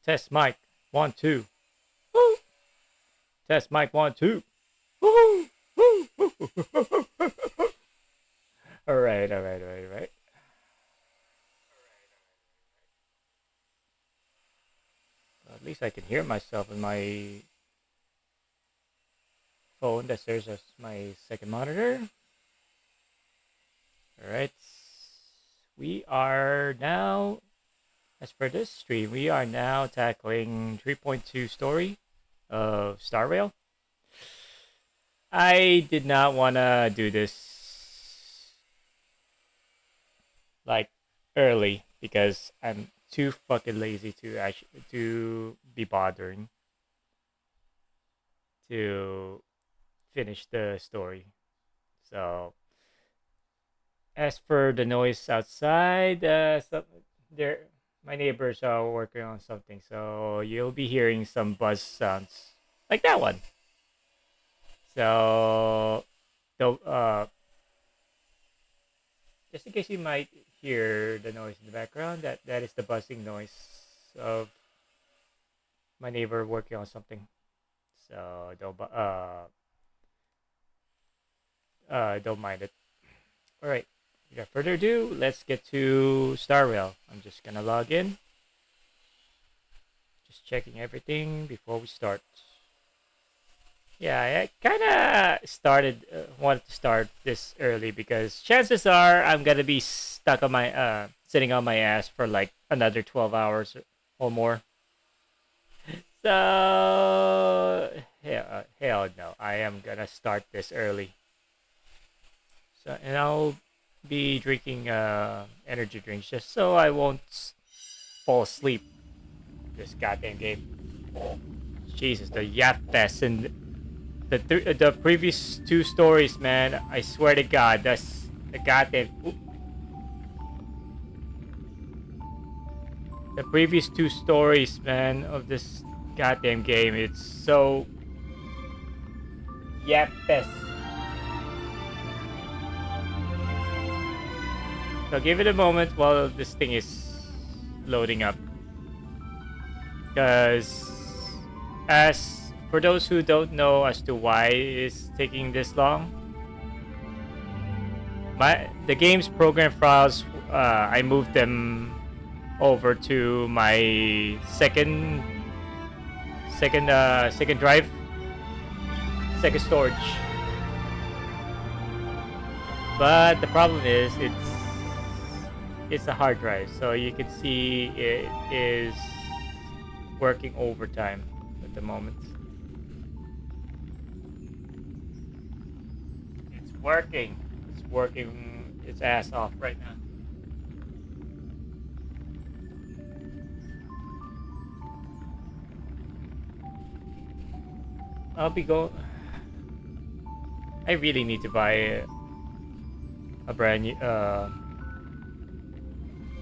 Test mic. 1, 2. Woo! Test mic. 1, 2. Woo! Woo! All right, all right, all right, all right. At least I can hear myself in my phone that serves as my second monitor. All right. We are now, as for this stream, we are now tackling 3.2 story of Star Rail. I did not want to do this like early because I'm too fucking lazy to actually to be bothering to finish the story. So as for the noise outside, there my neighbors are working on something, so you'll be hearing some buzz sounds like that one. So, just in case you might hear the noise in the background, that is the buzzing noise of my neighbor working on something. So don't mind it. All right. Without further ado, let's get to Star Rail. I'm just gonna log in. Just checking everything before we start. Yeah, I kind of wanted to start this early because chances are I'm gonna be stuck on my sitting on my ass for like another 12 hours or more. So hell no, I am gonna start this early. So and I'll be drinking energy drinks just so I won't fall asleep. This goddamn game. Jesus, the Yap Fest and the previous two stories, man. I swear to God, that's the goddamn. The previous two stories, man, of this goddamn game. It's so Yap Fest. So give it a moment while this thing is loading up. Because as for those who don't know as to why it's taking this long, the game's program files, I moved them over to my second drive, second storage. But the problem is it's a hard drive, so you can see it is working overtime at the moment. It's working. It's working its ass off right now. I'll be going. I really need to buy a brand new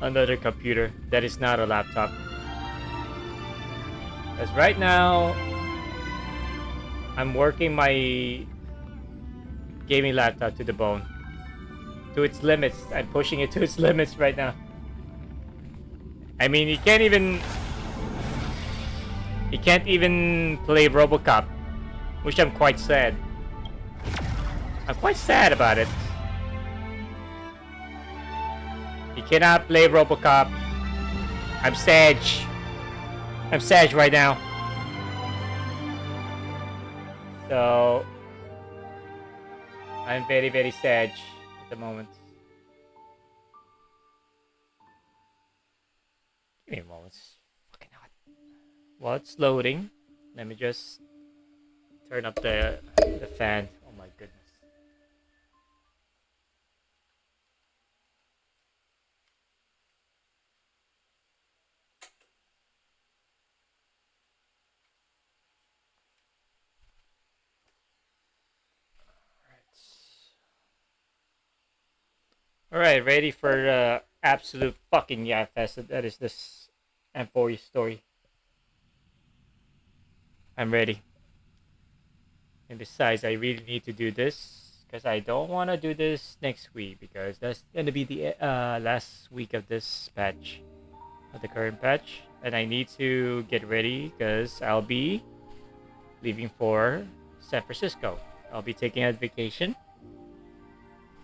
another computer that is not a laptop. Because right now I'm working my gaming laptop to the bone. To its limits. I'm pushing it to its limits right now. I mean, you can't even play RoboCop, which I'm quite sad. I'm quite sad about it. You cannot play RoboCop. I'm sad. I'm sad right now. So I'm very, very sad at the moment. Give me a moment. It's fucking hot. While it's loading, let me just turn up the fan. Oh my goodness. Alright, ready for absolute fucking Yafest. That is this M4 story. I'm ready. And besides, I really need to do this because I don't want to do this next week because that's going to be the last week of this patch, of the current patch. and I need to get ready because I'll be leaving for San Francisco. I'll be taking a vacation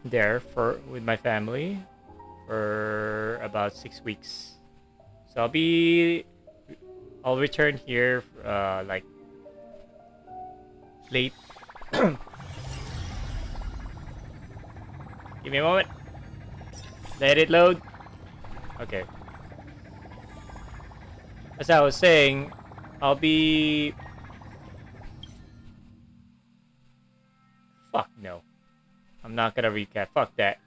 there for with my family for about 6 weeks. So I'll return here like late. Give me a moment. Let it load. Okay. As I was saying, I'll be. Fuck no. I'm not gonna recap. Fuck that.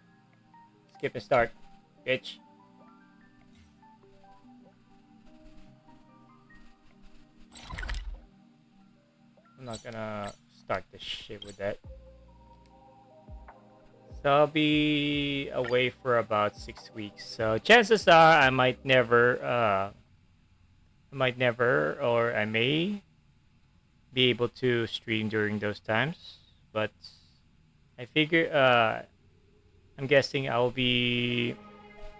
Skip and start, bitch. I'm not gonna start this shit with that. So I'll be away for about 6 weeks. So chances are I might never, or I may be able to stream during those times. But I figure, I'm guessing I'll be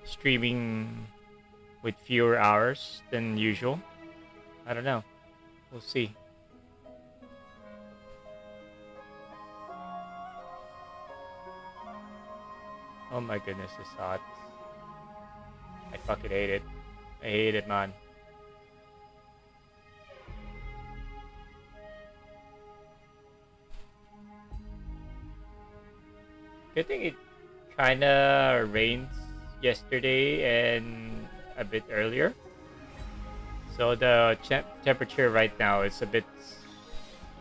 streaming with fewer hours than usual. I don't know. We'll see. Oh my goodness, it's hot. I fucking hate it. I hate it, man. Good thing it kinda rained yesterday and a bit earlier. So the temperature right now is a bit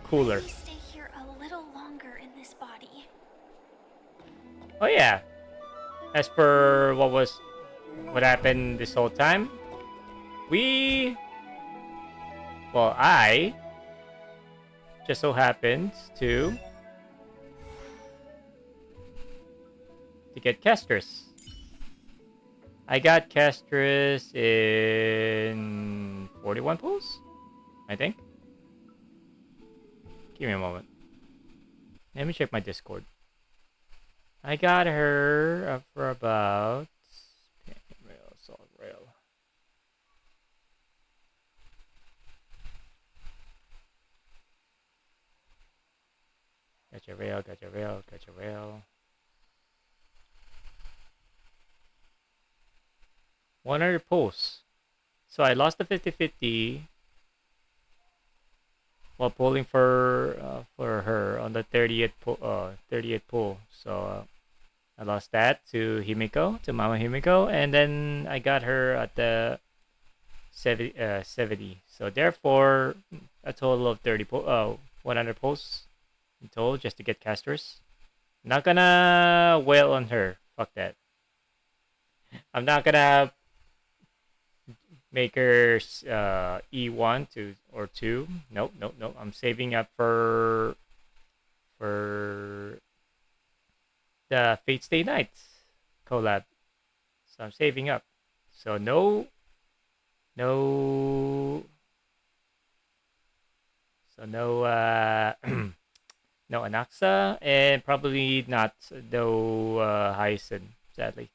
cooler. Please stay here a little longer in this body. Oh yeah. As for what happened this whole time, I just so happened to get Castris. I got Castris in 41 pulls, I think. Give me a moment. Let me check my Discord. I got her for about rail, solid rail. Gotcha rail, gotcha rail, gotcha rail. 100 pulls. So I lost the 50-50 while pulling for her on the 30th pull. So I lost that to Himiko, to Mama Himiko, and then I got her at the 70. So therefore, a total of 100 pulls in total just to get casters. Not gonna wail on her. Fuck that. I'm not gonna make her E1 to or 2. Nope, nope, nope. I'm saving up for the Fate Stay Nights collab. So I'm saving up. So no so no no Anaxa and probably not no Hyacin, sadly.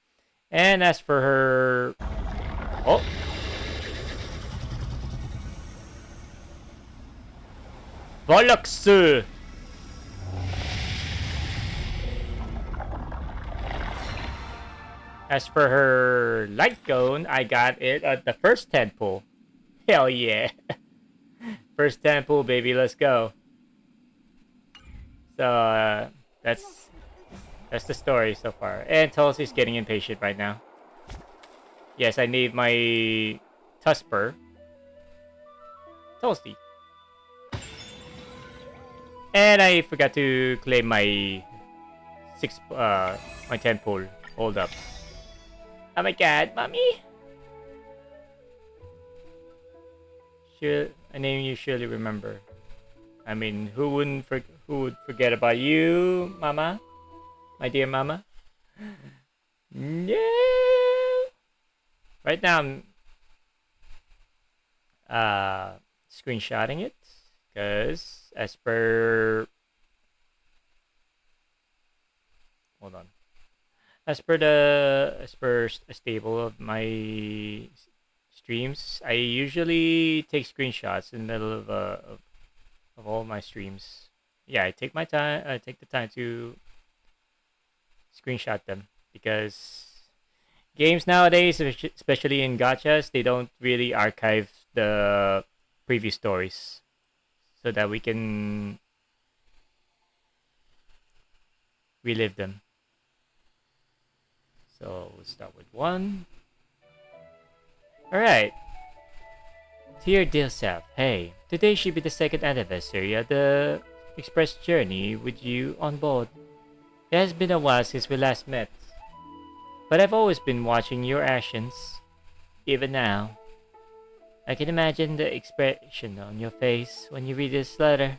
And as for her oh Bollocks! As for her light cone, I got it at the first 10 pull. Hell yeah. First 10 pull, baby. Let's go. So, that's the story so far. And Tulsi's getting impatient right now. Yes, I need my Tusper. Tulsi. And I forgot to claim my 10 pull. Hold up. Oh my god, mommy. A name you surely remember. I mean, who would forget about you, mama? My dear mama? No. Right now I'm screenshotting it because as per hold on. As per a stable of my streams, I usually take screenshots in the middle of all my streams. Yeah, I take my time. I take the time to screenshot them because games nowadays, especially in gachas, they don't really archive the previous stories so that we can relive them. So we'll start with one. Alright. Dear dear self, hey, today should be the second anniversary of the express journey with you on board. It has been a while since we last met, but I've always been watching your actions, even now. I can imagine the expression on your face when you read this letter.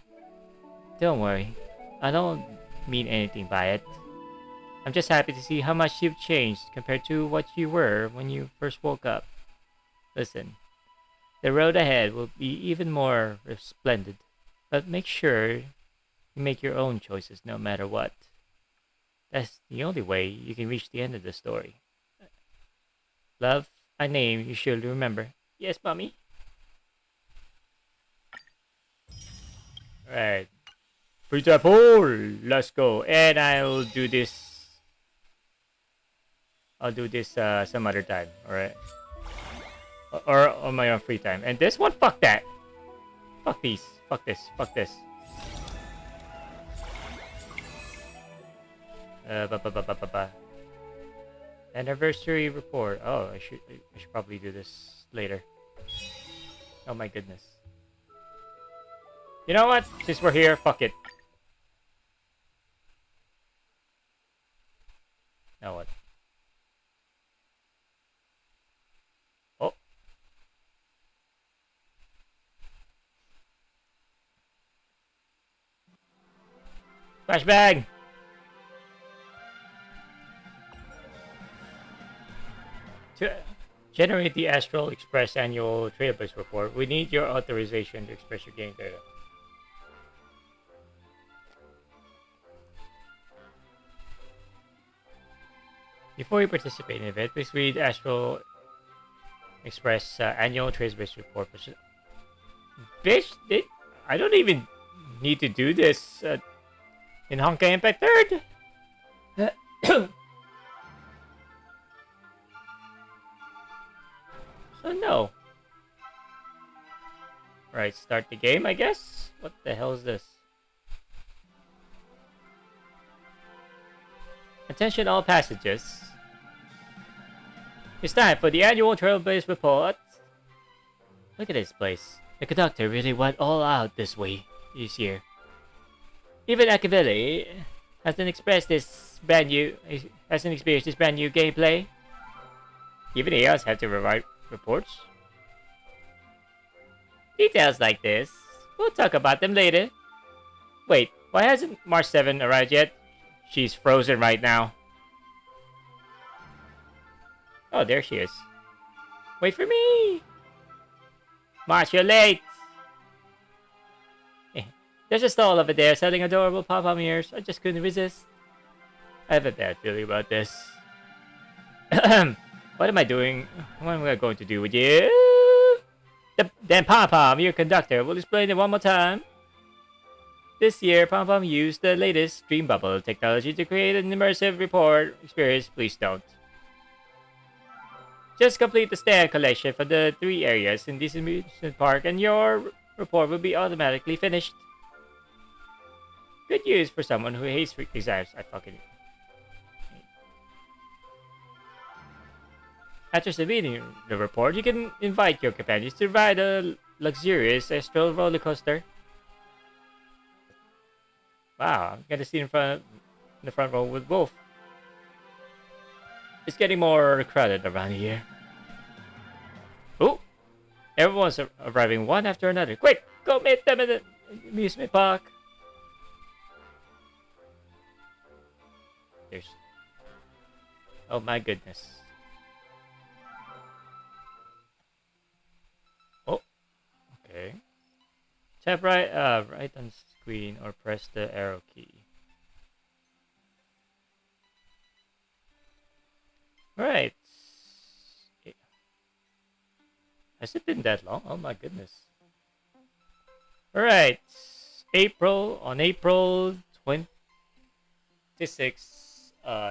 Don't worry, I don't mean anything by it. I'm just happy to see how much you've changed compared to what you were when you first woke up. Listen, the road ahead will be even more resplendent, but make sure you make your own choices no matter what. That's the only way you can reach the end of the story. Love, a name you should remember. Yes, mommy. Alright. Free tap hole! Let's go. And I'll do this. I'll do this some other time. Alright. Or on my own free time. And this one, fuck that. Fuck these. Fuck this. Fuck this. Ba ba ba ba ba ba. Anniversary report. Oh, I should probably do this later. Oh my goodness. You know what? Since we're here, fuck it. Now what? Oh. Flashbang! To generate the Astral Express annual Trailblaze report, we need your authorization to express your game data. Before you participate in the event, please read Astral Express annual Trailblaze report. Bitch, I don't even need to do this in Honkai Impact 3rd. So no. Right, start the game, I guess? What the hell is this? Attention all passengers. It's time for the annual Trailblaze report. Look at this place. The conductor really went all out this year. Even Akavili hasn't experienced this brand new gameplay. Even he else had to rewrite reports. Details like this, we'll talk about them later. Wait, why hasn't March 7 arrived yet? She's frozen right now. Oh, there she is. Wait for me! March, you're late! There's a stall over there selling adorable pom-pom ears. I just couldn't resist. I have a bad feeling about this. What am I doing? What am I going to do with you? Then Pom-Pom, your conductor, will explain it one more time. This year, Pom-Pom used the latest Dream Bubble technology to create an immersive report experience. Please don't. Just complete the stand collection for the 3 areas in this amusement park and your report will be automatically finished. Good news for someone who hates exams. I fucking... After submitting the report, you can invite your companions to ride a luxurious astral roller coaster. Wow, I'm gonna sit in the front row with Wolf. It's getting more crowded around here. Oh, everyone's arriving one after another. Quick, go meet them in the amusement park. There's... Oh my goodness. Oh, okay. Tap right on screen or press the arrow key. Right. Has it been that long? Oh my goodness. Alright. April 26th,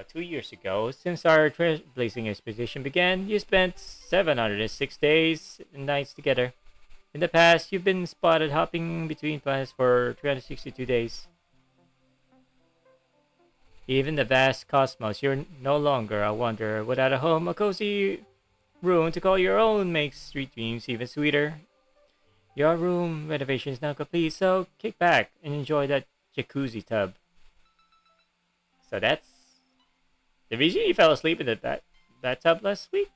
2 years ago, since our trailblazing expedition began, you spent 706 days and nights together. In the past, you've been spotted hopping between planets for 362 days. Even the vast cosmos, you're no longer a wanderer without a home. A cozy room to call your own makes sweet dreams even sweeter. Your room renovation is now complete, so kick back and enjoy that jacuzzi tub. So that's the reason you fell asleep in the bathtub last week?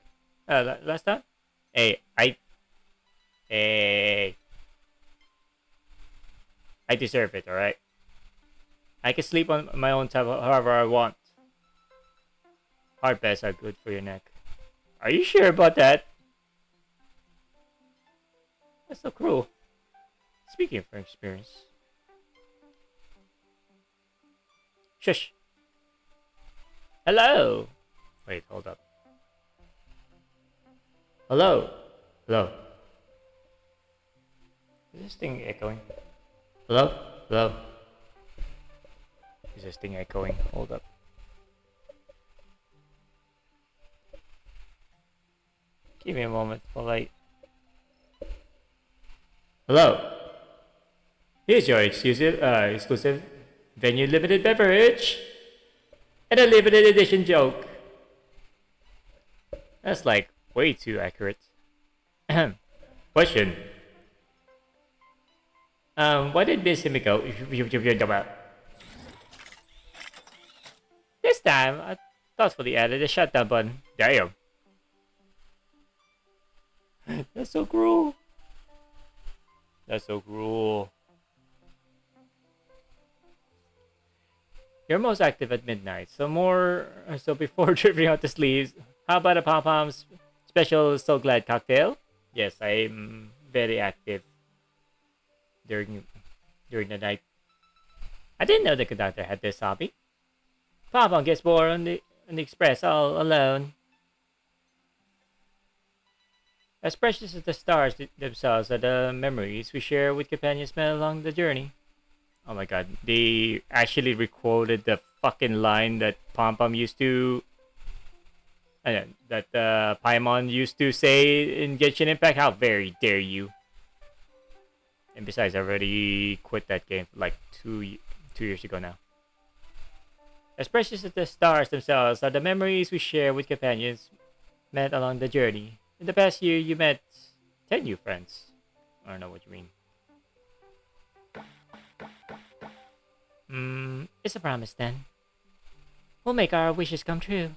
Last time? Hey, hey, I deserve it, alright? I can sleep on my own tub however I want. Hard beds are good for your neck. Are you sure about that? That's so cruel. Speaking from experience. Shush. Hello. Wait, hold up. Hello. Hello. Is this thing echoing? Hello? Hello? Is this thing echoing? Hold up. Give me a moment while I... Hello? Here's your exclusive venue limited beverage and a limited edition joke. That's like way too accurate. Question. Why did Miss Himiko this time I thoughtfully added a shutdown button. Damn. That's so cruel. That's so cruel. You're most active at midnight, so before drifting out to sleep, how about a Pom Pom's special So Glad cocktail? Yes, I'm very active during the night. I didn't know the conductor had this hobby. Pom Pom gets bored on the express all alone. As precious as the stars themselves are the memories we share with companions met along the journey. Oh my god, they actually recorded the fucking line that Pom Pom used to... that Paimon used to say in Genshin Impact. How very dare you. And besides, I already quit that game like two years ago now. As precious as the stars themselves are the memories we share with companions met along the journey. In the past year, you met 10 new friends. I don't know what you mean. It's a promise then. We'll make our wishes come true.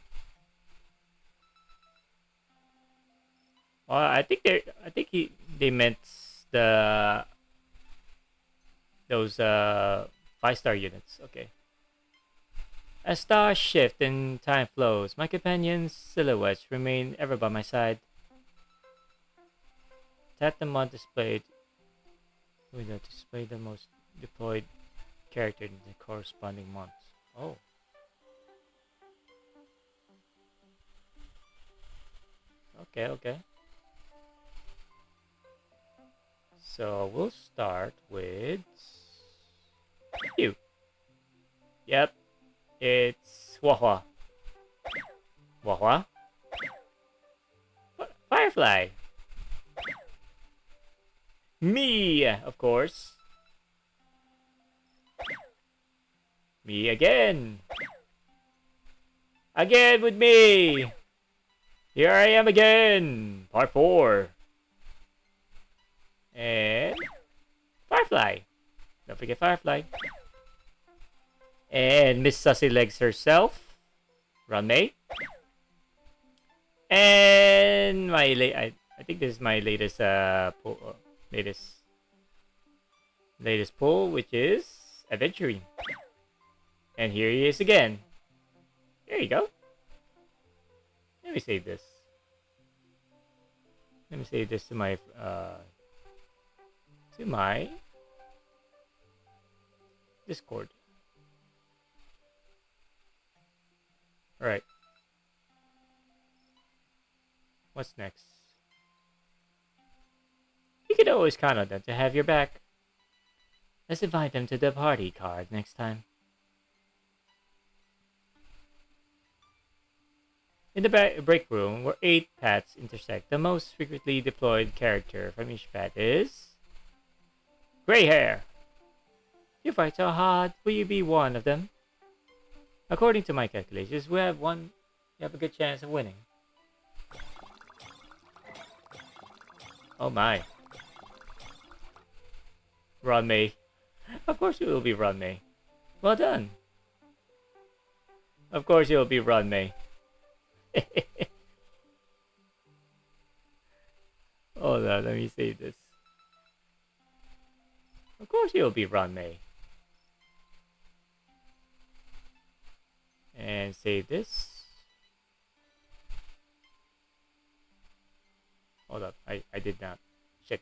Well, they meant those 5-star units. Okay. As stars shift and time flows, my companions' silhouettes remain ever by my side. Tap the mod displayed. We will display the most deployed character in the corresponding months. Oh. Okay. So we'll start with you. Yep. It's Wahua. Wahua? Firefly. Me, of course. Me again. Again with me. Here I am again. Part 4. And Firefly. Don't forget Firefly. And Miss Sussy Legs herself. Runmate. And I think this is my latest latest pull, which is Adventuring. And here he is again. There you go. Let me save this. Let me save this to my Discord. All right. What's next? can always count on them to have your back. Let's invite them to the party card next time. In the break room, where 8 paths intersect, the most frequently deployed character from each path is... Gray hair! You fight so hard, will you be one of them? According to my calculations, you have a good chance of winning. Oh my. Ranmei. Of course you will be Ranmei. Well done. Of course you will be Ranmei. Hold on, let me save this. Of course you'll be Ranmei. And save this. Hold up, I did not. Shit.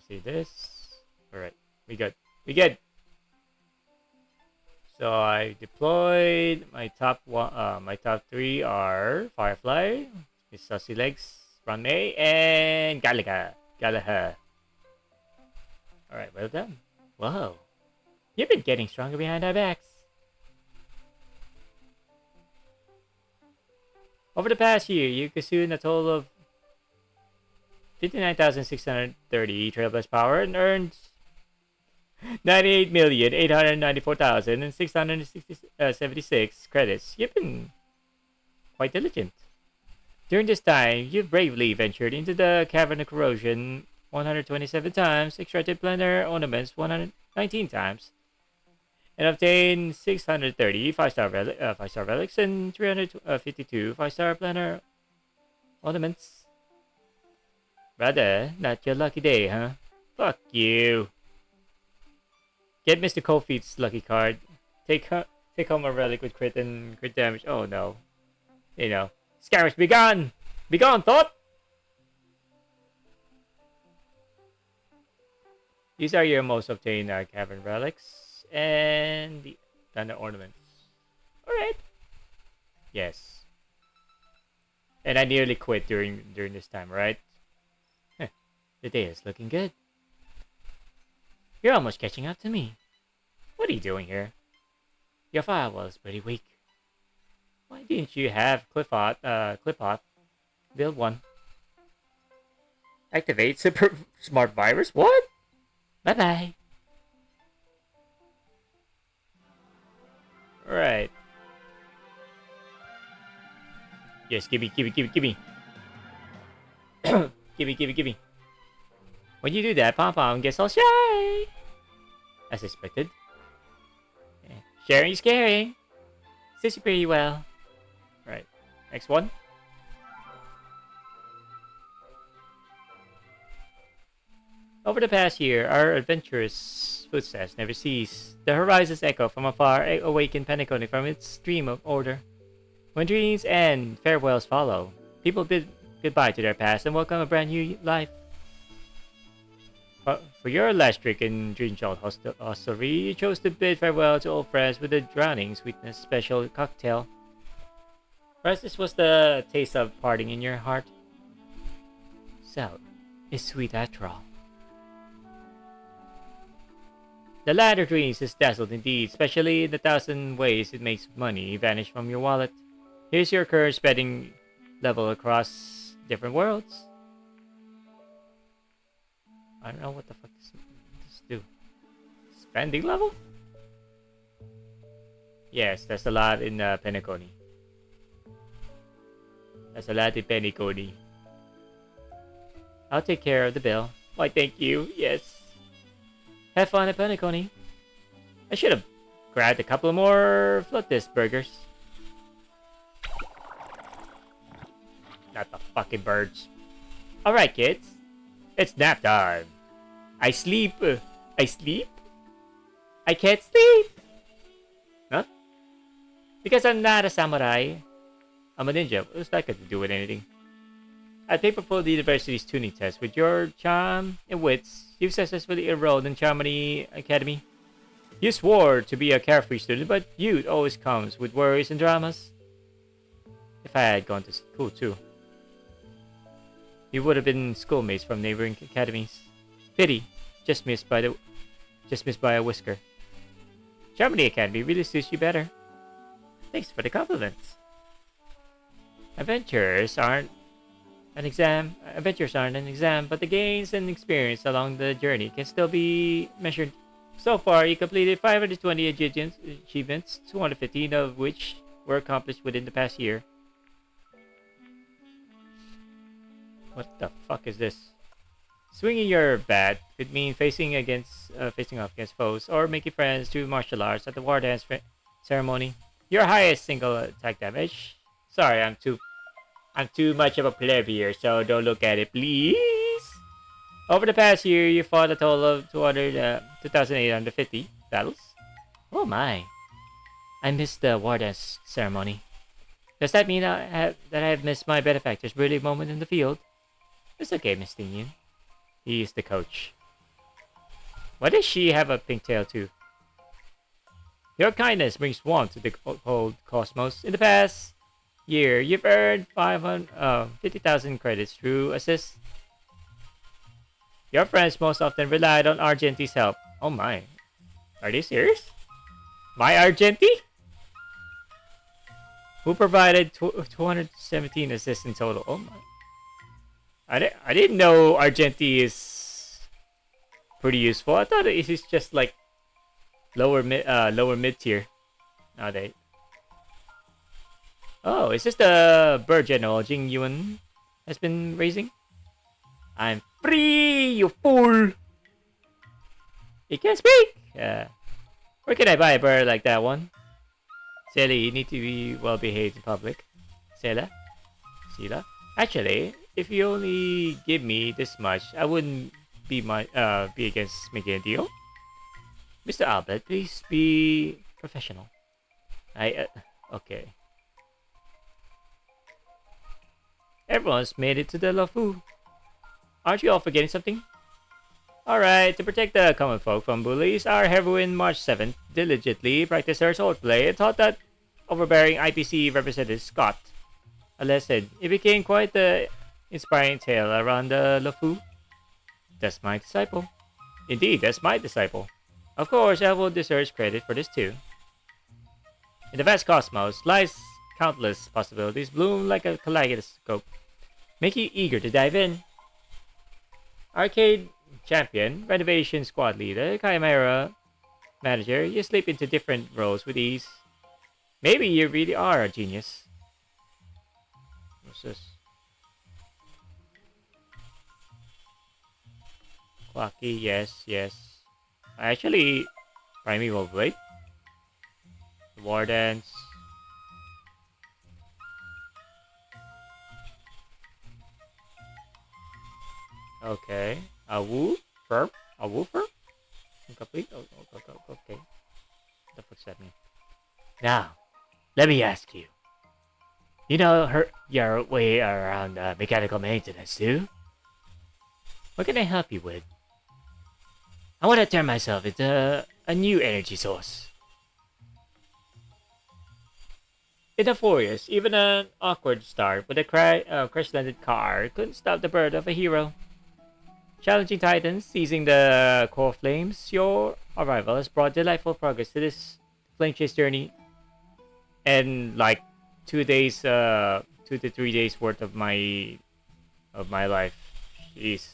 See this. Alright, we good. We good. So I deployed my top one. My top 3 are Firefly, Miss Sussy Legs, Ranmei, and Gallagher. Alright, well done. Whoa. You've been getting stronger behind our backs. Over the past year, you consumed a total of 59,630 Trailblaze power and earned 98,894,676 credits. You've been quite diligent. During this time, you bravely ventured into the Cavern of Corrosion 127 times, extracted Planner Ornaments 119 times, and obtained 630 5-star relics and 352 5-star Planner Ornaments. Rather, not your lucky day, huh? Fuck you. Get Mr. Coldfeet's lucky card. Take home a relic with crit and crit damage. Oh no. You know. Scammers, be gone! Be gone, thought! These are your most obtained cavern relics and the thunder ornaments. Alright. Yes. And I nearly quit during this time, right? The day is looking good. You're almost catching up to me. What are you doing here? Your firewall is pretty weak. Why didn't you have Clipot build one? Activate super smart virus? What? Bye-bye. Alright. Yes, gimme. Gimme. When you do that, Pom-Pom gets all shy! As expected. Yeah. Sharing is caring. Suits you pretty well. Right. Next one. Over the past year, our adventurous footsteps never cease. The horizons echo from afar, awaken Penacony from its dream of order. When dreams end, farewells follow. People bid goodbye to their past and welcome a brand new life. For your last trick in Dreamchild Hostelry, you chose to bid farewell to old friends with a drowning sweetness special cocktail. Perhaps this was the taste of parting in your heart. So, it's sweet after all. The land of dreams is dazzled indeed, especially in the 1,000 ways it makes money vanish from your wallet. Here's your current spending level across different worlds. I don't know what the fuck this do. Spending level? Yes, that's a lot in Penacony. That's a lot in Penacony. I'll take care of the bill. Why, thank you. Yes. Have fun at Penacony. I should have grabbed a couple more flood disc burgers. Not the fucking birds. Alright, kids. It's nap time. I sleep. I sleep? I can't sleep. Huh? Because I'm not a samurai. I'm a ninja. What's that got to do with anything? At Paperfold University's tuning test, with your charm and wits, you've successfully enrolled in Charmony Academy. You swore to be a carefree student, but youth always comes with worries and dramas. If I had gone to school too. We would have been schoolmates from neighboring academies. Pity, just missed by a whisker. Germany Academy really suits you better. Thanks for the compliments. Adventures aren't an exam, but the gains and experience along the journey can still be measured. So far, you completed 520 achievements, 215 of which were accomplished within the past year. What the fuck is this? Swinging your bat could mean facing off against foes, or making friends through martial arts at the war dance ceremony. Your highest single attack damage. Sorry, I'm too much of a pleb here, so don't look at it, please. Over the past year, you fought a total of 2,850 battles. Oh my! I missed the war dance ceremony. Does that mean that I have missed my benefactor's brilliant moment in the field? It's okay, Miss Tinian. He is the coach. Why does she have a pink tail too? Your kindness brings warmth to the cold cosmos. In the past year, you've earned 50,000 credits through assists. Your friends most often relied on Argenti's help. Oh my. Are they serious? My Argenti? Who provided 217 assists in total? Oh my. I didn't know Argenti is pretty useful. I thought it is just like lower mid tier nowadays. Oh, is this the bird general Jing Yuan has been raising? I'm free, you fool! You can't speak! Where can I buy a bird like that one? Sela, you need to be well behaved in public. Sela? Actually, if you only give me this much, I wouldn't be against making a deal. Mr. Albert, please be professional. Okay. Everyone's made it to the Luofu. Aren't you all forgetting something? Alright, to protect the common folk from bullies, our heroine March 7th diligently practiced her swordplay and taught that overbearing IPC representative Scott a lesson. It became quite the inspiring tale around the Luofu. That's my disciple. Indeed, that's my disciple. Of course, Elvo deserves credit for this too. In the vast cosmos lies countless possibilities bloom like a kaleidoscope, making you eager to dive in. Arcade champion, renovation squad leader, Chimera manager, you slip into different roles with ease. Maybe you really are a genius. What's this? Quacky, yes. Actually, Primeval Blade. Wardens. Okay. A woofer? Incomplete? Okay. What the fuck's that mean? Now, let me ask you. You know your way around mechanical maintenance, too? What can I help you with? I want to turn myself into a new energy source. In the forest, even an awkward start with a crash-landed car couldn't stop the birth of a hero. Challenging titans, seizing the core flames, your arrival has brought delightful progress to this flame chase journey. And like 2 days, 2 to 3 days worth of my life. Jeez.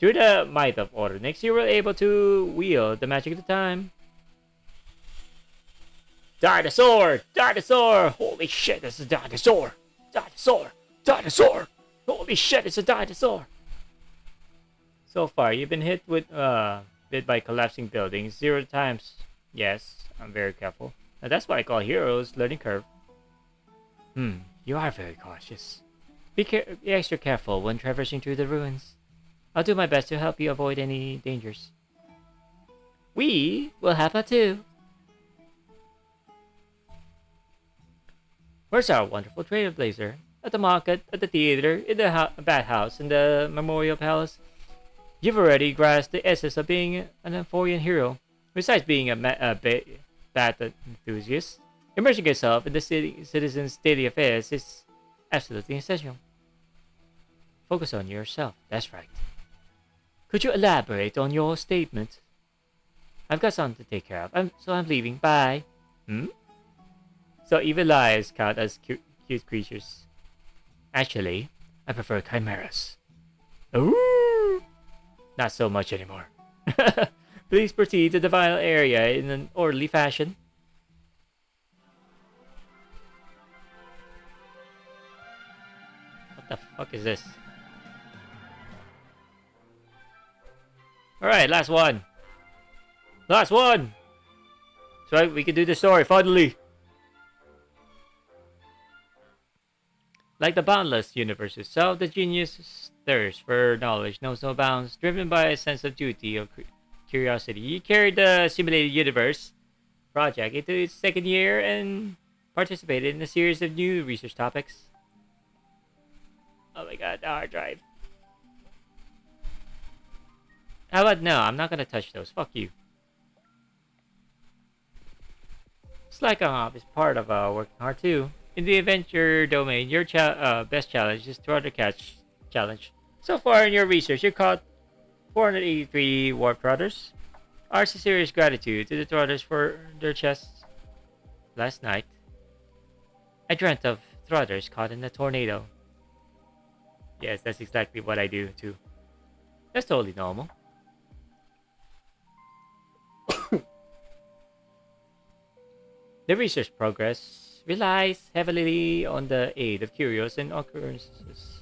Through the might of Order Nyx, you were able to wield the magic of the time. Dinosaur! Holy shit, it's a dinosaur! Holy shit, it's a dinosaur! So far, you've been hit by collapsing buildings 0 times. Yes, I'm very careful. And that's why I call heroes learning curve. You are very cautious. Be extra careful when traversing through the ruins. I'll do my best to help you avoid any dangers. We will have that too. Where's our wonderful trailblazer? At the market, at the theater, in the bathhouse, in the memorial palace. You've already grasped the essence of being an Amphorian hero. Besides being a bat enthusiast, immersing yourself in the citizens' daily affairs is absolutely essential. Focus on yourself, that's right. Could you elaborate on your statement? I've got something to take care of, so I'm leaving. Bye. Hmm? So evil eyes count as cute creatures. Actually, I prefer chimeras. Ooh! Not so much anymore. Please proceed to the final area in an orderly fashion. What the fuck is this? Alright, last one. Last one! So we can do the story, finally! Like the boundless universe itself, the genius thirst for knowledge knows no bounds, driven by a sense of duty or curiosity. He carried the simulated universe project into its second year and participated in a series of new research topics. Oh my god, the hard drive. How about no? I'm not gonna touch those. Fuck you. Slack off is part of working hard too. In the adventure domain, your best challenge is Trotter Catch Challenge. So far in your research, you caught 483 warp trotters. Our sincerest gratitude to the trotters for their chests. Last night, I dreamt of trotters caught in a tornado. Yes, that's exactly what I do too. That's totally normal. The research progress relies heavily on the aid of curios and occurrences.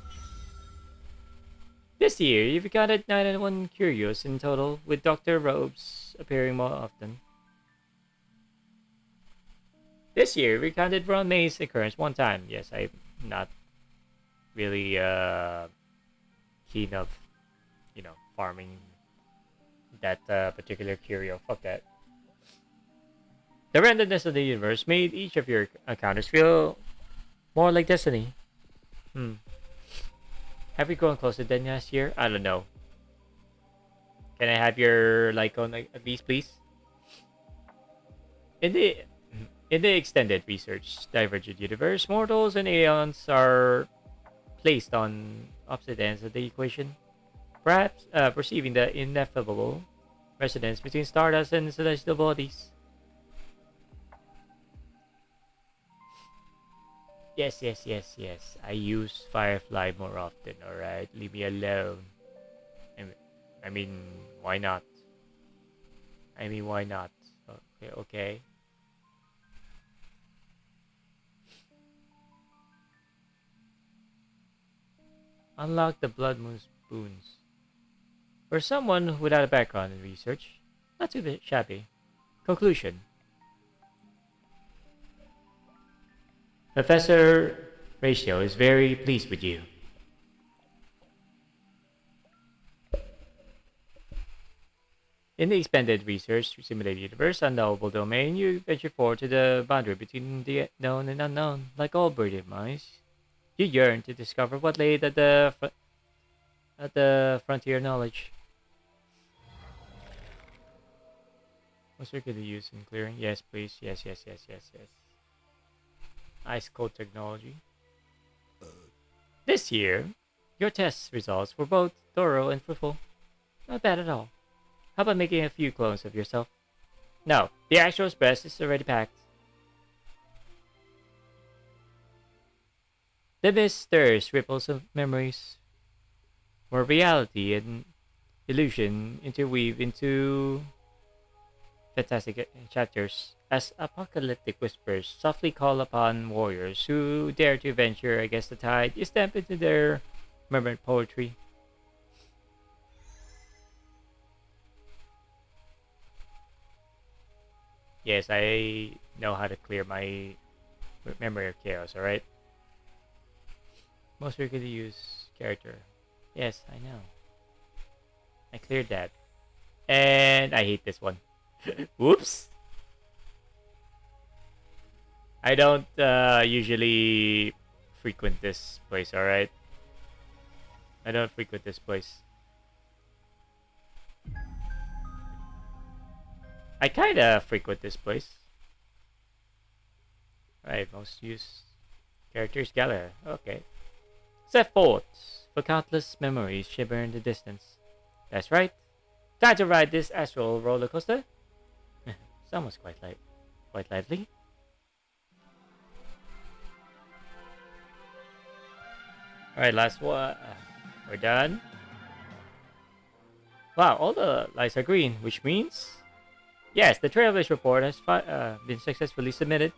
This year, you've counted 91 curios in total, with Dr. Robes appearing more often. This year, we counted Ron May's occurrence one time. Yes, I'm not really keen of, farming that particular curio. Fuck that. The randomness of the universe made each of your encounters feel more like destiny. Have we grown closer than last year? I don't know. Can I have your on at least, please? In the extended research Divergent Universe, mortals and aliens are placed on opposite ends of the equation, perhaps perceiving the ineffable resonance between stardust and celestial bodies. Yes. I use Firefly more often, alright? Leave me alone. I mean, why not? Why not? Okay. Unlock the Blood Moon's boons. For someone without a background in research, not too shabby. Conclusion. Professor Ratio is very pleased with you. In the expanded research simulated universe, unknowable domain, you venture forward to the boundary between the known and unknown. Like all birdie mice, you yearn to discover what lay at the frontier of knowledge. What's we could use in clearing? Yes, please. Yes. Ice cold technology. This year, your test results were both thorough and fruitful. Not bad at all. How about making a few clones of yourself? No, the actual express is already packed. The mist stirs ripples of memories, where reality and illusion interweave into fantastic chapters as apocalyptic whispers softly call upon warriors who dare to venture against the tide. You step into their murmured poetry. Yes, I know how to clear my memory of chaos, alright? Most frequently used character. Yes, I know. I cleared that. And I hate this one. Whoops! I don't usually frequent this place, alright? I don't frequent this place. I kinda frequent this place. Right, most use. Characters gallery. Okay. Set forth for countless memories shimmer in the distance. That's right. Time to ride this astral roller coaster. Sounds quite lively. All right, last one. We're done. Wow, all the lights are green, which means yes, the Trailblaze report has been successfully submitted.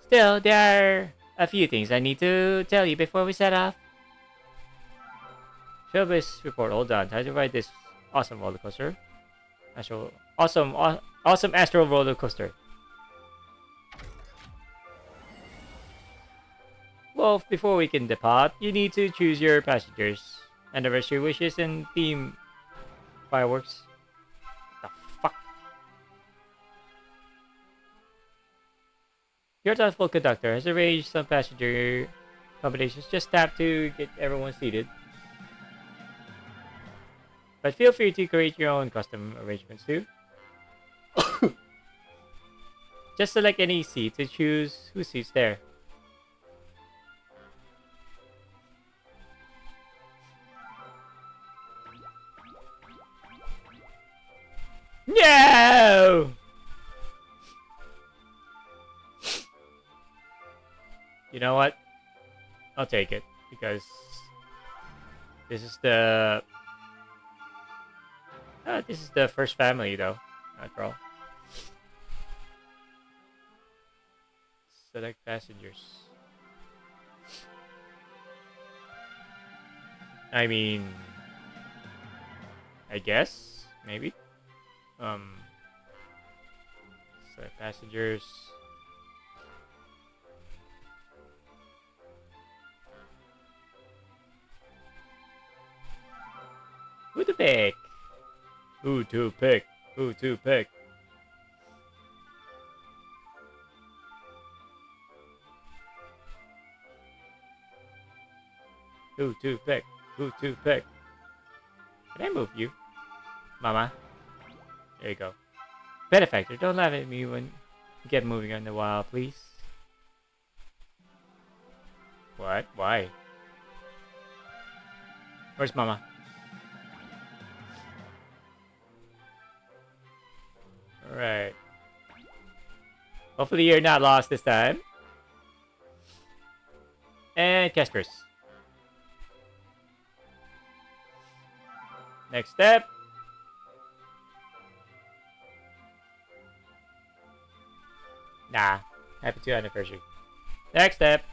Still, there are a few things I need to tell you before we set off. Trailblaze report all done. Time to ride this awesome roller coaster. Astral, awesome astral roller coaster. Well, before we can depart, you need to choose your passengers. Anniversary wishes and theme fireworks. The fuck? Your thoughtful conductor has arranged some passenger accommodations. Just tap to get everyone seated. But feel free to create your own custom arrangements too. Just select any seat to choose who seats there. No! You know what? I'll take it because this is the first family though, after all. Select passengers. I mean, I guess maybe. Select passengers. Who to pick? Who to pick? Who to pick? Who to pick? Who to pick? Can I move you? Mama? There you go. Benefactor, don't laugh at me when you get moving on the wild, please. What? Why? Where's Mama? Alright. Hopefully you're not lost this time. And Kespers. Next step. Nah. Happy 2nd anniversary. Next step.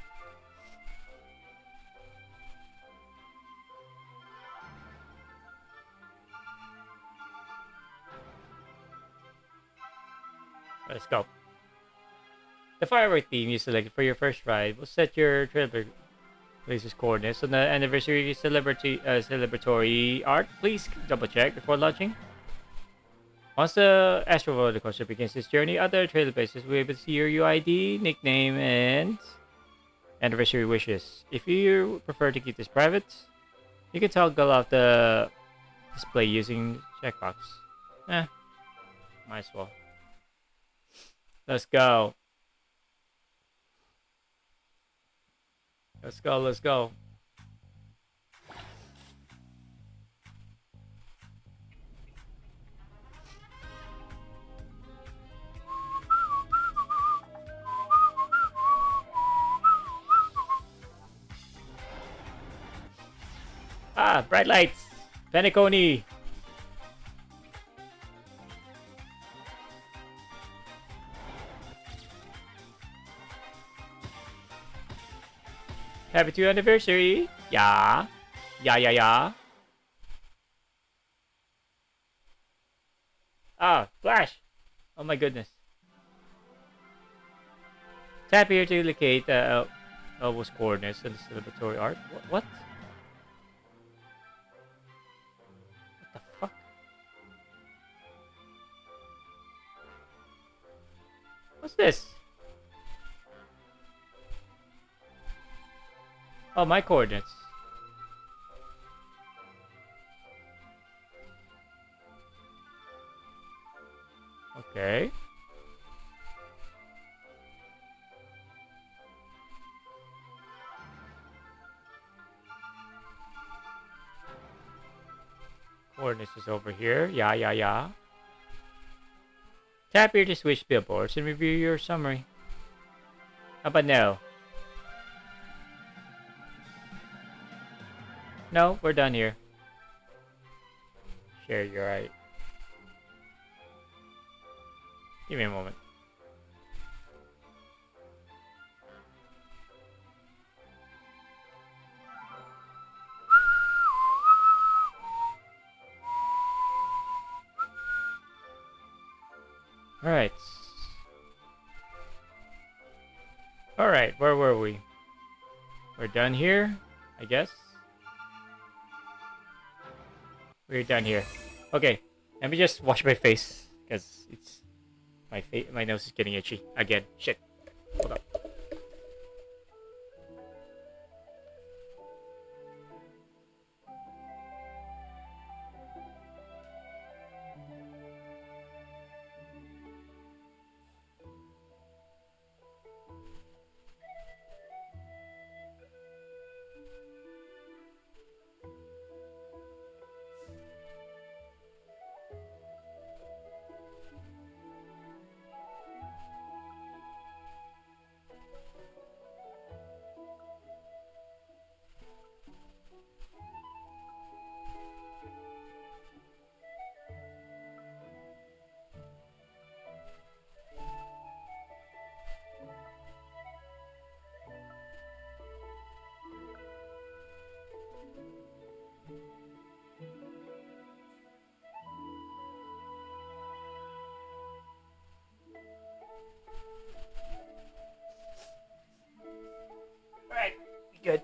Let's go. The firework theme you selected for your first ride will set your Trailblazer's coordinates on the anniversary celebratory art. Please double check before launching. Once the Astro Roller Coaster begins its journey, other Trailblazers will be able to see your UID, nickname, and anniversary wishes. If you prefer to keep this private, you can toggle off the display using checkbox. Might as well. Let's go. Let's go, let's go. Ah, bright lights. Penacony. Happy 2nd anniversary. Yeah. Yeah. Ah, Flash. Oh my goodness. Tap here to locate Elbo's coordinates and the celebratory art. What? What the fuck? What's this? Oh, my coordinates. Okay. Coordinates is over here. Yeah. Tap here to switch billboards and review your summary. How about no? No, we're done here. Sure, you're right. Give me a moment. Alright. Alright, where were we? We're done here, I guess. We're done here. Okay, let me just wash my face because it's my nose is getting itchy again. Shit. Hold up. Alright, good.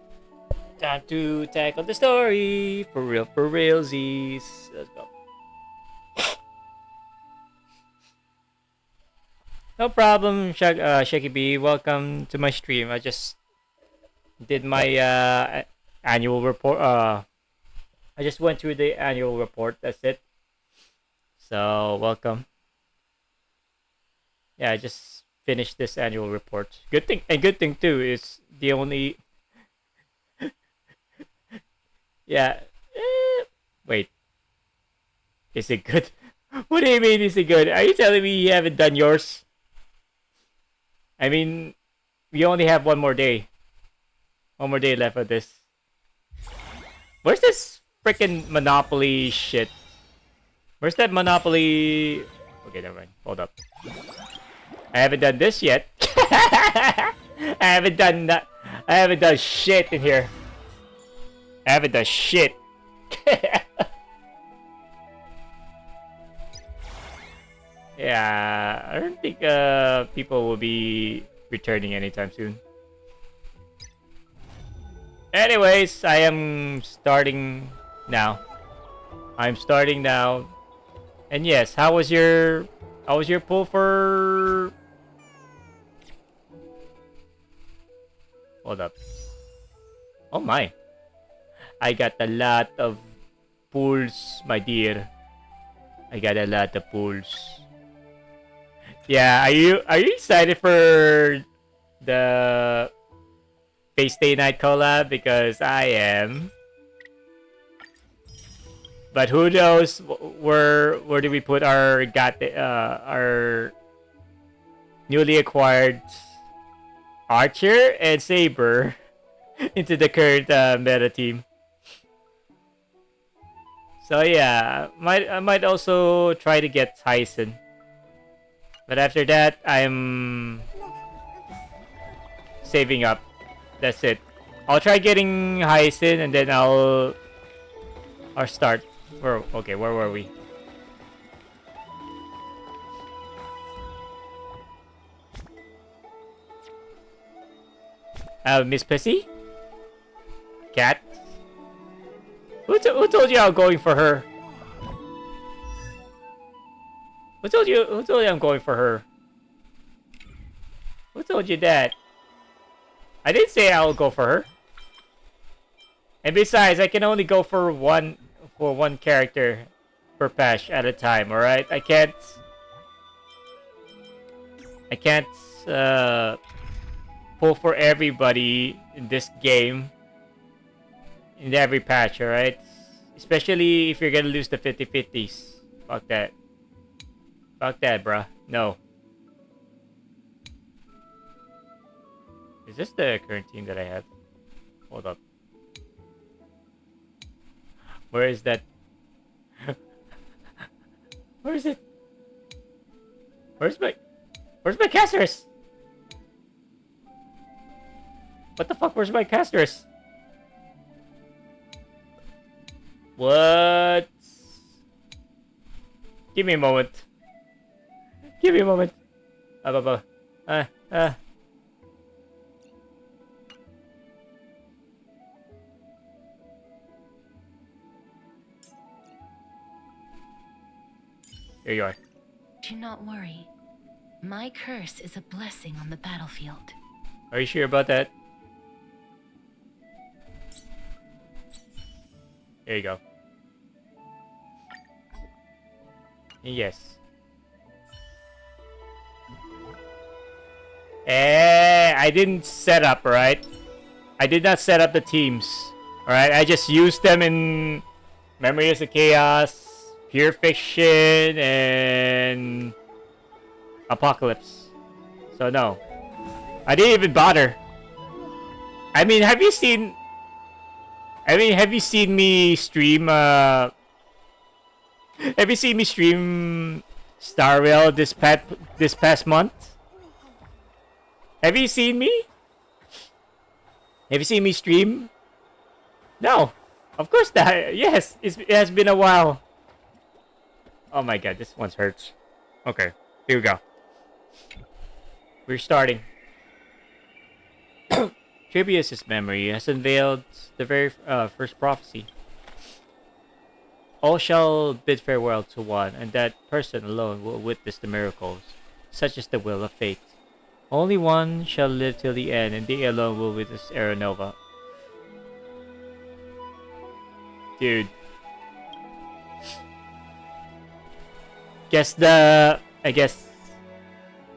Time to tackle the story. For realsies. Let's go. No problem, Shaky B. Welcome to my stream. I just did my annual report. I just went through the annual report. That's it. So welcome. Yeah, I just finished this annual report. Good thing too is the only. Yeah. Wait. Is it good? What do you mean? Is it good? Are you telling me you haven't done yours? I mean, we only have one more day. One more day left of this. Where's this freaking Monopoly shit? Where's that Monopoly? Okay, never mind. Hold up. I haven't done this yet. I haven't done that. I haven't done shit in here. I haven't done shit. Yeah, I don't think people will be returning anytime soon. Anyways, I am starting now. I'm starting now. And yes, how was your pull for? Hold up. Oh my. I got a lot of pulls, my dear. I got a lot of pulls. Yeah, are you excited for the Face Day Night collab? Because I am. But who knows where do we put our newly acquired Archer and Saber into the current meta team. So yeah, I might also try to get Tyson. But after that, I'm saving up. That's it. I'll try getting Hyacin and then I'll start. Where were we? Miss Pissy? Cat? Who told you I'm going for her? Who told you I'm going for her? Who told you that? I didn't say I'll go for her. And besides, I can only go for one character per patch at a time, alright? I can't pull for everybody in this game in every patch, alright? Especially if you're gonna lose the 50-50s. Fuck that. Fuck that, bruh. No. Is this the current team that I have? Hold up. Where is that? Where is it? Where's my casters? What the fuck? Where's my casters? What? Give me a moment. Give me a moment. Here you are. Do not worry. My curse is a blessing on the battlefield. Are you sure about that? There you go. Yes. I didn't set up, right? I did not set up the teams. Alright, I just used them in Memories of Chaos, Pure Fiction, and Apocalypse. So no. I didn't even bother. I mean, have you seen me stream have you seen me stream Star Rail this past month? Have you seen me? Have you seen me stream? No. Of course not. Yes, it has been a while. Oh my god, this one hurts. Okay, here we go. We're starting. Tribius' memory has unveiled the very first prophecy. All shall bid farewell to one, and that person alone will witness the miracles. Such is the will of fate. Only one shall live till the end, and they alone will witness Era Nova. Dude. I guess...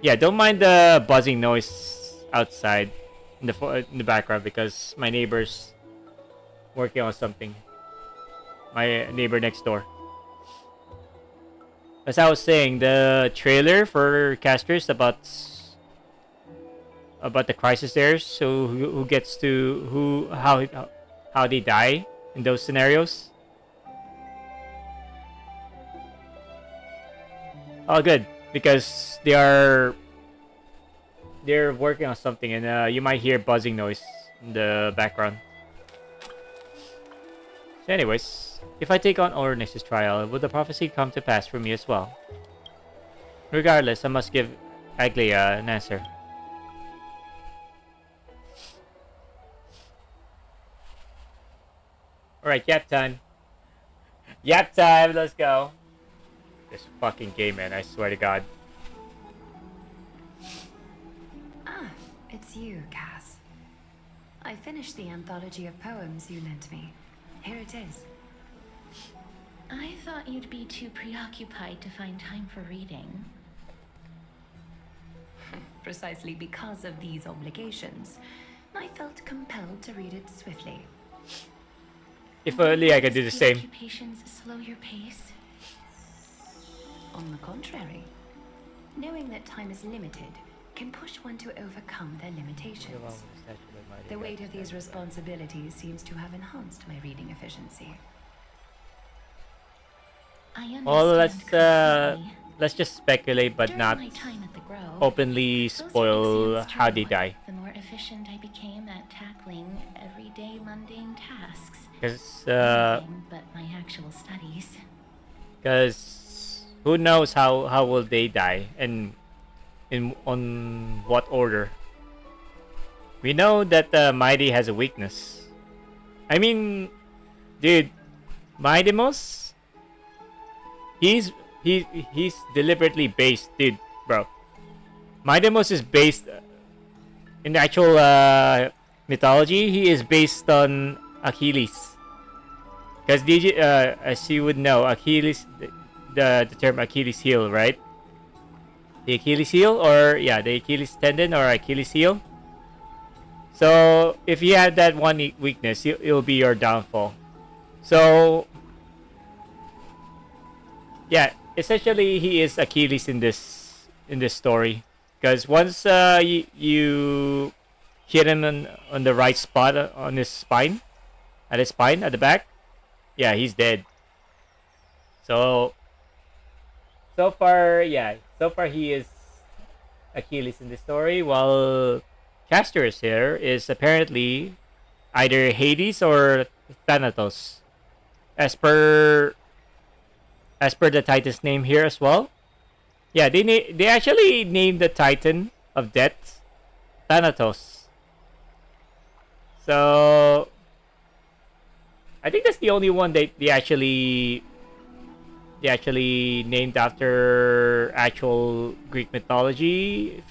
Yeah, don't mind the buzzing noise outside in the background because my neighbor's working on something. My neighbor next door. As I was saying, the trailer for Casters about the crisis there, so who gets to how they die in those scenarios. Oh, good, because they're working on something, and you might hear buzzing noise in the background. So anyways, if I take on Ornix's trial, will the prophecy come to pass for me as well? Regardless, I must give Aglia an answer. Alright, yap time. Yap time, let's go. This fucking game, man, I swear to God. Ah, it's you, Cass. I finished the anthology of poems you lent me. Here it is. I thought you'd be too preoccupied to find time for reading. Precisely because of these obligations, I felt compelled to read it swiftly. If only I could do the same. Occupations slow your pace. On the contrary, knowing that time is limited can push one to overcome their limitations. The weight of these responsibilities seems to have enhanced my reading efficiency. I Well, understand let's just speculate, but During not my time at the Grove, openly those spoil exams how turned they out, die. The more efficient I became at tackling everyday mundane tasks. Because Nothing but my actual studies. who knows how will they die and on what order. We know that Mighty has a weakness. I mean, dude, Mightymost, he's deliberately based, dude, bro. Mightymost is based in the actual mythology. He is based on Achilles. Because as you would know, Achilles, the term Achilles heel, right? The Achilles heel, or yeah, the Achilles tendon or Achilles heel. So if you have that one weakness, it'll be your downfall. So yeah, essentially he is Achilles in this story, because once you hit him on the right spot on his spine, at the back, yeah, he's dead. So so far he is Achilles in the story, while Castor's here is apparently either Hades or Thanatos, as per the Titan's name here as well. Yeah, they actually named the Titan of Death Thanatos. So I think that's the only one they actually named after actual Greek mythology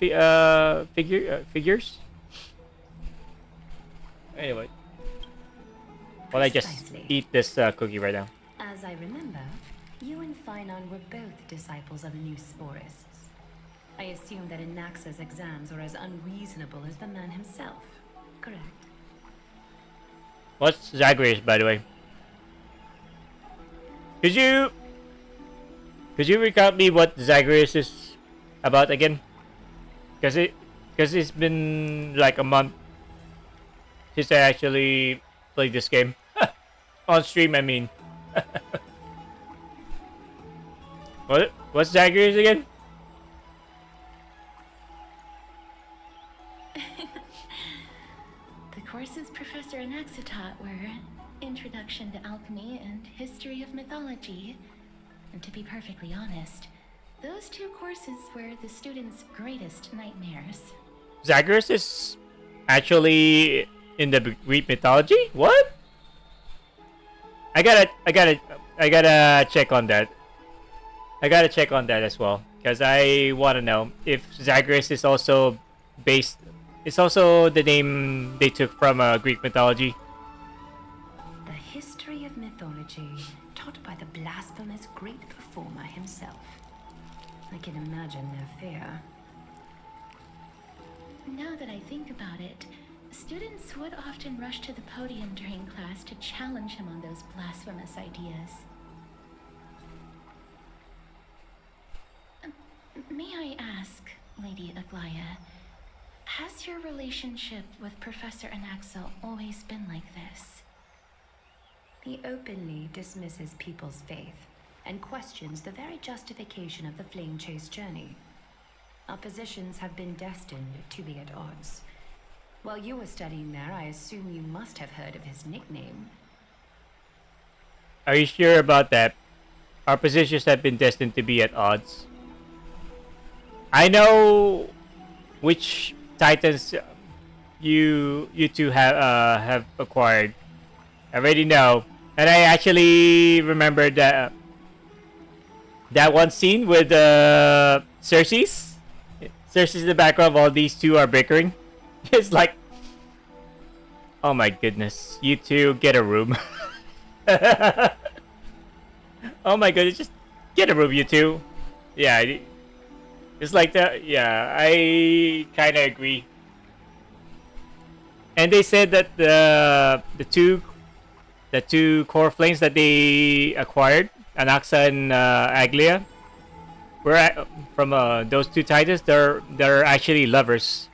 figures. Anyway, well, I just Precisely. eat this cookie right now. As I remember, you and Phainon were both disciples of the new Sporists. I assume that Anaxa's exams are as unreasonable as the man himself, correct? What's Zagreus, by the way? Could you recount me what Zagreus is about again? Because it's been like a month since I actually played this game on stream. I mean, what's Zagreus again? The courses Professor Anaxa taught were Introduction to Alchemy and History of Mythology. And to be perfectly honest, those two courses were the students' greatest nightmares. Zagreus is actually in the Greek mythology. What? I gotta check on that. I gotta check on that as well, because I want to know if Zagreus is also based. It's also the name they took from Greek mythology. The history of mythology, taught by the blasphemous great performer himself. I can imagine their fear. Now that I think about it, students would often rush to the podium during class to challenge him on those blasphemous ideas. May I ask, Lady Aglaya, has your relationship with Professor Anaxa always been like this? He openly dismisses people's faith and questions the very justification of the Flame Chase journey. Our positions have been destined to be at odds. While you were studying there, I assume you must have heard of his nickname. Are you sure about that? Our positions have been destined to be at odds. I know which titans you two have acquired. I already know, and I actually remember that one scene with Cersei's. Cersei's in the background while these two are bickering. It's like, oh my goodness, you two get a room. Oh my goodness, just get a room, you two. Yeah, it's like that. Yeah, I kind of agree. And they said that the two core flames that they acquired, Anaxa and Aglia, were from those two titans. They're actually lovers.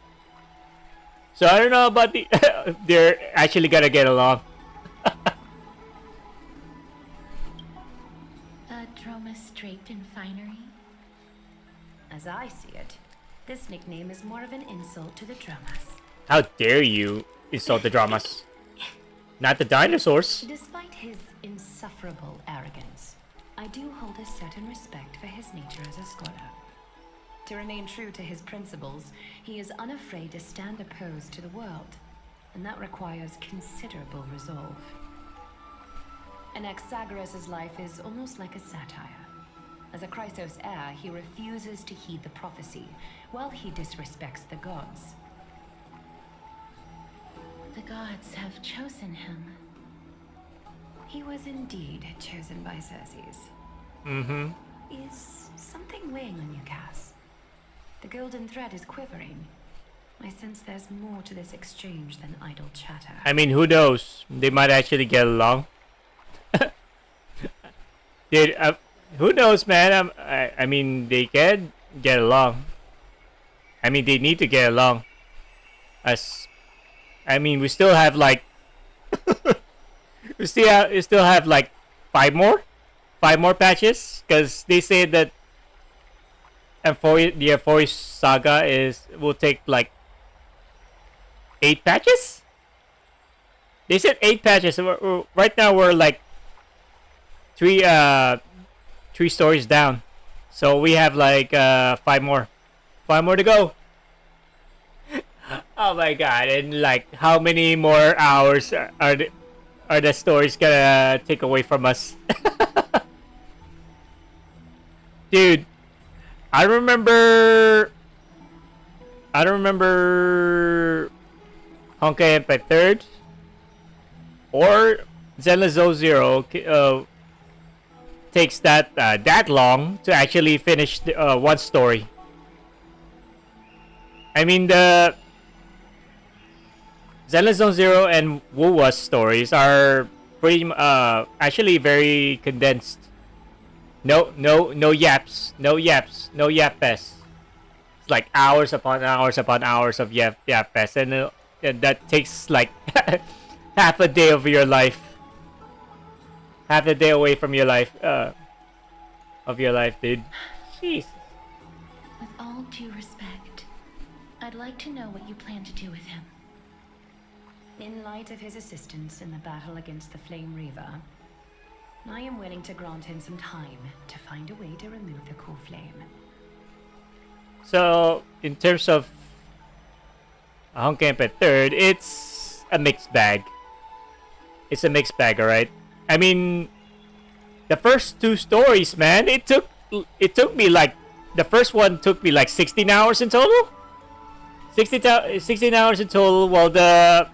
So I don't know about the. They're actually gonna get along. Dromus draped in finery? As I see it, this nickname is more of an insult to the Dramas. How dare you insult the dramas? Not the dinosaurs. Despite his insufferable arrogance, I do hold a certain respect for his nature as a scholar. To remain true to his principles, he is unafraid to stand opposed to the world, and that requires considerable resolve. Anaxagoras' life is almost like a satire. As a Chrysos heir, he refuses to heed the prophecy, while he disrespects the gods. The gods have chosen him. He was indeed chosen by Circes. Mm-hmm. Is something weighing on you, Cass? The golden thread is quivering. I sense there's more to this exchange than idle chatter. I mean, who knows? They might actually get along. Dude, who knows, man? I mean, they can get along. I mean, they need to get along. As I mean, we still have like we still have like five more patches because they say that the Euphoria saga will take like 8 patches. They said 8 patches. Right now we're like three three stories down, so we have like five more to go. Oh my god! And like, how many more hours are the stories gonna take away from us? Dude, I remember. I don't remember Honkai Impact Third or Zenless Zone Zero takes that long to actually finish one story. I mean, the Zenless Zone Zero and Wuwa's stories are pretty actually very condensed. No yaps, no yap fest. It's like hours upon hours of yap fest, and that takes like half a day of your life, half a day away from your life, dude. Jeez. With all due respect, I'd like to know what you plan to do with him. In light of his assistance in the battle against the Flame Reaver, I am willing to grant him some time to find a way to remove the core flame. So, in terms of Honkai Impact Third, it's a mixed bag. It's a mixed bag, alright? I mean, the first two stories, man, it took me like, the first one took me like 16 hours in total? 16 hours in total, while the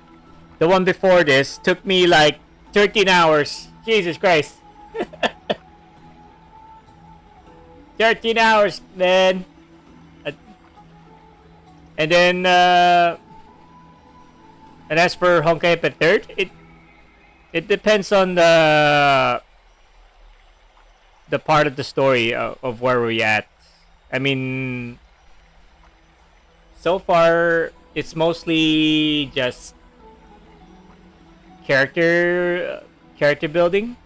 one before this took me like 13 hours. Jesus Christ. 13 hours, man. And then, and as for Honkai Impact Third, it depends on the part of the story of where we're at. I mean, so far it's mostly just character building.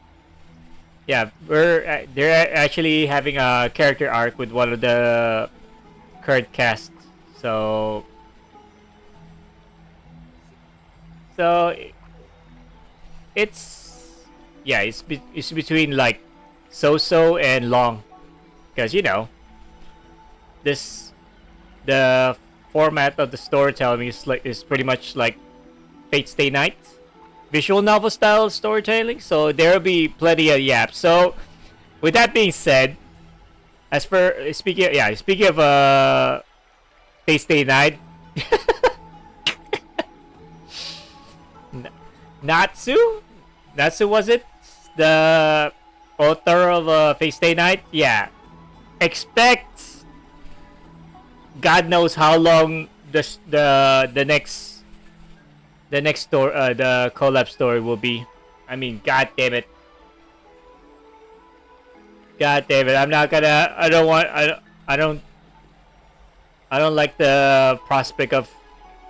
Yeah, they're actually having a character arc with one of the current cast. So it's it's between like so and long, because you know the format of the storytelling is pretty much like Fate Stay Night, visual novel style storytelling. So there'll be plenty of yaps. So with that being said, as for speaking of Fate Stay Night, Natsu was it, the author of Fate Stay Night? Yeah, expect God knows how long the next story, the collab story will be. I mean, god damn it. I'm not gonna. I don't like the prospect of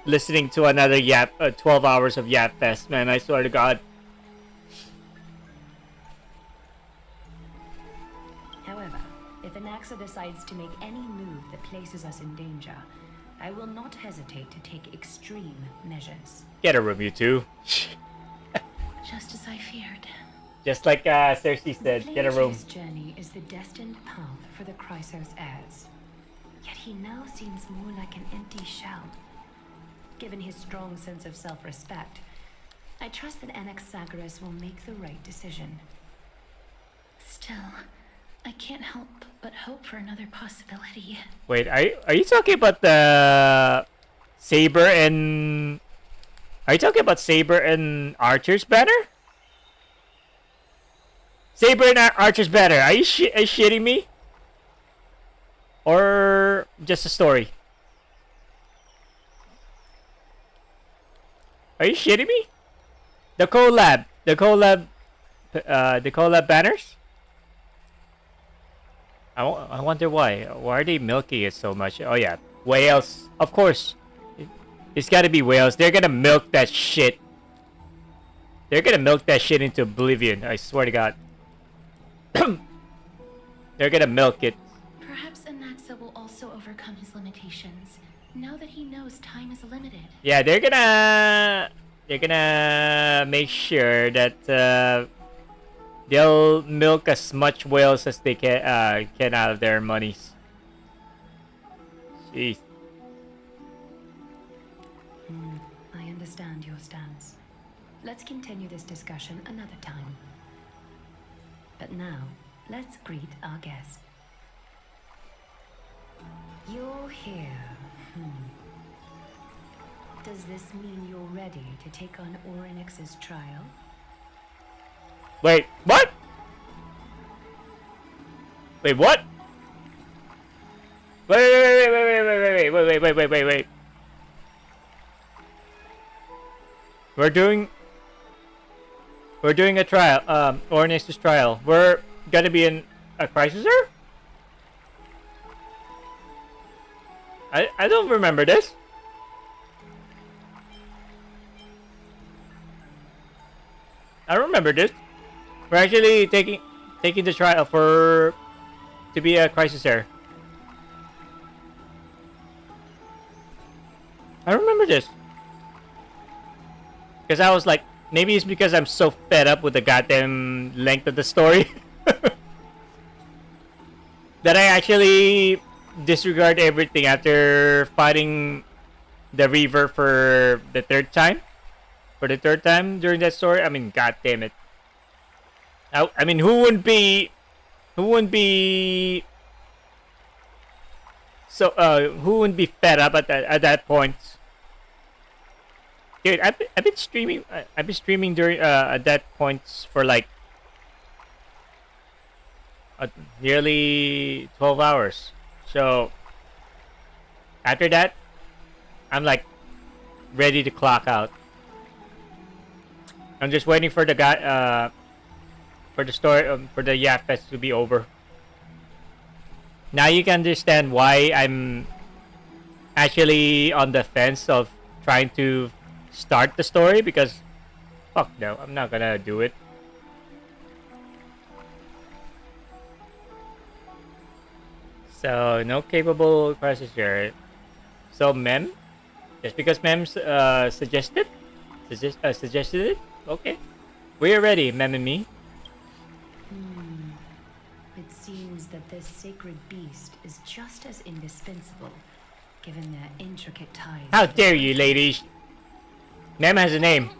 listening to another 12 hours of Yap Fest, man. I swear to God. However, if Anaxa decides to make any move that places us in danger, I will not hesitate to take extreme measures. Get a room, you two. Just as I feared. Just like Cersei said, get a room. His journey is the destined path for the Chrysos heirs. Yet he now seems more like an empty shell. Given his strong sense of self-respect, I trust that Anaxagoras will make the right decision. Still, I can't help but hope for another possibility. Wait, are you talking about the Saber and... Are you talking about Saber and Archer's banner? Saber and Archer's banner. Are you shitting me? Or just a story? Are you shitting me? The collab banners? I wonder why. Why are they milking it so much? Oh yeah, whales. Of course. It's gotta be whales. They're gonna milk that shit. They're gonna milk that shit into oblivion. I swear to God. They're gonna milk it. Perhaps Anaxa will also overcome his limitations, now that he knows time is limited. Yeah, they're gonna make sure that they'll milk as much whales as they can out of their monies. Jeez. I understand your stance. Let's continue this discussion another time. But now, let's greet our guest. You're here. Does this mean you're ready to take on Orynyx's trial? Wait, what? Wait, what? Wait. We're doing a trial, Orynyx's trial. We're gonna be in a crisis here? I don't remember this. I remember this. We're actually taking the trial to be a crisis error. I remember this. Because I was like, maybe it's because I'm so fed up with the goddamn length of the story that I actually disregard everything after fighting the Reaver for the third time. For the third time during that story. I mean, god damn it. I mean, who wouldn't be fed up at that point? Dude, I've been streaming. I've been streaming during at that point for like nearly 12 hours. So after that, I'm like ready to clock out. I'm just waiting for the guy for the story for the Yak Fest to be over. Now you can understand why I'm actually on the fence of trying to start the story, because fuck no, I'm not gonna do it. So no capable crisis here. So Mem, just because Mem suggested it, okay, we are ready, Mem and me. It seems that this sacred beast is just as indispensable, given their intricate ties. How dare you, ladies? Mem has a name.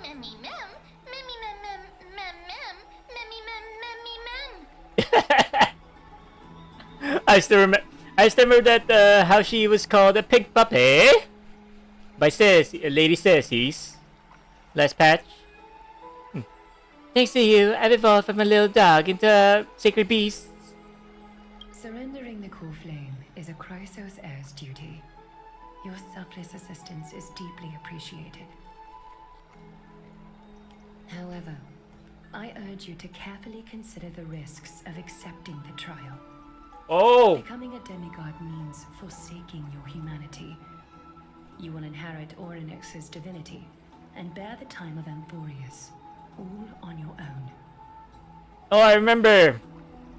Memmy mem, memmy mem mem mem mem, memmy mem memmy mem. I still remember that how she was called a pig puppy by Lady Cersei's last patch. Thanks to you, I've evolved from a little dog into a sacred beast. Surrendering the core flame is a Chrysos heir's duty. Your selfless assistance is deeply appreciated. However, I urge you to carefully consider the risks of accepting the trial. Oh! Becoming a demigod means forsaking your humanity. You will inherit Orynyx's divinity and bear the time of Amphorius, all on your own. Oh, I remember.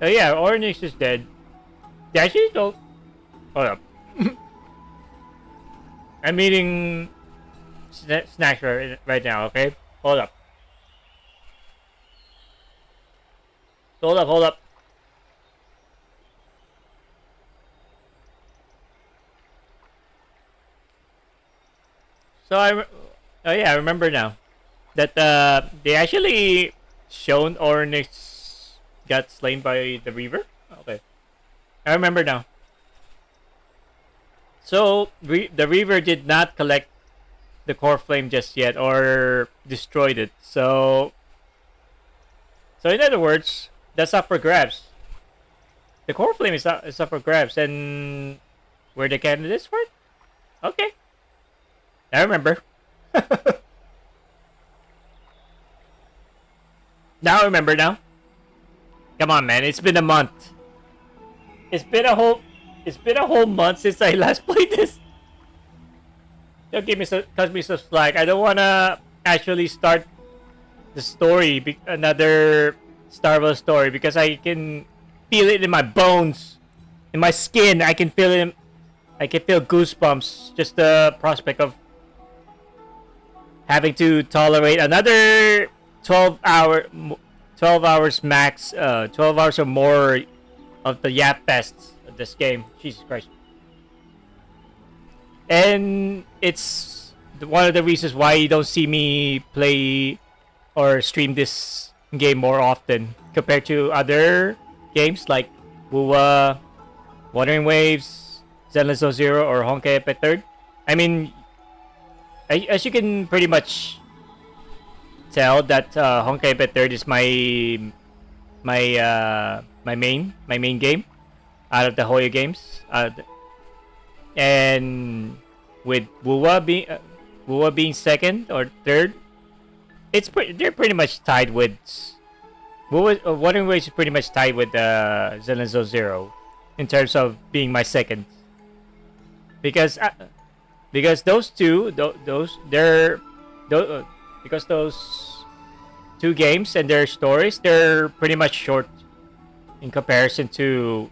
Oh yeah, Orynyx is dead. They actually don't. Hold up. I'm eating snacks right now. Okay, hold up. Hold up. So oh yeah, I remember now that they actually shown Orynyx got slain by the Reaver. Okay, I remember now. So the Reaver did not collect the core flame just yet, or destroyed it. So in other words, that's up for grabs. The core flame is up for grabs, and we're the candidates for it. Okay, I remember. Now I remember now. Come on, man. It's been a month. it's been a whole month since I last played this. Don't cut me some slack. I don't wanna actually start the story, another Star Wars story, because I can feel it in my bones, in my skin. I can feel it. I can feel goosebumps. Just the prospect of having to tolerate another 12 hours max, 12 hours or more of the Yap Fests of this game. Jesus Christ. And it's one of the reasons why you don't see me play or stream this game more often compared to other games like Wuwa, Wuthering Waves, Zenless Zone Zero, or Honkai Impact 3rd. I mean, as you can pretty much tell, that Honkai Impact 3rd is my main game out of the Hoyo games. And with Wuwa being second or third, they're pretty much tied with Wuthering Waves is pretty much tied with Zenless Zone Zero in terms of being my second, because those two because those two games and their stories, they're pretty much short in comparison to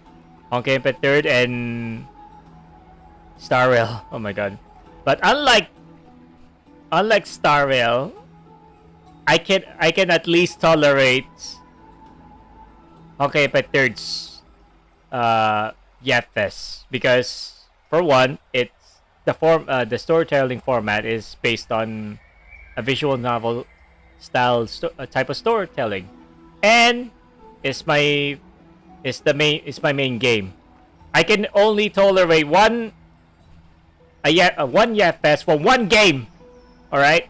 Honkai Impact 3rd and Star Rail. Oh my god. But unlike Star Rail, I can at least tolerate Honkai Impact 3rd's Yapfest, because for one, it's the storytelling format is based on a visual novel style type of storytelling, and it's my main game. I can only tolerate one Yapfest for one game. All right,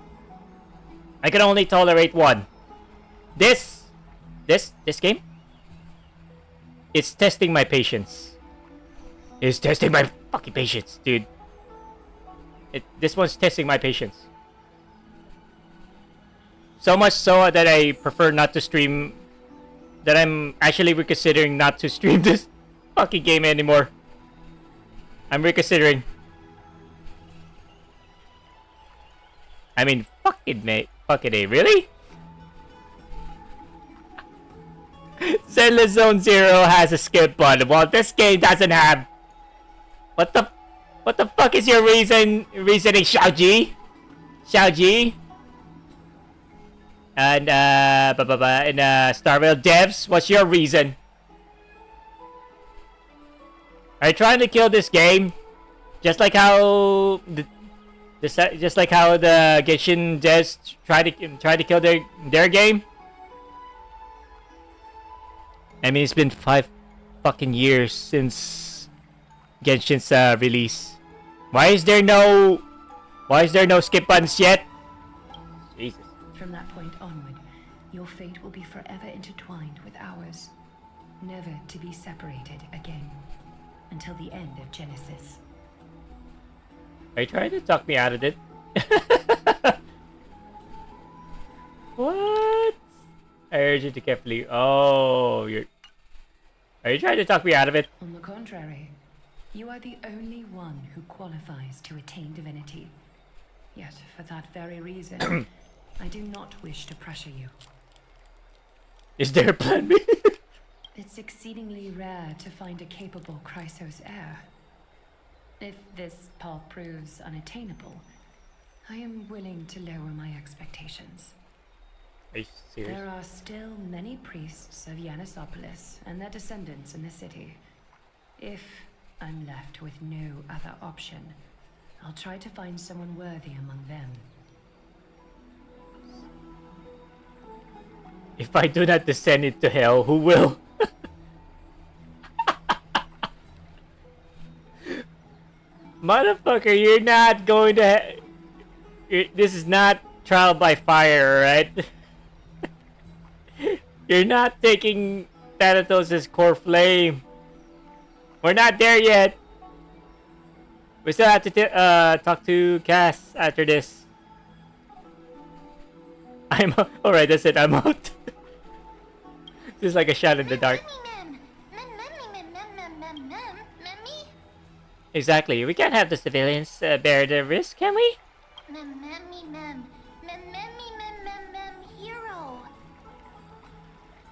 I can only tolerate one. This game, it's testing my patience. It's testing my fucking patience, dude. This one's testing my patience. So much so that I prefer not to stream. That I'm actually reconsidering not to stream this fucking game anymore. I'm reconsidering. I mean, fucking A, really? Zenless Zone Zero has a skip button. Well, this game doesn't have. What the fuck is your reasoning, Xiaoji? Xiaoji? And Star Rail devs, what's your reason? Are you trying to kill this game? Just like how the Genshin devs try to kill their game? I mean, it's been 5 fucking years since Genshin's release. Why is there no skip buttons yet? Jesus. From that point onward, your fate will be forever intertwined with ours, never to be separated again, until the end of Genesis. Are you trying to talk me out of it? What? I urge you to carefully. Oh, are you trying to talk me out of it? On the contrary, you are the only one who qualifies to attain divinity. Yet, for that very reason, I do not wish to pressure you. Is there a plan B? It's exceedingly rare to find a capable Chrysos heir. If this path proves unattainable, I am willing to lower my expectations. Are you serious? There are still many priests of Yanisopolis and their descendants in the city. If I'm left with no other option, I'll try to find someone worthy among them. If I do not descend into hell, who will? Motherfucker, you're not going to... This is not trial by fire, right? You're not taking Thanatos' core flame. We're not there yet. We still have to talk to Cass after this. Alright, that's it. I'm out. This is like a shot in the dark. Mem, mem, mem, mem, mem, mem, Exactly. We can't have the civilians bear the risk, can we? Memmy mem. Memmy mem hero.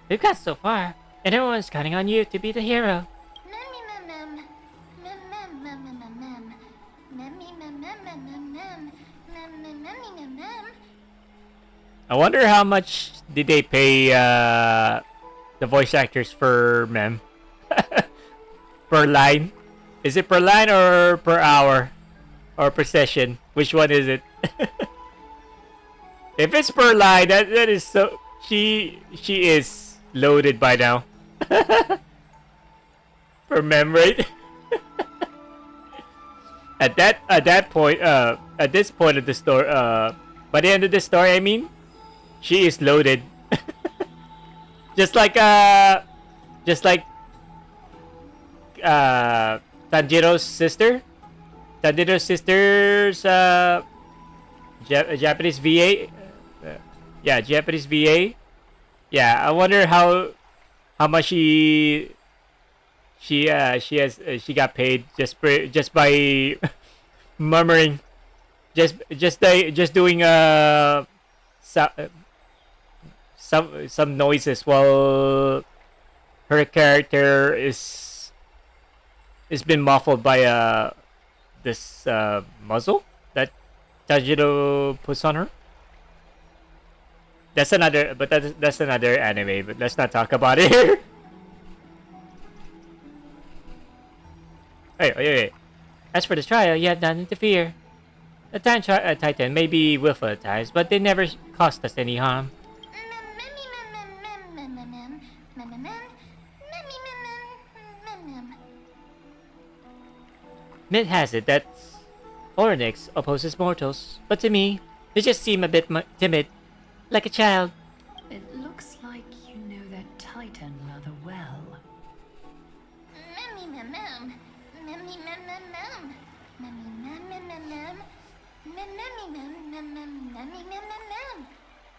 We've got so far, and everyone's counting on you to be the hero. Memmy mem. Mem mem mem mem mem. Memmy mem mem mem mem mem. Memmy mem mem. I wonder how much did they pay the voice actors for Mem? Per line? Is it per line or per hour? Or per session? Which one is it? If it's per line, that is so... She is loaded by now. Per Mem, right? At that point, at this point of the story, by the end of the story, I mean, she is loaded. just like Tanjiro's sister. Tanjiro's sister's Japanese VA. Yeah, Japanese VA. Yeah, I wonder how much she got paid just by murmuring, just doing some noises while her character is been muffled by this muzzle that Tajiro puts on her. That's another, but that's another anime. But let's not talk about it here. Hey. As for the trial, you have nothing to fear. The Titan may be willful at times, but they never caused us any harm. Myth has it that Oryx opposes mortals, but to me, they just seem a bit timid, like a child. It looks like you know that Titan rather well.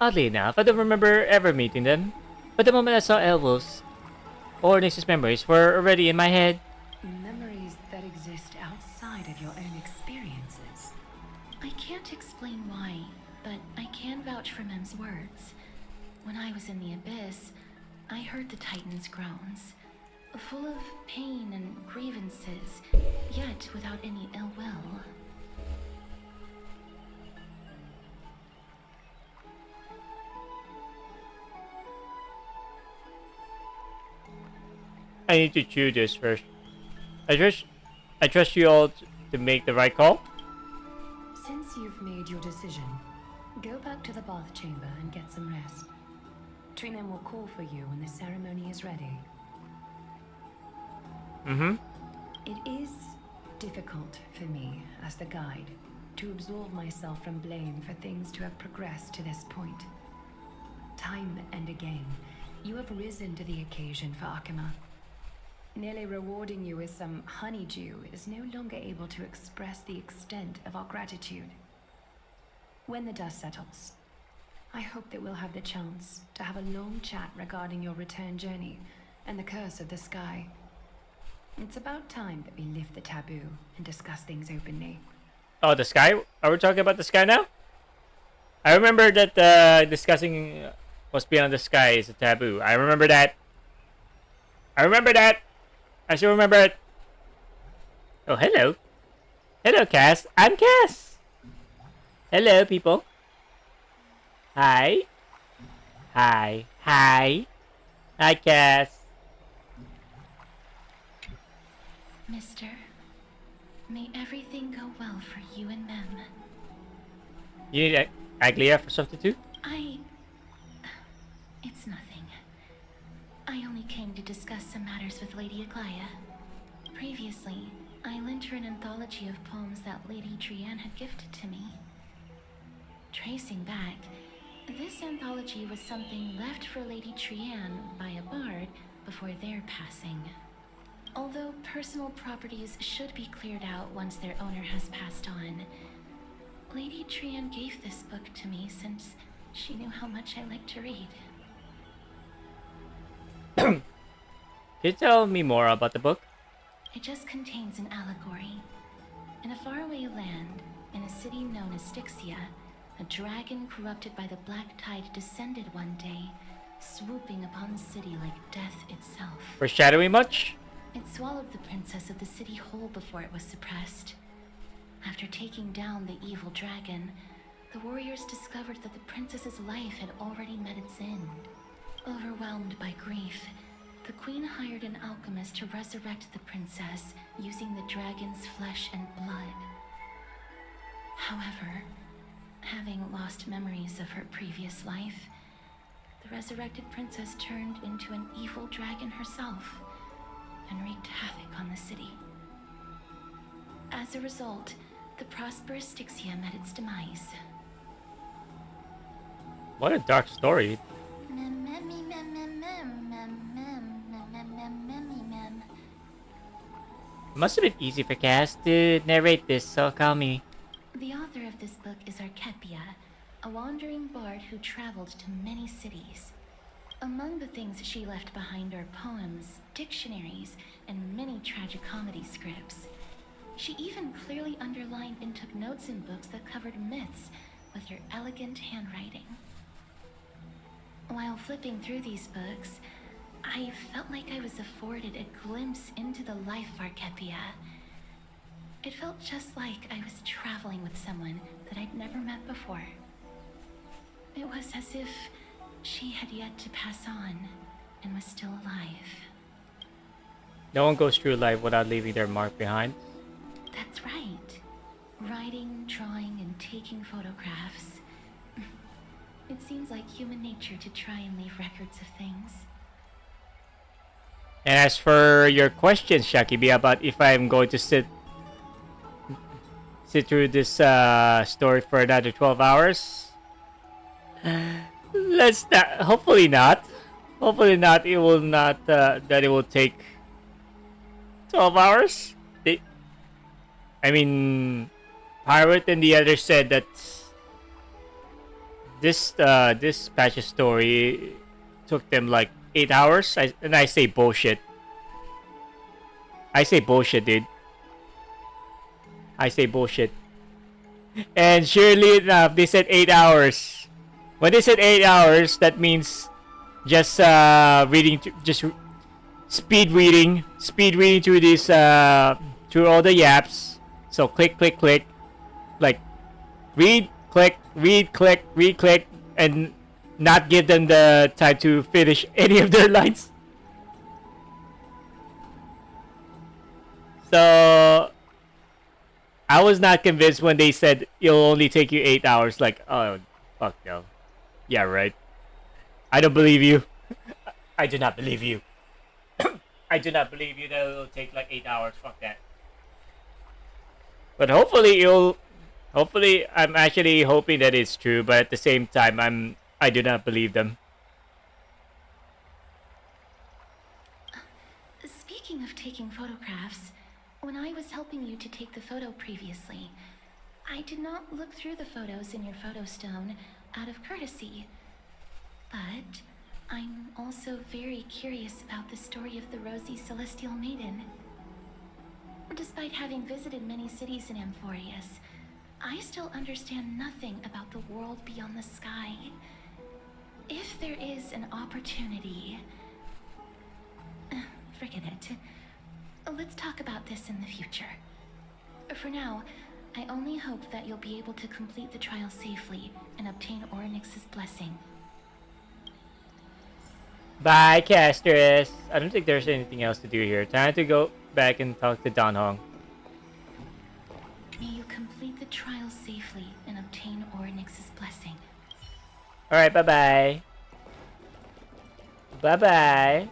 Oddly enough, I don't remember ever meeting them, but the moment I saw Elwolf's, Oryx's memories were already in my head. Memories that exist outside of your own experiences. I can't explain why, but I can vouch for Mem's words. When I was in the abyss, I heard the Titan's groans, full of pain and grievances, yet without any ill will. I need to chew this first. I trust you all to make the right call. Since you've made your decision, go back to the bath chamber and get some rest. Trinem will call for you when the ceremony is ready. It is difficult for me, as the guide, to absolve myself from blame for things to have progressed to this point. Time and again, you have risen to the occasion for Akima. Nearly rewarding you with some honeydew is no longer able to express the extent of our gratitude. When the dust settles, I hope that we'll have the chance to have a long chat regarding your return journey and the curse of the sky. It's about time that we lift the taboo and discuss things openly. Oh, the sky? Are we talking about the sky now? I remember that discussing what's beyond the sky is a taboo. I remember that. I still remember it. Oh, hello. Hello, Cass. I'm Cass. Hello, people. Hi. Hi, Cass. Mister, may everything go well for you and Mem. You need Aglia for something too? It's nothing. I only came to discuss some matters with Lady Aglaia. Previously, I lent her an anthology of poems that Lady Trian had gifted to me. Tracing back, this anthology was something left for Lady Trian by a bard before their passing. Although personal properties should be cleared out once their owner has passed on, Lady Trian gave this book to me since she knew how much I liked to read. Can you tell me more about the book? It just contains an allegory. In a faraway land, in a city known as Styxia, a dragon corrupted by the black tide descended one day, swooping upon the city like death itself. Foreshadowing much? It swallowed the princess of the city whole before it was suppressed. After taking down the evil dragon, the warriors discovered that the princess's life had already met its end. Overwhelmed by grief, the queen hired an alchemist to resurrect the princess using the dragon's flesh and blood. However, having lost memories of her previous life, the resurrected princess turned into an evil dragon herself and wreaked havoc on the city. As a result, the prosperous Styxia met its demise. What a dark story. It must have been easy for Cass to narrate this, so call me. The author of this book is Archepia, a wandering bard who traveled to many cities. Among the things she left behind are poems, dictionaries, and many tragicomedy scripts. She even clearly underlined and took notes in books that covered myths with her elegant handwriting. While flipping through these books, I felt like I was afforded a glimpse into the life of Archepia. It felt just like I was traveling with someone that I'd never met before. It was as if she had yet to pass on and was still alive. No one goes through life without leaving their mark behind. That's right. Writing, drawing, and taking photographs. It seems like human nature to try and leave records of things. And as for your question, Shakibi, about if I'm going to sit through this story for another 12 hours, let's not. Hopefully not. Hopefully not. It will not. That it will take 12 hours. Pirate and the others said that this patch of story took them like 8 hours. I say bullshit. I say bullshit, dude. I say bullshit. And surely enough, they said 8 hours. When they said 8 hours, that means just reading, just speed reading through this through all the yaps. So click, click, click, like read, click, and not give them the time to finish any of their lines. So I was not convinced when they said it'll only take you 8 hours. Like, oh, fuck no. Yeah, right. I don't believe you. I do not believe you. I do not believe you that it'll take like 8 hours. Fuck that. But hopefully I'm actually hoping that it's true, but at the same time I do not believe them. Speaking of taking photographs, when I was helping you to take the photo previously, I did not look through the photos in your photo stone out of courtesy. But I'm also very curious about the story of the Rosy Celestial Maiden. Despite having visited many cities in Amphorius, I still understand nothing about the world beyond the sky. If there is an opportunity... forget it. Let's talk about this in the future. For now, I only hope that you'll be able to complete the trial safely and obtain Orynyx's blessing. Bye, Castress. I don't think there's anything else to do here. Time to go back and talk to Dan Hong. May you complete the trial safely and obtain Orynyx's blessing. Alright, bye-bye. Bye-bye.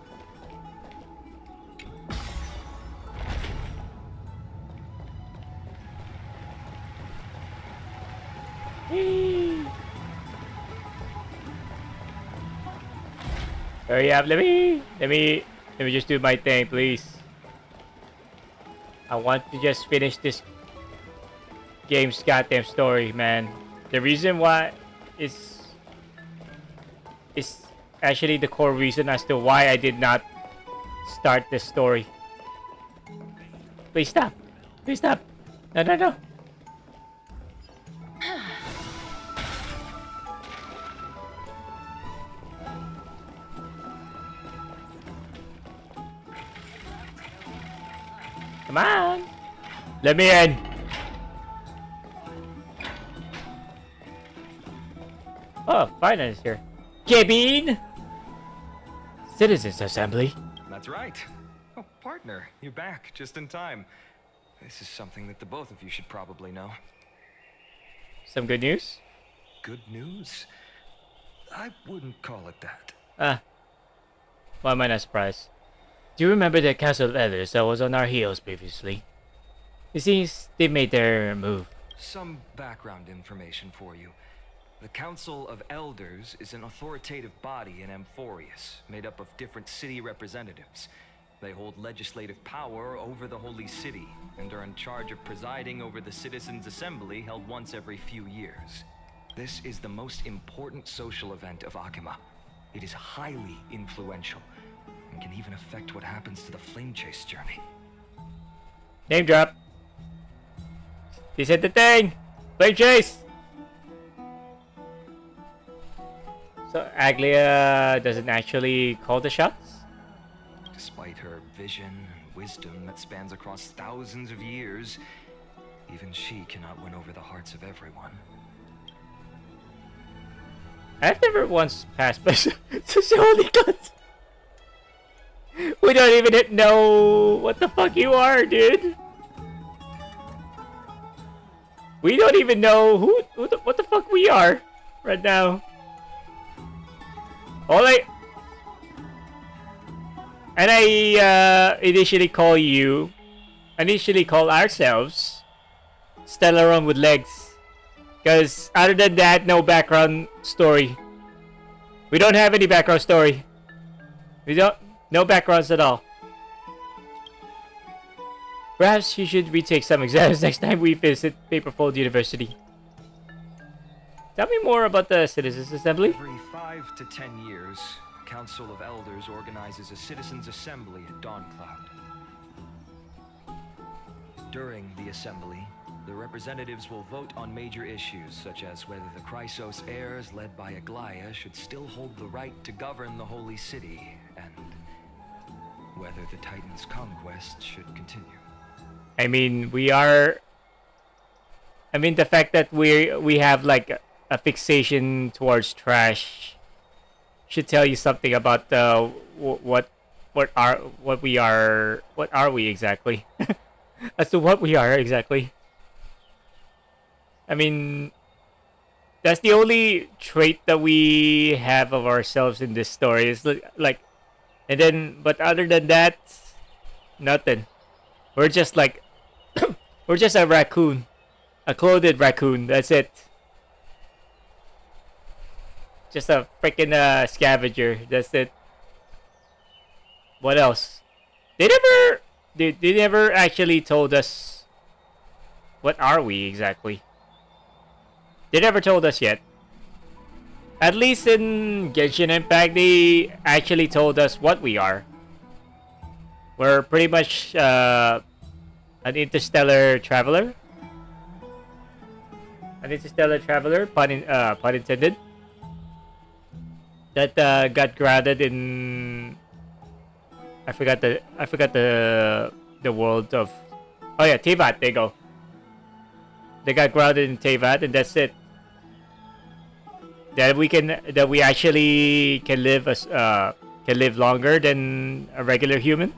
Hurry up, let me just do my thing, please. I want to just finish this game's goddamn story, man. The reason why is actually the core reason as to why I did not start this story. Please stop. Please stop. No, no, no. Come on. Let me in. Oh, finance here. Kevin! Citizens Assembly. That's right. Oh, partner, you're back just in time. This is something that the both of you should probably know. Some good news? Good news? I wouldn't call it that. Why am I not surprised? Do you remember the Council of Elders that was on our heels previously? It seems they made their move. Some background information for you. The Council of Elders is an authoritative body in Amphorius, made up of different city representatives. They hold legislative power over the Holy City, and are in charge of presiding over the Citizens' Assembly held once every few years. This is the most important social event of Akima. It is highly influential, and can even affect what happens to the Flame Chase journey. Name drop. He said the thing! Flame Chase! So Aglia doesn't actually call the shots? Despite her vision and wisdom that spans across thousands of years, even she cannot win over the hearts of everyone. I've never once passed by such holy guns. We don't even know what the fuck you are, dude. We don't even know what the fuck we are right now. And I initially call ourselves Stellaron with legs. Because other than that, no background story. We don't have any background story. No backgrounds at all. Perhaps you should retake some exams next time we visit Paperfold University. Tell me more about the Citizens Assembly. Every 5 to 10 years, the Council of Elders organizes a Citizens' Assembly at Dawncloud. During the assembly, the representatives will vote on major issues, such as whether the Chrysos heirs led by Aglaia should still hold the right to govern the Holy City, and whether the Titan's conquest should continue. I mean, the fact that we have like a fixation towards trash should tell you something about what are we exactly? As to what we are exactly. I mean, that's the only trait that we have of ourselves in this story. Is like, and then, but other than that, nothing. We're just like, we're just a raccoon, a clothed raccoon. That's it. Just a freaking scavenger. That's it. What else? They never actually told us what are we exactly. They never told us yet. At least in Genshin Impact, they actually told us what we are. We're pretty much an interstellar traveler. An interstellar traveler, pun intended. That got grounded in. I forgot the world of. Oh yeah, Teyvat. There you go. They got grounded in Teyvat, and that's it. That we actually can live longer than a regular human.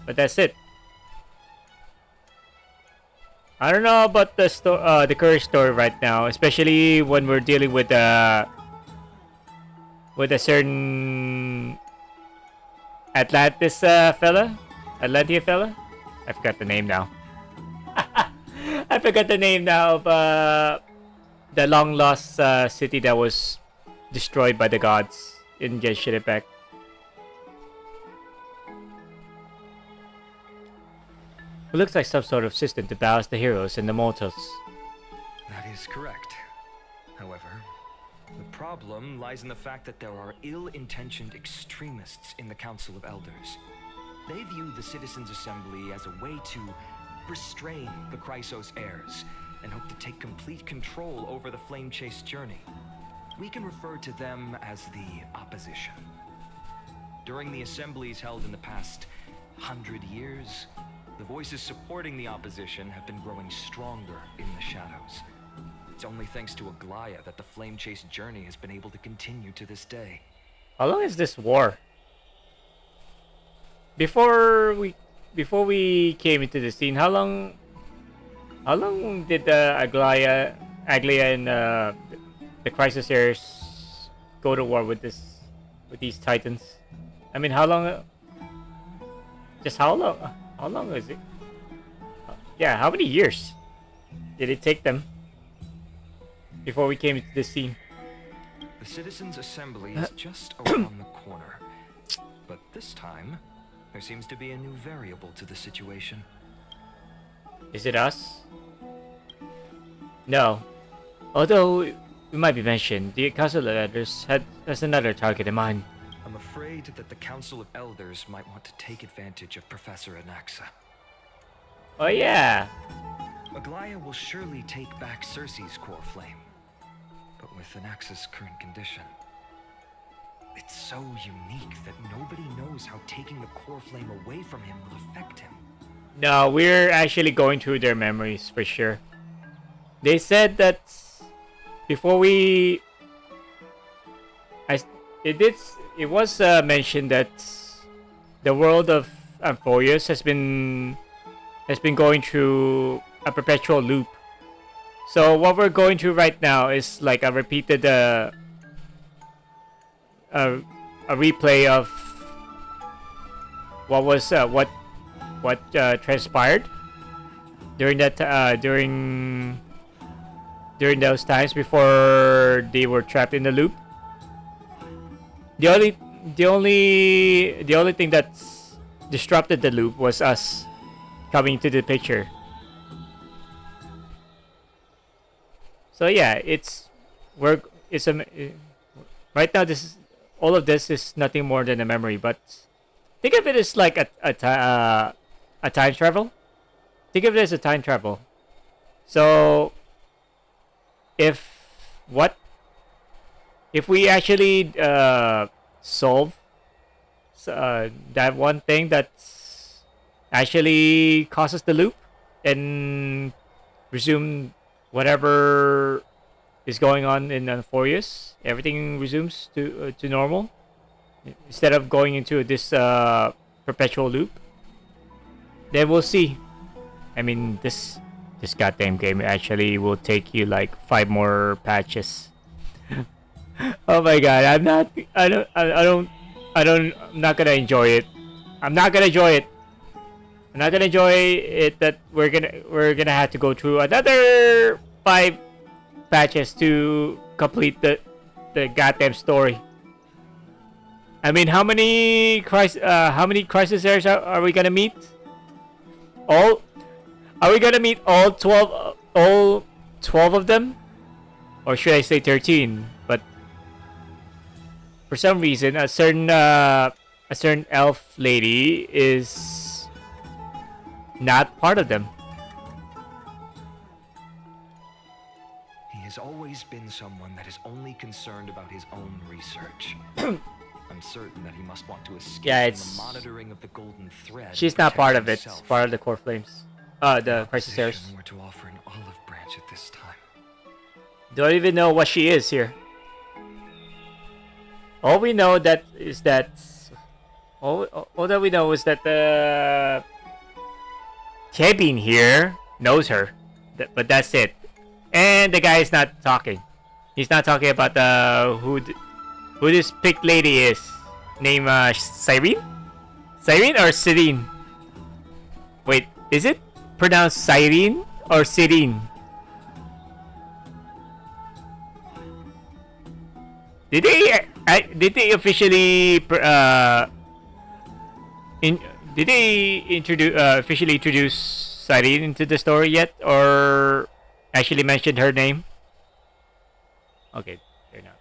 But that's it. I don't know about the current story right now, especially when we're dealing with a certain Atlantia fella. I forgot the name now. I forgot the name now of the long lost city that was destroyed by the gods in Genshin Impact. It looks like some sort of system to balance the heroes and the mortals. That is correct. However, the problem lies in the fact that there are ill-intentioned extremists in the Council of Elders. They view the Citizens' Assembly as a way to restrain the Chrysos heirs and hope to take complete control over the Flame Chase journey. We can refer to them as the opposition. During the assemblies held in the past 100 years, the voices supporting the opposition have been growing stronger in the shadows. It's only thanks to Aglaya that the Flame Chase journey has been able to continue to this day. How long is this war? Before we came into the scene, how long did Aglaya and the Crisis heirs go to war with these Titans? I mean, how long? Just how long? How long is it? Yeah, how many years did it take them before we came into this scene? The Citizens' Assembly is just around the corner. But this time, there seems to be a new variable to the situation. Is it us? No. Although it might be mentioned, the Council of Elders has another target in mind. I'm afraid that the Council of Elders might want to take advantage of Professor Anaxa. Oh yeah. Aglaya will surely take back Cersei's core flame. But with Anaxa's current condition, it's so unique that nobody knows how taking the core flame away from him will affect him. No, we're actually going through their memories for sure. They said that before we... It was mentioned that the world of Amphorius has been going through a perpetual loop. So what we're going through right now is like a repeated a replay of what was what transpired during that during those times before they were trapped in the loop. The only thing that disrupted the loop was us coming into the picture. So yeah, right now all of this is nothing more than a memory, but think of it as like a time travel. Think of it as a time travel. So if we actually solve that one thing that actually causes the loop and resume whatever is going on in Amphorius, everything resumes to normal instead of going into this perpetual loop, then we'll see. I mean, this goddamn game actually will take you like 5 more patches. Oh my god, I'm not gonna enjoy it. I'm not gonna enjoy it that we're gonna have to go through another 5 patches to complete the goddamn story. I mean, how many crisis heirs are we gonna meet? Are we gonna meet all 12 of them? Or should I say 13? But for some reason, a certain elf lady is not part of them. He has always been someone that is only concerned about his own research. I'm certain that he must want to escape from the monitoring of the golden thread. She's not part of it. It's part of the core flames. The crisis heirs. Were to offer an olive branch at this time. Don't even know what she is here. All we know that Kevin here knows her, but that's it. And the guy is not talking. He's not talking about who this picked lady is. Name Cyrene? Cyrene or Cyrene? Wait, is it pronounced Cyrene or Cyrene? Did they officially officially introduce Cyrene into the story yet, or actually mentioned her name? Okay, they're not.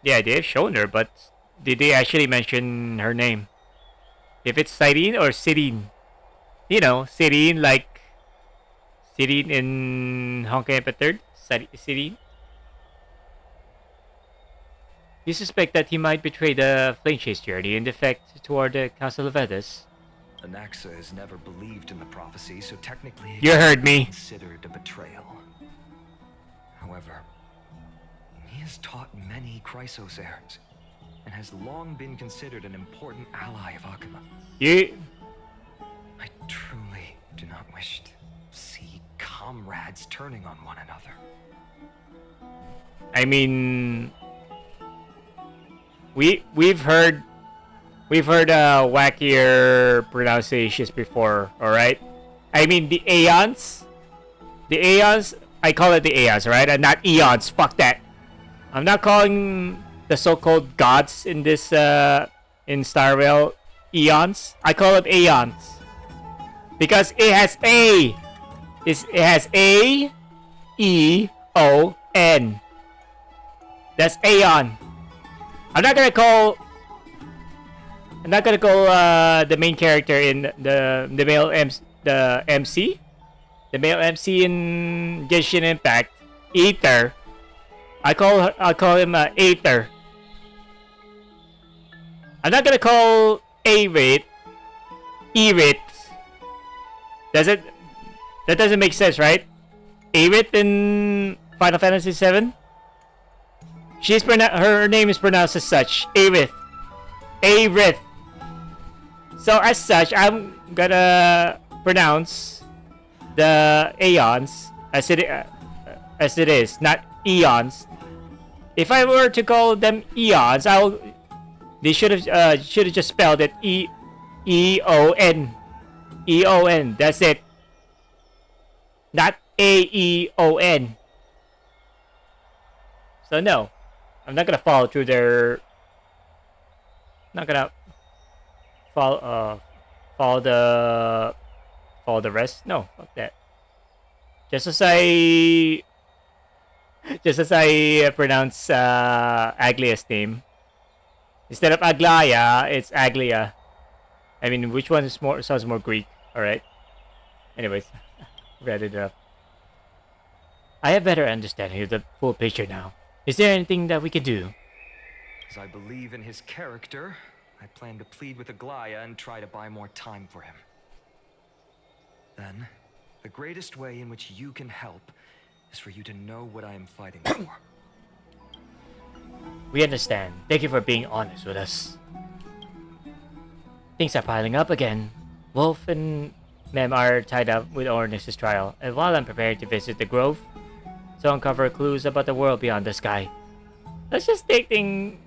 Yeah, they've shown her, but did they actually mention her name? If it's Cyrene or Cyrene. You know, Cyrene like Cyrene in Honkai Impact 3rd? Cyrene? You suspect that he might betray the Flame Chase journey and defect toward the Council of Eddas. Anaxa has never believed in the prophecy, so technically it You heard me. considered a betrayal. However, he has taught many Chrysos heirs, and has long been considered an important ally of Akuma. You... I truly do not wish to see comrades turning on one another. I mean... We've heard wackier pronunciations before, alright? I mean the Aeons. The Aeons, I call it the Aeons, right? And not Eons. Fuck that. I'm not calling the so-called gods in this in Star Rail Eons. I call them Aeons. Because it has A. It has A E O N. That's Aeon. I'm not gonna call the main character in the male MC in Genshin Impact Aether. I call him Aether. I'm not gonna call Aerith Aerith. That doesn't make sense, right? Aerith in Final Fantasy VII. Her name is pronounced as such. Aerith. Aerith. So as such, I'm gonna pronounce the Aeons as it is, not Eons. If I were to call them Eons, they should have just spelled it E-O-N. E-O-N. That's it. Not A-E-O-N. So no. I'm not gonna follow through their. Not gonna follow the rest. No, fuck that. Just as I pronounce Aglia's name, instead of Aglaya, it's Aglia. I mean, which one sounds more Greek? All right. Anyways, read it up. I have better understanding of the full picture now. Is there anything that we can do? As I believe in his character, I plan to plead with Aglaya and try to buy more time for him. Then, the greatest way in which you can help is for you to know what I am fighting for. We understand. Thank you for being honest with us. Things are piling up again. Wolf and Mem are tied up with Ornix's trial, and while I'm prepared to visit the Grove, to uncover clues about the world beyond the sky. Let's just take things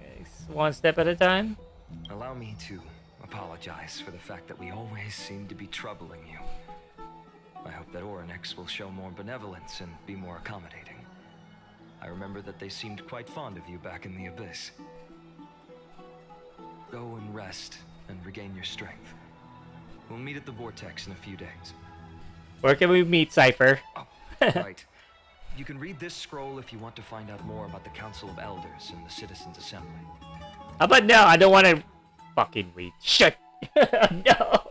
one step at a time. Allow me to apologize for the fact that we always seem to be troubling you. I hope that Oryx will show more benevolence and be more accommodating. I remember that they seemed quite fond of you back in the Abyss. Go and rest and regain your strength. We'll meet at the Vortex in a few days. Where can we meet, Cypher? Oh, right. You can read this scroll if you want to find out more about the Council of Elders and the Citizens' Assembly. How about no? I don't want to fucking read. Shut. No.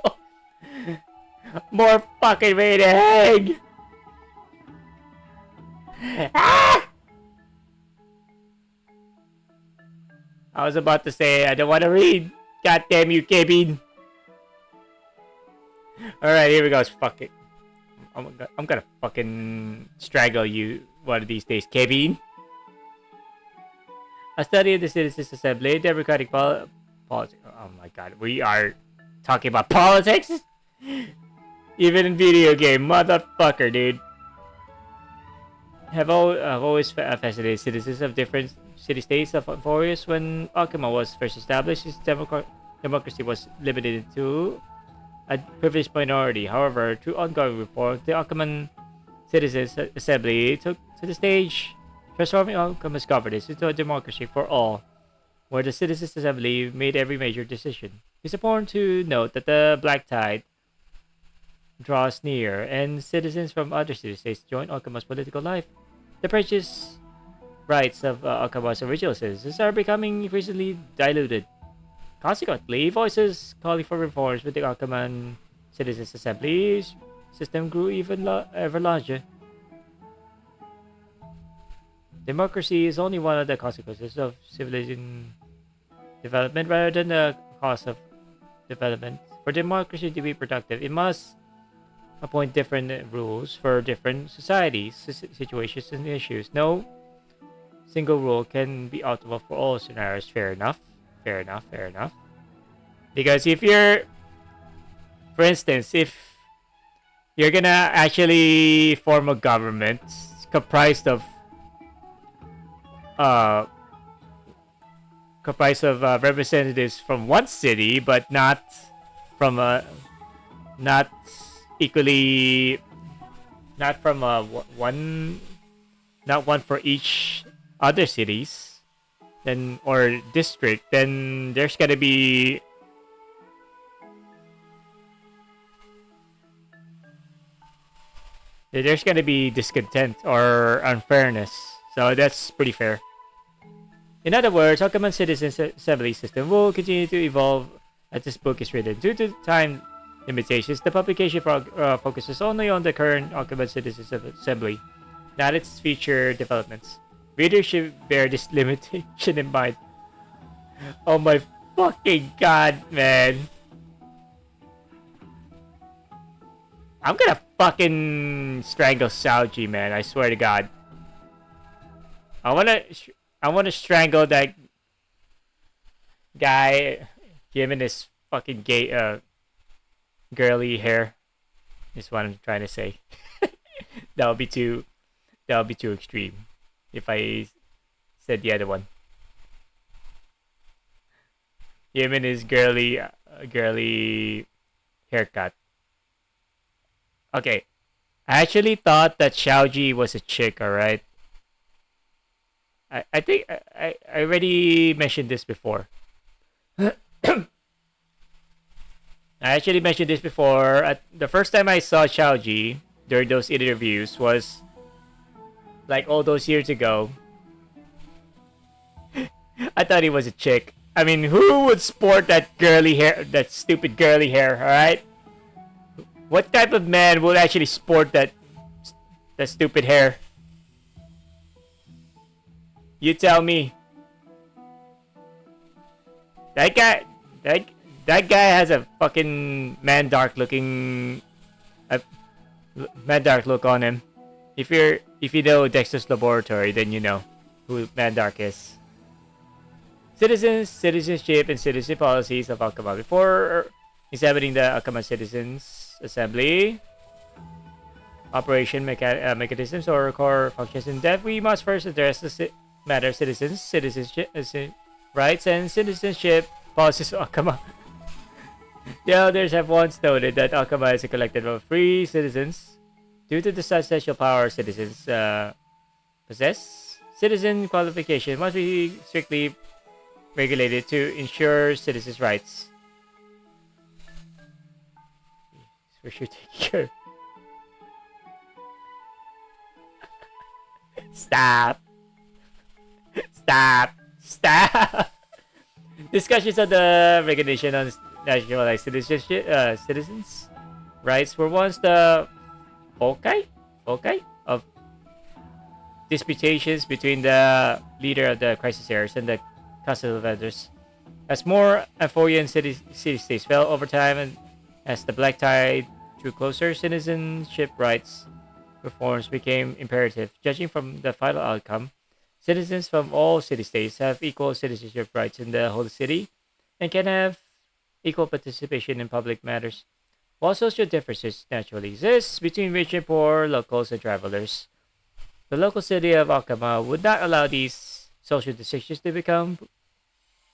More fucking reading. Ah! I was about to say I don't want to read. God damn you, Kevin. Alright, here we go. Fuck it. I'm gonna fucking strangle you one of these days, Kevin. A study of the Citizens' Assembly, Democratic politics. Oh my god, we are talking about politics? Even in video game, motherfucker, dude. I've always fascinated citizens of different city-states of Amphorius. When Akuma was first established, its democracy was limited to a privileged minority. However, through ongoing reforms, the Akuman Citizens Assembly took to the stage, transforming Akuma's governance into a democracy for all, where the Citizens Assembly made every major decision. It's important to note that the Black Tide draws near, and citizens from other city-states join Akuma's political life. The precious rights of Akama's original citizens are becoming increasingly diluted. Consequently, voices calling for reforms with the Akaman Citizens Assembly system grew ever larger. Democracy is only one of the consequences of civilization development rather than the cause of development. For democracy to be productive, it must appoint different rules for different societies, situations, and issues. No single rule can be optimal for all scenarios. Fair enough. Fair enough. Fair enough. Because if you're, for instance, if you're gonna actually form a government comprised of uh representatives from one city, but not from not equally, not from one, not one for each other cities, then or district, then there's gonna be discontent or unfairness. So that's pretty fair. In other words, Akaman Citizens Assembly system will continue to evolve as this book is written. Due to time limitations, the publication focuses only on the current Akaman Citizens Assembly, not its future developments. Readers should bear this limitation in mind. Oh my fucking god, man. I'm gonna fucking strangle Saoji, man. I swear to god. I wanna strangle that guy, given his fucking gay, girly hair. Is what I'm trying to say. that would be too extreme if I said the other one. Given his girly haircut. Okay, I actually thought that Xiaoji was a chick. All right. I think I already mentioned this before. I actually mentioned this before. The first time I saw Xiaoji during those interviews was like all those years ago. I thought he was a chick. I mean, who would sport that girly hair, that stupid girly hair, alright? What type of man would actually sport that stupid hair? You tell me. That guy has a fucking Mandark looking, Mandark look on him. If you know Dexter's Laboratory, then you know who Mandark is. Citizens, citizenship, and citizen policies of Akama. Before examining the Akama Citizens Assembly operation mechanisms or core functions in depth, we must first address the matter of citizenship rights, and citizenship policies of Akama. The elders have once noted that Akama is a collective of free citizens. Due to the substantial power citizens possess, citizen qualification must be strictly regulated to ensure citizens' rights. For sure, take care. Stop. Discussions on the regulation on nationalized citizens' rights were once the foci of disputations between the leader of the crisis heirs and the Council of Elders. As more Amphorean city-states fell over time and as the Black Tide drew closer, citizenship rights reforms became imperative. Judging from the final outcome, citizens from all city-states have equal citizenship rights in the whole city and can have equal participation in public matters. While social differences naturally exist between rich and poor, locals and travelers, the local city of Akama would not allow these social distinctions to become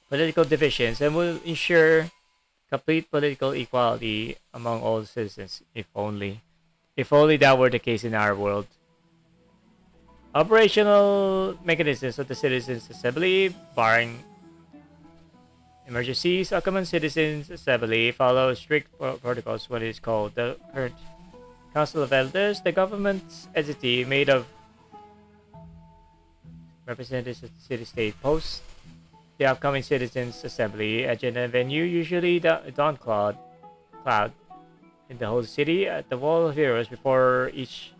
political divisions and will ensure complete political equality among all citizens. If only that were the case in our world. Operational mechanisms of the Citizens Assembly, barring emergencies, Akaman Citizens Assembly follows strict protocols when it is called. The current Council of Elders, the government's entity made of representatives of the city-state post the upcoming citizens' assembly agenda and venue, usually the Dawn Cloud, in the whole city at the Wall of Heroes before each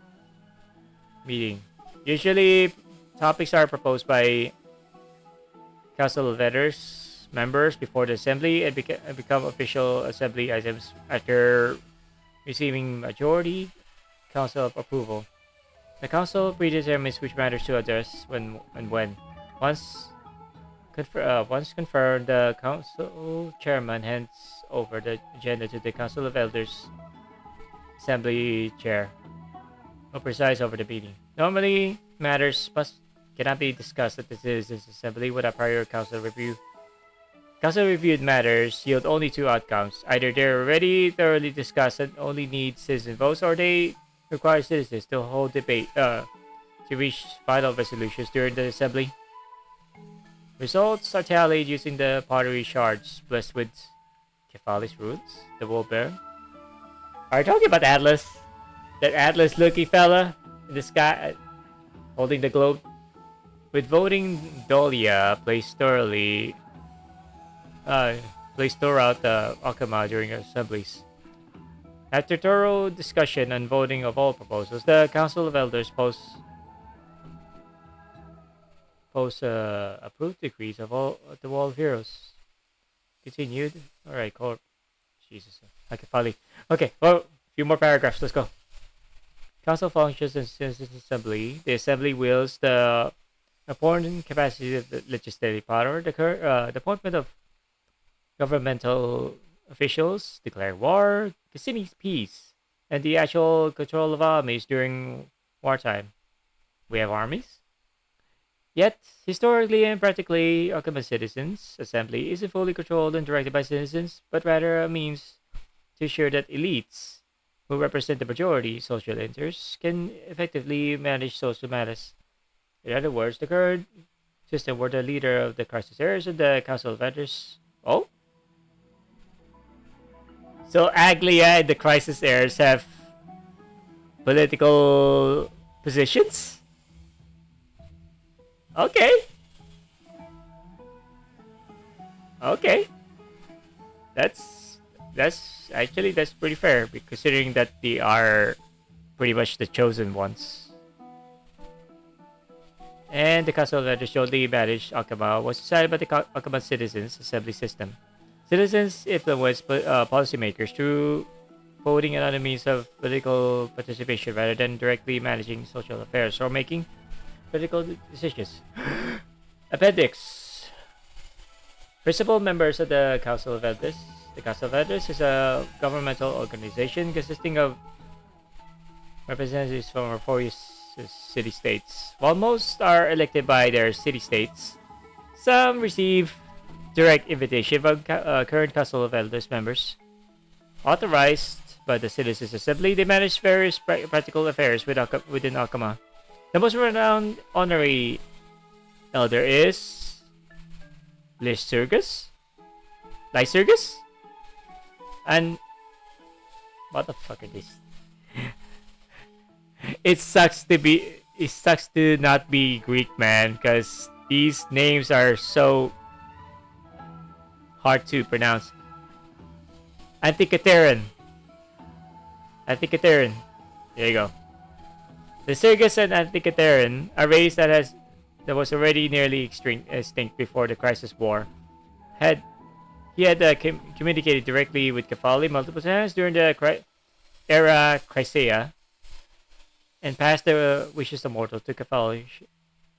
meeting. Usually, topics are proposed by Council of Elders members before the assembly and become official assembly items after receiving majority council approval. The council predetermines which matters to address when and when. Once confirmed, the council chairman hands over the agenda to the Council of Elders assembly chair, who presides over the meeting. Normally, matters cannot be discussed at the citizens' assembly without prior council review. Council-reviewed matters yield only two outcomes: either they're already thoroughly discussed and only need citizen votes, or they require citizens to hold debate to reach final resolutions during the assembly. Results are tallied using the pottery shards blessed with Kefali's runes, the Wolf Bear. Are you talking about Atlas? That Atlas-looking fella in the sky holding the globe? With voting, Dolia placed throughout the Akama during assemblies. After thorough discussion and voting of all proposals, the Council of Elders approved decrees of all the Wall of Heroes. Continued. Alright, Corp. Jesus. Akefali. Okay, well, a few more paragraphs. Let's go. Council functions and citizens' assembly. The assembly wields the important capacity of the legislative power, the appointment of governmental officials, declare war, casini peace, and the actual control of armies during wartime. We have armies? Yet, historically and practically, Okama Citizens Assembly isn't fully controlled and directed by citizens, but rather a means to ensure that elites, who represent the majority social interests, can effectively manage social matters. In other words, the current system where the leader of the crisis heirs and the Council of Elders. Oh? So Aglia and the crisis heirs have political positions? Okay. Okay. That's pretty fair, considering that they are pretty much the chosen ones. And the Council of Elders jointly managed Akama was decided by the Akama Citizens Assembly system. Citizens influence policymakers through voting and other means of political participation rather than directly managing social affairs or making political decisions. Appendix. Principal members of the Council of Elders. The Council of Elders is a governmental organization consisting of representatives from our four city-states. While most are elected by their city-states, some receive direct invitation from current Council of Elders members. Authorized by the Citizens' Assembly, they manage various practical affairs within Akama. The most renowned honorary elder is Lycurgus? And what the fuck are these? It sucks to not be Greek, man, because these names are so hard to pronounce. Antikythera. There you go. The Lycurgus and Antikythera, a race that was already nearly extinct before the Crisis War, he had communicated directly with Kefali multiple times during the Era Chrysaea, and passed the wishes of mortal to Kefali,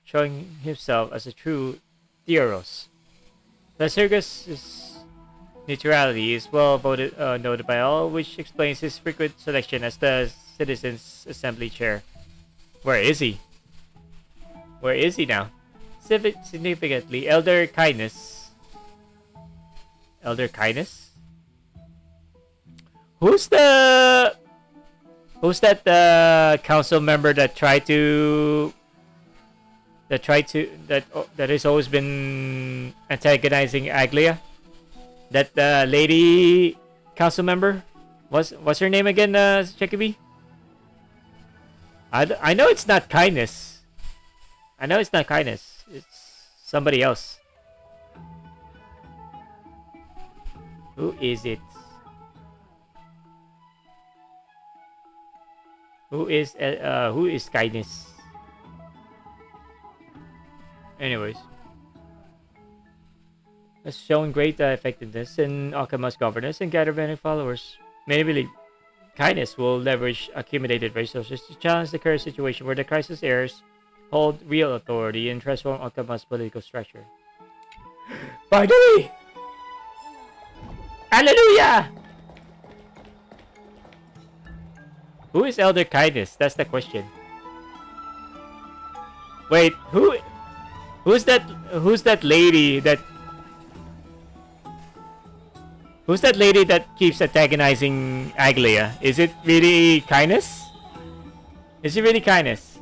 showing himself as a true Theros. Lycurgus' neutrality is well noted by all, which explains his frequent selection as the Citizens' Assembly chair. Where is he? Where is he now? Significantly, Elder Kindness. Who's that council member that has always been antagonizing Aglia? That lady council member? What's her name again, Chekibi? I know it's not Kindness. it's somebody else. Who is it? Who is Kindness? Anyways, has shown great effectiveness in Akama's governance and gather many followers. Many believe Kindness will leverage accumulated resources to challenge the current situation where the crisis heirs hold real authority and transform Akama's political structure. Finally! Hallelujah! Who is Elder Kindness? That's the question. Wait, who's that lady that Who's that lady that keeps antagonizing Aglia? Is it really Kindness? Is it really Kindness?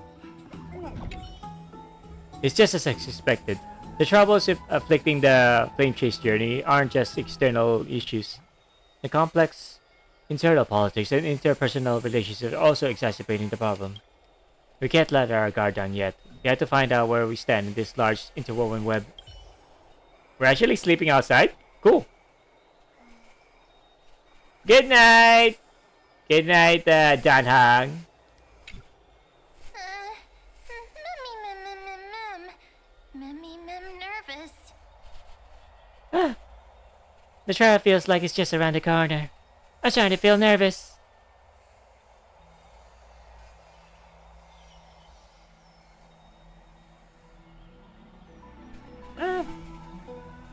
It's just as I suspected. The troubles afflicting the Flame Chase journey aren't just external issues. The complex internal politics and interpersonal relationships are also exacerbating the problem. We can't let our guard down yet. We have to find out where we stand in this large interwoven web. We're actually sleeping outside? Cool. Good night! Good night, Dan Hang. Nervous. The trial feels like it's just around the corner. I'm starting to feel nervous.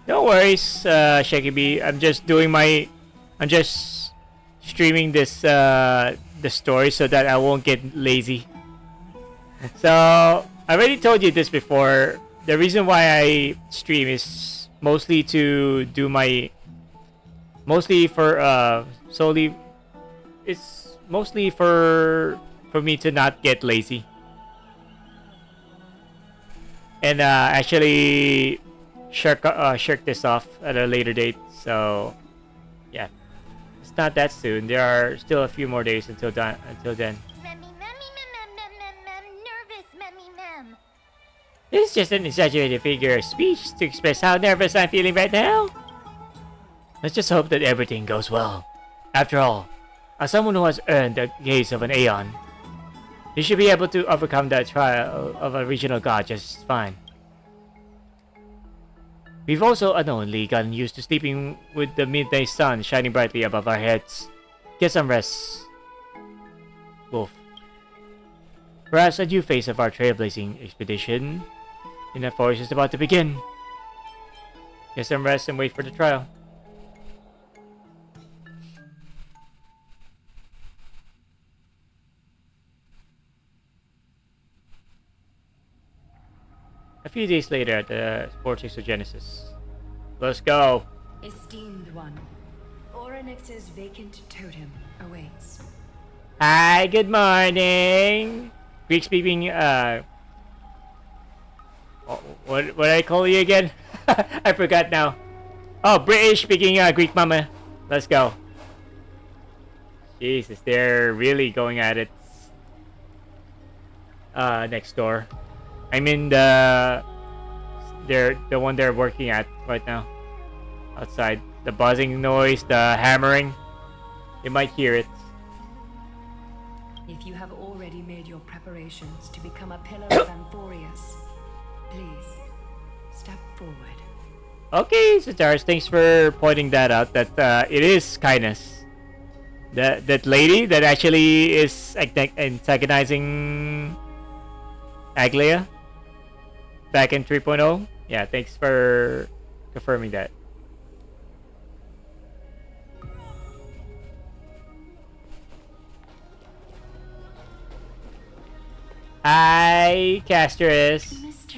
No worries, Shaky B. I'm just streaming this the story so that I won't get lazy. So I already told you this before. The reason why I stream is mostly to do my solely it's mostly for me to not get lazy and actually shirk this off at a later date. So yeah, it's not that soon. There are still a few more days until then. Nervous. This is just an exaggerated figure of speech to express how nervous I'm feeling right now. Let's just hope that everything goes well. After all, as someone who has earned the gaze of an Aeon, you should be able to overcome the trial of a regional god just fine. We've also unknowingly gotten used to sleeping with the midday sun shining brightly above our heads. Get some rest, Wolf. Perhaps a new phase of our trailblazing expedition in the forest is about to begin. Get some rest and wait for the trial. A few days later at the Vortex of Genesis. Let's go. Esteemed one, Orynyx's vacant totem awaits. Hi, good morning. Greek speaking, what did I call you again? I forgot now. Oh, British speaking Greek mama. Let's go. Jesus, they're really going at it. Next door. I mean the one they're working at right now. Outside. The buzzing noise, the hammering. You might hear it. If you have already made your preparations to become a pillar of Amphorius, please step forward. Okay, Sataris, thanks for pointing that out. That it is Kindness. That lady that actually is antagonizing Aglia back in 3.0. Yeah, thanks for confirming that. Hi, Castris. Mister,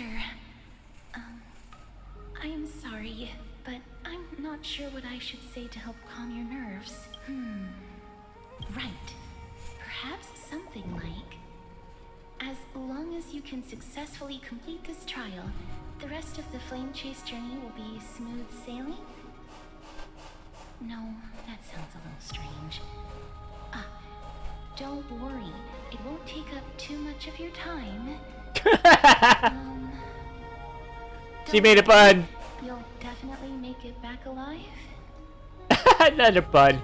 I'm sorry, but I'm not sure what I should say to help calm your nerves. Right. Perhaps something like, as long as you can successfully complete this trial, the rest of the Flame Chase journey will be smooth sailing? No, that sounds a little strange. Don't worry, it won't take up too much of your time. She made a pun. You'll definitely make it back alive? Another pun.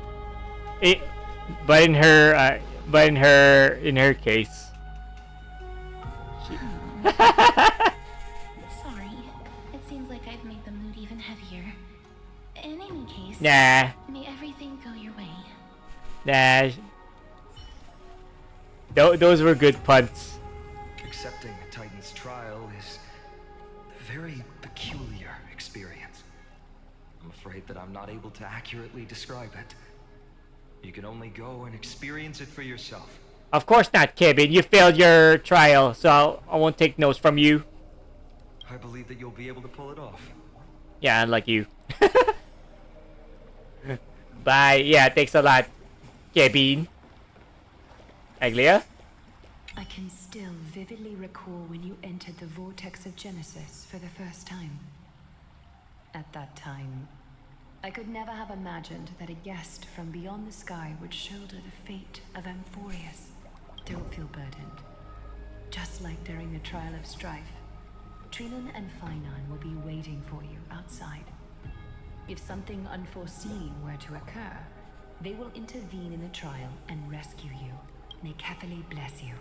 But in her case. She... Sorry. It seems like I've made the mood even heavier. In any case, Nah. may everything go your way. Nah. Those were good puns. Accepting a Titan's trial is a very peculiar experience. I'm afraid that I'm not able to accurately describe it. You can only go and experience it for yourself. Of course not, Kevin. You failed your trial, so I won't take notes from you. I believe that you'll be able to pull it off. Yeah, unlike you. Bye. Yeah, thanks a lot, Kevin. Aglia? I can still vividly recall when you entered the vortex of Genesis for the first time. At that time, I could never have imagined that a guest from beyond the sky would shoulder the fate of Amphorius. Don't feel burdened. Just like during the trial of strife, Trilon and Finon will be waiting for you outside. If something unforeseen were to occur, they will intervene in the trial and rescue you. May Cathay bless you.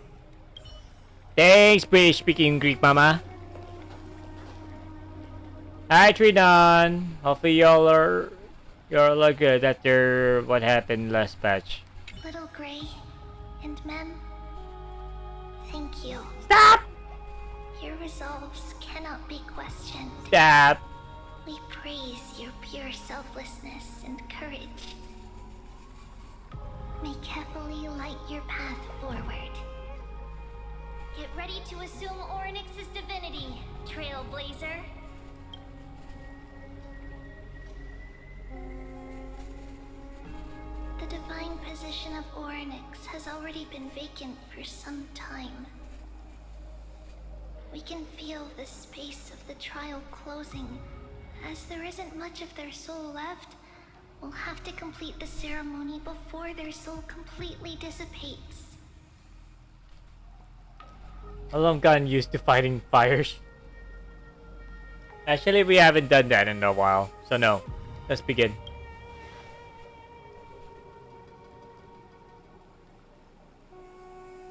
Thanks, British speaking Greek mama. Hi, Trinon. Hopefully y'all are good after what happened last patch. Little Gray and Mem, thank you. Stop! Your resolves cannot be questioned. Stop! We praise your pure selflessness and courage. May Kefali light your path forward. Get ready to assume Orynyx's divinity, Trailblazer. The divine position of Orynyx has already been vacant for some time. We can feel the space of the trial closing. As there isn't much of their soul left, we'll have to complete the ceremony before their soul completely dissipates. I've gotten used to fighting fires. Actually, we haven't done that in a while, so no. Let's begin.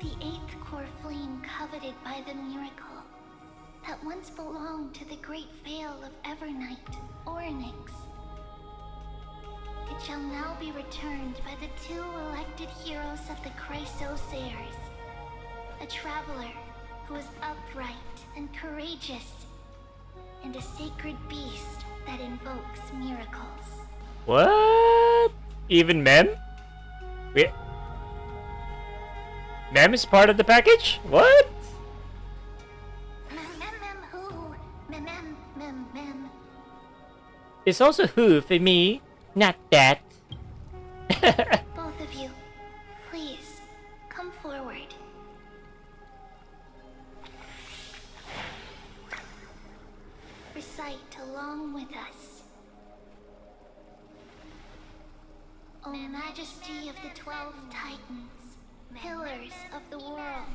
The eighth core flame coveted by the miracle that once belonged to the great Veil of Evernight, Orynyx. It shall now be returned by the two elected heroes of the Chrysosayers. A traveler who is upright and courageous, and a sacred beast that invokes miracles. What? Even Mem? Mem is part of the package? What? Mem who? Mem. It's also who for me, not that. Both of you, please, come forward. Recite along with us. O Majesty of the 12 Titans, pillars of the world,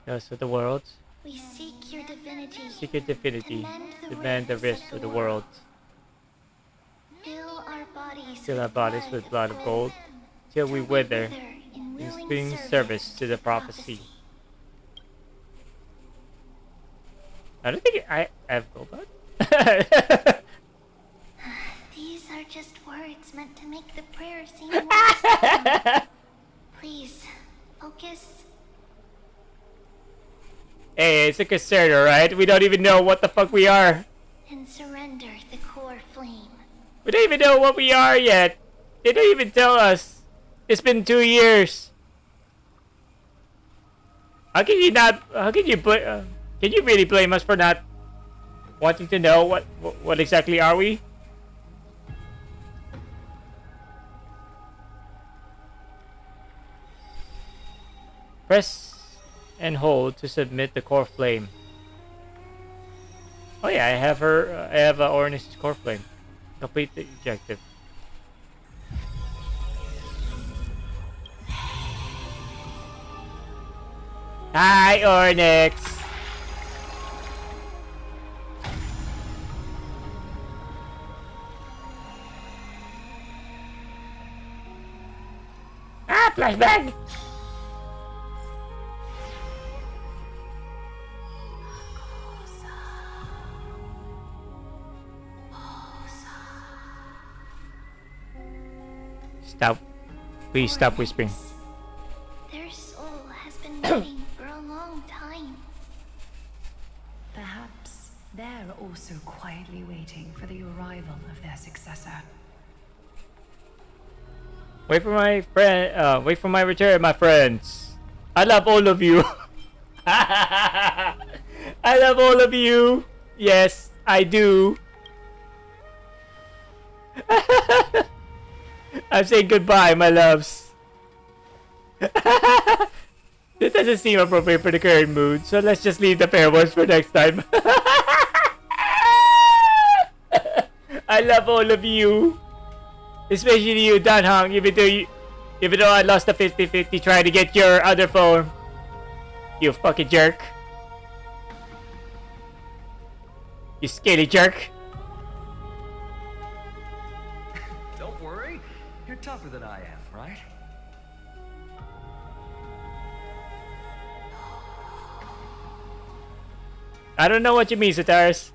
Yes, of the world. we seek your divinity. Secret divinity. To To mend the rifts of the world. Fill our bodies, Fill our bodies with blood of gold, till we wither in in willing spring service to the prophecy. I don't think I have gold blood. These are just words meant to make the prayer seem more distinct. Please, focus. Hey, it's a concern, alright? We don't even know what the fuck we are. And surrender the core flame. We don't even know what we are yet. They don't even tell us. It's been 2 years. How can you not? How can you can you really blame us for not wanting to know what exactly are we? Press and hold to submit the core flame. Oh yeah, I have her. I have Orynyx's core flame. Complete the objective. Hi, Orynyx. Flashbang! Stop. Please stop whispering. Their soul has been waiting for a long time. Perhaps they're also quietly waiting for the arrival of their successor. Wait for my friend. Wait for my return, my friends. I love all of you. I love all of you. Yes, I do. I'm saying goodbye, my loves. This doesn't seem appropriate for the current mood, so let's just leave the farewells for next time. I love all of you. Especially you, Dan Hong, even though I lost the 50-50 trying to get your other phone. You fucking jerk. You skinny jerk. Don't worry. You're tougher than I am, right? I don't know what you mean, Sataris.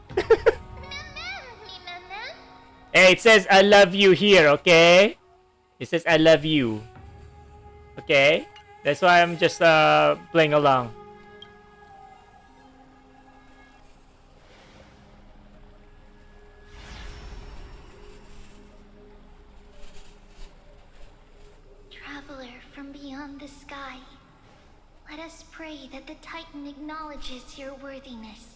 Hey, it says I love you here, okay? It says I love you. Okay? That's why I'm just playing along. Traveler from beyond the sky, let us pray that the Titan acknowledges your worthiness.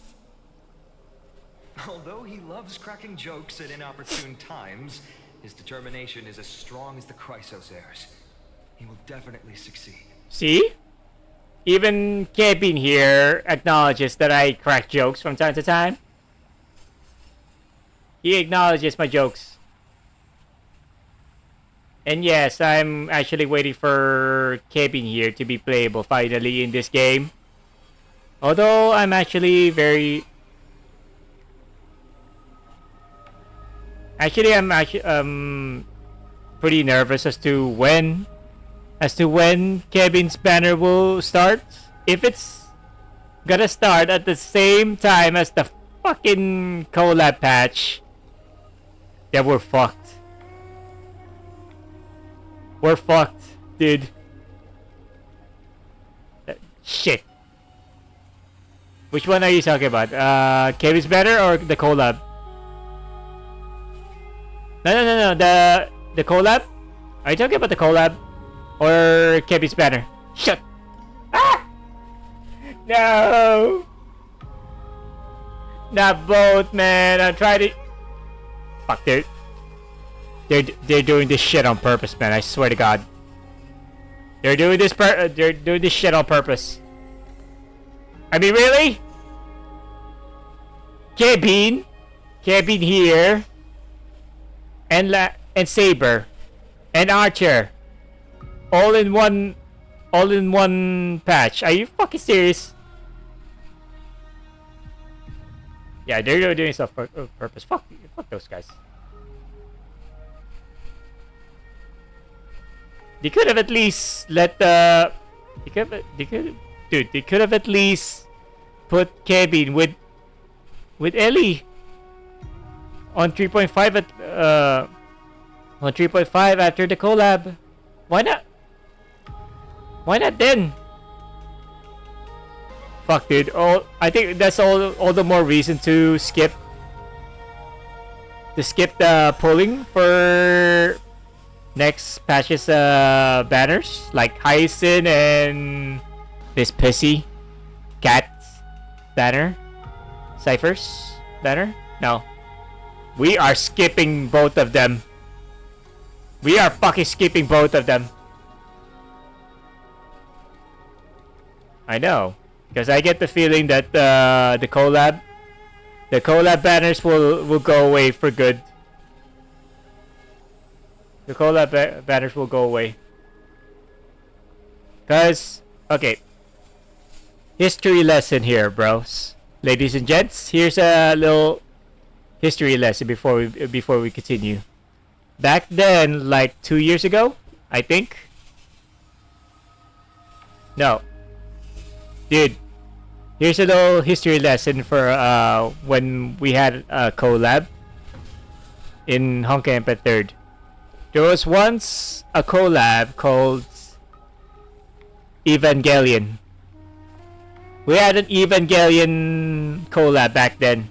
Although he loves cracking jokes at inopportune times, his determination is as strong as the Chrysos heirs. He will definitely succeed. See? Even Kevin here acknowledges that I crack jokes from time to time. He acknowledges my jokes. And yes, I'm actually waiting for Kevin here to be playable finally in this game. Although I'm actually very... I'm actually pretty nervous as to when Kevin's banner will start. If it's gonna start at the same time as the fucking collab patch, then we're fucked. We're fucked, dude. Shit. Which one are you talking about? Kevin's banner or the collab? No. The collab? Are you talking about the collab? Or Kevin's banner? Shut! Ah! No! Not both, man. I'm trying to... Fuck, they're doing this shit on purpose, man. I swear to God. They're doing this shit on purpose. I mean, really? Kevin here. And Saber and Archer all in one patch. Are you fucking serious? Yeah, they're doing stuff for purpose. Fuck those guys. They could have at least let the they could have at least put Kevin with Ellie on 3.5 after the collab. Why not? Why not then? Fuck, dude. I think that's all the more reason to skip the pulling for next patch's banners, like Hyacinth and this pissy Cat's banner, Cypher's banner. No. We are skipping both of them. We are fucking skipping both of them. I know, because I get the feeling that the collab banners will go away for good. The collab banners will go away. Cause okay, history lesson here, bros, ladies and gents. Here's a little history lesson before we continue. Back then, like 2 years ago, I think, No. Dude, here's a little history lesson for when we had a collab in Honkai Impact 3rd. There was once a collab called Evangelion. We had an Evangelion collab back then.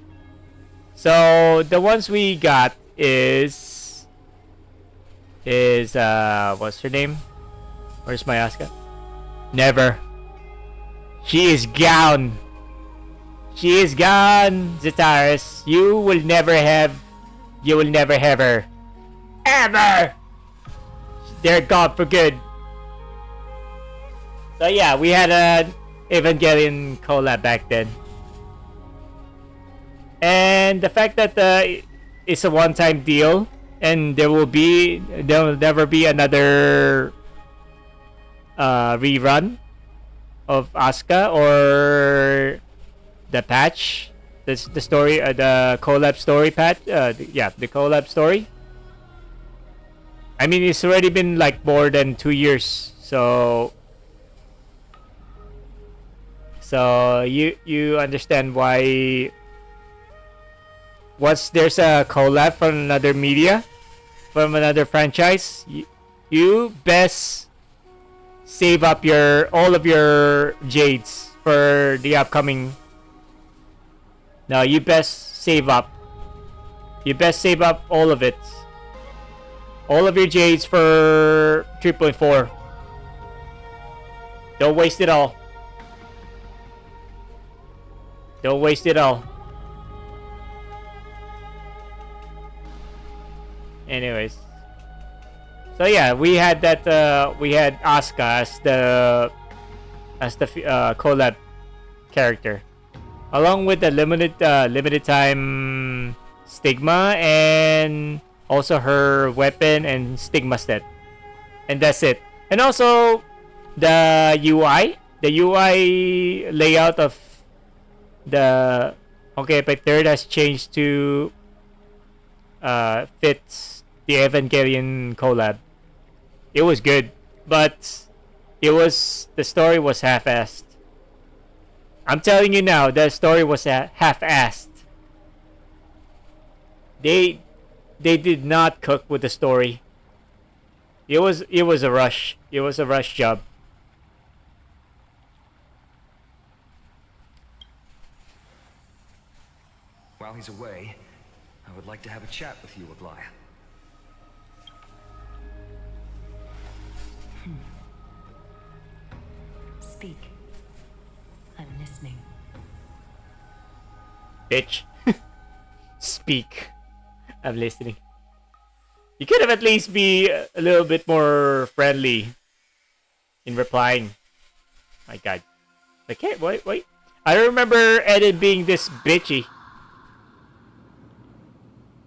So the ones we got is what's her name? Where's my Asuka? Never. She is gone. She is gone, Zetaris. You will never have her. Ever! They're gone for good. So yeah, we had an Evangelion collab back then. And the fact that it's a one-time deal and there will never be another rerun of Asuka or the patch, the story, the collab story patch. The collab story. I mean, it's already been like more than 2 years, so you understand why. Once there's a collab from another media, from another franchise, you best save up all of your jades for the upcoming. No, you best save up. You best save up all of it. All of your jades for 3.4. Don't waste it all. Don't waste it all. Anyways, so yeah, we had that. We had Asuka as the collab character, along with the limited time Stigma, and also her weapon and Stigma set, and that's it. And also the UI layout of the Honkai 3rd has changed to fits the Evangelion collab. It was good, but the story was half-assed. I'm telling you now, the story was half-assed. They did not cook with the story. It was a rush. It was a rush job. While he's away, I would like to have a chat with you, Aglaya. Speak. I'm listening. Bitch. Speak. I'm listening. You could have at least be a little bit more friendly in replying. My god. Okay, wait. I remember Eden being this bitchy.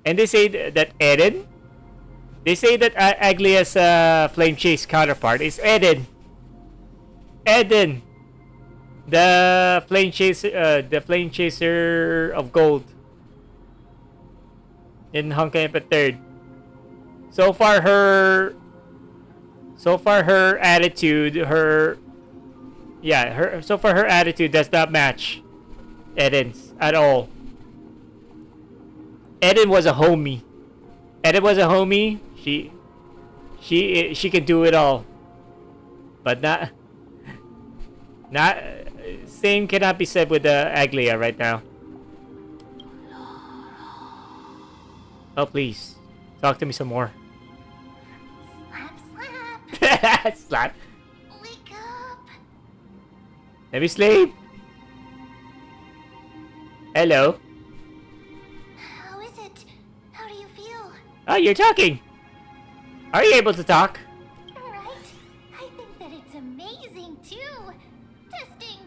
And they say that Eden? They say that Aglia's Flame Chase counterpart is Eden. Eden! The Flame Chaser of Gold. In Honkai Impact 3rd. So far her attitude, her attitude does not match Eden's at all. Eden was a homie. She can do it all. But not same cannot be said with Aglia right now. Oh please, talk to me some more. Slap. Slap. Wake up. Let me sleep. Hello. How is it? How do you feel? Oh, you're talking. Are you able to talk? Right? I think that it's amazing too. Testing,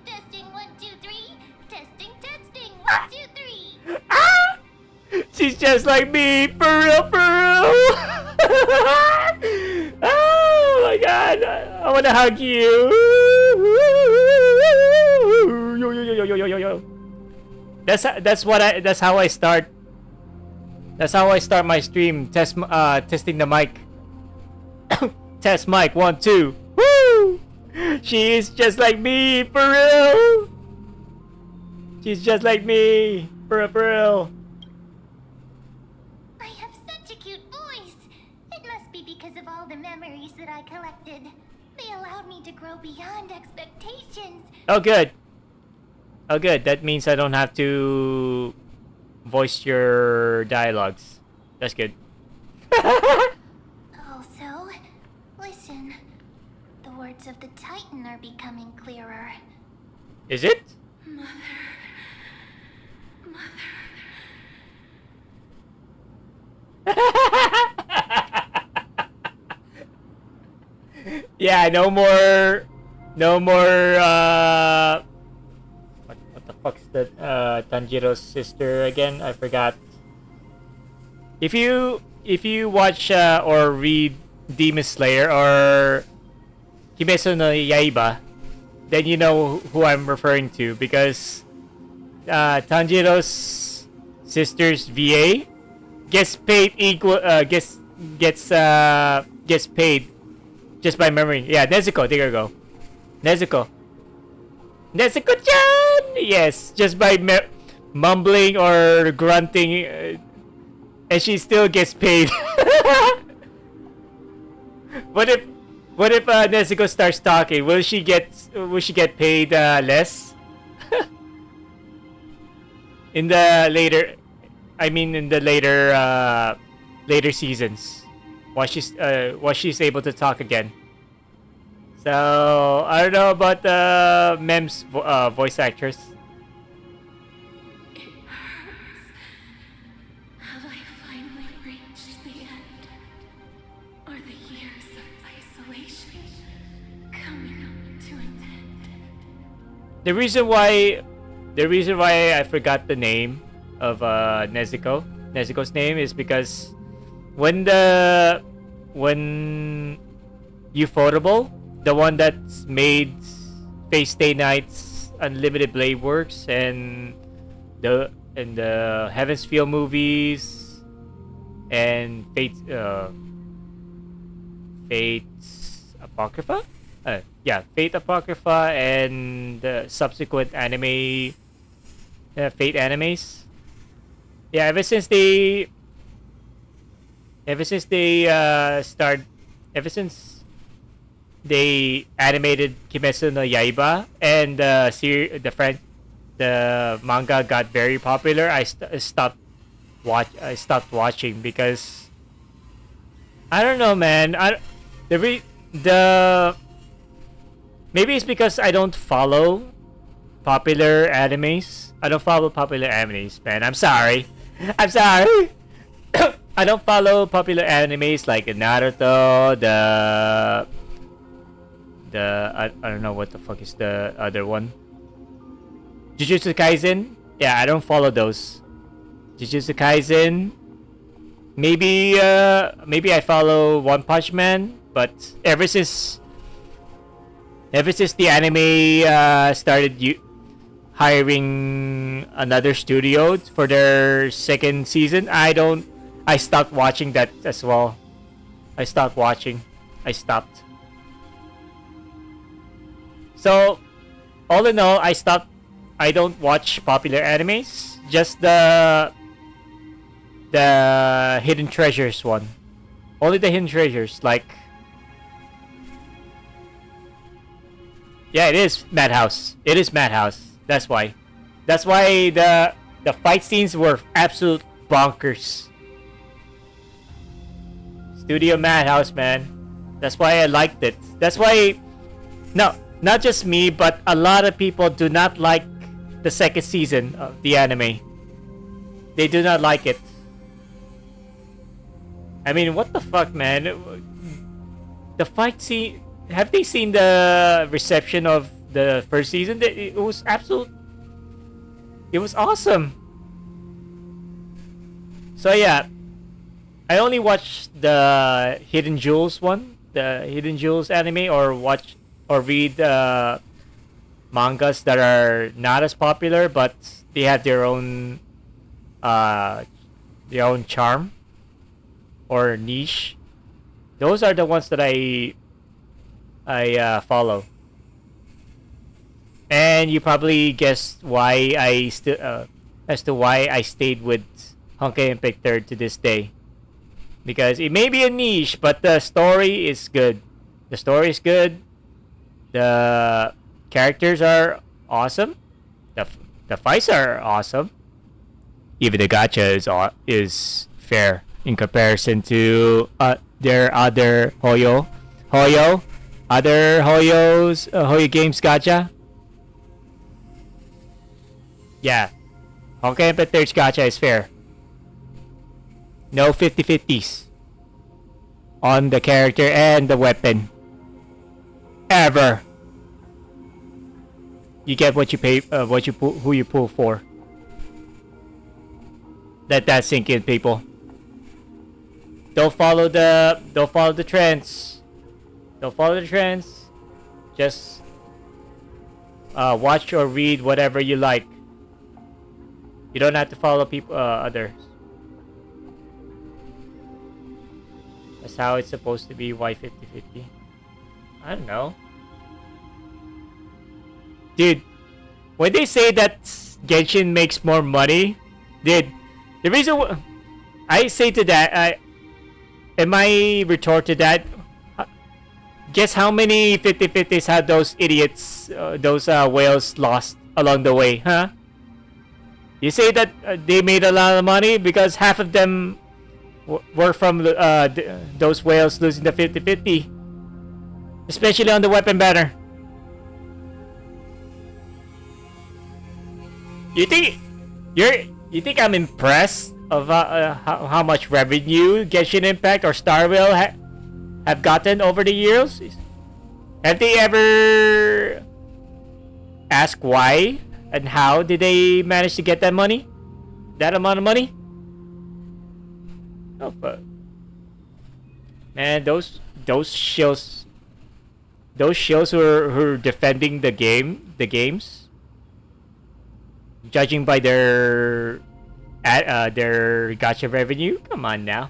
1, 2, 3. Testing, 1, 2, 3. Ah! She's just like me, for real. Oh my god, I wanna hug you. Yo. That's how I start. That's how I start my stream. Testing the mic. Test mic 1 2. Woo! She is just like me, for real. She's just like me, for real. I have such a cute voice. It must be because of all the memories that I collected. They allowed me to grow beyond expectations. Oh, good. Oh, good. That means I don't have to voice your dialogues. That's good. Also, listen. The words of the Titan are becoming clearer. Is it? Yeah, no more, what the fuck's that, Tanjiro's sister again? I forgot. If you watch, or read Demon Slayer or Kimetsu no Yaiba, then you know who I'm referring to, because, Tanjiro's sister's VA gets paid gets paid just by memory. Yeah, Nezuko. There you go. Nezuko. Nezuko-chan! Yes, just by mumbling or grunting, and she still gets paid. What if Nezuko starts talking? Will she get paid less? In the later, later seasons, once she's able to talk again. So I don't know about Mem's voice actress. Have I finally reached the end? Are the years of isolation coming to an end? The reason why I forgot the name of Nezuko's name is because when Ufotable, the one that's made Fate Stay Night's Unlimited Blade Works and the Heaven's Feel movies and Fate's Apocrypha? Fate Apocrypha and the subsequent anime, Fate animes. Yeah, ever since they animated Kimetsu no Yaiba and the manga got very popular, I stopped watching because I don't know, man. Maybe it's because I don't follow popular animes. I don't follow popular animes, man. I'm sorry. I don't follow popular animes like Naruto, I don't know what the fuck is the other one. Jujutsu Kaisen? Yeah, I don't follow those. Jujutsu Kaisen. Maybe I follow One Punch Man, but ever since the anime started hiring another studio for their second season, I stopped watching that as well. I stopped. So, all in all, I don't watch popular animes. Just the Hidden Treasures one. Only the Hidden Treasures, like. Yeah, it is Madhouse. That's why. The fight scenes were absolute bonkers. Studio Madhouse, man. That's why I liked it. That's why. No, not just me, but a lot of people do not like the second season of the anime. They do not like it. I mean, what the fuck, man? The fight scene. Have they seen the reception of the first season? It was absolute. It was awesome. So yeah, I only watched the Hidden Jewels one, the Hidden Jewels anime, or read mangas that are not as popular, but they have their own charm or niche. Those are the ones that I follow. And you probably guessed why as to why I stayed with Honkai Impact 3rd to this day. Because it may be a niche, but the story is good. The story is good. The characters are awesome. The fights are awesome. Even the gacha is fair in comparison to their other Hoyo, other Hoyo games gacha. Yeah, Honkai Impact 3's gacha is fair. No 50-50s on the character and the weapon. Ever. You get what you pay, who you pull for. Let that sink in, people. Don't follow the trends. Don't follow the trends. Just watch or read whatever you like. You don't have to follow people, others. That's how it's supposed to be. Why 50-50? I don't know. Dude, when they say that Genshin makes more money, dude, the reason I say to that, and my retort to that, guess how many 50-50s had those idiots, those whales lost along the way, huh? You say that they made a lot of money because half of them were from those whales losing the 50-50. Especially on the weapon banner. You think I'm impressed of how much revenue Genshin Impact or Star Rail have gotten over the years? Have they ever asked why and how did they manage to get that money? That amount of money? Oh fuck. Man, those shills who are defending the games, judging by their gacha revenue, come on now.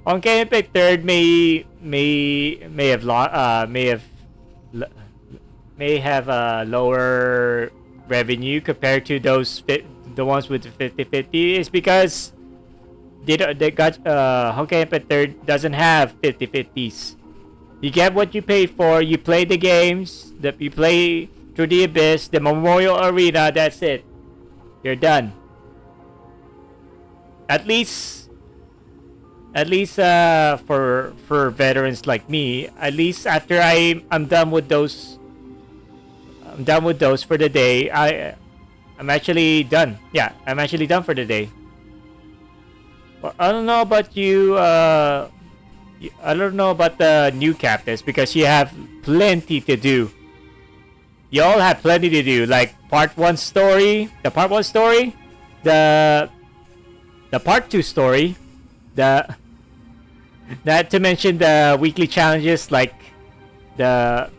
Honkai Impact 3rd may have a lower revenue compared to the ones with the 50-50 is because Honkai Impact 3rd doesn't have 50-50s. You get what you pay for. You play the games that you play through the Abyss, the Memorial Arena. That's it. You're done. At least for veterans like me. At least after I'm done with those. I'm done with those for the day. I'm actually done. Yeah, I'm actually done for the day. Well, I don't know about you. I don't know about the new captains because you have plenty to do. You all have plenty to do, like part 1 story, the part 1 story, the part 2 story, not to mention the weekly challenges like the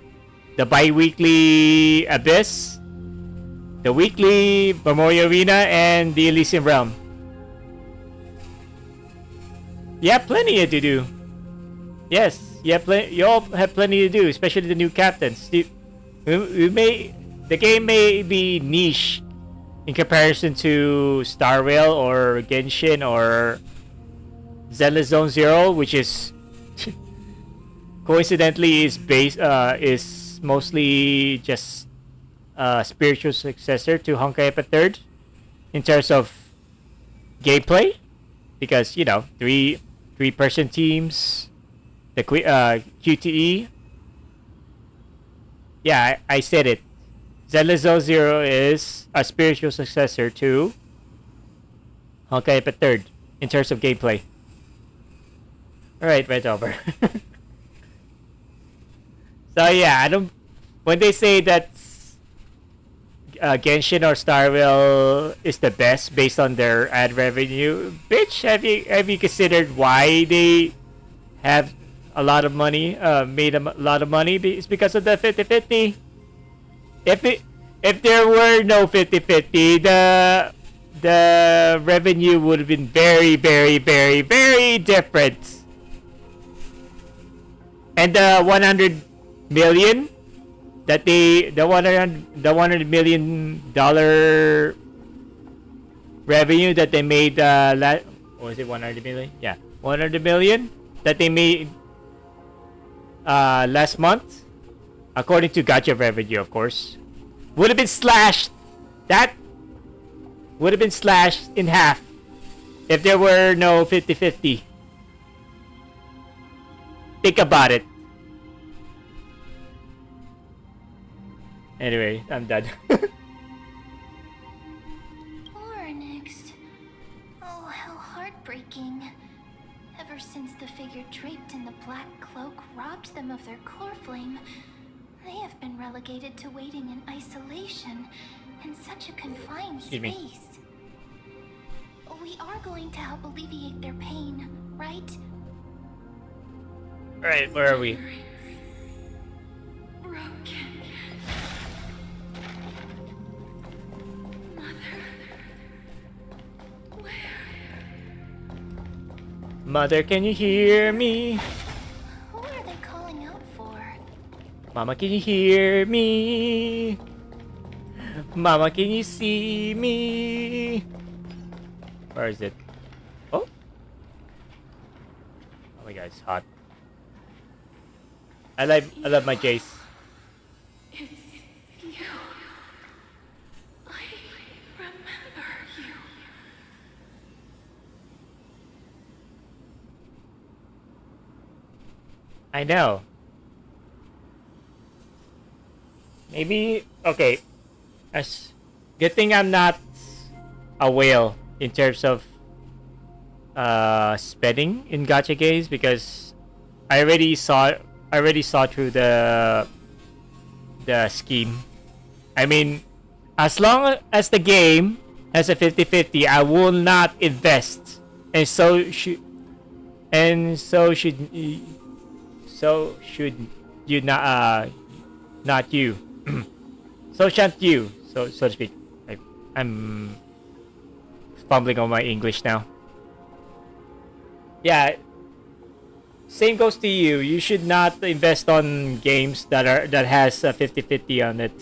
bi-weekly Abyss, the weekly Memorial Arena, and the Elysium Realm. You have plenty to do. Yes, you all have plenty to do, especially the new captains. The game may be niche in comparison to Star Rail or Genshin or Zenless Zone Zero, which is coincidentally is mostly just a spiritual successor to Honkai Impact 3rd in terms of gameplay, because you know 3-person teams, the QTE. Yeah, I said it. Zenless Zone Zero is a spiritual successor to Honkai Impact 3rd in terms of gameplay. Alright, went over. So yeah, when they say that Genshin or Star Rail is the best based on their ad revenue, bitch, have you considered why they have a lot of money, made a lot of money? It's because of the 50-50. If there were no 50-50, the revenue would have been very, very, very, very different. And the 100 million that the 100 million dollar revenue that they made was it 100 million? Yeah, 100 million that they made last month, according to Gacha revenue, of course, would have been slashed. That would have been slashed in half if there were no 50-50. Think about it. Anyway, I'm done. Oryx. Oh, how heartbreaking. Ever since the figure draped in the black cloak robbed them of their core flame, they have been relegated to waiting in isolation in such a confined Excuse me. space. We are going to help alleviate their pain, right? Alright, where are we? Broken. Mother. Where? Mother, can you hear me? Who are they calling out for? Mama, can you hear me? Mama, can you see me? Where is it? Oh! Oh my god, it's hot. I love my Jace. It's you. I remember you. I know. Maybe okay. As good thing I'm not a whale in terms of spending in gacha games, because I already saw through the scheme. I mean, as long as the game has a 50-50, I will not invest, and so should you not you. So shan't you, so to speak. I'm fumbling on my English now. Yeah, same goes to you. You should not invest on games that has a 50-50 on it.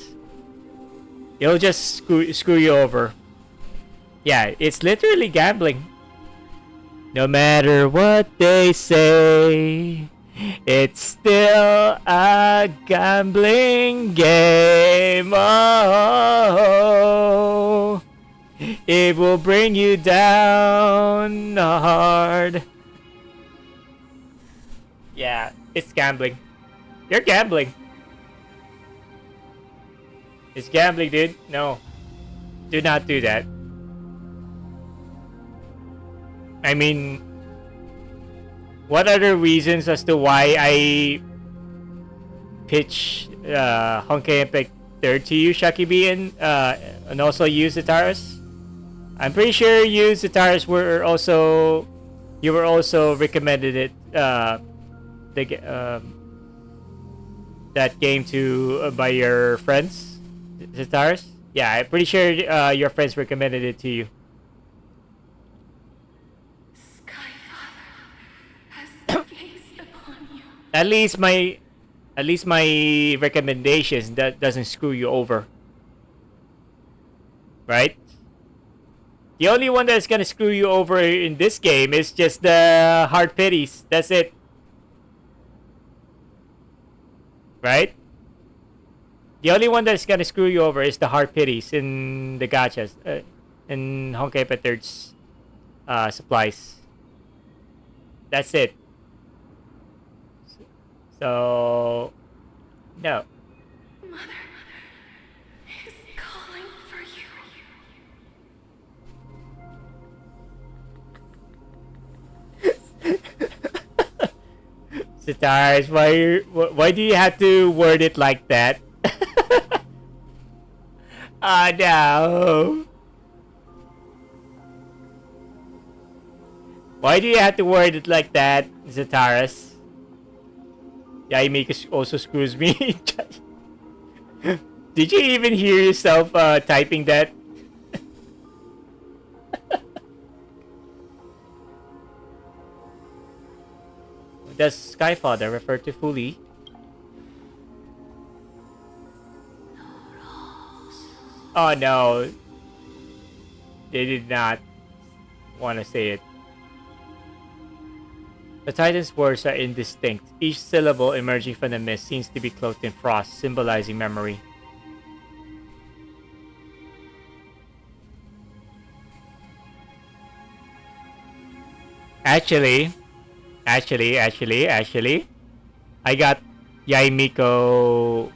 It'll just screw you over. Yeah, it's literally gambling. No matter what they say, it's still a gambling game. Oh, it will bring you down hard. Yeah, it's gambling. You're gambling. It's gambling, dude. No. Do not do that. I mean, what are the reasons as to why I pitch Honkai Impact 3 to you, Shakibi, and also you, Zataris? I'm pretty sure you, Zataris, you were also recommended it that game to by your friends, Zataris. Yeah, I'm pretty sure your friends recommended it to you. Gazed upon you. At least my recommendations that doesn't screw you over, right? The only one that's gonna screw you over in this game is just the hard pities. That's it, right? The only one that's gonna screw you over is the hard pities in the gachas, in Honkai Impact 3's supplies. That's it. So, no. Mother is calling for you. Sitars, why do you have to word it like that? Oh no. Why do you have to word it like that, Zataris? Yaimika also screws me. Did you even hear yourself typing that? Does Skyfather refer to Fuli? Oh no, they did not want to say it. The Titan's words are indistinct. Each syllable emerging from the mist seems to be cloaked in frost, symbolizing memory. Actually, I got Yaimiko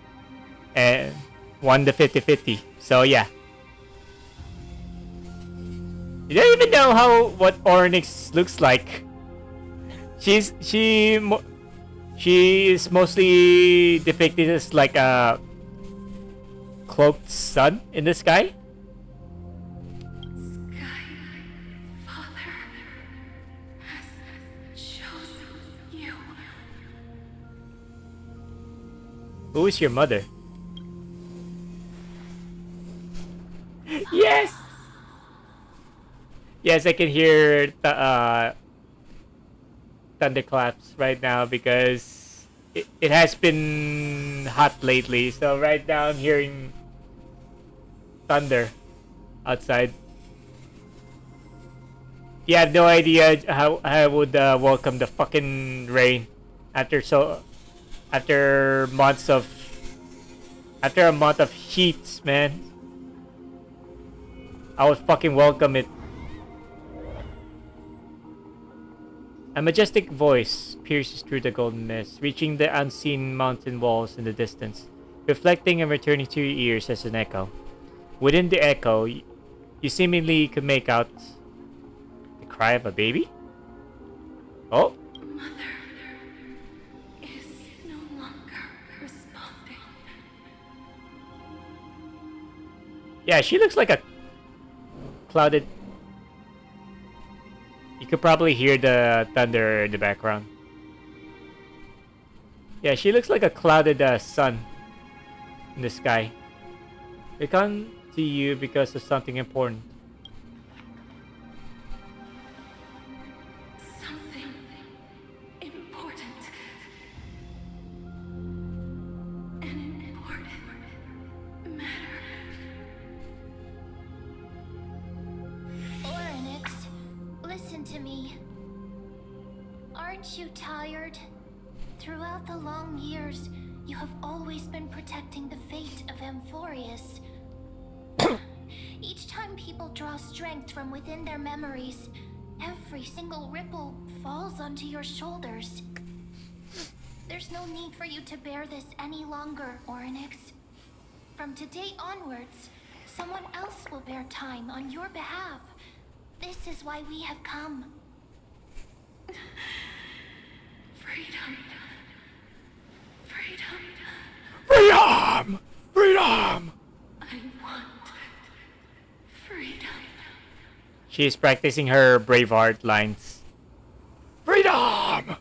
and won the 50-50. So yeah. You don't even know what Oryx looks like. She is mostly depicted as like a cloaked sun in the sky. Sky Father has chosen you. Who is your mother? Yes! Yes, I can hear the thunderclaps right now because it has been hot lately. So right now I'm hearing thunder outside. You have no idea how I would welcome the fucking rain after a month of heat, man. I would fucking welcome it. A majestic voice pierces through the golden mist, reaching the unseen mountain walls in the distance, reflecting and returning to your ears as an echo. Within the echo, you seemingly could make out the cry of a baby? Oh? Mother is no longer responding. Yeah, she looks like a clouded... You could probably hear the thunder in the background. Yeah, she looks like a clouded sun in the sky. We come to you because of something important. Something important. An important matter. Oryx, listen to me. Aren't you tired? Throughout the long years, you have always been protecting the fate of Amphorius. Each time people draw strength from within their memories, every single ripple falls onto your shoulders. There's no need for you to bear this any longer, Oryx. From today onwards, someone else will bear time on your behalf. This is why we have come. Freedom. Freedom. Freedom! Freedom! I want freedom. She is practicing her Braveheart lines. Freedom!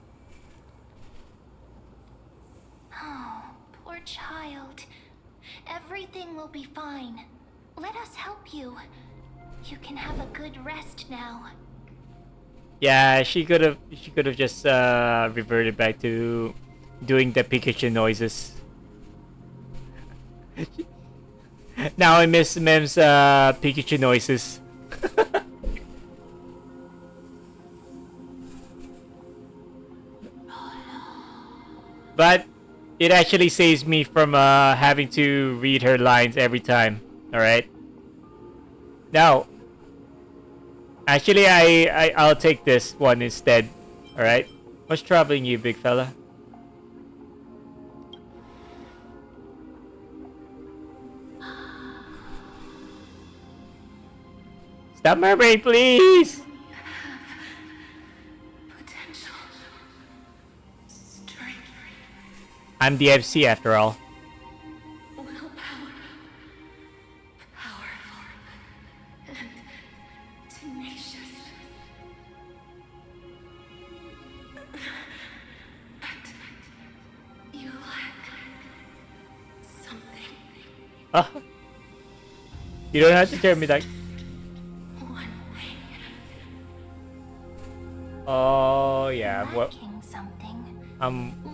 Oh, poor child. Everything will be fine. Let us help you. You can have a good rest now. Yeah, she could have just reverted back to doing the Pikachu noises. Now I miss Mem's Pikachu noises. But it actually saves me from having to read her lines every time. Alright? Now, actually I'll take this one instead. Alright? What's troubling you, big fella? Stop murmuring, please! Potential. Strength. I'm the MC after all. Willpower. Powerful. And tenacious. But you lack something. You don't have to tell me that. One thing. Oh yeah, Lacking something.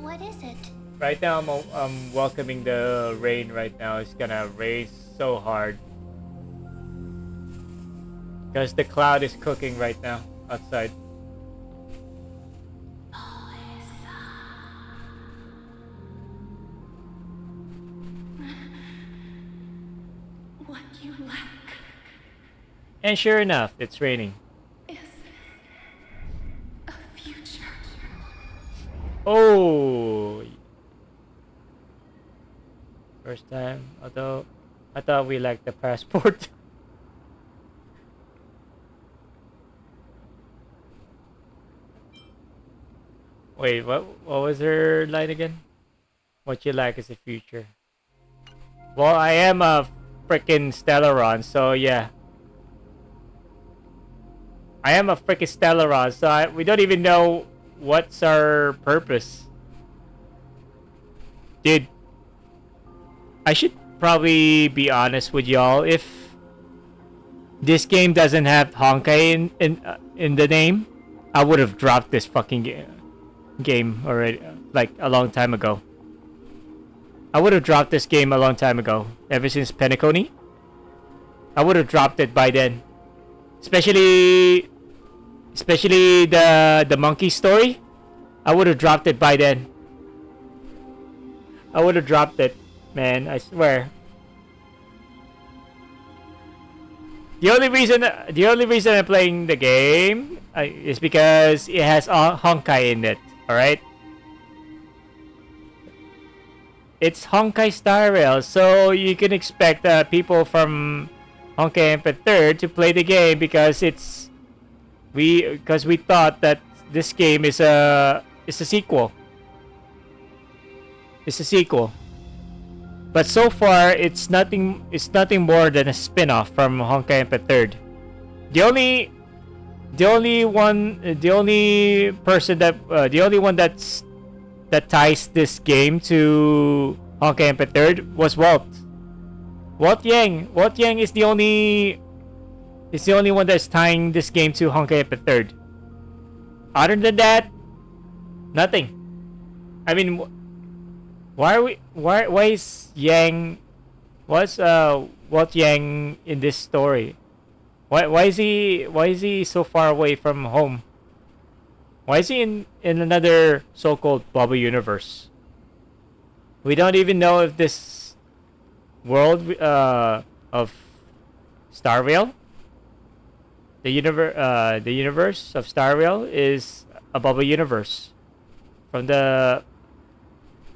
What is it? right now I'm welcoming the rain right now. It's gonna rain so hard. Because the cloud is cooking right now outside. What you lack And sure enough, it's raining. is a future. Oh! First time, although I thought we lacked the passport. Wait, what was her line again? What you lack is the future. Well, I am a freaking Stellaron, so yeah. I am a freaking Stellaron, so we don't even know what's our purpose. Dude, I should probably be honest with y'all. If this game doesn't have Honkai in the name, I would have dropped this fucking game already, like a long time ago. I would have dropped this game a long time ago. Ever since Penacony, I would have dropped it by then. Especially the monkey story. I would have dropped it by then. I would have dropped it, man. I swear. The only reason I'm playing the game is because it has Honkai in it. All right. It's Honkai Star Rail, so you can expect people from Honkai Impact 3rd to play the game because we thought that this game is a sequel. It's a sequel. But so far it's nothing more than a spin-off from Honkai Impact 3rd. The only one that ties this game to Honkai Impact 3rd was Walt. Walt Yang is the only one that's tying this game to Honkai Impact 3rd. Other than that, nothing. I mean, why is Walt Yang in this story? Why is he so far away from home? Why is he in another so-called bubble universe? We don't even know if this world of Star Rail, the universe of Star Rail, is a bubble universe from the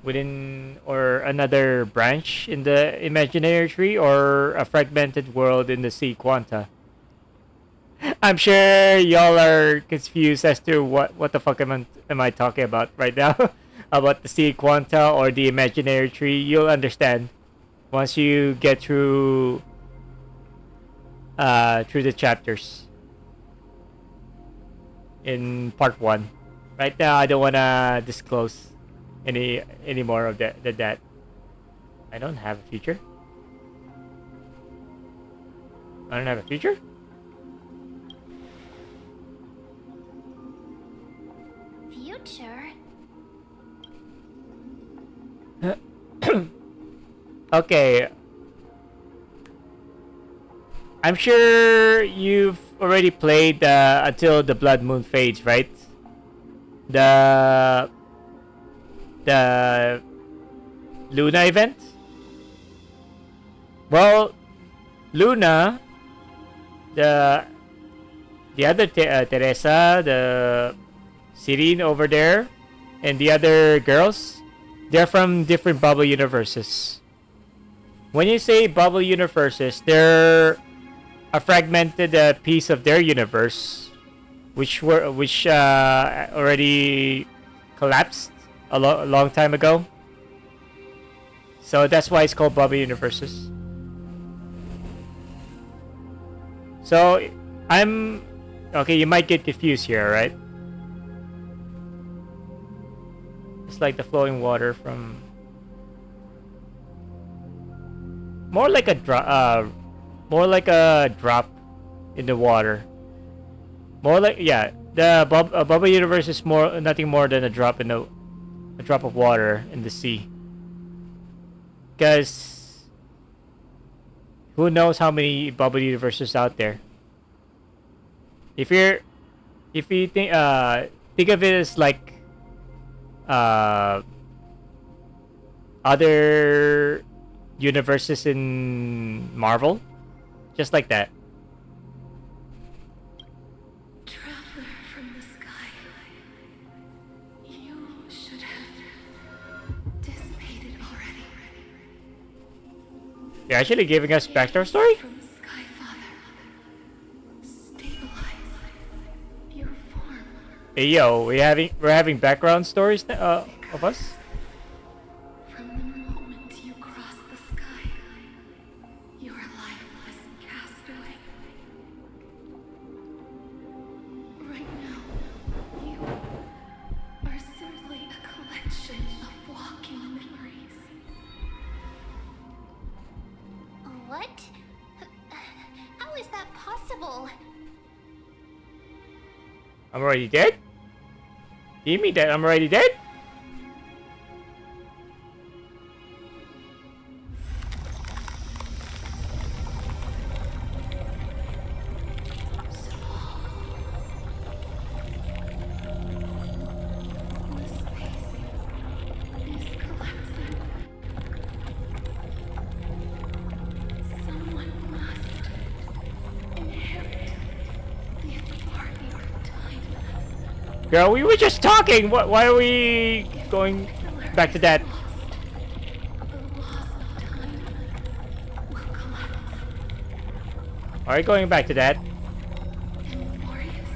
within or another branch in the imaginary tree, or a fragmented world in the sea quanta. I'm sure y'all are confused as to what the fuck am I talking about right now. About the sea quanta or the imaginary tree. You'll understand once you get through the chapters in part 1. Right now I don't wanna disclose any more of that. I don't have a future. I don't have a future? Future? Okay. I'm sure you've already played Until the Blood Moon Fades, right? The Luna event? Well, Luna, the other Teresa, the Serene over there, and the other girls, they're from different bubble universes. When you say bubble universes, they're a fragmented piece of their universe, which already collapsed a long time ago. So that's why it's called bubble universes. So I'm okay. You might get confused here, right? It's like the flowing water from more like a drop in the water. More like, yeah, the bubble universe is nothing more than a drop of water in the sea. Because who knows how many bubble universes out there? If you're, if you think of it as like uh other universes in Marvel, just like that. Traveler from the sky, you should have dissipated already. They're actually giving us backstory story. From Sky Father, stabilize your form. Hey yo, we're having background stories of us. From the moment you cross the sky, your life was cast away. Right now, you are simply a collection of walking memories. What? How is that possible? I'm already dead? Do you mean that I'm already dead? The space is collapsing. Someone must inherit the authority of time. Girl, we were just talking. Why are we going back to that? The laws of time will collapse. Are we going back to that? Emphorius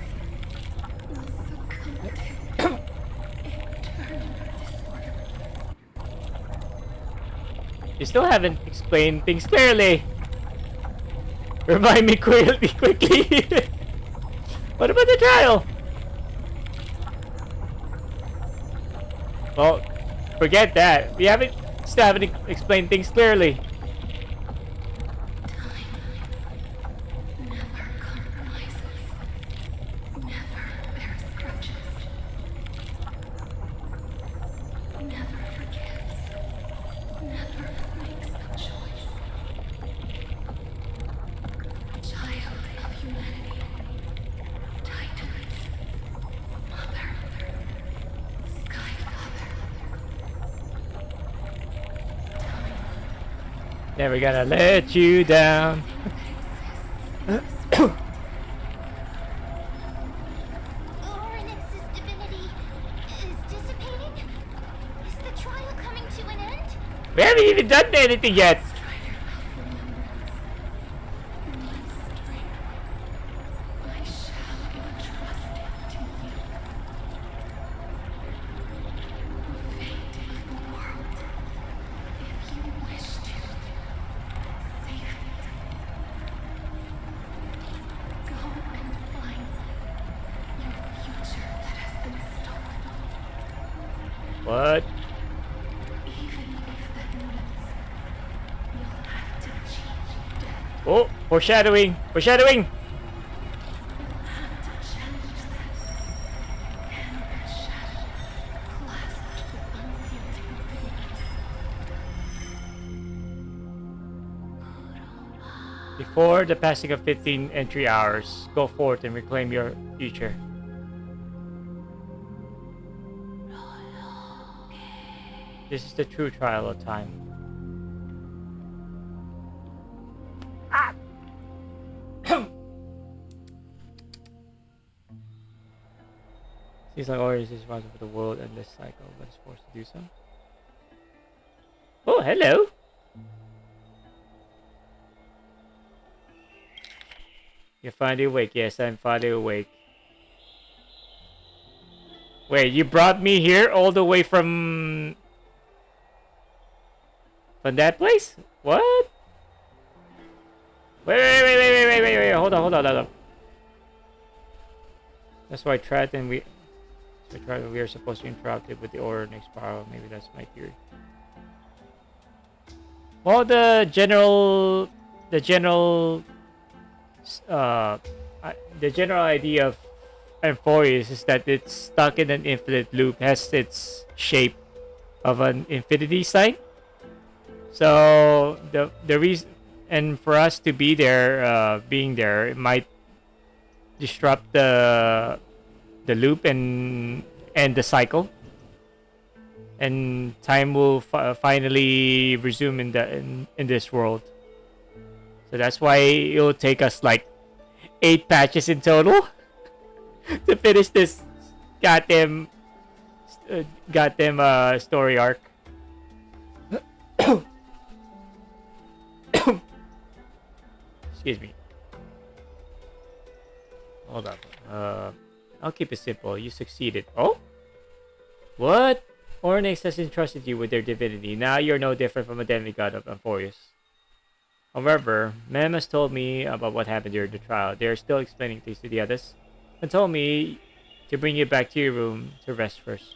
will succumb to eternal disorder. You still haven't explained things clearly. Remind me quickly. What about the trial? Well, forget that. We still haven't explained things clearly. Time never compromises, never bears grudges, never forgives, never makes a choice. Child of humanity, Titans, Mother, Sky Father. Never gonna let you down. Oryx's divinity is dissipating? Is the trial coming to an end? We haven't even done anything yet. Strider of remembrance, my strength, I shall entrust it to you. The fate of the world, if you wish to save it. Go and find your future that has been stolen. What? Even if that means you'll have to cheat death. Oh, foreshadowing. Foreshadowing. You'll have to challenge that. Hammer shadow, clasped with unfeeling fingers. Before the passing of 15 entry hours, go forth and reclaim your future. This is the true trial of time. Ah! Seems like Orius is responsible for the world and this cycle, but is forced to do so. Oh, hello! You're finally awake. Yes, I'm finally awake. Wait, you brought me here all the way from that place? What? Wait. Hold on. That's why we are supposed to interact it with the order next spiral. Maybe that's my theory. Well, the general idea of Amphorius is that it's stuck in an infinite loop, has its shape of an infinity sign. So the reason, and for us to be there, being there, it might disrupt the loop and end the cycle, and time will finally resume in this world. So that's why it'll take us like 8 patches in total to finish this goddamn story arc. Excuse me. Hold up. I'll keep it simple. You succeeded. Oh? What? Ornyx has entrusted you with their divinity. Now you're no different from a demigod of Amphorius. However, Mem has told me about what happened during the trial. They are still explaining things to the others, and told me to bring you back to your room to rest first.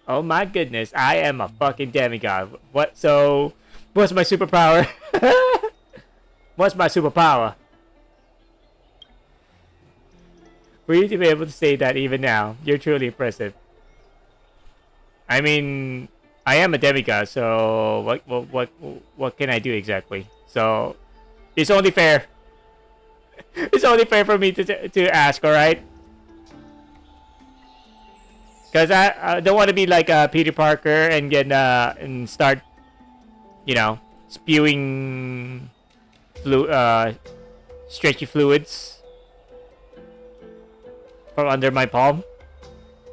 Oh my goodness, I am a fucking demigod. What? So, what's my superpower? What's my superpower? For you to be able to say that even now, you're truly impressive. I mean, I am a demigod, so what can I do exactly? So, it's only fair. It's only fair for me to ask, all right? Because I don't want to be like Peter Parker and get and start, you know, spewing stretchy fluids from under my palm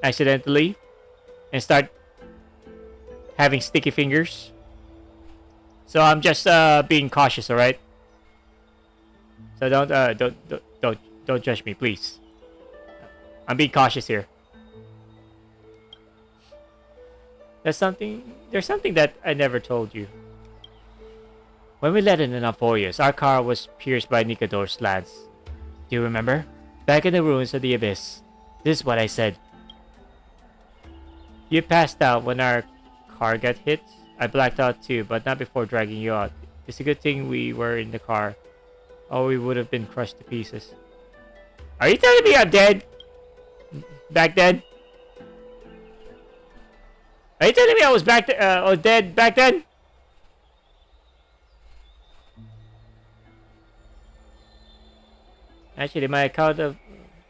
accidentally and start having sticky fingers. So I'm just being cautious, all right? So don't judge me, please. I'm being cautious here. There's something that I never told you. When we landed in Amphorius, our car was pierced by Nikador's lance. Do you remember? Back in the ruins of the Abyss. This is what I said. You passed out when our car got hit. I blacked out too, but not before dragging you out. It's a good thing we were in the car, or we would have been crushed to pieces. Are you telling me I'm dead? Back then? Are you telling me I was dead back then? Actually, my account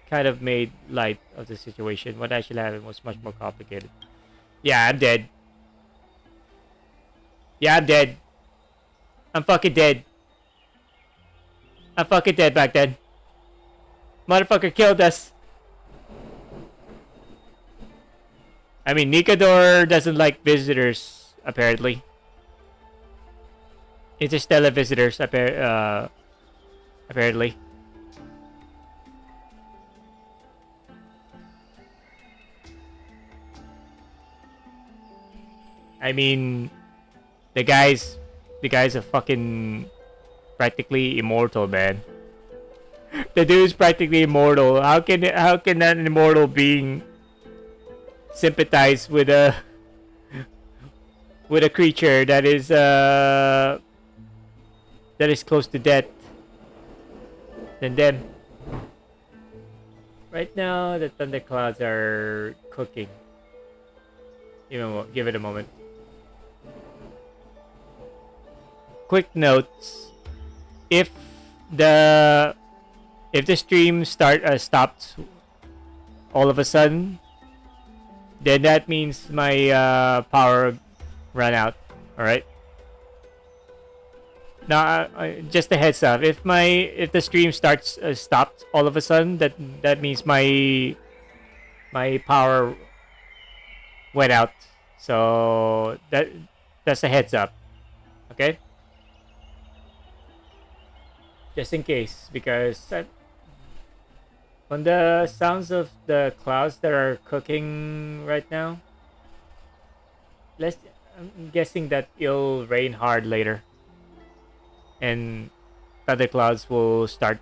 kind of made light of the situation. What actually happened was much more complicated. Yeah, I'm dead. Yeah, I'm dead. I'm fucking dead. I'm fucking dead back then. Motherfucker killed us. I mean, Nikador doesn't like visitors, apparently. Interstellar visitors, apparently. I mean, the guy's a fucking practically immortal, man. The dude's practically immortal. How can that immortal being sympathize with a creature that is close to death than them? Right now, the thunderclouds are cooking. Give it a moment. Quick notes: if the stream stopped all of a sudden, then that means my power ran out. All right. Now, just a heads up: if the stream stopped all of a sudden, that means my power went out. So that's a heads up. Okay. Just in case, because on the sounds of the clouds that are cooking right now, I'm guessing that it'll rain hard later, and other clouds will start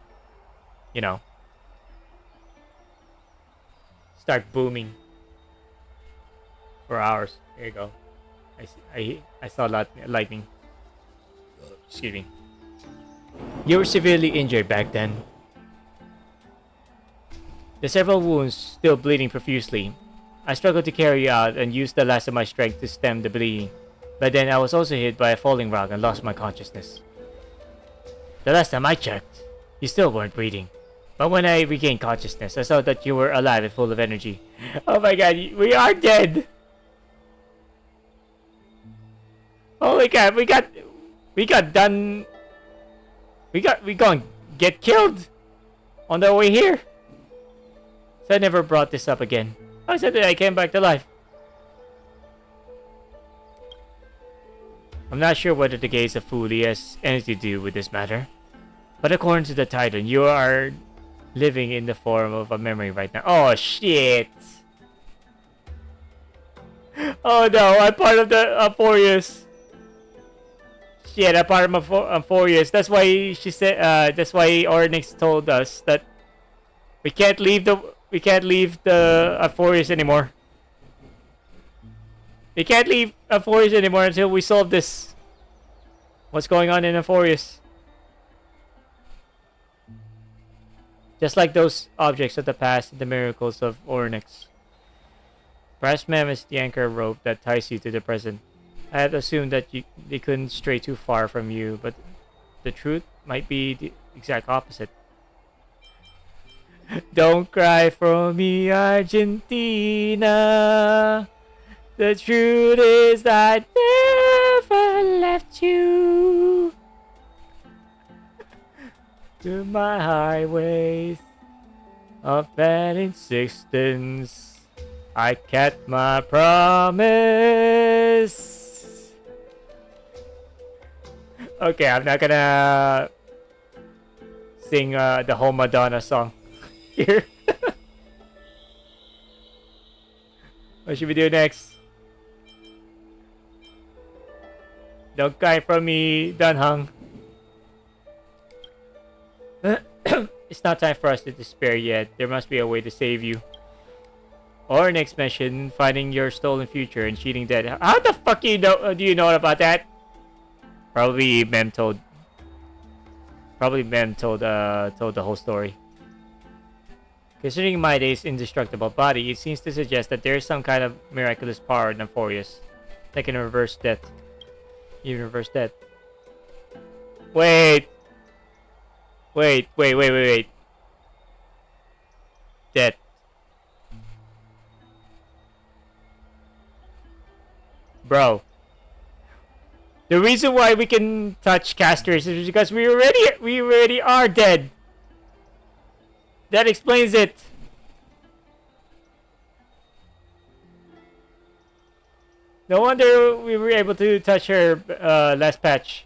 booming for hours. There you go. I saw lightning. Excuse me. You were severely injured back then. The several wounds still bleeding profusely. I struggled to carry you out and used the last of my strength to stem the bleeding, but then I was also hit by a falling rock and lost my consciousness. The last time I checked, you still weren't breathing, But when I regained consciousness, I saw that you were alive and full of energy. Oh my god, we are dead! Holy crap, we got done. We gonna get killed on the way here. So I never brought this up again. I said that I came back to life. I'm not sure whether the gaze of Fuli has anything to do with this matter. But according to the Titan, you are living in the form of a memory right now. Oh shit! Oh no, I'm part of the Amphorius. Shit, I'm part of Amphorius. That's why she said. That's why Ornyx told us that we can't leave the Amphorius anymore. We can't leave Amphorius anymore until we solve this. What's going on in Amphorius? Just like those objects of the past, the miracles of Ornyx. Perhaps Mem is the anchor rope that ties you to the present. I had assumed that they couldn't stray too far from you, but the truth might be the exact opposite. Don't cry for me, Argentina. The truth is I never left you. To my highways of an insistence, I kept my promise. Okay, I'm not gonna sing the whole Madonna song here. What should we do next? Don't cry for me, Dunhung. It's not time for us to despair yet. There must be a way to save you. Or next mission, finding your stolen future and cheating dead. How the fuck do you know about that? Probably Mem told the whole story. Considering Maide's indestructible body, it seems to suggest that there is some kind of miraculous power in Amphorius that can reverse death. Even reverse death. Wait. Death. Bro. The reason why we can touch casters is because we already are dead. That explains it. No wonder we were able to touch her last patch.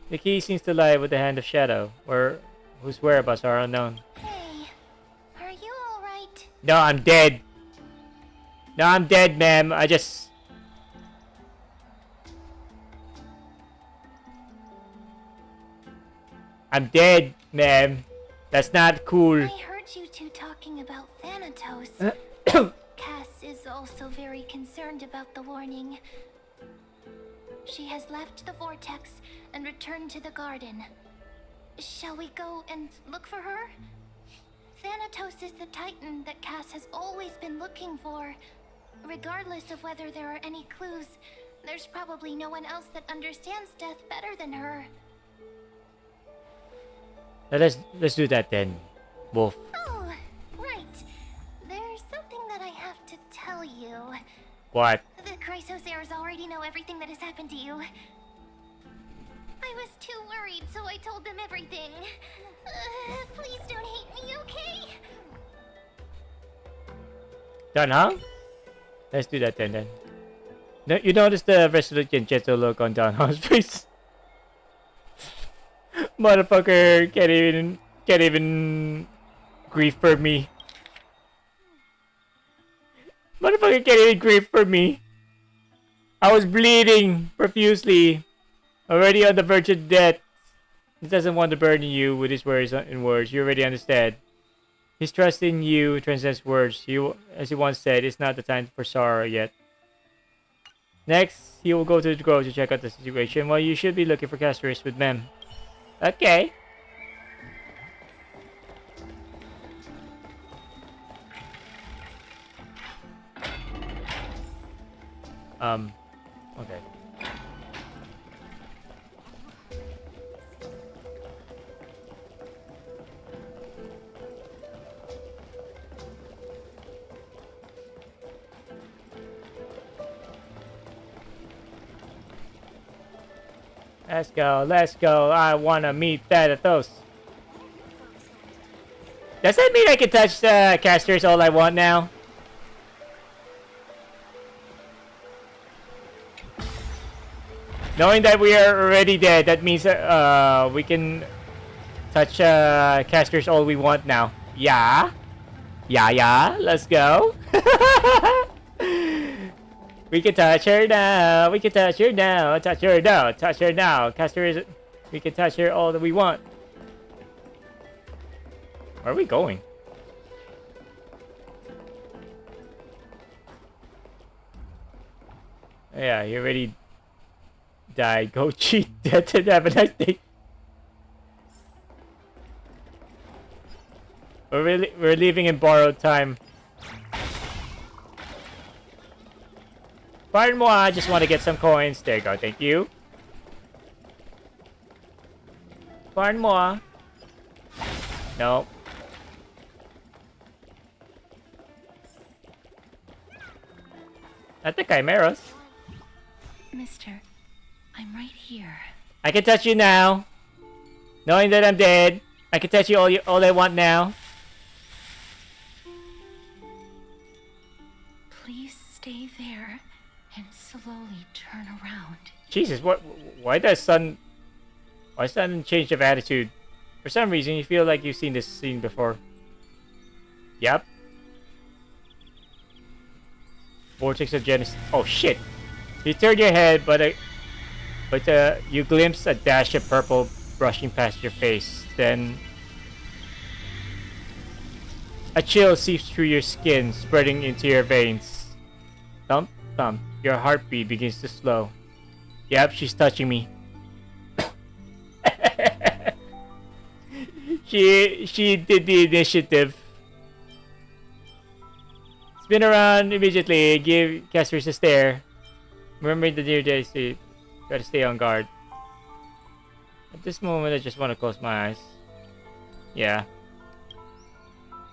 The key seems to lie with the Hand of Shadow, whose whereabouts are unknown. Hey, are you alright? No, I'm dead. No, I'm dead, ma'am. I'm dead, ma'am. That's not cool. I heard you two talking about Thanatos. Cass is also very concerned about the warning. She has left the vortex and returned to the garden. Shall we go and look for her? Thanatos is the Titan that Cass has always been looking for. Regardless of whether there are any clues, there's probably no one else that understands death better than her. Let's do that then, Wolf. Oh, right. There's something that I have to tell you. What? The Chrysosaurs already know everything that has happened to you. I was too worried, so I told them everything. Please don't hate me, okay? Done, huh? Let's do that then. No, you notice the resolute and gentle look on Don's face? Motherfucker can't even grieve for me. Motherfucker can't even grieve for me. I was bleeding profusely, already on the verge of death. He doesn't want to burden you with his words and words. You already understand. His trust in you transcends words. As he once said, it's not the time for sorrow yet. Next, he will go to the grove to check out the situation, while you should be looking for Castorus with Mem. Okay. Okay. Let's go, let's go. I wanna meet Thanatos. Does that mean I can touch casters all I want now? Knowing that we are already dead, that means we can touch casters all we want now. Yeah? Yeah, let's go. We can touch her now. We can touch her now. Touch her now. Touch her now. Casters, we can touch her all that we want. Where are we going? Yeah, you already died. Go cheat. Have a nice day. We're leaving in borrowed time. Pardon moi, I just want to get some coins. There you go, thank you. Pardon moi. No. Not the chimeras. Mister, I'm right here. I can touch you now. Knowing that I'm dead, I can touch you all I want now. Please stay there and slowly turn around. Jesus, why does Sun change of attitude? For some reason, you feel like you've seen this scene before. Yep. Vortex of Genesis. Oh shit! You turn your head, but you glimpse a dash of purple brushing past your face. Then a chill seeps through your skin, spreading into your veins. Thump, thump. Your heartbeat begins to slow. Yep, she's touching me. She did the initiative. Spin around immediately. Give casters a stare. Remember the near day sleep. Gotta stay on guard. At this moment, I just want to close my eyes. Yeah.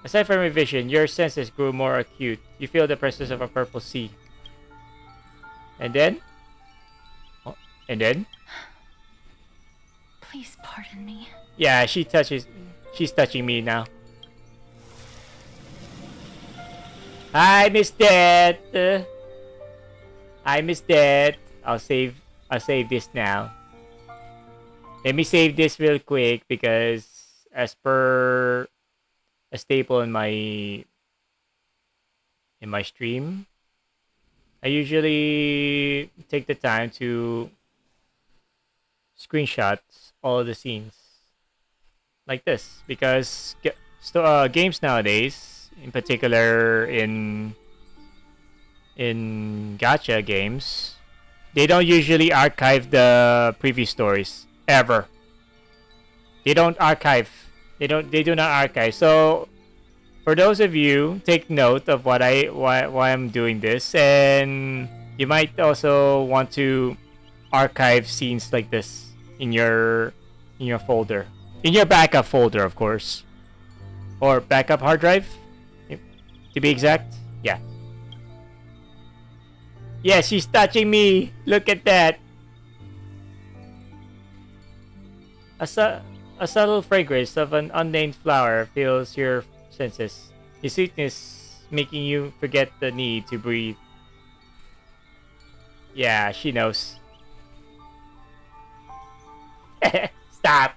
Aside from your vision, your senses grew more acute. You feel the presence of a purple sea. And then? Oh, and then? Please pardon me. Yeah, she's touching me now. I missed that. I missed that. I'll save this now. Let me save this real quick because as per a staple in my stream, I usually take the time to screenshot all the scenes like this because games nowadays, in particular in gacha games, they don't usually archive the previous stories ever. They don't archive. They do not archive. So for those of you, take note of why I'm doing this, and you might also want to archive scenes like this in your folder, in your backup folder, of course, or backup hard drive, to be exact. Yeah. Yeah, she's touching me. Look at that. A subtle fragrance of an unnamed flower fills your senses. The sweetness making you forget the need to breathe. Yeah, she knows. Stop.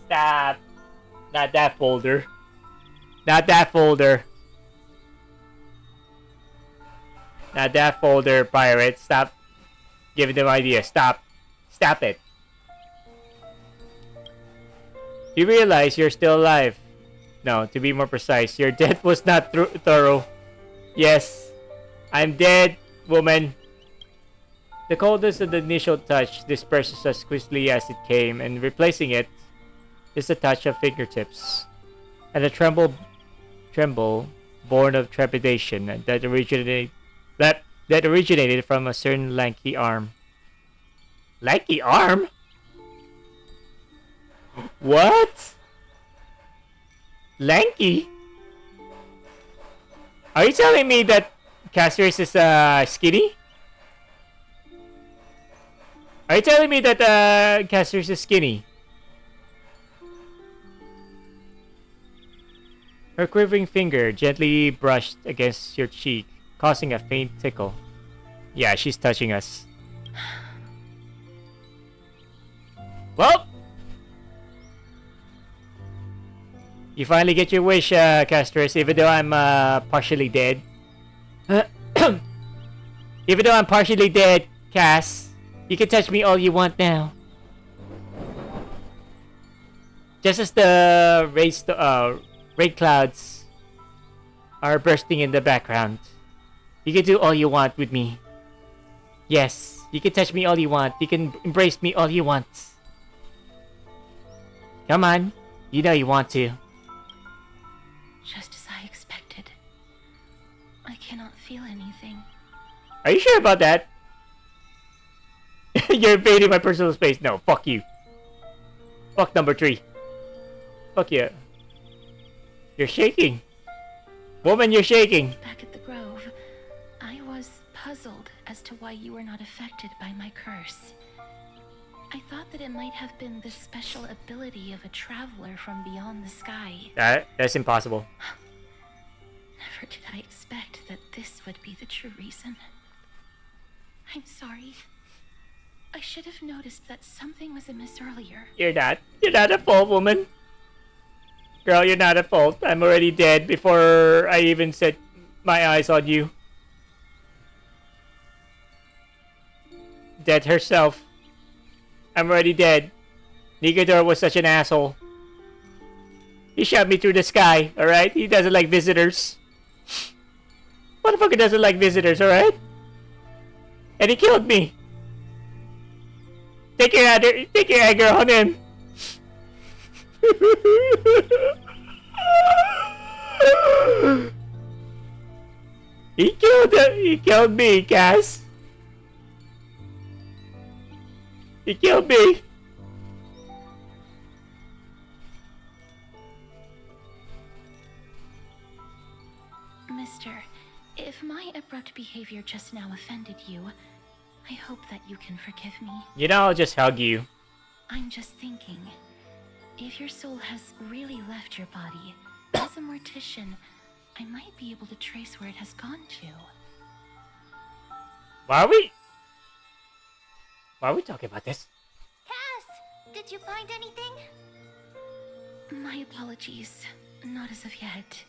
Stop. Not that folder. Not that folder. Not that folder, pirate. Stop giving them ideas. Stop. Stop it. You realize you're still alive. No, to be more precise, your death was not thorough. Yes, I'm dead, woman. The coldness of the initial touch disperses as quickly as it came, and replacing it is a touch of fingertips. And a tremble born of trepidation that originated from a certain lanky arm. Lanky arm? What? Lanky? Are you telling me that Cassius is skinny? Are you telling me that Caster's is skinny? Her quivering finger gently brushed against your cheek, causing a faint tickle. Yeah, she's touching us. Well, you finally get your wish, Castris, even though I'm partially dead. Even though I'm partially dead, Cass, you can touch me all you want now. Just as the rain clouds are bursting in the background, you can do all you want with me. Yes, you can touch me all you want. You can embrace me all you want. Come on, you know you want to. Just as I expected. I cannot feel anything. Are you sure about that? You're invading my personal space. No, fuck you. Fuck number 3. Fuck you. You're shaking. Woman, you're shaking. Back at the Grove, I was puzzled as to why you were not affected by my curse. I thought that it might have been the special ability of a traveler from beyond the sky. That's impossible. Never did I expect that this would be the true reason. I'm sorry. I should have noticed that something was amiss earlier. You're not at fault, woman. Girl, you're not at fault. I'm already dead before I even set my eyes on you. Dead herself. I'm already dead. Nigador was such an asshole. He shot me through the sky, alright? He doesn't like visitors. Motherfucker doesn't like visitors, alright? And he killed me. Take your anger on him. He killed me, Cass. He killed me. Mister, if my abrupt behavior just now offended you, I hope that you can forgive me. You know, I'll just hug you. I'm just thinking, if your soul has really left your body, as a mortician, I might be able to trace where it has gone to. Why are we talking about this? Cass, did you find anything? My apologies. Not as of yet.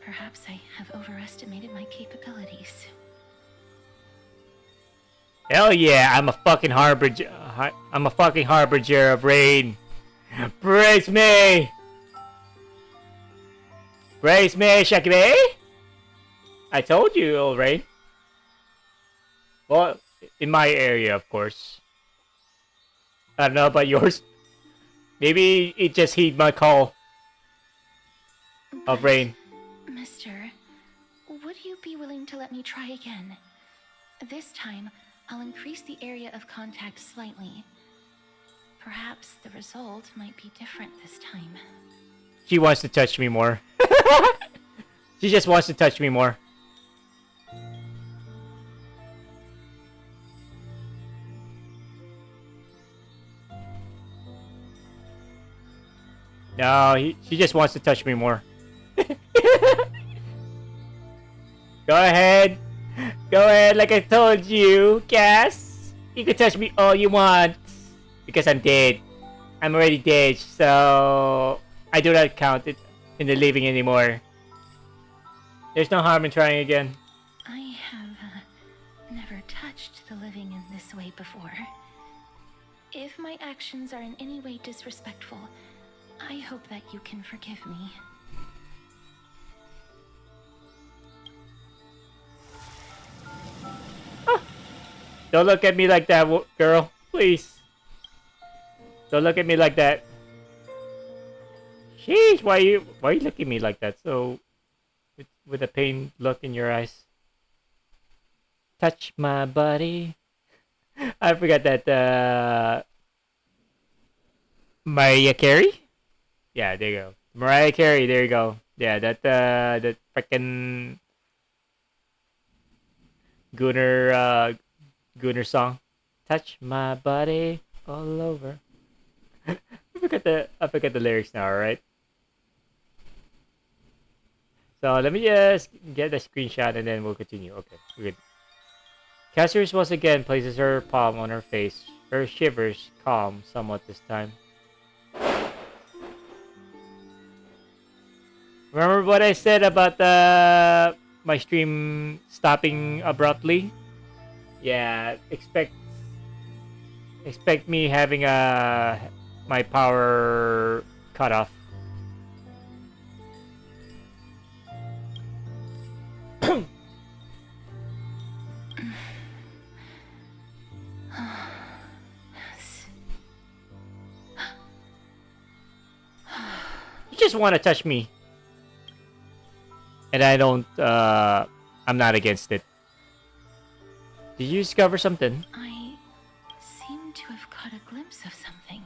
Perhaps I have overestimated my capabilities. Hell yeah, I'm a fucking harbinger. I'm a fucking harbinger of rain. Brace me! Brace me, Shakime! I told you, old rain. Well, in my area, of course. I don't know about yours. Maybe it just heed my call of rain. Mister, would you be willing to let me try again? This time, I'll increase the area of contact slightly. Perhaps the result might be different this time. She wants to touch me more. She just wants to touch me more. No, she just wants to touch me more. Go ahead. Go ahead, like I told you, Cass. You can touch me all you want. Because I'm dead. I'm already dead, so I do not count it in the living anymore. There's no harm in trying again. I have never touched the living in this way before. If my actions are in any way disrespectful, I hope that you can forgive me. Don't look at me like that, girl. Please. Don't look at me like that. Sheesh, why are you looking at me like that? So, with a pain look in your eyes. Touch my body. I forgot that, Mariah Carey? Yeah, there you go. Mariah Carey, there you go. Yeah, that freaking Gunner song. touch my body all over. I forgot the lyrics now, alright? So let me just get a screenshot and then we'll continue. Okay, we're good. Cassius once again places her palm on her face. Her shivers calm somewhat this time. Remember what I said about my stream stopping abruptly? Yeah, expect me having my power cut off. You just want to touch me. And I don't, I'm not against it. Did you discover something? I seem to have caught a glimpse of something.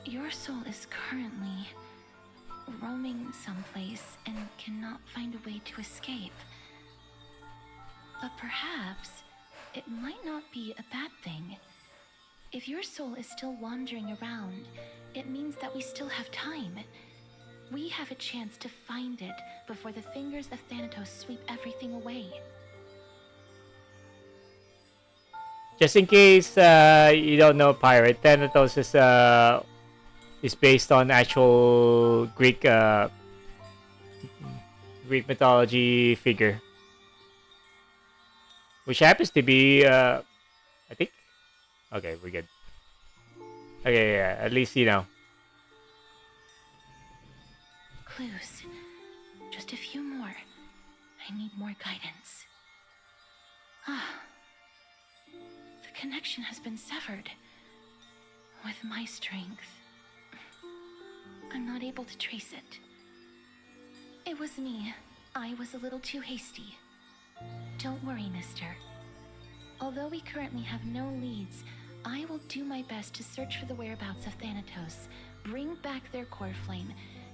Your soul is currently roaming someplace and cannot find a way to escape. But perhaps it might not be a bad thing. If your soul is still wandering around, it means that we still have time. We have a chance to find it before the fingers of Thanatos sweep everything away. Just in case you don't know, Pirate, Thanatos is based on actual Greek mythology figure, which happens to be I think. Okay, we're good. Okay, yeah, at least you know. Clues. Just a few more. I need more guidance. Ah. The connection has been severed. With my strength, I'm not able to trace it. It was me. I was a little too hasty. Don't worry, mister. Although we currently have no leads, I will do my best to search for the whereabouts of Thanatos, bring back their core flame,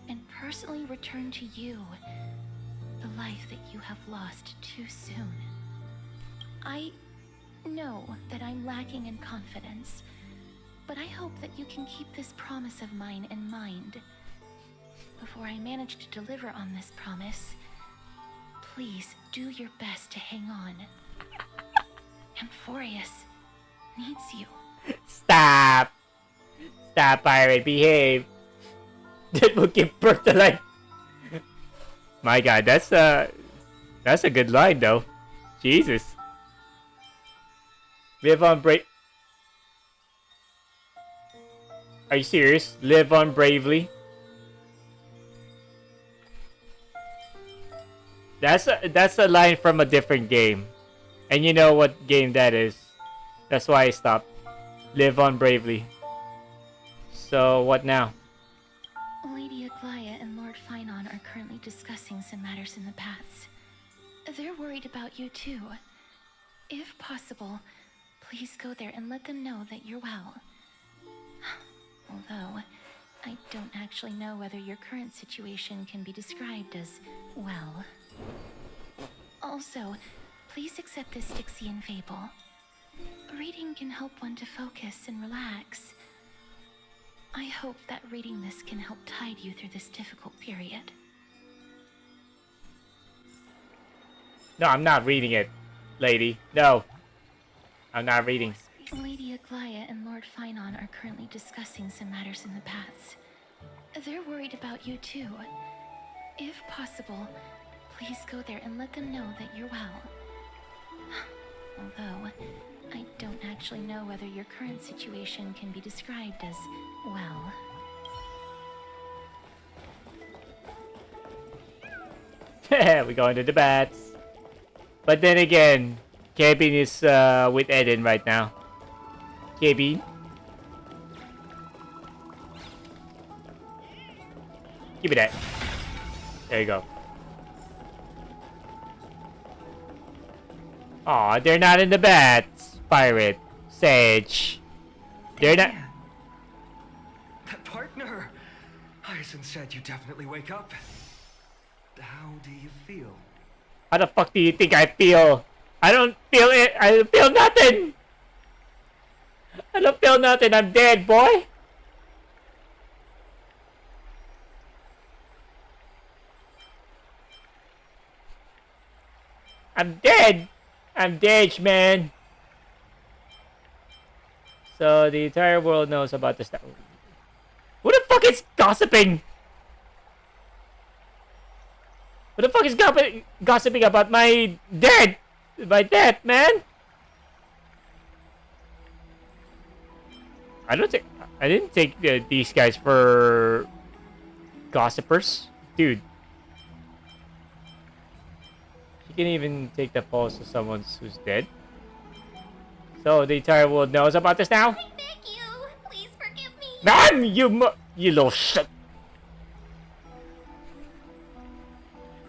and personally return to you the life that you have lost too soon. I know that I'm lacking in confidence, but I hope that you can keep this promise of mine in mind. Before I manage to deliver on this promise, please do your best to hang on. Amphorius needs you. Stop! Stop, Pirate, behave. That will give birth to life. My God, that's a good line though. Jesus. Live on brave. Are you serious? Live on bravely. That's a line from a different game, and you know what game that is. That's why I stopped. Live on bravely. So what now? Lady Aglaia and Lord Finon are currently discussing some matters in the paths. They're worried about you too. If possible, please go there and let them know that you're well. Although, I don't actually know whether your current situation can be described as well. Also, please accept this Styxian fable. Reading can help one to focus and relax. I hope that reading this can help tide you through this difficult period. No, I'm not reading it, lady. No. I'm not reading. Lady Aglaia and Lord Finon are currently discussing some matters in the paths. They're worried about you too. If possible, please go there and let them know that you're well. Although, I don't actually know whether your current situation can be described as well. We're going to the bats. But then again, Kevin is with Eden right now. Kevin. Give me that. There you go. Aw, they're not in the bats, Pirate. Sage. They're not. That partner! Hyacin said you definitely wake up. How do you feel? How the fuck do you think I feel? I don't feel it. I feel nothing. I don't feel nothing. I'm dead, boy. I'm dead. I'm dead, man. So the entire world knows about this. Who the fuck is gossiping? Who the fuck is gossiping about my death? My death, man? I didn't take these guys for gossipers, dude. You can even take the pulse of someone who's dead. So the entire world knows about this now. I beg you, please forgive me. Man, you little shit.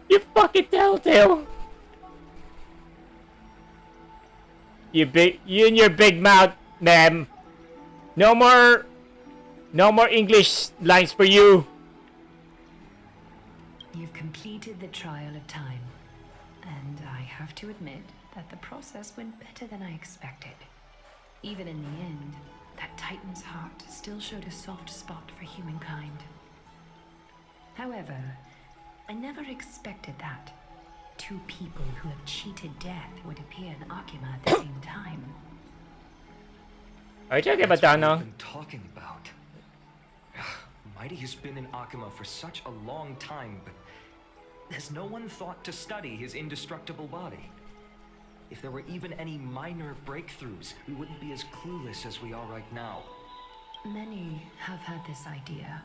You fucking telltale. You and your big mouth, ma'am. No more English lines for you. You've completed the trial of time, and I have to admit that the process went better than I expected. Even in the end, that Titan's heart still showed a soft spot for humankind. However, I never expected that two people who have cheated death would appear in Akima at the same time. Are you talking about That's what Dano? we've been talking about. Mighty has been in Akima for such a long time, but has no one thought to study his indestructible body? If there were even any minor breakthroughs, we wouldn't be as clueless as we are right now. Many have had this idea,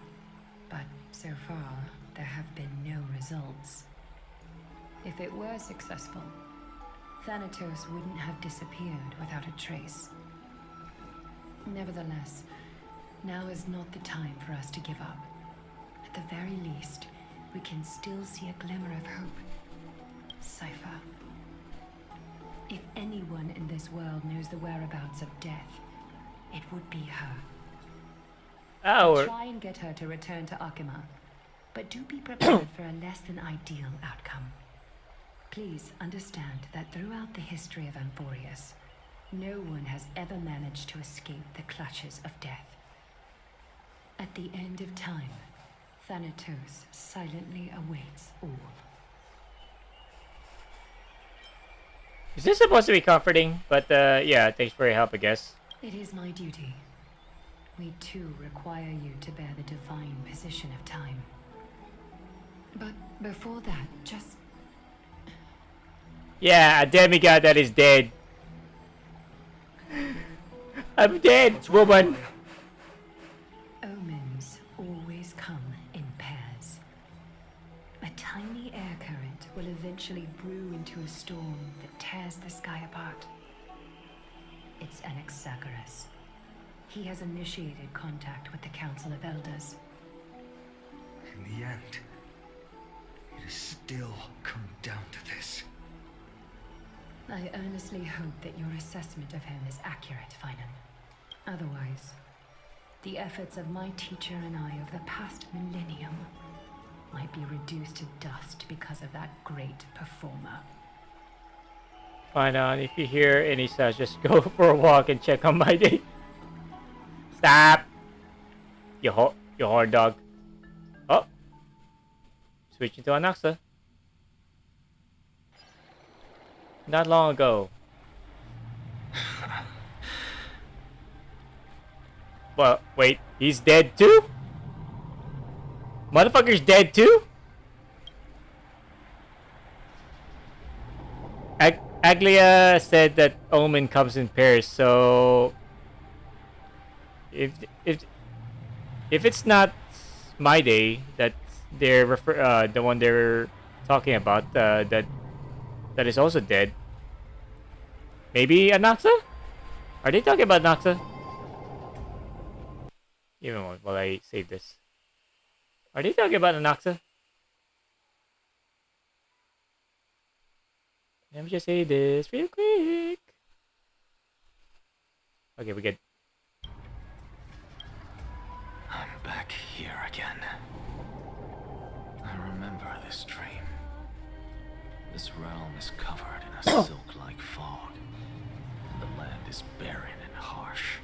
but so far there have been no results. If it were successful, Thanatos wouldn't have disappeared without a trace. Nevertheless, now is not the time for us to give up. At the very least, we can still see a glimmer of hope. Cypher. If anyone in this world knows the whereabouts of death, it would be her. Oh, Try and get her to return to Akima, but do be prepared for a less than ideal outcome. Please understand that throughout the history of Amphorius, no one has ever managed to escape the clutches of death. At the end of time, Thanatos silently awaits all. is this supposed to be comforting? But yeah, thanks for your help, I guess. It is my duty. We too require you to bear the divine position of time. But before that, just... Yeah, a demigod that is dead. I'm dead, woman. Omens always come in pairs. A tiny air current will eventually brew into a storm that tears the sky apart. It's Anaxagoras. He has initiated contact with the Council of Elders. In the end, it has still come down to this. I earnestly hope that your assessment of him is accurate, Finan. Otherwise, the efforts of my teacher and I of the past millennium might be reduced to dust because of that great performer. Fine on. If you hear any sounds, just go for a walk and check on my day. Stop! You horn dog. Oh! Switching to Anaxa. Not long ago. Well, wait, he's dead too? Motherfucker's dead too? Aglia said that Omen comes in pairs, so if it's not my day that they're the one they're talking about that is also dead. Maybe Anaxa? Are they talking about Anaxa? Even while I save this. Are they talking about Anaxa? Let me just say this real quick. Okay, we're good. I'm back here again. I remember this dream. This realm is covered in a silk-like fog. The land is barren and harsh.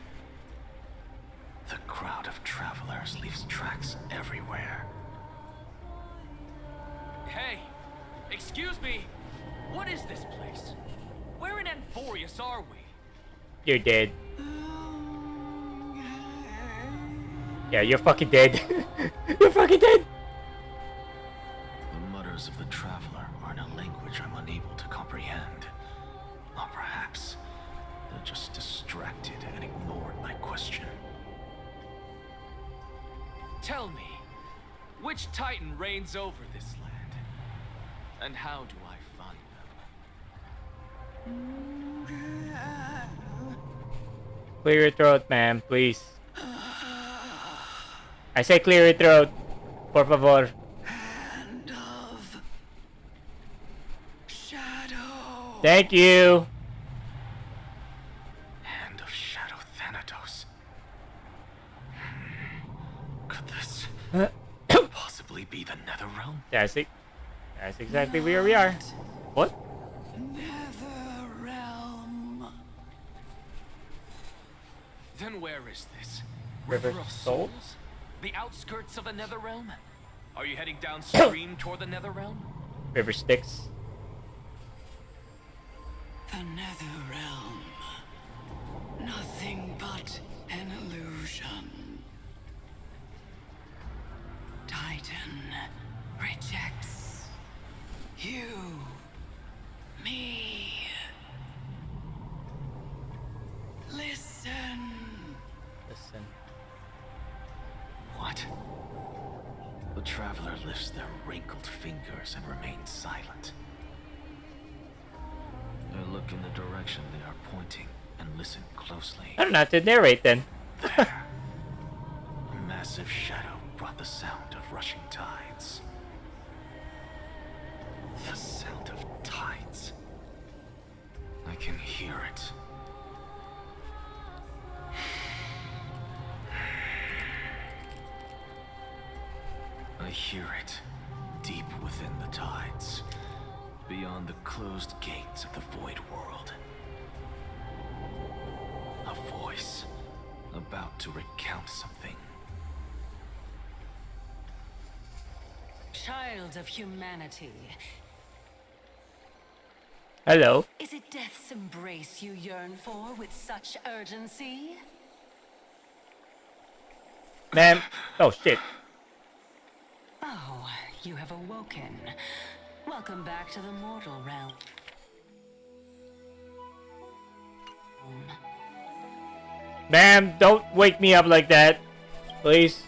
The crowd of travelers leaves tracks everywhere. Hey, excuse me. What is this place? Where in Amphorius are we? You're dead. Yeah, you're fucking dead. You're fucking dead. The mutters of the traveler are in a language I'm unable to comprehend. Or perhaps they're just distracted and ignored my question. Tell me, which Titan reigns over this land? And how do I find them? Clear your throat, ma'am, please. I say clear your throat. Por favor. Hand of Shadow. Thank you. Hand of Shadow Thanatos. Could this possibly be the Netherrealm? That's it. That's exactly where we are. What? Netherrealm. Then where is this? River River of Souls? Souls? The outskirts of the Netherrealm? Are you heading downstream toward the Netherrealm? River Styx. The Netherrealm. Nothing but an illusion. Titan rejects you, me. Listen. Listen. What? The traveler lifts their wrinkled fingers and remains silent. I look in the direction they are pointing and listen closely. I don't have to narrate then. There. A massive shadow brought the sound of rushing tides. The sound of tides. I can hear it. I hear it deep within the tides, beyond the closed gates of the Void World. A voice about to recount something. Child of humanity, Hello. is it death's embrace you yearn for with such urgency? Ma'am. Oh shit. Oh, you have awoken. Welcome back to the mortal realm. Ma'am, don't wake me up like that. Please.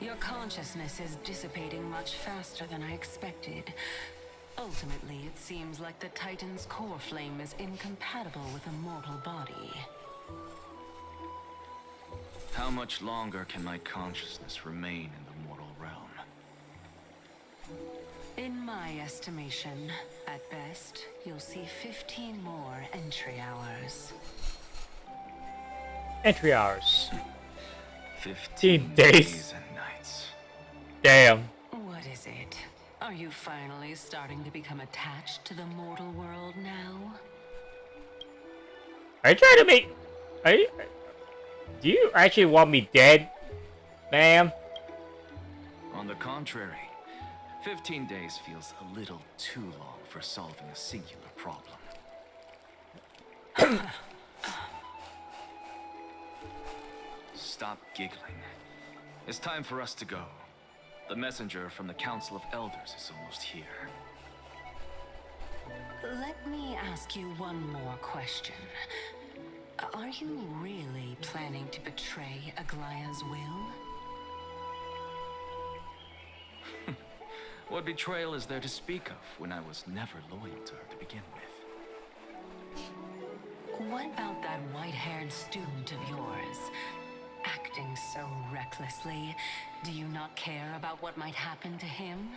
Your consciousness is dissipating much faster than I expected. Ultimately, it seems like the Titan's core flame is incompatible with a mortal body. How much longer can my consciousness remain in the mortal realm? In my estimation, at best, you'll see 15 more entry hours. Entry hours. 15 days. and nights. Damn. What is it? Are you finally starting to become attached to the mortal world now? Are you trying to make... Are you... Do you actually want me dead, ma'am? On the contrary, 15 days feels a little too long for solving a singular problem. Stop giggling. It's time for us to go. The messenger from the Council of Elders is almost here. Let me ask you one more question. Are you really planning to betray Aglaya's will? What betrayal is there to speak of when I was never loyal to her to begin with? What about that white-haired student of yours? Acting so recklessly, do you not care about what might happen to him?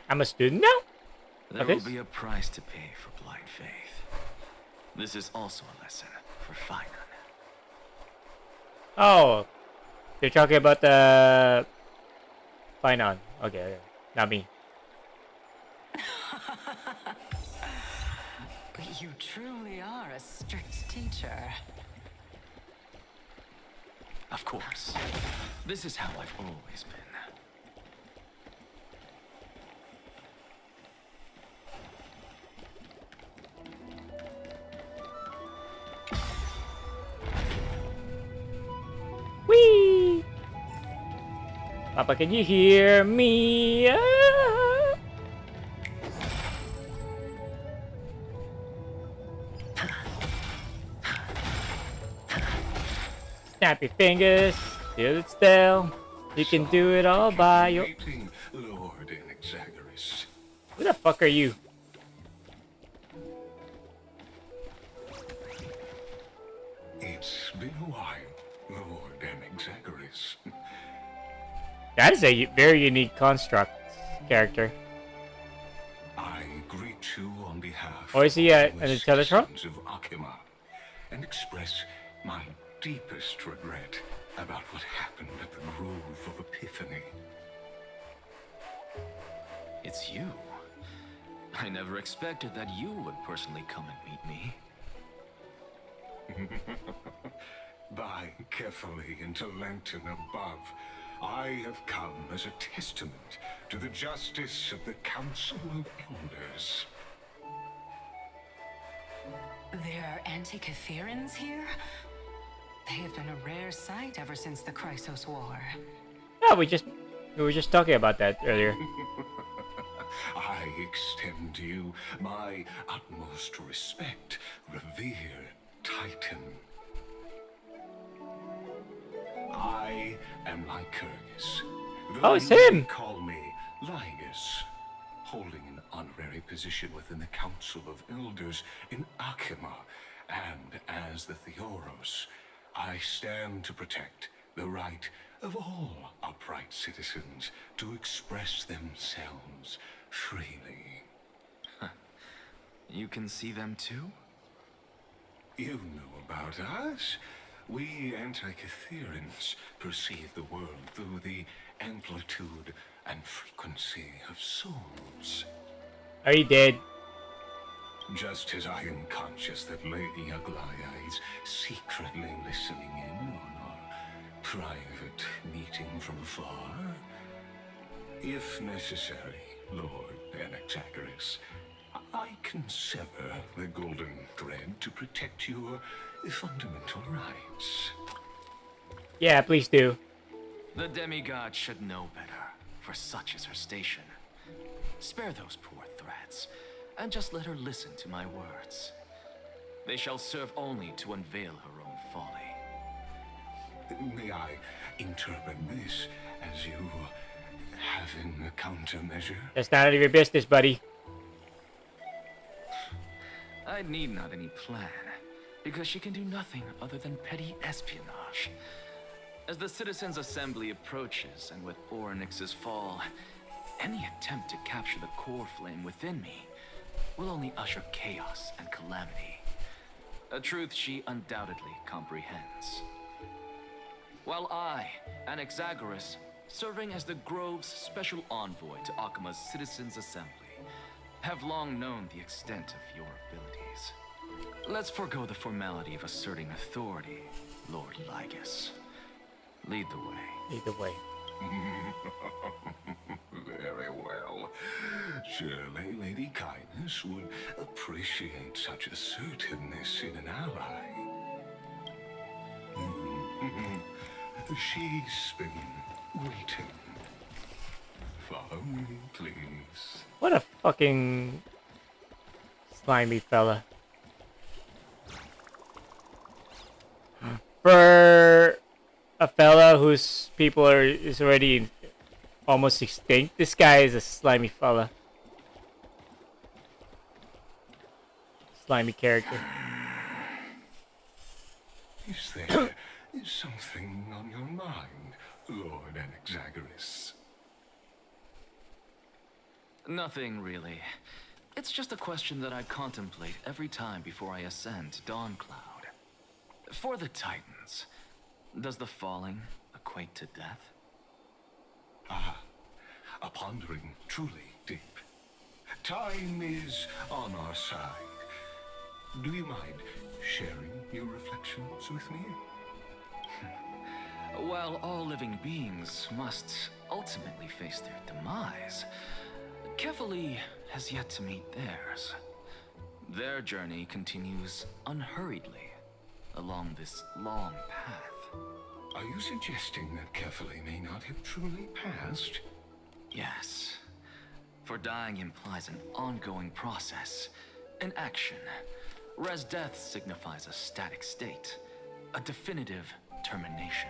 I'm a student now? There Of will this? be a price to pay for blind faith. This is also a lesson for Finan. Oh. They're talking about the... Finan. Okay, not me. You truly are a strict teacher. Of course. This is how I've always been. Whee! Papa, can you hear me? Ah! Snap your fingers, feel it still. You can do it all by your. Lord Anaxagoras. Who the fuck are you? It's been a while, Lord Anaxagoras. That is a very unique construct character. I greet you on behalf Or is he an of the Intellatron? citizens of Akima and express my deepest regret about what happened at the Grove of Epiphany. It's you. I never expected that you would personally come and meet me. By carefully into Lantern above, I have come as a testament to the justice of the Council of Elders. There are Antikytherans here? They have been a rare sight ever since the Chrysos War. Yeah, we were just talking about that earlier. I extend to you my utmost respect, revered Titan. I am Lycurgus. Oh, it's You may him! Call me Lygus, holding an honorary position within the Council of Elders in Akima, and as the Theoros, I stand to protect the right of all upright citizens to express themselves freely. You can see them too? You know about us. We Antikytherans perceive the world through the amplitude and frequency of souls. Are you dead? Just as I am conscious that Lady Aglaya is secretly listening in on our private meeting from afar. If necessary, Lord Anaxagoras, I can sever the golden thread to protect your fundamental rights. Yeah, please do. The demigod should know better, for such is her station. Spare those poor threats, and just let her listen to my words. They shall serve only to unveil her own folly. May I interpret this as you having a countermeasure? That's none of your business, buddy. I need not any plan, because she can do nothing other than petty espionage. As the Citizens' Assembly approaches, and with Orynyx's fall, any attempt to capture the core flame within me will only usher chaos and calamity. A truth she undoubtedly comprehends. While I, Anaxagoras, serving as the Grove's special envoy to Akima's Citizens' Assembly, have long known the extent of your abilities. Let's forego the formality of asserting authority, Lord Lygus. Lead the way. Lead the way. Very well. Surely Lady Kindness would appreciate such assertiveness in an ally. She's been waiting. Follow me, please. What a fucking slimy fella. For a fella whose people is already almost extinct, this guy is a slimy fella. Slimy character. Is there something on your mind, Lord Anaxagoras? Nothing, really. It's just a question that I contemplate every time before I ascend to Dawncloud. For the Titans, does the falling equate to death? Ah, a pondering truly deep. Time is on our side. Do you mind sharing your reflections with me? While all living beings must ultimately face their demise, Kefali has yet to meet theirs. Their journey continues unhurriedly along this long path. Are you suggesting that Kefali may not have truly passed? Yes. For dying implies an ongoing process, an action, whereas death signifies a static state, a definitive termination.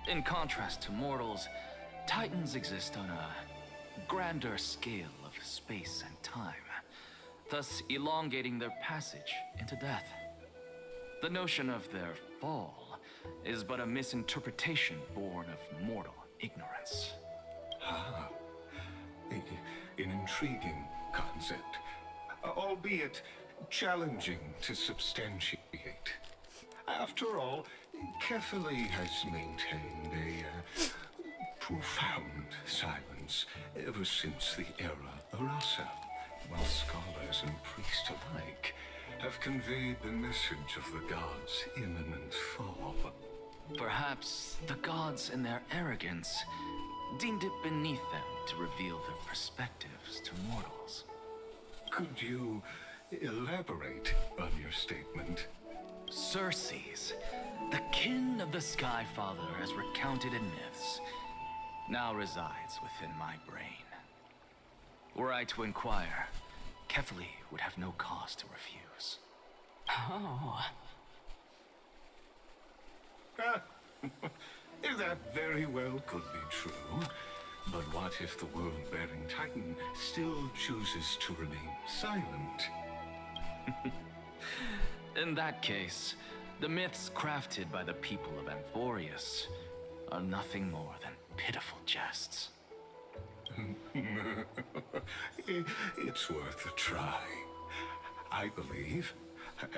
In contrast to mortals, Titans exist on a grander scale of space and time, thus elongating their passage into death. The notion of their fall is but a misinterpretation born of mortal ignorance. Ah, an intriguing concept, albeit challenging to substantiate. After all, Kefali has maintained a profound silence ever since the era Arasa, while scholars and priests alike have conveyed the message of the gods' imminent fall. Perhaps the gods in their arrogance deemed it beneath them to reveal their perspectives to mortals. Could you elaborate on your statement? Xerxes, the kin of the Sky Father as recounted in myths, now resides within my brain. Were I to inquire, Kefali would have no cause to refuse. Oh. That very well could be true. But what if the world-bearing Titan still chooses to remain silent? In that case, the myths crafted by the people of Amphorius are nothing more than pitiful jests. It's worth a try. I believe,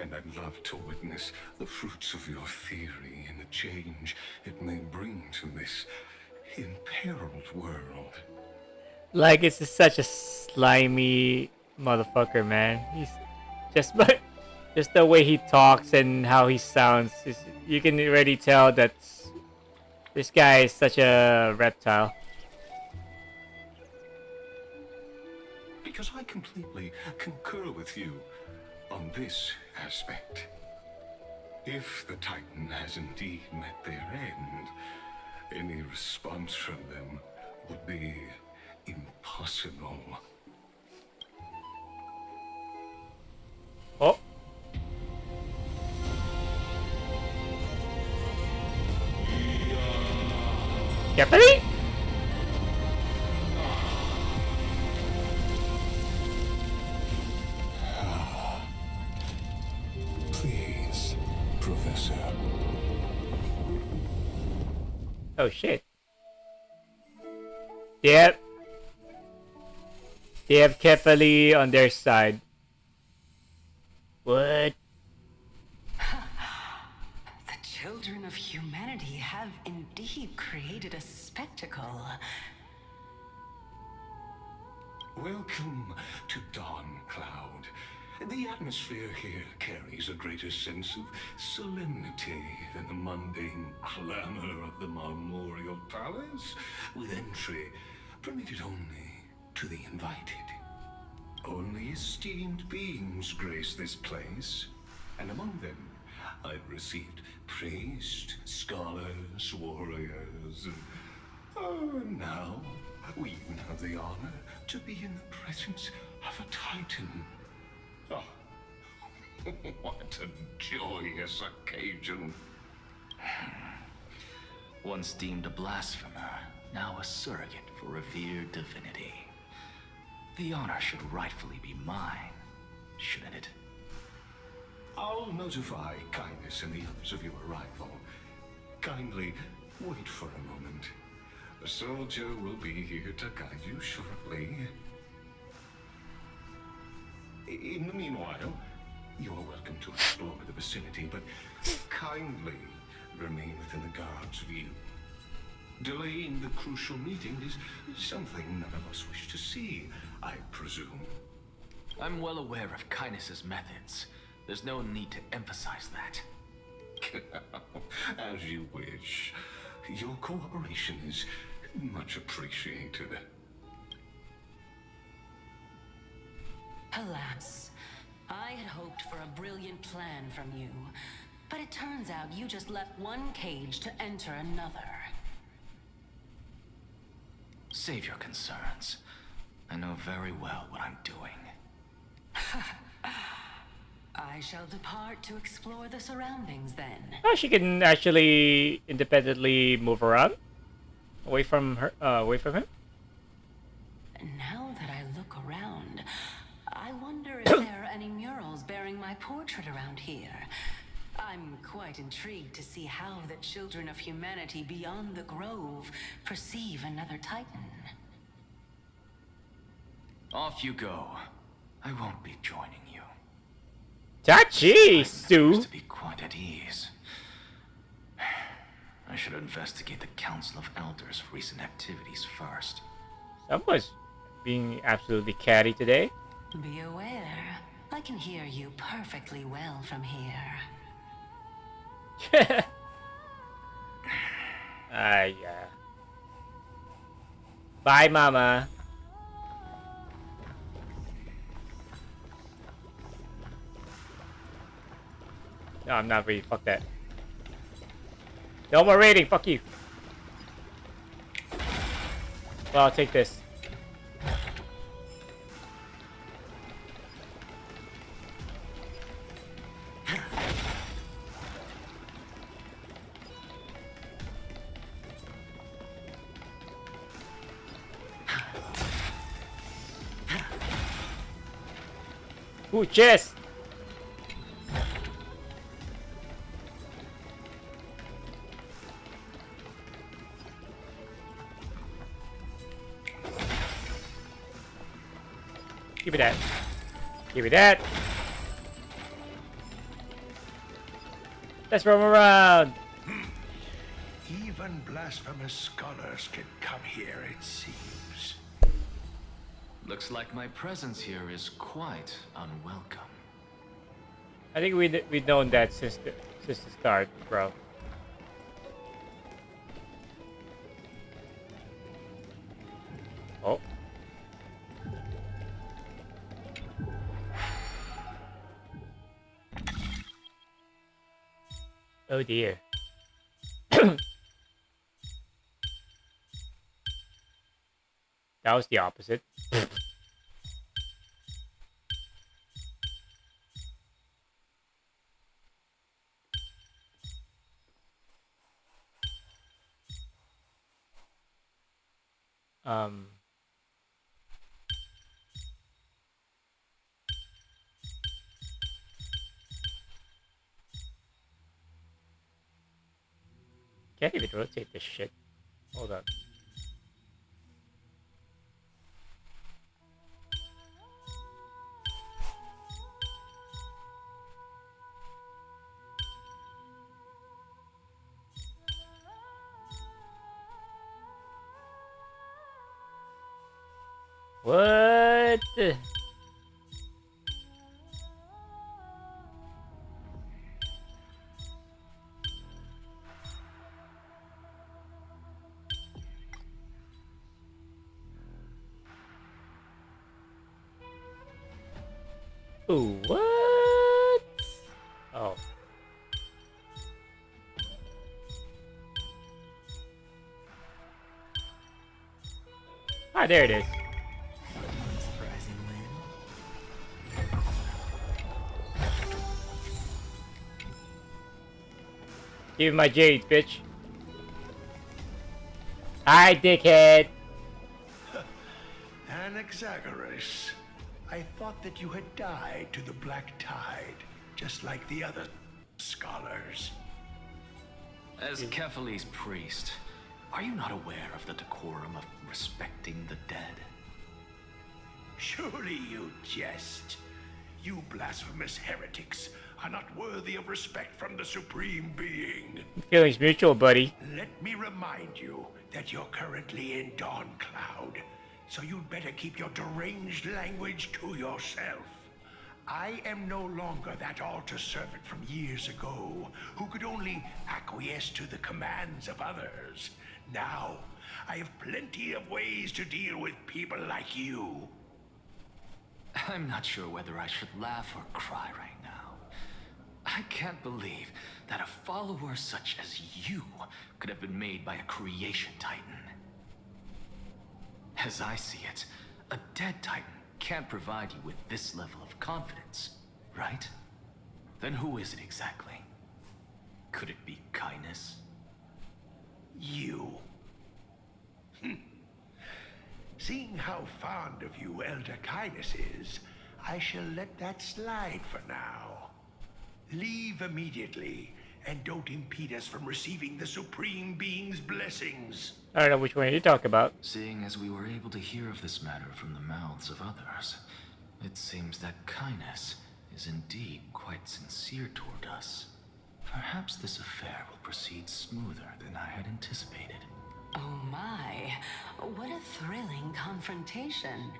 and I'd love to witness the fruits of your theory and the change it may bring to this imperiled world. Like, it's just such a slimy motherfucker, man. He's just the way he talks and how he sounds. You can already tell that this guy is such a reptile. Because I completely concur with you on this aspect. If the Titan has indeed met their end, any response from them would be impossible. Oh. Kefali? Please, Professor. Oh shit. Yep. They have Kefali on their side. What? The children of humanity have indeed created a spectacle. Welcome to Dawn Cloud. The atmosphere here carries a greater sense of solemnity than the mundane clamor of the Marmorial Palace, with entry permitted only to the invited. Only esteemed beings grace this place, and among them I've received priests, scholars, warriors, and now we even have the honor to be in the presence of a Titan. Oh, what a joyous occasion. Once deemed a blasphemer, now a surrogate for revered divinity. The honor should rightfully be mine, shouldn't it? I'll notify Kindness and the others of your arrival. Kindly wait for a moment. A soldier will be here to guide you shortly. In the meanwhile, you are welcome to explore the vicinity, but kindly remain within the guard's view. Delaying the crucial meeting is something none of us wish to see, I presume. I'm well aware of Kindness's methods. There's no need to emphasize that. As you wish. Your cooperation is much appreciated. Alas, I had hoped for a brilliant plan from you, but it turns out you just left one cage to enter another. Save your concerns. I know very well what I'm doing. I shall depart to explore the surroundings then. Oh, she can actually independently move around away from him. And now that I look around, I wonder if there are any murals bearing my portrait around here. I'm quite intrigued to see how the children of humanity beyond the Grove perceive another Titan. Off you go. I won't be joining you. Tachi, Sue. To be quite at ease. I should investigate the Council of Elders' recent activities first. Someone's being absolutely catty today. Be aware, I can hear you perfectly well from here. Yeah. Bye, Mama. No, I'm not reading. Fuck that. No more raiding. Fuck you. Well, I'll take this. Ooh, chest! Give me that. Give me that. Let's roam around. Even blasphemous scholars can come here, it seems. Looks like my presence here is quite unwelcome. I think we've known that since the start, bro. Oh. Oh dear. That was the opposite. Can't even rotate this shit. Hold on. What? Ooh, what? Oh. Ah, there it is. Give me my jade, bitch. Hi, dickhead. Anaxagoras, I thought that you had died to the Black Tide, just like the other scholars. As Kephales's priest, are you not aware of the decorum of respecting the dead? Surely you jest. You blasphemous heretics are not worthy of respect from the Supreme Being. Feelings mutual, buddy. Let me remind you that you're currently in Dawn Cloud, so you'd better keep your deranged language to yourself. I am no longer that altar servant from years ago who could only acquiesce to the commands of others. Now, I have plenty of ways to deal with people like you. I'm not sure whether I should laugh or cry right now. I can't believe that a follower such as you could have been made by a creation titan. As I see it, a dead titan can't provide you with this level of confidence, right? Then who is it exactly? Could it be Kindness? You. Seeing how fond of you Elder Kindness is, I shall let that slide for now. Leave immediately, and don't impede us from receiving the Supreme Being's blessings. I don't know which one you talk about. Seeing as we were able to hear of this matter from the mouths of others, it seems that Kindness is indeed quite sincere toward us. Perhaps this affair will proceed smoother than I had anticipated. Oh my, what a thrilling confrontation.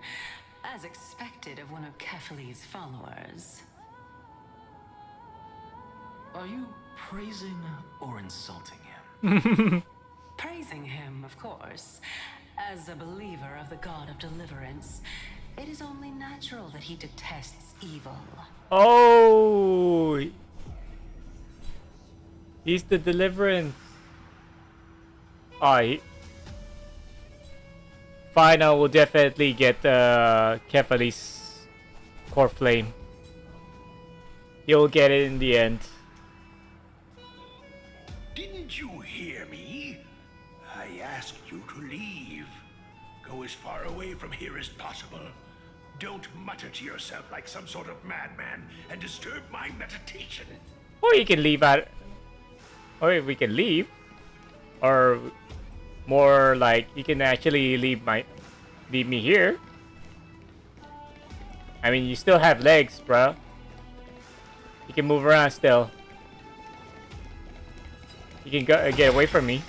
As expected of one of Kefali's followers. Are you praising or insulting him? Praising him, of course. As a believer of the God of Deliverance, it is only natural that he detests evil. Oh, he's the Deliverance. Oh, fine, I will definitely get Kefali's core flame. You'll get it in the end. Didn't you hear me? I asked you to leave. Go as far away from here as possible. Don't mutter to yourself like some sort of madman and disturb my meditation. Or you can leave out. Or we can leave. Or more like you can actually leave me here. I mean, you still have legs, bro. You can move around still. You can go get away from me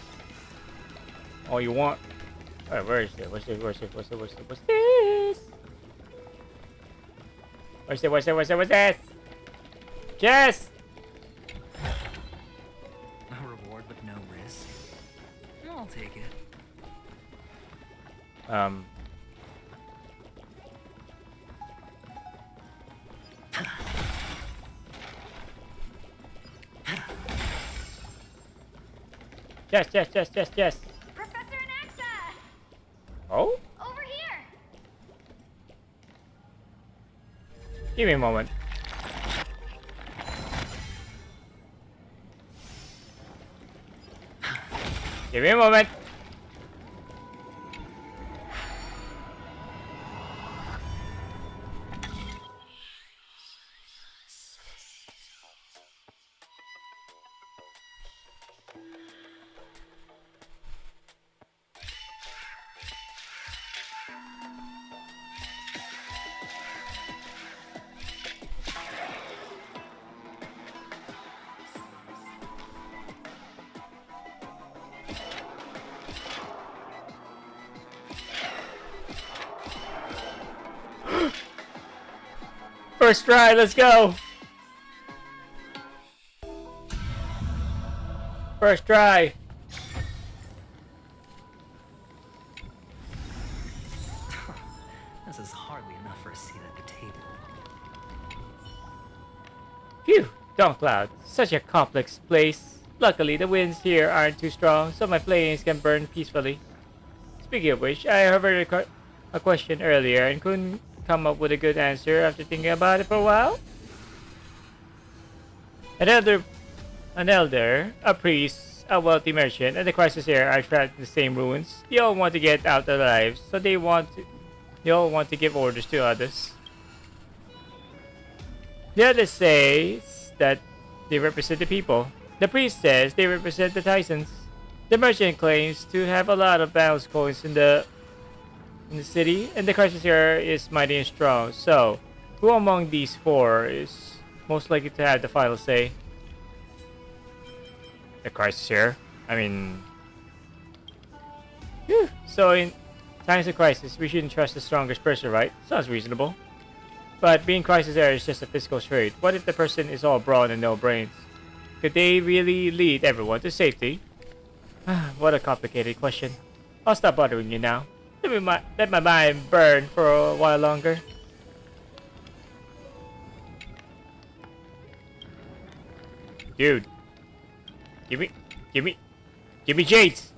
all you want. Alright, where is it? What's this? What's this? What's this? What's this? What's this? What's this? What's this? What's this? What's this? Jess! A reward with no risk. I'll take it. Yes. Professor Anaxa! Oh? Over here! Give me a moment. Give me a moment. First try, let's go. First try. This is hardly enough for a seat at the table. Phew, Dawn such a complex place. Luckily, the winds here aren't too strong, so my flames can burn peacefully. Speaking of which, I heard a question earlier and couldn't come up with a good answer after thinking about it for a while. An elder, a priest, a wealthy merchant, and the crisis here are trapped in the same ruins. They all want to get out alive, so they all want to give orders to others. The others say that they represent the people. The priest says they represent the Titans. The merchant claims to have a lot of balance coins in the city, and the crisis here is mighty and strong. So, who among these four is most likely to have the final say? The crisis here. I mean, whew. So in times of crisis, we shouldn't trust the strongest person, right? Sounds reasonable. But being crisis era is just a physical trait. What if the person is all brawn and no brains? Could they really lead everyone to safety? What a complicated question. I'll stop bothering you now. Let my mind burn for a while longer. Dude. Give me Jades!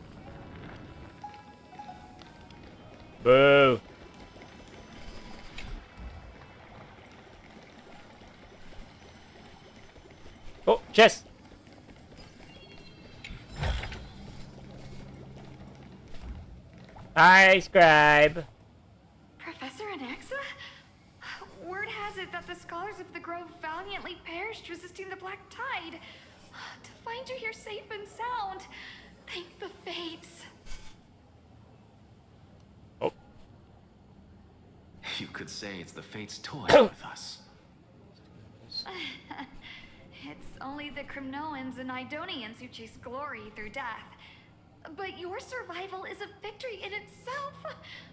Boo. Oh, chest! Hi, Scribe. Professor Anaxa? Word has it that the scholars of the Grove valiantly perished resisting the Black Tide. To find you here safe and sound, thank the fates. Oh. You could say it's the fates toying with us. It's only the Krymnoans and Idonians who chase glory through death. But your survival is a victory in itself.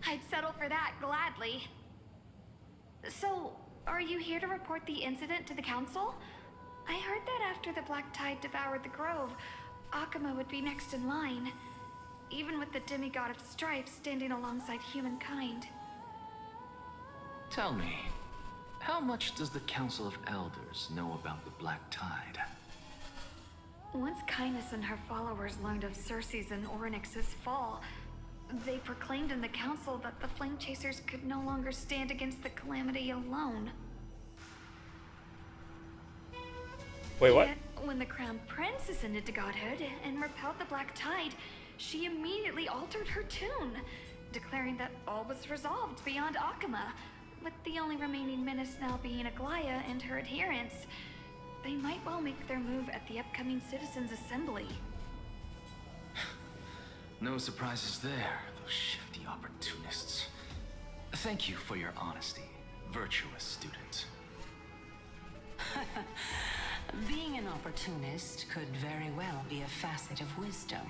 I'd settle for that gladly. So, are you here to report the incident to the council? I heard that after the Black Tide devoured the Grove, Akuma would be next in line, even with the demigod of strife standing alongside humankind. Tell me, how much does the Council of Elders know about the Black Tide? Once Kynus and her followers learned of Circe's and Orynyx's fall, they proclaimed in the council that the Flame Chasers could no longer stand against the calamity alone. Wait, what? Yet, when the Crown Prince ascended to godhood and repelled the Black Tide, she immediately altered her tune, declaring that all was resolved beyond Akuma, with the only remaining menace now being Aglaya and her adherents. They might well make their move at the upcoming Citizens' Assembly. No surprises there, those shifty opportunists. Thank you for your honesty, virtuous student. Being an opportunist could very well be a facet of wisdom.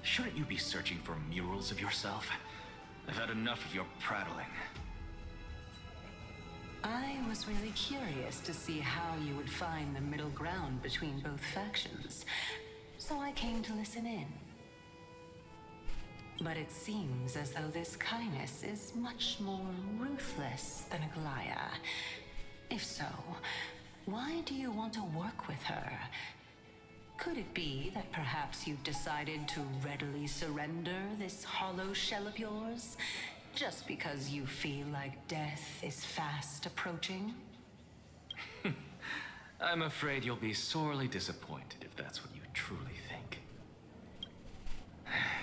Shouldn't you be searching for murals of yourself? I've had enough of your prattling. I was really curious to see how you would find the middle ground between both factions, so I came to listen in. But it seems as though this Kynus is much more ruthless than Aglaya. If so, why do you want to work with her? Could it be that perhaps you've decided to readily surrender this hollow shell of yours, just because you feel like death is fast approaching? I'm afraid you'll be sorely disappointed if that's what you truly think.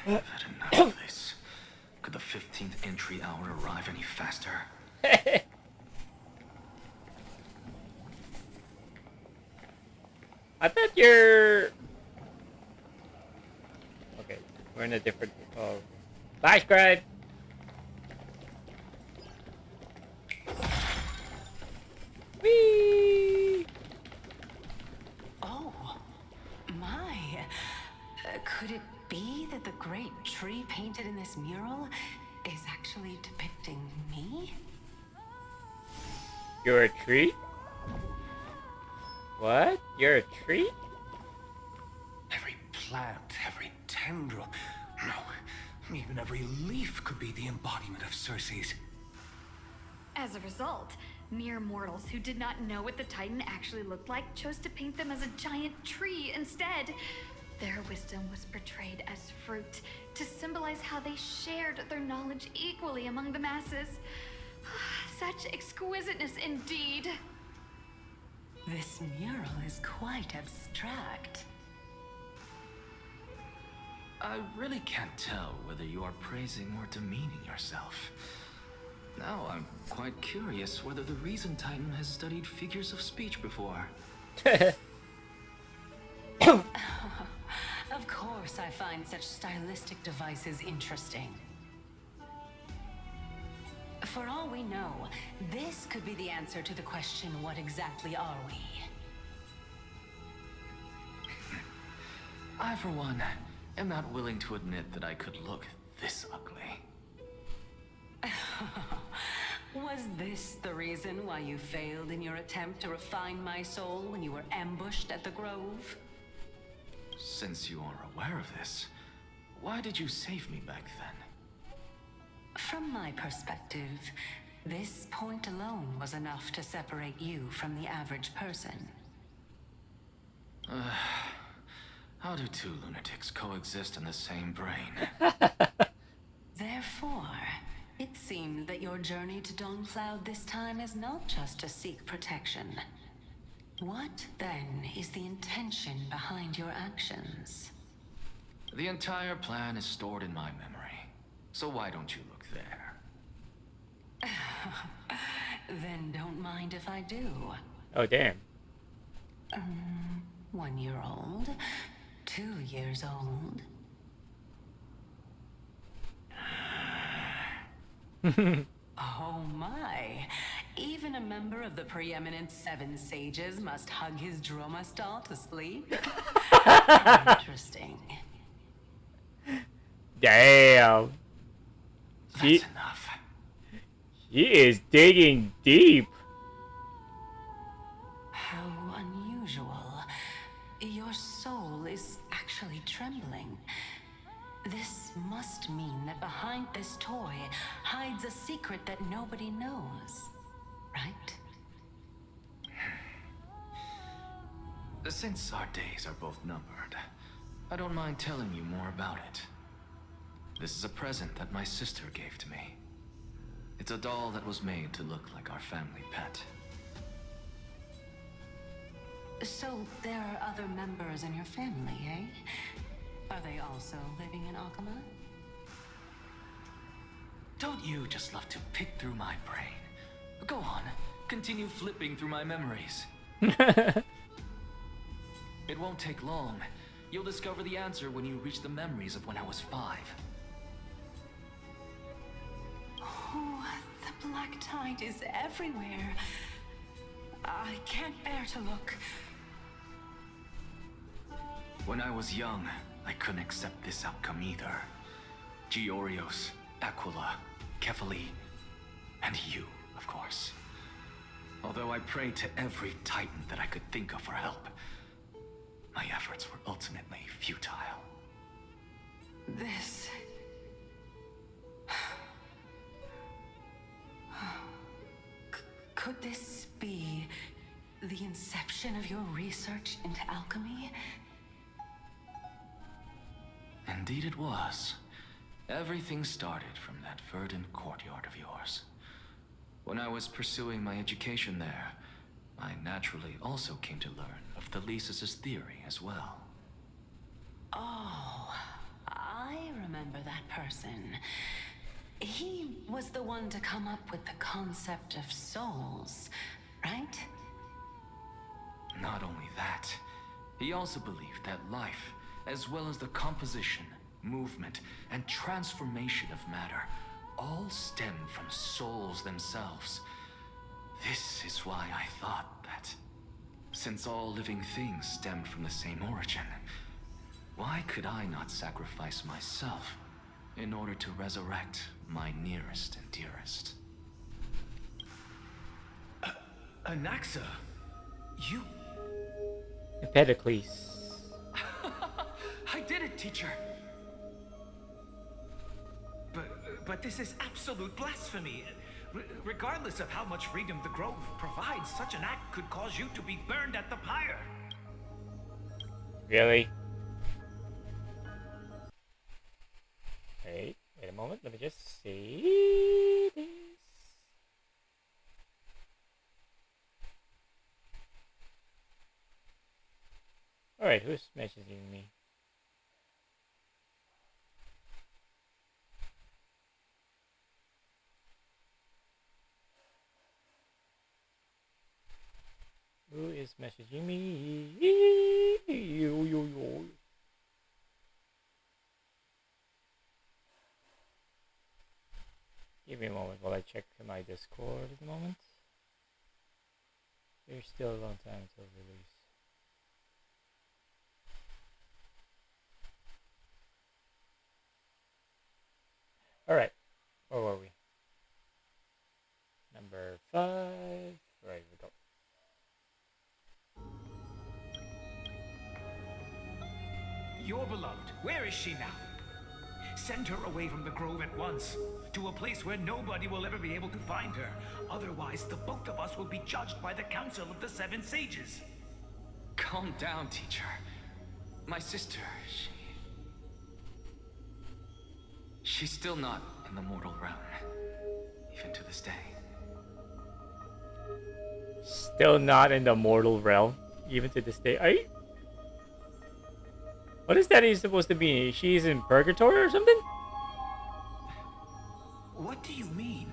I've had enough of this. Could the 15th entry hour arrive any faster? I thought you're... Okay, we're in a different... Oh. Bye, Scribe! Whee! Oh, my. Could it be that the great tree painted in this mural is actually depicting me? You're a tree? What? You're a tree? Every plant, every tendril, no, even every leaf could be the embodiment of Circe's. As a result, mere mortals who did not know what the Titan actually looked like chose to paint them as a giant tree instead. Their wisdom was portrayed as fruit, to symbolize how they shared their knowledge equally among the masses. Such exquisiteness indeed. This mural is quite abstract. I really can't tell whether you are praising or demeaning yourself. Now I'm quite curious whether the Reason Titan has studied figures of speech before. Of course I find such stylistic devices interesting. For all we know, this could be the answer to the question, what exactly are we? I, for one, am not willing to admit that I could look this ugly. Was this the reason why you failed in your attempt to refine my soul when you were ambushed at the Grove? Since you are aware of this, why did you save me back then? From my perspective, this point alone was enough to separate you from the average person. How do two lunatics coexist in the same brain? Therefore, it seems that your journey to Dawnfloud this time is not just to seek protection. What, then, is the intention behind your actions? The entire plan is stored in my memory, so why don't you look there? Then don't mind if I do. Oh, damn. 1 year old, 2 years old. Oh my! Even a member of the preeminent Seven Sages must hug his Dromastal to sleep? Interesting. Damn. That's enough. She is digging deep. How unusual. Your soul is actually trembling. This must mean that behind this toy hides a secret that nobody knows, right? Since our days are both numbered, I don't mind telling you more about it. This is a present that my sister gave to me. It's a doll that was made to look like our family pet. So there are other members in your family, eh? Are they also living in Alchema? Don't you just love to pick through my brain? Go on, continue flipping through my memories. It won't take long. You'll discover the answer when you reach the memories of when I was 5. Oh, the black tide is everywhere. I can't bear to look. When I was young, I couldn't accept this outcome either. Georios, Aquila, Kefali, and you, of course. Although I prayed to every titan that I could think of for help, my efforts were ultimately futile. This... Could this be the inception of your research into alchemy? Indeed it was. Everything started from that verdant courtyard of yours. When I was pursuing my education there, I naturally also came to learn of Thalesis' theory as well. Oh, I remember that person. He was the one to come up with the concept of souls, right? Not only that, he also believed that life, as well as the composition, movement, and transformation of matter, all stem from souls themselves. This is why I thought that, since all living things stemmed from the same origin, why could I not sacrifice myself in order to resurrect my nearest and dearest? Anaxa, you... Empedocles. I did it, teacher! But this is absolute blasphemy. Regardless of how much freedom the Grove provides, such an act could cause you to be burned at the pyre. Really? Wait a moment, let me just see this. Alright, who's messaging me? Who is messaging me? Give me a moment while I check my Discord at the moment. There's still a long time until release. Alright, where were we? Where is she now? Send her away from the grove at once, to a place where nobody will ever be able to find her. Otherwise, the both of us will be judged by the Council of the Seven Sages. Calm down, teacher. My sister, she's still not in the mortal realm, even to this day. Still not in the mortal realm, even to this day. What is that even supposed to mean? She's in purgatory or something? What do you mean?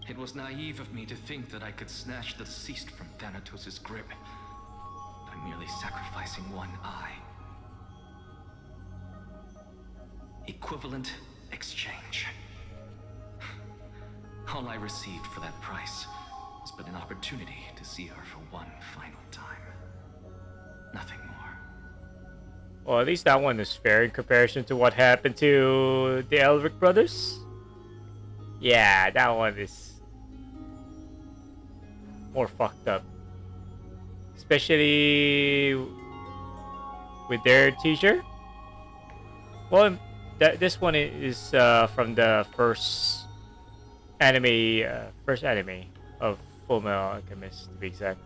It was naive of me to think that I could snatch the deceased from Thanatos' grip by merely sacrificing one eye. Equivalent exchange. All I received for that price was but an opportunity to see her for one final time. Nothing more. Well, at least that one is fair in comparison to what happened to the Elric brothers. Yeah, that one is more fucked up. Especially with their teacher. Well, this one is from the first anime of Fullmetal Alchemist, to be exact.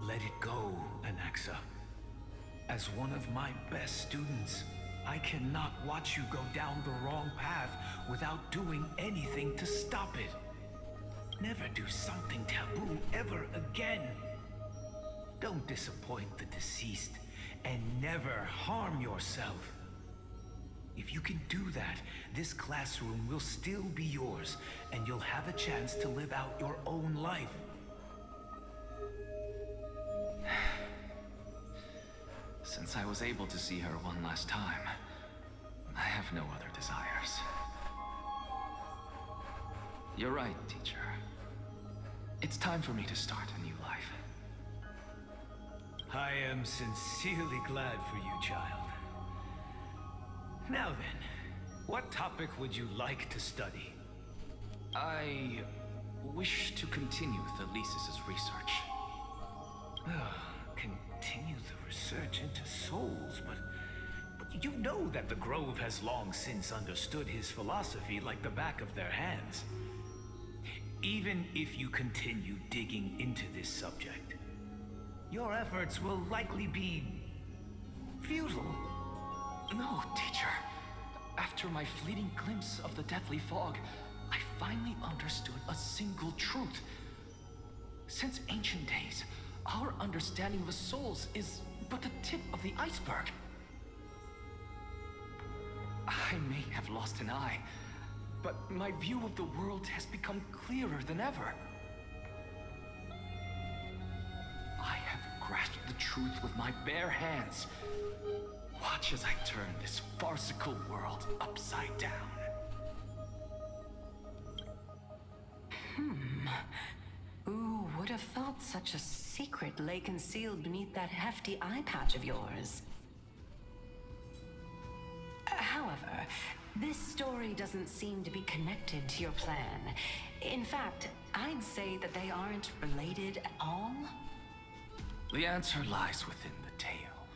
Let it go, Anaxa. As one of my best students, I cannot watch you go down the wrong path without doing anything to stop it. Never do something taboo ever again. Don't disappoint the deceased, and never harm yourself. If you can do that, this classroom will still be yours, and you'll have a chance to live out your own life. Since I was able to see her one last time, I have no other desires. You're right, teacher. It's time for me to start a new life. I am sincerely glad for you, child. Now then, what topic would you like to study? I wish to continue Thalesis' research. Continue the research into souls, but you know that the Grove has long since understood his philosophy like the back of their hands. Even if you continue digging into this subject, your efforts will likely be futile. No, teacher. After my fleeting glimpse of the deathly fog, I finally understood a single truth. Since ancient days, our understanding of the souls is but the tip of the iceberg. I may have lost an eye, but my view of the world has become clearer than ever. I have grasped the truth with my bare hands. Watch as I turn this farcical world upside down. Who would have thought such a secret lay concealed beneath that hefty eye patch of yours? However, this story doesn't seem to be connected to your plan. In fact, I'd say that they aren't related at all. The answer lies within the tale.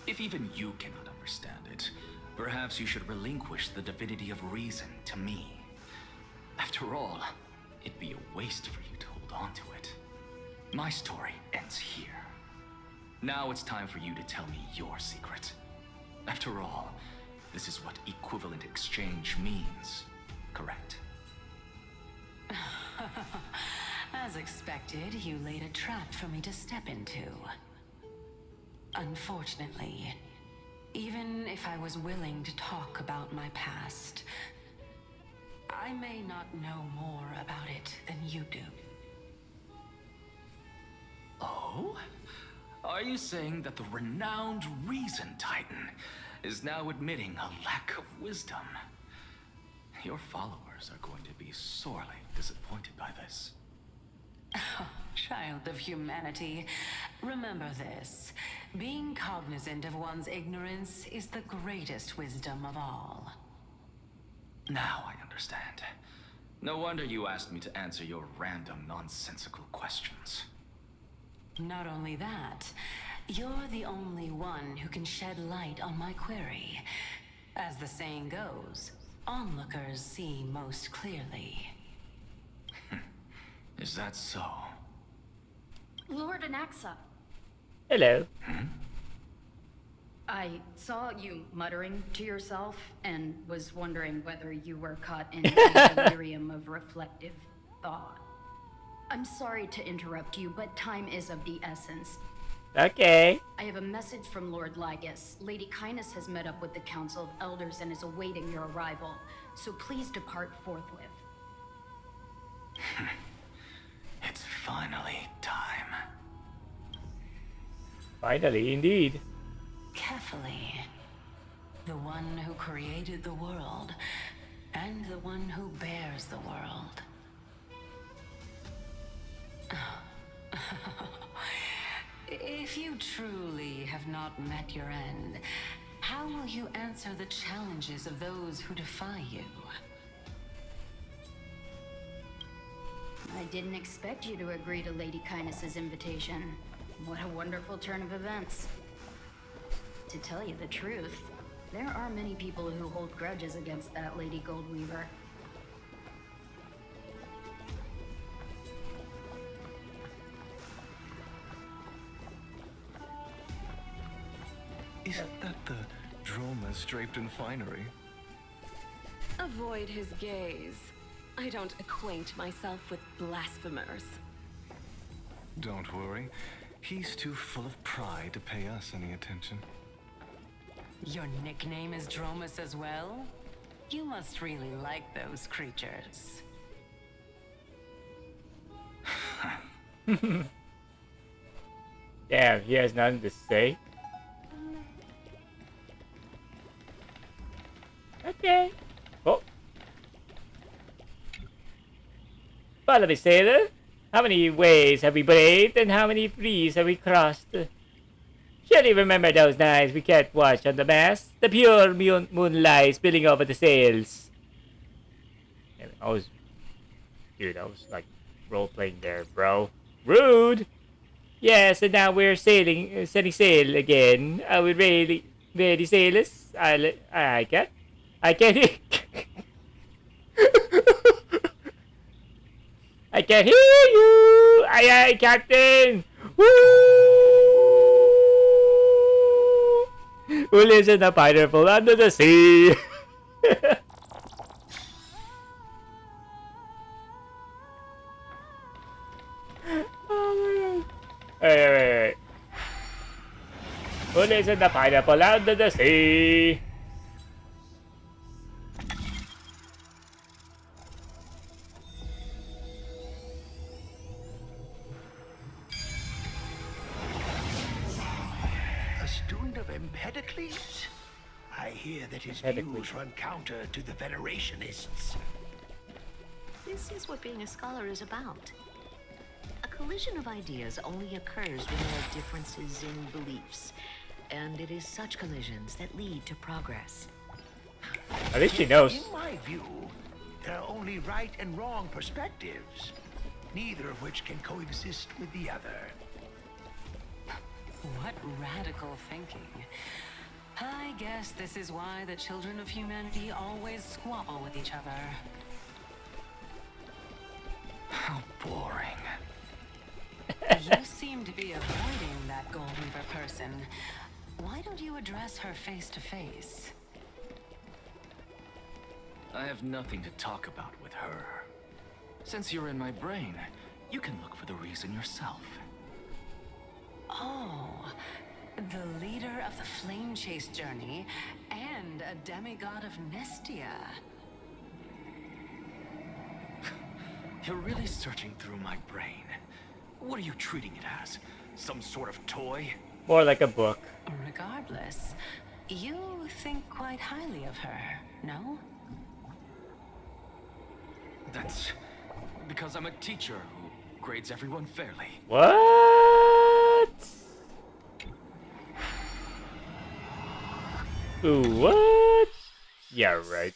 If even you cannot understand it, perhaps you should relinquish the divinity of reason to me. After all, it'd be a waste for you to hold on to it. My story ends here. Now it's time for you to tell me your secret. After all, this is what equivalent exchange means, correct? As expected, you laid a trap for me to step into. Unfortunately, even if I was willing to talk about my past, I may not know more about it than you do. Oh? Are you saying that the renowned Reason Titan is now admitting a lack of wisdom? Your followers are going to be sorely disappointed by this. Child of humanity, remember this. Being cognizant of one's ignorance is the greatest wisdom of all. Now I understand. No wonder you asked me to answer your random, nonsensical questions. Not only that, you're the only one who can shed light on my query. As the saying goes, onlookers see most clearly. Is that so? Lord Anaxa, Hello. I saw you muttering to yourself and was wondering whether you were caught in a delirium of reflective thought. I'm sorry to interrupt you, but time is of the essence. Okay. I have a message from Lord Lygus. Lady Kindness has met up with the Council of Elders and is awaiting your arrival, so please depart forthwith. It's finally time. Finally, indeed. Carefully. The one who created the world, and the one who bears the world. If you truly have not met your end, how will you answer the challenges of those who defy you? I didn't expect you to agree to Lady Kindness's invitation. What a wonderful turn of events. To tell you the truth, there are many people who hold grudges against that Lady Goldweaver. Isn't that the Dromas draped in finery? Avoid his gaze. I don't acquaint myself with blasphemers. Don't worry. He's too full of pride to pay us any attention. Your nickname is Dromas as well? You must really like those creatures. Damn, he has nothing to say. Okay. Oh. Follow me, sailor. How many ways have we braved and how many seas have we crossed? Surely remember those nights we kept watch on the mast? The pure moonlight spilling over the sails. Dude, I was like role-playing there, bro. Rude! Yes, and now we're setting sail again. Are we ready, sailors? I can't hear. I can't hear you! Aye, Captain! Woo! Who lives in a pineapple under the sea? Oh my god. Wait. Who lives in the pineapple under the sea? Empedocles? I hear that his views run counter to the Federationists. This is what being a scholar is about. A collision of ideas only occurs when there are differences in beliefs. And it is such collisions that lead to progress. At least she knows. In my view, there are only right and wrong perspectives, neither of which can coexist with the other. What radical thinking. I guess this is why the children of humanity always squabble with each other. How boring. You seem to be avoiding that Goldweaver person. Why don't you address her face to face? I have nothing to talk about with her. Since you're in my brain, you can look for the reason yourself. Oh, the leader of the Flame Chase journey and a demigod of Nestia. You're really searching through my brain. What are you treating it as? Some sort of toy? More like a book. Regardless, you think quite highly of her, no? That's because I'm a teacher who grades everyone fairly. What? Ooh, what? Yeah, right.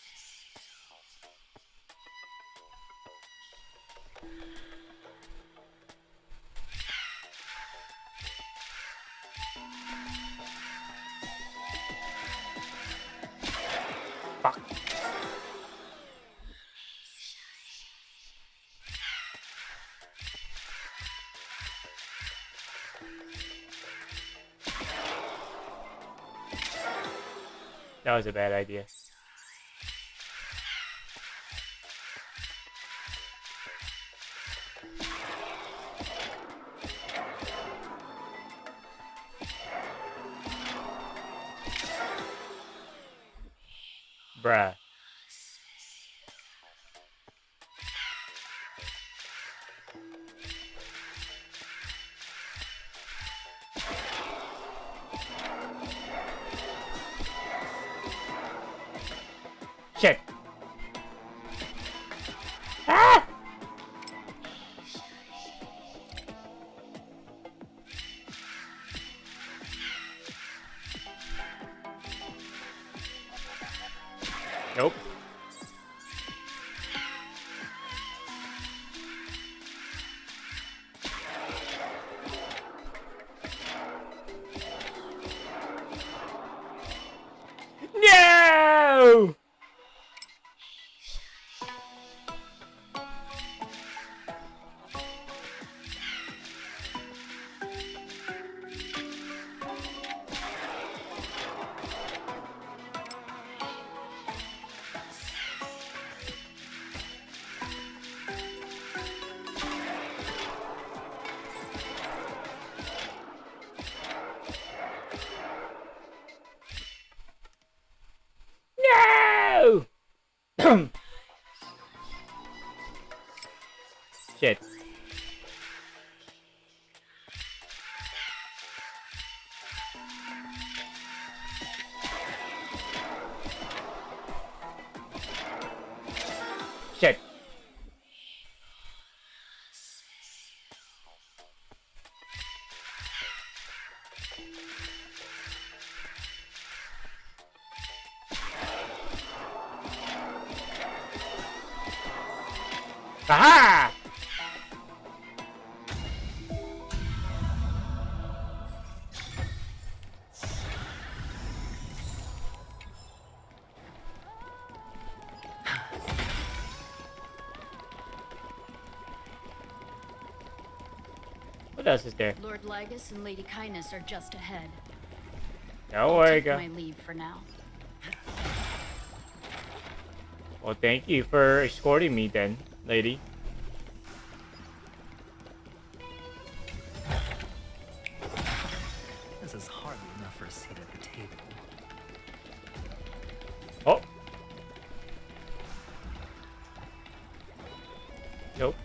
That was a bad idea. Bruh. Shit. Ah! Nope. No! No! Shit. Shit. Aha! What else is there? Lord Lygus and Lady Kindness are just ahead. No worry, Take go. my leave for now. Well, thank you for escorting me then, lady. This is hardly enough for a seat at the table. Oh. Nope.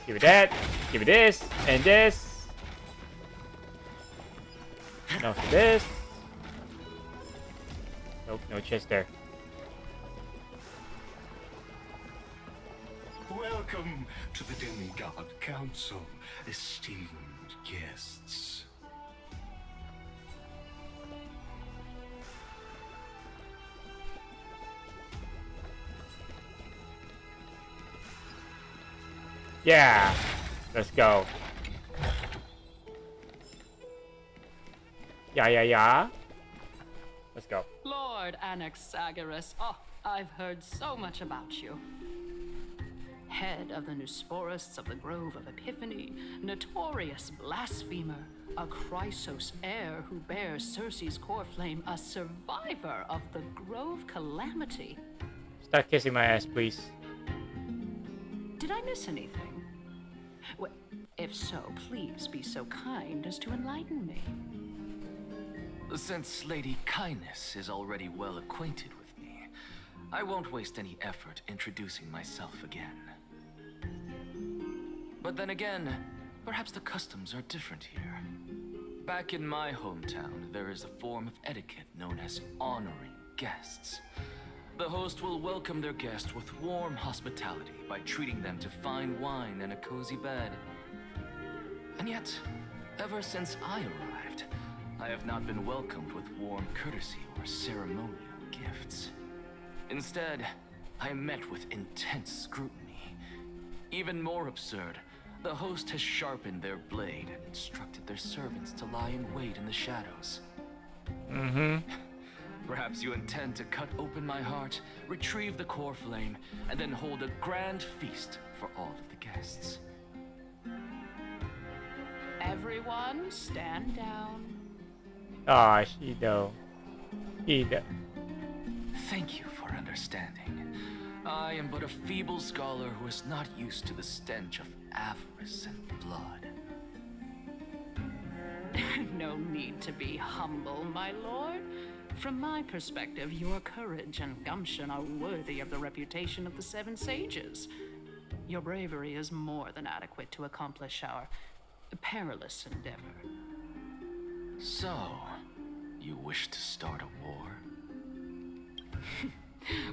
Give it that. Give it this. And this. No, for this. Nope, no chest there. Welcome to the Demigod Council, esteemed guests. Yeah. Let's go. Yeah. Let's go. Lord Anaxagoras, oh, I've heard so much about you. Head of the Nusporists of the Grove of Epiphany, notorious blasphemer, a Chrysos heir who bears Circe's core flame, a survivor of the Grove Calamity. Stop kissing my ass, please. Did I miss anything? Well, if so, please be so kind as to enlighten me. Since Lady Kindness is already well acquainted with me, I won't waste any effort introducing myself again. But then again, perhaps the customs are different here. Back in my hometown, there is a form of etiquette known as honoring guests. The host will welcome their guest with warm hospitality by treating them to fine wine and a cozy bed. And yet, ever since I arrived, I have not been welcomed with warm courtesy or ceremonial gifts. Instead, I am met with intense scrutiny. Even more absurd, the host has sharpened their blade and instructed their servants to lie in wait in the shadows. Perhaps you intend to cut open my heart, retrieve the core flame, and then hold a grand feast for all of the guests. Everyone, stand down. Ah, she though. Thank you for understanding. I am but a feeble scholar who is not used to the stench of avarice and blood. No need to be humble, my lord. From my perspective, your courage and gumption are worthy of the reputation of the Seven Sages. Your bravery is more than adequate to accomplish our perilous endeavor. So, you wish to start a war?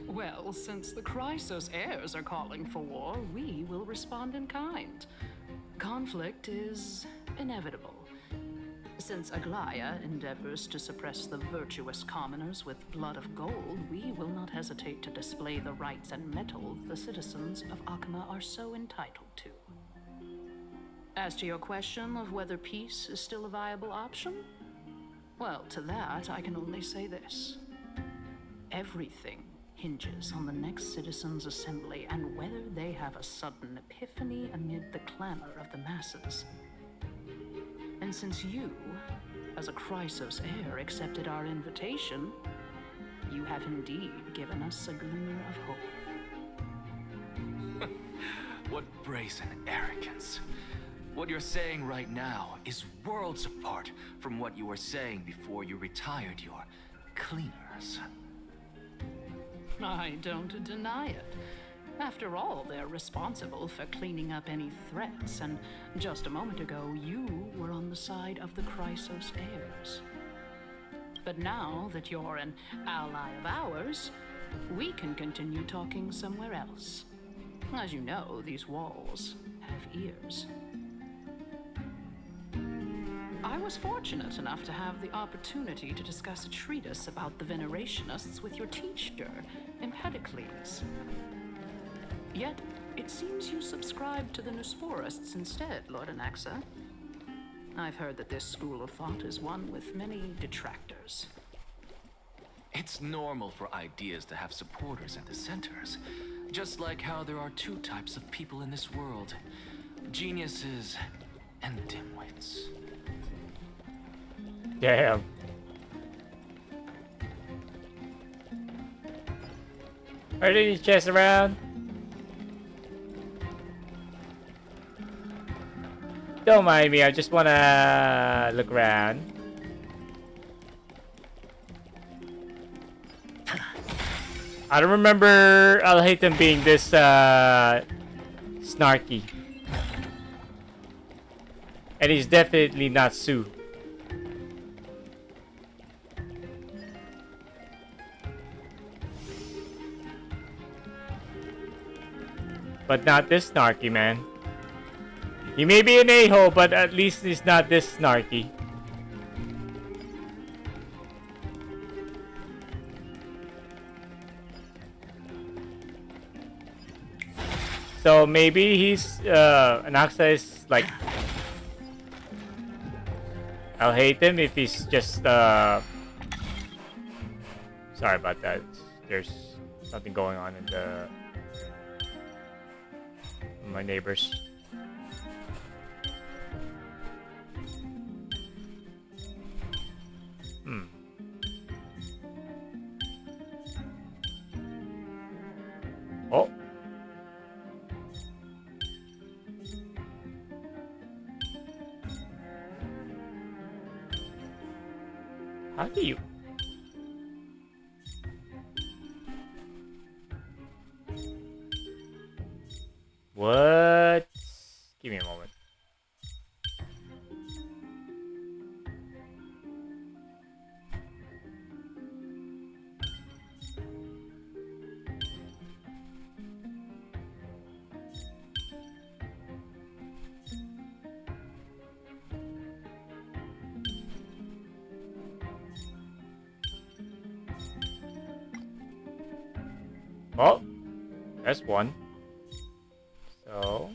Well, since the Chrysos heirs are calling for war, we will respond in kind. Conflict is inevitable. Since Aglaya endeavors to suppress the virtuous commoners with blood of gold, we will not hesitate to display the rights and mettle the citizens of Akama are so entitled to. As to your question of whether peace is still a viable option, well, to that I can only say this. Everything hinges on the next citizens' assembly and whether they have a sudden epiphany amid the clamor of the masses. And since you, as a Chrysos heir, accepted our invitation, you have indeed given us a glimmer of hope. What brazen arrogance. What you're saying right now is worlds apart from what you were saying before you retired your cleaners. I don't deny it. After all, they're responsible for cleaning up any threats, and just a moment ago, you were on the side of the Chrysos heirs. But now that you're an ally of ours, we can continue talking somewhere else. As you know, these walls have ears. I was fortunate enough to have the opportunity to discuss a treatise about the Venerationists with your teacher, Empedocles. Yet, it seems you subscribe to the Nusporists instead, Lord Anaxa. I've heard that this school of thought is one with many detractors. It's normal for ideas to have supporters and dissenters. Just like how there are two types of people in this world. Geniuses and dimwits. Damn. Are there any chests around? Don't mind me, I just wanna look around. I don't remember Alhaitham being this snarky. And he's definitely not Sue. But not this snarky, man. He may be an a-hole, but at least he's not this snarky. So maybe he's Anaxa is like, I'll hate him if he's just sorry about that. There's something going on in my neighbors. Oh. How do you? What? Give me a moment. Oh, that's one. So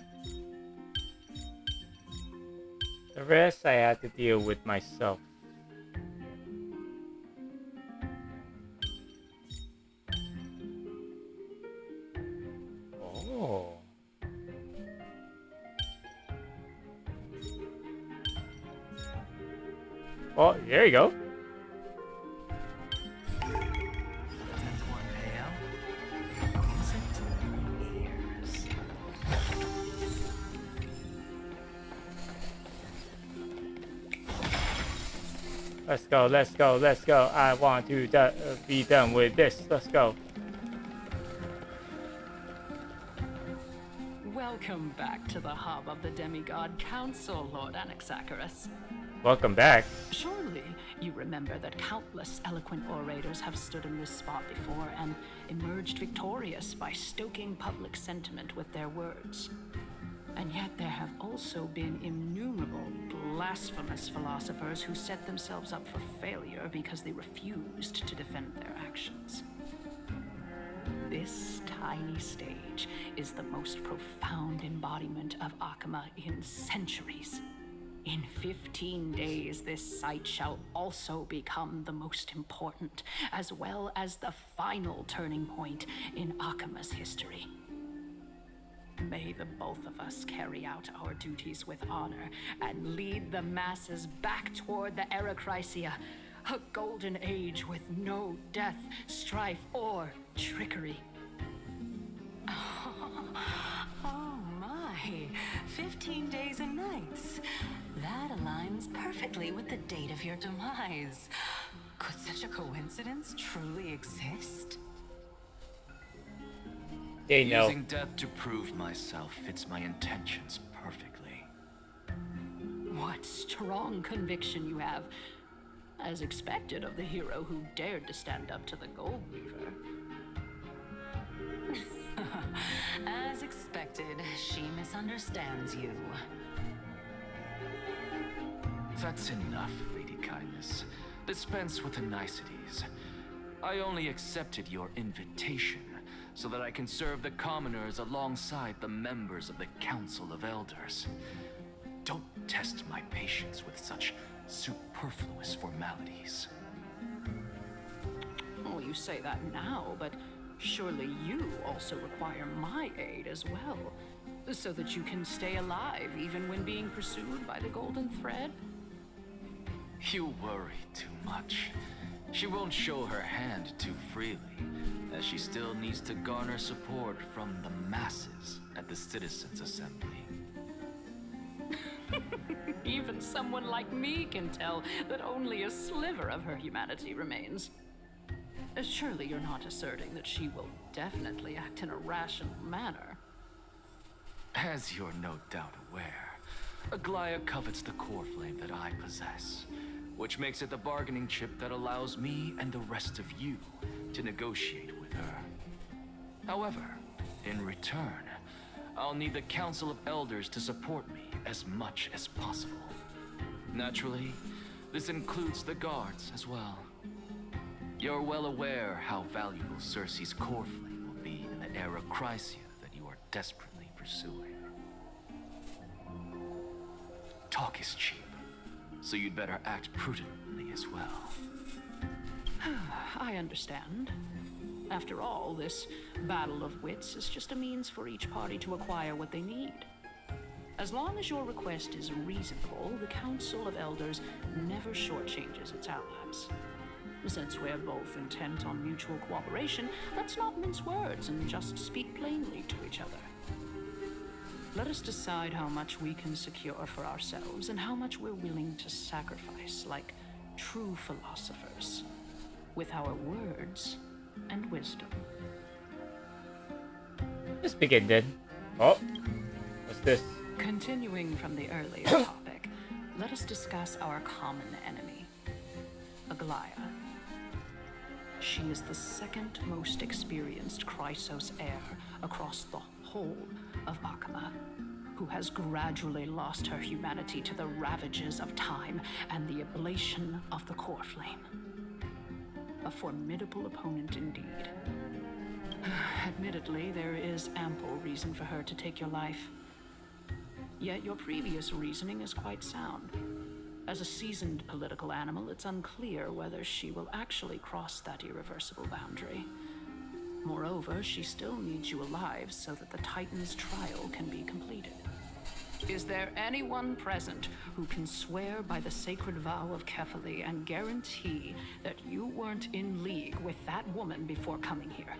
the rest I had to deal with myself. Oh. Oh, there you go. Let's go, let's go, let's go. I want to be done with this. Let's go. Welcome back to the hub of the Demigod Council, Lord Anaxagoras. Welcome back. Surely you remember that countless eloquent orators have stood in this spot before and emerged victorious by stoking public sentiment with their words. And yet there have also been innumerable blasphemous philosophers who set themselves up for failure because they refused to defend their actions. This tiny stage is the most profound embodiment of Akama in centuries. In 15 days, this site shall also become the most important, as well as the final turning point in Akama's history. May the both of us carry out our duties with honor and lead the masses back toward the Era Chrysia, a golden age with no death, strife, or trickery. Oh my, 15 days and nights. That aligns perfectly with the date of your demise. Could such a coincidence truly exist? They know. Using death to prove myself fits my intentions perfectly. What strong conviction you have, as expected of the hero who dared to stand up to the Gold Weaver. As expected, she misunderstands you. That's enough, Lady Kindness. Dispense with the niceties. I only accepted your invitation so that I can serve the commoners alongside the members of the Council of Elders. Don't test my patience with such superfluous formalities. Well, you say that now, but surely you also require my aid as well, so that you can stay alive even when being pursued by the Golden Thread? You worry too much. She won't show her hand too freely, as she still needs to garner support from the masses at the Citizens' Assembly. Even someone like me can tell that only a sliver of her humanity remains. Surely you're not asserting that she will definitely act in a rational manner. As you're no doubt aware, Aglaya covets the core flame that I possess, which makes it the bargaining chip that allows me and the rest of you to negotiate with her. However, in return, I'll need the Council of Elders to support me as much as possible. Naturally, this includes the guards as well. You're well aware how valuable Circe's core flame will be in the Era Chrysia that you are desperately pursuing. Talk is cheap, so you'd better act prudently as well. I understand. After all, this battle of wits is just a means for each party to acquire what they need. As long as your request is reasonable, the Council of Elders never shortchanges its allies. Since we're both intent on mutual cooperation, let's not mince words and just speak plainly to each other. Let us decide how much we can secure for ourselves and how much we're willing to sacrifice, like true philosophers, with our words and wisdom. Let's begin then. Oh, what's this? Continuing from the earlier topic, let us discuss our common enemy, Aglaya. She is the second most experienced Chrysos heir across the whole of Akama, who has gradually lost her humanity to the ravages of time and the ablation of the core flame. A formidable opponent indeed. Admittedly, there is ample reason for her to take your life. Yet your previous reasoning is quite sound. As a seasoned political animal, it's unclear whether she will actually cross that irreversible boundary. Moreover, she still needs you alive so that the Titan's trial can be completed. Is there anyone present who can swear by the sacred vow of Kefali and guarantee that you weren't in league with that woman before coming here?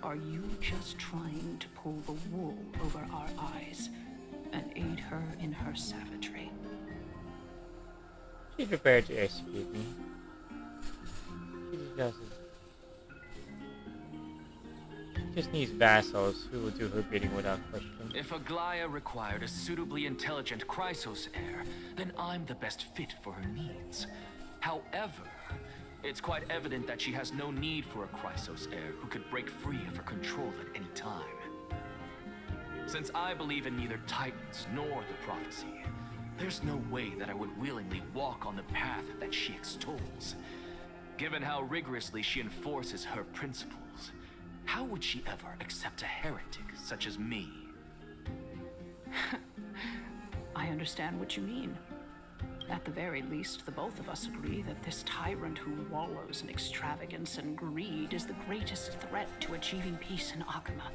Are you just trying to pull the wool over our eyes and aid her in her savagery? Be prepared to execute me. She doesn't. She just needs vassals who will do her bidding without question. If Aglaya required a suitably intelligent Chrysos heir, then I'm the best fit for her needs. However, it's quite evident that she has no need for a Chrysos heir who could break free of her control at any time. Since I believe in neither Titans nor the prophecy, there's no way that I would willingly walk on the path that she extols. Given how rigorously she enforces her principles, how would she ever accept a heretic such as me? I understand what you mean. At the very least, the both of us agree that this tyrant who wallows in extravagance and greed is the greatest threat to achieving peace in Akama.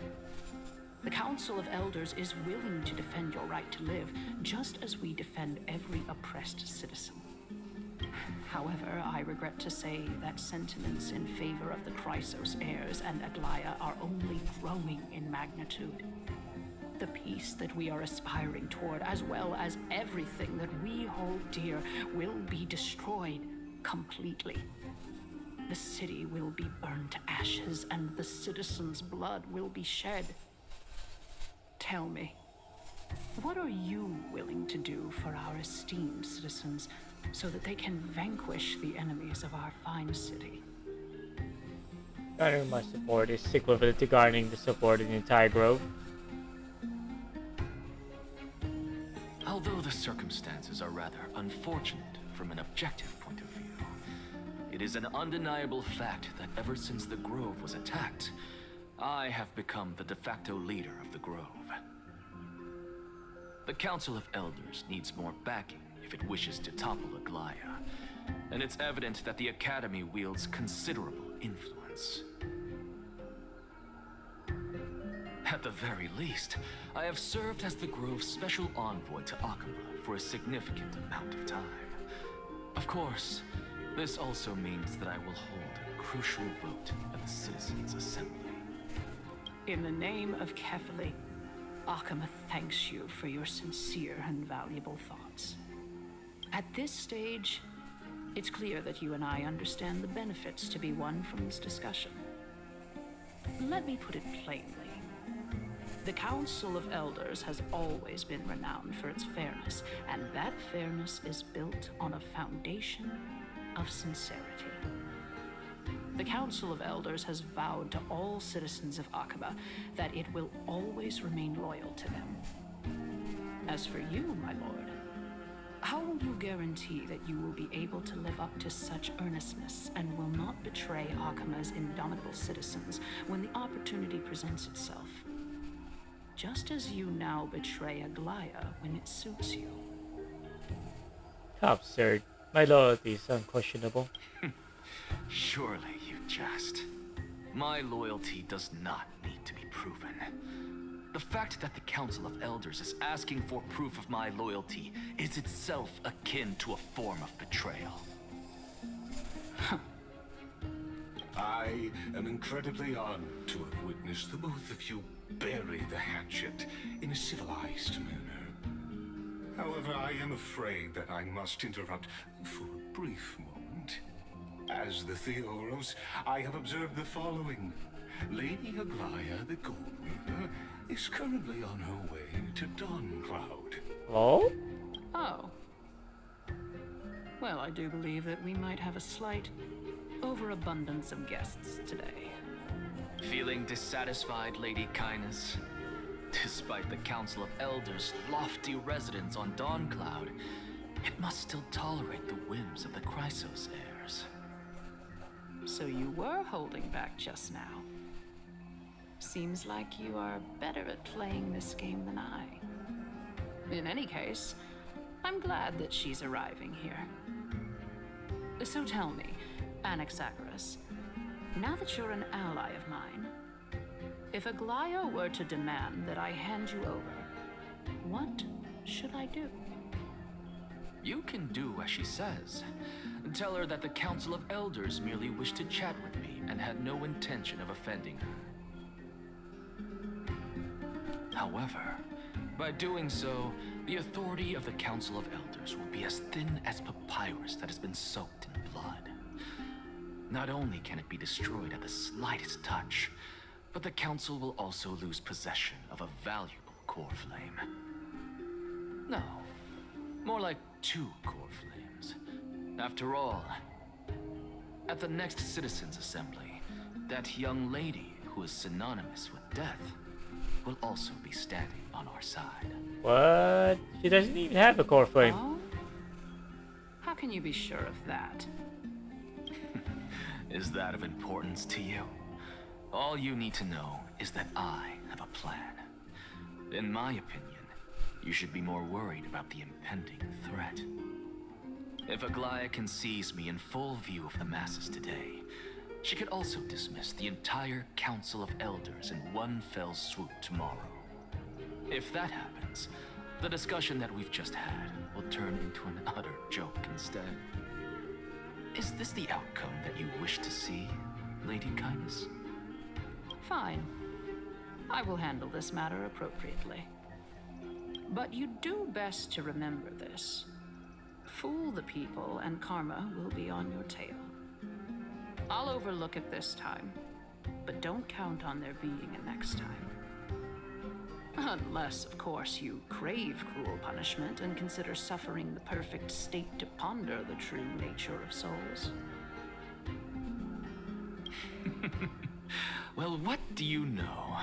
The Council of Elders is willing to defend your right to live, just as we defend every oppressed citizen. However, I regret to say that sentiments in favor of the Chrysos heirs and Aglaya are only growing in magnitude. The peace that we are aspiring toward, as well as everything that we hold dear, will be destroyed completely. The city will be burned to ashes, and the citizens' blood will be shed. Tell me, what are you willing to do for our esteemed citizens so that they can vanquish the enemies of our fine city? Garnering my support is equivalent to garnering the support of the entire grove. Although the circumstances are rather unfortunate from an objective point of view, it is an undeniable fact that ever since the Grove was attacked, I have become the de facto leader of the Grove. The Council of Elders needs more backing if it wishes to topple Aglaya, and it's evident that the Academy wields considerable influence. At the very least, I have served as the Grove's special envoy to Akama for a significant amount of time. Of course, this also means that I will hold a crucial vote at the Citizens' Assembly. In the name of Kefali, Akama thanks you for your sincere and valuable thoughts. At this stage, it's clear that you and I understand the benefits to be won from this discussion. Let me put it plainly. The Council of Elders has always been renowned for its fairness, and that fairness is built on a foundation of sincerity. The Council of Elders has vowed to all citizens of Akaba that it will always remain loyal to them. As for you, my lord, how will you guarantee that you will be able to live up to such earnestness and will not betray Akama's indomitable citizens when the opportunity presents itself? Just as you now betray Aglaya when it suits you. How absurd. My loyalty is unquestionable. Surely you jest. My loyalty does not need to be proven. The fact that the Council of Elders is asking for proof of my loyalty is itself akin to a form of betrayal. I am incredibly honored to have witnessed the both of you bury the hatchet in a civilized manner. However, I am afraid that I must interrupt for a brief moment. As the Theoros, I have observed the following. Lady Aglaya, the Gold Weaver, is currently on her way to Dawncloud. Oh? Oh. Well, I do believe that we might have a slight overabundance of guests today. Feeling dissatisfied, Lady Kindness? Despite the Council of Elders' lofty residence on Dawncloud, it must still tolerate the whims of the Chrysos heirs. So you were holding back just now. Seems like you are better at playing this game than I. In any case, I'm glad that she's arriving here. So tell me, Anaxagoras, now that you're an ally of mine, if Aglaya were to demand that I hand you over, what should I do? You can do as she says. Tell her that the Council of Elders merely wished to chat with me and had no intention of offending her. However, By doing so, the authority of the Council of Elders will be as thin as papyrus that has been soaked in blood. Not only can it be destroyed at the slightest touch, but the Council will also lose possession of a valuable core flame. No, more like 2 core flames. After all, at the next Citizens' Assembly, that young lady who is synonymous with death will also be standing on our side. What? She doesn't even have a core flame. Oh? How can you be sure of that? Is that of importance to you? All you need to know is that I have a plan. In my opinion, you should be more worried about the impending threat. If Aglaya can seize me in full view of the masses today, she could also dismiss the entire Council of Elders in one fell swoop tomorrow. If that happens, the discussion that we've just had will turn into an utter joke instead. Is this the outcome that you wish to see, Lady Kindness? Fine. I will handle this matter appropriately. But you do best to remember this. Fool the people and karma will be on your tail. I'll overlook it this time, but don't count on there being a next time. Unless, of course, you crave cruel punishment and consider suffering the perfect state to ponder the true nature of souls. Well, what do you know?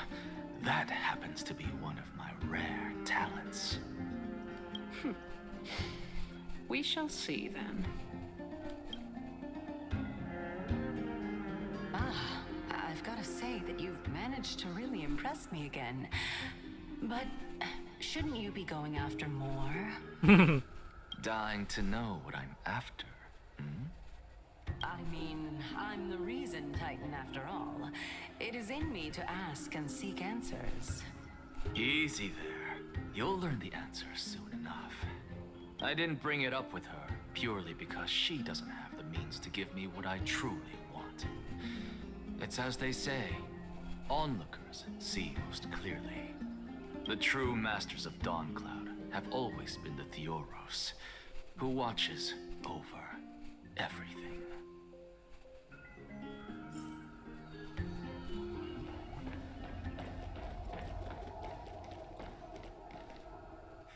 That happens to be one of my rare talents. We shall see then. Ah, I've got to say that you've managed to really impress me again. But shouldn't you be going after more? Dying to know what I'm after, hmm? I mean, I'm the reason Titan after all. It is in me to ask and seek answers. Easy there. You'll learn the answers soon enough. I didn't bring it up with her purely because she doesn't have the means to give me what I truly want. It's as they say, onlookers see most clearly. The true masters of Dawncloud have always been the Theoros, who watches over everything.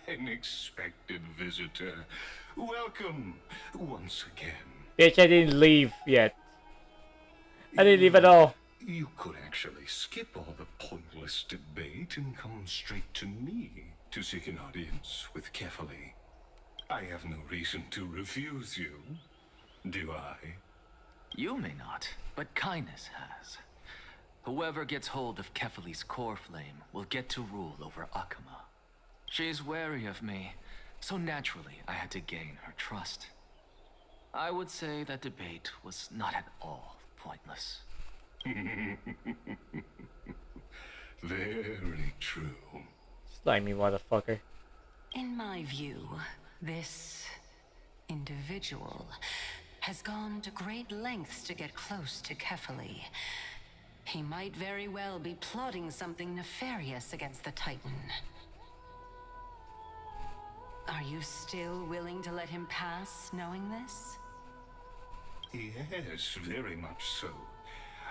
An expected visitor. Welcome once again. Bitch, I didn't leave yet. I didn't leave at all. You could actually skip all the pointless debate and come straight to me to seek an audience with Kefali. I have no reason to refuse you, do I? You may not, but Kindness has. Whoever gets hold of Kefali's core flame will get to rule over Akama. She's wary of me, so naturally I had to gain her trust. I would say that debate was not at all pointless. Very true. Slimy motherfucker. In my view, this individual has gone to great lengths to get close to Kefali. He might very well be plotting something nefarious against the Titan. Are you still willing to let him pass, knowing this? Yes, very much so.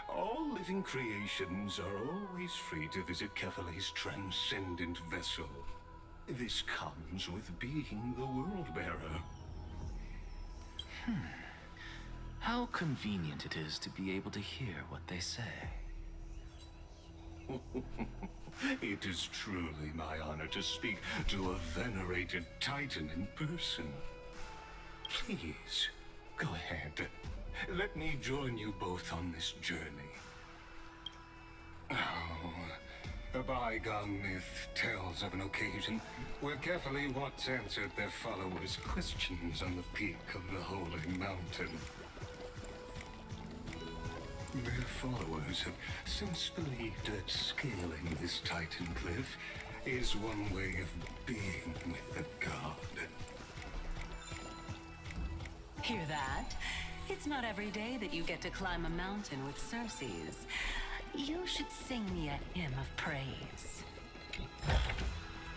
All living creations are always free to visit Kefali's transcendent vessel. This comes with being the World-Bearer. How convenient it is to be able to hear what they say. It is truly my honor to speak to a venerated Titan in person. Please, go ahead. Let me join you both on this journey. Oh, a bygone myth tells of an occasion where Kefali once answered their followers' questions on the peak of the Holy Mountain. Their followers have since believed that scaling this Titan cliff is one way of being with the god. Hear that? It's not every day that you get to climb a mountain with Circes. You should sing me a hymn of praise.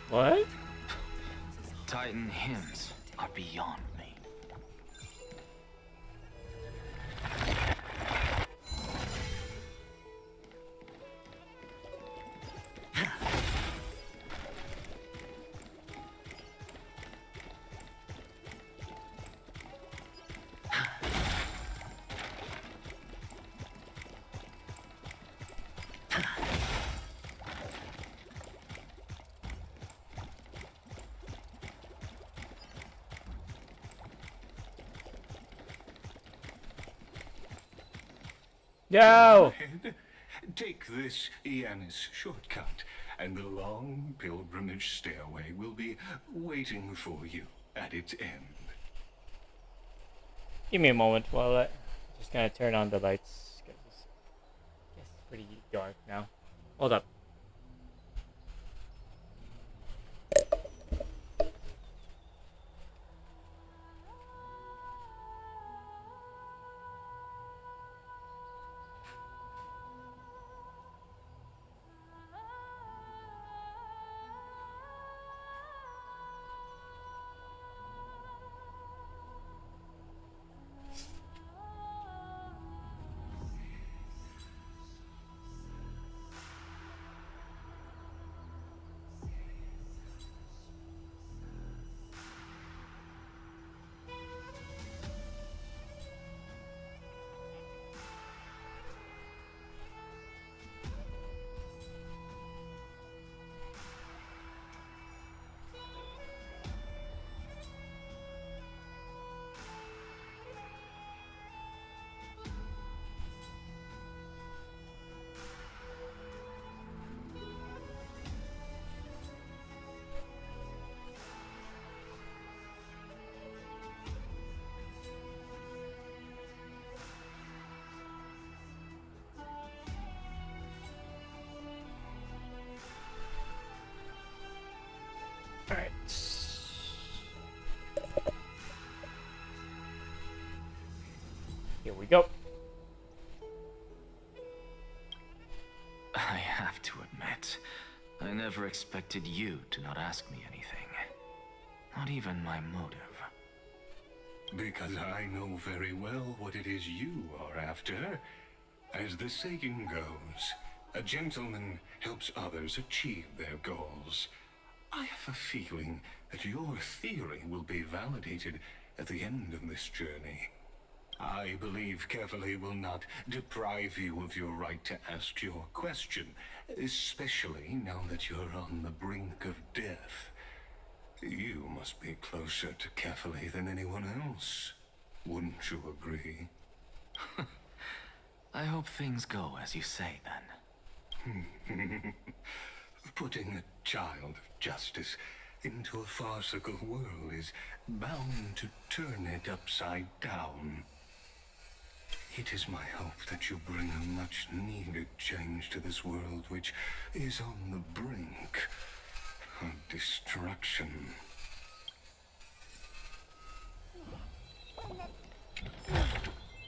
What? Titan hymns are beyond me. No! Ahead. Take this Yanis shortcut, and the long pilgrimage stairway will be waiting for you at its end. Give me a moment while I just gonna turn on the lights. 'Cause it's pretty dark now. Hold up. Alright. Here we go. I have to admit, I never expected you to not ask me anything. Not even my motive. Because I know very well what it is you are after. As the saying goes, a gentleman helps others achieve their goals. I have a feeling that your theory will be validated at the end of this journey. I believe Kefali will not deprive you of your right to ask your question, especially now that you're on the brink of death. You must be closer to Kefali than anyone else. Wouldn't you agree? I hope things go as you say, then. Putting a child of justice into a farcical world is bound to turn it upside down. It is my hope that you bring a much-needed change to this world which is on the brink of destruction.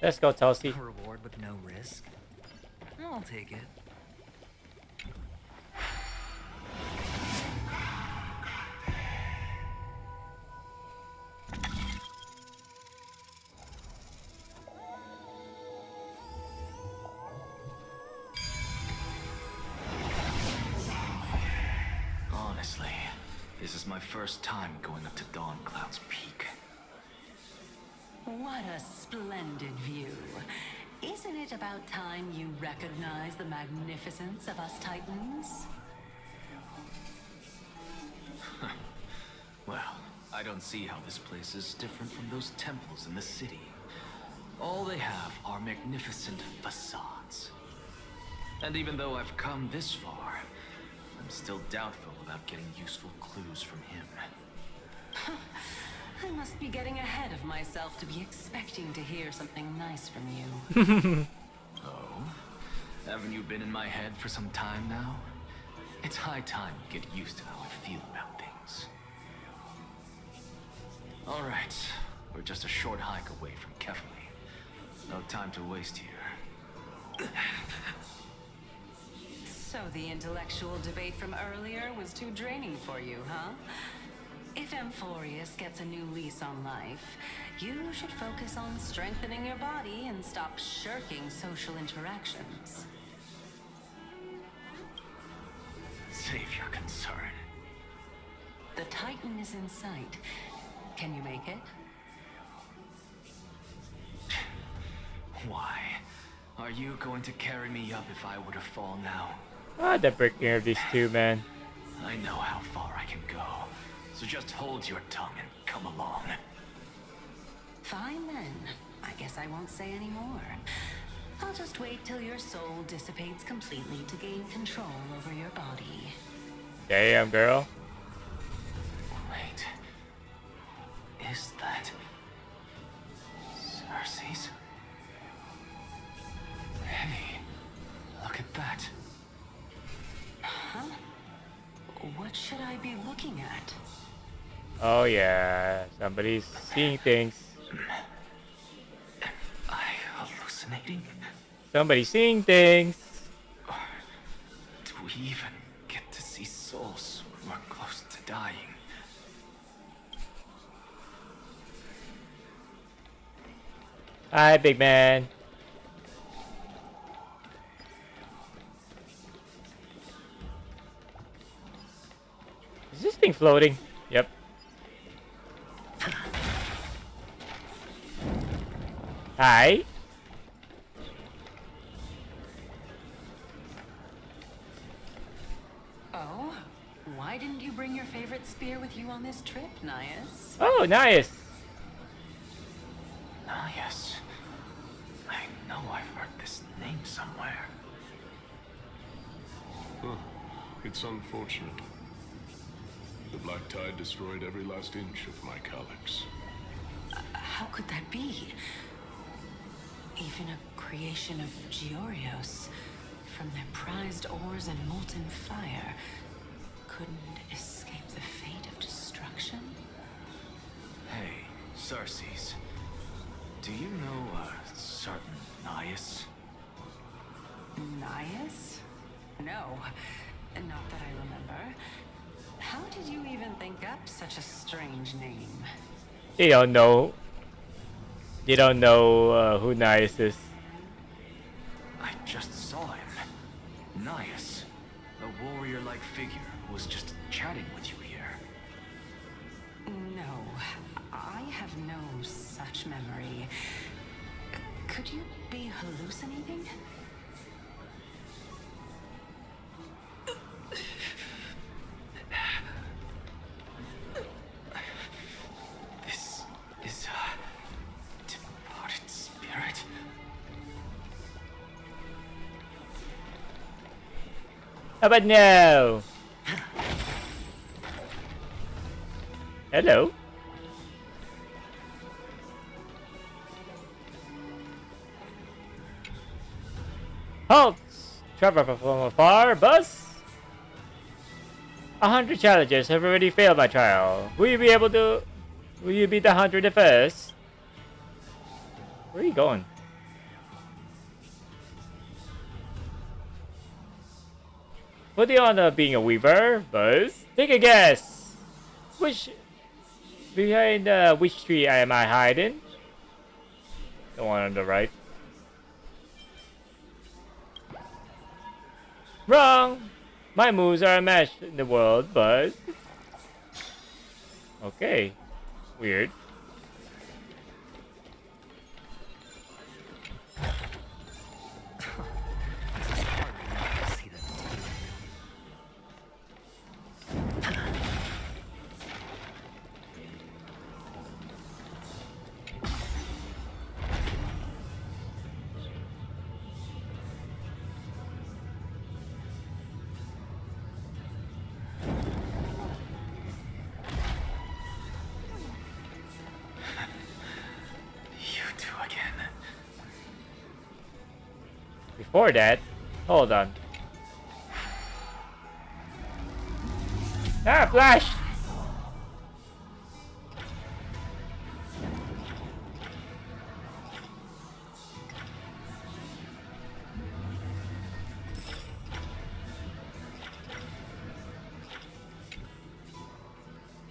Let's go, Tulsi. A reward with no risk. I'll take it. Honestly, this is my first time going up to Dawncloud's peak. What a splendid view. Isn't it about time you recognize the magnificence of us Titans? Well, I don't see how this place is different from those temples in the city. All they have are magnificent facades. And even though I've come this far, I'm still doubtful about getting useful clues from him. I must be getting ahead of myself to be expecting to hear something nice from you. Oh? Haven't you been in my head for some time now? It's high time you get used to how I feel about things. Alright, we're just a short hike away from Kefali. No time to waste here. So, So the intellectual debate from earlier was too draining for you, huh? If Amphorius gets a new lease on life, you should focus on strengthening your body and stop shirking social interactions. Save your concern. The Titan is in sight. Can you make it? Why? Are you going to carry me up if I were to fall now? Ah, the breaking of these two, man. I know how far I can go. So just hold your tongue and come along. Fine then. I guess I won't say any more. I'll just wait till your soul dissipates completely to gain control over your body. Damn, girl. Wait. Is that Cersei's? Hey, look at that. Huh? What should I be looking at? Oh yeah, somebody's seeing things. Am I hallucinating? Somebody's seeing things. Do we even get to see souls when we're close to dying? Hi, big man. Is this thing floating? Yep. Hi. Oh? Why didn't you bring your favorite spear with you on this trip, Nias? Oh, nice. Nias. I know I've heard this name somewhere. Huh. It's unfortunate. The Black Tide destroyed every last inch of my calyx. How could that be? Even a creation of Georios, from their prized ores and molten fire, couldn't escape the fate of destruction? Hey, Cersei's. Do you know a certain Nias? Nias? No, not that I remember. How did you even think up such a strange name? They don't know. They don't know who Nias is. I just saw him. Nias. A warrior-like figure who was just chatting with you here. No, I have no such memory. Could you be hallucinating? This is a departed spirit. How about no? Hello. Halt! Traveler from afar, bus. 100 challengers have already failed my trial. Will you be able to? Will you beat the 101st? Where are you going? For the honor of being a weaver, Buzz, take a guess. Which behind which tree am I hiding? The one on the right. Wrong. My moves are unmatched in the world, Buzz. Okay. Weird. Before that, hold on. Ah, flash!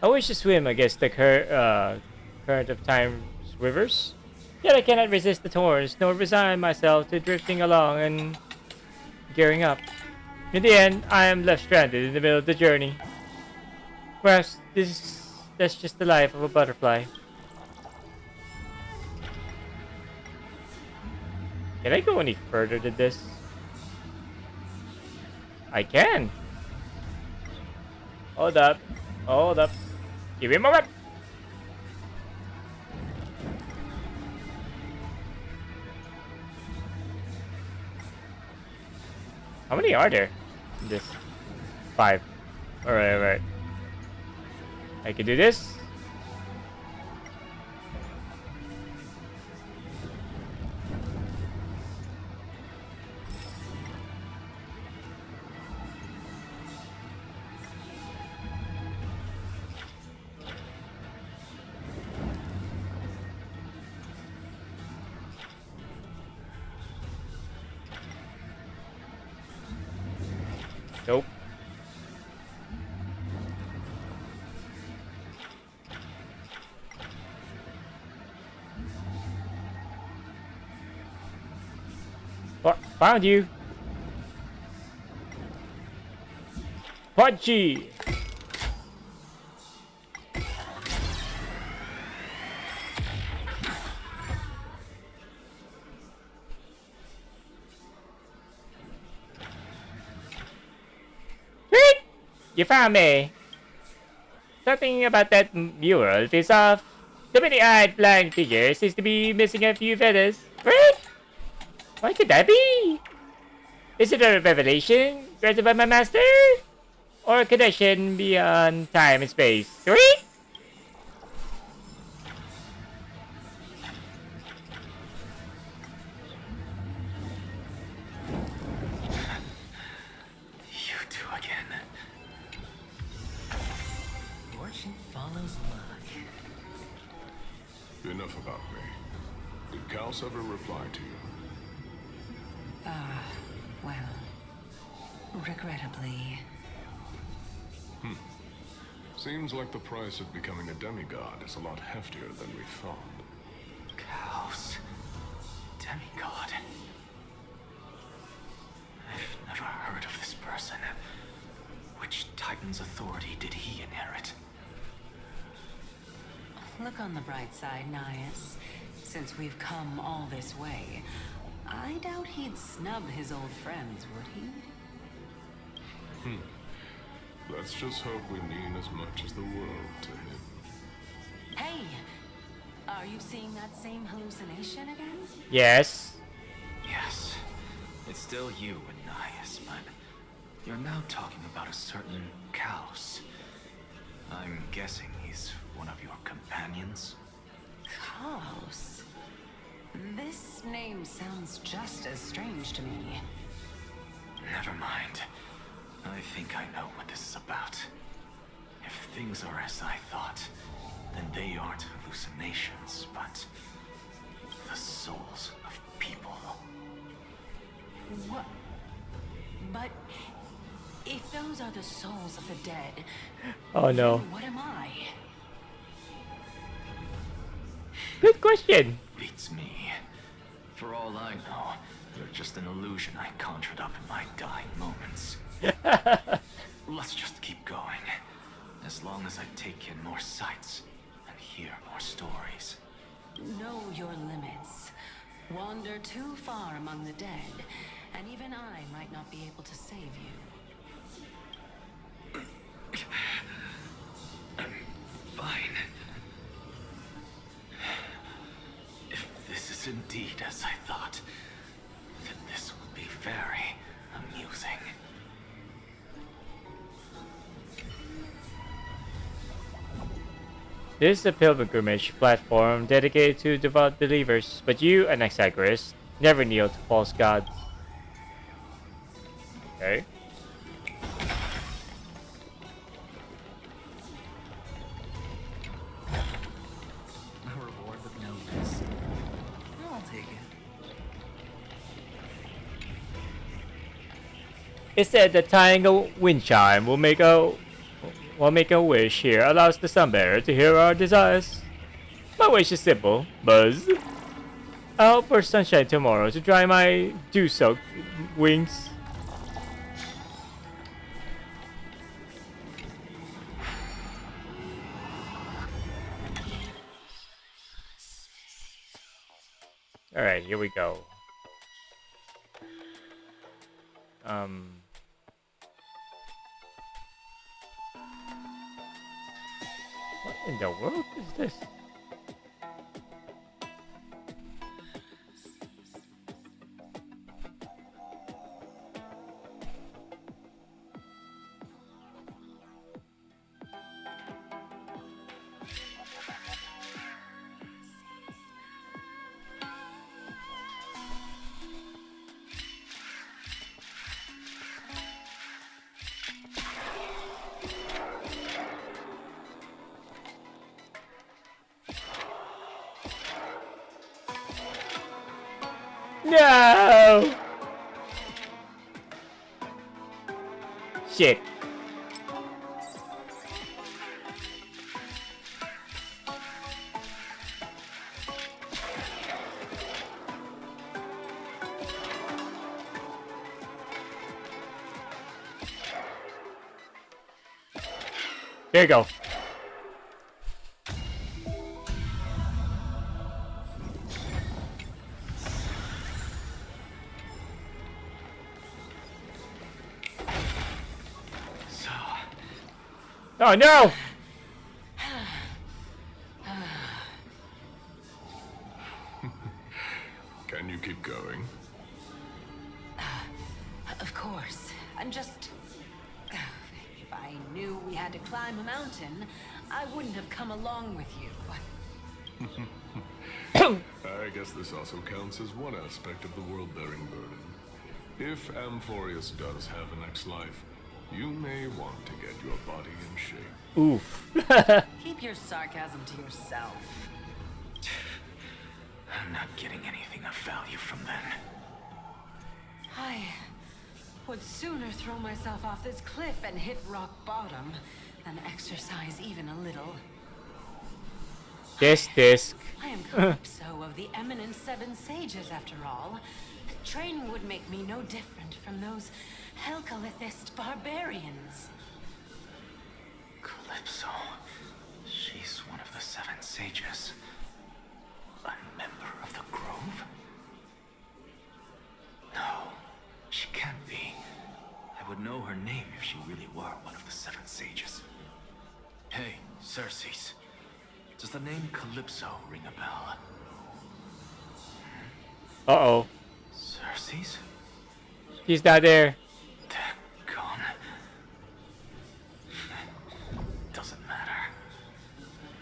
I wish to swim against the current of time's rivers, yet I cannot resist the torrents, nor resign myself to drifting along and gearing up. In the end, I am left stranded in the middle of the journey. Perhaps that's just the life of a butterfly. Can I go any further than this? I can. Hold up. Hold up. Give me a moment. How many are there in this? 5. Alright, alright. I can do this. Nope. Found you. Punchy. You found me. Something about that mural feels off. The many-eyed flying figure seems to be missing a few feathers. What could that be? Is it a revelation granted by my master? Or a connection beyond time and space? Sweet? You two again. Fortune follows luck. Enough about me. Did Kals ever reply to you? Well, regrettably. Seems like the price of becoming a demigod is a lot heftier than we thought. Kals. Demigod. I've never heard of this person. Which Titan's authority did he inherit? Look on the bright side, Nias. Since we've come all this way, I doubt he'd snub his old friends, would he? Let's just hope we mean as much as the world to him. Hey! Are you seeing that same hallucination again? Yes. Yes. It's still you, Ananias, but you're now talking about a certain Kaos. I'm guessing he's one of your companions? Kaos? This name sounds just as strange to me. Never mind. I think I know what this is about. If things are as I thought, then they aren't hallucinations, but the souls of people. What? But if those are the souls of the dead, oh no. What am I? Good question. Beats me. For all I know, you're just an illusion I conjured up in my dying moments. Let's just keep going. As long as I take in more sights and hear more stories. Know your limits. Wander too far among the dead, and even I might not be able to save you. I'm fine. If this is indeed as I thought, then this will be very amusing. This is a pilgrimage platform dedicated to devout believers, but you, Anaxagoras, never kneel to false gods. Okay. A reward with no risk. I'll take it. It said that tying a wind chime will make a while making a wish here allows the Sunbearer to hear our desires. My wish is simple, Buzz. I hope for sunshine tomorrow to dry my dew-soaked wings. Alright, here we go. What in the world is this? No! Shit. There you go. Oh no! Can you keep going? Of course. I'm just... If I knew we had to climb a mountain, I wouldn't have come along with you. I guess this also counts as one aspect of the world-bearing burden. If Amphorius does have a next life, you may want to get your body in shape. Oof. Keep your sarcasm to yourself. I'm not getting anything of value from them. I would sooner throw myself off this cliff and hit rock bottom than exercise even a little. This disc. I am Calypso of the eminent Seven Sages, after all. Training would make me no different from those Helcalithist barbarians. Calypso. She's one of the Seven Sages. A member of the Grove? No, she can't be. I would know her name if she really were one of the Seven Sages. Hey, Circes. Does the name Calypso ring a bell? Uh-oh. Circes? He's not there. They're gone. Doesn't matter.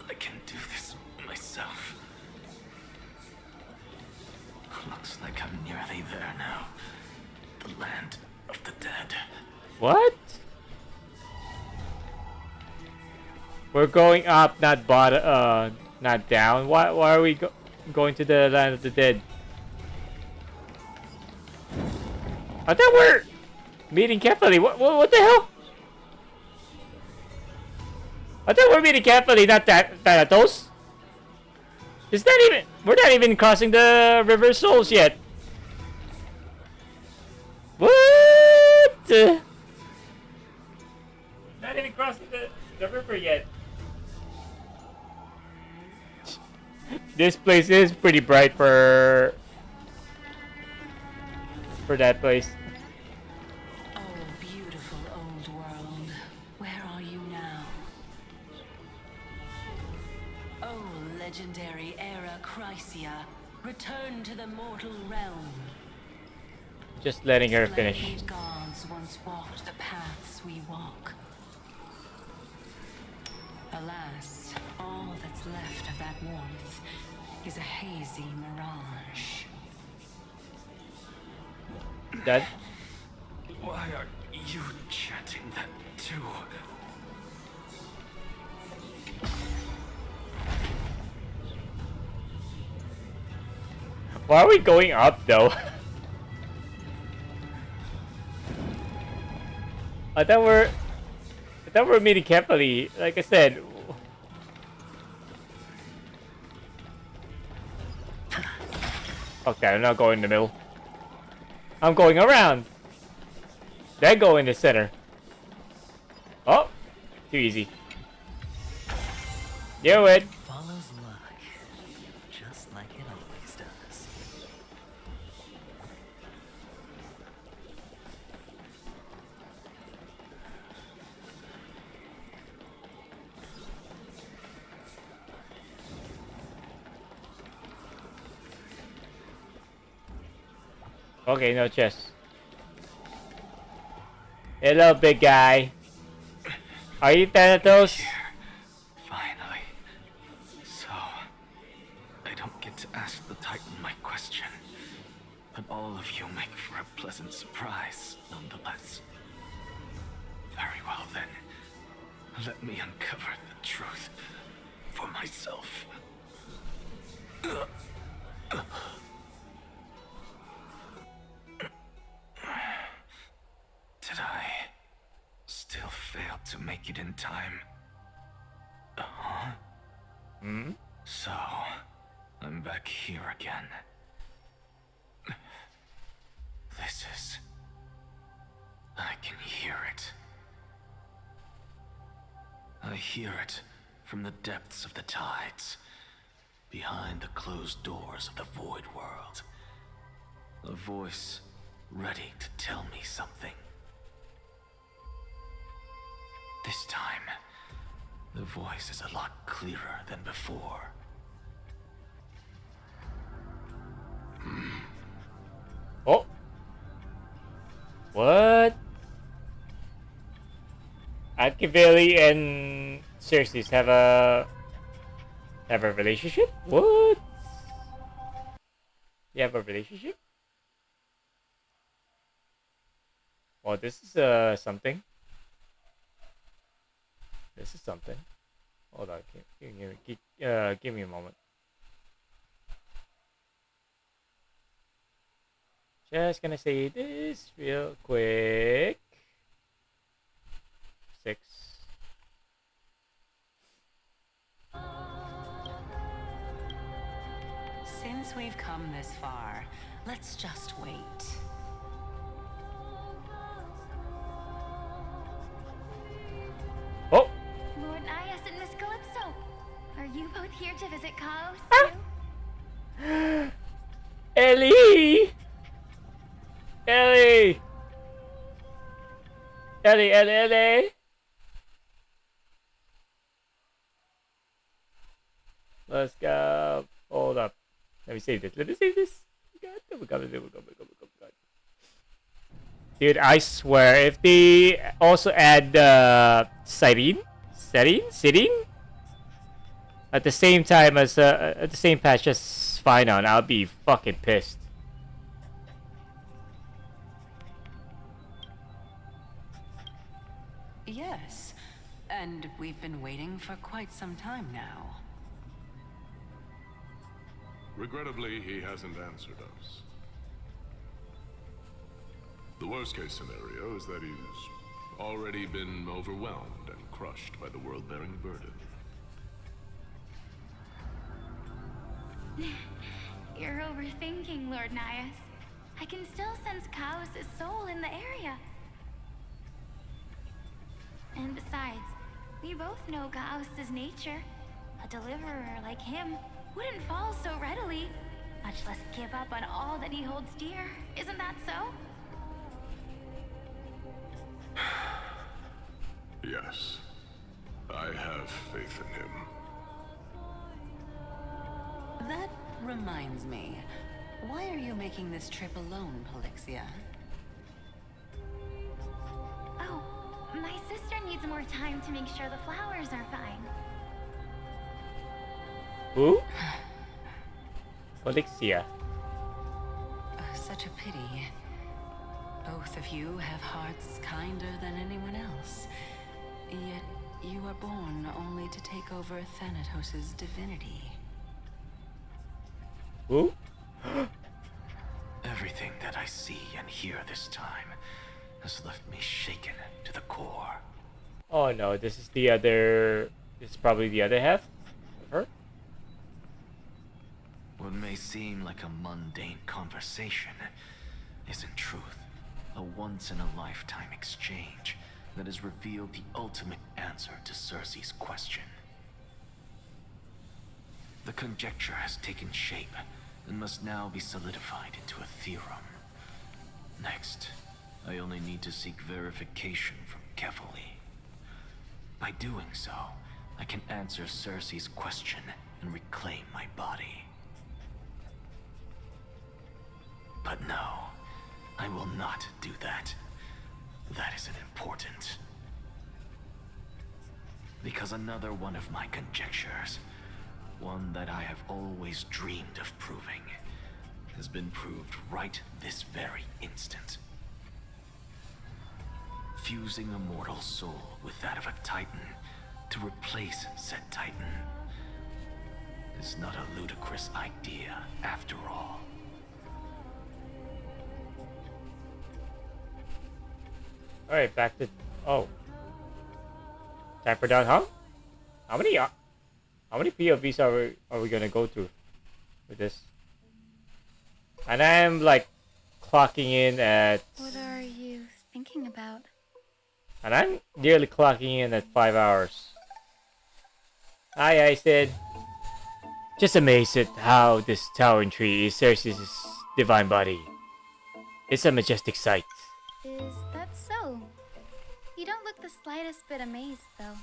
I can do this myself. Looks like I'm nearly there now. The land of the dead. What? We're going up, not bottom, not down. Why are we going to the land of the dead? I thought we're meeting Kefali. What the hell? I thought we're meeting Kefali, not Thanatos. Is that even? We're not even crossing the River Souls yet. What? Not even crossing the river yet. This place is pretty bright for that place. Oh, beautiful old world. Where are you now? Oh, legendary era Chrysia. Return to the mortal realm. Just letting her finish. Splendid gods once walked the paths we walk. Alas, all that's left of that warmth is a hazy mirage. Dad? Why are you chanting that too? Why are we going up though? I thought that we're meeting carefully. Like I said. Okay, I'm not going in the middle. I'm going around. Then go in the center. Oh, too easy. Do it. Follows luck, just like it always does. Okay, no chest. Hello, big guy. Are you Thanatos? Finally. So, I don't get to ask the Titan my question, but all of you make for a pleasant surprise, nonetheless. Very well then. Let me uncover the truth for myself. Did I still fail to make it in time? Huh? Hmm? So, I'm back here again. This is... I can hear it. I hear it from the depths of the tides, behind the closed doors of the Void World. A voice ready to tell me something. This time, the voice is a lot clearer than before. Oh. What? Akiveli and Xerxes have a relationship? What? You have a relationship? Well, this is something. This is something. Hold on, give me a moment. Just gonna say this real quick. 6. Since we've come this far, let's just wait. Oh! Lord Nias and Miss Calypso, are you both here to visit Chaos too? Ellie! Ellie! Ellie! Let's go. Hold up. Let me save this. God. Dude, I swear, if they also add Serene at the same time as at the same patch as Sphinon, I'll be fucking pissed. Yes, and we've been waiting for quite some time now. Regrettably, he hasn't answered us. The worst-case scenario is that he's already been overwhelmed and crushed by the world-bearing burden. You're overthinking, Lord Nias. I can still sense Chaos' soul in the area. And besides, we both know Chaos' nature. A deliverer like him wouldn't fall so readily, much less give up on all that he holds dear. Isn't that so? Yes. I have faith in him. That reminds me. Why are you making this trip alone, Polixia? Oh, my sister needs more time to make sure the flowers are fine. Who? Polixia. Such a pity. Both of you have hearts kinder than anyone else. Yet you were born only to take over Thanatos' divinity. Who? Everything that I see and hear this time has left me shaken to the core. Oh no, this is the other. This is probably the other half of her. What may seem like a mundane conversation is in truth a once-in-a-lifetime exchange that has revealed the ultimate answer to Cersei's question. The conjecture has taken shape and must now be solidified into a theorem. Next, I only need to seek verification from Kefali. By doing so, I can answer Cersei's question and reclaim my body. But no, I will not do that. That isn't important. Because another one of my conjectures, one that I have always dreamed of proving, has been proved right this very instant. Fusing a mortal soul with that of a Titan to replace said Titan is not a ludicrous idea after all. Alright, back to... Oh. Time for down, huh? How many POVs are we gonna go through with this? And I'm like clocking in at... What are you thinking about? And I'm nearly clocking in at 5 hours. I said... Just amazed at how this towering tree is Cersei's divine body. It's a majestic sight. Is that so? You don't look the slightest bit amazed, though.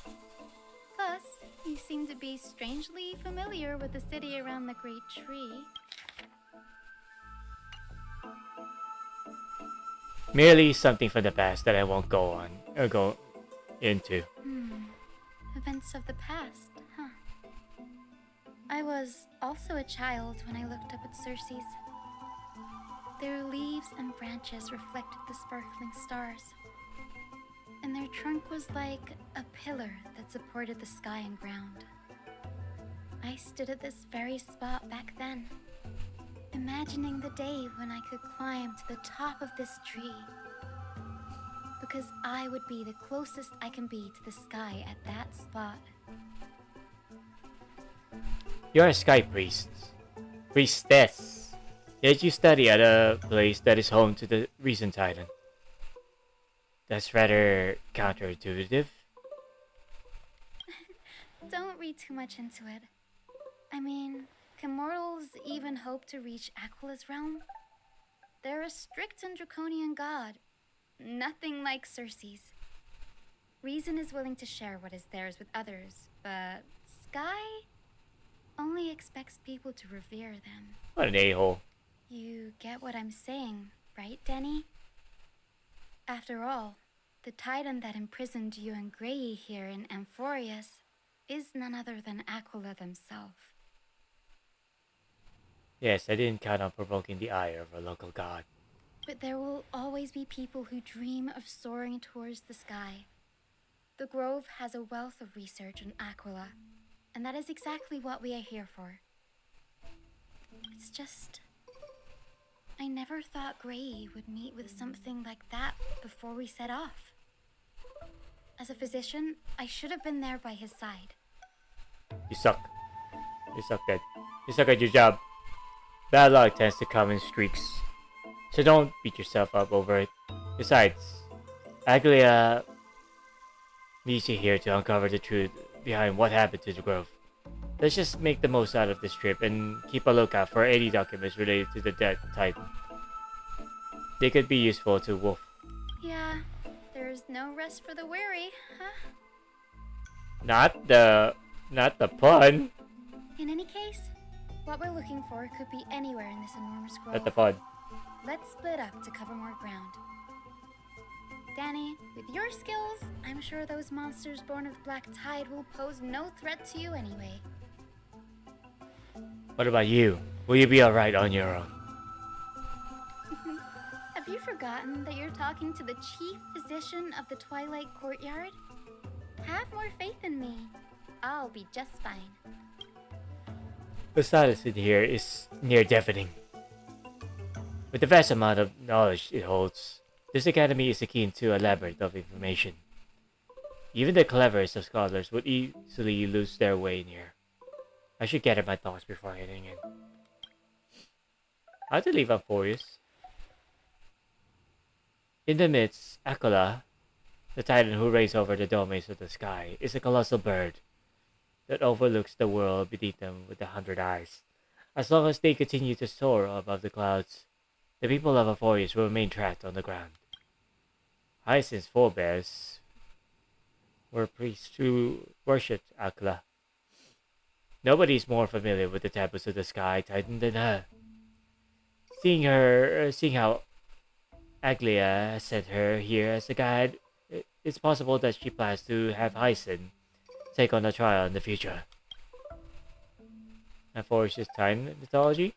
Plus, you seem to be strangely familiar with the city around the Great Tree. Merely something from the past that I won't go into. Events of the past, huh? I was also a child when I looked up at Cersei's. Their leaves and branches reflected the sparkling stars. And their trunk was like a pillar that supported the sky and ground. I stood at this very spot back then, imagining the day when I could climb to the top of this tree. Because I would be the closest I can be to the sky at that spot. You're a sky priest. Priestess. Did you study at a place that is home to the recent Titan? That's rather counterintuitive. Don't read too much into it. I mean, can mortals even hope to reach Aquila's realm? They're a strict and draconian god. Nothing like Cersei's. Reason is willing to share what is theirs with others, but Sky only expects people to revere them. What an a-hole. You get what I'm saying, right, Denny? After all, the Titan that imprisoned you and Grey here in Amphorius is none other than Aquila themselves. Yes, I didn't count on provoking the ire of a local god. But there will always be people who dream of soaring towards the sky. The Grove has a wealth of research on Aquila, and that is exactly what we are here for. It's just... I never thought Grey would meet with something like that before we set off. As a physician, I should have been there by his side. You suck. You suck, Dad. You suck at your job. Bad luck tends to come in streaks, so don't beat yourself up over it. Besides, Aglia needs you here to uncover the truth behind what happened to the Grove. Let's just make the most out of this trip and keep a lookout for any documents related to the dead Titan. They could be useful to Wolf. Yeah, there's no rest for the weary, huh? Not the pun. In any case, what we're looking for could be anywhere in this enormous grove. Not the fun. Let's split up to cover more ground. Danny, with your skills, I'm sure those monsters born of the Black Tide will pose no threat to you anyway. What about you? Will you be alright on your own? Have you forgotten that you're talking to the chief physician of the Twilight Courtyard? Have more faith in me. I'll be just fine. The silence in here is near deafening. With the vast amount of knowledge it holds, this academy is akin to a labyrinth of information. Even the cleverest of scholars would easily lose their way in here. I should gather my thoughts before heading in. How to leave Amphoreus? In the midst, Aquila, the titan who reigns over the domains of the sky, is a colossal bird that overlooks the world beneath them with 100 eyes. As long as they continue to soar above the clouds, the people of Amphoreus will remain trapped on the ground. Hyacinth's forebears were priests who worshipped Aquila. Nobody is more familiar with the taboos of the Sky Titan than her. Seeing how Aglia sent her here as a guide, it's possible that she plans to have Hyacinth take on the trial in the future. Amphoreus' Titan mythology?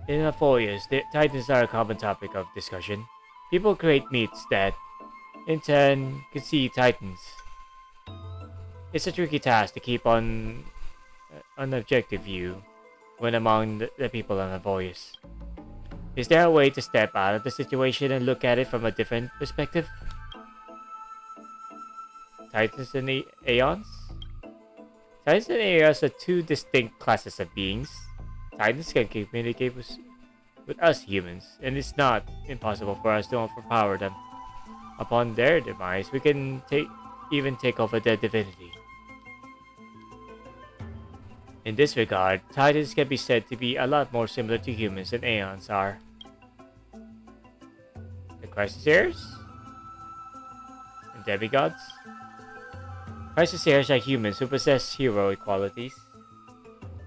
In Amphoreus, the Titans are a common topic of discussion. People create myths that, in turn, conceive Titans. It's a tricky task to keep on an objective view when among the people of Amphoreus. Is there a way to step out of the situation and look at it from a different perspective? Titans and Aeons? Titans and Aeons are two distinct classes of beings. Titans can communicate with us humans, and it's not impossible for us to overpower them. Upon their demise, we can even take over their divinity. In this regard, Titans can be said to be a lot more similar to humans than Aeons are. The Chrysosaurs? And demigods? Chrysosaurs are humans who possess heroic qualities,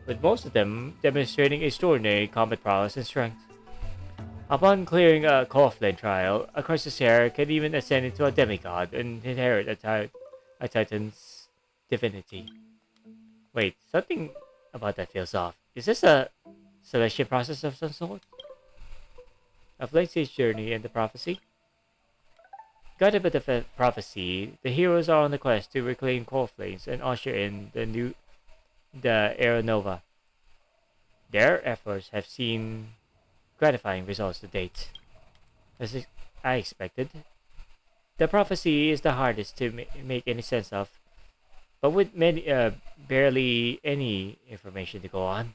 with most of them demonstrating extraordinary combat prowess and strength. Upon clearing a Corflane trial, a Chrysosaur can even ascend into a demigod and inherit a Titan's divinity. Wait, something about that feels off. Is this a selection process of some sort? A Flame Sage journey and the prophecy? Guided by the prophecy, the heroes are on the quest to reclaim Corflanes and usher in the Era Nova. Their efforts have seen gratifying results to date. As I expected, the prophecy is the hardest to make any sense of, but with barely any information to go on.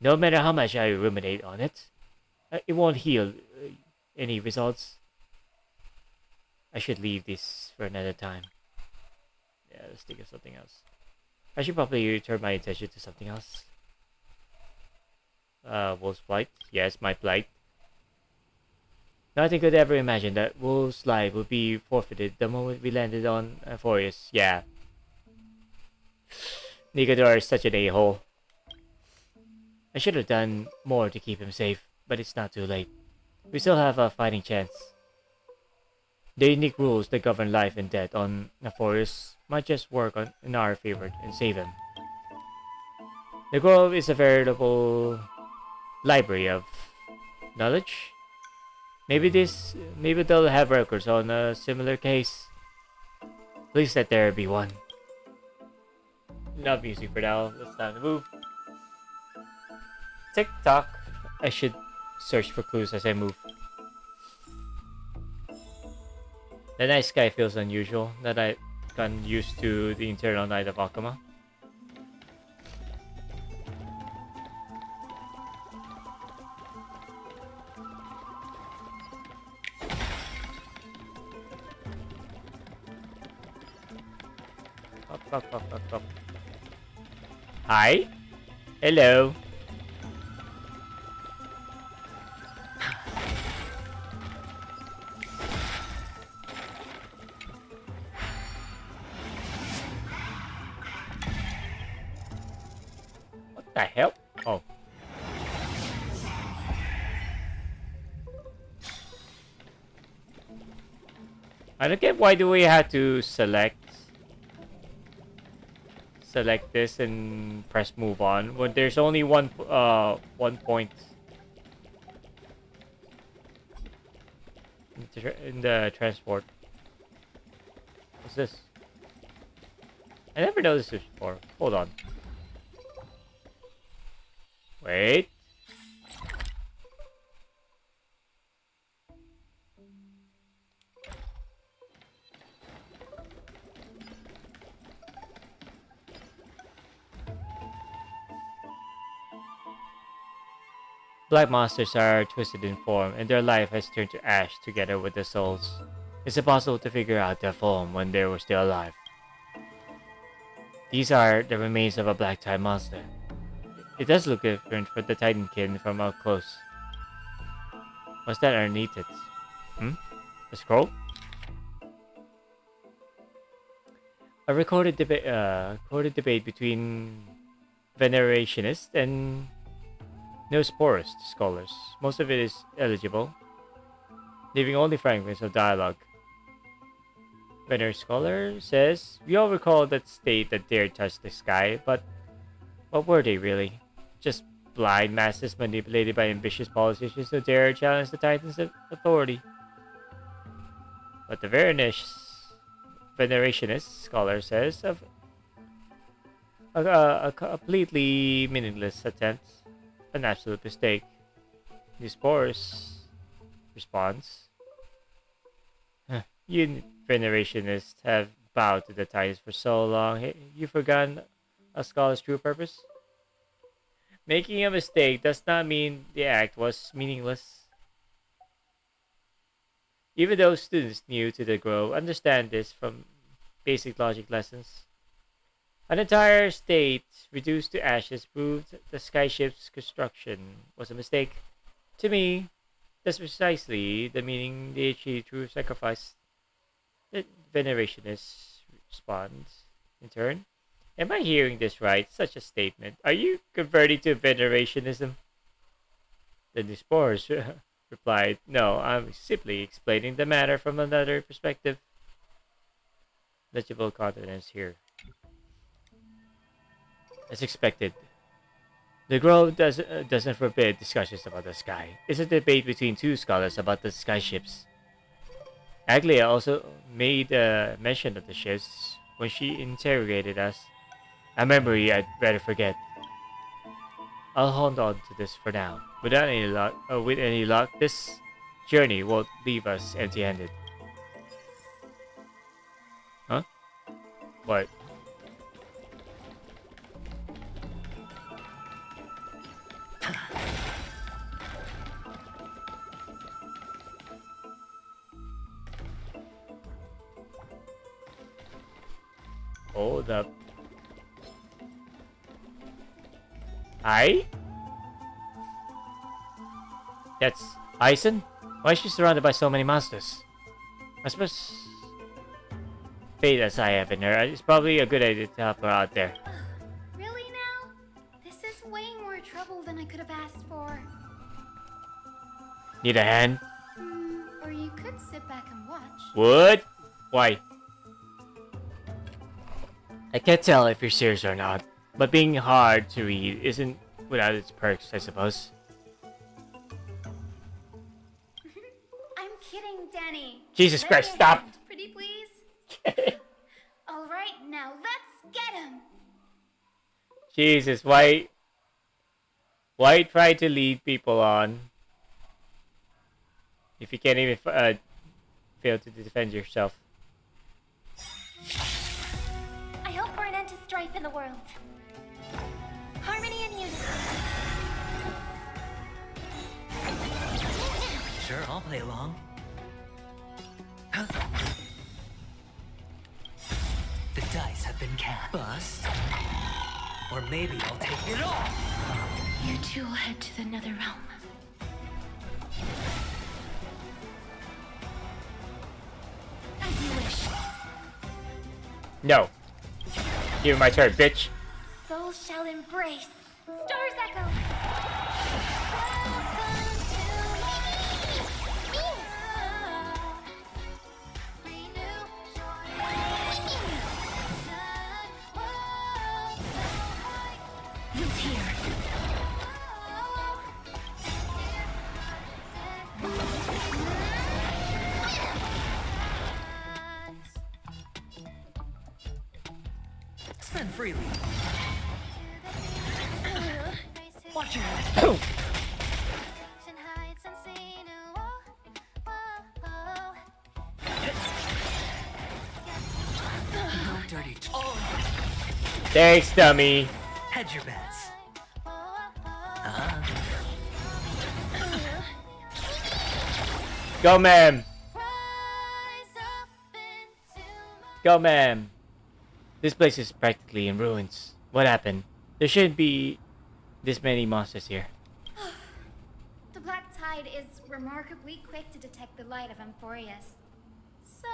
No matter how much I ruminate on it, it won't yield any results. I should leave this for another time. Yeah, let's think of something else. I should probably turn my attention to something else. Wolf's Plight. Yes, my plight. Nothing could ever imagine that Wolf's life would be forfeited the moment we landed on Amphoreus. Yeah. Nigador is such an a-hole. I should have done more to keep him safe, but it's not too late. We still have a fighting chance. The unique rules that govern life and death on Amphoreus might just work in our favor and save him. The Grove is a veritable library of knowledge. Maybe they'll have records on a similar case. Please let there be one. Enough music for now. It's time to move. Tick tock. I should search for clues as I move. The night sky feels unusual, that I've gotten used to the internal night of Akama. Up. Hi? Hello? What the hell? Oh. I don't get why do we have to select this and press move on when there's only one point in the transport. What's this? I never noticed this before. Hold on. Wait. black monsters are twisted in form, and their life has turned to ash together with the souls. It's impossible to figure out their form when they were still alive. These are the remains of a black time monster. It does look different for the Titankin from up close. What's that underneath it? A scroll? A recorded debate between Venerationists and Neosporist scholars. Most of it is illegible, leaving only fragments of dialogue. Vener scholar says, "We all recall that state that dared touch the sky, but what were they really? Just blind masses manipulated by ambitious politicians who dare challenge the Titans' authority." But the Venerationist scholar says of a completely meaningless attempt, an absolute mistake. Neosporus responds, "You Venerationists have bowed to the Titans for so long, you've forgotten a scholar's true purpose? Making a mistake does not mean the act was meaningless." Even those students new to the Grove understand this from basic logic lessons. An entire state reduced to ashes proved the skyship's construction was a mistake. To me, that's precisely the meaning they achieved through sacrifice. The Venerationist responds in turn, "Am I hearing this right? Such a statement. Are you converting to Venerationism?" The Neosporus replied, "No, I'm simply explaining the matter from another perspective." Legible contents here. As expected, the Grove doesn't forbid discussions about the sky. It's a debate between two scholars about the skyships. Aglia also made mention of the ships when she interrogated us. A memory I'd better forget. I'll hold on to this for now. With any luck, this journey won't leave us empty-handed. Huh? What? Hold up. Hi? That's Aizen? Why is she surrounded by so many monsters? I suppose faith as I have in her, it's probably a good idea to help her out there. Really now? This is way more trouble than I could have asked for. Need a hand? Or you could sit back and watch. What? Why? I can't tell if you're serious or not, but being hard to read isn't without its perks, I suppose. I'm kidding, Danny. Jesus Let Christ, me stop! hand, pretty please. Alright, now let's get him! Jesus, why try to lead people on if you can't even fail to defend yourself? I hope for an end to strife in the world. Harmony and unity. Sure, I'll play along. The dice have been cast. Bust. Or maybe I'll take it all. You two will head to the Nether Realm. As you wish. No. Give me my turn, bitch. Soul shall embrace. Stars echo. Look here. Spend freely. Watch your head. No dirty. Oh. Thanks, dummy. Hedge your bets. Go, ma'am. Go, ma'am. This place is practically in ruins. What happened? There shouldn't be this many monsters here. The Black Tide is remarkably quick to detect the light of Amphorius. So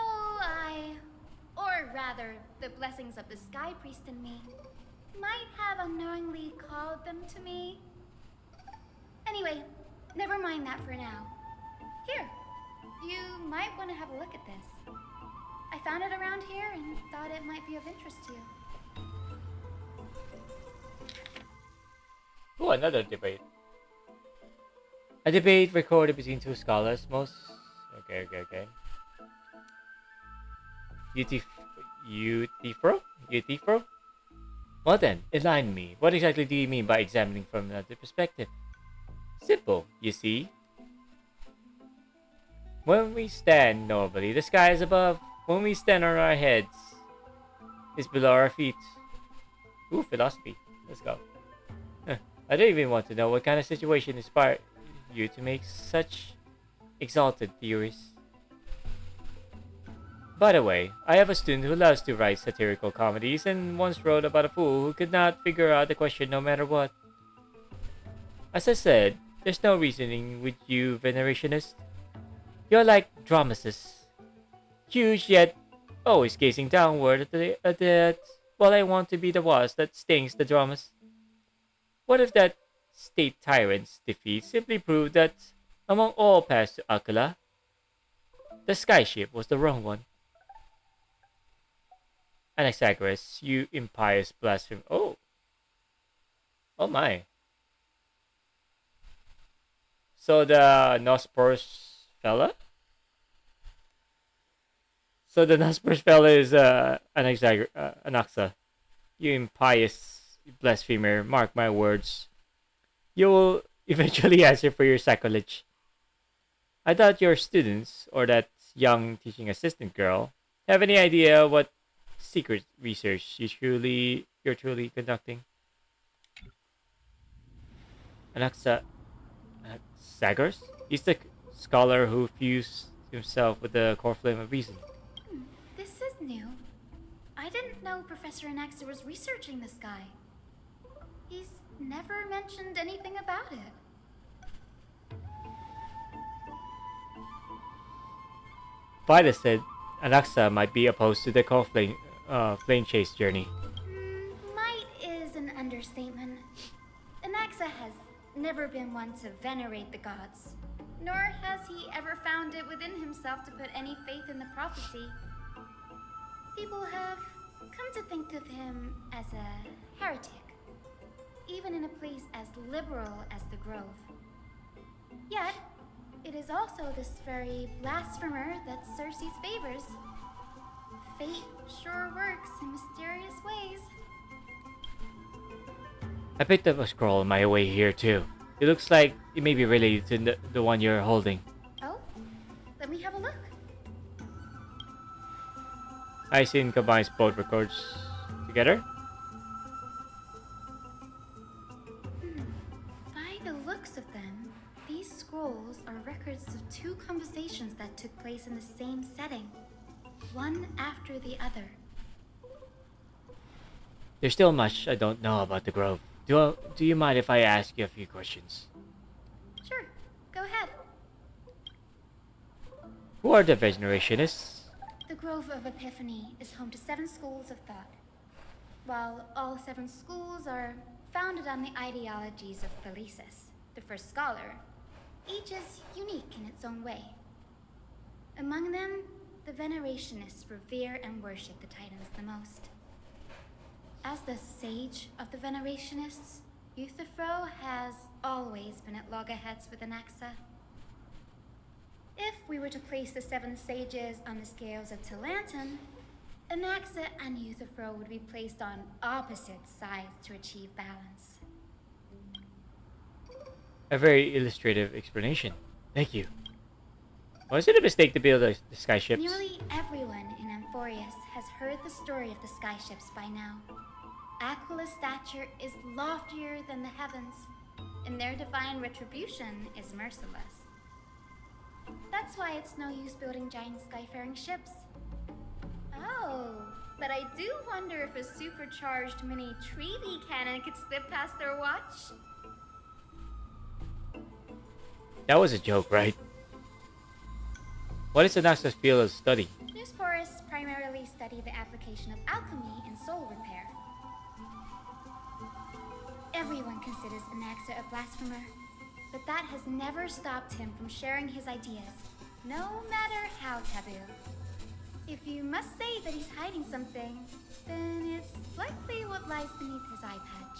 or rather, the blessings of the Sky Priest in me, might have unknowingly called them to me. Anyway, never mind that for now. Here, you might want to have a look at this. I found it around here and thought it might be of interest to you. Oh, another debate. A debate recorded between two scholars. Most... Okay. Utifro? Well then, enlighten me. What exactly do you mean by examining from another perspective? Simple, you see. When we stand normally, the sky is above. When we stand on our heads, it's below our feet. Ooh, philosophy. Let's go. I don't even want to know what kind of situation inspired you to make such exalted theories. By the way, I have a student who loves to write satirical comedies and once wrote about a fool who could not figure out the question no matter what. As I said, there's no reasoning with you, Venerationist. You're like Dromaeus. Huge yet always gazing downward at that. Well, I want to be the wasp that stings the Dromaeus. What if that state tyrant's defeat simply proved that, among all paths to Akala, the skyship was the wrong one? Anaxagoras, you impious blasphemer. Oh my. So the Nosporus fella? So the Nosporus fella is Anaxa. You impious blasphemer, mark my words. You will eventually answer for your sacrilege. I doubt your students, or that young teaching assistant girl, have any idea what secret research you're truly conducting. Anaxagoras? He's the scholar who fused himself with the core flame of reason. This is new. I didn't know Professor Anaxa was researching the sky. He's never mentioned anything about it. Vida said Anaxa might be opposed to the core flame chase journey. Might is an understatement. Anaxa has never been one to venerate the gods, nor has he ever found it within himself to put any faith in the prophecy. People have come to think of him as a heretic, even in a place as liberal as the Grove. Yet, it is also this very blasphemer that Circe favors. Fate sure works in mysterious ways. I picked up a scroll on my way here too. It looks like it may be related to the one you're holding. Oh? Let me have a look. Aisin combines both records together. By the looks of them, these scrolls are records of two conversations that took place in the same setting, one after the other. There's still much I don't know about the Grove. Do you mind if I ask you a few questions? Sure, go ahead. Who are the Venerationists? The Grove of Epiphany is home to 7 schools of thought. While all 7 schools are founded on the ideologies of Thalesis, the first scholar, each is unique in its own way. Among them, the Venerationists revere and worship the Titans the most. As the sage of the Venerationists, Euthyphro has always been at loggerheads with Anaxa. If we were to place the 7 sages on the scales of Talanton, Anaxa and Euthyphro would be placed on opposite sides to achieve balance. A very illustrative explanation. Thank you. Was it a mistake to build the skyships? Nearly everyone in Amphorius has heard the story of the skyships by now. Aquila's stature is loftier than the heavens, and their divine retribution is merciless. That's why it's no use building giant skyfaring ships. Oh, but I do wonder if a supercharged mini Treevee cannon could slip past their watch. That was a joke, right? What is Anaxa's field of study? Newsporists primarily study the application of alchemy in soul repair. Everyone considers Anaxa a blasphemer, but that has never stopped him from sharing his ideas, no matter how taboo. If you must say that he's hiding something, then it's likely what lies beneath his eye patch.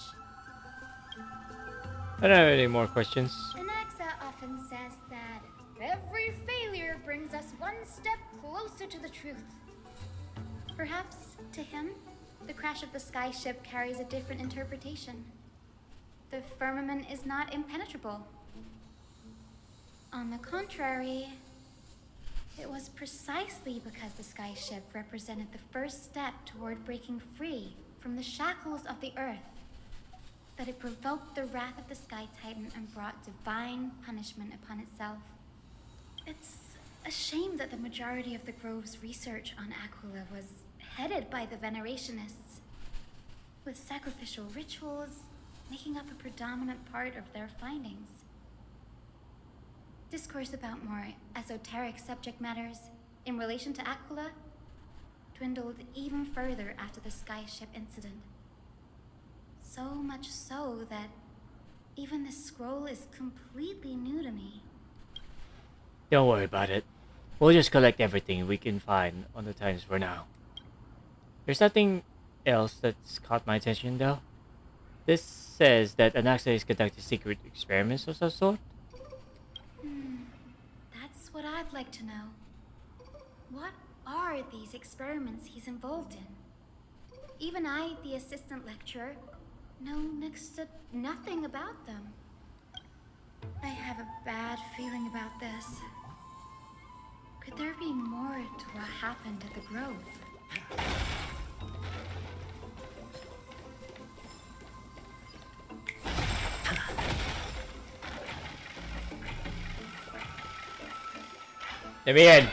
I don't have any more questions. Anaxa often says that every failure brings us one step closer to the truth. Perhaps, to him, the crash of the sky ship carries a different interpretation. The firmament is not impenetrable. On the contrary, it was precisely because the sky ship represented the first step toward breaking free from the shackles of the earth that it provoked the wrath of the Sky Titan and brought divine punishment upon itself. It's a shame that the majority of the Grove's research on Aquila was headed by the Venerationists, with sacrificial rituals making up a predominant part of their findings. Discourse about more esoteric subject matters in relation to Aquila dwindled even further after the sky ship incident. So much so that even the scroll is completely new to me. Don't worry about it. We'll just collect everything we can find on the Times for now. There's nothing else that's caught my attention though. This says that Anaxa is conducting secret experiments of some sort. That's what I'd like to know. What are these experiments he's involved in? Even I, the assistant lecturer, know next to nothing about them. I have a bad feeling about this. Could there be more to what happened at the Grove? Let me in.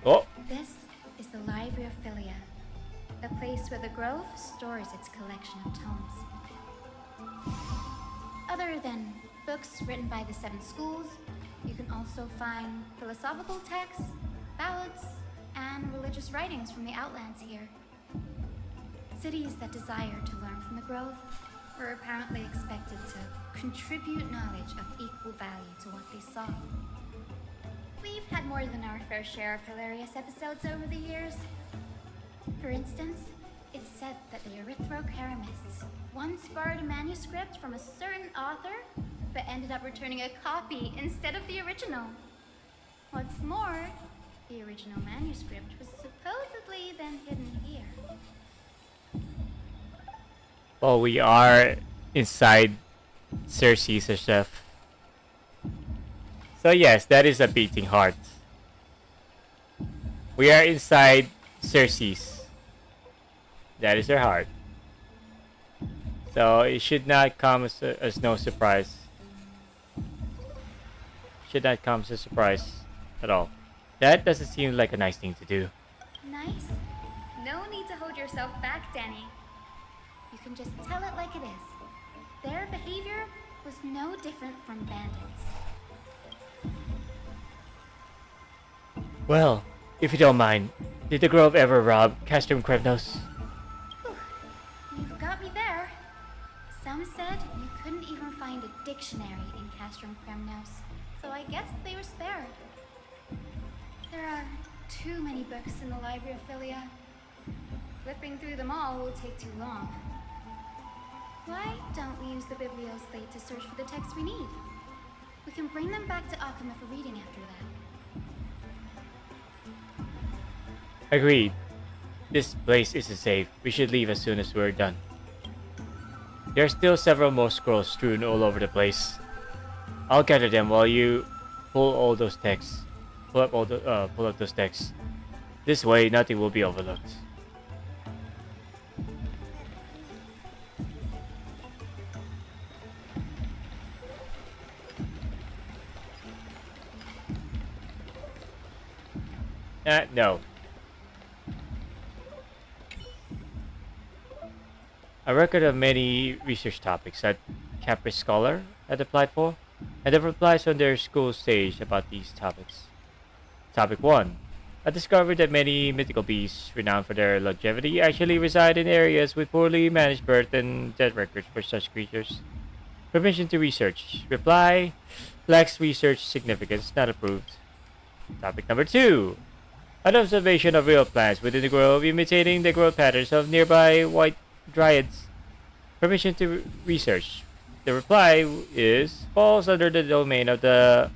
Oh. This is the Library of Philia, a place where the Grove stores its collection of tomes. Other than books written by the 7 schools, you can also find philosophical texts, ballads, and religious writings from the Outlands here. Cities that desire to learn from the Grove were apparently expected to contribute knowledge of equal value to what they saw. We've had more than our fair share of hilarious episodes over the years. For instance, it's said that the Erythrocheramists once borrowed a manuscript from a certain author, but ended up returning a copy instead of the original. What's more, the original manuscript was supposedly then hidden here. Well, we are inside Cersei's herself. So yes, that is a beating heart. We are inside Cersei's. That is her heart. So it should not come as no surprise. Should not come as a surprise at all. That doesn't seem like a nice thing to do. Nice? No need to hold yourself back, Danny. You can just tell it like it is. Their behavior was no different from bandits. Well, if you don't mind, did the Grove ever rob Castrum Krevnos? You've got me there. Some said you couldn't even find a dictionary in Castrum Kremnos, so I guess they were spared. There are too many books in the Library of Philia. Flipping through them all will take too long. Why don't we use the Biblioslate to search for the texts we need? We can bring them back to Akuma for reading after that. Agreed. This place isn't safe. We should leave as soon as we're done. There are still several more scrolls strewn all over the place. I'll gather them while you pull all those texts. Pull up those texts. This way, nothing will be overlooked. No. A record of many research topics that Capri Scholar had applied for, and the replies on their school stage about these topics. Topic 1. I discovered that many mythical beasts, renowned for their longevity, actually reside in areas with poorly managed birth and death records for such creatures. Permission to research. Reply. Lacks research significance. Not approved. Topic number 2. An observation of real plants within the grove imitating the growth patterns of nearby white dryads. Permission to research. The reply is falls under the domain of the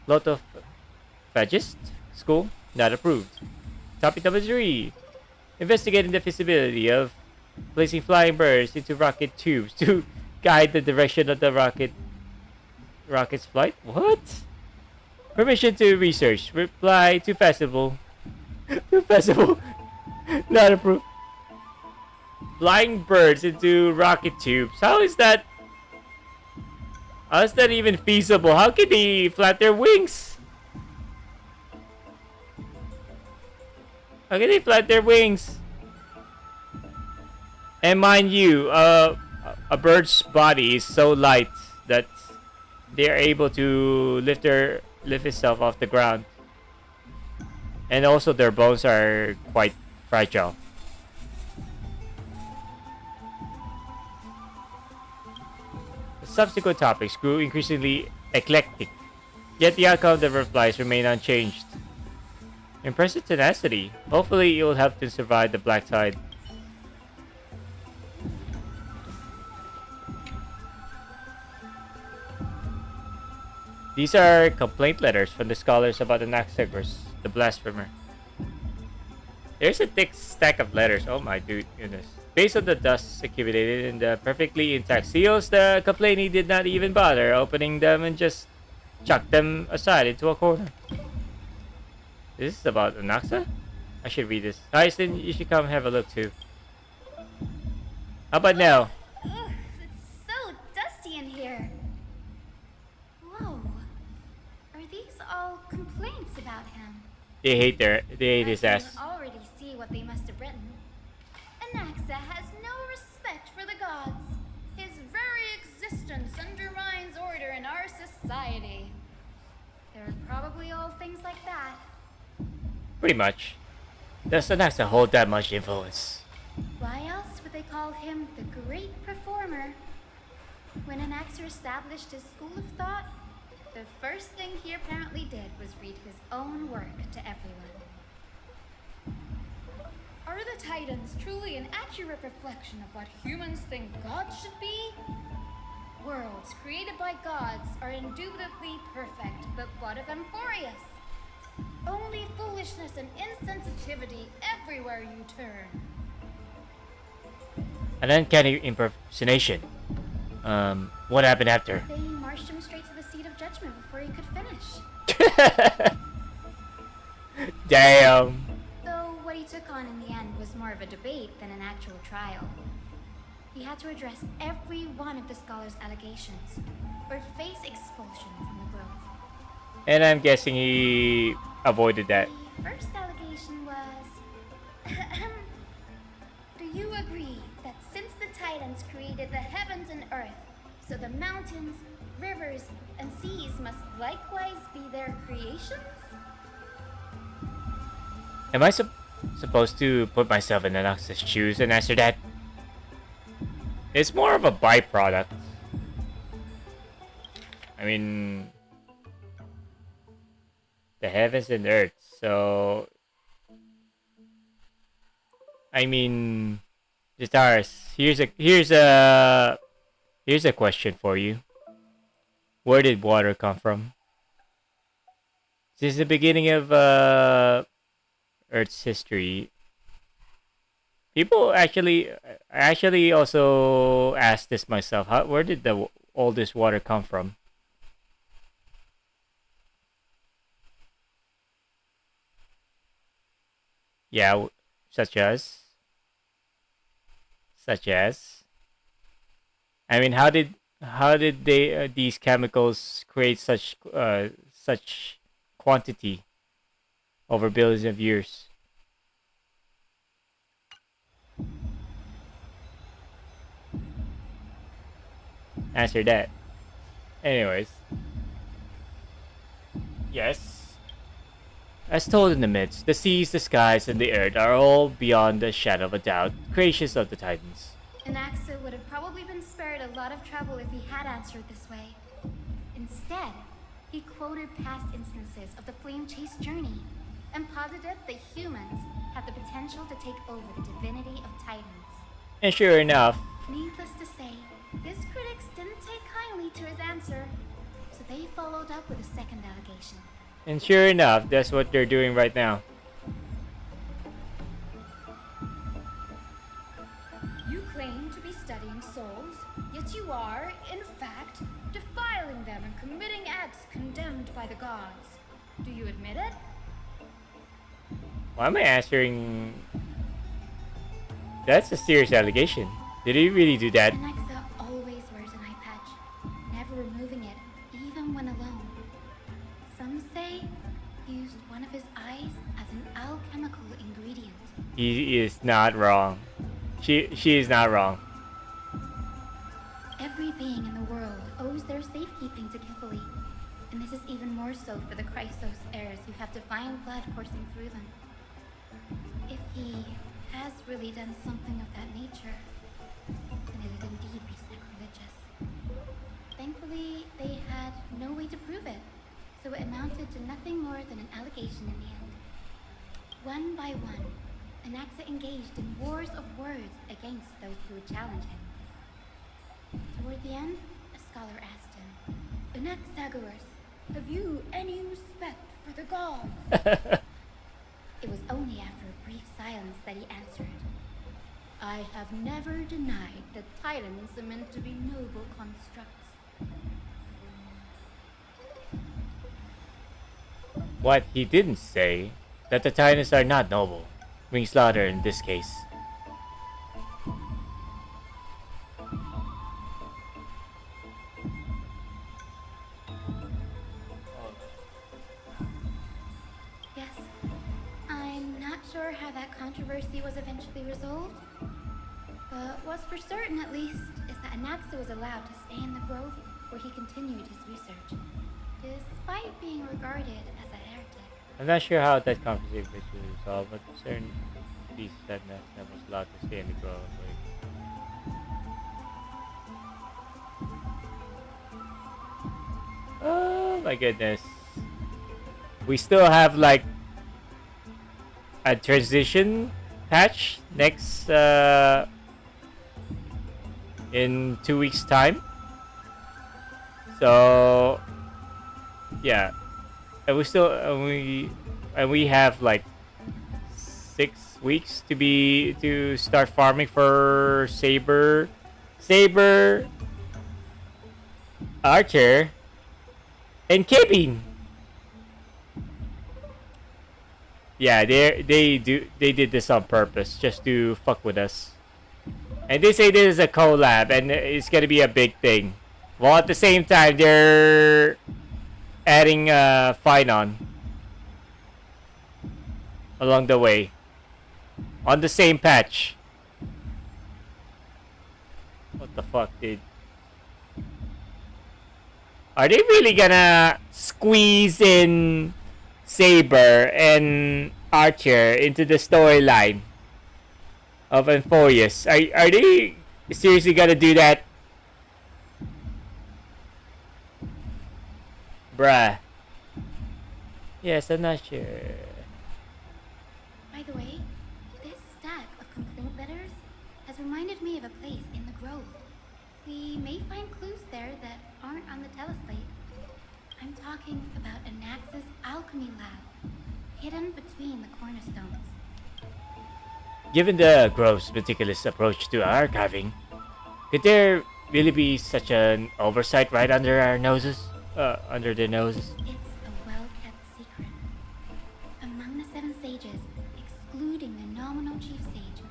Lotophagist School. Not approved. Topic number 3. Investigating the feasibility of placing flying birds into rocket tubes to guide the direction of the rocket's flight. What? Permission to research. Reply too festival. Too festival. Not approved. Flying birds into rocket tubes. How is that? How is that even feasible? How can they flap their wings? How can they flap their wings? And mind you, a bird's body is so light that they are able to lift itself off the ground. And also their bones are quite fragile. The subsequent topics grew increasingly eclectic, yet the outcome of the replies remained unchanged. Impressive tenacity. Hopefully it will help them survive the black tide. These are complaint letters from the scholars about Anaxagoras, the blasphemer. There's a thick stack of letters. Oh my goodness. Based on the dust accumulated in the perfectly intact seals, the complainee did not even bother opening them and just chucked them aside into a corner. This is about Anaxa? I should read this. Tyson, you should come have a look too. How about now? Ugh, it's so dusty in here. Whoa. Are these all complaints about him? They hate his ass. I can already see what they must have written. Anaxa has no respect for the gods. His very existence undermines order in our society. They're probably all things like that. Pretty much. Does Anaxa hold that much influence? Why else would they call him the Great Performer? When Anaxer established his school of thought, the first thing he apparently did was read his own work to everyone. Are the Titans truly an accurate reflection of what humans think gods should be? Worlds created by gods are indubitably perfect, but what of Emphorius? Only foolishness and insensitivity everywhere you turn. An uncanny impersonation. What happened after? They marched him straight to the seat of judgment before he could finish. Damn. Though what he took on in the end was more of a debate than an actual trial. He had to address every one of the scholar's allegations, or face expulsion from the grove. And I'm guessing he avoided that. The first allegation was... Do you agree that since the Titans created the heavens and earth, so the mountains, rivers, and seas must likewise be their creations? Am I supposed to put myself in Anaxa's shoes and answer that? It's more of a byproduct. I mean... the heavens and earth, so... I mean... Jataris, here's a question for you. Where did water come from? Since the beginning of Earth's history, people I actually also asked this myself. Where did all this water come from? Yeah, such as. I mean, how did they these chemicals create such quantity? over billions of years. Answer that. Anyways. Yes. As told in the myths, the seas, the skies, and the earth are all beyond the shadow of a doubt creations of the Titans. Anaxa would have probably been spared a lot of trouble if he had answered this way. Instead, he quoted past instances of the Flame Chase journey and posited that humans have the potential to take over the divinity of Titans. And sure enough, Needless to say, his critics didn't take kindly to his answer, so they followed up with a second allegation. and sure enough, that's what they're doing right now. You claim to be studying souls, yet you are, in fact, defiling them and committing acts condemned by the gods. Do you admit it? Why am I answering? That's a serious allegation. Did he really do that? Anaxa always wears an eye patch, never removing it, even when alone. Some say he used one of his eyes as an alchemical ingredient. He is not wrong. She is not wrong. Every being in the world owes their safekeeping to Kifili, and this is even more so for the Chrysos heirs who have divine blood coursing through them. If he has really done something of that nature, then it would indeed be sacrilegious. Thankfully, they had no way to prove it, so it amounted to nothing more than an allegation in the end. One by one, Anaxa engaged in wars of words against those who would challenge him. Toward the end, a scholar asked him, Anaxagoras, have you any respect for the gods? It was only after a brief silence that he answered, I have never denied that Titans are meant to be noble constructs. What he didn't say, that the Titans are not noble. Rings louder in this case. Yes, I'm not sure how that controversy was eventually resolved, but what's for certain at least is that Anaxa was allowed to stay in the grove where he continued his research, despite being regarded as a heretic. I'm not sure how that conversation was resolved, but certain pieces that Nessa was allowed to stay in the grove. Oh my goodness. We still have like a transition patch next in 2 weeks time. So yeah. And we still we have like 6 weeks to start farming for Saber, Archer, and Kibin. Yeah, they did this on purpose just to fuck with us. And they say this is a collab and it's gonna be a big thing. While at the same time they're adding Finon along the way on the same patch. What the fuck, dude? Are they really gonna squeeze in Saber and Archer into the storyline of Amphorius? Are they seriously gonna do that? Bruh. Yes, I'm not sure. By the way, this stack of complaint letters has reminded me of a place in the grove. We may find clues there that aren't on the teleslate. I'm talking about Anaxa's alchemy lab, hidden between the cornerstones. Given the Grove's meticulous approach to archiving, could there really be such an oversight right under our noses? Under their noses? It's a well-kept secret. Among the 7 sages, excluding the nominal chief sage,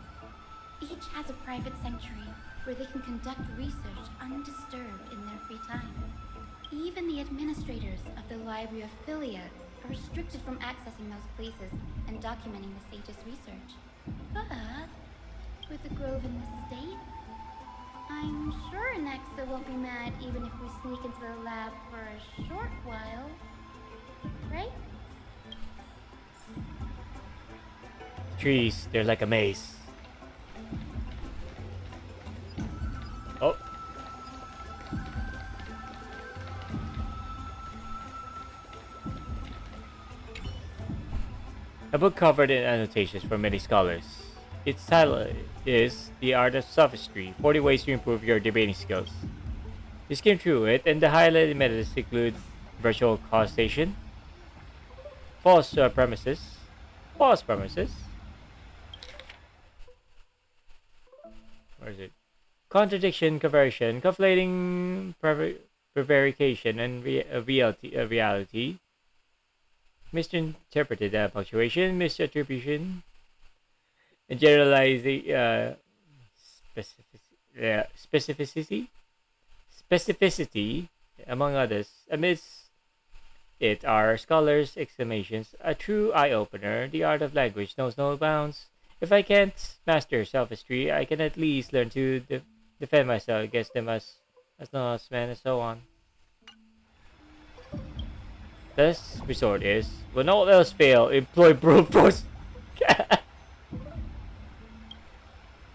each has a private sanctuary where they can conduct research undisturbed in their free time. Even the administrators of the Library of Philia are restricted from accessing those places and documenting the sage's research. But with the grove in the state, I'm sure Anaxa won't be mad even if we sneak into the lab for a short while. Right? Trees, they're like a maze. Oh. A book covered in annotations for many scholars. Its title is The Art of Sophistry, 40 Ways to Improve Your Debating Skills. You skim through it, and the highlighted methods include virtual causation, false premises, where is it? Contradiction, conversion, conflating prevarication and reality, misinterpreted punctuation, misattribution, and generalizing specificity, among others. Amidst it are scholars' exclamations, a true eye-opener. The art of language knows no bounds. If I can't master sophistry, I can at least learn to defend myself against them as no man, and so on. This resort is, when all else fail, employ brute force.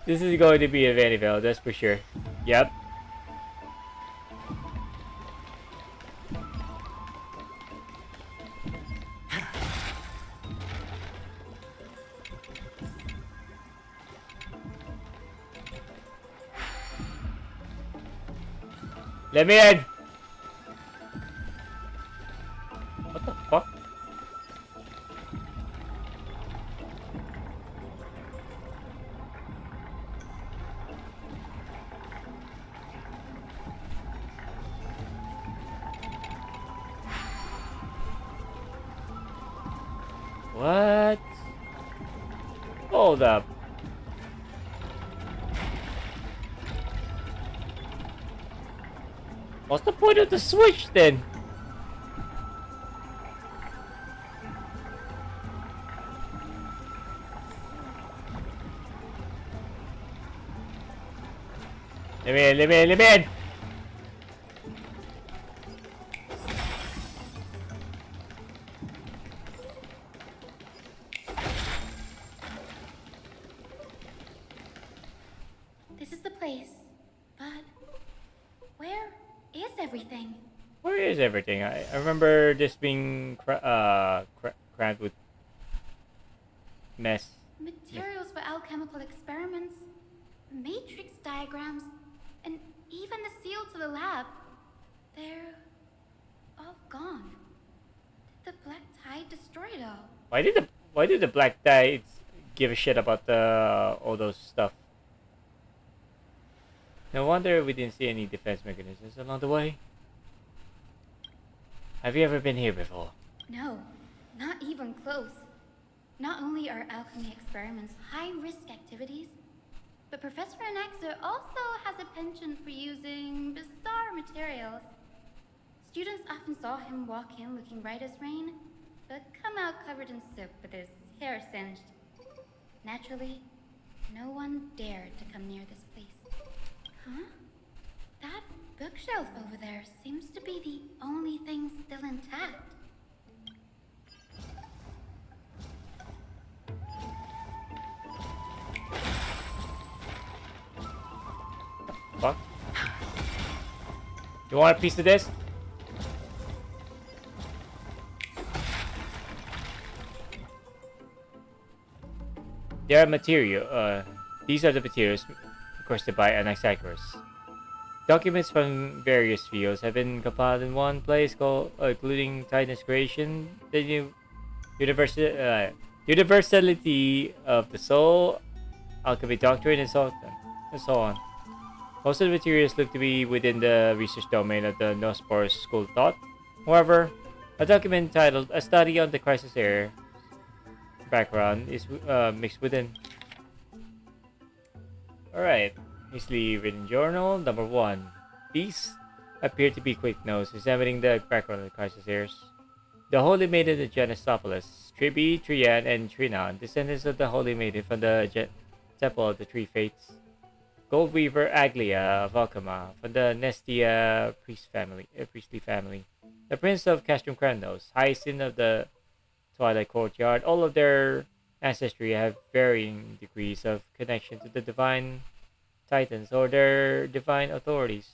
This is going to be a Vandyville, that's for sure. Yep. Let me in! What the fuck? What? Hold up. What's the point of the switch then? Let me in! This is the place, but where is everything? Where is everything? I remember this being crammed with mess. Materials for alchemical experiments, matrix diagrams, and even the seal to the lab. They're all gone. Did the Black Tide destroy it all? Why did the Black Tide give a shit about all those stuff? No wonder we didn't see any defense mechanisms along the way. Have you ever been here before? No, not even close. Not only are alchemy experiments high-risk activities, but Professor Anaxa also has a penchant for using bizarre materials. Students often saw him walk in looking bright as rain, but come out covered in soap with his hair singed. Naturally, no one dared to come near this place. Huh? That bookshelf over there seems to be the only thing still intact. Fuck. You want a piece of this? There are these are the materials requested by Anaxagoras. Documents from various fields have been compiled in one place, including Titan's creation, the universality of the soul, alchemy doctrine, and so on. Most of the materials look to be within the research domain of the Nosporus school of thought. However, a document titled A Study on the Crisis Era background is mixed within. Alright, easily written journal. Number 1. These appear to be quick notes examining the background of the crisis errors. The Holy Maiden of Genesopolis, Tribi, Trian, and Trinon, descendants of the Holy Maiden from the Temple of the Three Fates. Gold Weaver Aglia of Alcama from the Nestia priestly family. The Prince of Castrum Krandos, Hyacinth of the Twilight Courtyard. All of their ancestry have varying degrees of connection to the divine titans or their divine authorities.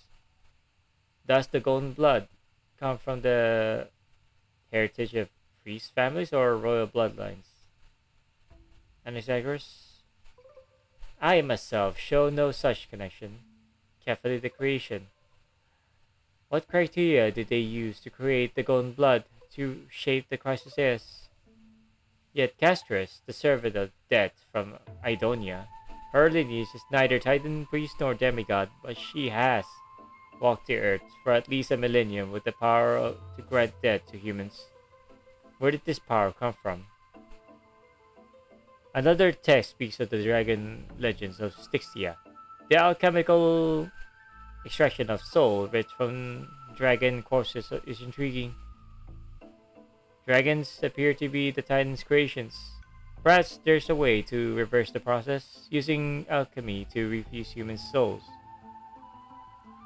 Thus, the Golden Blood come from the heritage of priest families or royal bloodlines. Anaxagoras? I myself show no such connection. Carefully the creation. What criteria did they use to create the Golden Blood to shape the Chrysoceus? Yet Castris, the servant of death from Idonia, her lineage is neither Titan priest nor demigod, but she has walked the earth for at least a millennium with the power to grant death to humans. Where did this power come from? Another text speaks of the dragon legends of Styxia. The alchemical extraction of soul rich from dragon corpses is intriguing. Dragons appear to be the Titan's creations. Perhaps there's a way to reverse the process, using alchemy to refuse human souls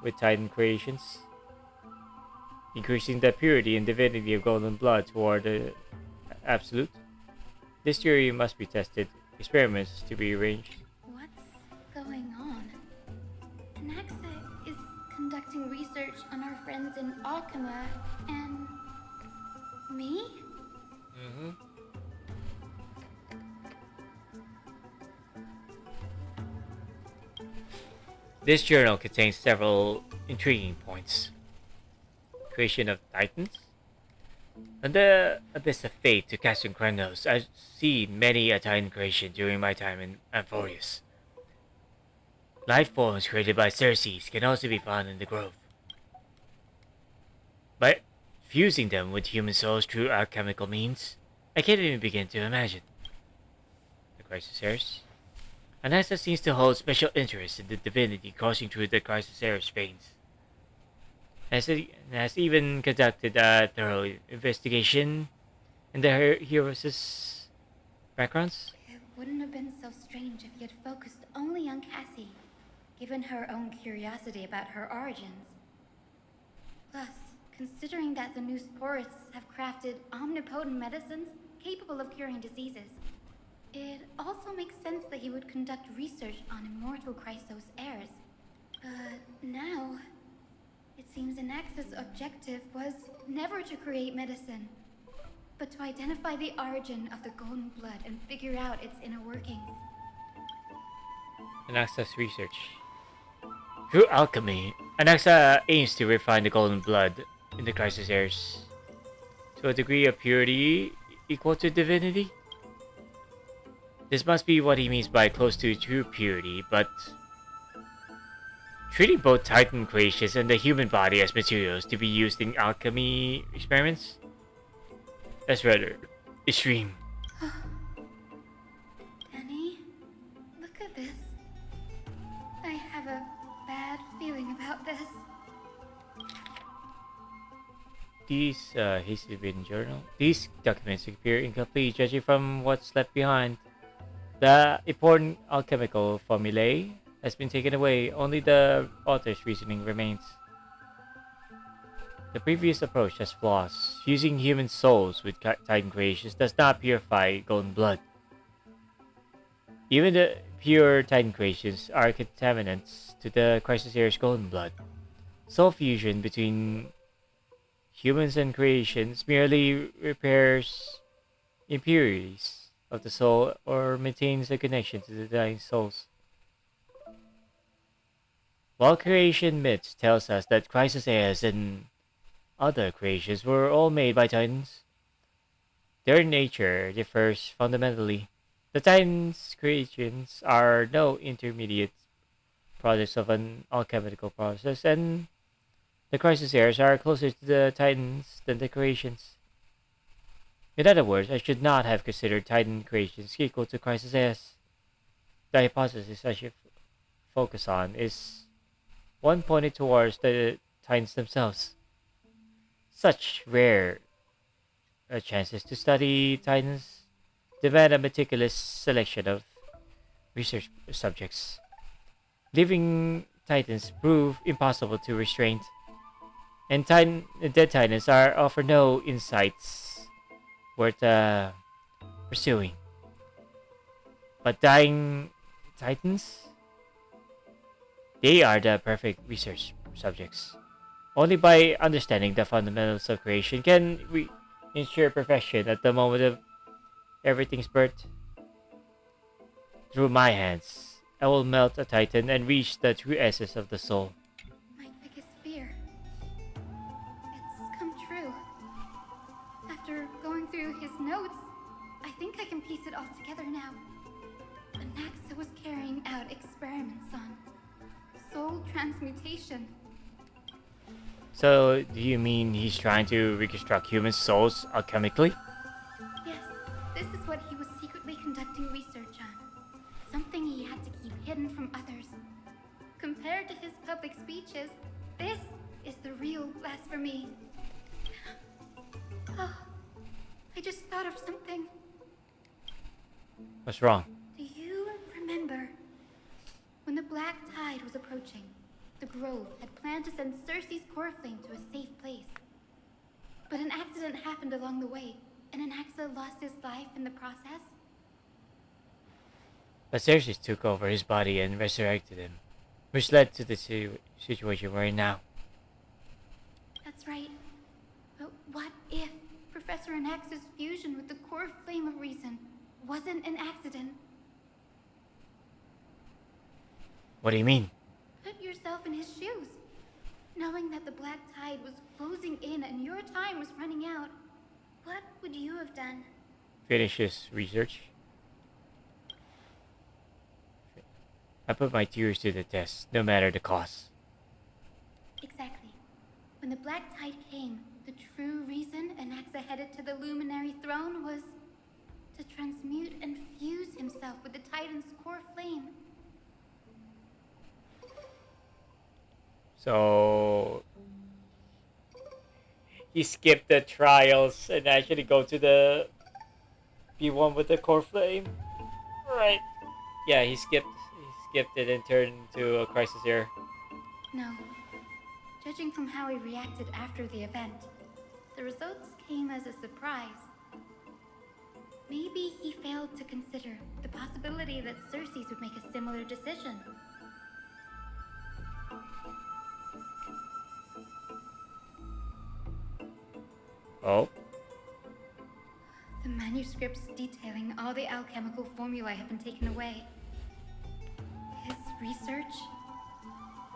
with Titan creations, increasing the purity and divinity of golden blood toward the absolute. This theory must be tested, experiments to be arranged. What's going on? Anaxa is conducting research on our friends in Alchema and me? This journal contains several intriguing points. Creation of Titans? On the Abyss of Fate to Castrum Krandos, I've seen many a Titan creation during my time in Amphorius. Life forms created by Xerxes can also be found in the Grove. By fusing them with human souls through alchemical means, I can't even begin to imagine. The Chrysoceres? Anaxa seems to hold special interest in the divinity coursing through the Chrysoceres veins. Has even conducted a thorough investigation in the heroes' backgrounds. It wouldn't have been so strange if he had focused only on Cassie, given her own curiosity about her origins. Plus, considering that the new Sporists have crafted omnipotent medicines capable of curing diseases, it also makes sense that he would conduct research on immortal Chrysos heirs. But now, it seems Anaxa's objective was never to create medicine, but to identify the origin of the golden blood and figure out its inner workings. Anaxa's research. Through alchemy, Anaxa aims to refine the golden blood in the Chrysoceres to a degree of purity equal to divinity. This must be what he means by close to true purity, but treating both Titan creations and the human body as materials to be used in alchemy experiments? That's rather extreme. Danny, look at this. I have a bad feeling about this. These hastily written journal. These documents appear incomplete, judging from what's left behind. The important alchemical formulae has been taken away. Only the author's reasoning remains. The previous approach has flaws. Fusing human souls with Titan creations does not purify golden blood. Even the pure Titan creations are contaminants to the Chrysoceres golden blood. Soul fusion between humans and creations merely repairs impurities of the soul or maintains a connection to the dying souls. While creation myths tells us that Chrysoceres and other creations were all made by Titans, their nature differs fundamentally. The Titans' creations are no intermediate products of an alchemical process, and the Chrysoceres are closer to the Titans than the creations. In other words, I should not have considered Titan creations equal to Chrysoceres. The hypothesis I should focus on is one pointed towards the Titans themselves. Such rare chances to study Titans demand a meticulous selection of research subjects. Living Titans prove impossible to restrain, and dead Titans are offer no insights worth pursuing. But dying Titans, they are the perfect research subjects. Only by understanding the fundamentals of creation can we ensure perfection at the moment of everything's birth. Through my hands, I will melt a Titan and reach the true essence of the soul. My biggest fear. It's come true. After going through his notes, I think I can piece it all together now. Anaxa was carrying out experiments on soul transmutation. So, do you mean he's trying to reconstruct human souls alchemically? Yes, this is what he was secretly conducting research on. Something he had to keep hidden from others. Compared to his public speeches, this is the real blasphemy. Oh, I just thought of something. What's wrong? Do you remember when the Black Tide was approaching? The Grove had planned to send Cersei's core flame to a safe place. But an accident happened along the way, and Anaxa lost his life in the process. But Cersei took over his body and resurrected him, which led to the situation we're in now. That's right. But what if Professor Anaxa's fusion with the core flame of reason wasn't an accident? What do you mean? Put yourself in his shoes. Knowing that the Black Tide was closing in and your time was running out, what would you have done? Finish his research. I put my tears to the test, no matter the cost. Exactly. When the Black Tide came, the true reason Anaxa headed to the Luminary Throne was to transmute and fuse himself with the Titan's core flame. So he skipped the trials and actually go to the B1 with the core flame. Right. Yeah, he skipped it and turned into a crisis here. No. Judging from how he reacted after the event, the results came as a surprise. Maybe he failed to consider the possibility that Cersei would make a similar decision. Oh? The manuscripts detailing all the alchemical formulae have been taken away. His research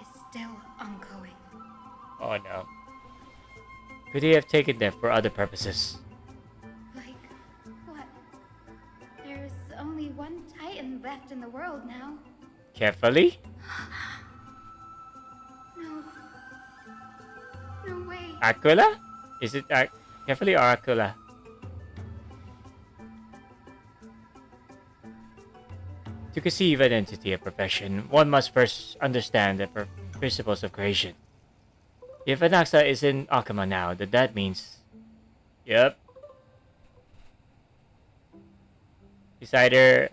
is still ongoing. Oh no. Could he have taken them for other purposes? Like, what? There's only one Titan left in the world now. Carefully? No. No way. Aquila? Is it Carefully or Aquila? To conceive an entity of perfection, one must first understand the principles of creation. If Anaxa is in Akama now, then that means... Yep. It's either...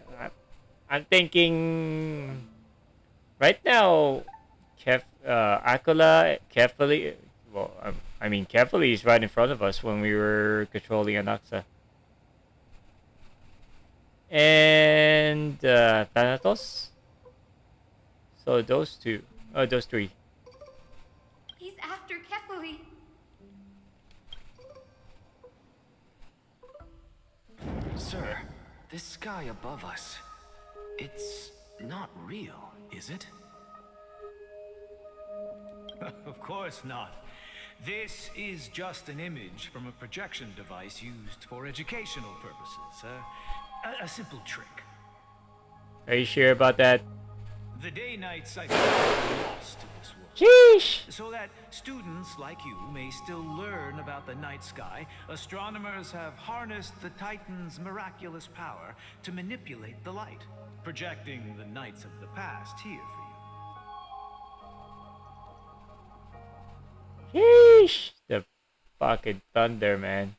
I'm thinking... Right now... Aquila, carefully... Well, I mean, carefully is right in front of us when we were controlling Anaxa. And Thanatos. So those two. Oh, those three. He's after Kefali. Sir, this sky above us, it's not real, is it? Of course not. This is just an image from a projection device used for educational purposes. A simple trick. Are you sure about that? The day-night cycle is lost to this world. Sheesh! So that students like you may still learn about the night sky, astronomers have harnessed the Titan's miraculous power to manipulate the light, projecting the nights of the past here for you. Sheesh! The fucking thunder, man.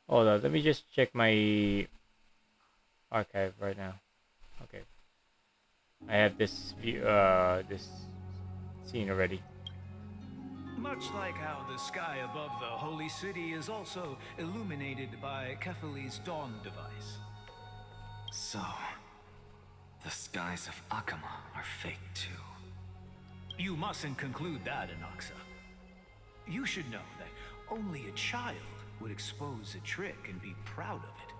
Hold on, let me just check my archive right now. Okay, I have this view, this scene already. Much like how the sky above the holy city is also illuminated by Kefali's dawn device. So, the skies of Akama are fake too. You mustn't conclude that, Anaxa. You should know that only a child would expose a trick and be proud of it.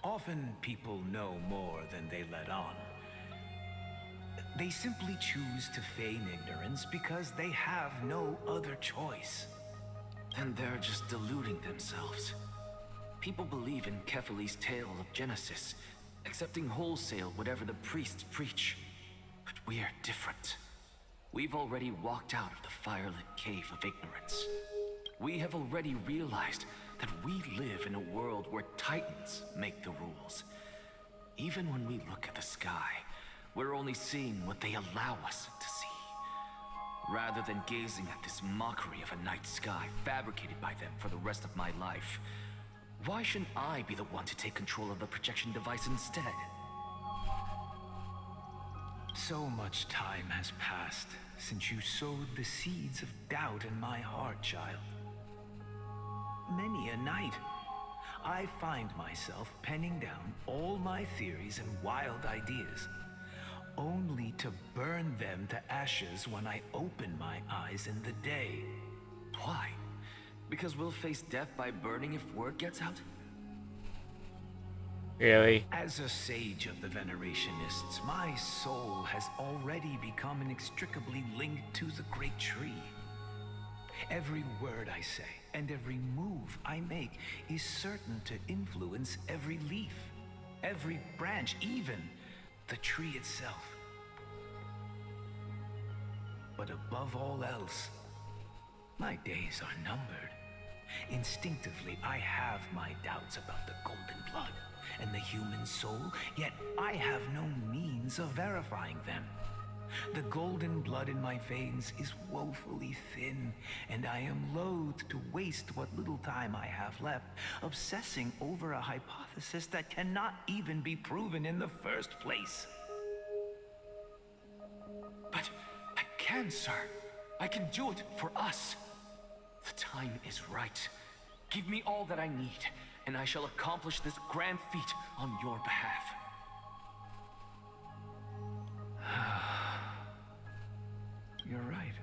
Often people know more than they let on. They simply choose to feign ignorance because they have no other choice. Then they're just deluding themselves. People believe in Kefali's tale of Genesis, accepting wholesale whatever the priests preach. But we're different. We've already walked out of the firelit cave of ignorance. We have already realized that we live in a world where titans make the rules. Even when we look at the sky, we're only seeing what they allow us to see. Rather than gazing at this mockery of a night sky fabricated by them for the rest of my life, why shouldn't I be the one to take control of the projection device instead? So much time has passed since you sowed the seeds of doubt in my heart, child. Many a night, I find myself penning down all my theories and wild ideas, only to burn them to ashes when I open my eyes in the day. Why? Because we'll face death by burning if word gets out? Really? As a sage of the Venerationists, my soul has already become inextricably linked to the great tree. Every word I say and every move I make is certain to influence every leaf, every branch, even the tree itself. But above all else, my days are numbered. Instinctively, I have my doubts about the golden blood and the human soul, yet I have no means of verifying them. The golden blood in my veins is woefully thin, and I am loath to waste what little time I have left obsessing over a hypothesis that cannot even be proven in the first place. But I can, sir. I can do it for us. The time is right. Give me all that I need, and I shall accomplish this grand feat on your behalf. You're right.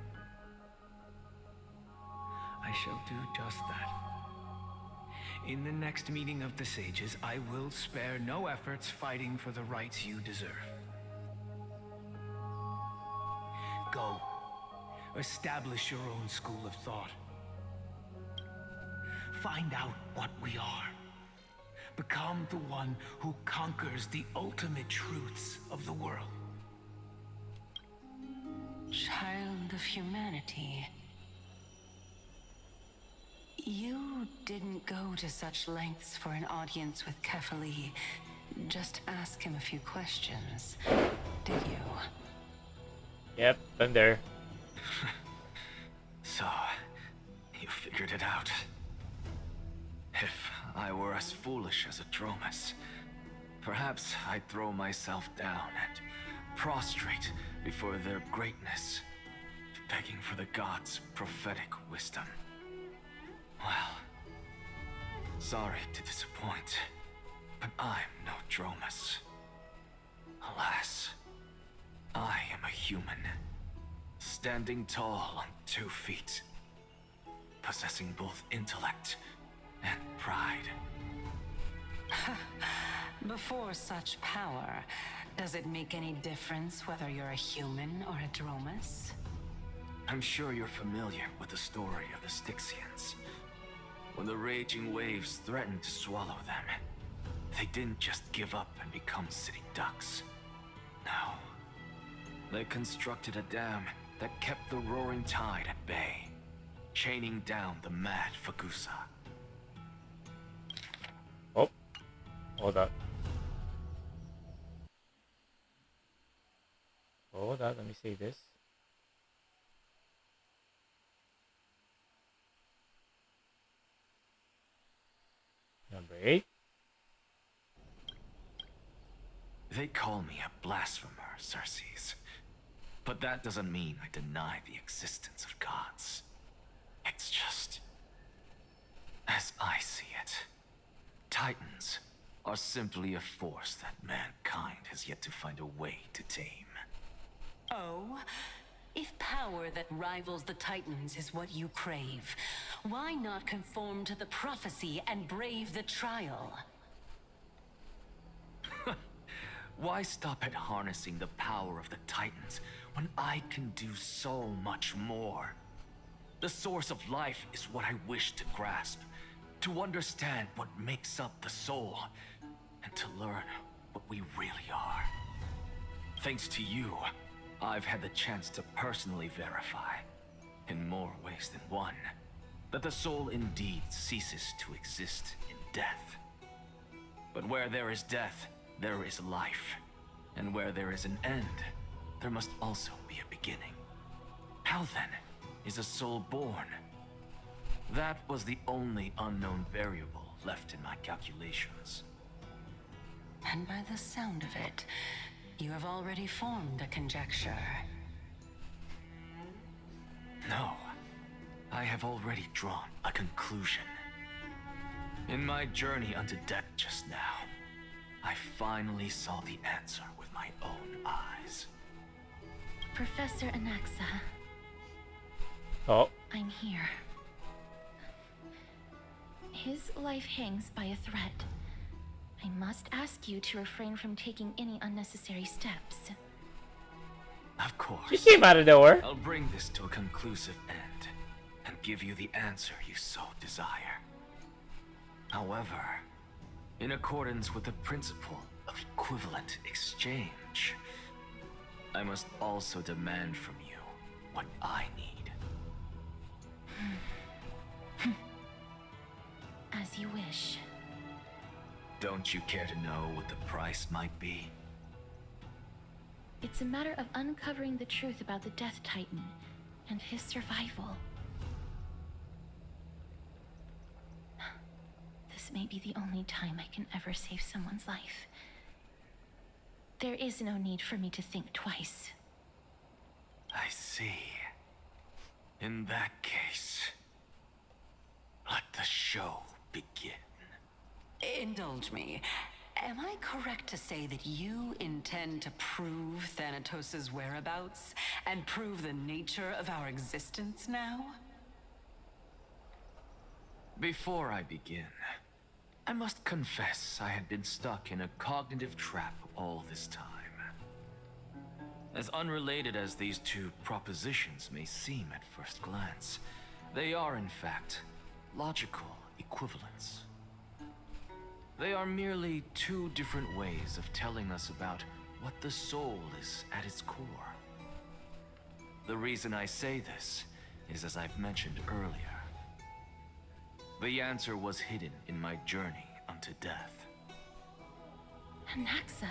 I shall do just that. In the next meeting of the sages, I will spare no efforts fighting for the rights you deserve. Go. Establish your own school of thought. Find out what we are. Become the one who conquers the ultimate truths of the world. Child of humanity. You didn't go to such lengths for an audience with Kefali. Just ask him a few questions, did you? Yep, been there. So, you figured it out. If I were as foolish as Adromus, perhaps I'd throw myself down and prostrate before their greatness, begging for the gods' prophetic wisdom. Well, sorry to disappoint, but I'm no Dromus. Alas, I am a human, standing tall on 2 feet, possessing both intellect and pride. Before such power, does it make any difference whether you're a human or a Dromus? I'm sure you're familiar with the story of the Styxians. When the raging waves threatened to swallow them, they didn't just give up and become sitting ducks. No. They constructed a dam that kept the roaring tide at bay, chaining down the mad Fagusa. Oh, hold up. Hold up, let me see this. Number 8. They call me a blasphemer, Xerxes. But that doesn't mean I deny the existence of gods. It's just... as I see it, Titans are simply a force that mankind has yet to find a way to tame. Oh? If power that rivals the Titans is what you crave, why not conform to the prophecy and brave the trial? Why stop at harnessing the power of the Titans when I can do so much more? The source of life is what I wish to grasp, to understand what makes up the soul, and to learn what we really are. Thanks to you, I've had the chance to personally verify, in more ways than one, that the soul indeed ceases to exist in death. But where there is death, there is life. And where there is an end, there must also be a beginning. How then is a soul born? That was the only unknown variable left in my calculations. And by the sound of it, you have already formed a conjecture. No, I have already drawn a conclusion. In my journey unto death just now, I finally saw the answer with my own eyes. Professor Anaxa. Oh. I'm here. His life hangs by a thread. I must ask you to refrain from taking any unnecessary steps. Of course. She came out of nowhere. I'll bring this to a conclusive end and give you the answer you so desire. However, in accordance with the principle of equivalent exchange, I must also demand from you what I need. As you wish. Don't you care to know what the price might be? It's a matter of uncovering the truth about the Death Titan and his survival. This may be the only time I can ever save someone's life. There is no need for me to think twice. I see. In that case, let the show begin. Indulge me. Am I correct to say that you intend to prove Thanatos' whereabouts and prove the nature of our existence now? Before I begin, I must confess I had been stuck in a cognitive trap all this time. As unrelated as these two propositions may seem at first glance, they are in fact logical equivalents. They are merely two different ways of telling us about what the soul is at its core. The reason I say this is as I've mentioned earlier. The answer was hidden in my journey unto death. Anaxa,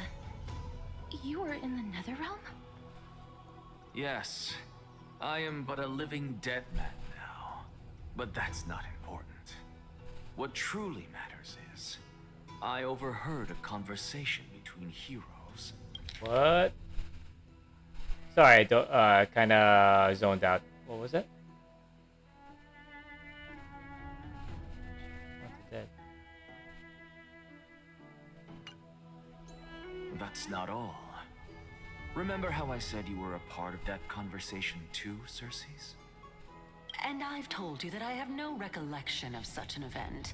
you are in the Netherrealm? Yes, I am but a living dead man now, but that's not important. What truly matters is, I overheard a conversation between heroes. What? Sorry, I don't, kinda zoned out. What was it? What's that? That's not all. Remember how I said you were a part of that conversation too, Xerxes? And I've told you that I have no recollection of such an event.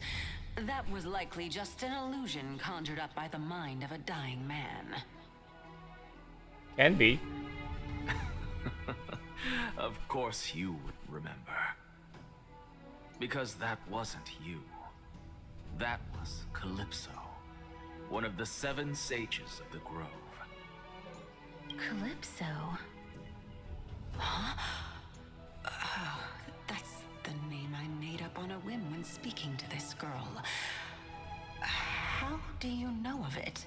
That was likely just an illusion conjured up by the mind of a dying man. Can be. Of course you would remember. Because that wasn't you. That was Calypso, one of the 7 sages of the Grove. Calypso? Huh? That's the name I made up on a whim when speaking to this girl. How do you know of it?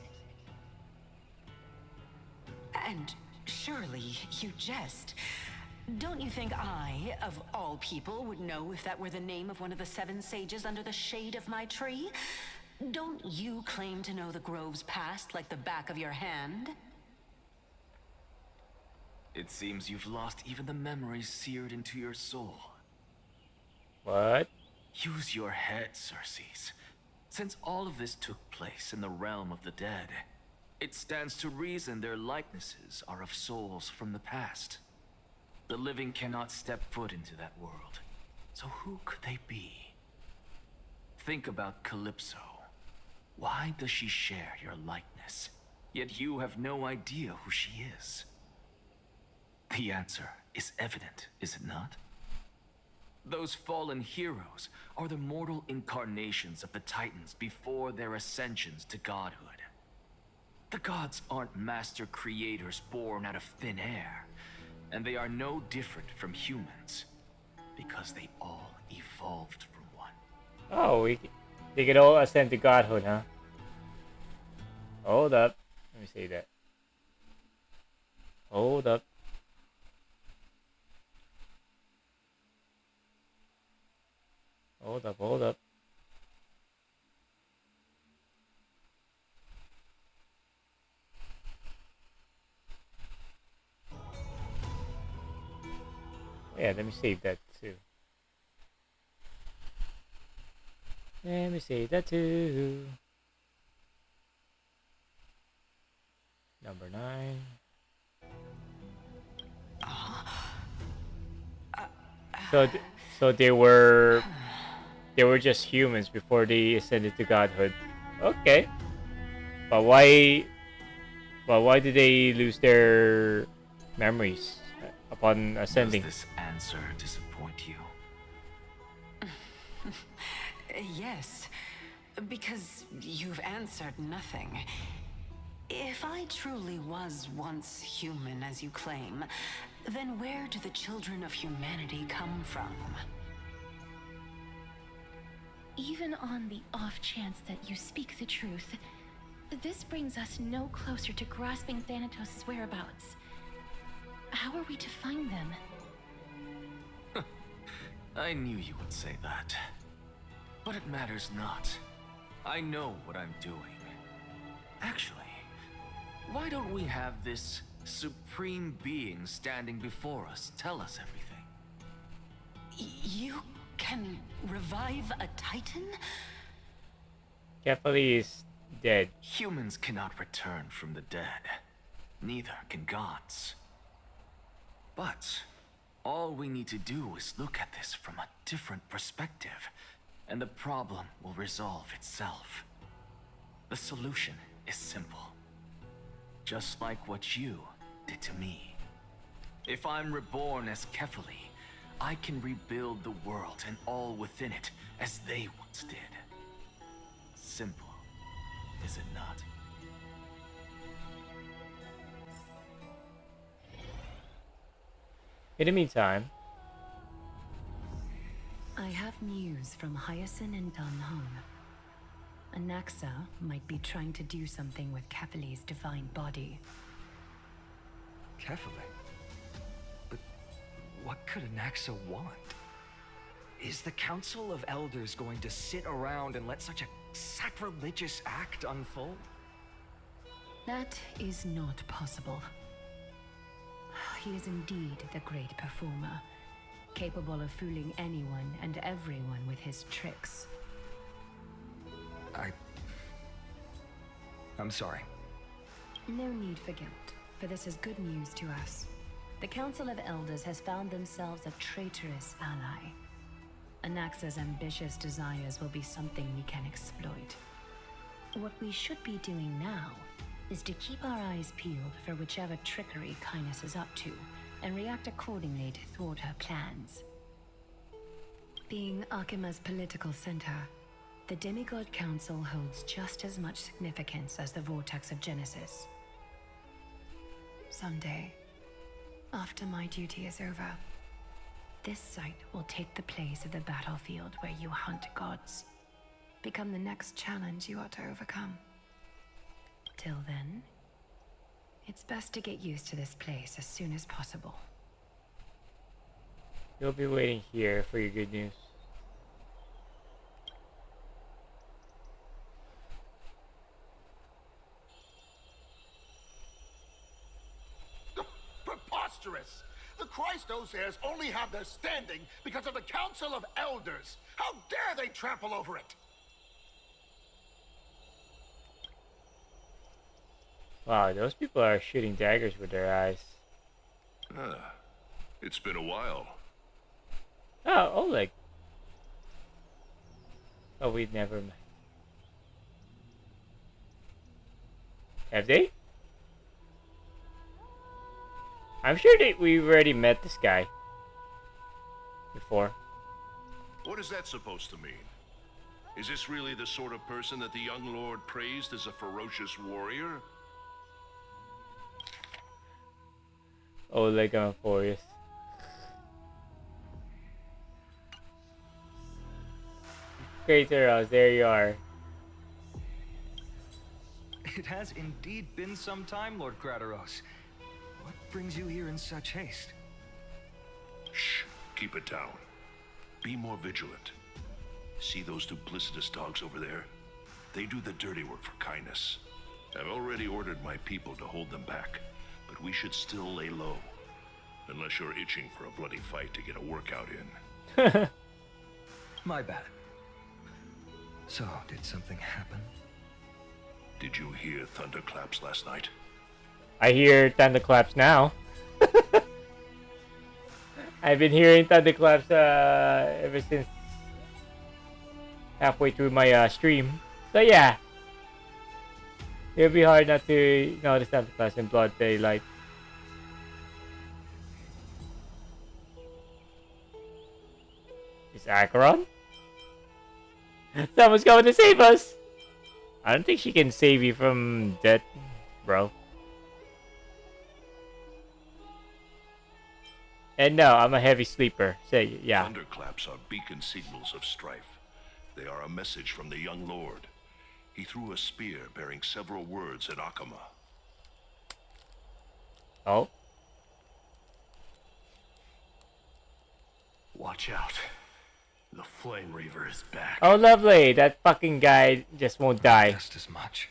And surely you jest. Don't you think I, of all people, would know if that were the name of one of the 7 sages under the shade of my tree? Don't you claim to know the Grove's past like the back of your hand? It seems you've lost even the memories seared into your soul. What? Use your head, Circes. Since all of this took place in the realm of the dead, it stands to reason their likenesses are of souls from the past. The living cannot step foot into that world. So who could they be? Think about Calypso. Why does she share your likeness? Yet you have no idea who she is. The answer is evident, is it not? Those fallen heroes are the mortal incarnations of the Titans before their ascensions to godhood. The gods aren't master creators born out of thin air, and they are no different from humans, because they all evolved from one. Oh, they could all ascend to godhood, huh? Hold up. Let me say that. Hold up. Hold up, hold up. Yeah, let me save that too. Let me save that too. Number 9. So they were just humans before they ascended to godhood. Okay. But why did they lose their memories upon ascending? Does this answer disappoint you? Yes, because you've answered nothing. If I truly was once human, as you claim, then where do the children of humanity come from? Even on the off chance that you speak the truth, this brings us no closer to grasping Thanatos' whereabouts. How are we to find them? I knew you would say that. But it matters not. I know what I'm doing. Actually, why don't we have this supreme being standing before us tell us everything? You can revive a Titan? Kefali is dead. Humans cannot return from the dead. Neither can gods. But all we need to do is look at this from a different perspective, and the problem will resolve itself. The solution is simple. Just like what you did to me. If I'm reborn as Kefali, I can rebuild the world and all within it as they once did. Simple, is it not? In the meantime, I have news from Hyacinth and Danhong. Anaxa might be trying to do something with Kefali's divine body. Kefali? But what could Anaxa want? Is the Council of Elders going to sit around and let such a sacrilegious act unfold? That is not possible. He is indeed the great performer, capable of fooling anyone and everyone with his tricks. I'm sorry. No need for guilt, for this is good news to us. The Council of Elders has found themselves a traitorous ally. Anaxa's ambitious desires will be something we can exploit. What we should be doing now is to keep our eyes peeled for whichever trickery Kynes is up to, and react accordingly to thwart her plans. Being Akima's political center, the Demigod Council holds just as much significance as the Vortex of Genesis. Someday, after my duty is over, this site will take the place of the battlefield where you hunt gods. Become the next challenge you ought to overcome. Till then, it's best to get used to this place as soon as possible. you'll be waiting here for your good news. this. The Christos heirs only have their standing because of the Council of Elders. How dare they trample over it? Wow, those people are shooting daggers with their eyes. It's been a while. Oh, Oleg. Oh, we'd never met. Have they? I'm sure that we've already met this guy before. What is that supposed to mean? Is this really the sort of person that the young lord praised as a ferocious warrior? Oleg Amphoreus. Crater, there you are. It has indeed been some time, Lord Crateros. What brings you here in such haste? Shh, keep it down. Be more vigilant. See those duplicitous dogs over there? They do the dirty work for kindness. I've already ordered my people to hold them back, but we should still lay low. Unless you're itching for a bloody fight to get a workout in. My bad. So, did something happen? Did you hear thunderclaps last night? I hear thunderclaps now. I've been hearing thunderclaps ever since halfway through my stream. So yeah, it'll be hard not to notice thunderclaps in Blood Daylight. Is Acheron? Someone's going to save us! I don't think she can save you from death, bro. And no, I'm a heavy sleeper. Say, yeah. Thunderclaps are beacon signals of strife. They are a message from the young lord. He threw a spear bearing several words at Akama. Oh? Watch out. The Flame Reaver is back. Oh, lovely. That fucking guy just won't die. Just as much.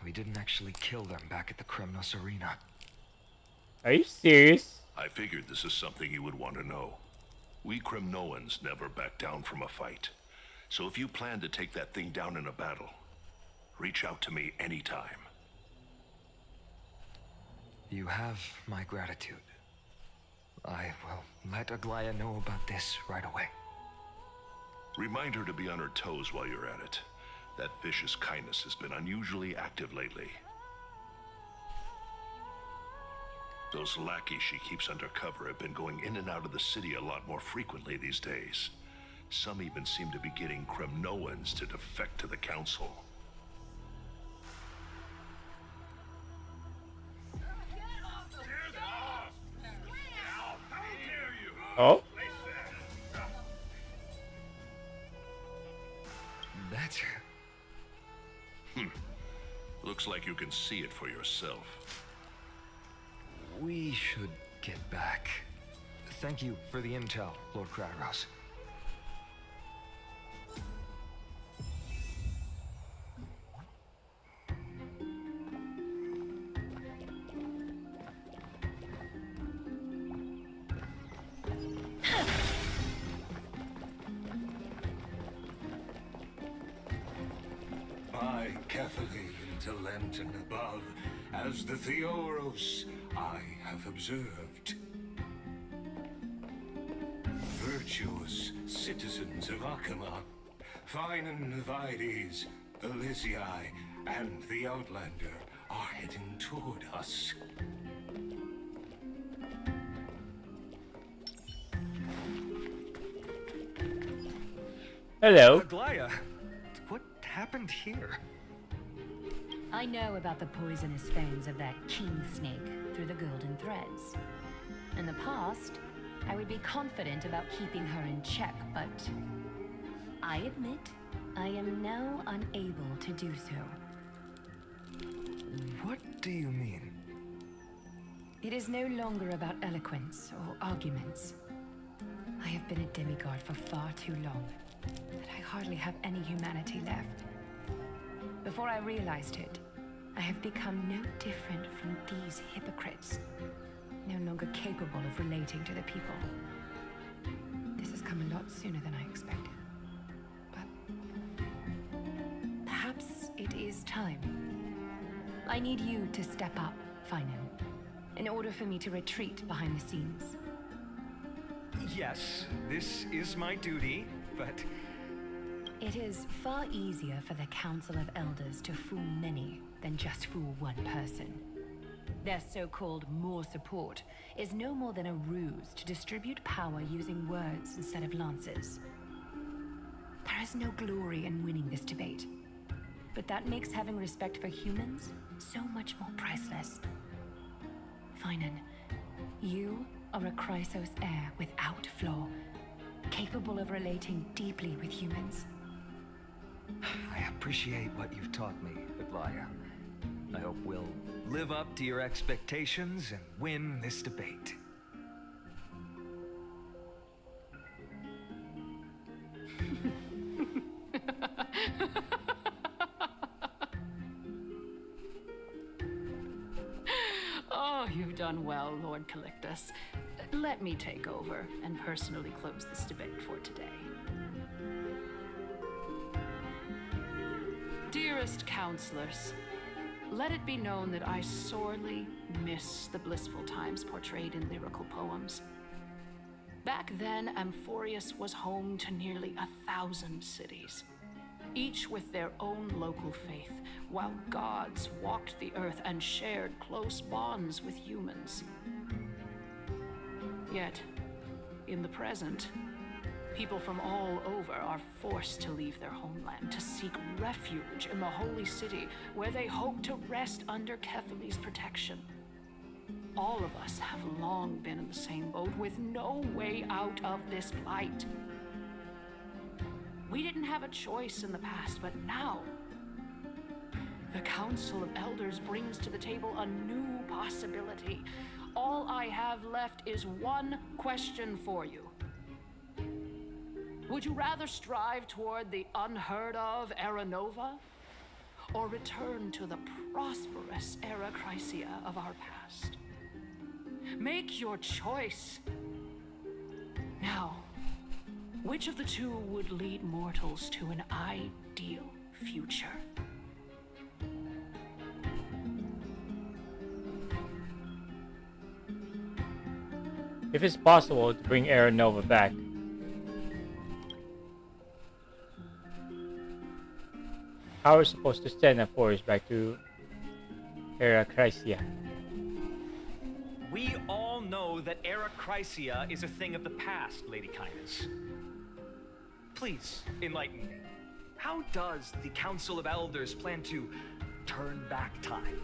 We didn't actually kill them back at the Kremnos Arena. Are you serious? I figured this is something you would want to know. We Kremnoans never back down from a fight. So if you plan to take that thing down in a battle, reach out to me anytime. You have my gratitude. I will let Aglaya know about this right away. Remind her to be on her toes while you're at it. That vicious kindness has been unusually active lately. Those lackeys she keeps undercover have been going in and out of the city a lot more frequently these days. Some even seem to be getting Kremnoans to defect to the Council. Oh? That's her. Looks like you can see it for yourself. We should get back. Thank you for the intel, Lord Crateros. By carefully into lantern above, as the Theoros I have observed. Virtuous citizens of Akama, fine Vides, Elysiae, and the Outlander are heading toward us. Hello. Aglaya, what happened here? I know about the poisonous fangs of that king snake through the golden threads. In the past, I would be confident about keeping her in check, but I admit I am now unable to do so. What do you mean? It is no longer about eloquence or arguments. I have been a demigod for far too long that I hardly have any humanity left. Before I realized it, I have become no different from these hypocrites. no longer capable of relating to the people. This has come a lot sooner than I expected. But perhaps it is time. I need you to step up, Finan, in order for me to retreat behind the scenes. Yes, this is my duty, but... It is far easier for the Council of Elders to fool many than just fool one person. Their so-called more support is no more than a ruse to distribute power using words instead of lances. There is no glory in winning this debate, but that makes having respect for humans so much more priceless. Finan, you are a Chrysos heir without flaw, capable of relating deeply with humans. I appreciate what you've taught me, Aglaya. I hope we'll live up to your expectations and win this debate. Oh, you've done well, Lord Calictus. Let me take over and personally close this debate for today. Dearest counselors, let it be known that I sorely miss the blissful times portrayed in lyrical poems. Back then, Amphorius was home to nearly 1,000 cities, each with their own local faith, while gods walked the earth and shared close bonds with humans. Yet, in the present, people from all over are forced to leave their homeland to seek refuge in the holy city where they hope to rest under Kethali's protection. All of us have long been in the same boat with no way out of this plight. We didn't have a choice in the past, but now the Council of Elders brings to the table a new possibility. All I have left is one question for you. Would you rather strive toward the unheard of Era Nova, or return to the prosperous Era Chrysia of our past? Make your choice. Now, which of the two would lead mortals to an ideal future? If it's possible to bring Era Nova back, how are we supposed to send Amphorius back to Era Chrysia? We all know that Era Chrysia is a thing of the past, Lady Kindness. Please, enlighten me. How does the Council of Elders plan to turn back time?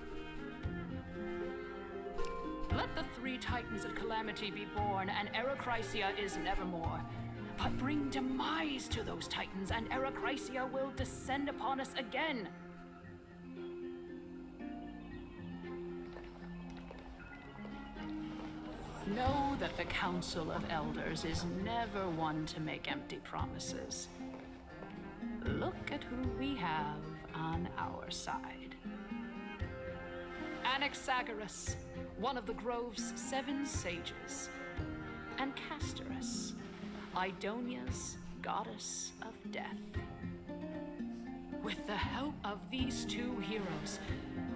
Let the three Titans of Calamity be born, and Era Chrysia is nevermore. But bring demise to those Titans, and Era Chrysia will descend upon us again. Know that the Council of Elders is never one to make empty promises. Look at who we have on our side. Anaxagoras, one of the Grove's 7 sages, and Castorus, Idonia's goddess of death. With the help of these two heroes,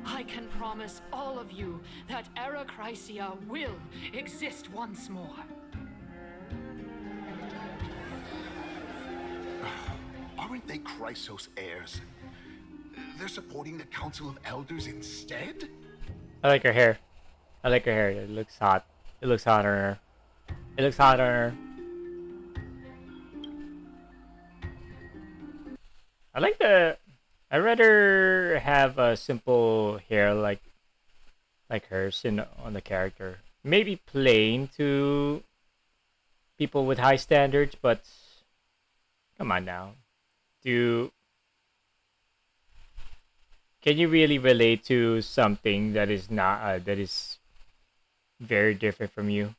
I can promise all of you that Era Chrysia will exist once more. Aren't they Chrysos heirs? They're supporting the Council of Elders instead? I like her hair. I like her hair. It looks hot. It looks hot on her. It looks hot on her. I like the... I'd rather have a simple hair like hers on the character. Maybe plain to people with high standards, but come on now. Can you really relate to something that is not that is very different from you?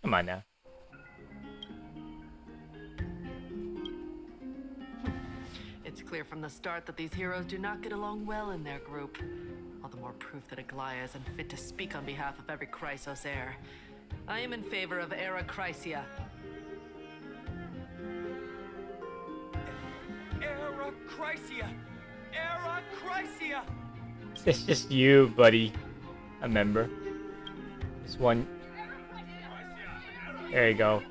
Come on now. It's clear from the start that these heroes do not get along well in their group. All the more proof that Aglaya is unfit to speak on behalf of every Chrysos heir. I am in favor of Era Chrysia. Era Chrysia! Era Chrysia! It's just you, buddy. A member. This one. There you go.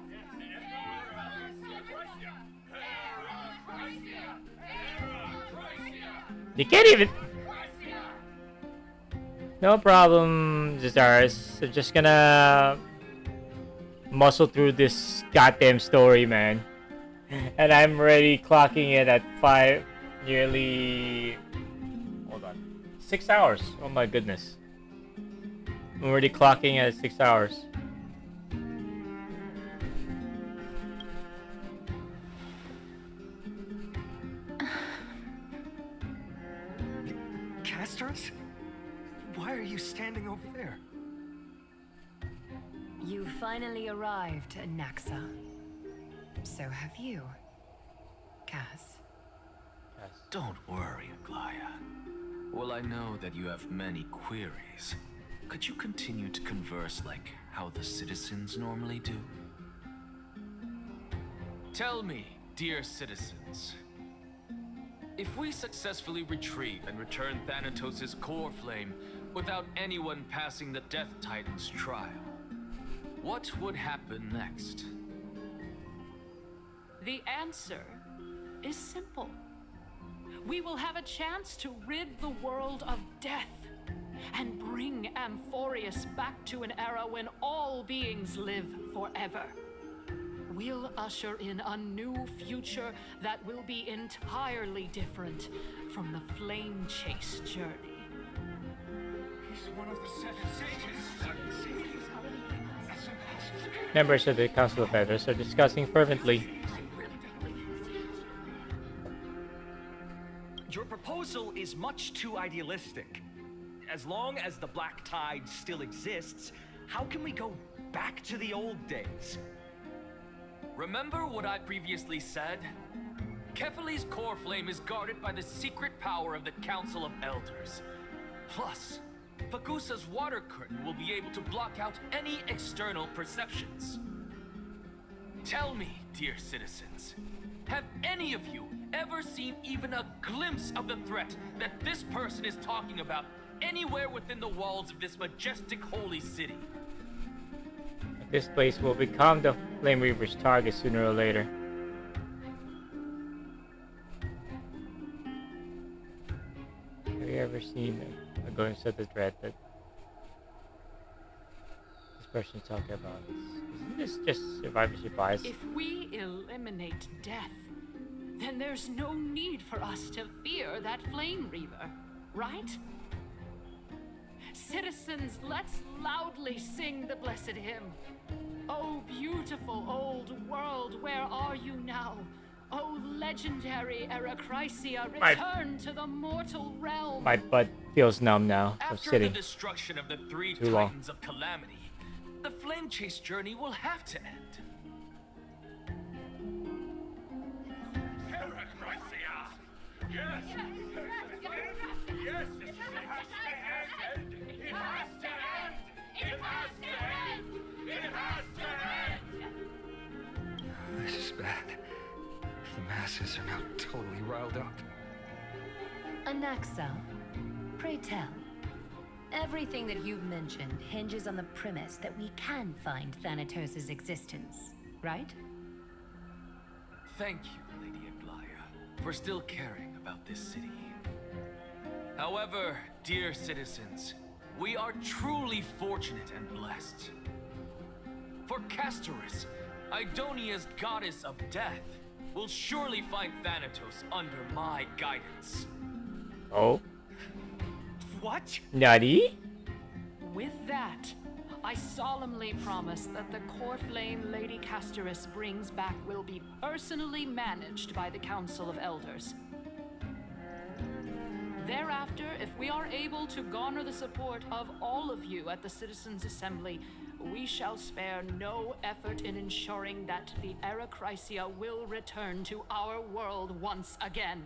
You can't even. No problem, Zazaris. So just gonna muscle through this goddamn story, man. And I'm already clocking it at 5, nearly. Hold on. 6 hours. Oh my goodness. I'm already clocking at 6 hours. Castorus? Why are you standing over there? You finally arrived, Anaxa. So have you, Cass. Don't worry, Aglaya. Well, I know that you have many queries. Could you continue to converse like how the citizens normally do? Tell me, dear citizens, if we successfully retrieve and return Thanatos' core flame without anyone passing the Death Titan's trial, what would happen next? The answer is simple. We will have a chance to rid the world of death and bring Amphorius back to an era when all beings live forever. We'll usher in a new future that will be entirely different from the Flame Chase journey. He's one of the 7 sages. Members of the Council of Elders are discussing fervently. Your proposal is much too idealistic. As long as the Black Tide still exists, how can we go back to the old days? Remember what I previously said? Kefali's core flame is guarded by the secret power of the Council of Elders. Plus, Fagusa's water curtain will be able to block out any external perceptions. Tell me, dear citizens, have any of you ever seen even a glimpse of the threat that this person is talking about anywhere within the walls of this majestic holy city? This place will become the Flame Reaper's target sooner or later. Have you ever seen a glimpse of the threat that this person's talking about? Isn't this just survivorship bias? If we eliminate death, then there's no need for us to fear that Flame Reaver, right? Citizens, let's loudly sing the blessed hymn. Oh, beautiful old world, where are you now? Oh, legendary Erechrysia, return to the mortal realm. My butt feels numb now from After sitting the destruction of the 3 too long. Titans of Calamity, the Flame Chase journey will have to end. Yes! Yes! It has to end! It has to end! It has to end! It has to end! This is bad. The masses are now totally riled up. Anaxa, pray tell. Everything that you've mentioned hinges on the premise that we can find Thanatos' existence, right? Thank you, Lady Aglaya, for still caring about this city. However, dear citizens, we are truly fortunate and blessed. For Castorus, Idonia's goddess of death, will surely find Thanatos under my guidance. Oh? What? Nutty? With that, I solemnly promise that the core flame Lady Castorus brings back will be personally managed by the Council of Elders. Thereafter, if we are able to garner the support of all of you at the Citizens' Assembly, we shall spare no effort in ensuring that the Erechrysia will return to our world once again.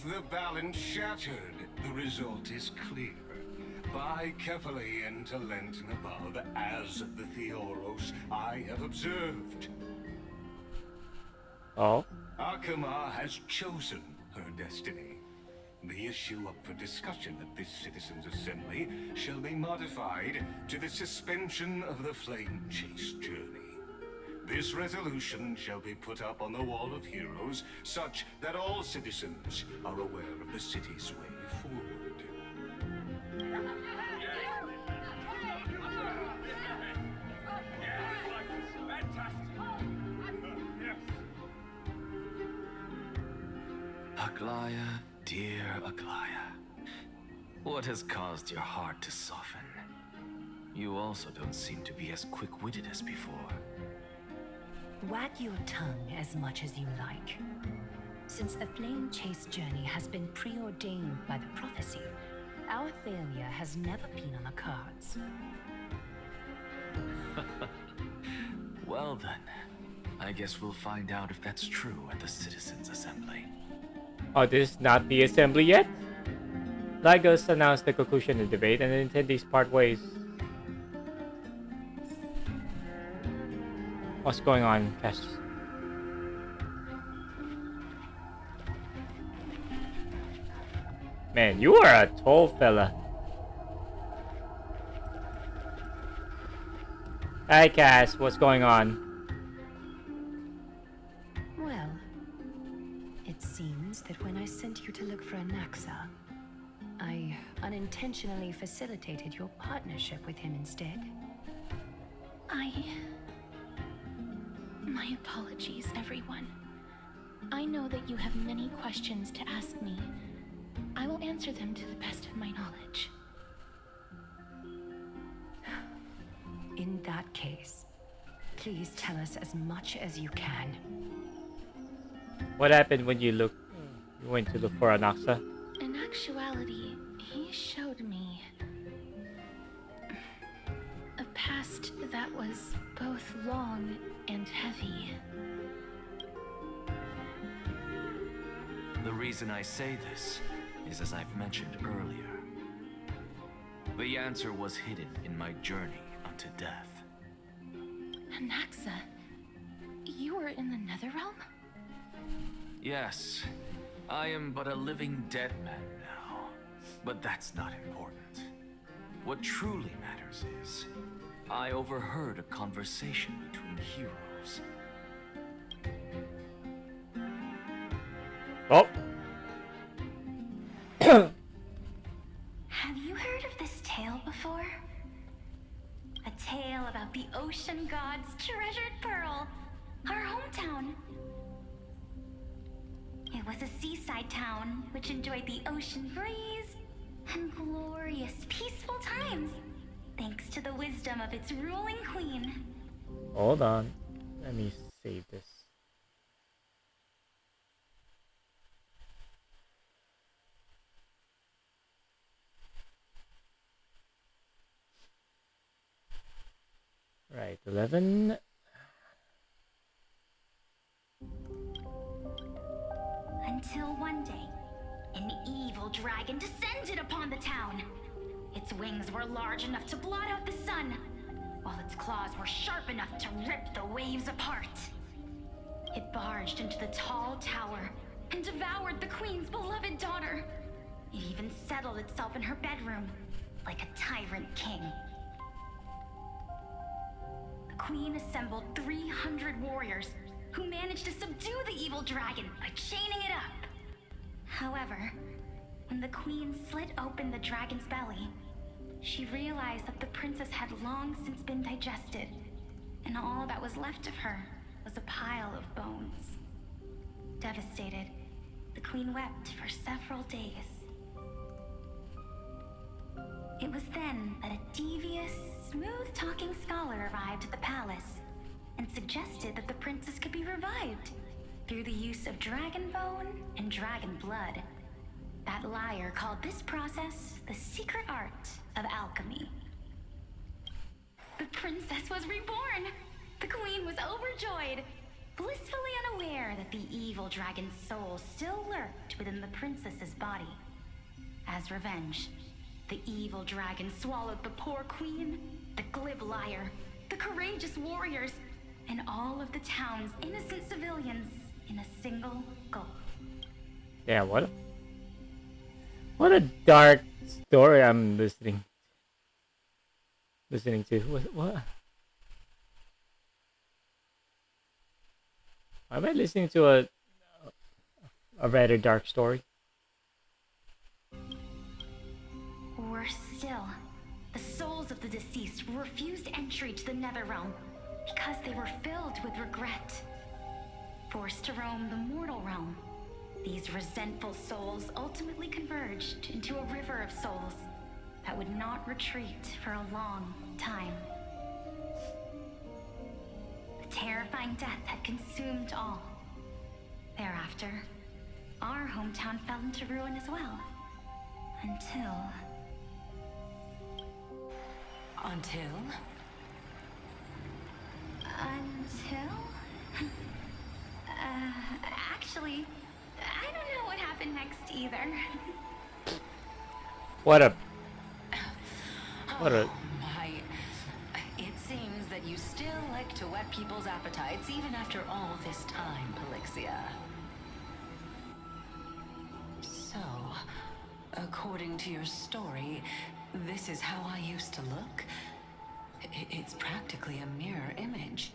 With the balance shattered, the result is clear. Buy carefully into Lenten above, as the Theoros I have observed. Oh? Akama has chosen her destiny. The issue up for discussion at this Citizens' Assembly shall be modified to the suspension of the Flame Chase journey. This resolution shall be put up on the Wall of Heroes, such that all citizens are aware of the city's way forward. Aglaya, dear Aglaya, what has caused your heart to soften? You also don't seem to be as quick-witted as before. Wag your tongue as much as you like. Since the Flame Chase journey has been preordained by the prophecy, our failure has never been on the cards. Well then, I guess we'll find out if that's true at the Citizens' Assembly. Oh, this is not the assembly yet? Lagos announced the conclusion of the debate and the attendees part ways. What's going on, Cass? Man, you are a tall fella. Hi, Cass. What's going on? Well, it seems that when I sent you to look for Anaxa, I unintentionally facilitated your partnership with him instead. My apologies, everyone. I know that you have many questions to ask me. I will answer them to the best of my knowledge. In that case, please tell us as much as you can. What happened when you went to look for Anaxa? In actuality, he showed me a past that was both long and heavy. The reason I say this is as I've mentioned earlier. The answer was hidden in my journey unto death. Anaxa, you were in the Netherrealm? Yes, I am but a living dead man now. But that's not important. What truly matters is, I overheard a conversation between heroes. Oh. Have you heard of this tale before? A tale about the ocean god's treasured pearl, our hometown. It was a seaside town which enjoyed the ocean breeze and glorious, peaceful times, thanks to the wisdom of its ruling queen. Hold on. Let me save this. Right, 11. Until one day, an evil dragon descended upon the town. Its wings were large enough to blot out the sun, while its claws were sharp enough to rip the waves apart. It barged into the tall tower and devoured the queen's beloved daughter. It even settled itself in her bedroom, like a tyrant king. The queen assembled 300 warriors who managed to subdue the evil dragon by chaining it up. However, when the queen slit open the dragon's belly, she realized that the princess had long since been digested, and all that was left of her was a pile of bones. Devastated, the queen wept for several days. It was then that a devious, smooth-talking scholar arrived at the palace and suggested that the princess could be revived through the use of dragon bone and dragon blood. That liar called this process the secret art of alchemy. The princess was reborn! The queen was overjoyed. blissfully unaware that the evil dragon's soul still lurked within the princess's body. As revenge, the evil dragon swallowed the poor queen, the glib liar, the courageous warriors, and all of the town's innocent civilians in a single gulp. Yeah, what a dark story I'm listening to. What? Am I listening to a rather dark story? Worse still, the souls of the deceased refused entry to the Netherrealm because they were filled with regret. Forced to roam the mortal realm, these resentful souls ultimately converged into a river of souls that would not retreat for a long time. The terrifying death had consumed all. Thereafter, our hometown fell into ruin as well. Until... Actually, I don't know what happened next either. What a... My... It seems that you still like to whet people's appetites even after all this time, Pelixia. So, according to your story, this is how I used to look? It's practically a mirror image.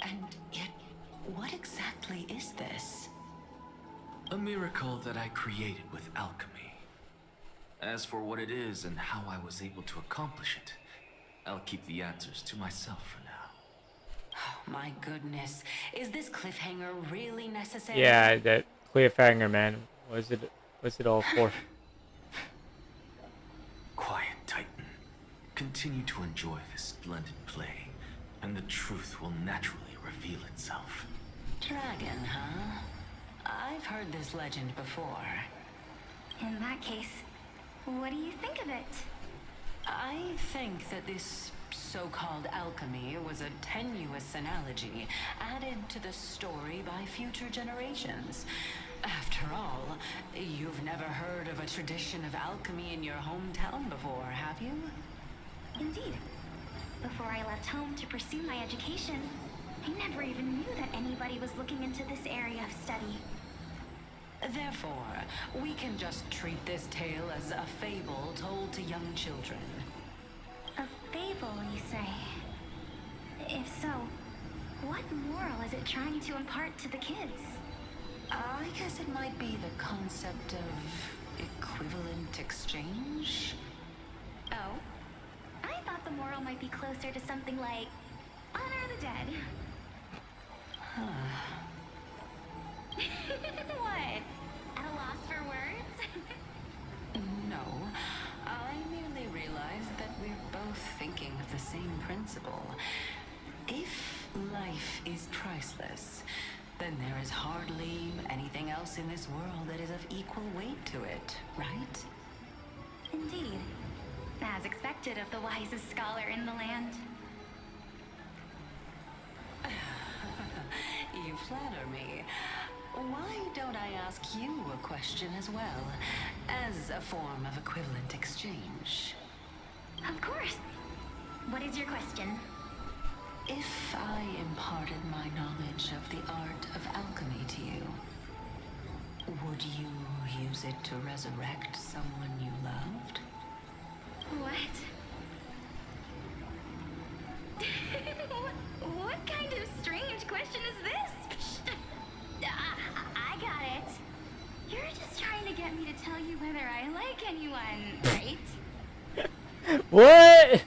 And yet, what exactly is this? A miracle that I created with alchemy. As for what it is and how I was able to accomplish it, I'll keep the answers to myself for now. Oh, my goodness. Is this cliffhanger really necessary? Yeah, that cliffhanger, man. What's it all for? Quiet, Titan. Continue to enjoy this splendid play, and the truth will naturally reveal itself. Dragon, huh? I've heard this legend before. In that case, what do you think of it? I think that this so-called alchemy was a tenuous analogy added to the story by future generations. After all, you've never heard of a tradition of alchemy in your hometown before, have you? Indeed. Before I left home to pursue my education, I never even knew that anybody was looking into this area of study. Therefore, we can just treat this tale as a fable told to young children. A fable, you say? If so, what moral is it trying to impart to the kids? I guess it might be the concept of equivalent exchange? Oh? I thought the moral might be closer to something like honor the dead. What? At a loss for words? No. I merely realized that we're both thinking of the same principle. If life is priceless, then there is hardly anything else in this world that is of equal weight to it, right? Indeed. As expected of the wisest scholar in the land. You flatter me. Why don't I ask you a question as well, as a form of equivalent exchange? Of course. What is your question? If I imparted my knowledge of the art of alchemy to you, would you use it to resurrect someone you loved? What? What kind of strange question is this? I got it. You're just trying to get me to tell you whether I like anyone, right? What?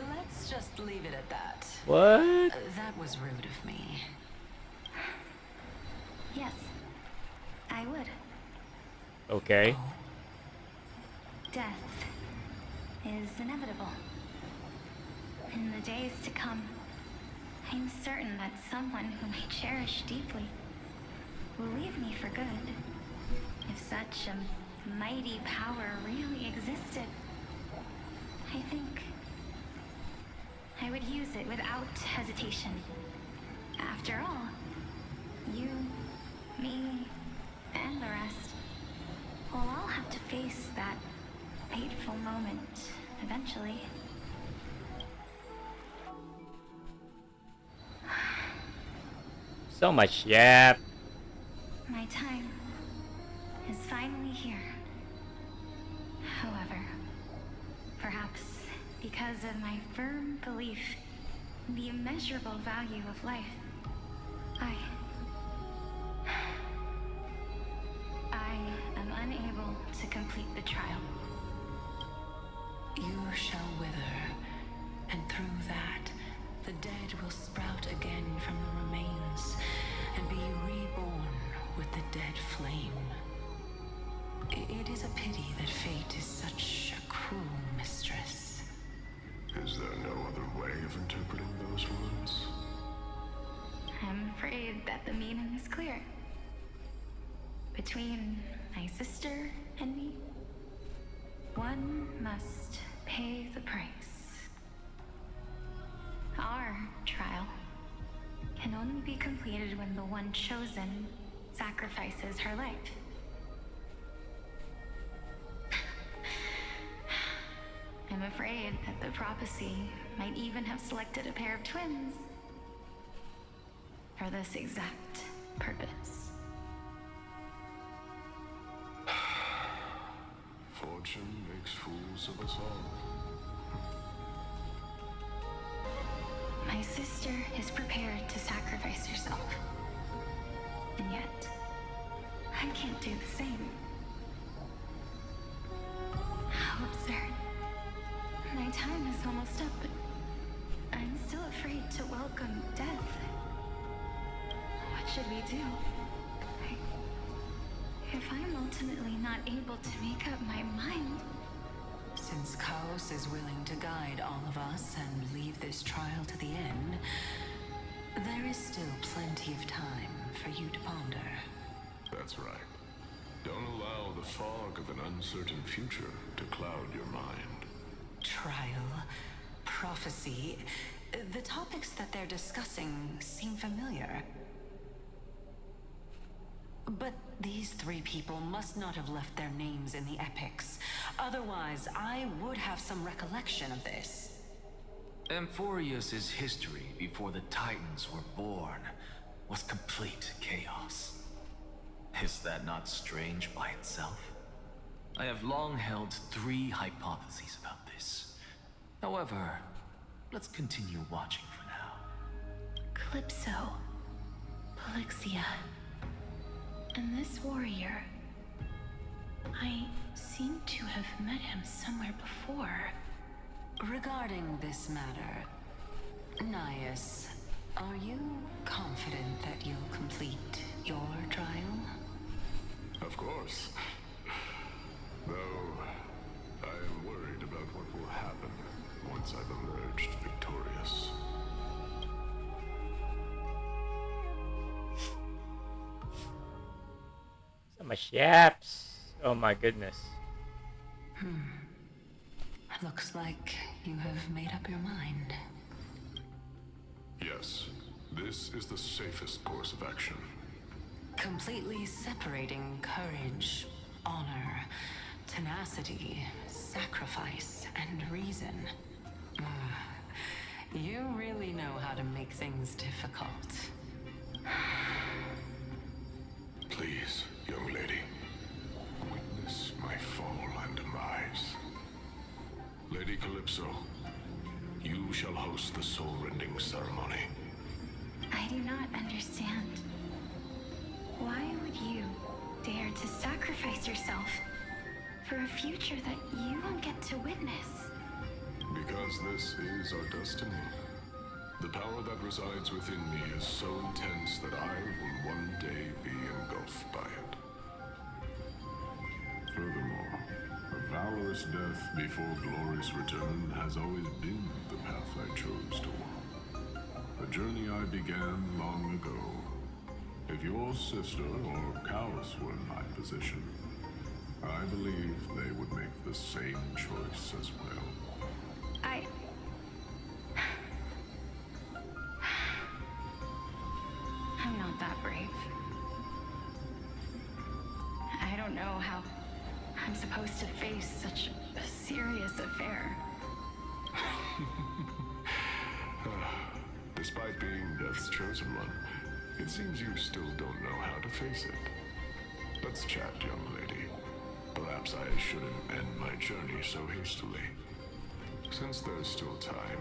Let's just leave it at that. What? That was rude of me. Yes, I would. Okay. Death is inevitable. In the days to come, I'm certain that someone whom I cherish deeply will leave me for good. If such a mighty power really existed, I I would use it without hesitation. After all, you, me, and the rest will all have to face that fateful moment eventually. So much yap. My time is finally here. However, perhaps because of my firm belief in the immeasurable value of life, I am unable to complete the trial. You shall wither, and through that, the dead will sprout again from the remains and be reborn with the dead flame. It is a pity that fate is such a cruel mistress. Is there no other way of interpreting those words? I'm afraid that the meaning is clear. Between my sister and me, one must pay the price. Our trial can only be completed when the one chosen sacrifices her life. I'm afraid that the prophecy might even have selected a pair of twins for this exact purpose. Fortune makes fools of us all. My sister is prepared to sacrifice herself. And yet, I can't do the same. How absurd. My time is almost up, but I'm still afraid to welcome death. What should we do? If I'm ultimately not able to make up my mind... Since Chaos is willing to guide all of us and leave this trial to the end, there is still plenty of time for you to ponder. That's right. Don't allow the fog of an uncertain future to cloud your mind. Trial, prophecy, the topics that they're discussing seem familiar. But these three people must not have left their names in the epics. Otherwise, I would have some recollection of this. Amphorius' history before the Titans were born was complete chaos. Is that not strange by itself? I have long held three hypotheses about this. However, let's continue watching for now. Calypso, Polixia, and this warrior... I seem to have met him somewhere before. Regarding this matter, Nias, are you confident that you'll complete your trial? Of course. Though, I am worried about what will happen once I've emerged victorious. So much yaps. Oh my goodness. Looks like you have made up your mind. Yes, this is the safest course of action. Completely separating courage, honor, tenacity, sacrifice, and reason. You really know how to make things difficult. Please, young lady, witness my fall and demise. Lady Calypso, you shall host the soul-rending ceremony. I do not understand. Why would you dare to sacrifice yourself for a future that you won't get to witness? Because this is our destiny. The power that resides within me is so intense that I will one day be engulfed by it. Furthermore, a valorous death before glorious return has always been the path I chose to walk. A journey I began long ago. If your sister or Callus were in my position, I believe they would make the same choice as well. know how I'm supposed to face such a serious affair. Despite being Death's chosen one, it seems you still don't know how to face it. Let's chat, young lady. Perhaps I shouldn't end my journey so hastily. Since there's still time,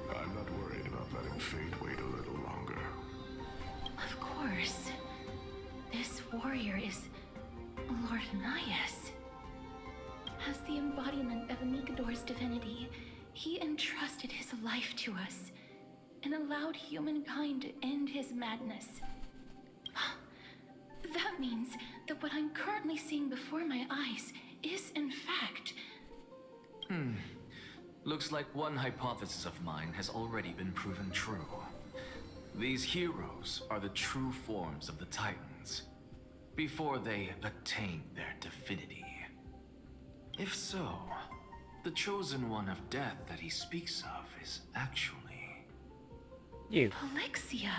I'm not worried about letting fate wait a little longer. Of course. This warrior is Lord Anaias. As the embodiment of Nikador's divinity, he entrusted his life to us and allowed humankind to end his madness. That means that what I'm currently seeing before my eyes is, in fact... Looks like one hypothesis of mine has already been proven true. These heroes are the true forms of the Titans, before they attain their divinity. If so, the chosen one of death that he speaks of is actually... You. Polixia?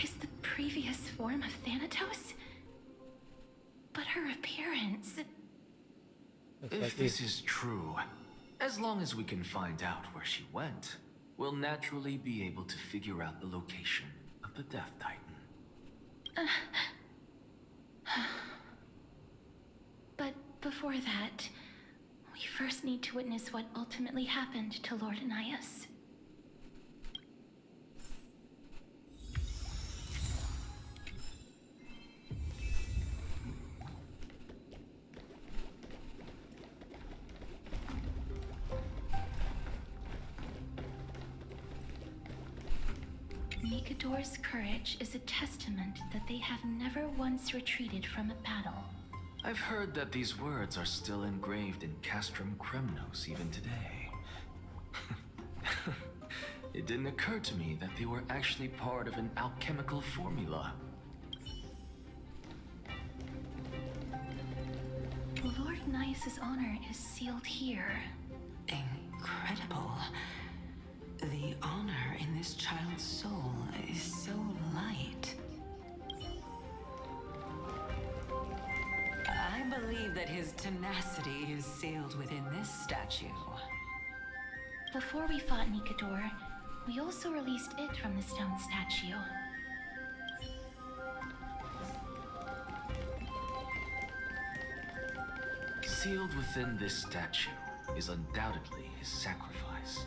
Is the previous form of Thanatos? But her appearance... If this is true, as long as we can find out where she went, we'll naturally be able to figure out the location of the Death Titan. But before that, we first need to witness what ultimately happened to Lord Anaias. Nikador's courage is a testament that they have never once retreated from a battle. I've heard that these words are still engraved in Castrum Kremnos even today. It didn't occur to me that they were actually part of an alchemical formula. Lord Anaias' honor is sealed here. Incredible. The honor in this child's soul is so light. I believe that his tenacity is sealed within this statue. Before we fought Nikador, we also released it from the stone statue. Sealed within this statue is undoubtedly his sacrifice.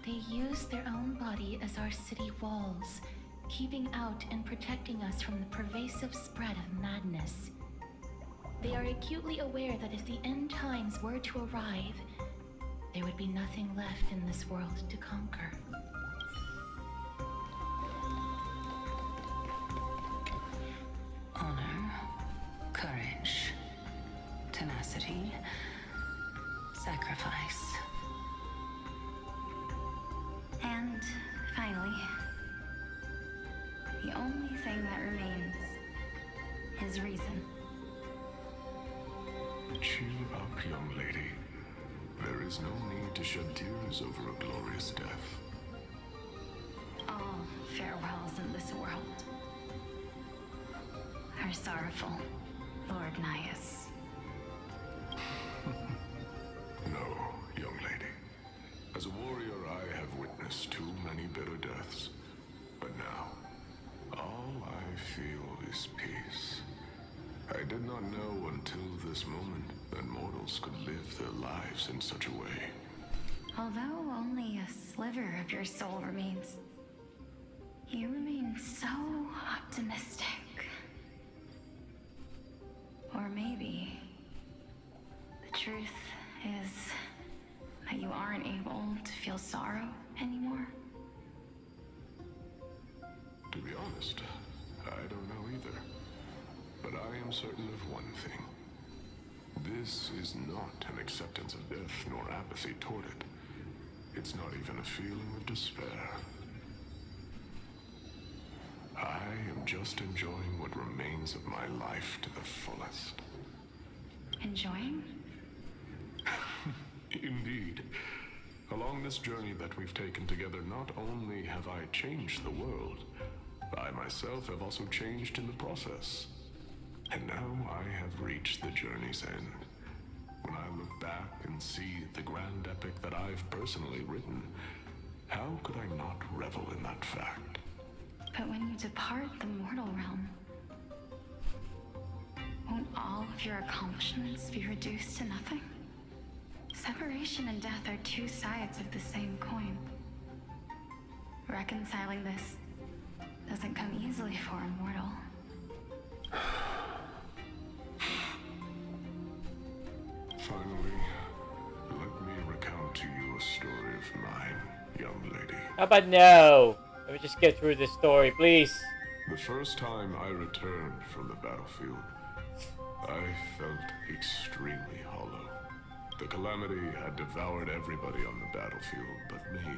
They use their own body as our city walls, keeping out and protecting us from the pervasive spread of madness. They are acutely aware that if the end times were to arrive, there would be nothing left in this world to conquer. Honor, courage, tenacity, sacrifice. And finally, the only thing that remains is reason. Cheer up, young lady. There is no need to shed tears over a glorious death. All farewells in this world are sorrowful, Lord Anaias. No, young lady. As a warrior, I have witnessed too many bitter deaths. But now, all I feel is peace. I did not know until this moment that mortals could live their lives in such a way. Although only a sliver of your soul remains, you remain so optimistic. Or maybe the truth is that you aren't able to feel sorrow anymore. To be honest, I don't know either. But I am certain of one thing. This is not an acceptance of death nor apathy toward it. It's not even a feeling of despair. I am just enjoying what remains of my life to the fullest. Enjoying? Indeed. Along this journey that we've taken together, not only have I changed the world, I myself have also changed in the process. And now I have reached the journey's end. When I look back and see the grand epic that I've personally written, how could I not revel in that fact? But when you depart the mortal realm, won't all of your accomplishments be reduced to nothing? Separation and death are two sides of the same coin. Reconciling this doesn't come easily for a mortal. Finally, let me recount to you a story of mine, young lady. How about no? Let me just get through this story, please. The first time I returned from the battlefield, I felt extremely hollow. The calamity had devoured everybody on the battlefield but me.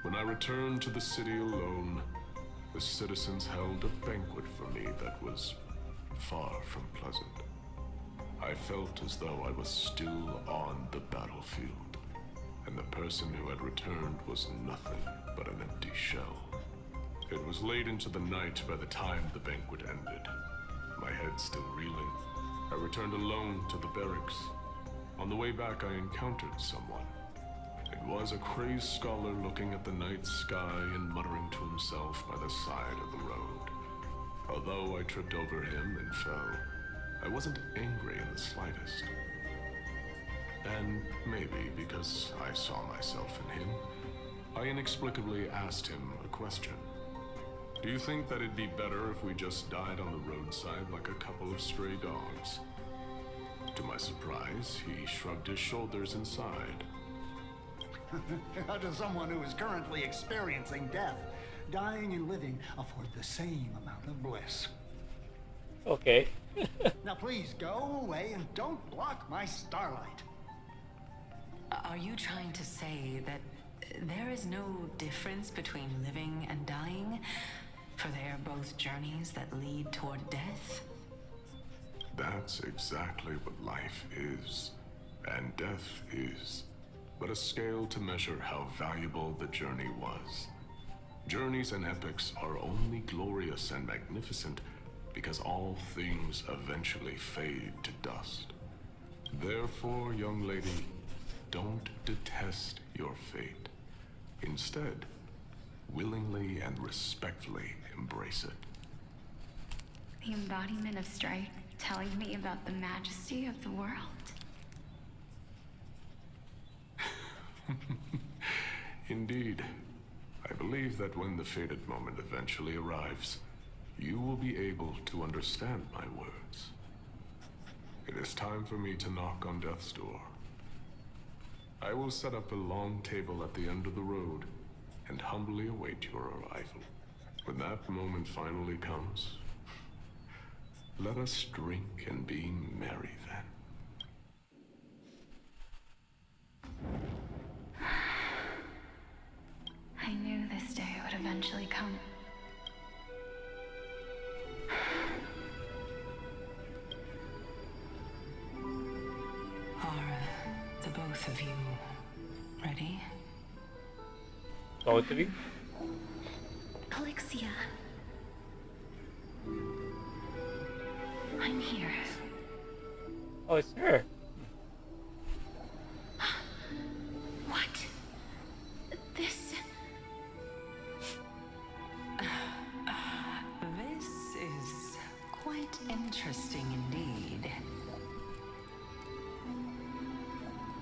When I returned to the city alone, the citizens held a banquet for me that was far from pleasant. I felt as though I was still on the battlefield, and the person who had returned was nothing but an empty shell. It was late into the night by the time the banquet ended. My head still reeling, I returned alone to the barracks. On the way back, I encountered someone. It was a crazed scholar looking at the night sky and muttering to himself by the side of the road. Although I tripped over him and fell, I wasn't angry in the slightest. And maybe because I saw myself in him, I inexplicably asked him a question. Do you think that it'd be better if we just died on the roadside like a couple of stray dogs? To my surprise, he shrugged his shoulders and sighed. How does someone who is currently experiencing death, dying and living, afford the same amount of bliss? Okay. Now please go away and don't block my starlight. Are you trying to say that there is no difference between living and dying? For they are both journeys that lead toward death? That's exactly what life is, and death is, but a scale to measure how valuable the journey was. Journeys and epics are only glorious and magnificent because all things eventually fade to dust. Therefore, young lady, don't detest your fate. Instead, willingly and respectfully embrace it. The embodiment of strife telling me about the majesty of the world. Indeed. I believe that when the fated moment eventually arrives, you will be able to understand my words. It is time for me to knock on death's door. I will set up a long table at the end of the road and humbly await your arrival. When that moment finally comes, let us drink and be merry then. I knew this day would eventually come. Are the both of you ready? Both of you? Alexia. I'm here. Oh, it's her. What? This... This is quite interesting indeed.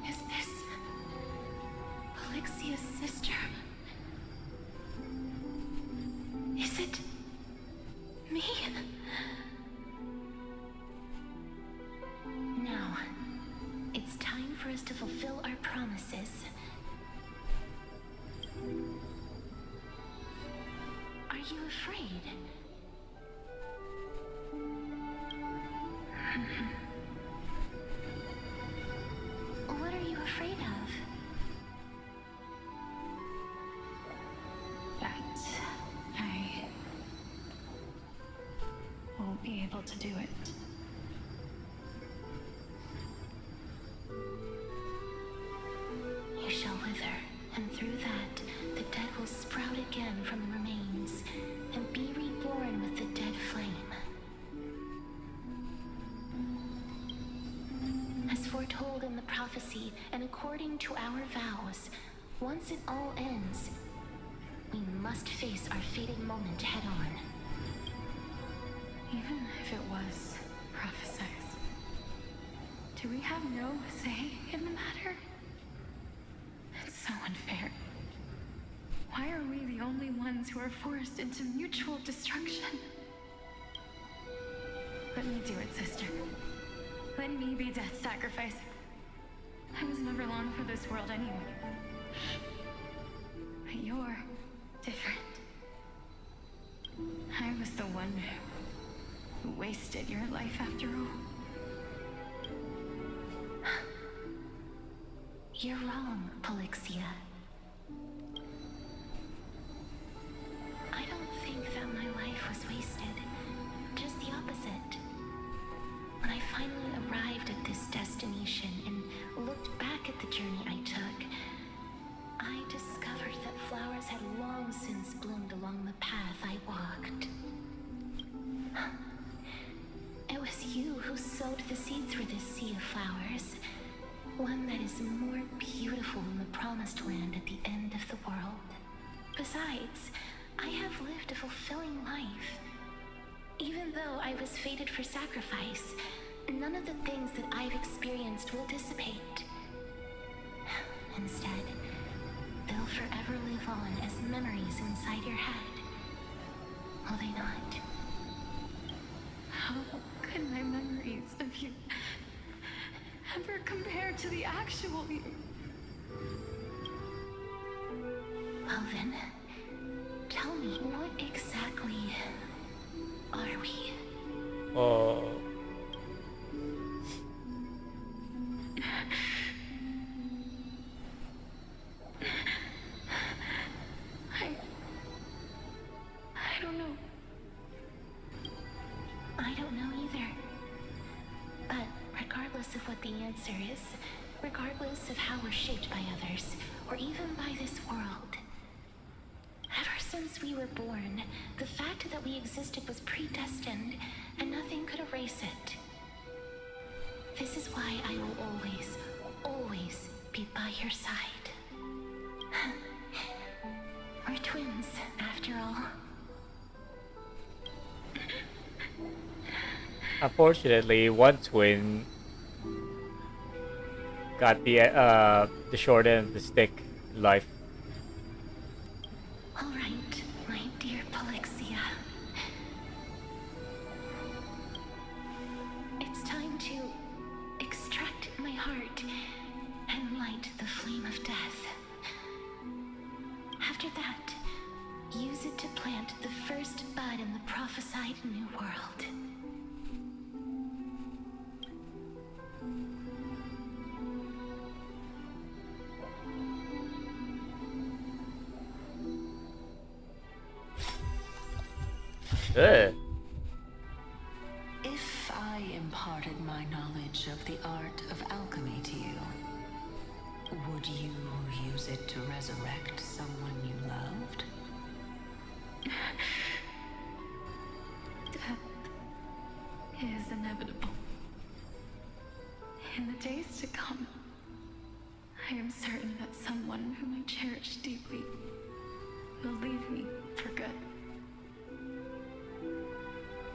Is this... Alexia's sister? Is it... me? Now, it's time for us to fulfill our promises. Are you afraid? What are you afraid of? That I won't be able to do it. You shall wither, and through that, the dead will sprout again from the remains, and be reborn with the dead flame. foretold in the prophecy and according to our vows, once it all ends, we must face our fated moment head on. Even if it was prophesized, do we have no say in the matter? It's so unfair. Why are we the only ones who are forced into mutual destruction? Let me do it, sister. Let me be death's sacrifice. I was never long for this world anyway. But you're different. I was the one who wasted your life after all. You're wrong, Polixia. I don't think that my life was wasted. Just the opposite. When I finally arrived at this destination and looked back at the journey I took, I discovered that flowers had long since bloomed along the path I walked. It was you who sowed the seeds for this sea of flowers, one that is more beautiful than the promised land at the end of the world. Besides, I have lived a fulfilling life. Even though I was fated for sacrifice, none of the things that I've experienced will dissipate. Instead, they'll forever live on as memories inside your head. Will they not? How could my memories of you ever compare to the actual you? Well then, tell me, what exactly are we? Oh. I don't know. I don't know either. But regardless of what the answer is, regardless of how we're shaped by others, or even by this world, ever since we were born, the fact that we existed was predestined, and nothing could erase it. This is why I will always, always be by your side. We're twins, after all. Unfortunately, one twin got the short end of the stick in life. All right, my dear Polixia. It's time to extract my heart and light the flame of death. After that, use it to plant the first bud in the prophesied new world. Ugh. If I imparted my knowledge of the art of alchemy to you, would you use it to resurrect someone you loved? Death is inevitable. In the days to come, I am certain that someone whom I cherish deeply will leave me for good.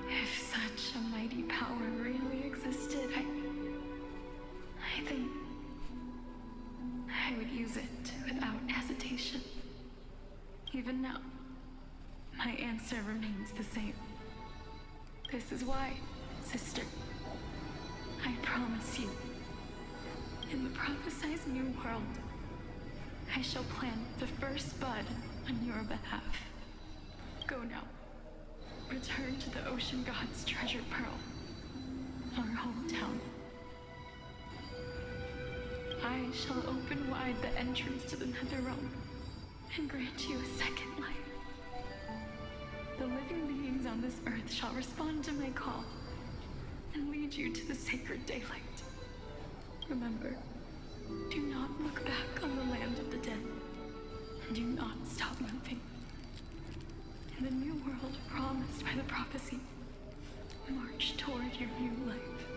If such a mighty power really existed, I think I would use it without hesitation. Even now, my answer remains the same. This is why, sister, I promise you, in the prophesied new world, I shall plant the first bud on your behalf. Go now. Return to the Ocean God's treasure pearl, our hometown. I shall open wide the entrance to the Nether Realm and grant you a second life. The living beings on this earth shall respond to my call and lead you to the sacred daylight. Remember, do not look back on the land of the dead, and do not stop moving. In the new world promised by the prophecy, march toward your new life.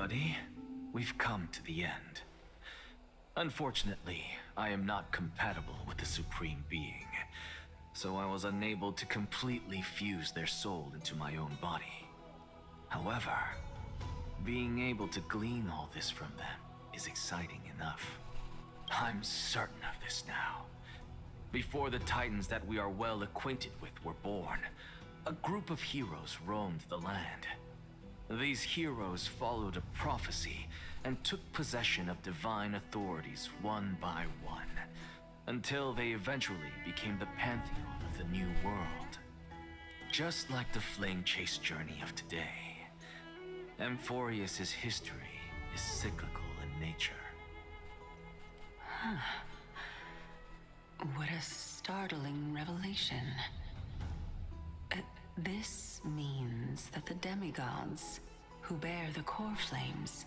everybody. We've come to the end. Unfortunately, I am not compatible with the Supreme Being, so I was unable to completely fuse their soul into my own body. However, being able to glean all this from them is exciting enough. I'm certain of this now. Before the Titans that we are well acquainted with were born, a group of heroes roamed the land. These heroes followed a prophecy and took possession of divine authorities one by one, until they eventually became the pantheon of the New World. Just like the Flame Chase journey of today, Amphorius' history is cyclical in nature. Huh. What a startling revelation. This means that the demigods, who bear the core flames,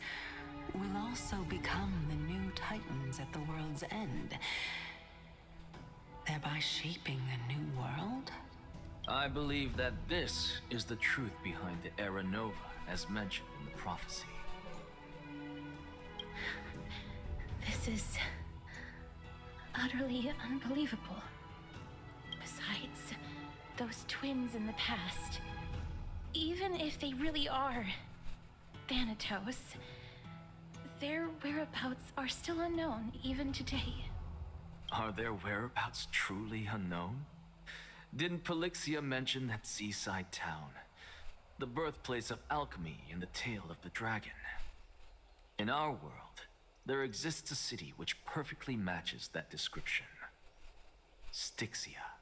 will also become the new Titans at the world's end, thereby shaping a new world? I believe that this is the truth behind the Era Nova, as mentioned in the prophecy. This is utterly unbelievable. Besides, those twins in the past, even if they really are Thanatos, their whereabouts are still unknown even today. Are their whereabouts truly unknown? Didn't Polixia mention that seaside town, the birthplace of alchemy and the tale of the dragon? In our world, there exists a city which perfectly matches that description. Styxia.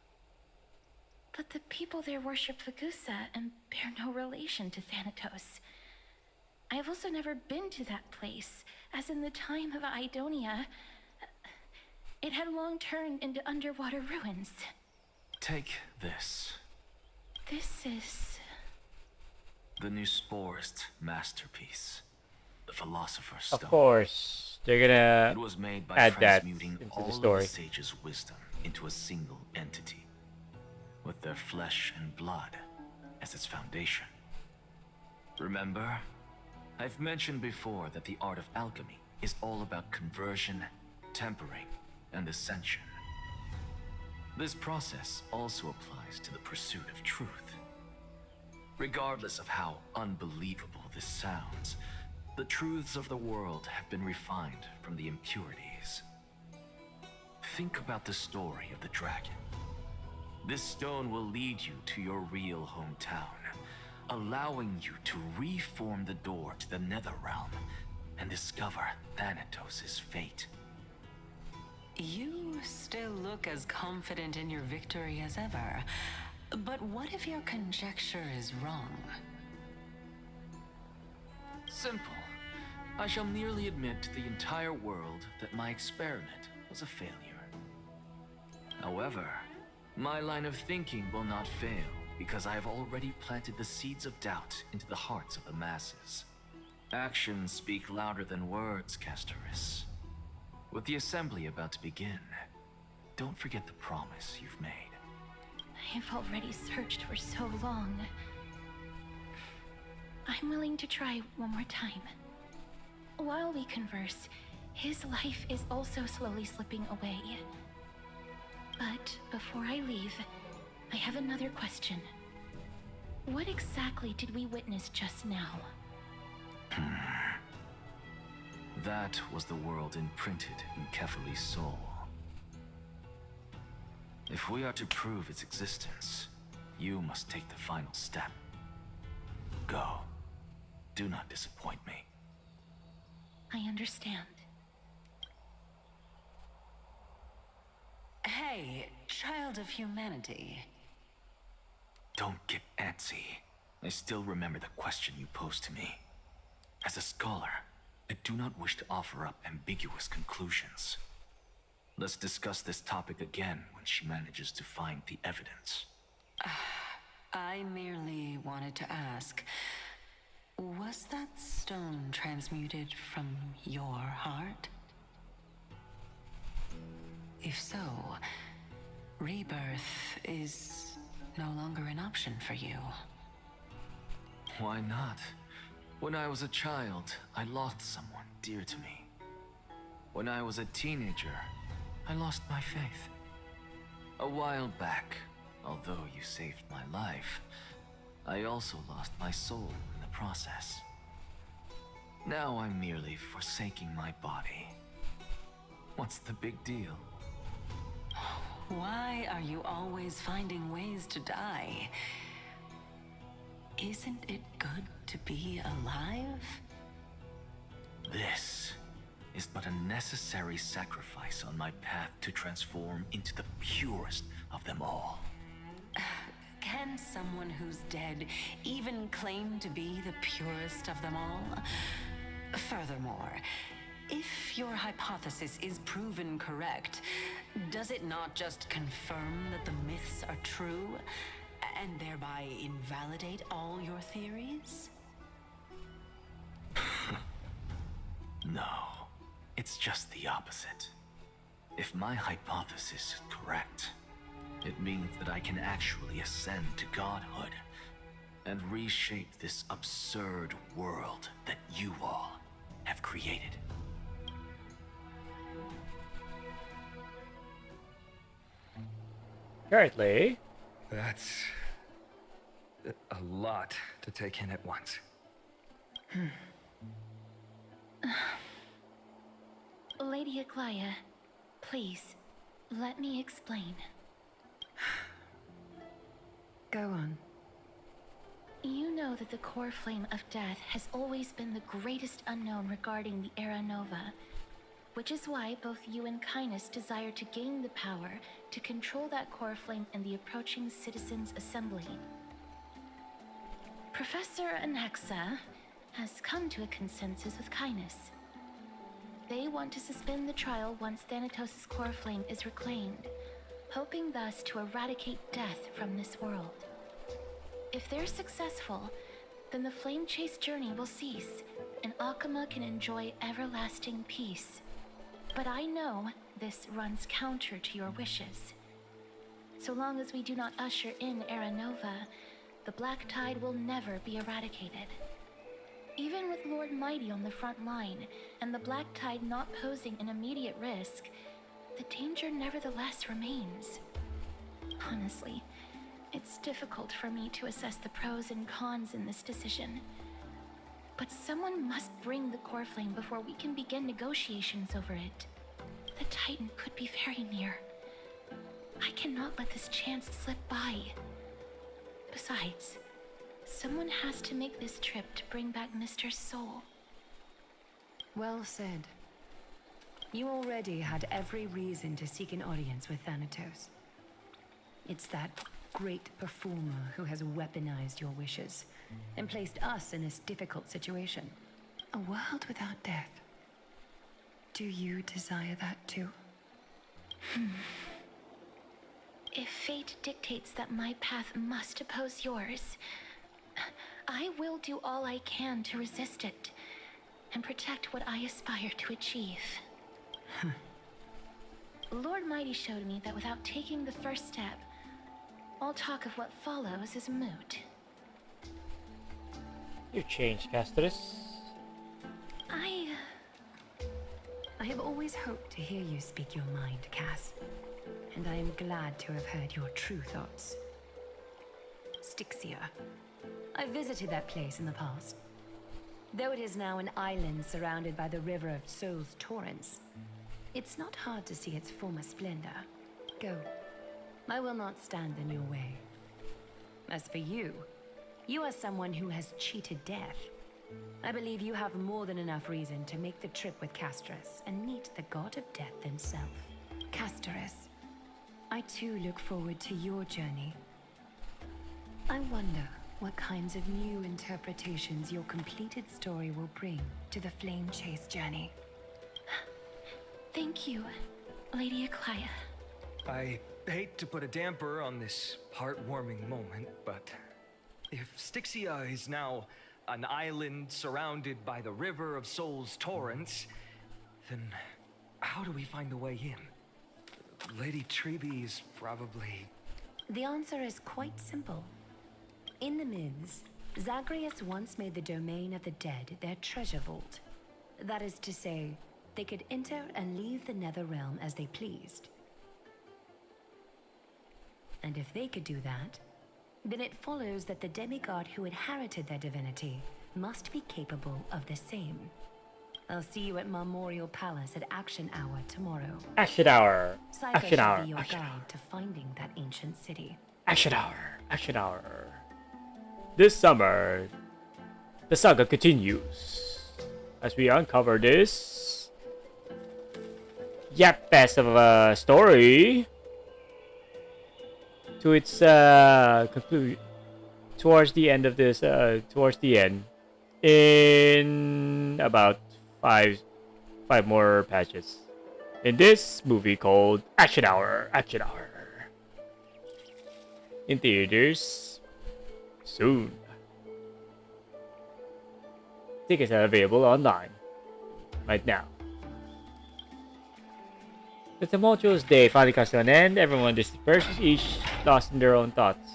But the people there worship Vagusa and bear no relation to Thanatos. I have also never been to that place, as in the time of Idonia, it had long turned into underwater ruins. Take this. This is... the New Sporist masterpiece. The Philosopher's Stone. Of course, they're gonna it was made by add that transmuting into all the story. of the sage's wisdom into a single entity, with their flesh and blood as its foundation. Remember, I've mentioned before that the art of alchemy is all about conversion, tempering, and ascension. This process also applies to the pursuit of truth. Regardless of how unbelievable this sounds, the truths of the world have been refined from the impurities. Think about the story of the dragon. This stone will lead you to your real hometown, allowing you to reform the door to the Netherrealm and discover Thanatos' fate. You still look as confident in your victory as ever. But what if your conjecture is wrong? Simple. I shall merely admit to the entire world that my experiment was a failure. However, my line of thinking will not fail because I have already planted the seeds of doubt into the hearts of the masses. Actions speak louder than words, Castoris. With the assembly about to begin, don't forget the promise you've made. I've already searched for so long. I'm willing to try one more time. While we converse, his life is also slowly slipping away. But before I leave, I have another question. What exactly did we witness just now? That was the world imprinted in Kefali's soul. If we are to prove its existence, you must take the final step. Go. Do not disappoint me. I understand. Hey, child of humanity. Don't get antsy. I still remember the question you posed to me. As a scholar, I do not wish to offer up ambiguous conclusions. Let's discuss this topic again when she manages to find the evidence. I merely wanted to ask, was that stone transmuted from your heart? If so, rebirth is no longer an option for you. Why not? When I was a child, I lost someone dear to me. When I was a teenager, I lost my faith. A while back, although you saved my life, I also lost my soul in the process. Now I'm merely forsaking my body. What's the big deal? Why are you always finding ways to die? Isn't it good to be alive? This is but a necessary sacrifice on my path to transform into the purest of them all. Can someone who's dead even claim to be the purest of them all? Furthermore, if your hypothesis is proven correct, does it not just confirm that the myths are true, and thereby invalidate all your theories? No, it's just the opposite. If my hypothesis is correct, it means that I can actually ascend to godhood and reshape this absurd world that you all have created. Currently, That's a lot to take in at once. Lady Aglaya, please, let me explain. Go on. You know that the core flame of death has always been the greatest unknown regarding the Era Nova, which is why both you and Kynes desire to gain the power to control that core flame in the approaching Citizens' Assembly. Professor Anaxa has come to a consensus with Kynes. They want to suspend the trial once Thanatos' core flame is reclaimed, hoping thus to eradicate death from this world. If they're successful, then the flame chase journey will cease, and Akama can enjoy everlasting peace. But I know this runs counter to your wishes. So long as we do not usher in Era Nova, the Black Tide will never be eradicated. Even with Lord Mighty on the front line, and the Black Tide not posing an immediate risk, the danger nevertheless remains. Honestly, it's difficult for me to assess the pros and cons in this decision. But someone must bring the core flame before we can begin negotiations over it. The Titan could be very near. I cannot let this chance slip by. Besides, someone has to make this trip to bring back Mr. Soul. Well said. You already had every reason to seek an audience with Thanatos. It's that great performer who has weaponized your wishes and placed us in this difficult situation. A world without death. Do you desire that too? If fate dictates that my path must oppose yours, I will do all I can to resist it and protect what I aspire to achieve. Lord Mighty showed me that without taking the first step, all talk of what follows is moot. you changed, Castris. I have always hoped to hear you speak your mind, Cass. And I am glad to have heard your true thoughts. Styxia. I visited that place in the past. Though it is now an island surrounded by the river of Souls Torrents, it's not hard to see its former splendor. Go. I will not stand in your way. As for you, you are someone who has cheated death. I believe you have more than enough reason to make the trip with Castris and meet the god of death himself. Castris, I too look forward to your journey. I wonder what kinds of new interpretations your completed story will bring to the Flame Chase journey. Thank you, Lady Aglaya. I hate to put a damper on this heartwarming moment, but if Styxia is now an island surrounded by the river of Souls Torrents, then how do we find a way in? Lady Treby is probably... The answer is quite simple. In the myths, Zagreus once made the domain of the dead their treasure vault. That is to say, they could enter and leave the nether realm as they pleased. And if they could do that, then it follows that the demigod who inherited their divinity must be capable of the same. I'll see you at Memorial Palace at Action Hour tomorrow. Action Hour. Cypher Action shall Hour. be your Action guide Hour. to finding that ancient city. Action Hour. Action Hour. This summer, the saga continues as we uncover this yap fest of a story to its conclusion towards the end of this in about five more patches in this movie called Action Hour. Action Hour in theaters soon. Tickets are available online right now. The tumultuous day finally comes to an end. Everyone disperses, each lost in their own thoughts.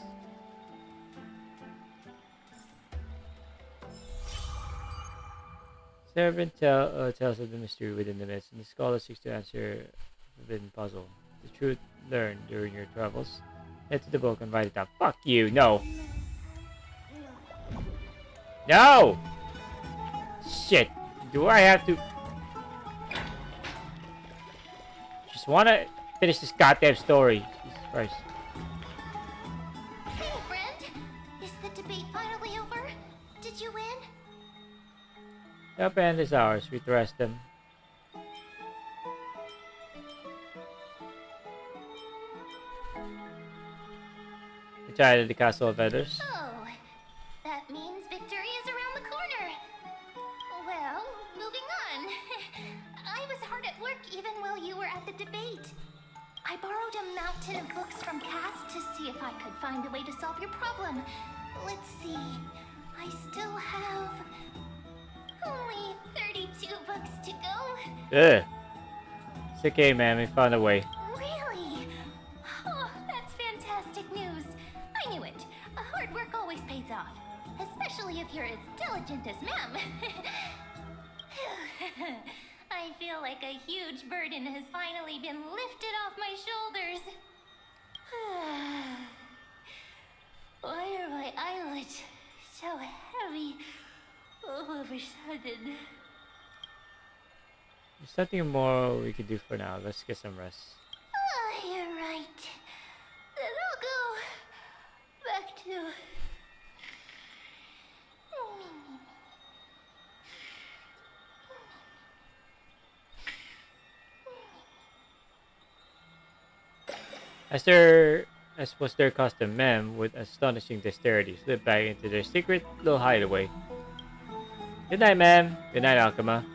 Servant tells of the mystery within the mist, and the scholar seeks to answer the forbidden puzzle. The truth learned during your travels. Head to the book and write it down. Fuck you, no! No! Shit, do I have to... Just wanna finish this goddamn story. Jesus Christ. Hey, friend! Is the debate finally over? Did you win? The upper end is ours. We thrust them. We tried at the Castle of Feathers. Oh, that means victory is around the corner. Well, moving on. I was hard at work even while you were at the debate. I borrowed a mountain of books from Cass to see if I could find a way to solve your problem. Let's see. I still have only 32 books to go. Ugh. It's okay, man. We found a way. Really? Oh, that's fantastic news. I knew it. Hard work always pays off. Especially if you're as diligent as ma'am. I feel like a huge burden has finally been lifted off my shoulders. Why are my eyelids so heavy all of a sudden? There's nothing more we could do for now. Let's get some rest. Oh, you're right. Then I'll go back to... As was their custom, Mem, with astonishing dexterity, slipped back into their secret little hideaway. Good night, Mem. Good night, Akuma.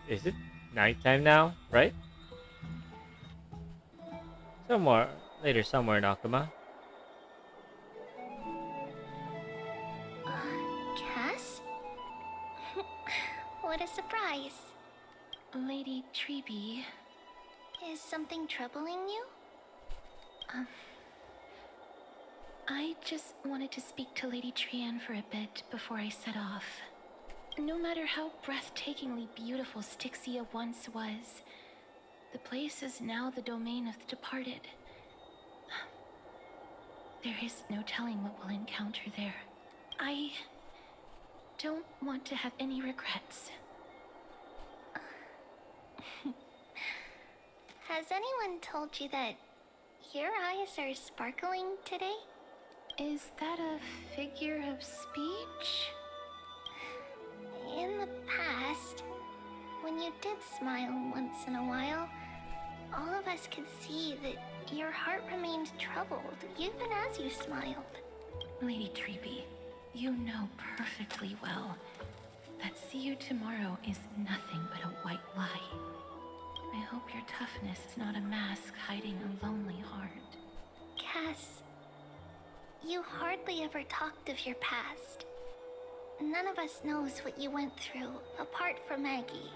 Is it nighttime now, right? Somewhere in Akuma. Cass? What a surprise. Lady Treeby. Is something troubling you? I just wanted to speak to Lady Trian for a bit before I set off. No matter how breathtakingly beautiful Styxia once was, the place is now the domain of the departed. There is no telling what we'll encounter there. I don't want to have any regrets. Has anyone told you that your eyes are sparkling today? Is that a figure of speech? In the past, when you did smile once in a while, all of us could see that your heart remained troubled, even as you smiled. Lady Treeby, you know perfectly well that see you tomorrow is nothing but a white lie. I hope your toughness is not a mask hiding a lonely heart. Cass, you hardly ever talked of your past. None of us knows what you went through, apart from Maggie.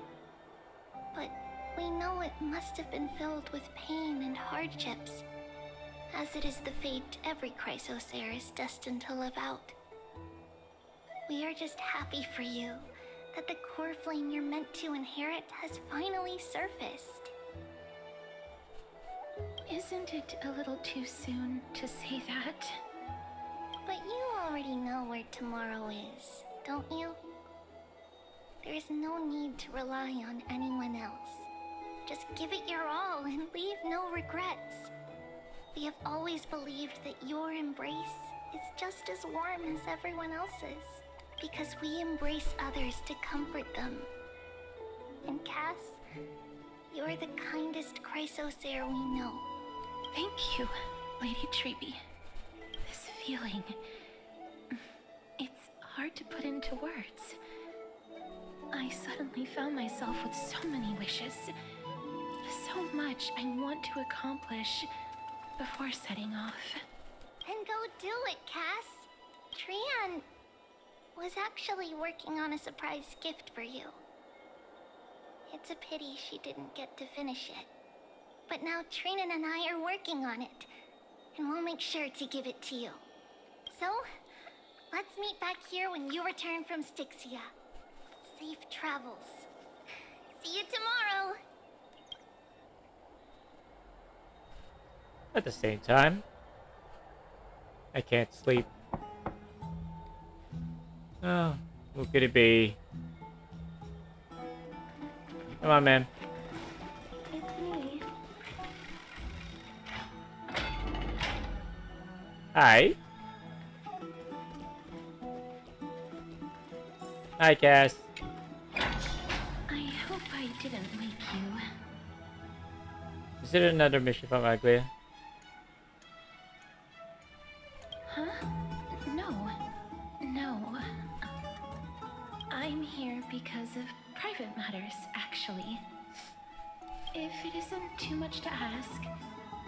But we know it must have been filled with pain and hardships. as it is the fate every Chrysosaur is destined to live out. We are just happy for you that the core flame you're meant to inherit has finally surfaced. Isn't it a little too soon to say that? But you already know where tomorrow is, don't you? There is no need to rely on anyone else. Just give it your all and leave no regrets. We have always believed that your embrace is just as warm as everyone else's, because we embrace others to comfort them. And Cass, you're the kindest Chrysosaur we know. Thank you, Lady Treby. This feeling... it's hard to put into words. I suddenly found myself with so many wishes. So much I want to accomplish before setting off. Then go do it, Cass. Trian was actually working on a surprise gift for you. It's a pity she didn't get to finish it. But now Trinan and I are working on it, and we'll make sure to give it to you. So, let's meet back here when you return from Styxia. Safe travels. See you tomorrow! At the same time, I can't sleep. Oh, who could it be? Come on, man. It's me. Hi. Hi, Cass. I hope I didn't wake you. Is it another mission from Aglia? Huh? No. No. I'm here because of private matters, actually. If it isn't too much to ask,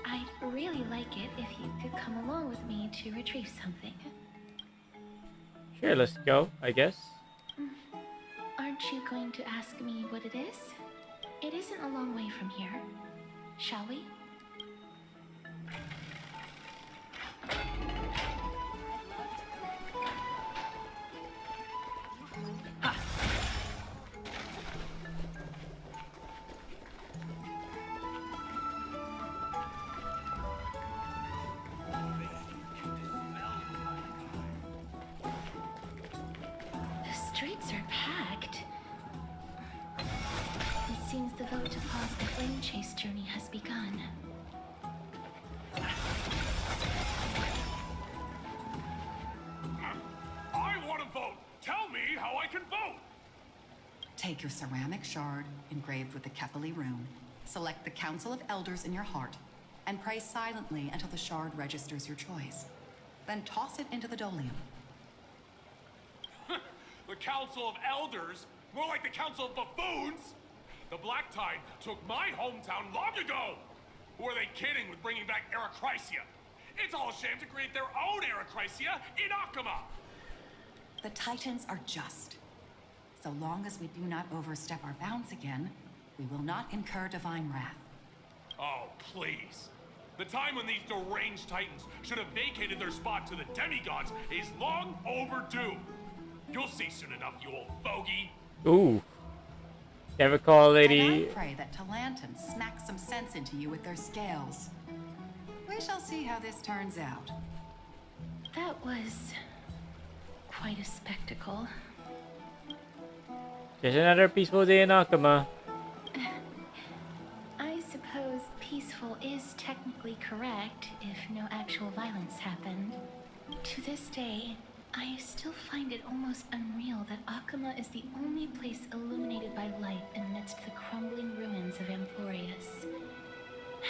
I'd really like it if you could come along with me to retrieve something. Sure, let's go, I guess. Aren't you going to ask me what it is? It isn't a long way from here. Shall we? The streets are packed. It seems the vote to pause the flame chase journey has begun. I want to vote! Tell me how I can vote! Take your ceramic shard engraved with the Kefali rune, select the Council of Elders in your heart, and pray silently until the shard registers your choice. Then toss it into the Dolium. The Council of Elders? More like the Council of Buffoons! The Black Tide took my hometown long ago! Who are they kidding with bringing back Arachrysia? It's all a shame to create their own Arachrysia in Akama! The Titans are just. So long as we do not overstep our bounds again, we will not incur divine wrath. Oh, please. The time when these deranged Titans should have vacated their spot to the demigods is long overdue. You'll see soon enough, you old fogey. Ooh. Ever call And I Lady... pray that Talanton smacks some sense into you with their scales. We shall see how this turns out. That was quite a spectacle. Just another peaceful day in Akama. I suppose peaceful is technically correct if no actual violence happened. To this day, I still find it almost unreal that Akama is the only place illuminated by light amidst the crumbling ruins of Amphorius.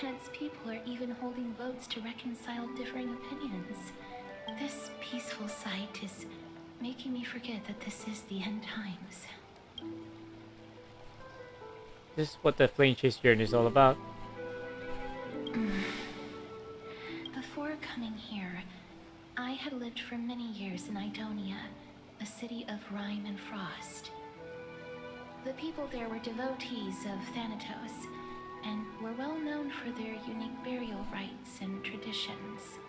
And its people are even holding votes to reconcile differing opinions. This peaceful sight is making me forget that this is the end times. This is what the Flame Chase journey is all about. Before coming here, I had lived for many years in Idonia, a city of rime and frost. The people there were devotees of Thanatos, and were well known for their unique burial rites and traditions.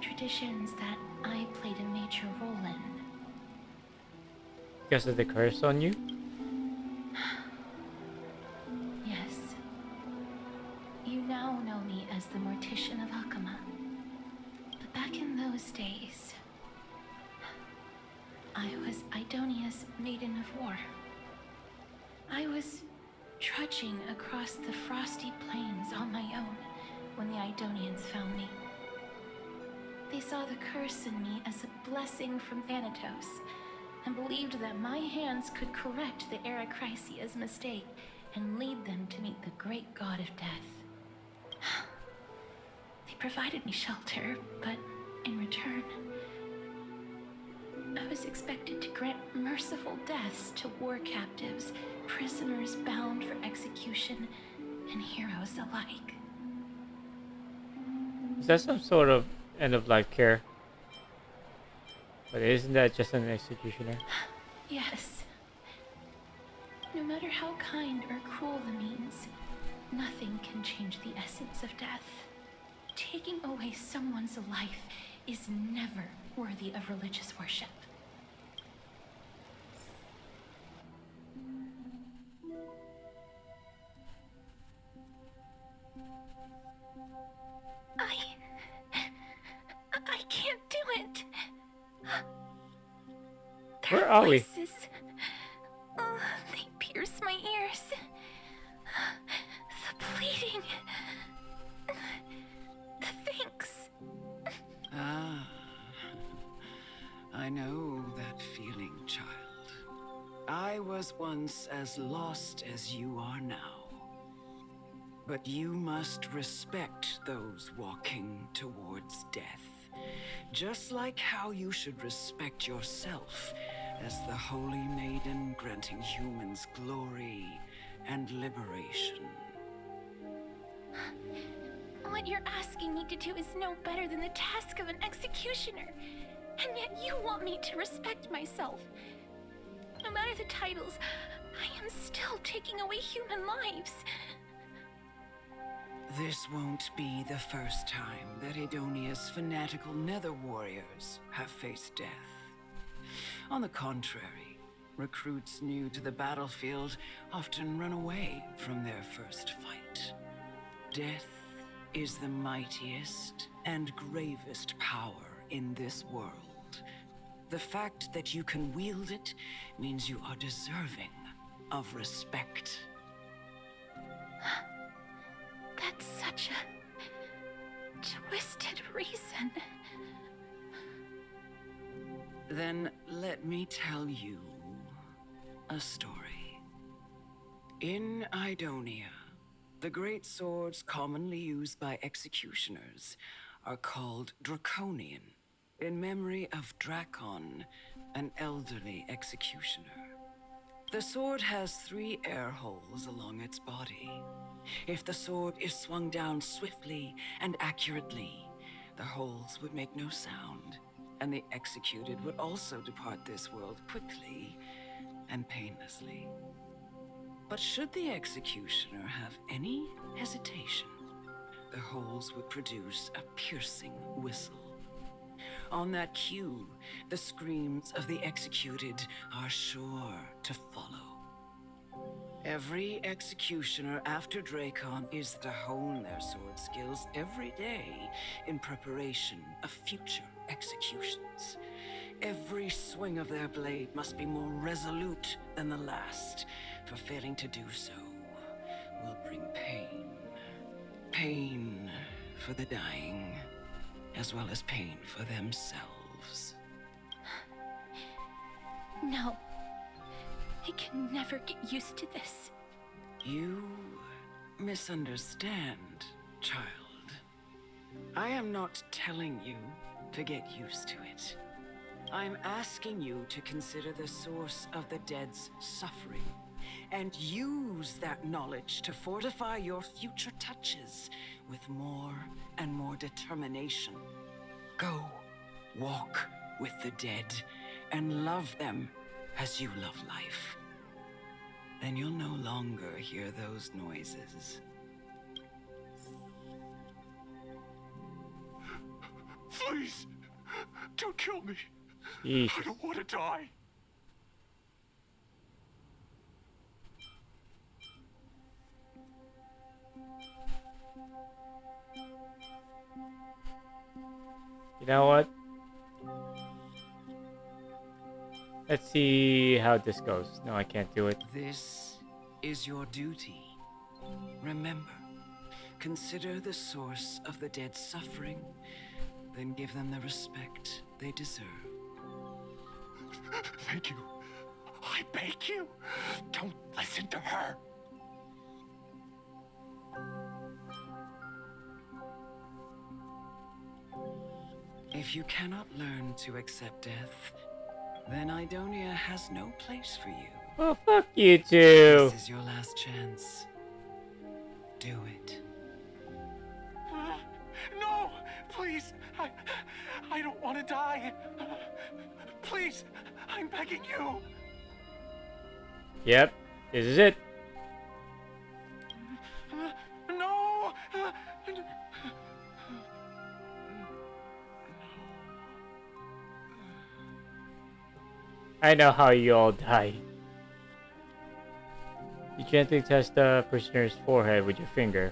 Traditions that I played a major role in. Because of the curse on you? Yes. You now know me as the Mortician of Hakama. But back in those days, I was Idonia's Maiden of War. I was trudging across the frosty plains on my own when the Idonians found me. They saw the curse in me as a blessing from Thanatos, and believed that my hands could correct the Eracrisia's mistake and lead them to meet the great god of death. They provided me shelter, but in return, I was expected to grant merciful deaths to war captives, prisoners bound for execution, and heroes alike. Is that some sort of end-of-life care? But isn't that just an executioner? Yes. No matter how kind or cruel the means, nothing can change the essence of death. Taking away someone's life is never worthy of religious worship. I can't do it. Where are we? Voices. They pierce my ears. The bleeding. The thanks. Ah, I know that feeling, child. I was once as lost as you are now. But you must respect those walking towards death. Just like how you should respect yourself as the Holy Maiden granting humans glory and liberation. What you're asking me to do is no better than the task of an executioner. And yet you want me to respect myself. No matter the titles, I am still taking away human lives. This won't be the first time that Edonia's fanatical nether warriors have faced death. On the contrary, recruits new to the battlefield often run away from their first fight. Death is the mightiest and gravest power in this world. The fact that you can wield it means you are deserving of respect. That's such a twisted reason. Then let me tell you a story. In Idonia, the great swords commonly used by executioners are called Draconian, in memory of Drakon, an elderly executioner. The sword has 3 air holes along its body. If the sword is swung down swiftly and accurately, the holes would make no sound, and the executed would also depart this world quickly and painlessly. But should the executioner have any hesitation, the holes would produce a piercing whistle. On that cue, the screams of the executed are sure to follow. Every executioner after Drakon is to hone their sword skills every day in preparation of future executions. Every swing of their blade must be more resolute than the last, for failing to do so will bring pain. Pain for the dying, as well as pain for themselves. No. I can never get used to this. You misunderstand, child. I am not telling you to get used to it. I'm asking you to consider the source of the dead's suffering and use that knowledge to fortify your future touches with more and more determination. Go, walk with the dead and love them as you love life. then you'll no longer hear those noises. Please, don't kill me. Jesus. I don't want to die. You know what? Let's see how this goes. No, I can't do it. This is your duty. Remember, consider the source of the dead's suffering, then give them the respect they deserve. Thank you. I beg you, don't listen to her. If you cannot learn to accept death, then Idonia has no place for you. Oh, fuck you too. This is your last chance. Do it. No, please, I don't want to die. Please, I'm begging you. Yep, this is it. No. I know how you all die. You gently touch the prisoner's forehead with your finger.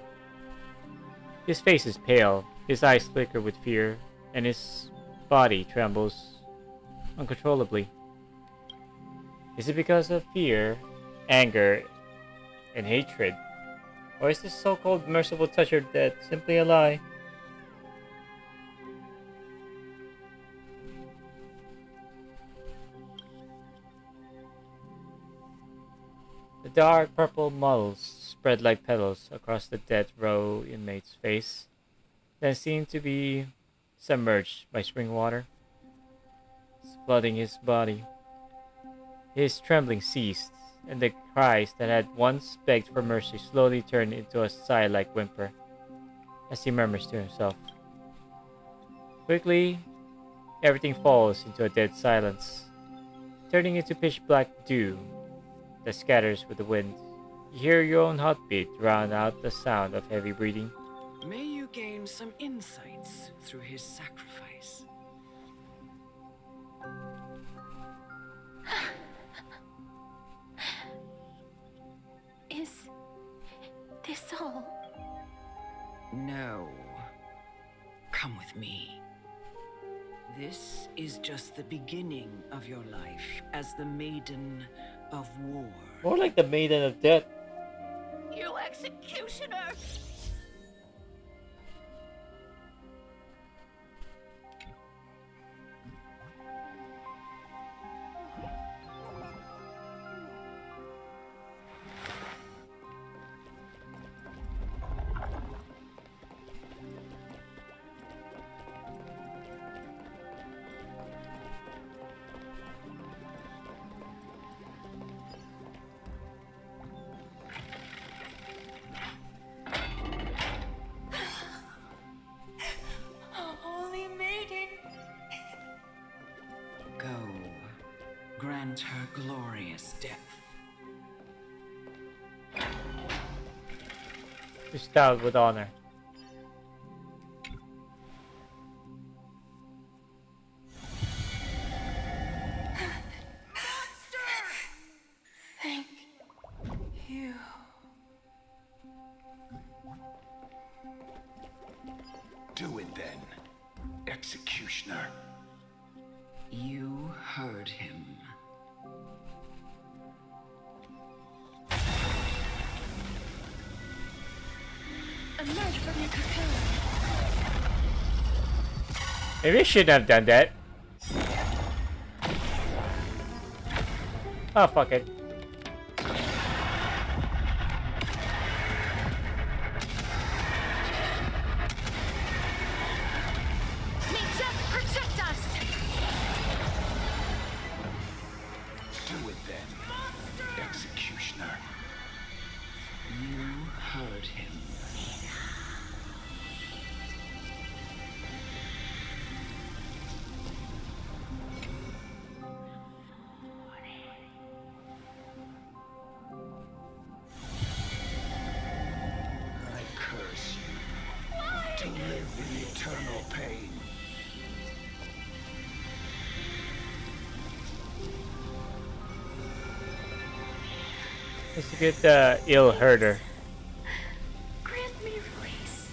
His face is pale, his eyes flicker with fear, and his body trembles uncontrollably. Is it because of fear, anger, and hatred? Or is this so-called merciful touch of death simply a lie? The dark purple mottles spread like petals across the dead row inmate's face, then seemed to be submerged by spring water, flooding his body. His trembling ceased, and the cries that had once begged for mercy slowly turned into a sigh-like whimper, as he murmurs to himself. Quickly, everything falls into a dead silence, turning into pitch-black dew that scatters with the wind. You hear your own heartbeat drown out the sound of heavy breathing. May you gain some insights through his sacrifice. Is this all? No. Come with me. This is just the beginning of your life as the Maiden of War. More like the Maiden of Death. You executioner! Grant her glorious death. Bestowed with honor. Thank you. Do it then, executioner. You heard him. Emerge from your cocoon. Maybe I shouldn't have done that. Oh, fuck it. May death protect us! Do it then, executioner. You heard him. Let's get the ill herder. Grant me release.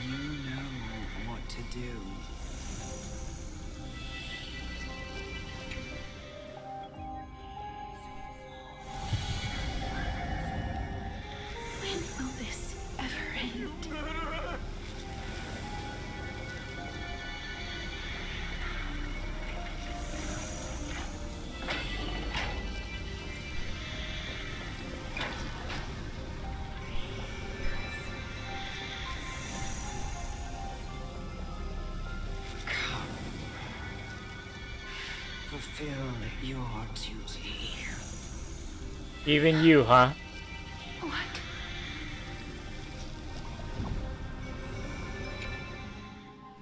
You know what to do. When will this ever end? Fulfill your duty. Even you, huh? What?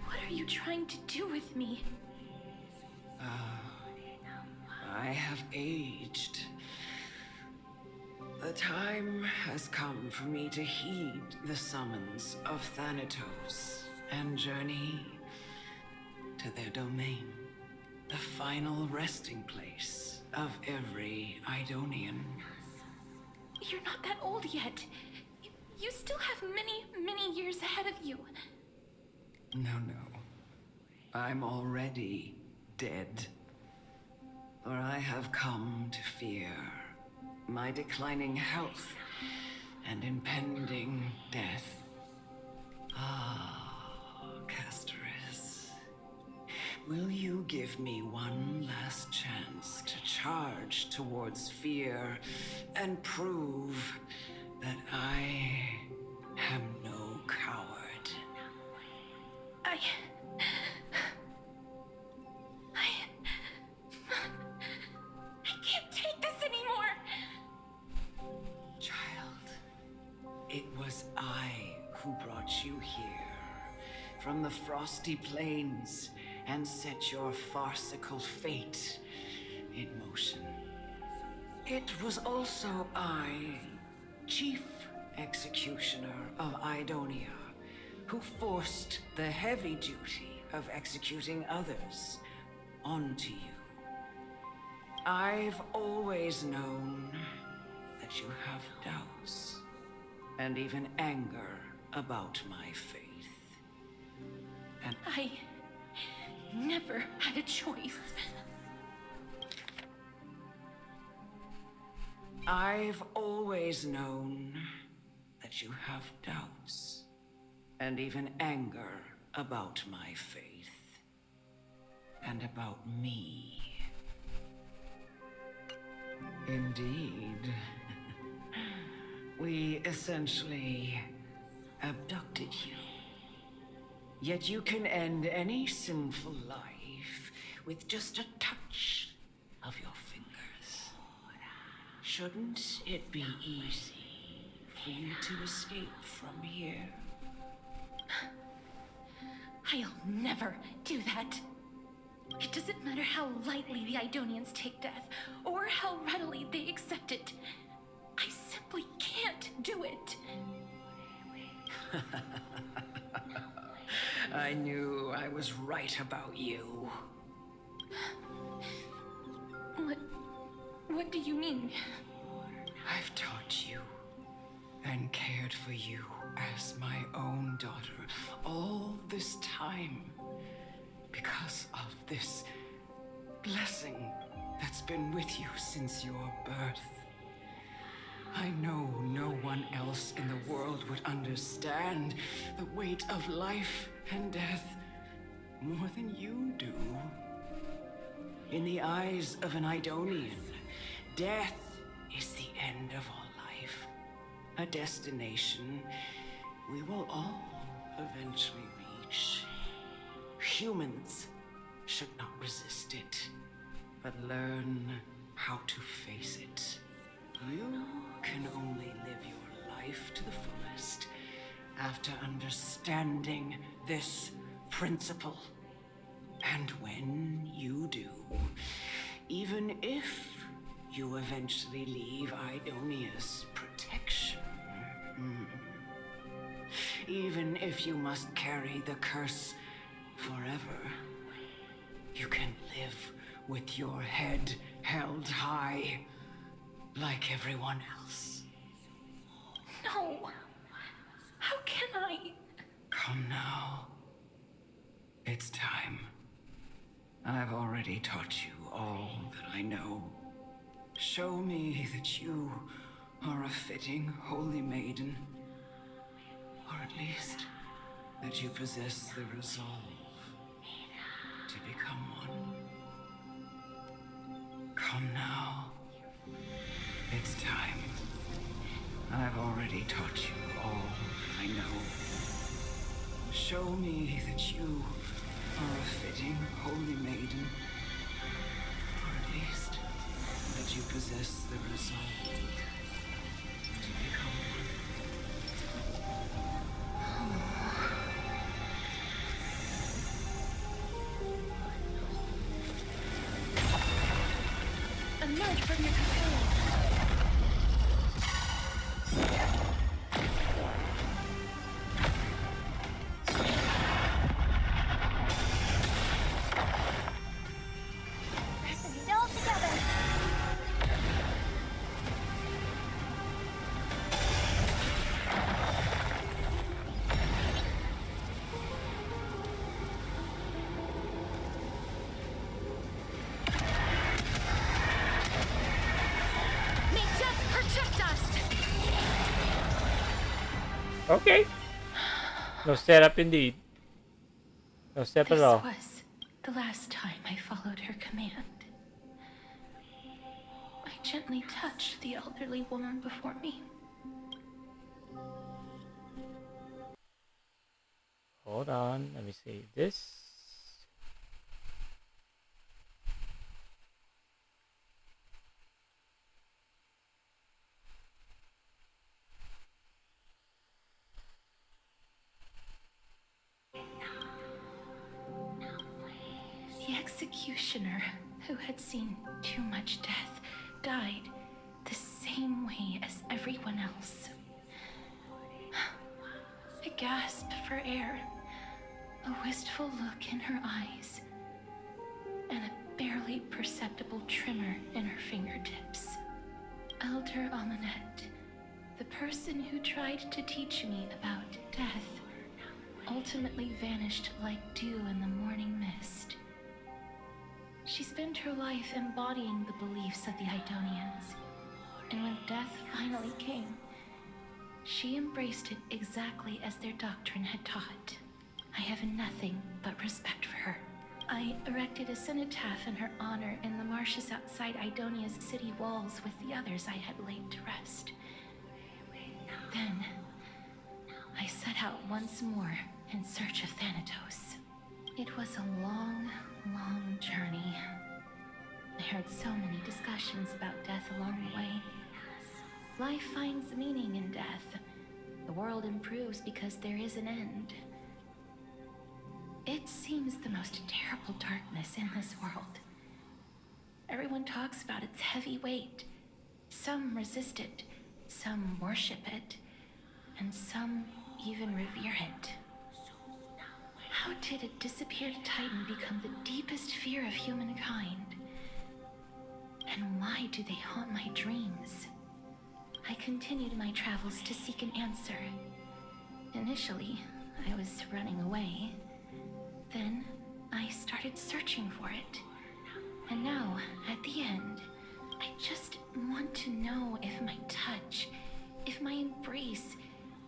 What are you trying to do with me? I have aged. The time has come for me to heed the summons of Thanatos and journey to their domain, the final resting place of every Idonian. You're not that old yet. You still have many, many years ahead of you. No. I'm already dead. For I have come to fear my declining health and impending death. Castorus, will you give me one last chance to charge towards fear and prove that I am no coward? I can't take this anymore. Child, it was I who brought you here from the frosty plains and set your farcical fate in motion. It was also I, Chief Executioner of Idonia, who forced the heavy duty of executing others onto you. I've always known that you have doubts and even anger about my faith. And I never had a choice. I've always known that you have doubts and even anger about my faith and about me. Indeed. We essentially abducted you. Yet you can end any sinful life with just a touch of your fingers. Shouldn't it be easy for you to escape from here? I'll never do that. It doesn't matter how lightly the Idonians take death, or how readily they accept it. I simply can't do it. I knew I was right about you. What do you mean? I've taught you and cared for you as my own daughter all this time because of this blessing that's been with you since your birth. I know no one else in the world would understand the weight of life and death more than you do. In the eyes of an Idonian, death is the end of all life, a destination we will all eventually reach. Humans should not resist it, but learn how to face it. You can only live your life to the fullest after understanding this principle. And when you do, even if you eventually leave Idonia's protection, even if you must carry the curse forever, you can live with your head held high, like everyone else. No. How can I? Come now. It's time. I've already taught you all that I know. Show me that you are a fitting holy maiden. Or at least that you possess the resolve to become one. Come now. It's time. I've already taught you all I know. Show me that you are a fitting holy maiden. Or at least that you possess the resolve to become one. Emerge from your cocoon. Okay. No setup indeed. No step at all. This was the last time I followed her command. I gently touched the elderly woman before me. Hold on, let me see this. The executioner, who had seen too much death, died the same way as everyone else. I gasped for air, a wistful look in her eyes, and a barely perceptible tremor in her fingertips. Elder Amunet, the person who tried to teach me about death, ultimately vanished like dew in the morning mist. She spent her life embodying the beliefs of the Idonians, and when death finally came, she embraced it exactly as their doctrine had taught. I have nothing but respect for her. I erected a cenotaph in her honor in the marshes outside Idonia's city walls with the others I had laid to rest. Then, I set out once more in search of Thanatos. It was a long, long journey. I heard so many discussions about death along the way. Life finds meaning in death. The world improves because there is an end. It seems the most terrible darkness in this world. Everyone talks about its heavy weight. Some resist it, some worship it, and some even revere it. How did a disappeared titan become the deepest fear of humankind? And why do they haunt my dreams? I continued my travels to seek an answer. Initially, I was running away. Then, I started searching for it. And now, at the end, I just want to know if my touch, if my embrace,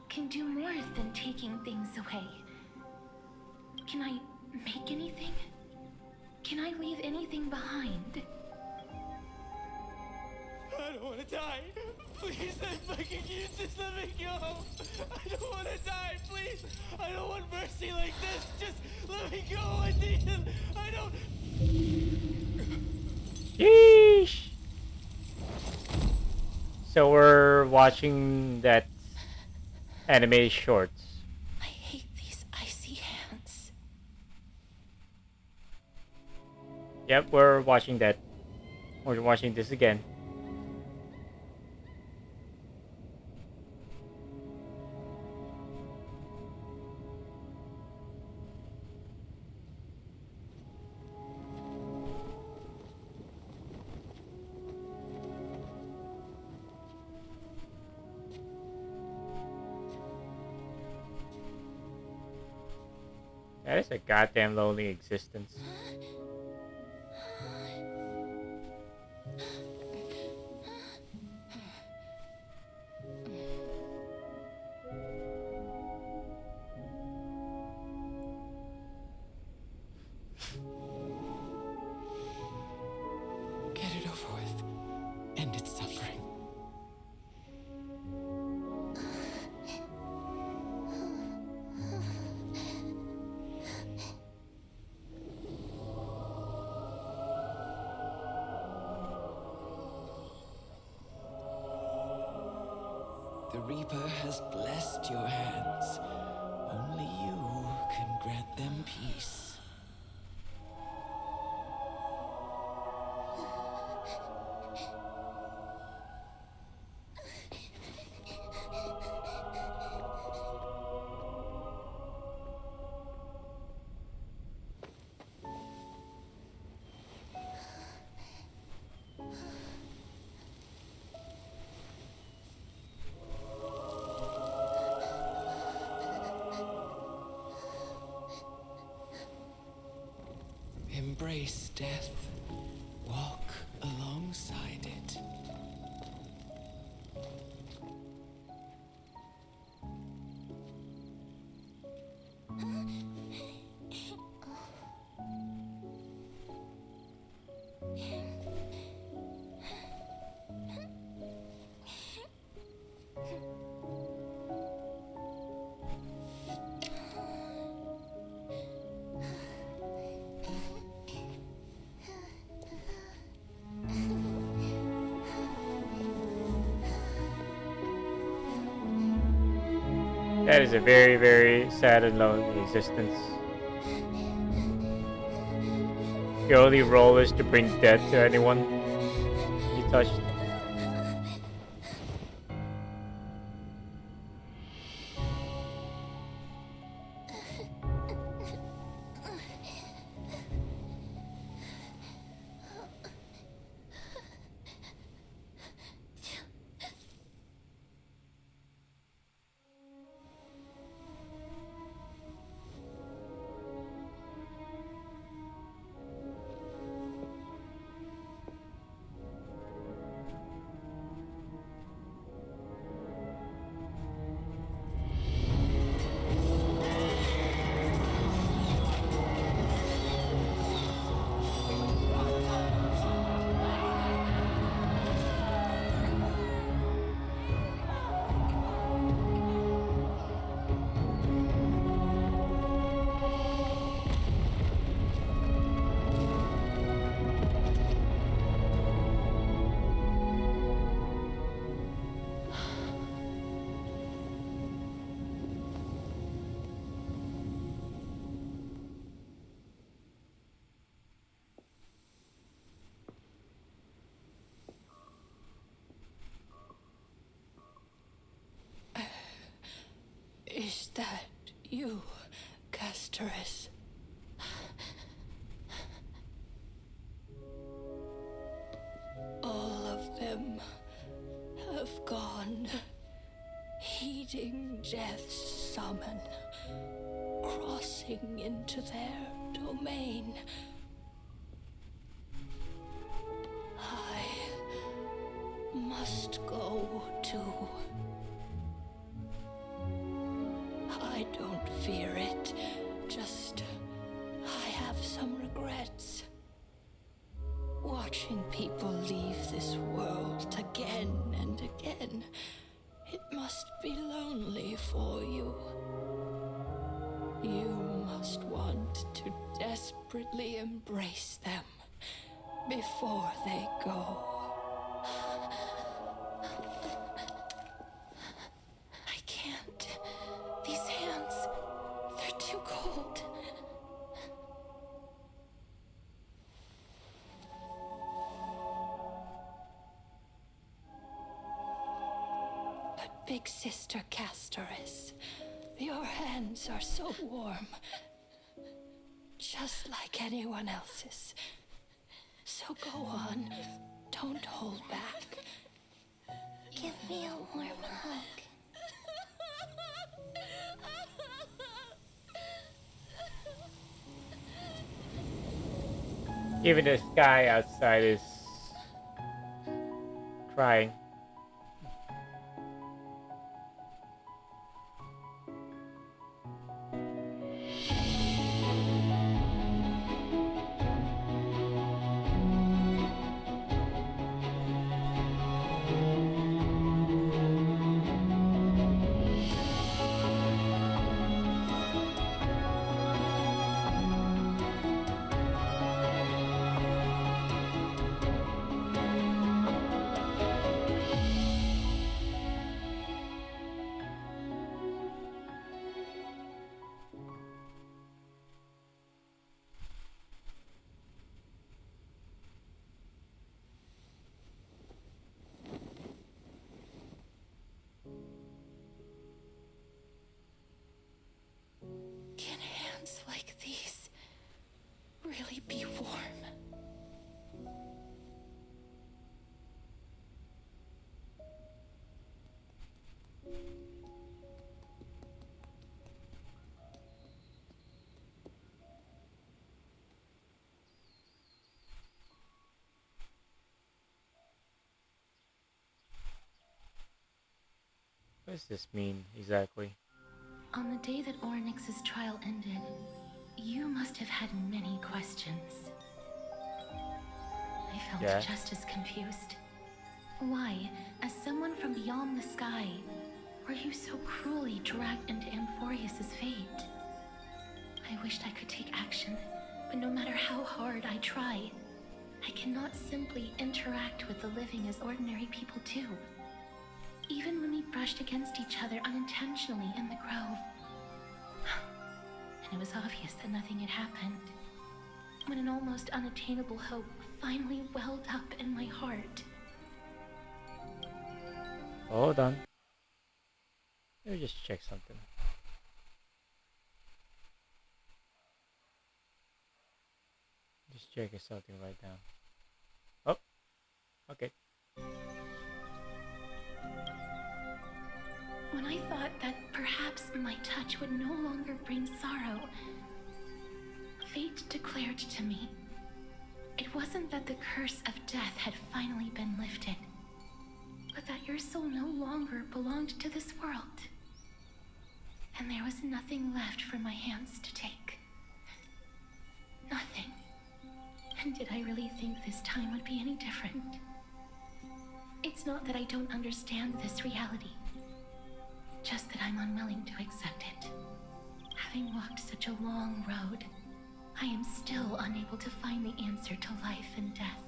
can do more than taking things away. Can I make anything? Can I leave anything behind? I don't want to die. Please, I fucking you just let me go. I don't want to die, please. I don't want mercy like this. Just let me go. I need it. I don't. Yeesh. So we're watching that animated shorts. I hate these icy hands. Yep, we're watching that. We're watching this again. That is a goddamn lonely existence. Get it over with. End its suffering. The Reaper has blessed your hands. Only you can grant them peace. Embrace death. Walk alongside it. That is a very, very sad and lonely existence. Your only role is to bring death to anyone you touch. Is that you, Castorus? All of them have gone, heeding death's summon, crossing into their domain. I must go too. I don't fear it, just I have some regrets. Watching people leave this world again and again, it must be lonely for you. You must want to desperately embrace them before they go. I can't. These hands, they're too cold. But Big Sister Castorus, your hands are so warm. Just like anyone else's. So go on. Don't hold back. Give me a warm hug. Even the sky outside is crying. Can hands like these really be warm? What does this mean exactly? On the day that Oryx's trial ended, you must have had many questions. I felt Yeah. just as confused. Why, as someone from beyond the sky, were you so cruelly dragged into Amphorius's fate? I wished I could take action, but no matter how hard I try, I cannot simply interact with the living as ordinary people do. Even when we brushed against each other unintentionally in the grove. And it was obvious that nothing had happened. When an almost unattainable hope finally welled up in my heart. Hold on. Let me just check something. Just check something right now. Oh, okay. When I thought that perhaps my touch would no longer bring sorrow, fate declared to me, it wasn't that the curse of death had finally been lifted, but that your soul no longer belonged to this world. And there was nothing left for my hands to take. Nothing. And did I really think this time would be any different? It's not that I don't understand this reality. Just that I'm unwilling to accept it. Having walked such a long road, I am still unable to find the answer to life and death.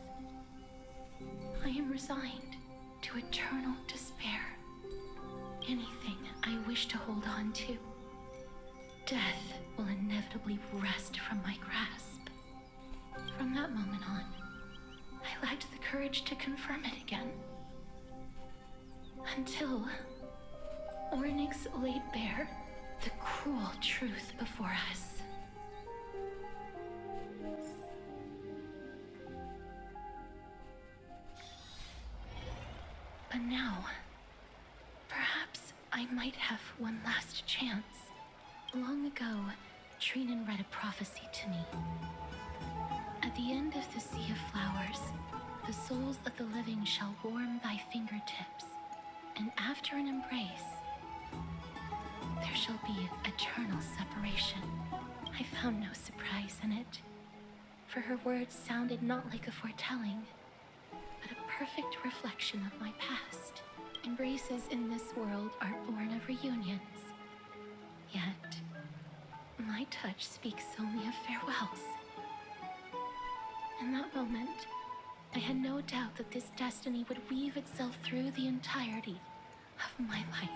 I am resigned to eternal despair. Anything I wish to hold on to, death will inevitably wrest from my grasp. From that moment on, I lacked the courage to confirm it again. Until Oryx laid bare the cruel truth before us. But now, perhaps I might have one last chance. Long ago, Trinan read a prophecy to me. At the end of the Sea of Flowers, the souls of the living shall warm thy fingertips, and after an embrace, there shall be eternal separation. I found no surprise in it, for her words sounded not like a foretelling, but a perfect reflection of my past. Embraces in this world are born of reunions. Yet, my touch speaks only of farewells. In that moment, I had no doubt that this destiny would weave itself through the entirety of my life.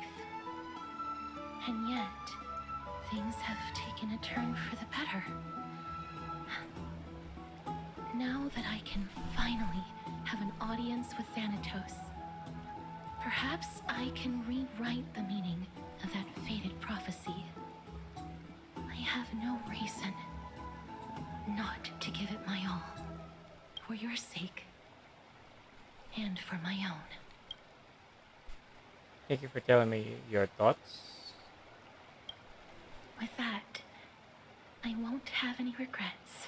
And yet, things have taken a turn for the better. Now that I can finally have an audience with Thanatos, perhaps I can rewrite the meaning of that fated prophecy. I have no reason not to give it my all, for your sake, and for my own. Thank you for telling me your thoughts. With that, I won't have any regrets.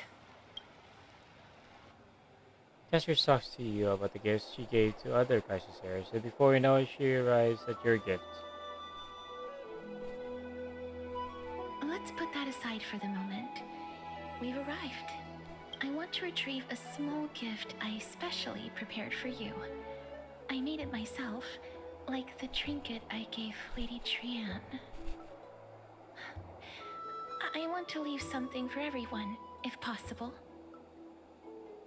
Casper talks to you about the gifts she gave to other crisis heirs, and before you know it, she arrives at your gift. Let's put that aside for the moment. We've arrived. I want to retrieve a small gift I specially prepared for you. I made it myself, like the trinket I gave Lady Trian. I want to leave something for everyone, if possible.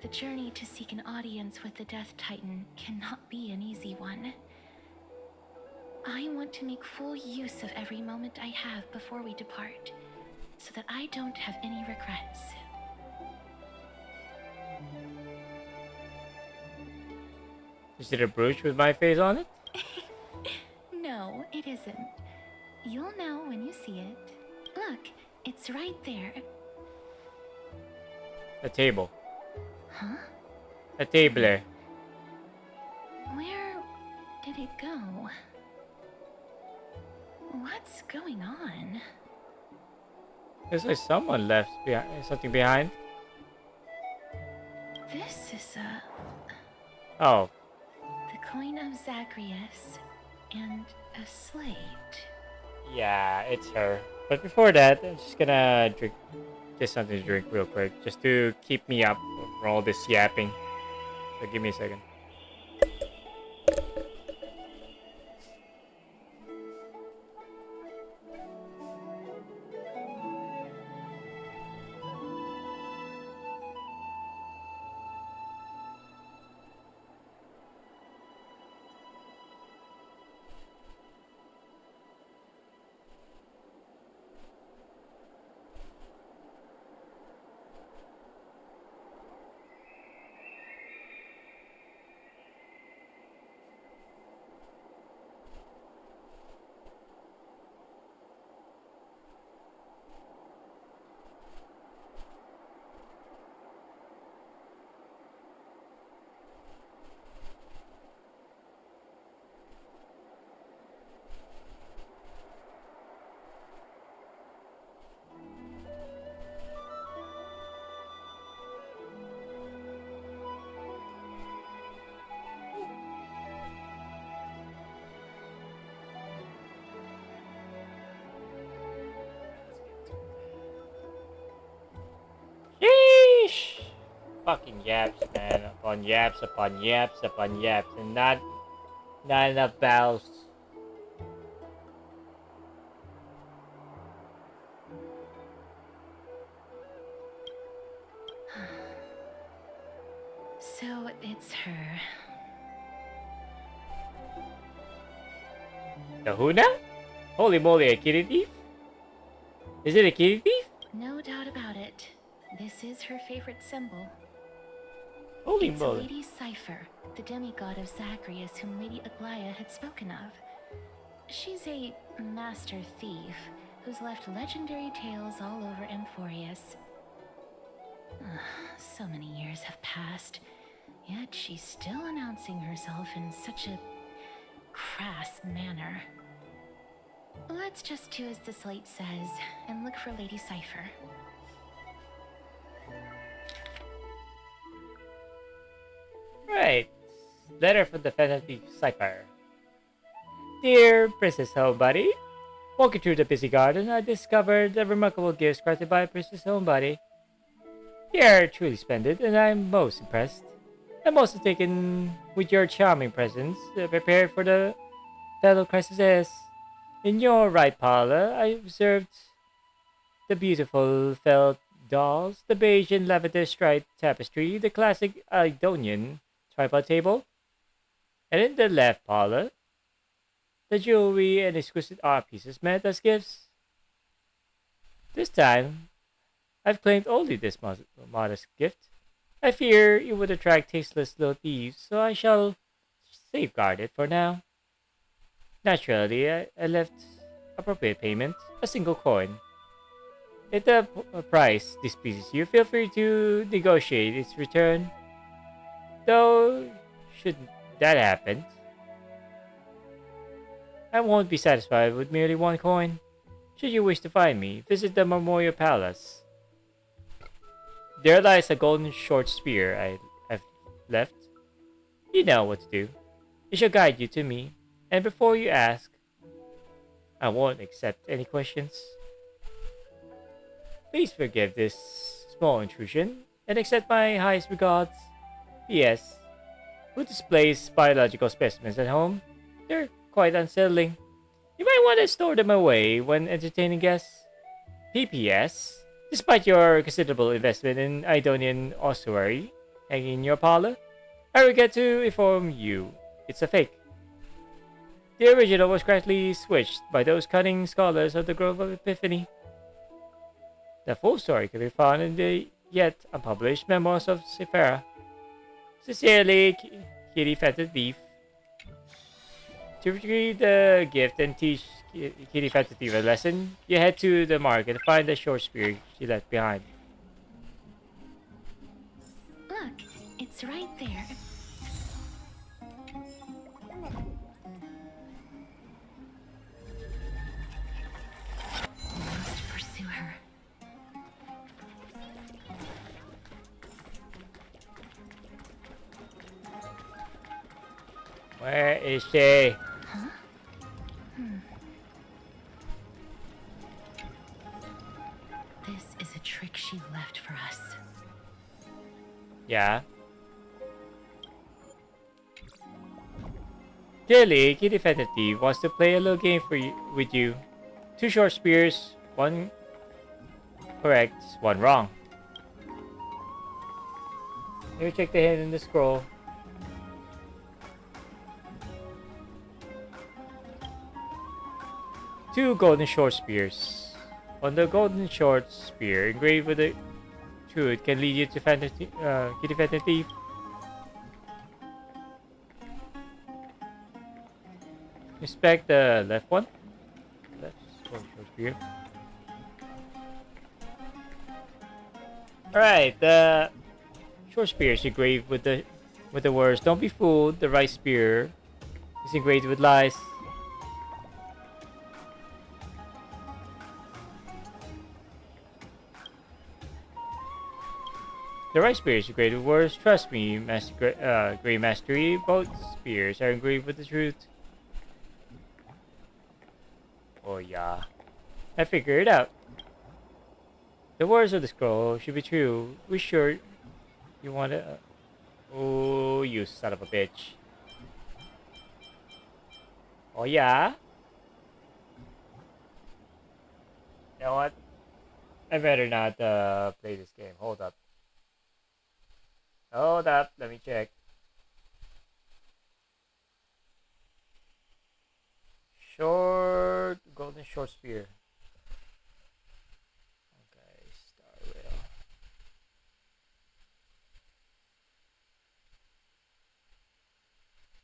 The journey to seek an audience with the Death Titan cannot be an easy one. I want to make full use of every moment I have before we depart, so that I don't have any regrets. Is it a brooch with my face on it? No, it isn't. You'll know when you see it. Look, it's right there. A table. Huh? A table. Where did it go? What's going on? Looks like someone left something behind. This is Oh. the coin of Zagreus and a slate. Yeah, it's her. But before that, I'm just gonna get something to drink real quick, just to keep me up for all this yapping. So give me a second. Sheesh! Fucking yaps, man. Upon yaps, upon yaps, upon yaps, and not enough battles. So it's her. The who now? Holy moly, a kitty thief? Is it a kitty thief? No doubt about it. This is her favorite symbol. Holy It's moly. Lady Cypher, the demigod of Zagreus whom Lady Aglaia had spoken of. She's a master thief who's left legendary tales all over Amphorius. So many years have passed, yet she's still announcing herself in such a crass manner. Let's just do as the slate says and look for Lady Cypher. Right. Letter from the Definitive Cypher. Dear Princess Homebody, walking through the busy garden, I discovered the remarkable gifts crafted by Princess Homebody. They are truly splendid, and I'm most impressed. I'm also taken with your charming presents, prepared for the fellow crisis. In your right parlor, I observed the beautiful felt dolls, the beige and lavender striped tapestry, the classic Idonian tripod table, and in the left parlor, the jewelry and exquisite art pieces meant as gifts. This time, I've claimed only this modest gift. I fear it would attract tasteless little thieves, so I shall safeguard it for now. Naturally, I left appropriate payment, a single coin. If the price displeases you, feel free to negotiate its return. Though, should that happen, I won't be satisfied with merely one coin. Should you wish to find me, visit the Memorial Palace. There lies a golden short spear I've left. You know what to do. It shall guide you to me, and before you ask, I won't accept any questions. Please forgive this small intrusion, and accept my highest regards. P.S. Who displays biological specimens at home? They're quite unsettling. You might want to store them away when entertaining guests. P.P.S. Despite your considerable investment in Idonian ossuary hanging in your parlor, I regret to inform you it's a fake. The original was correctly switched by those cunning scholars of the Grove of Epiphany. The full story can be found in the yet unpublished memoirs of Sephira. Sincerely, Kitty Fatted Thief. To retrieve the gift and teach Kitty Fatted Thief a lesson, you head to the market to find the short spear she left behind. Look, it's right there. We must pursue her. Where is she? Huh? This is a trick she left for us. Yeah. Clearly, Kitty Fatted Thief wants to play a little game with you. 2 short spears, 1 correct, 1 wrong. Let me check the hint in the scroll. Two golden short spears. On the golden short spear engraved with the truth can lead you to Kitty Fatted Thief. Inspect the left one. Left golden short spear. Alright, the short spear is engraved with the words, "Don't be fooled, the right spear is engraved with lies." The right spear is engraved with words, "Trust me, Grey Mastery, both spears are engraved with the truth." Oh yeah, I figured it out. The words of the scroll should be true. We sure you want to... oh, you son of a bitch. Oh yeah? You know what? I better not play this game. Hold up. Hold up, let me check. Golden short spear. Okay, Star Rail.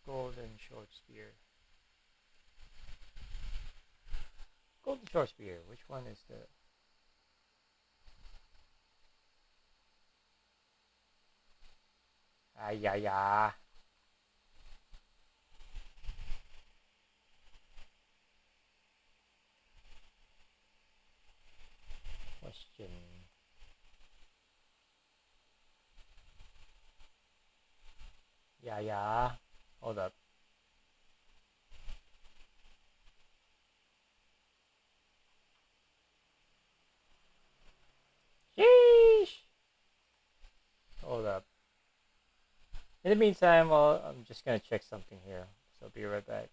Golden short spear. Golden short spear, which one is the... yeah. Question. Yeah. Hold up. Sheesh. Hold up. In the meantime, I'm just gonna check something here, so I'll be right back.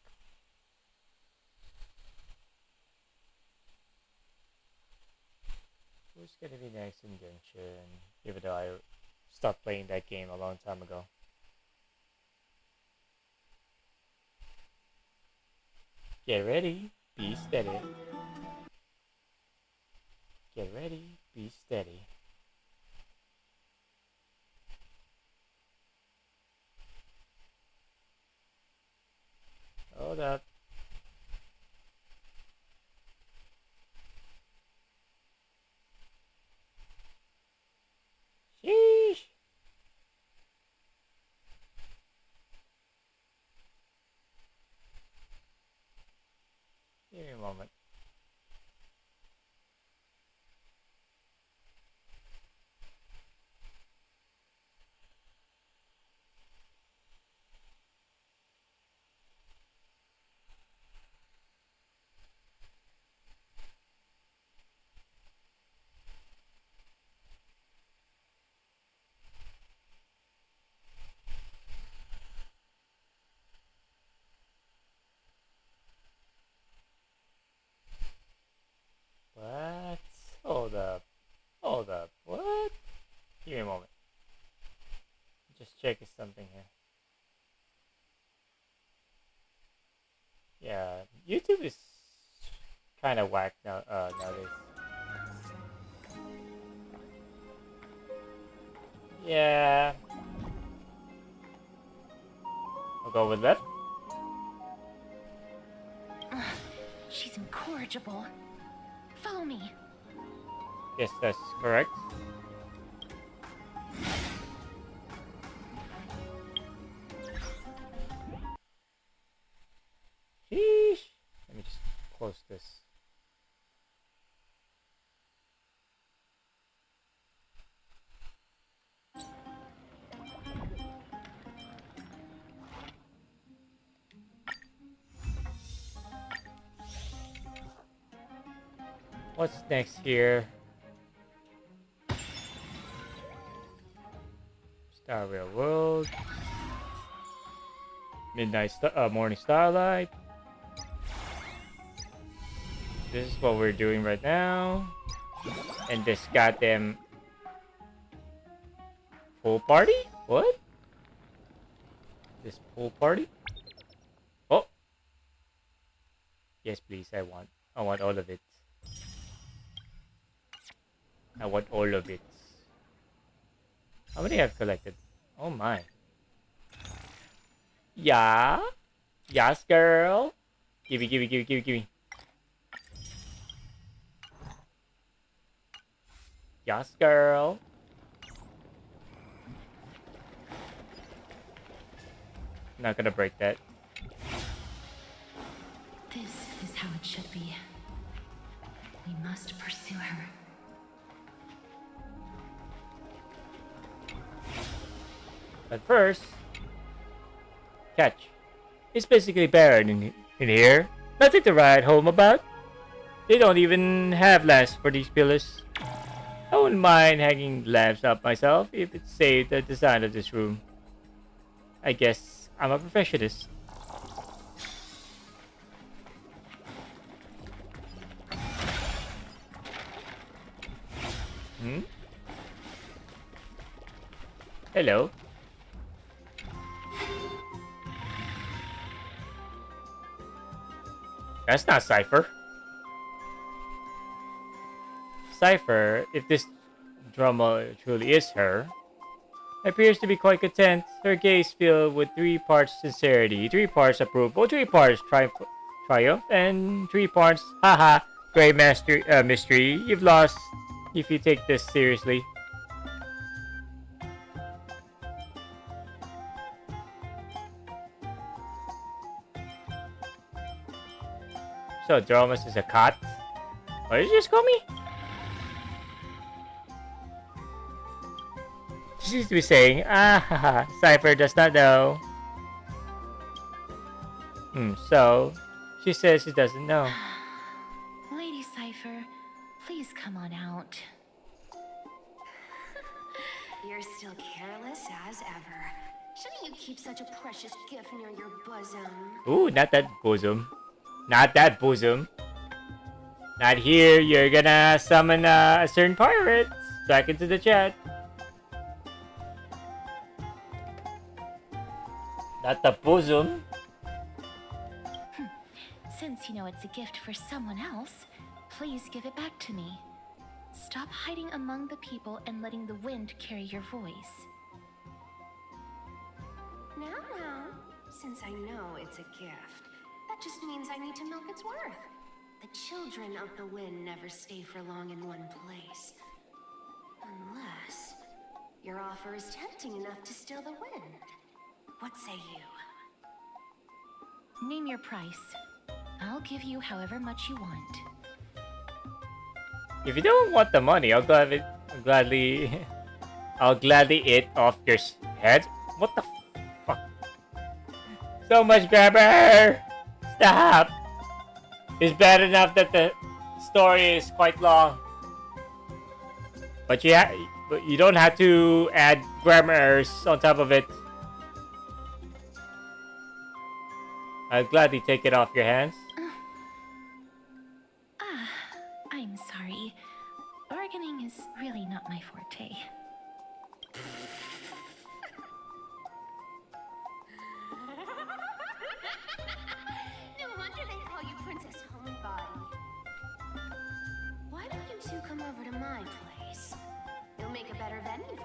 Who's gonna be next in Genshin? Even though I stopped playing that game a long time ago. Get ready, be steady. Get ready, be steady. Hold up. Sheesh. Give me a moment. check something here. Yeah, YouTube is kind of whack now nowadays. Yeah, I'll go with left. She's incorrigible. Follow me. Yes, that's correct. Sheesh. Let me just close this. What's next here? Star Rail World. Morning Starlight. This is what we're doing right now. And this goddamn pool party? What? This pool party? Oh. Yes, please. I want all of it. I want all of it. How many have collected? Oh my. Yeah? Yes, girl? Gimme, gimme, gimme, gimme, gimme. Yes, girl. Not gonna break that. This is how it should be. We must pursue her. But first, catch. It's basically barren in here. Nothing to write home about. They don't even have lamps for these pillars. I wouldn't mind hanging lamps up myself if it saved the design of this room. I guess I'm a perfectionist. Hmm? Hello. That's not Cypher. Cypher, if this drama truly is her, appears to be quite content. Her gaze filled with 3 parts sincerity, 3 parts approval, 3 parts triumph, and 3 parts haha, great mystery. You've lost if you take this seriously. So Dromus is a cat. What did you just call me? She seems to be saying, ah haha, Cypher does not know. So she says she doesn't know. Lady Cypher, please come on out. You're still careless as ever. Shouldn't you keep such a precious gift near your bosom? Ooh, not that bosom. Not that bosom. Not here. You're gonna summon a certain pirate back into the chat. Not the bosom. Since you know it's a gift for someone else, please give it back to me. Stop hiding among the people and letting the wind carry your voice. Now, since I know it's a gift, that just means I need to milk its worth. The children of the wind never stay for long in one place. Unless your offer is tempting enough to steal the wind. What say you? Name your price. I'll give you however much you want. If you don't want the money, I'll gladly eat off your head. What the fuck? So much grammar! Stop! It's bad enough that the story is quite long. But you don't have to add grammar errors on top of it. I'll gladly take it off your hands. I'm sorry. Bargaining is really not my forte.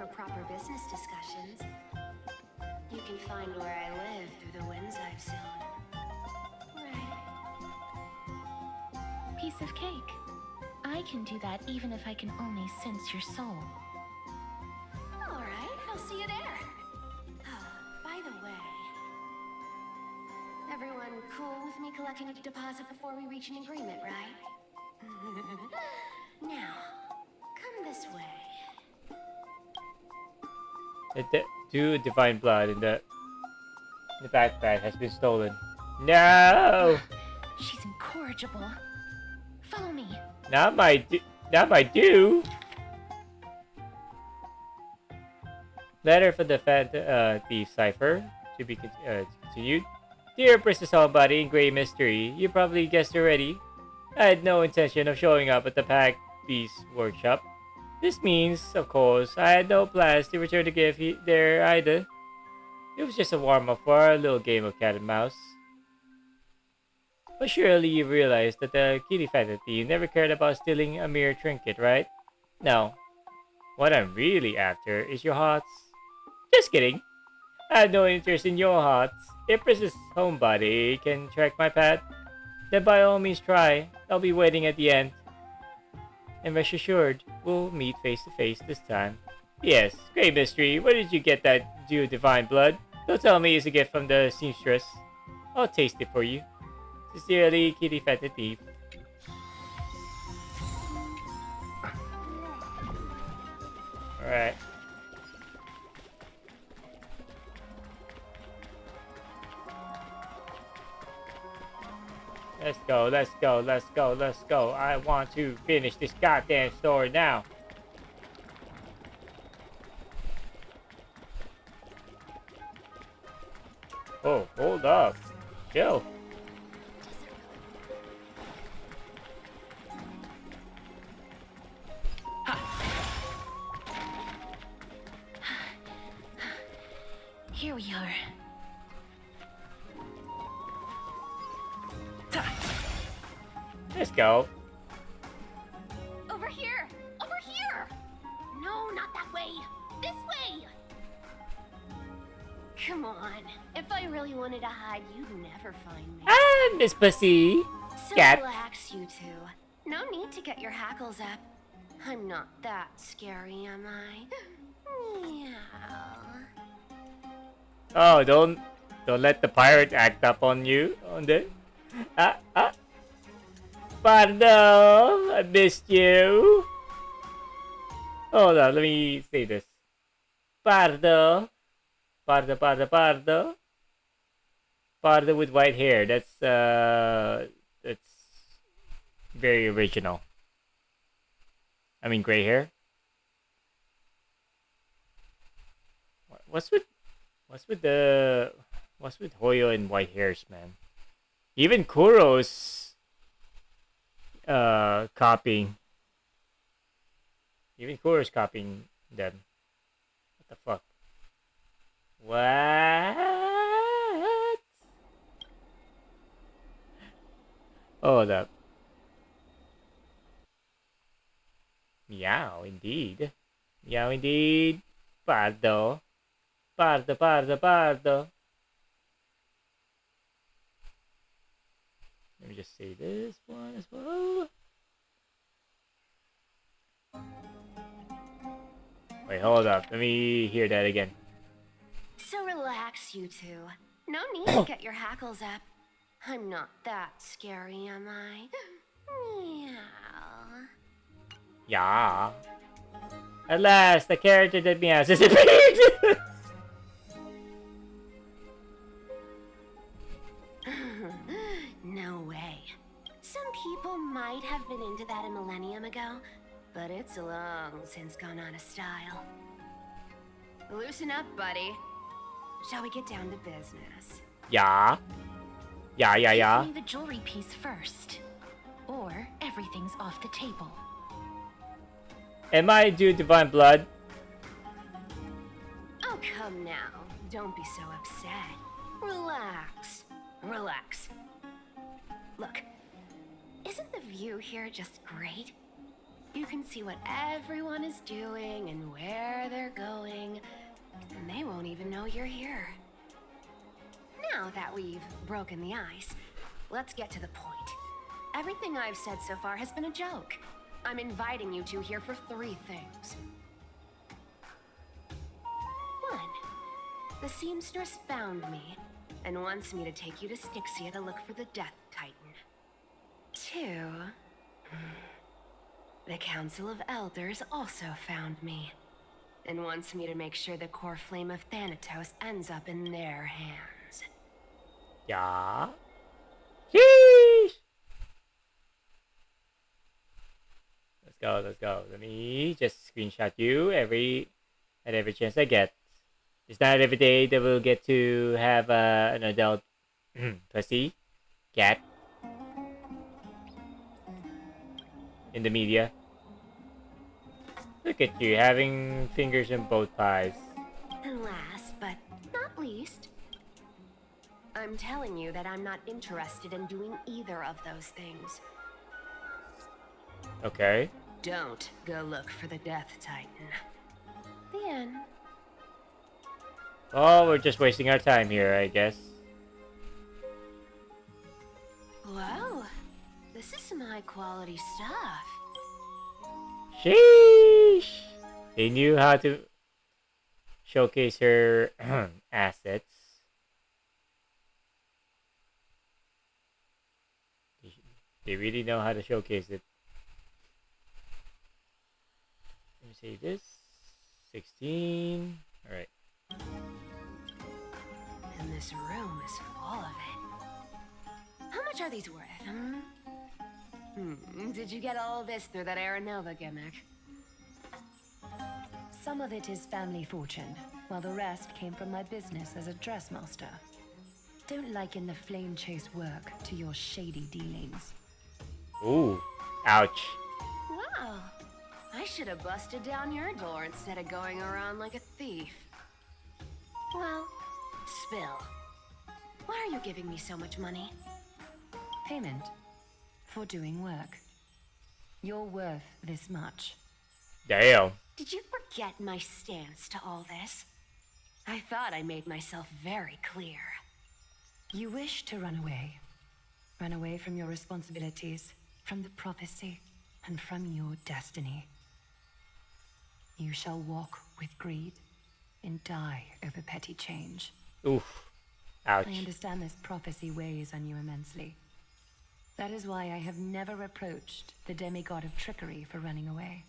for proper business discussions. You can find where I live through the winds I've sown. Piece of cake. I can do that even if I can only sense your soul. Alright, I'll see you there. By the way, everyone cool with me collecting a deposit before we reach an agreement, right? Now, come this way. The divine blood in the backpack has been stolen. No! She's incorrigible. Follow me. Not my do. Letter from the thief cipher to be continued. Dear Princess Homebody and Grey Mystery, you probably guessed already. I had no intention of showing up at the Pack Beast workshop. This means, of course, I had no plans to return the gift there either. It was just a warm-up for our little game of cat and mouse. But surely you realize that the kitty fantasy never cared about stealing a mere trinket, right? No. What I'm really after is your hearts. Just kidding. I have no interest in your hearts. If Princess Homebody can track my path, then by all means try. I'll be waiting at the end. And rest assured, we'll meet face to face this time. Yes, Great Mystery, where did you get that dew divine blood? Don't tell me it's a gift from the seamstress. I'll taste it for you. Sincerely, Kitty Fat the Thief. Alright. Let's go, let's go, let's go, let's go. I want to finish this goddamn story now. Oh, hold up. Chill. Here we are. Let's go. Over here! Over here! No, not that way! This way! Come on. If I really wanted to hide, you'd never find me. Ah, Miss Pussy. So Scat. relax, you two. No need to get your hackles up. I'm not that scary, am I? Meow. Oh, don't let the pirate act up on you. On the Pardo, I missed you. Hold on, let me say this. Pardo. Pardo with white hair. That's very original. I mean, gray hair. What's with Hoyo and white hairs, man? Even Kuro's copying. Even Kuro's copying them. What the fuck? What? Hold up. Meow, indeed. Meow, indeed. Pardo. Pardo. Let me just say this one as well. Wait, hold up. Let me hear that again. So relax, you two. No need to get your hackles up. I'm not that scary, am I? Meow. Yeah. At last, the character that meows has appeared! No way. Some people might have been into that a millennium ago, but it's long since gone out of style. Loosen up, buddy. Shall we get down to business? Yeah. Give me the jewelry piece first, or everything's off the table. Am I due divine blood? Oh, come now. Don't be so upset. Relax. Look, isn't the view here just great? You can see what everyone is doing and where they're going, and they won't even know you're here. Now that we've broken the ice, let's get to the point. Everything I've said so far has been a joke. I'm inviting you two here for 3 things. 1. The seamstress found me and wants me to take you to Styxia to look for the Death Titan. 2. The Council of Elders also found me and wants me to make sure the core flame of Thanatos ends up in their hands. Yeah. Sheesh. Let's go. Let me just screenshot you every chance I get. It's not every day that we'll get to have an adult pussy cat in the media. Look at you having fingers in both pies. And last but not least, I'm telling you that I'm not interested in doing either of those things. Okay. Don't go look for the Death Titan. The end. Oh, we're just wasting our time here, I guess. Wow, this is some high quality stuff. Sheesh! They knew how to showcase her assets. They really know how to showcase it. Let me see this. 16. Alright. And this room is full of it. How much are these worth, Did you get all this through that Aranova gimmick? Some of it is family fortune, while the rest came from my business as a dressmaster. Don't liken the flame chase work to your shady dealings. Ooh. Ouch. Wow. I should have busted down your door instead of going around like a thief. Well, spill. Why are you giving me so much money? Payment for doing work. You're worth this much. Damn. Did you forget my stance to all this? I thought I made myself very clear. You wish to run away. Run away from your responsibilities, from the prophecy, and from your destiny. You shall walk with greed and die over petty change. Oof. Ouch. I understand this prophecy weighs on you immensely. That is why I have never reproached the demigod of trickery for running away.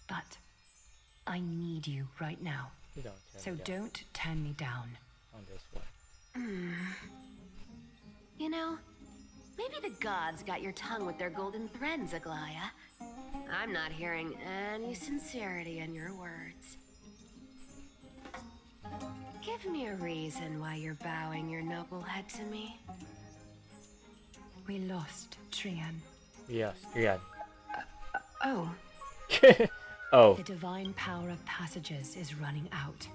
But I need you right now. So don't turn me down. On this one. You know, maybe the gods got your tongue with their golden threads, Aglaya. I'm not hearing any sincerity in your words. Give me a reason why you're bowing your noble head to me. We lost Trian. Yes, Trian. Oh. Oh. The divine power of passages is running out.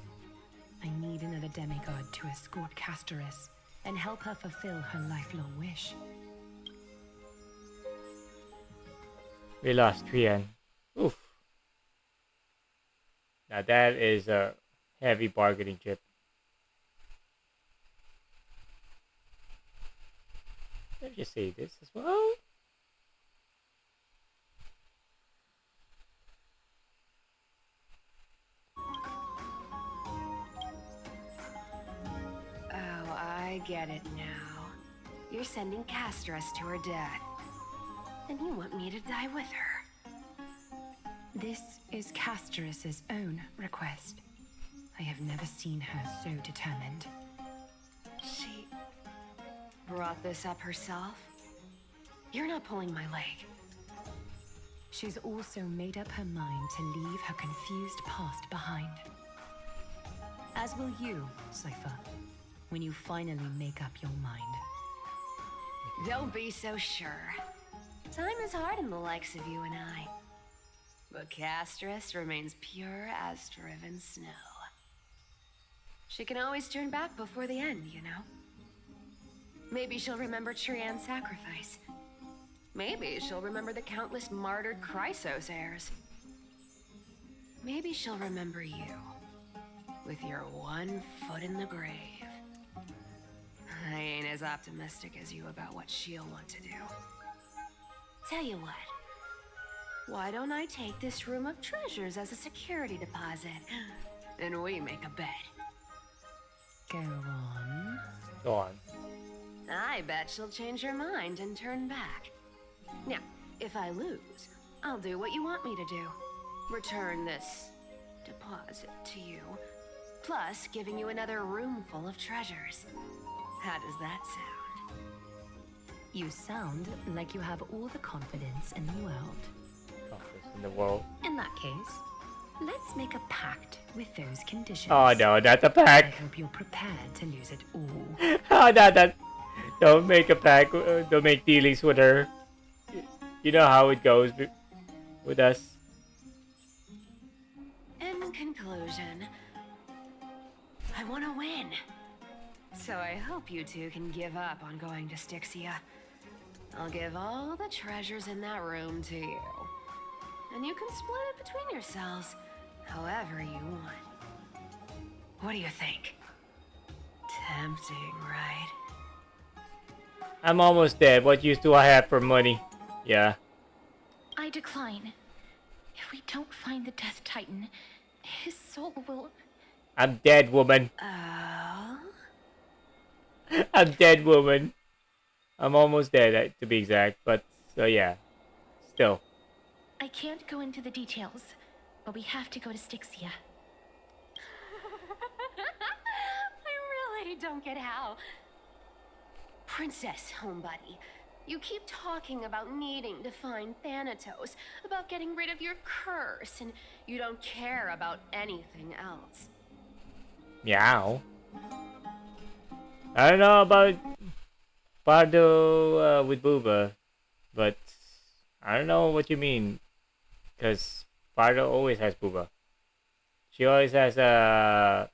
I need another demigod to escort Castoris and help her fulfill her lifelong wish. We lost Trian. Oof. Now that is a heavy bargaining chip. Let me just say this as well. Oh, I get it now. You're sending Castoris to her death. And you want me to die with her. This is Castoris' own request. I have never seen her so determined. She brought this up herself? You're not pulling my leg. She's also made up her mind to leave her confused past behind. As will you, Cypher, when you finally make up your mind. Don't be so sure. Time is hard in the likes of you and I. But Castoris remains pure as driven snow. She can always turn back before the end, you know? Maybe she'll remember Trian's sacrifice. Maybe she'll remember the countless martyred Chrysos heirs. Maybe she'll remember you, with your one foot in the grave. I ain't as optimistic as you about what she'll want to do. Tell you what, why don't I take this room of treasures as a security deposit, and we make a bet? Go on. Go on. I bet she'll change her mind and turn back. Now, if I lose, I'll do what you want me to do. Return this deposit to you, plus giving you another room full of treasures. How does that sound? You sound like you have all the confidence in the world. Confidence in the world. In that case, let's make a pact with those conditions. Oh no, not the I pack. hope you're prepared to lose it all. Oh, not that. Don't make a pack. Don't make dealings with her. You know how it goes with us. In conclusion, I want to win. So I hope you two can give up on going to Styxia. I'll give all the treasures in that room to you. And you can split it between yourselves, however you want. What do you think? Tempting, right? I'm almost dead. What use do I have for money? Yeah. I decline. If we don't find the Death Titan, his soul will... I'm dead, woman. Oh? I'm dead, woman. I'm almost dead, to be exact. But, so yeah. Still. I can't go into the details, but we have to go to Styxia. I really don't get how. Princess, homebuddy, you keep talking about needing to find Thanatos, about getting rid of your curse, and you don't care about anything else. Meow. I don't know about Pardo with Booba, but I don't know what you mean. Because Pardo always has Booba. She always has a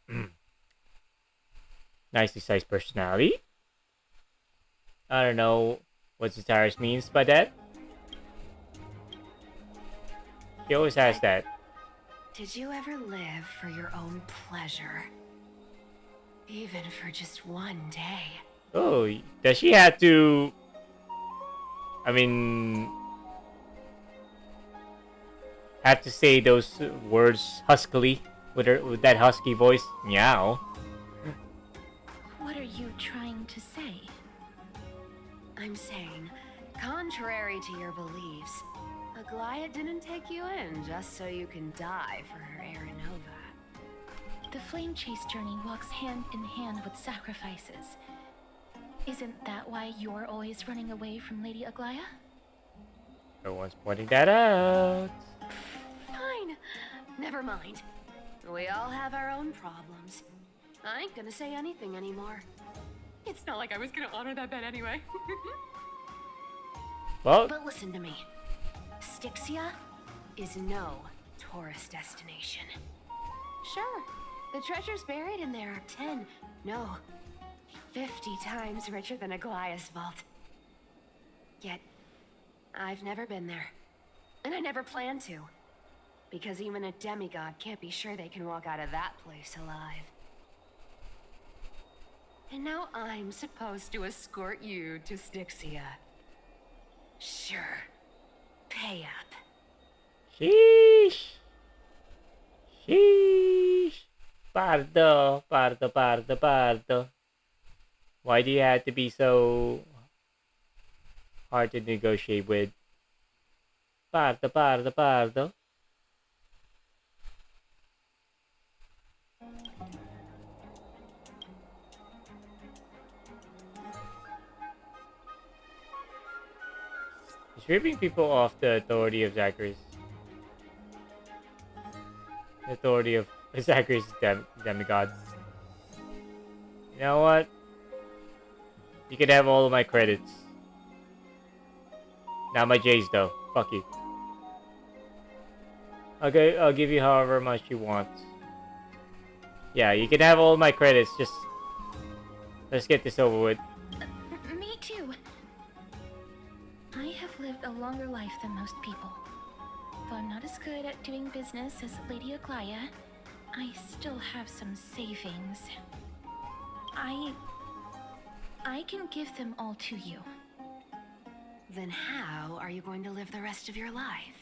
nicely sized personality. I don't know what Zutaris means by that. She always has that. Did you ever live for your own pleasure? Even for just one day? Oh, does she have to... I mean... have to say those words huskily with that husky voice? Meow. What are you trying to say? I'm saying, contrary to your beliefs, Aglaia didn't take you in just so you can die for her Aranova. The Flame Chase journey walks hand in hand with sacrifices. Isn't that why you're always running away from Lady Aglaia? No one's pointing that out. Fine. Never mind. We all have our own problems. I ain't gonna say anything anymore. It's not like I was gonna honor that bet anyway. Well, but listen to me. Styxia is no tourist destination. Sure, the treasures buried in there are 10, no, 50 times richer than Aglaia's vault. Yet, I've never been there. And I never plan to. Because even a demigod can't be sure they can walk out of that place alive. And now I'm supposed to escort you to Styxia. Sure. Pay up. Sheesh. Sheesh. Pardo, Pardo, Pardo, Pardo. Why do you have to be so hard to negotiate with? Pardo, Pardo, Pardo. He's ripping people off the authority of Zacharias. The authority of Zacharias demigod. You know what? You can have all of my credits. Not my J's though. Fuck you. Okay, I'll give you however much you want. Yeah, you can have all my credits. Just let's get this over with. Me too. I have lived longer life than most people. Though I'm not as good at doing business as Lady Aglaya, I still have some savings. I can give them all to you. Then how are you going to live the rest of your life?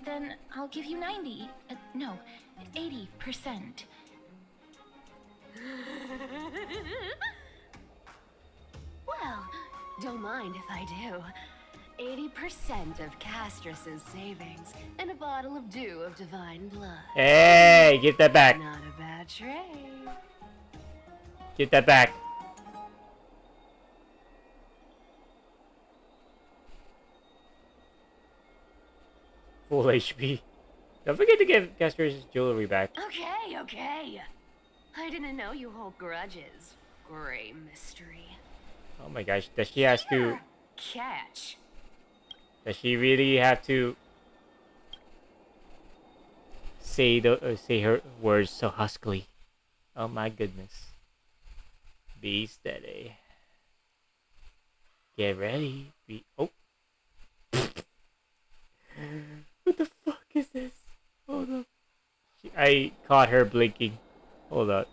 Then I'll give you 90. No, 80%. Well, don't mind if I do. 80% of Castrus's savings and a bottle of dew of divine blood. Hey, get that back. Not a bad trade. Get that back. Full HP. Don't forget to give Castrus's jewelry back. Okay. I didn't know you hold grudges. Gray mystery. Oh my gosh, does she have to... Catch. Does she really have to say her words so huskily? Oh my goodness. Be steady. Get ready. Oh. What the fuck is this? Hold up. I caught her blinking. Hold up.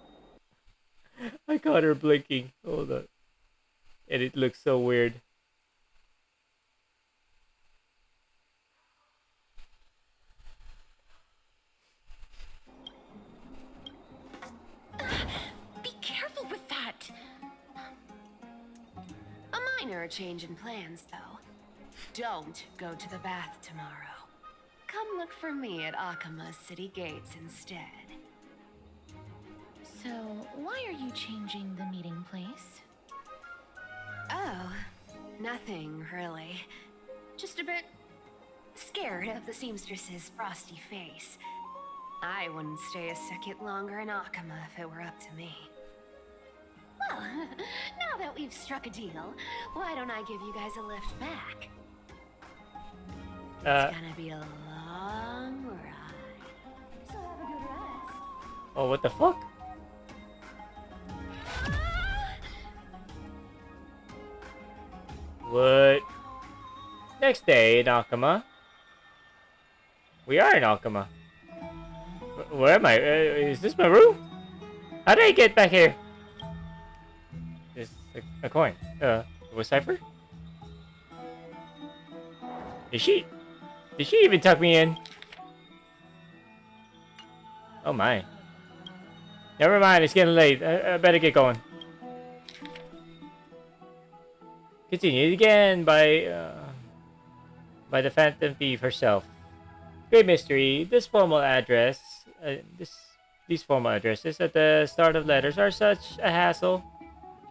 I caught her blinking. Hold up. And it looks so weird. Be careful with that. A minor change in plans, though. Don't go to the bath tomorrow. Come look for me at Akama's city gates instead. So, why are you changing the meeting place? Oh, nothing really. Just a bit scared of the seamstress's frosty face. I wouldn't stay a second longer in Akama if it were up to me. Well, now that we've struck a deal, why don't I give you guys a lift back? It's gonna be a long ride. So have a good rest. Oh, what the fuck? What? Next day in Akama. We are in Akama. Where am I? Is this my room? How did I get back here? It's a coin. Was Cypher? Did she even tuck me in? Oh my. Never mind, it's getting late. I better get going. Continued again by the Phantom Thief herself. Great mystery. This formal address, these formal addresses at the start of letters are such a hassle.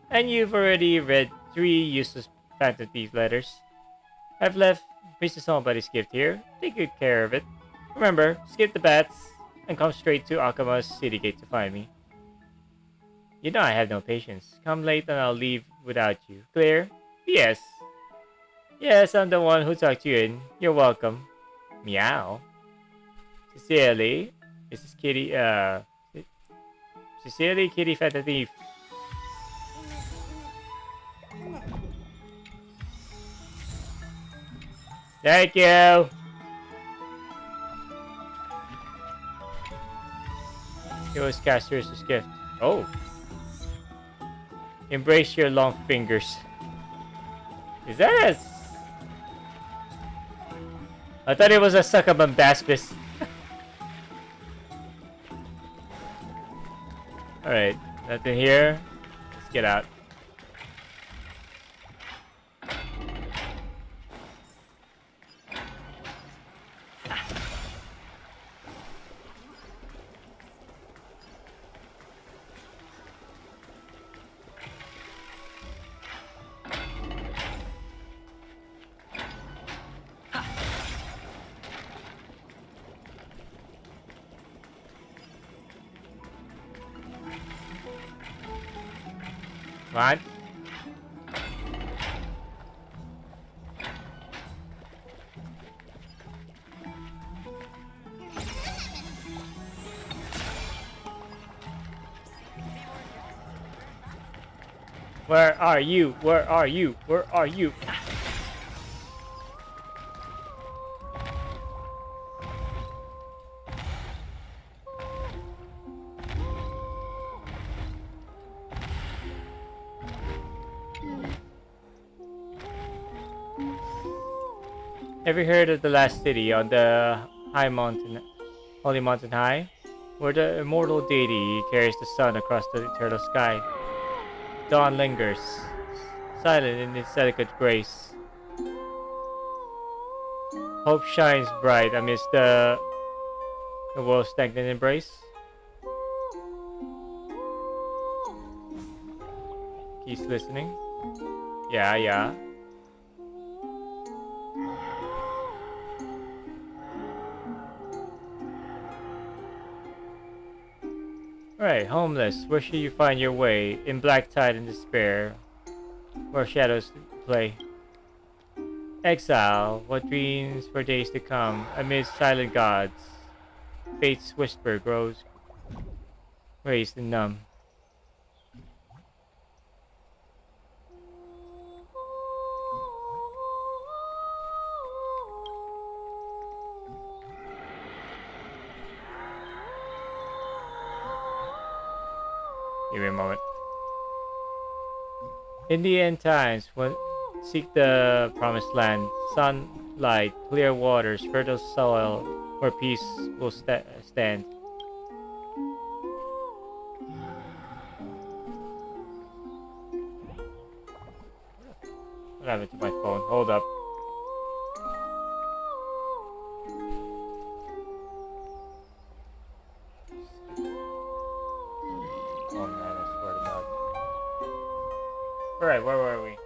And you've already read 3 useless Phantom Thief letters. I've left Priestess Somebody's gift here. Take good care of it. Remember, skip the bats and come straight to Akama's city gate to find me. You know I have no patience. Come late and I'll leave without you. Clear? Yes. Yes, I'm the one who tucked you in. You're welcome. Meow. Sincerely, this is Kitty, Sincerely, Kitty Phantom Thief. Thank you. It was Castrus's gift. Oh. Embrace your long fingers. Is that a... I thought it was a Succumbambaspis. Alright, nothing here. Let's get out. What? Where are you? Where are you? Where are you? Have you heard of the last city on the high mountain, holy mountain high, where the immortal deity carries the sun across the eternal sky? Dawn lingers, silent in its delicate grace. Hope shines bright amidst the world's stagnant embrace. He's listening. Yeah. Right, homeless. Where should you find your way? In black tide and despair, where shadows play. Exile, what dreams for days to come, amidst silent gods. Fate's whisper grows raised and numb. Give me a moment. In the end times, when seek the promised land, sunlight, clear waters, fertile soil, where peace will stand. What happened to my phone? Hold up. Oh man, I swear to God. Alright, where were we?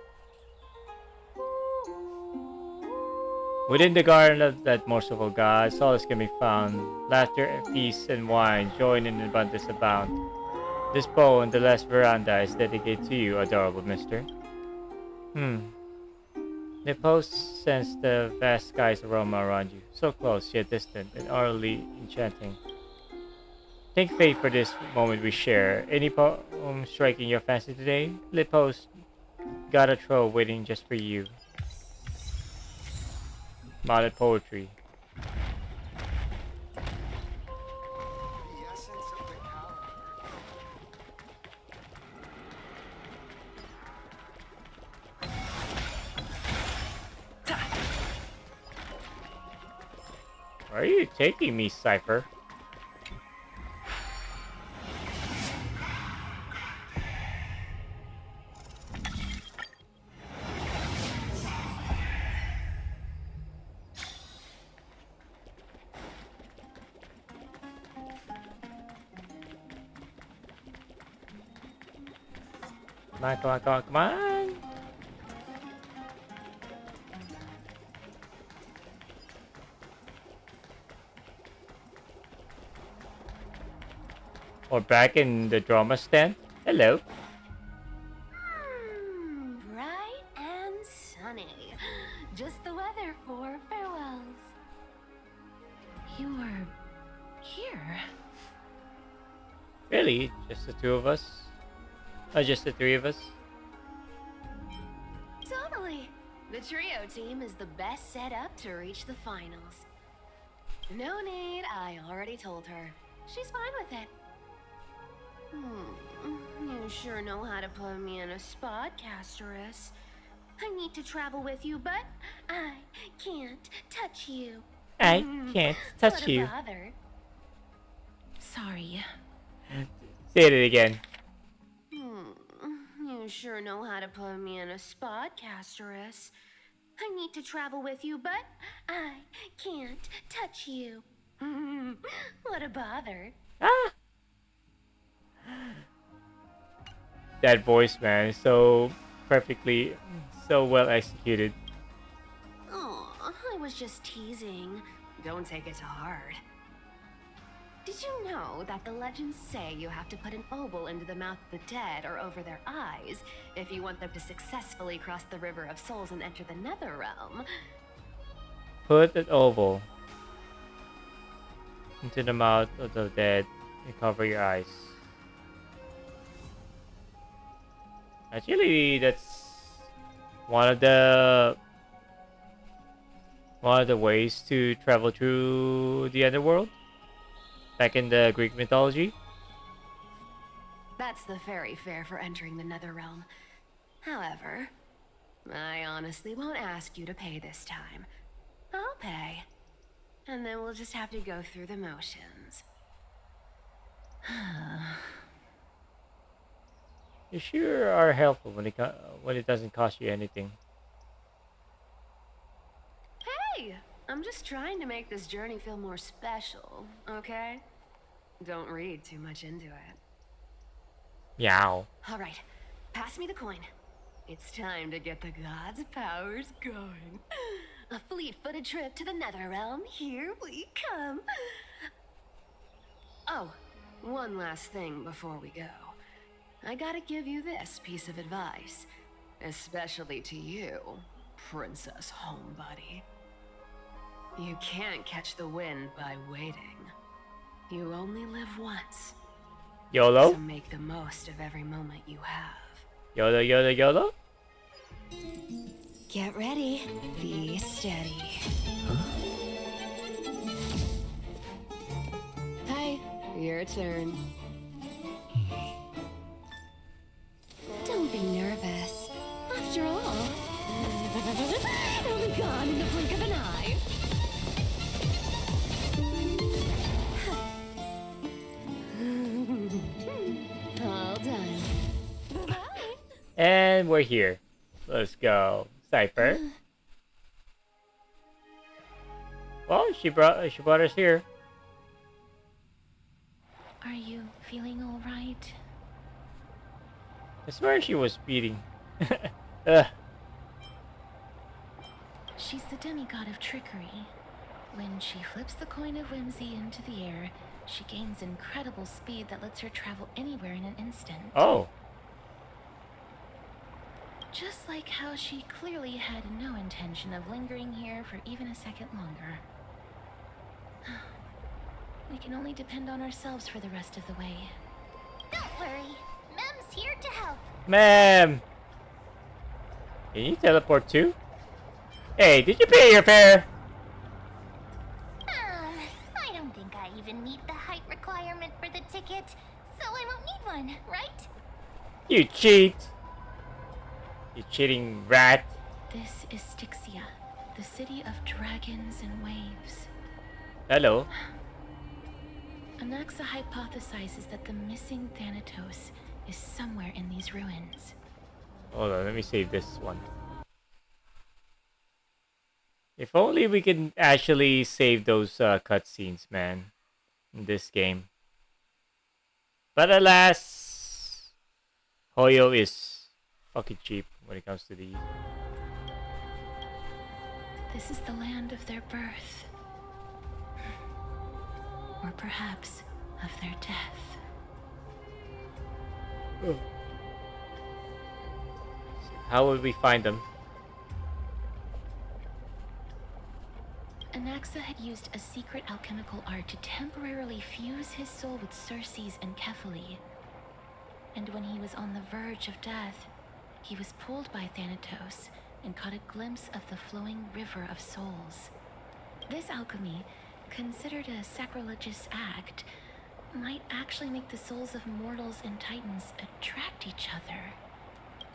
Within the garden of that merciful God, solace can be found. Laughter, peace, and wine, join in abundance abound. This bow and the last veranda is dedicated to you, adorable mister. The post sense the vast sky's aroma around you, so close yet distant and utterly enchanting. Thank fate for this moment we share. Any poem striking your fancy today? Lit post got a trove waiting just for you. Modded poetry. Where are you taking me, Cypher? Come on. Or back in the drama stand. Hello. Bright and sunny. Just the weather for farewells. You were here. Really? Just the two of us? Or just the three of us? Totally. The trio team is the best set up to reach the finals. No need, I already told her. She's fine with it. You sure know how to put me in a spot, Castorus. I need to travel with you, but I can't touch you. I can't touch you. What a bother. Sorry. Say it again. You sure know how to put me in a spot, Castorus. I need to travel with you, but I can't touch you. What a bother. Ah! That voice, man, is so perfectly, so well executed. Oh, I was just teasing. Don't take it to heart. Did you know that the legends say you have to put an oboe into the mouth of the dead or over their eyes if you want them to successfully cross the River of Souls and enter the Nether Realm? Put an oval into the mouth of the dead and cover your eyes. Actually, that's one of the ways to travel through the underworld. Back in the Greek mythology. That's the fairy fare for entering the Nether Realm. However, I honestly won't ask you to pay this time. And then we'll just have to go through the motions. You sure are helpful when it doesn't cost you anything. Hey! I'm just trying to make this journey feel more special, okay? Don't read too much into it. Meow. Alright, pass me the coin. It's time to get the gods' powers going. A fleet-footed trip to the Netherrealm. Here we come. Oh, one last thing before we go. I gotta give you this piece of advice. Especially to you, Princess Homebody. You can't catch the wind by waiting. You only live once. YOLO? So make the most of every moment you have. YOLO, YOLO, YOLO? Get ready. Be steady. Hi, your turn. Don't be nervous. After all, it'll be gone in the blink of an eye. All done. And we're here. Let's go. Cypher. Well, she brought us here. Are you feeling all right? I swear she was speeding. Ugh. She's the demigod of trickery. When she flips the coin of whimsy into the air, she gains incredible speed that lets her travel anywhere in an instant. Oh. Just like how she clearly had no intention of lingering here for even a second longer. We can only depend on ourselves for the rest of the way. Don't worry. Mem's here to help. Ma'am! Can you teleport too? Hey, did you pay your fare? I don't think I even meet the height requirement for the ticket, so I won't need one, right? You cheat! You cheating rat. This is Styxia, the city of dragons and waves. Hello. Anaxa hypothesizes that the missing Thanatos is somewhere in these ruins. Hold on, let me save this one. If only we can actually save those cutscenes, man, in this game. But alas, Hoyo is fucking cheap when it comes to these. This is the land of their birth. Or perhaps of their death. Oh. How would we find them? Anaxa had used a secret alchemical art to temporarily fuse his soul with Circe's and Kephae. And when he was on the verge of death, he was pulled by Thanatos and caught a glimpse of the flowing river of souls. This alchemy, considered a sacrilegious act, might actually make the souls of mortals and titans attract each other.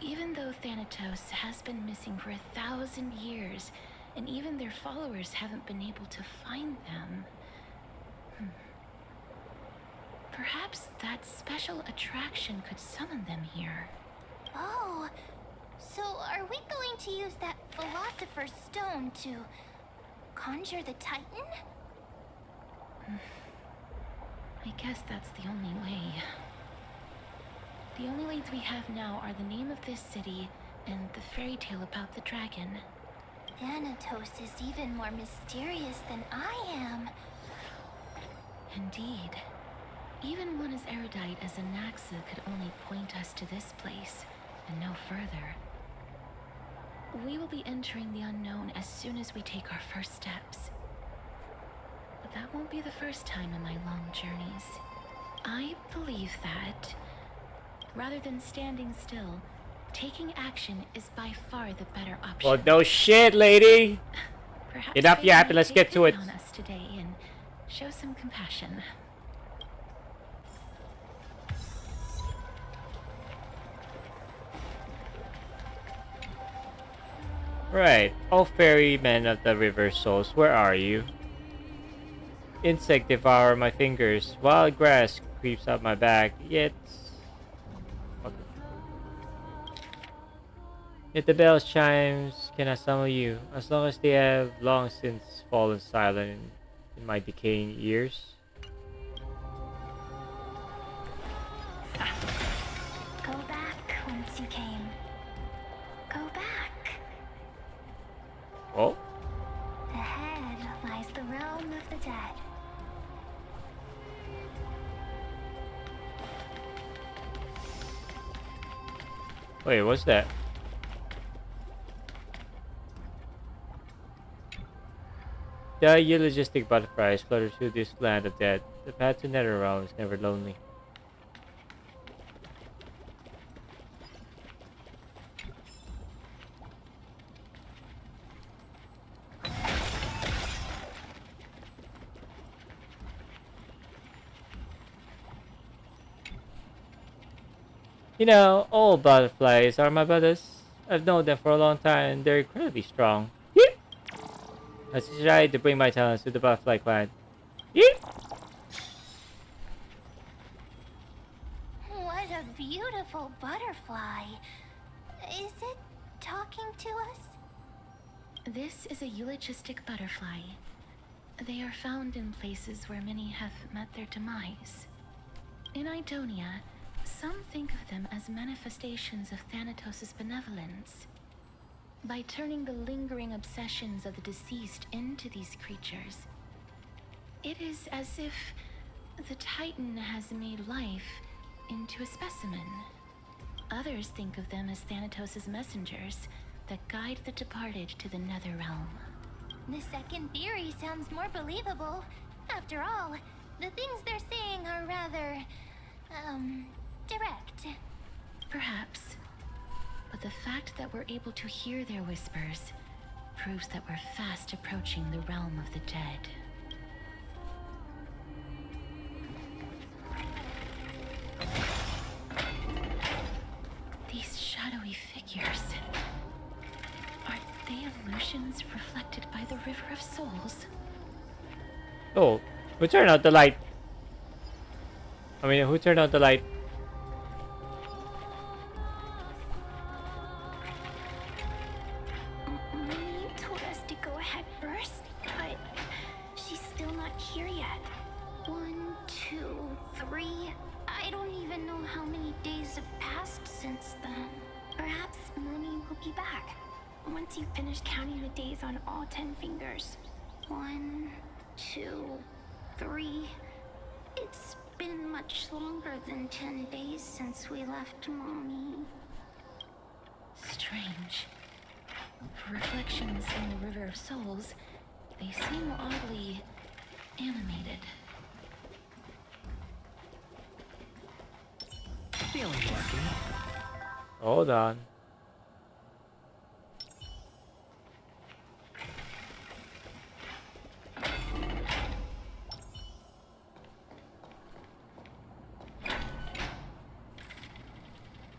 Even though Thanatos has been missing for 1,000 years, and even their followers haven't been able to find them. Perhaps that special attraction could summon them here. Oh, so are we going to use that Philosopher's Stone to conjure the Titan? I guess that's the only way. The only leads we have now are the name of this city and the fairy tale about the dragon. Thanatos is even more mysterious than I am. Indeed. Even one as erudite as Anaxa could only point us to this place, and no further. We will be entering the unknown as soon as we take our first steps. But that won't be the first time in my long journeys. I believe that, rather than standing still, taking action is by far the better option. Well, no shit, lady. Perhaps Enough fate yapping, may let's take get to pity it. on us today and show some compassion. Right. Oh, ferryman of the river souls, where are you? insect devour my fingers. Wild grass creeps up my back. Yet the bell chimes cannot summon you, as long as they have long since fallen silent in my decaying ears. Go back whence you came. Go back. Oh? Ahead lies the realm of the dead. Wait, what's that? The eulogistic butterflies flutter through this land of dead. The path to Netherrealm is never lonely. You know, all butterflies are my brothers. I've known them for a long time and they're incredibly strong. I tried to bring my talents to the butterfly clan. What a beautiful butterfly. Is it talking to us? This is a eulogistic butterfly. They are found in places where many have met their demise. In Idonia, some think of them as manifestations of Thanatos' benevolence. By turning the lingering obsessions of the deceased into these creatures, it is as if the Titan has made life into a specimen. Others think of them as Thanatos' messengers that guide the departed to the Netherrealm. The second theory sounds more believable. After all, the things they're saying are rather, direct. Perhaps. But the fact that we're able to hear their whispers proves that we're fast approaching the realm of the dead. These shadowy figures. Are they illusions reflected by the River of Souls? Oh, who turned out the light? I mean, who turned out the light? Mimi told us to go ahead first, but she's still not here yet. 1, 2, 3. I don't even know how many days have passed since then. Perhaps Mommy will be back once you finish counting the days on all 10 fingers. 1, 2, 3. It's been much longer than 10 days since we left Mommy. Strange. For reflections in the River of Souls, they seem oddly animated. Feeling lucky. Hold on.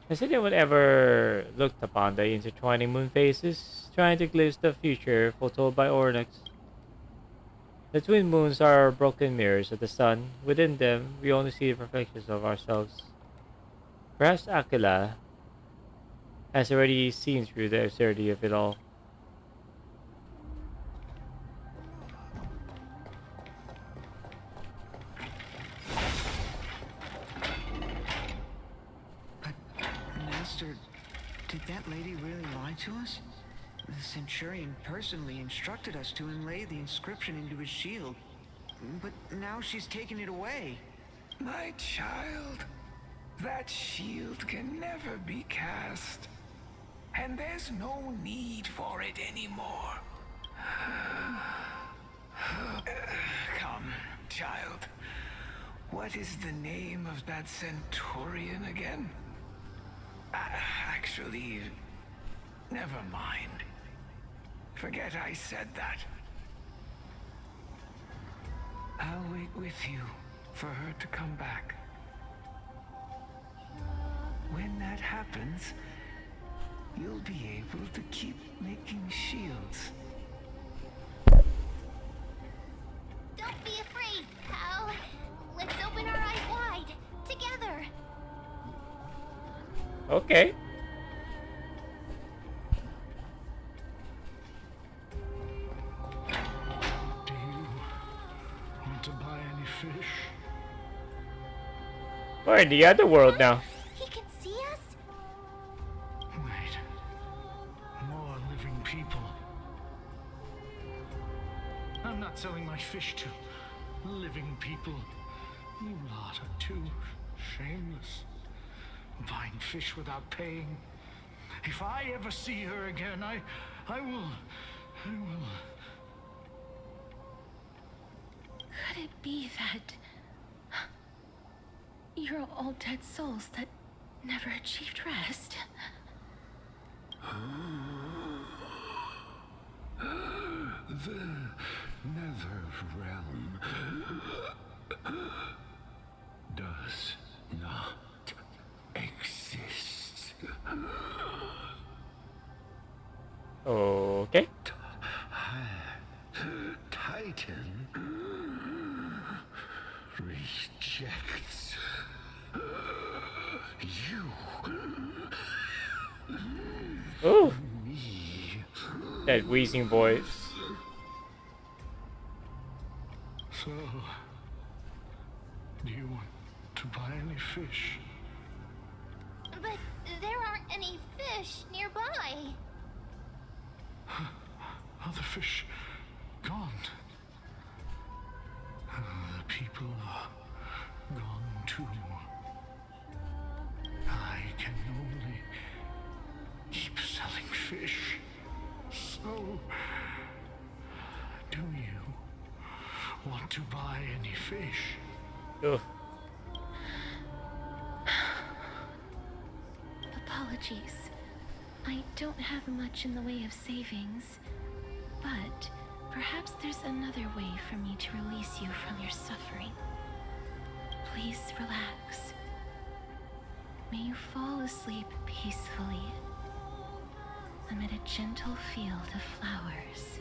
Has anyone ever looked upon the intertwining moon phases, trying to glimpse the future foretold by Ornyx? The twin moons are broken mirrors of the sun. Within them, we only see the reflections of ourselves. Perhaps Aquila has already seen through the absurdity of it all. Master, did that lady really lie to us? The Centurion personally instructed us to inlay the inscription into his shield. But now she's taken it away. My child, that shield can never be cast. And there's no need for it anymore. Come, child. What is the name of that Centurion again? Actually, never mind. Forget I said that. I'll wait with you for her to come back. When that happens, you'll be able to keep making shields. Don't be afraid. Okay. Do you want to buy any fish? We're in the other world now. He can see us? Wait. More living people. I'm not selling my fish to living people. You lot are too shameless. Buying fish without paying. If I ever see her again, I will. Could it be that you're all dead souls that never achieved rest? The Nether Realm does not exist. Okay. Titan rejects you. Ooh. Me. That wheezing voice. So, do you want to buy any fish? But there aren't any fish nearby. Other fish gone. The people are gone too. I can only keep selling fish. So, do you want to buy any fish? Ugh. Apologies. I don't have much in the way of savings, but perhaps there's another way for me to release you from your suffering. Please relax. May you fall asleep peacefully amid a gentle field of flowers.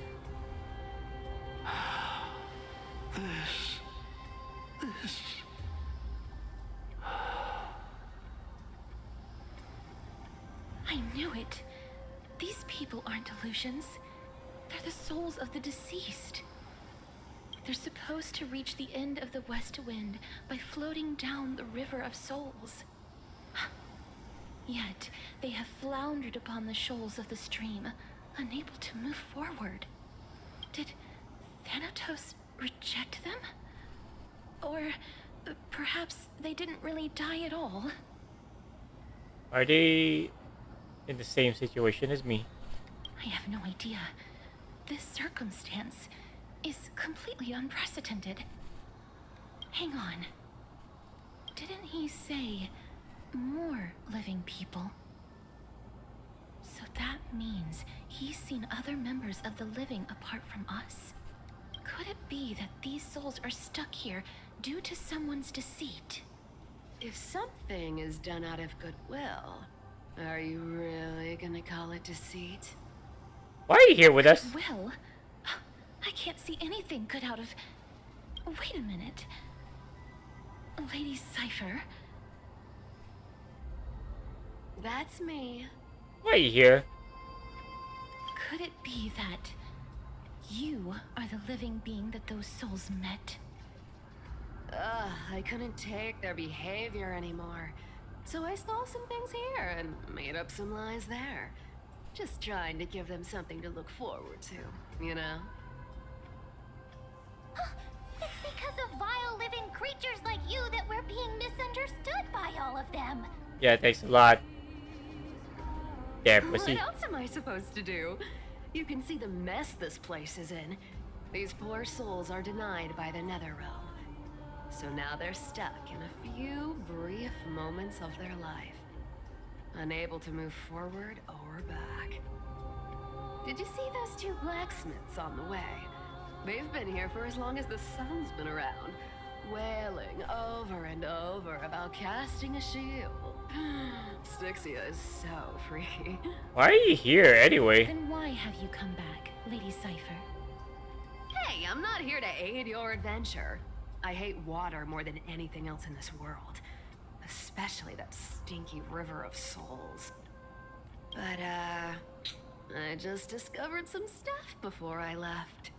This. I knew it. These people aren't illusions. They're the souls of the deceased. They're supposed to reach the end of the West Wind by floating down the River of Souls. Yet, they have floundered upon the shoals of the stream, unable to move forward. Did Thanatos reject them? Or perhaps they didn't really die at all? Are they in the same situation as me? I have no idea. This circumstance is completely unprecedented. Hang on. Didn't he say more living people? So that means he's seen other members of the living apart from us? Could it be that these souls are stuck here due to someone's deceit? If something is done out of goodwill, are you really gonna call it deceit? Why are you here with us? Well, I can't see anything good out of... Wait a minute. Lady Cypher? That's me. Why are you here? Could it be that you are the living being that those souls met? I couldn't take their behavior anymore. So I stole some things here and made up some lies there. Just trying to give them something to look forward to, you know? It's because of vile living creatures like you that we're being misunderstood by all of them. Yeah, thanks a lot. Yeah, What pussy. else am I supposed to do? You can see the mess this place is in. These poor souls are denied by the Netherrealm. So now they're stuck in a few brief moments of their life. Unable to move forward or back. Did you see those two blacksmiths on the way? They've been here for as long as the sun's been around, wailing over and over about casting a shield. Styxia is so freaky. Why are you here anyway? Then why have you come back, Lady Cypher? Hey, I'm not here to aid your adventure. I hate water more than anything else in this world. Especially that stinky river of souls. But, I just discovered some stuff before I left.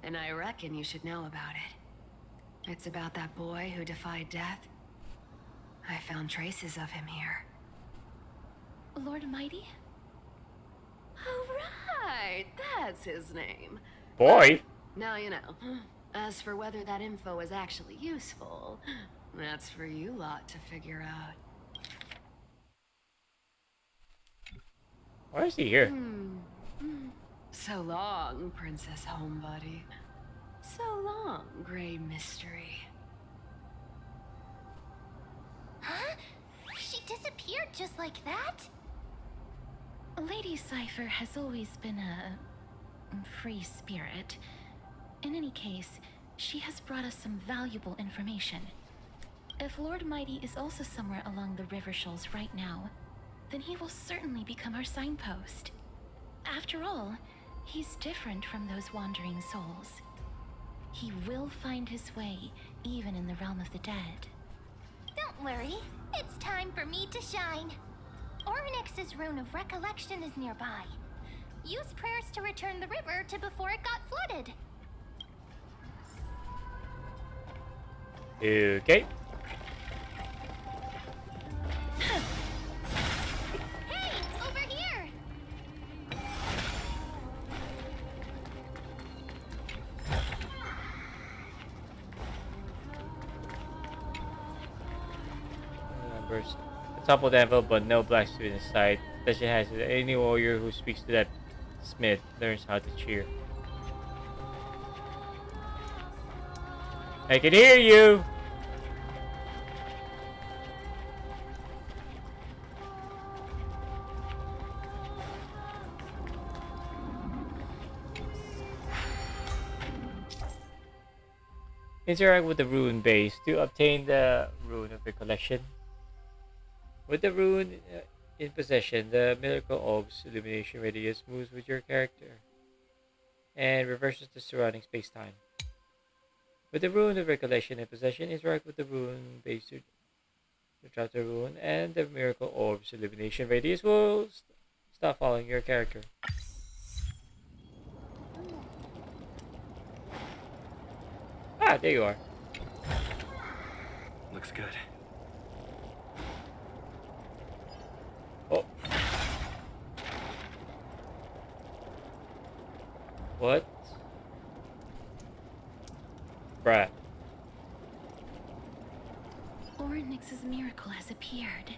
And I reckon you should know about it. It's about that boy who defied death. I found traces of him here. Lord Mighty? Oh, right! That's his name. Boy? Now you know. As for whether that info is actually useful, that's for you lot to figure out. Why is he here? So long, Princess Homebody. So long, Grey Mystery. Huh? She disappeared just like that? Lady Cypher has always been a free spirit. In any case, she has brought us some valuable information. If Lord Mighty is also somewhere along the River Shoals right now, then he will certainly become our signpost. After all, he's different from those wandering souls. He will find his way, even in the realm of the dead. Don't worry, it's time for me to shine. Ornyx's Rune of Recollection is nearby. Use prayers to return the river to before it got flooded. Okay. Hey, over here! Numbers. The top of the envelope, but no black suit in sight. Possession has it. Any warrior who speaks to that smith learns how to cheer. I can hear you! Interact with the rune base to obtain the Rune of Recollection. With the rune in possession, the Miracle Orb's illumination radius moves with your character and reverses the surrounding space-time. With the Rune of Recollection in possession, interact with the rune base to drop the rune, and the Miracle Orb's illumination radius will stop following your character. Ah, there you are. Looks good. Oh. What? Bruh. Ornyx's miracle has appeared.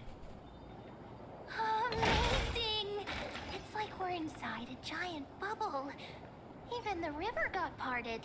Amazing! It's like we're inside a giant bubble. Even the river got parted.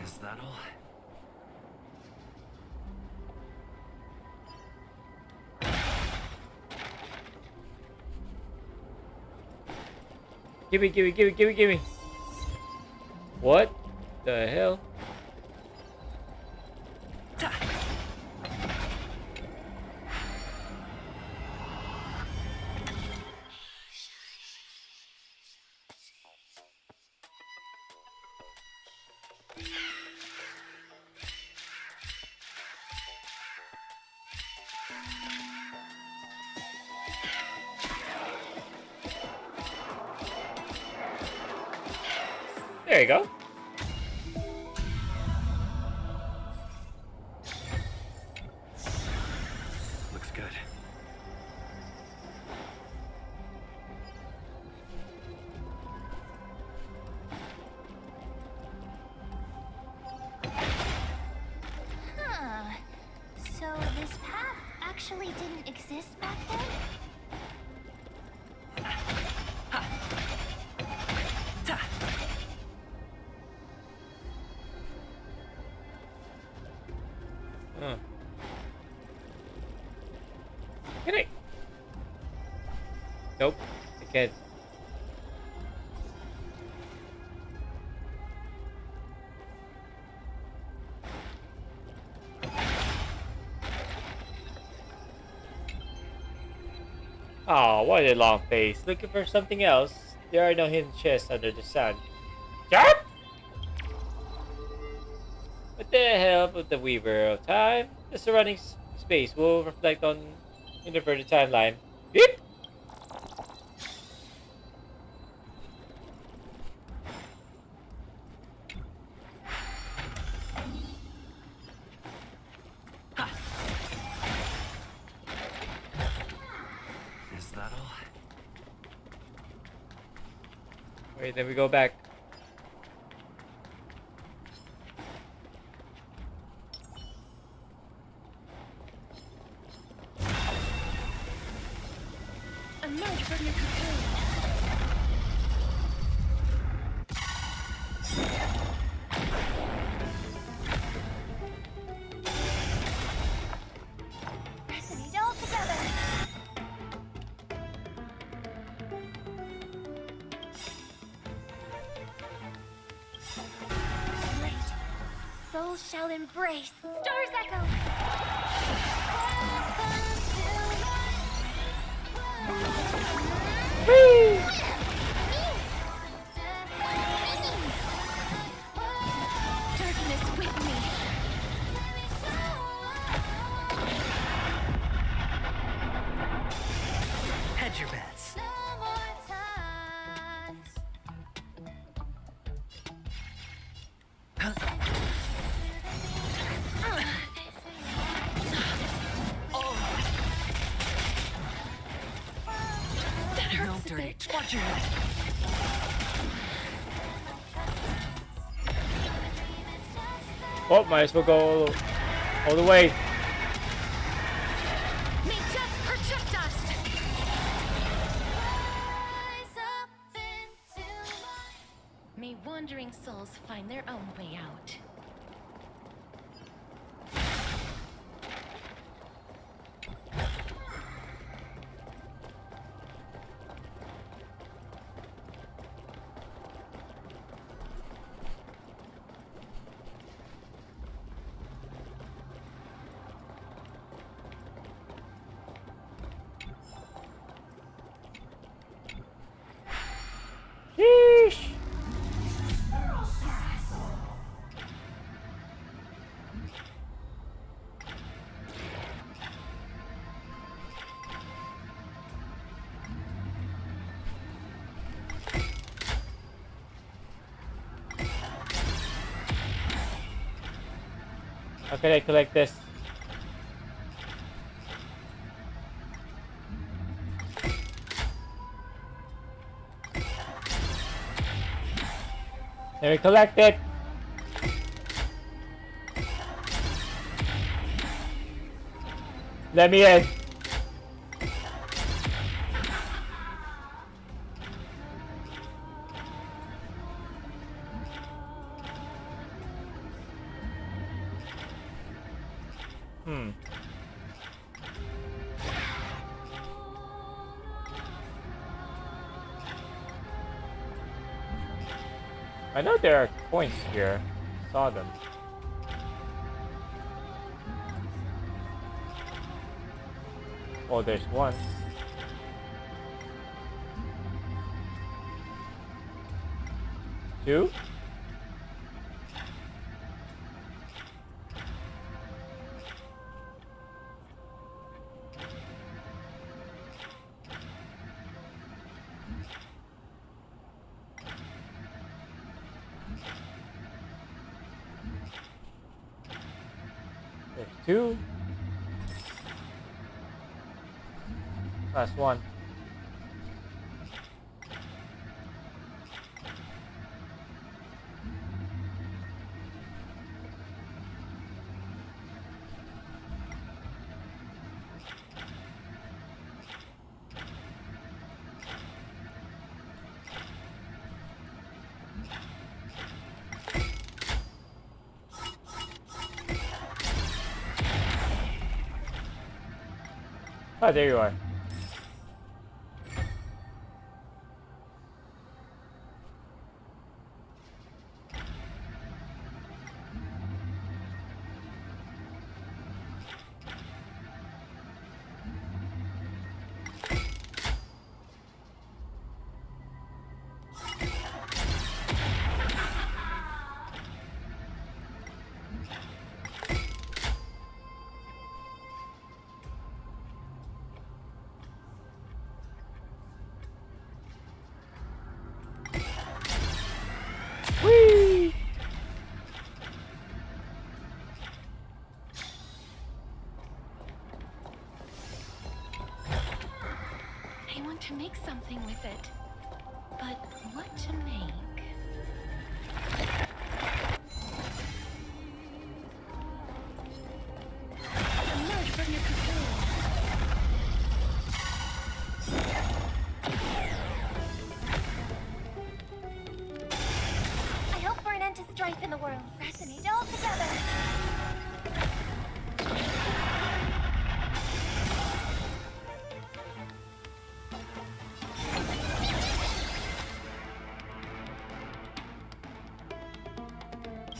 Is that all? Gimme. What the hell? There you go. Looks good. Huh. So this path actually didn't exist back then? Huh. Can I? Nope, I can't. Oh, what a long face. Looking for something else. There are no hidden chests under the sun. Sharp! With the help of the Weaver of Time, the surrounding space will reflect on inverted timeline. Beep! Is that all? Wait, then we go back. Emerge from your cocoon. Resonate all together. Light. Souls shall embrace. Stars echo. Whee! Darkness with me. Hedge your bets. That No hurts a dirty. bit. Watch your head. Oh, might as well go all the way. May death protect us. May wandering souls find their own way out. Sheesh. How can I collect this? Let me collect it. Let me in. I know there are coins here. Saw them. Oh, there's one. Two. There's two. Last one. Oh, there you are. want to make something with it. But what to make? Emerge from your cocoon. I hope for an end to strife in the world. Resonate all together.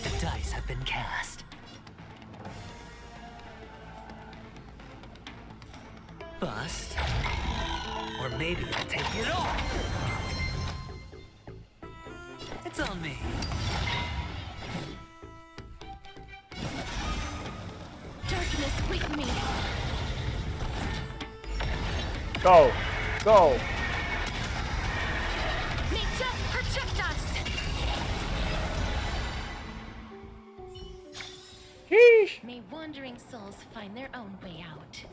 The dice have been cast. Bust. Or maybe I'll take it all. It's on me. Darkness, wake me. Go! Go! May death protect us! Sheesh! May wandering souls find their own way out.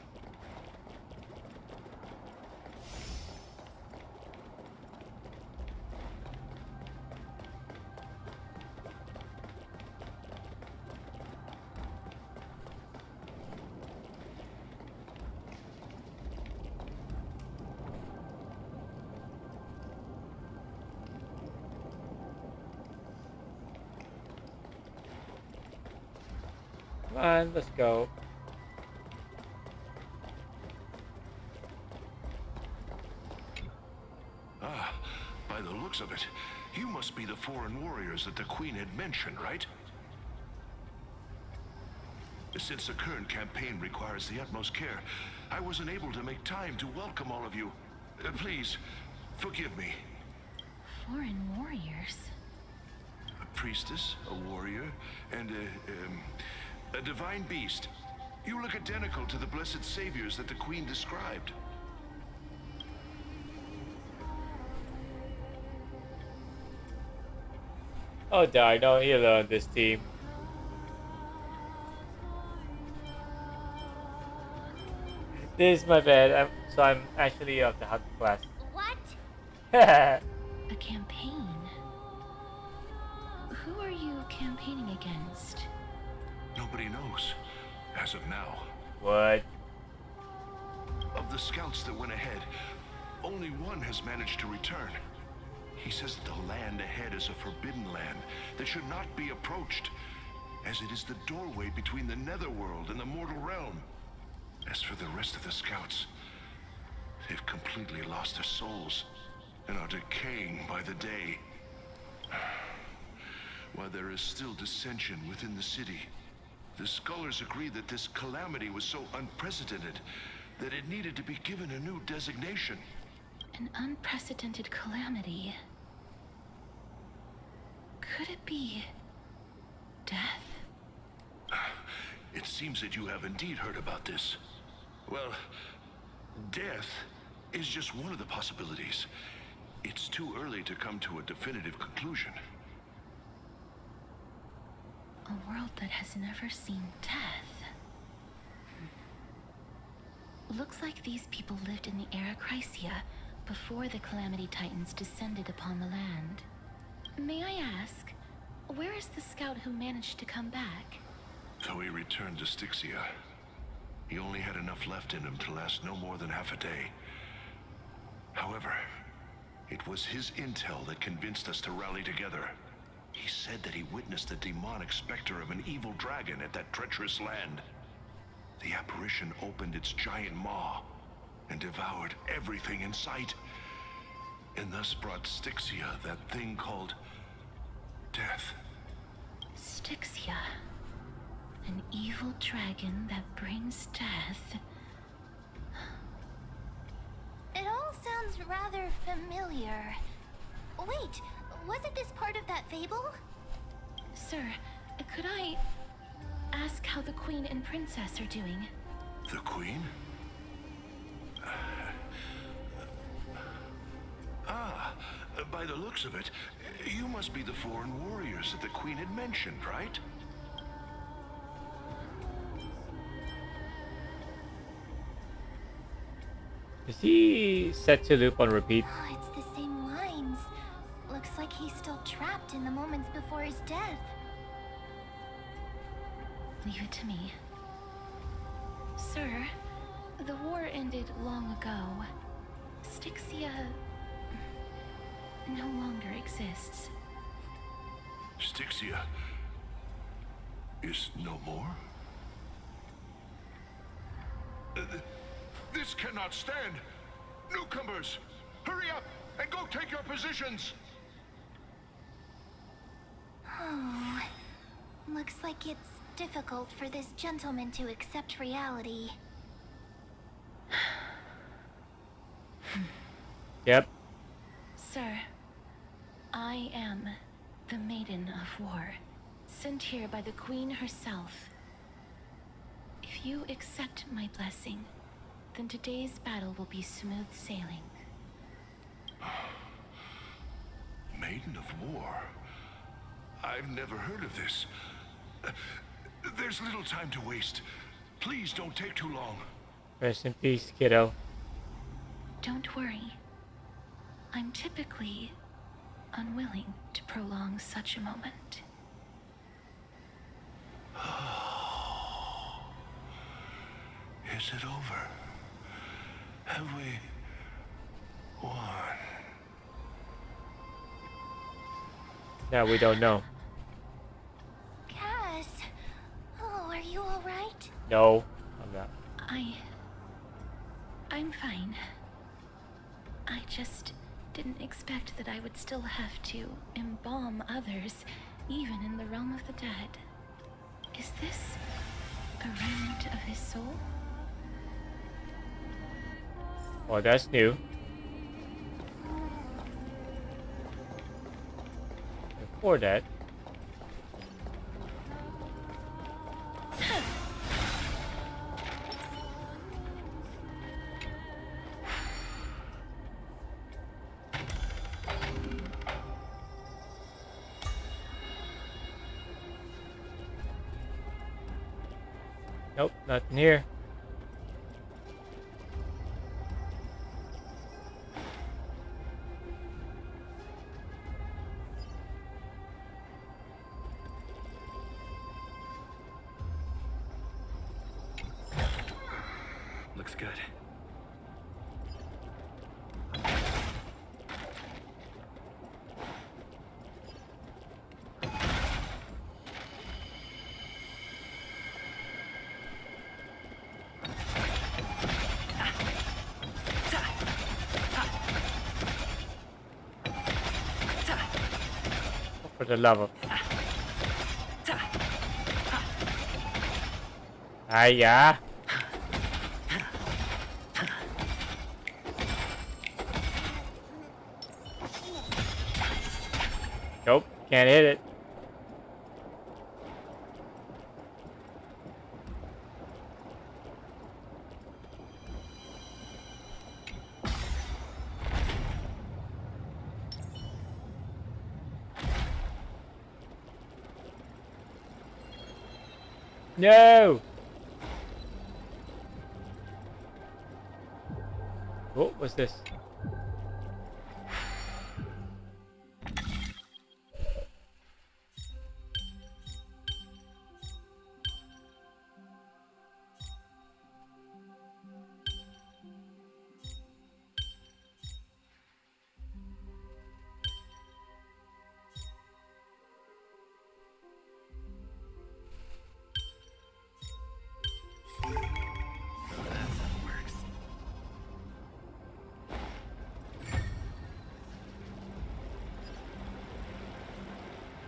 Come on, let's go. Ah, by the looks of it, you must be the foreign warriors that the Queen had mentioned, right? Since the current campaign requires the utmost care, I wasn't able to make time to welcome all of you. Please, forgive me. Foreign warriors? A priestess, a warrior, and a divine beast. You look identical to the blessed saviors that the Queen described. Oh darn, no hero on this team. This is my bad. I'm actually of the hug class. What? A campaign? Who are you campaigning against? Nobody knows, as of now. What? Of the scouts that went ahead, only one has managed to return. He says that the land ahead is a forbidden land that should not be approached, as it is the doorway between the netherworld and the mortal realm. As for the rest of the scouts, they've completely lost their souls and are decaying by the day. While there is still dissension within the city, the scholars agree that this calamity was so unprecedented that it needed to be given a new designation. An unprecedented calamity. Could it be death? It seems that you have indeed heard about this. Well, death is just one of the possibilities. It's too early to come to a definitive conclusion. A world that has never seen death. Looks like these people lived in the Era Chrysia before the Calamity Titans descended upon the land. May I ask, where is the scout who managed to come back? So he returned to Styxia. He only had enough left in him to last no more than half a day. However, it was his intel that convinced us to rally together. He said that he witnessed the demonic specter of an evil dragon at that treacherous land. The apparition opened its giant maw and devoured everything in sight, and thus brought Styxia that thing called death. Styxia. An evil dragon that brings death. It all sounds rather familiar. Wait, wasn't this part of that fable? Sir, could I ask how the Queen and Princess are doing? The Queen? By the looks of it, you must be the foreign warriors that the Queen had mentioned, right? Is he set to loop on repeat? Oh, it's the same lines. Looks like he's still trapped in the moments before his death. Leave it to me. Sir, the war ended long ago. Styxia no longer exists. Styxia is no more? This cannot stand! Newcomers, hurry up and go take your positions! Oh, looks like it's difficult for this gentleman to accept reality. Yep. Sir, I am the Maiden of War, sent here by the Queen herself. If you accept my blessing, then today's battle will be smooth sailing. Maiden of War? I've never heard of this. There's little time to waste. Please don't take too long. Rest in peace, kiddo. Don't worry. I'm typically unwilling to prolong such a moment. Is it over? Have we won? Yeah, we don't know. Cass! Oh, are you alright? No, I'm not. I'm fine. I just didn't expect that I would still have to embalm others, even in the realm of the dead. Is this a remnant of his soul? Well, that's new. Before that, nope, nothing here. Looks good. For the love of. Yeah. Nope, can't hit it. No! What was this?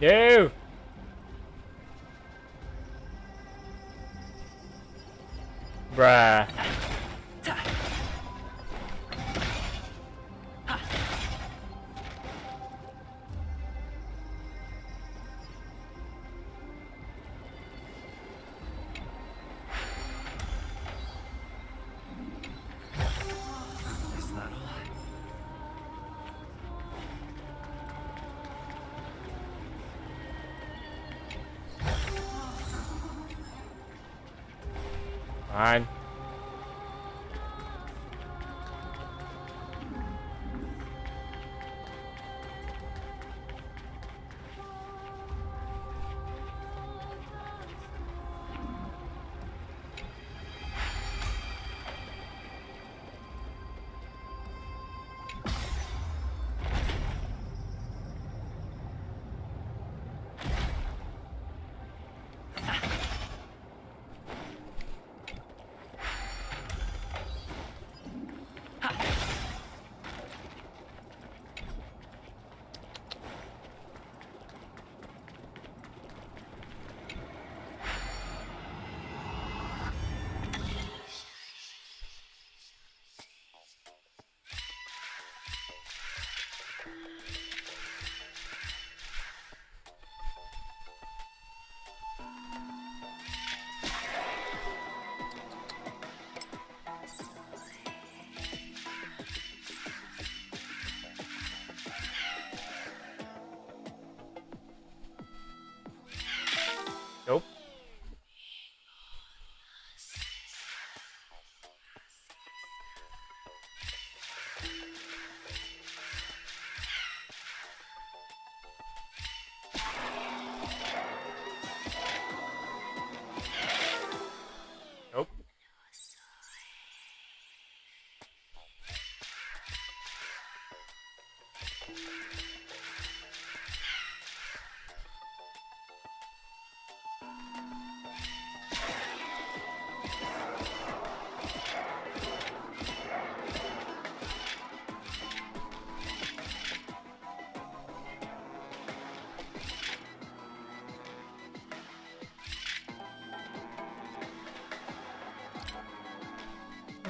No! Bruh. Is that all? Fine.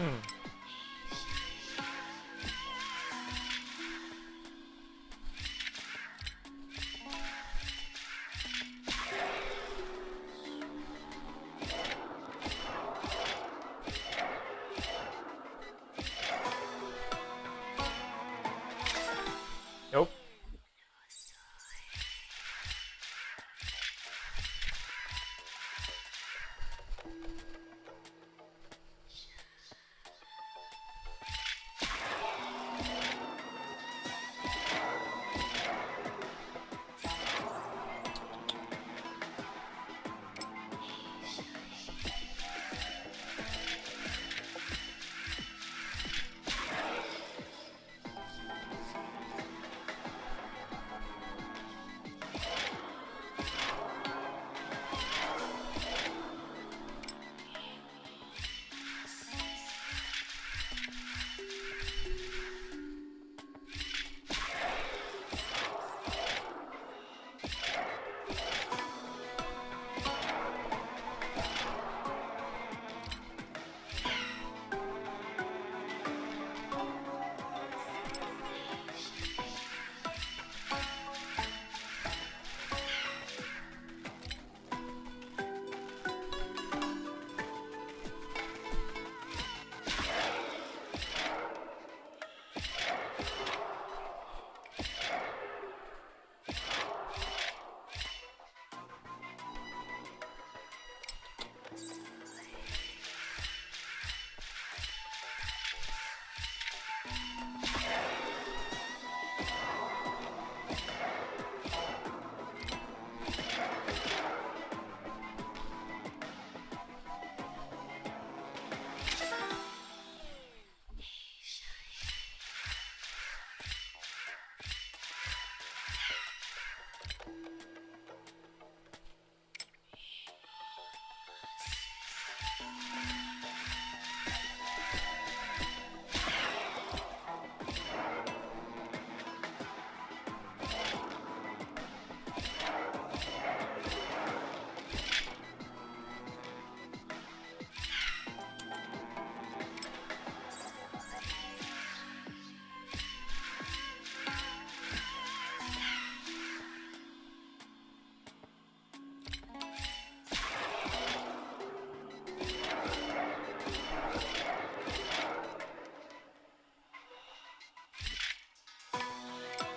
Hmm. Nope.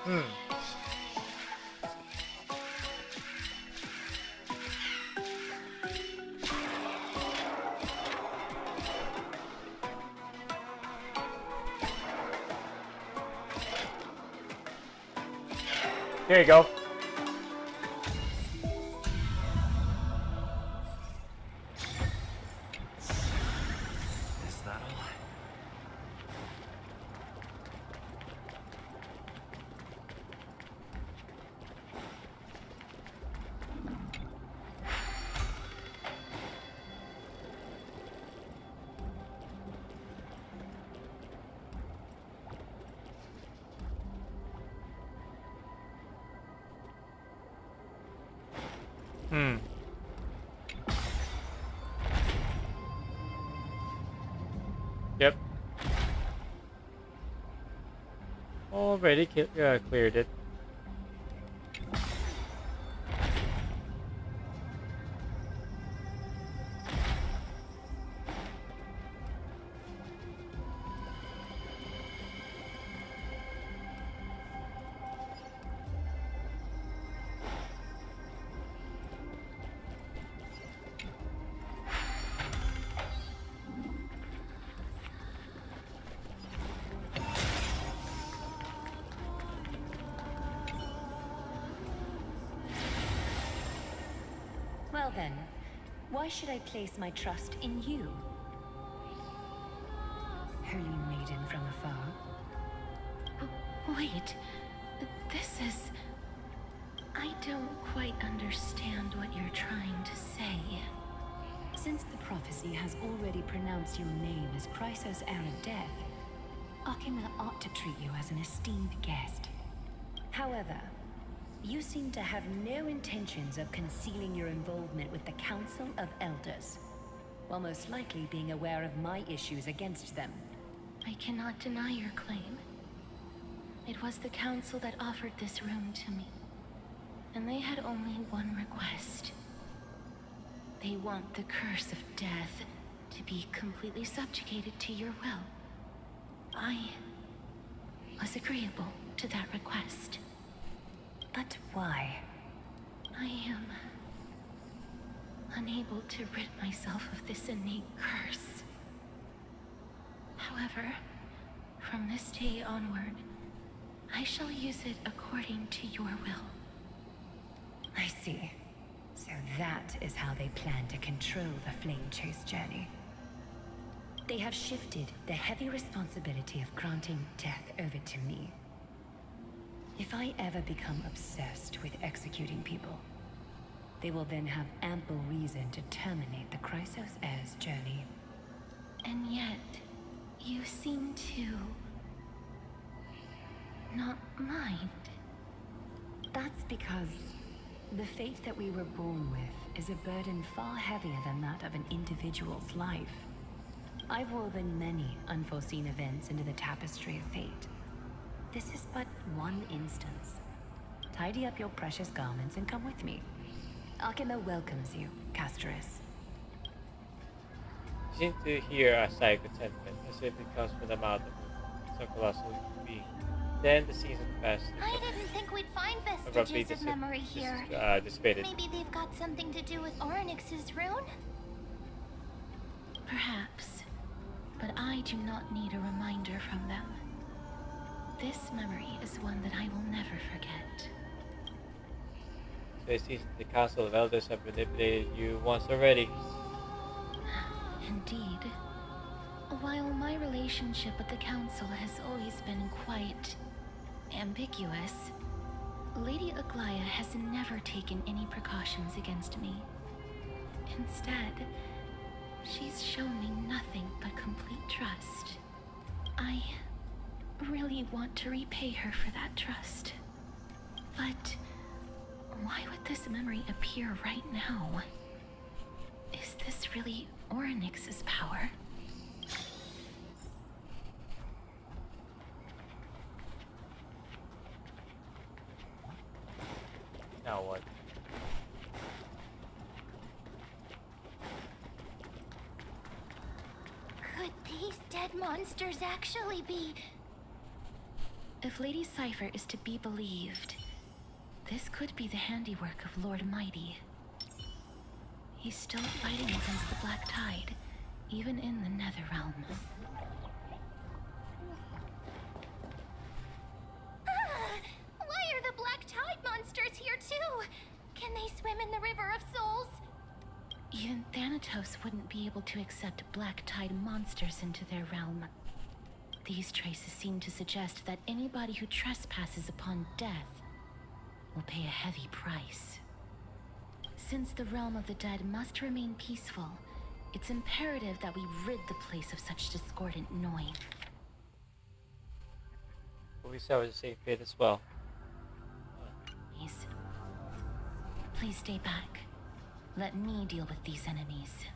Hmm. There you go. Is that all? Hmm. Yep. Already cleared it. Well then, why should I place my trust in you? Holy maiden from afar. Wait, this is... I don't quite understand what you're trying to say. Since the prophecy has already pronounced your name as Chrysos heir of death, Akima ought to treat you as an esteemed guest. However, you seem to have no intentions of concealing your involvement with the Council of Elders. while most likely being aware of my issues against them. I cannot deny your claim. It was the council that offered this room to me, and they had only one request. They want the curse of death to be completely subjugated to your will. I was agreeable to that request. But why? I am unable to rid myself of this innate curse. However, from this day onward, I shall use it according to your will. I see. So that is how they plan to control the Flame Chase journey. They have shifted the heavy responsibility of granting death over to me. If I ever become obsessed with executing people, they will then have ample reason to terminate the Chrysos Heir's journey. And yet, you seem to not mind. That's because the fate that we were born with is a burden far heavier than that of an individual's life. I've woven many unforeseen events into the tapestry of fate. This is but one instance. Tidy up your precious garments and come with me. Akima welcomes you, Castorus. You seem to hear a sigh of contentment, as if it comes from the mouth of some colossal being. Then the scenes of the past I didn't think we'd find vestiges of memory here. Dissipated. Maybe they've got something to do with Orynyx's rune? Perhaps, but I do not need a reminder from them. This memory is one that I will never forget. So it seems the Council of Elders have manipulated you once already. Indeed. While my relationship with the Council has always been quite ambiguous, Lady Aglaya has never taken any precautions against me. Instead, she's shown me nothing but complete trust. I really want to repay her for that trust. But why would this memory appear right now? Is this really Orynyx's power? Now what? Could these dead monsters actually be... If Lady Cypher is to be believed, this could be the handiwork of Lord Mighty. He's still fighting against the Black Tide, even in the Netherrealm. Why are the Black Tide monsters here too? Can they swim in the River of Souls? Even Thanatos wouldn't be able to accept Black Tide monsters into their realm. These traces seem to suggest that anybody who trespasses upon death will pay a heavy price. Since the realm of the dead must remain peaceful, it's imperative that we rid the place of such discordant noise. But we saw the same fate as well. Please stay back. Let me deal with these enemies.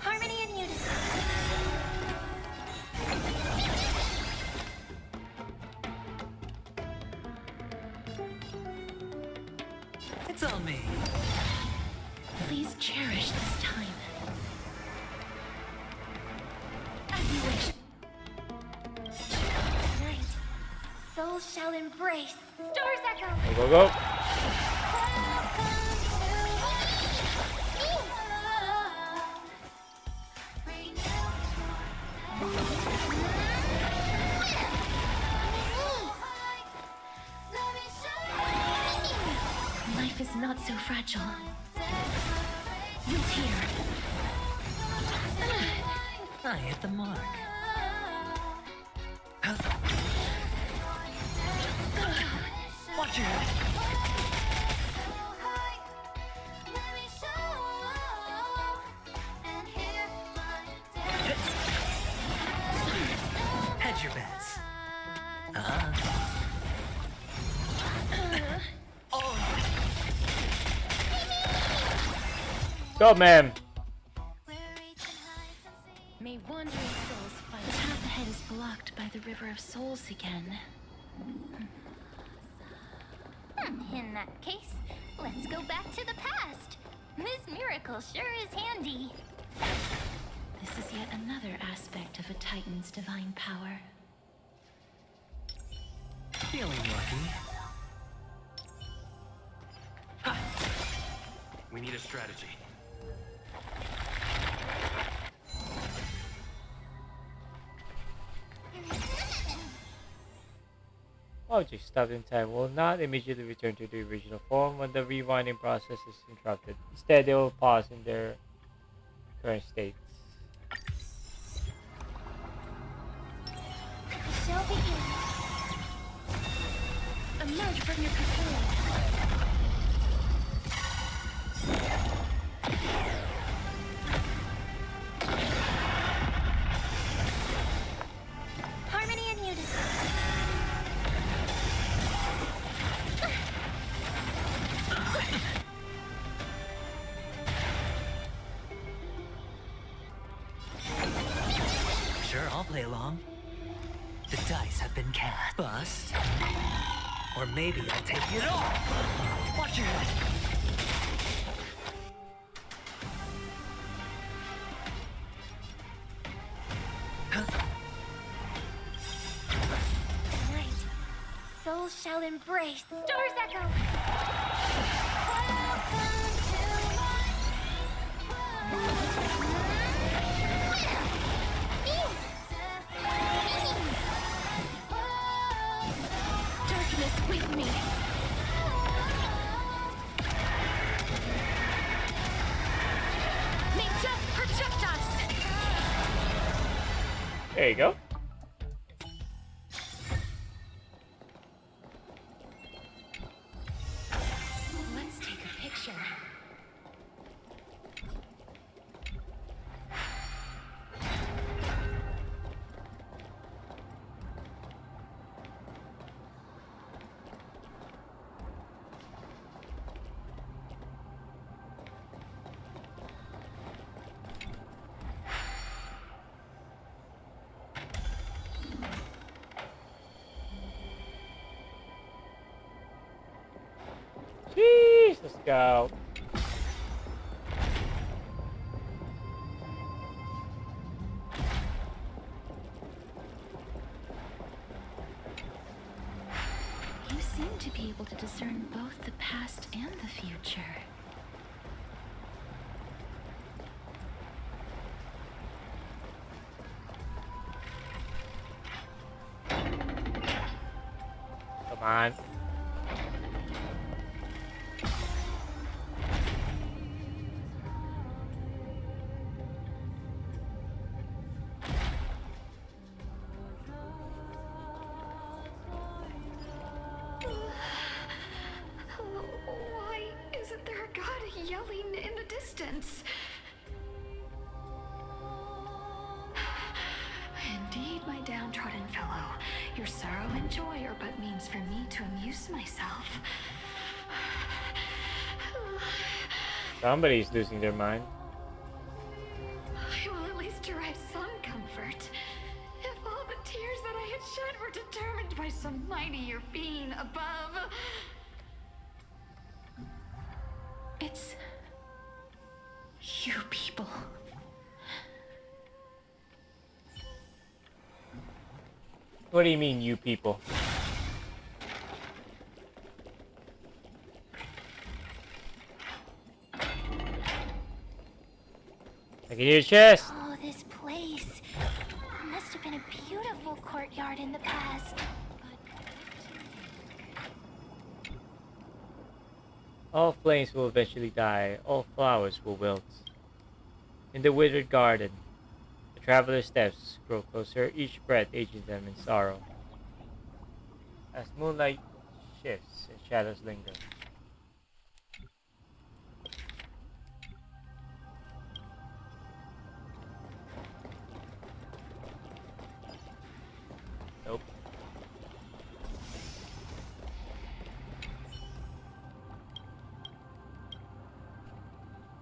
Harmony and unity. It's on me. Please cherish this time. As you wish. Night. Souls shall embrace. Stars echo. Go, go, go. Life is not so fragile. You'll hear. I hit the mark. Watch your head. Hedge your bets. Oh. Go, ma'am. May wandering souls find the path ahead is blocked by the River of Souls again. In that case, let's go back to the past. This miracle sure is handy. This is yet another aspect of a Titan's divine power. Feeling lucky. Ha! We need a strategy. Objects stopped in time will not immediately return to the original form when the rewinding process is interrupted. Instead, they will pause in their current states. Shall begin. Emerge from your cocoon. Harmony and unity. Sure, I'll play along. The dice have been cast. Bust. Or maybe I'll take it all. Watch your head. Night. Souls shall embrace. Stars echo. Darkness with me. May death protect us. There you go. Let's take a picture. Jeez, let's go. You seem to be able to discern both the past and the future. Come on. Why isn't there a god yelling in the distance? Indeed, my downtrodden fellow, your sorrow and joy are but means for me to amuse myself. Somebody's losing their mind. I will at least derive some comfort. If all the tears that I had shed were determined by some mightier being above. It's you people. What do you mean, you people? I can hear your chest. Oh, this place. Must have been a beautiful courtyard in the past. All flames will eventually die. All flowers will wilt. In the withered garden, the traveler's steps grow closer, each breath aging them in sorrow. As moonlight shifts and shadows linger. Nope.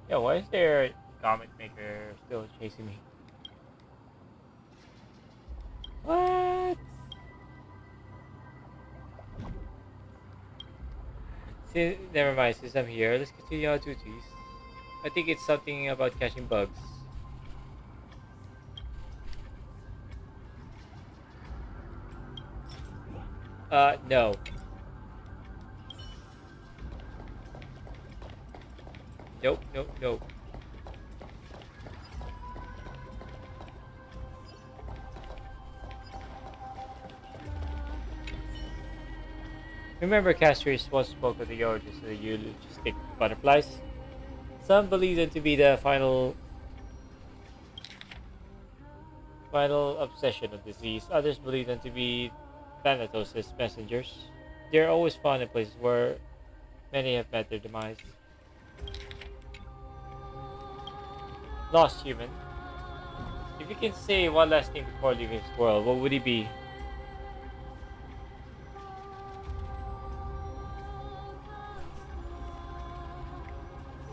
Yeah, why is there a comic maker still chasing me? What? Never mind, since I'm here, let's continue our duties. I think it's something about catching bugs. No. Nope, nope, nope. Remember, Castries once spoke of the origins of the eulogistic butterflies? Some believe them to be the final obsession of disease. Others believe them to be Thanatos' messengers. They are always found in places where many have met their demise. Lost human. If you can say one last thing before leaving this world, what would it be?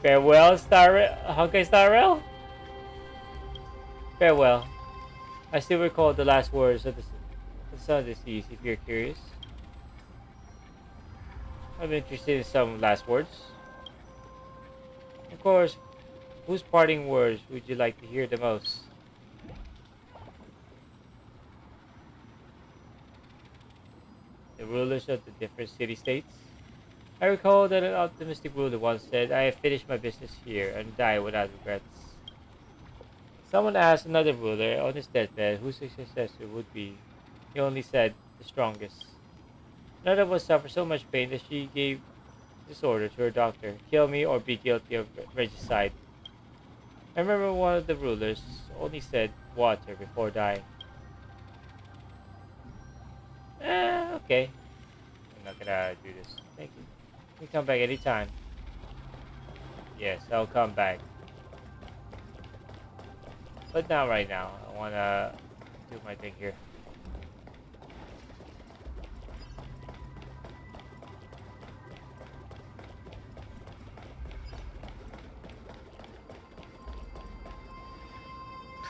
Farewell, Honkai Star Rail? Farewell. I still recall the last words of the Son of the Seas, if you're curious. I'm interested in some last words. Of course, whose parting words would you like to hear the most? The rulers of the different city-states? I recall that an optimistic ruler once said, I have finished my business here and die without regrets. Someone asked another ruler on his deathbed who his successor would be. He only said, the strongest. Another one suffered so much pain that she gave this order to her doctor, kill me or be guilty of regicide. I remember one of the rulers only said water before dying. Okay. I'm not gonna do this. Thank you. You can come back anytime. Yes, I'll come back. But not right now. I wanna do my thing here.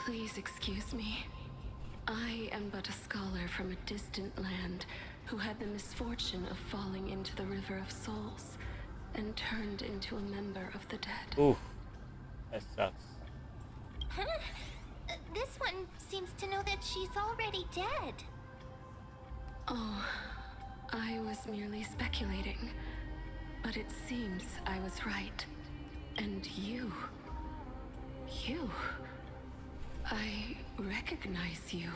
Please excuse me. I am but a scholar from a distant land who had the misfortune of falling into the River of Souls and turned into a member of the dead. Oof. That sucks. Huh? This one seems to know that she's already dead. Oh, I was merely speculating. But it seems I was right. And you... I recognize you.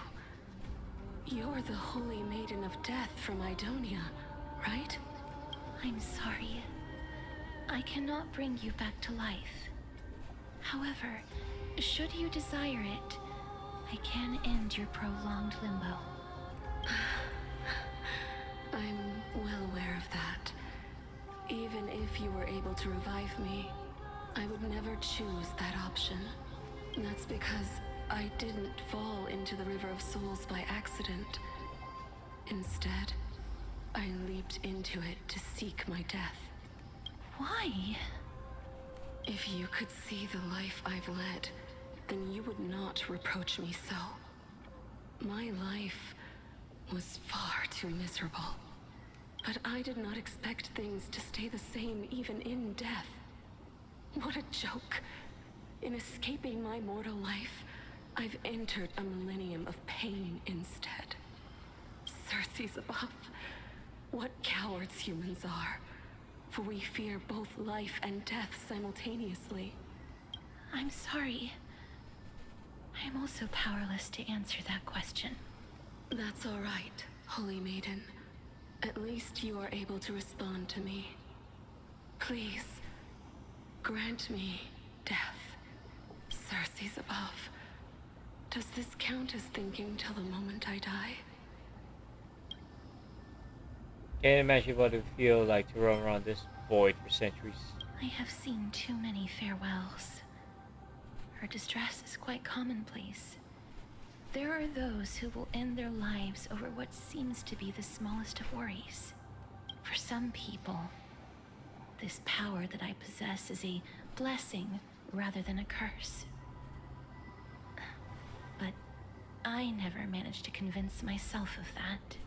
You're the Holy Maiden of Death from Idonia, right? I'm sorry. I cannot bring you back to life. However, should you desire it, I can end your prolonged limbo. I'm well aware of that. Even if you were able to revive me, I would never choose that option. That's because I didn't fall into the River of Souls by accident. Instead, I leaped into it to seek my death. Why? If you could see the life I've led, then you would not reproach me so. My life was far too miserable. But I did not expect things to stay the same even in death. What a joke. In escaping my mortal life, I've entered a millennium of pain instead. Circe's above. What cowards humans are. For we fear both life and death simultaneously. I'm sorry. I'm also powerless to answer that question. That's all right, Holy Maiden. At least you are able to respond to me. Please, grant me death. Circe's above. Does this count as thinking till the moment I die? Can't imagine what it would feel like to roam around this void for centuries. I have seen too many farewells. Her distress is quite commonplace. There are those who will end their lives over what seems to be the smallest of worries. For some people, this power that I possess is a blessing rather than a curse. But I never managed to convince myself of that.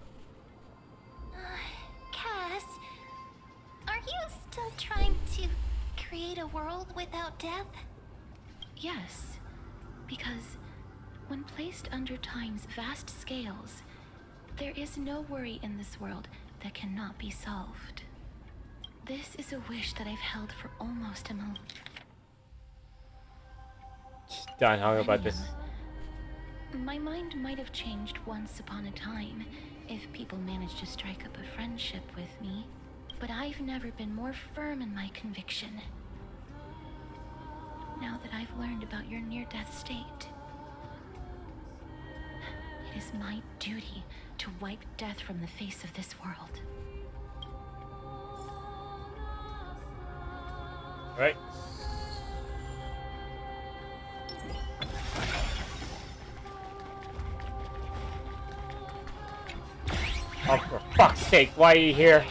Cass, are you still trying to create a world without death? Yes, because when placed under time's vast scales, there is no worry in this world that cannot be solved. This is a wish that I've held for almost a month. Just done talking about this. My mind might have changed once upon a time if people managed to strike up a friendship with me, but I've never been more firm in my conviction. Now that I've learned about your near-death state, it is my duty to wipe death from the face of this world. Right. Oh, for fuck's sake, why are you here?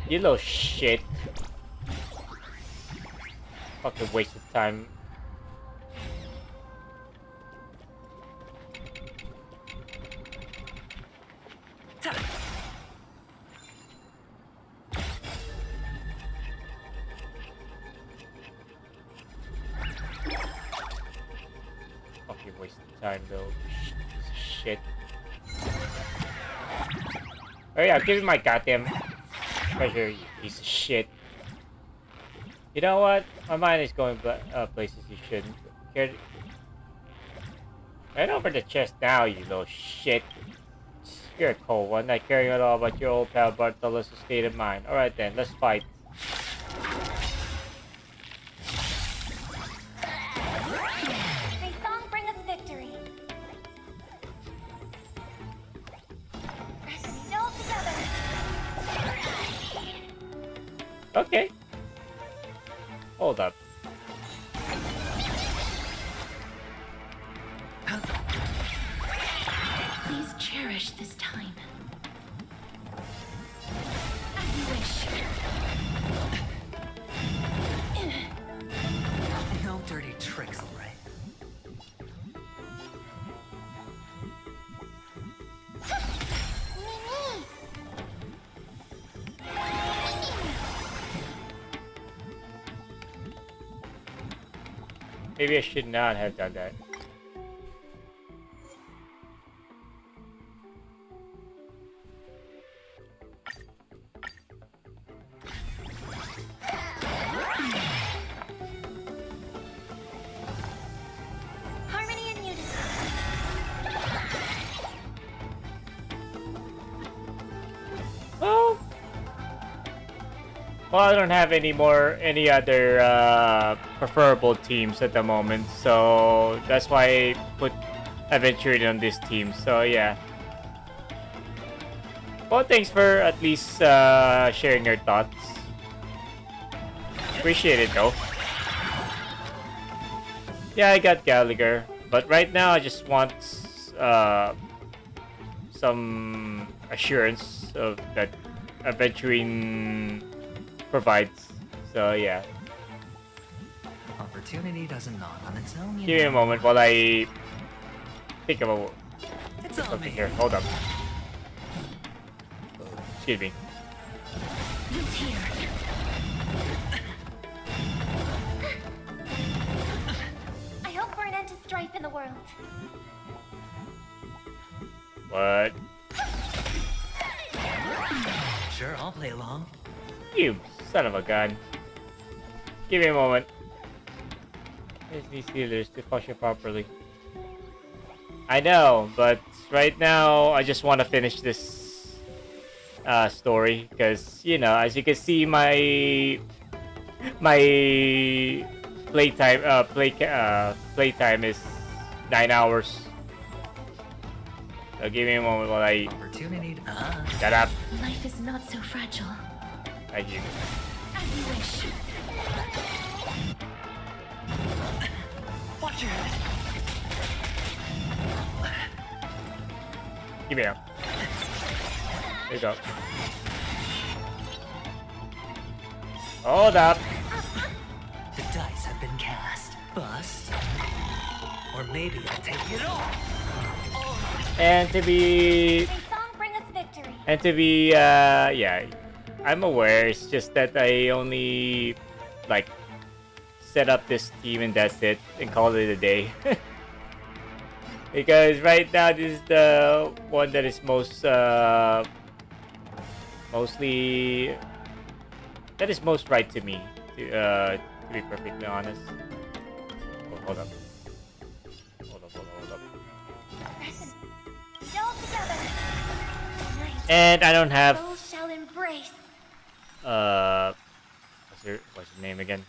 You little shit. Fucking waste of time. Fucking waste of time, though. Piece of shit. Oh yeah, give me my goddamn treasure, you piece of shit. You know what? My mind is going places you shouldn't. Right over the chest now, you little shit. You're a cold one, not caring at all about your old pal Bartolo's state of mind. Alright then, let's fight. May song bring us victory. Still together. Okay. Hold up. Please cherish this time. As you wish. No dirty tricks, all right? Maybe I should not have done that. Harmony and unity. Well, I don't have any other preferable teams at the moment, so that's why I put Aventurine on this team. So yeah. Well, thanks for at least sharing your thoughts. Appreciate it though. Yeah, I got Gallagher, but right now I just want some assurance of that Aventurine provides. So yeah. Opportunity doesn't knock on its own. Give me a moment while I think of It's on something me. here. Hold up. Excuse me. Who's here? I hope for an end to strife in the world. What? Sure, I'll play along. You son of a gun. Give me a moment. There's these healers to function properly. I know, but right now I just want to finish this story because, you know, as you can see, my playtime is 9 hours. So give me a moment while I Opportunity. shut up. Life is not so fragile. Thank you. As you wish. Watch your head. Give me up. There you go. Hold up. The dice have been cast. Bust. Or maybe I'll take it all. And to be... Bring us victory. And to be, yeah, I'm aware. It's just that I only, like, set up this team and that's it, and call it a day. Because right now this is the one that is most, mostly, that is most right to me, to be perfectly honest. Oh, hold up. Hold up. All together. And I don't have, Souls shall embrace. what's her name again?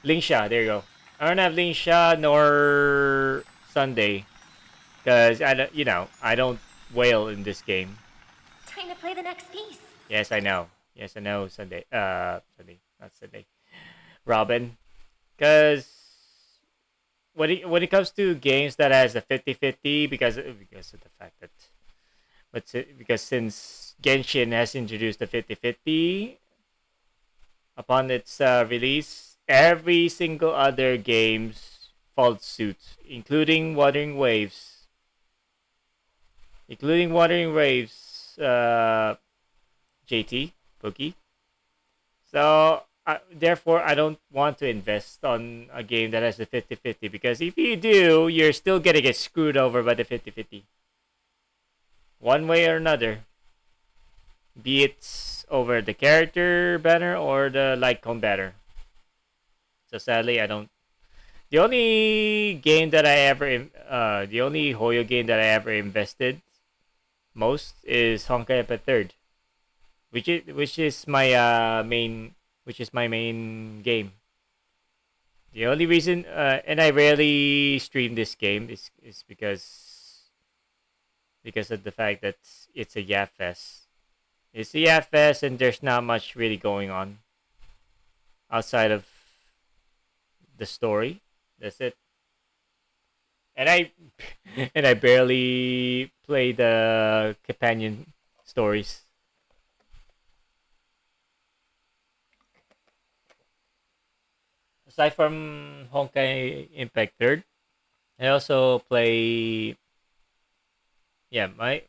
Lingsha, there you go. I don't have Lingsha nor Sunday, because I don't wail in this game. Time to play the next piece. Yes, I know, Sunday. Sunday, not Sunday. Robin, because when it comes to games that has a 50-50, because of the fact that, because since Genshin has introduced the 50-50 upon its release, every single other games followed suit, including Wuthering Waves. JT, Bookie. So, therefore, I don't want to invest on a game that has a 50-50, because if you do, you're still gonna get screwed over by the 50-50. One way or another. Be it over the character banner or the Lycon banner. So sadly, I don't. The only game that the only Hoyo game that I ever invested most is Honkai Impact 3rd, which is my main game. The only reason, and I rarely stream this game is because of the fact that it's a Yap Fest. It's a Yap Fest, and there's not much really going on outside of the story. That's it. And I barely play the companion stories. Aside from Honkai Impact 3rd, I also play. Yeah, my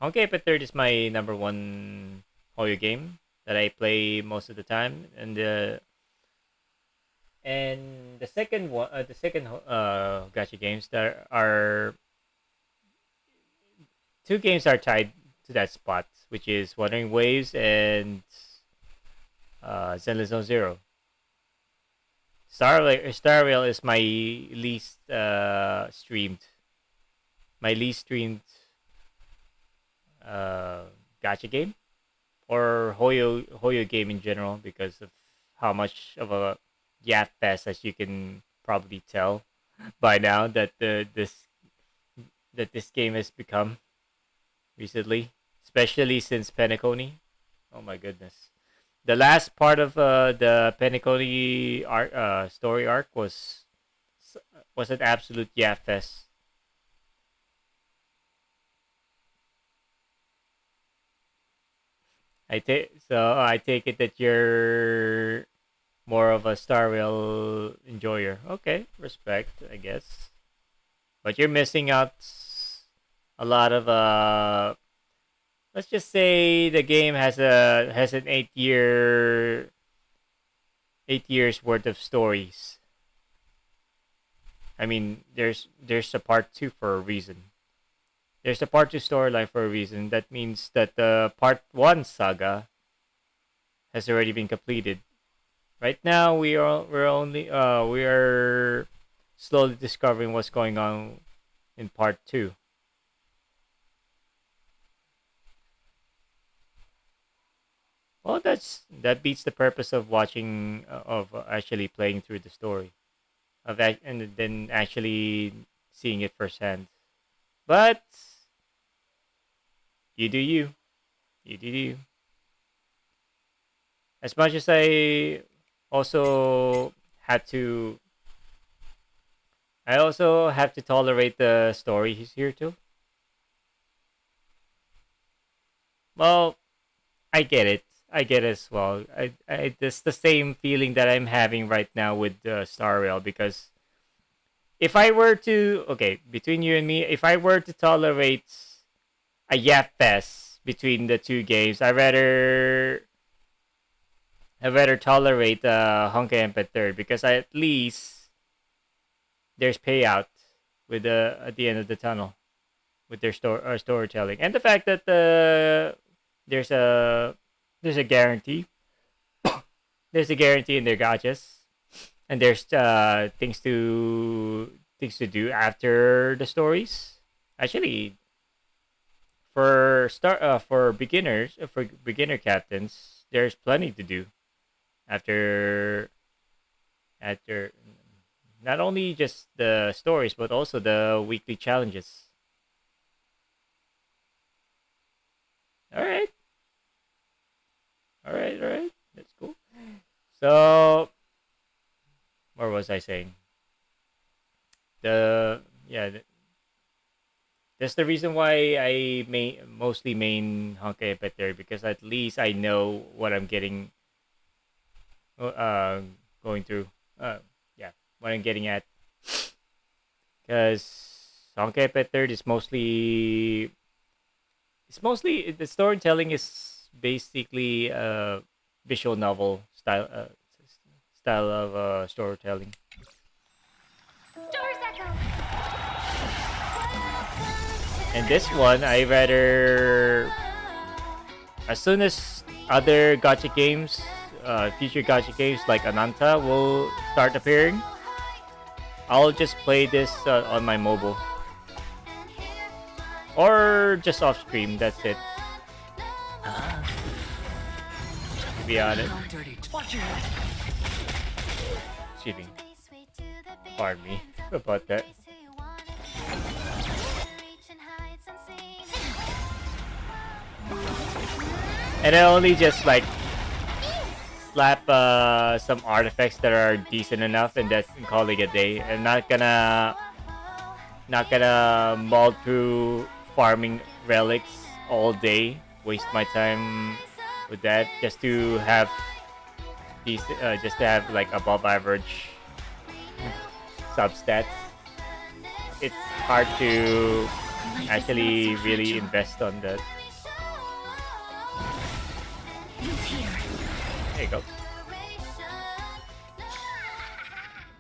Honkai Impact 3rd is my number one Hoyo game that I play most of the time, and the second one, gacha games that are two games are tied to that spot, which is Wuthering Waves and Zenless Zone Zero. Star Rail is my least streamed gacha game, or Hoyo game in general, because of how much of a Yap Fest, as you can probably tell by now, that this game has become recently, especially since Penacony. Oh my goodness. The last part of the Penacony story arc was an absolute Yap Fest. I take it that you're more of a Star Rail enjoyer. Okay, respect, I guess. But you're missing out a lot of let's just say the game has an 8 years worth of stories. I mean, there's a part 2 for a reason. There's a part 2 storyline for a reason. That means that the part 1 saga has already been completed. Right now, we are slowly discovering what's going on in part 2. Well, that beats the purpose of watching, of actually playing through the story, and then actually seeing it firsthand. But you do you. As much as I also have to tolerate the stories here too. Well, I get it. I get as well. It's the same feeling that I'm having right now with Star Rail, because if I were to, okay, between you and me, if I were to tolerate a yap fest between the two games, I rather tolerate Honkai Impact Third, because at least there's payout with at the end of the tunnel with their storytelling, and the fact that there's a guarantee. There's a guarantee in their gachas, and there's things to do after the stories. Actually, for beginners, for beginner captains, there's plenty to do after not only just the stories, but also the weekly challenges. All right. All right, all right. That's cool. So, what was I saying? That's the reason why I mostly main Honkai Impact Third, because at least I know what I'm getting. Going through. Yeah, what I'm getting at. Because Honkai Impact Third is mostly. It's mostly the storytelling is basically a visual novel style of storytelling. Stars Echo. And this one, I rather, as soon as other gacha games, future gacha games like Ananta will start appearing, I'll just play this on my mobile. Or just off stream, that's it. To be honest. Cheating. Pardon me about that. And I only just like slap some artifacts that are decent enough, and that's call it a day. I'm not gonna mull through farming relics all day, waste my time with that just to have like above average substats. It's hard to actually really invest on that. There you go.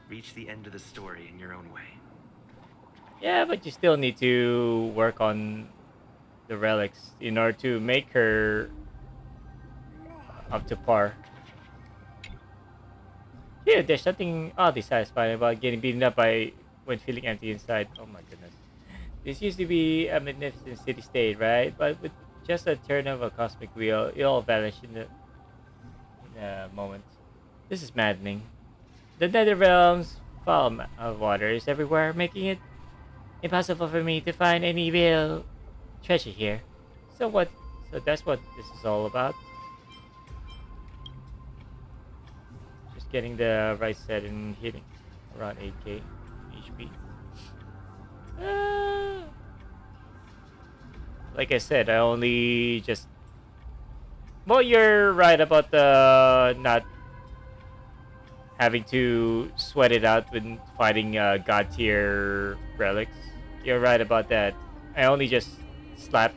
Reach the end of the story in your own way. Yeah, but you still need to work on the relics in order to make her up to par. Yeah, there's something oddly satisfying about getting beaten up by when feeling empty inside. Oh my goodness. This used to be a magnificent city-state, right? But with just a turn of a cosmic wheel, it all vanished in a moment. This is maddening. The Nether Realm's foul of water is everywhere, making it impossible for me to find any real treasure here. So that's what this is all about. Just getting the right set and hitting around 8k HP. Like I said, I only just... Well, you're right about the not having to sweat it out when fighting god tier relics. You're right about that. I only just slap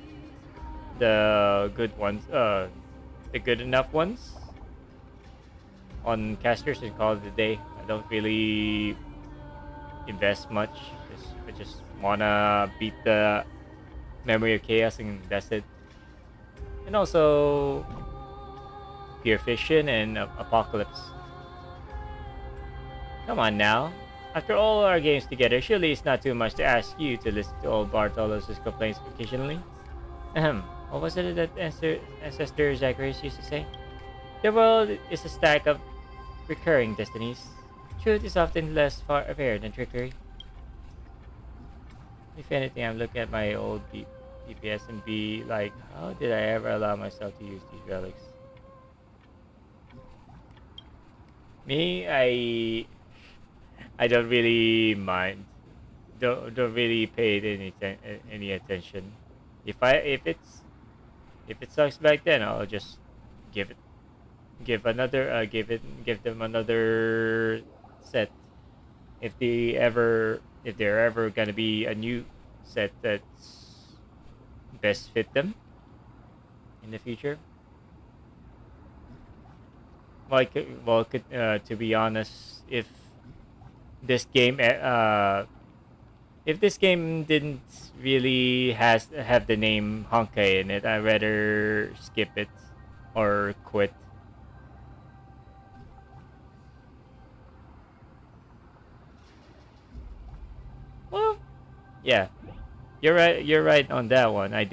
the good ones, the good enough ones on casters and call it a day. I don't really invest much. I just wanna beat the Memory of Chaos and that's it. And also Pure Fission and Apocalypse. Come on now. After all our games together, surely it's not too much to ask you to listen to old Bartolos' complaints occasionally. Ahem. What was it that Ancestor Zacharias used to say? The world is a stack of recurring destinies. Truth is often less far apparent than trickery. If anything, I'm looking at my old DPS and be like, how did I ever allow myself to use these relics? Me, I don't really mind. Don't really pay it any attention. If it sucks back then, I'll just give it give them another set if there ever gonna be a new set that's best fit them in the future. To be honest, if this game didn't really have the name Honkai in it, I'd rather skip it or quit. Well, yeah, you're right. You're right on that one. I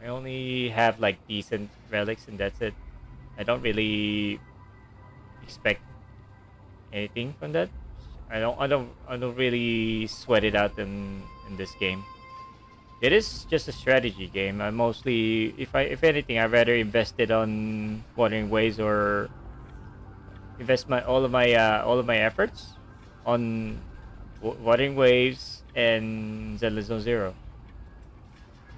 only have like decent relics, and that's it. I don't really expect anything from that. I don't really sweat it out in this game. It is just a strategy game. I mostly, if anything, I rather invest it on Wuthering Waves or invest all of my efforts on Wuthering Waves and Zelda Zone Zero.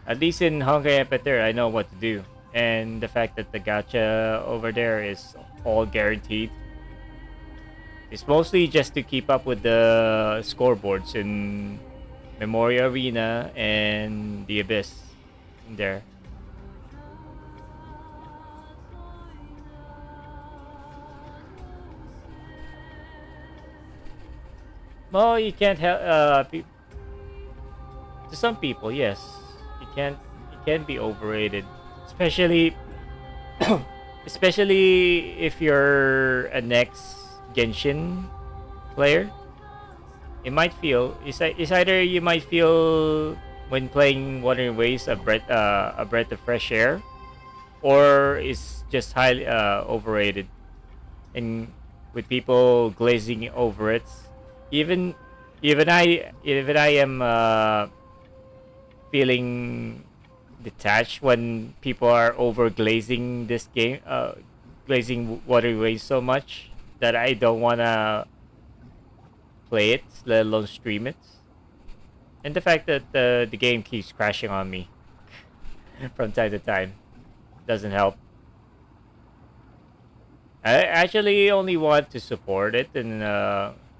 At least in Honkai Impact Third, I know what to do, and the fact that the gacha over there is all guaranteed. It's mostly just to keep up with the scoreboards in Memoria Arena and the Abyss in there. Well, you can't help. To some people, yes, it can be overrated, especially especially if you're an ex Genshin player. It might feel it's either you might feel when playing Wuthering Waves a breath of fresh air, or it's just highly overrated, and with people glazing over it. Even I am feeling detached when people are over glazing this game, glazing Wuthering Waves so much that I don't wanna play it, let alone stream it. And the fact that the game keeps crashing on me from time to time doesn't help. I actually only want to support it and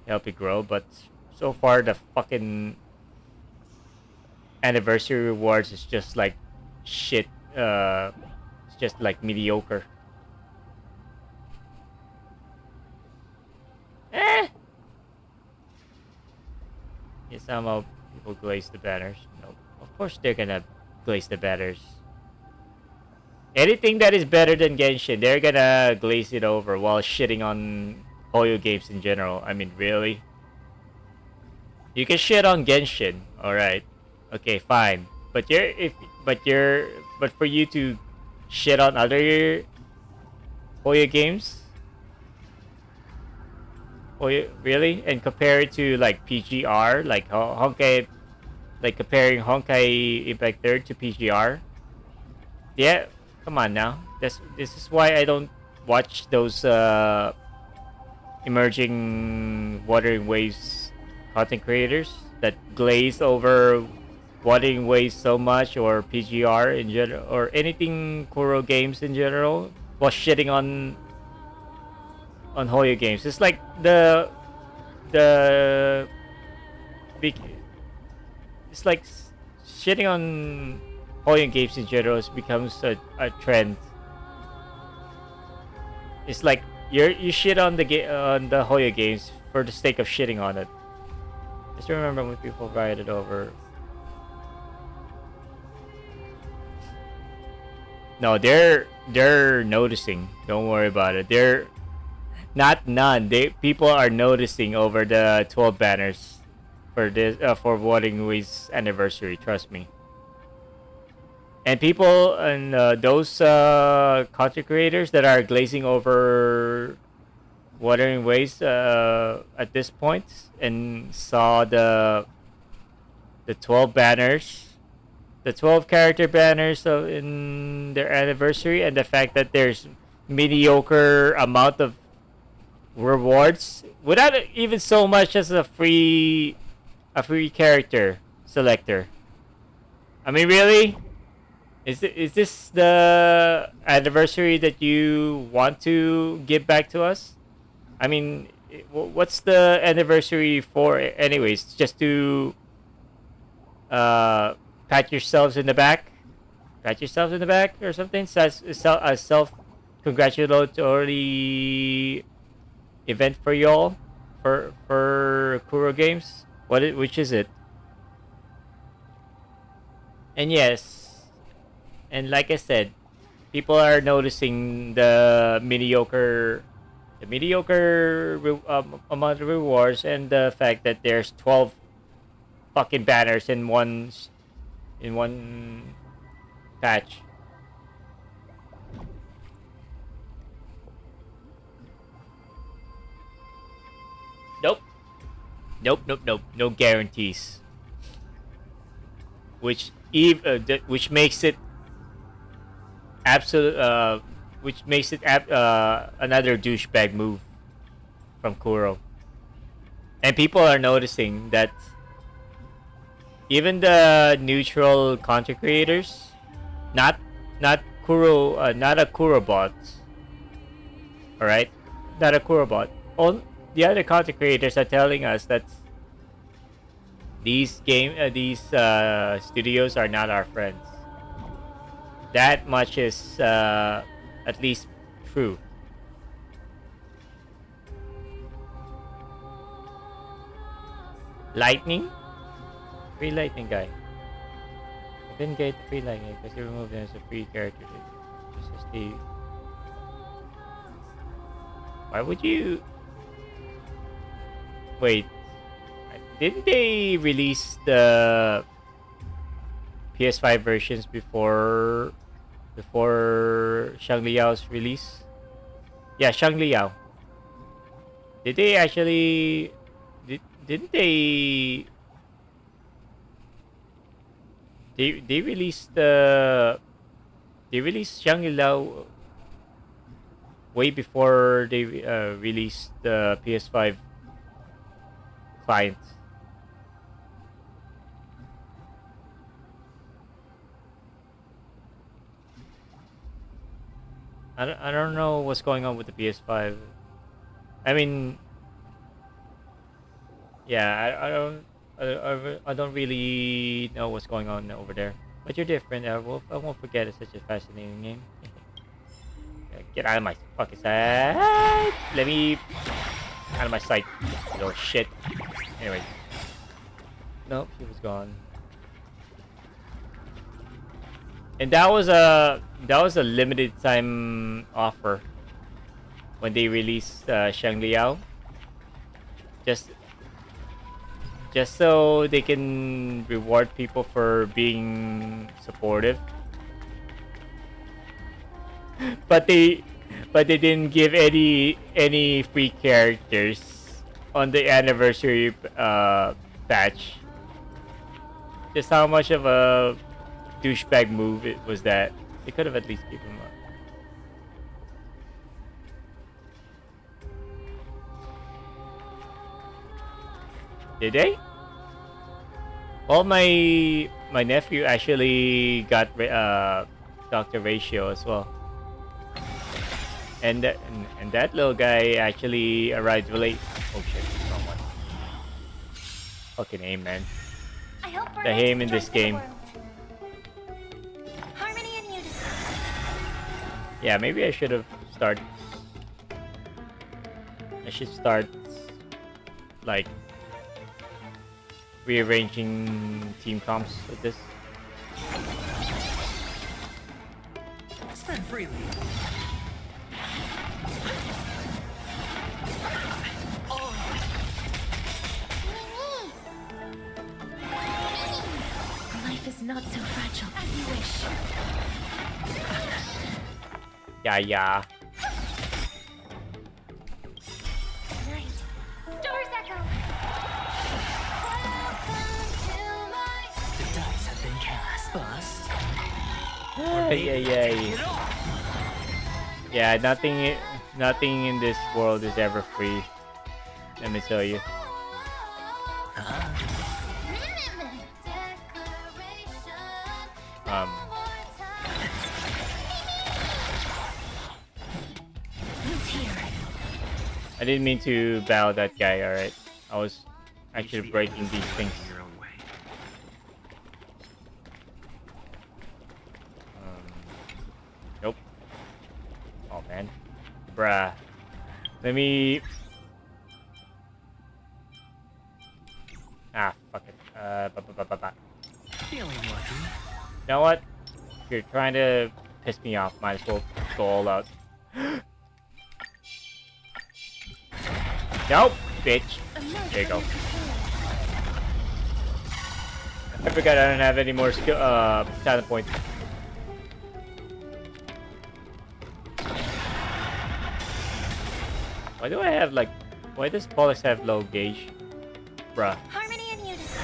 help it grow, but so far the fucking anniversary rewards is just like shit. It's just like mediocre. Yeah, somehow people glaze the banners. No, of course they're gonna glaze the banners. Anything that is better than Genshin, they're gonna glaze it over while shitting on Hoyo games in general. I mean, really? You can shit on Genshin, alright. Okay, fine. But for you to shit on other Hoyo games? Really? And compare it to like PGR, like Honkai, like comparing Honkai Impact Third to PGR? Yeah, come on now. This is why I don't watch those emerging Wuthering Waves content creators that glaze over Wuthering Waves so much, or PGR in general, or anything Kuro games in general, while shitting on Hoyo games. It's like it's like shitting on Hoyo games in general becomes a trend. It's like you shit on the Hoyo games for the sake of shitting on it. Just remember when people rioted over. No, they're noticing. Don't worry about it. They're not none. People are noticing over the 12 banners for this for Wuthering Waves anniversary. Trust me. And people and those content creators that are glazing over Wuthering Waves at this point and saw the 12 banners, the 12 character banners in their anniversary, and the fact that there's mediocre amount of rewards without even so much as a free character selector. I mean, really? Is this the anniversary that you want to give back to us? I mean, what's the anniversary for, anyways? Just to pat yourselves in the back, or something. So a self congratulatory event for y'all, for Kuro Games. Which is it? And yes, and like I said, people are noticing the mediocre amount of rewards, and the fact that there's 12 fucking banners in one patch. Nope. No guarantees. Which makes it absolute. Which makes it another douchebag move from Kuro. And people are noticing that even the neutral content creators, not Kuro, not a Kuro bot. All right, not a Kuro bot. All the other content creators are telling us that these studios are not our friends. That much is at least true. Lightning? Free lightning guy. I didn't get free lightning because you removed him as a free character. Just as the... Why would you... Wait. Didn't they release the PS5 versions before Shangliao's release? Yeah, Shangliao. Did they actually... Didn't they... They released the... They released Shangliao way before they released the PS5 client. I don't know what's going on with the PS5. I mean, yeah, I don't really know what's going on over there. But you're different. I won't forget. It's such a fascinating game. Get out of my fucking sight. Let me out of my sight. You little shit. Anyway, nope, she was gone. And that was a limited time offer when they released Shangliao. Just so they can reward people for being supportive. But they didn't give any free characters on the anniversary patch. Just how much of a douchebag move it was that. They could have at least given him up. Did they? Well, my nephew actually got Dr. Ratio as well. And that little guy actually arrived late. Oh shit, wrong one. Fucking aim, man. The aim in this game. Yeah, maybe I should have started. I should start like rearranging team comps with this. Spend freely. Life is not so fragile as you wish. Yeah. Nice. Doors echo. The dice have been cast. Bust. Yeah, nothing in this world is ever free. Let me tell you. I didn't mean to bow that guy, alright? I was actually breaking these things. Your own way. Nope. Oh man. Bruh. Let me... Ah, fuck it. Feeling lucky. You know what? If you're trying to piss me off, might as well go all out. Nope, bitch. There you go. I forgot I don't have any more skill, talent points. Why do I have like... Why does Pollux have low gauge? Bruh. Harmony and unison.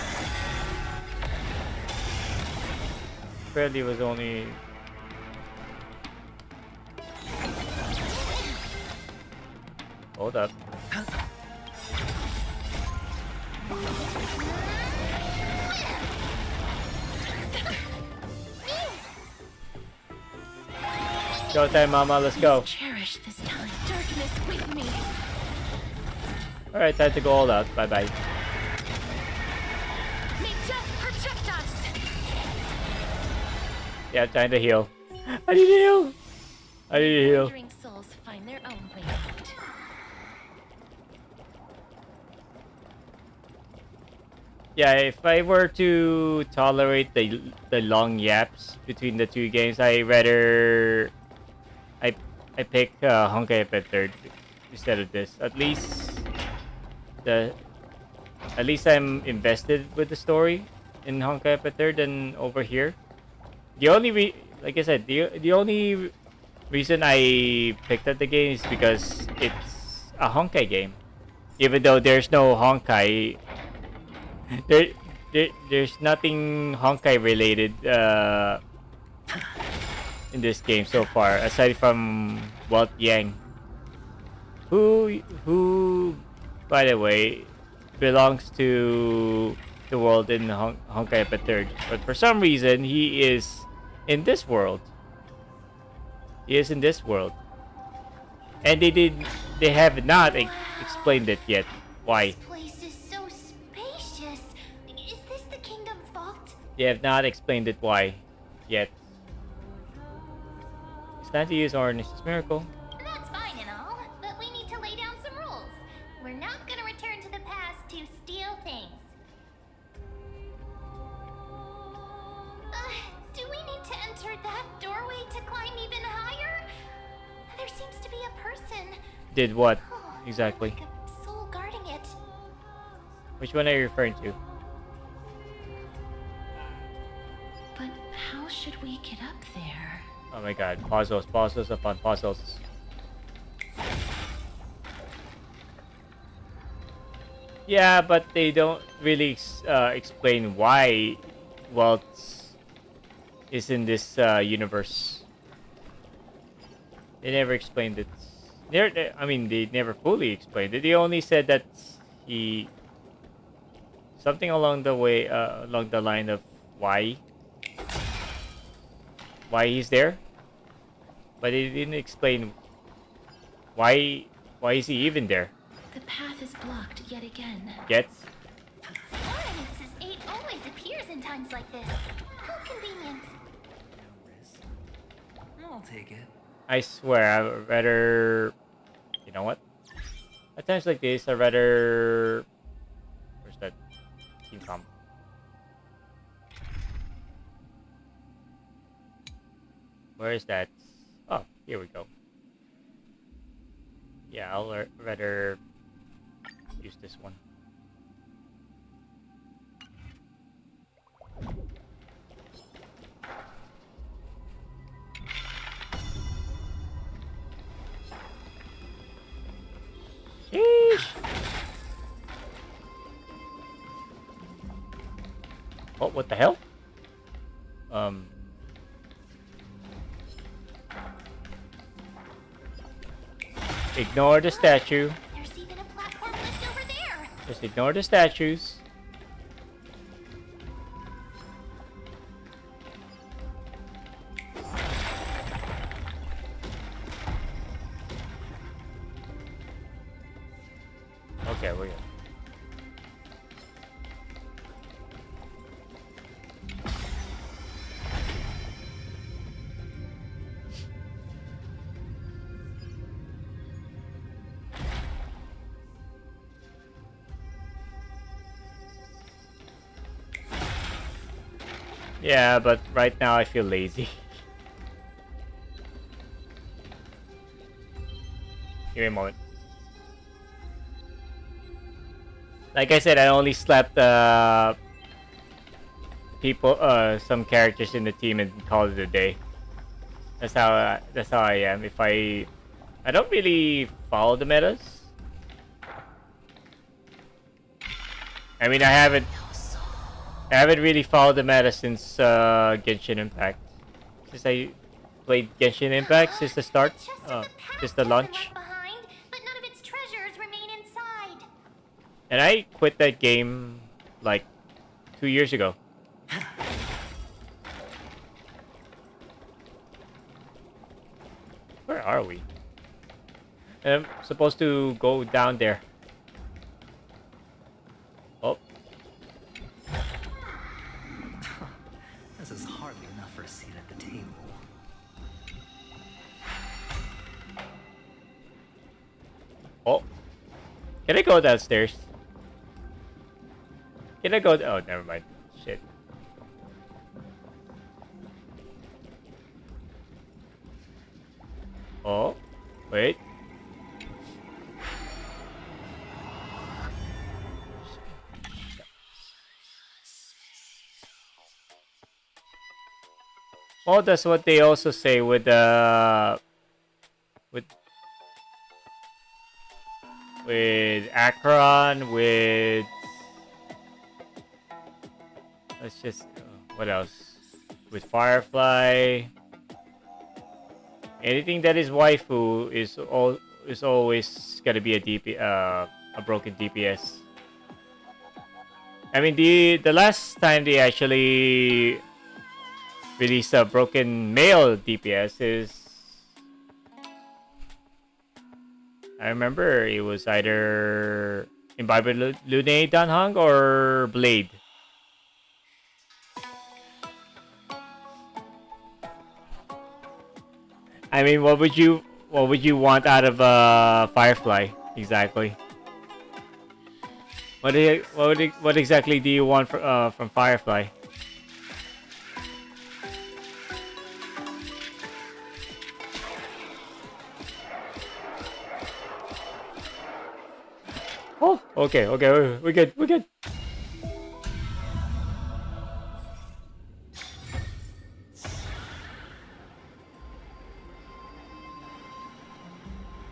Freddy was only... Hold up. Showtime, mama, let's go. Cherish this time. Darkness with me. Alright, time to go all out. Bye bye. May death protect us. Yeah, time to heal. I need to heal. I need to heal. Wandering souls find their own way out. Yeah, if I were to tolerate the long yaps between the two games, I rather I pick Honkai Impact 3rd instead of this. At least I'm invested with the story in Honkai Impact 3rd than over here. The only like I said, the only reason I picked up the game is because it's a Honkai game. Even though there's no Honkai, there's nothing Honkai related in this game so far, aside from Walt Yang, who by the way belongs to the world in Honkai Impact 3rd, but for some reason he is in this world. He is in this world, and they have not explained it yet. Why? This place is so spacious. Is this the kingdom's vault? They have not explained it why yet. It's time to use Ornish's miracle. That's fine and all, but we need to lay down some rules. We're not gonna return to the past to steal things. Do we need to enter that doorway to climb even higher? There seems to be a person. Did what exactly? Soul guarding it. Which one are you referring to? But how should we get up there? Oh my god, puzzles upon puzzles. Yeah, but they don't really explain why Walt is in this universe. They never explained it. I mean, they never fully explained it. They only said that he... Something along the way, along the line of why he's there, but they didn't explain why is he even there. The path is blocked yet again. Gets? Oryx's 8 always appears in times like this. How convenient. I'll take it. I swear, I'd rather... You know what? At times like this, I'd rather... Where's that? Team Comp. Where is that? Oh, here we go. Yeah, I'll rather use this one. Sheesh. Oh, what the hell? Ignore the statue. There's even a platform lift over there. Just ignore the statues. Yeah, but right now I feel lazy. Give me a moment. Like I said, I only slept some characters in the team and called it a day. That's how I am. If I don't really follow the metas. I mean, I haven't really followed the meta since Genshin Impact. Since I played Genshin Impact since the start, since the launch. But none of its treasures remain inside. And I quit that game like 2 years ago. Where are we? I'm supposed to go down there. Oh. This is hardly enough for a seat at the table. Oh. Can I go downstairs? Can I go? Oh, never mind. Shit. Oh. Wait. Oh, that's what they also say with Akron, with let's just what else? With Firefly. Anything that is waifu is always gonna be a broken DPS. I mean the last time they actually released a broken male DPS is I remember it was either Imbibed Lune Danhong or Blade. I mean, what would you want out of Firefly exactly? What exactly do you want from Firefly? Oh, okay, we're good.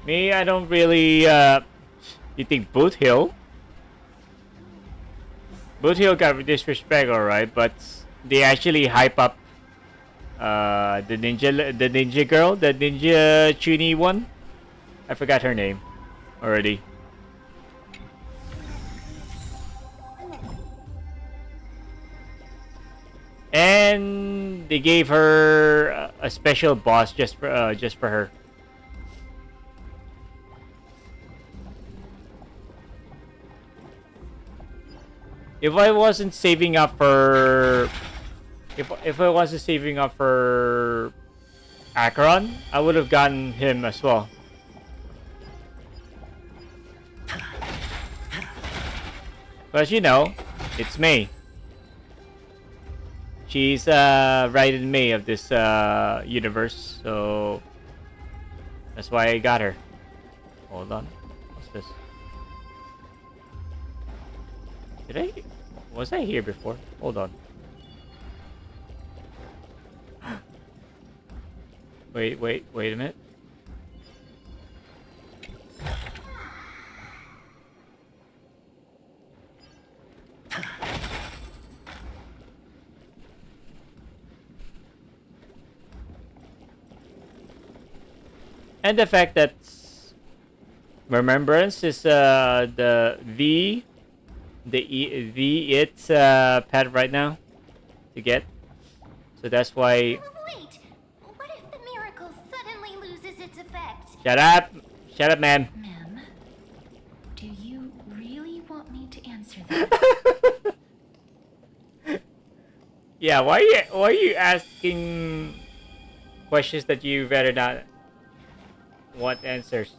Me, I don't really, you think Boot Hill? Boot Hill got disrespect, alright, but they actually hype up, the ninja girl, the ninja Chuni one? I forgot her name already. And they gave her a special boss just for her. If I wasn't saving up for if I wasn't saving up for Acheron, I would have gotten him as well. But you know, it's May. She's right in May of this universe, so that's why I got her. Hold on, what's this? Was I here before? Hold on. Wait a minute. And the fact that Remembrance is it's pet right now to get, so that's why. Wait, what if the miracle suddenly loses its effect? Shut up, ma'am. Ma'am, do you really want me to answer that? Yeah, why are you asking questions that you rather not want answers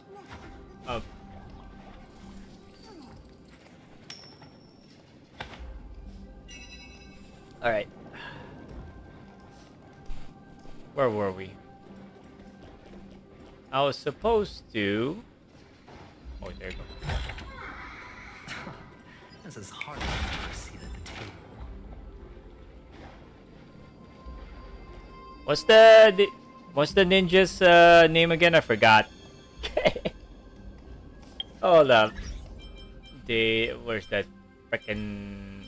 of? All right. Where were we? I was supposed to... Oh, there you go. This is hard to have a seat at the table. What's the ninja's name again? I forgot. Hold up. Where's that frickin'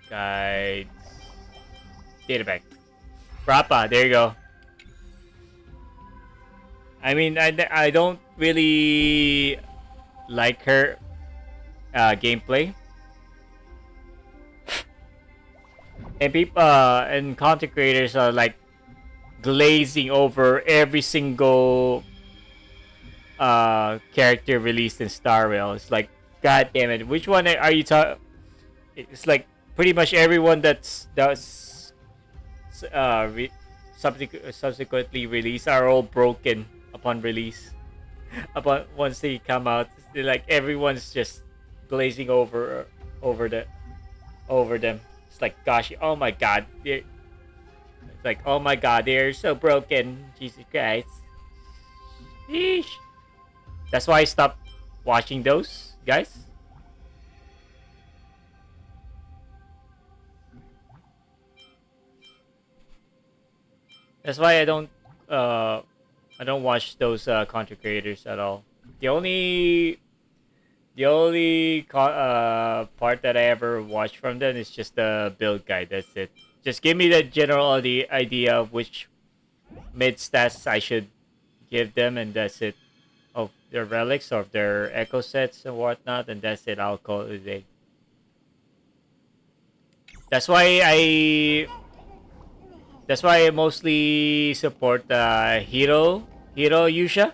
guide? Databank. Rappa, there you go. I mean, I don't really like her gameplay. And people and content creators are like glazing over every single character released in Star Rail. It's like, god damn it, which one are you talking? It's like pretty much everyone that's subsequently released are all broken upon release. Once they come out, they're like everyone's just glazing over them. It's like, gosh, oh my god, it's like, oh my god, they're so broken. Jesus Christ. Sheesh. That's why I stopped watching those guys. That's why I don't watch those content creators at all. The only part that I ever watch from them is just the build guide. That's it. Just give me the general idea of which mid stats I should give them, and that's it. Of their relics or their echo sets and whatnot, and that's it. I'll call it a day. That's why I mostly support Hiro Yusha,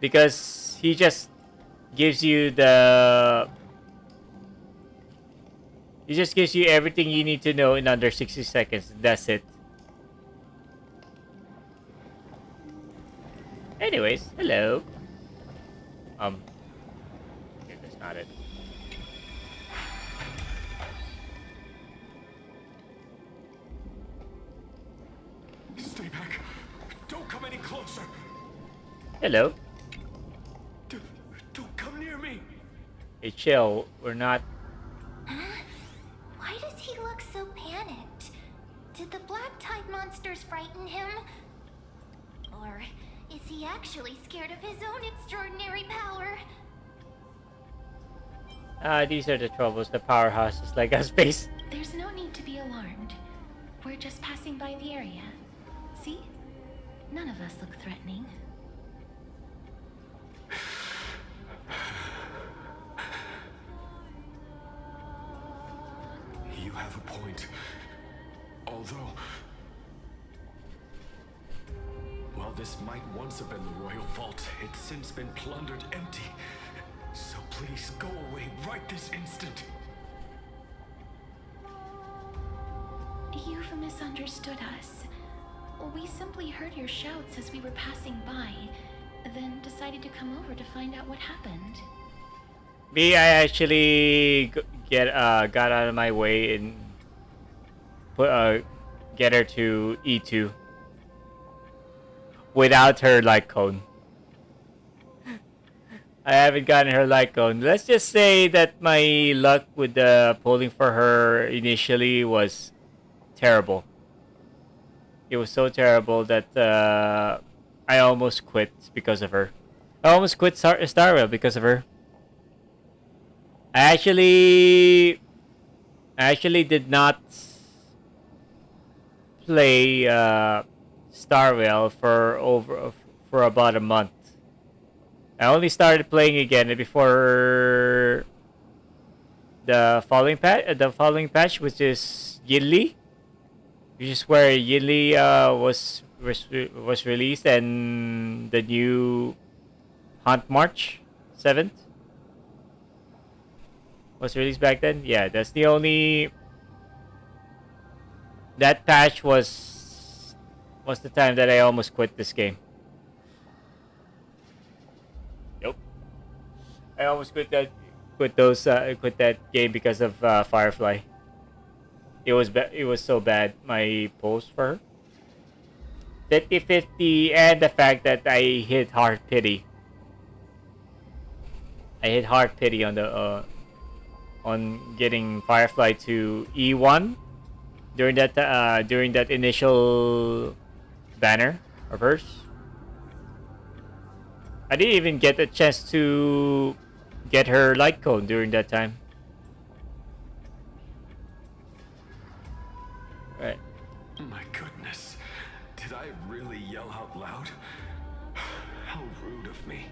because he just gives you everything you need to know in under 60 seconds. That's it. Anyways, hello. Okay, that's not it. Stay back. Don't come any closer. Hello. Don't come near me. Hey, chill. We're not... Why does he look so panicked? Did the black tide monsters frighten him? Or is he actually scared of his own extraordinary power? These are the troubles the powerhouses like us face. There's no need to be alarmed. We're just passing by the area. See? None of us look threatening. You have a point. Although... while this might once have been the royal vault, it's since been plundered empty. So please go away right this instant. You've misunderstood us. We simply heard your shouts as we were passing by, then decided to come over to find out what happened. Me, I actually got out of my way and get her to E2 without her light cone. I haven't gotten her light cone. Let's just say that my luck with pulling for her initially was terrible. It was so terrible that I almost quit because of her. I almost quit Star Rail because of her. I actually did not play Star Rail for about a month. I only started playing again before the following patch, which is Yinli, which is where Yinli was released, and the new Hunt March 7th was released back then. Yeah, that's the only... That patch was the time that I almost quit this game. Nope. I almost quit that game because of Firefly. It was so bad, my post for her. 50-50 and the fact that I hit hard pity. I hit hard pity on the on getting Firefly to E1 during that initial banner of hers. I didn't even get a chance to get her light cone during that time. Right. My goodness. Did I really yell out loud? How rude of me.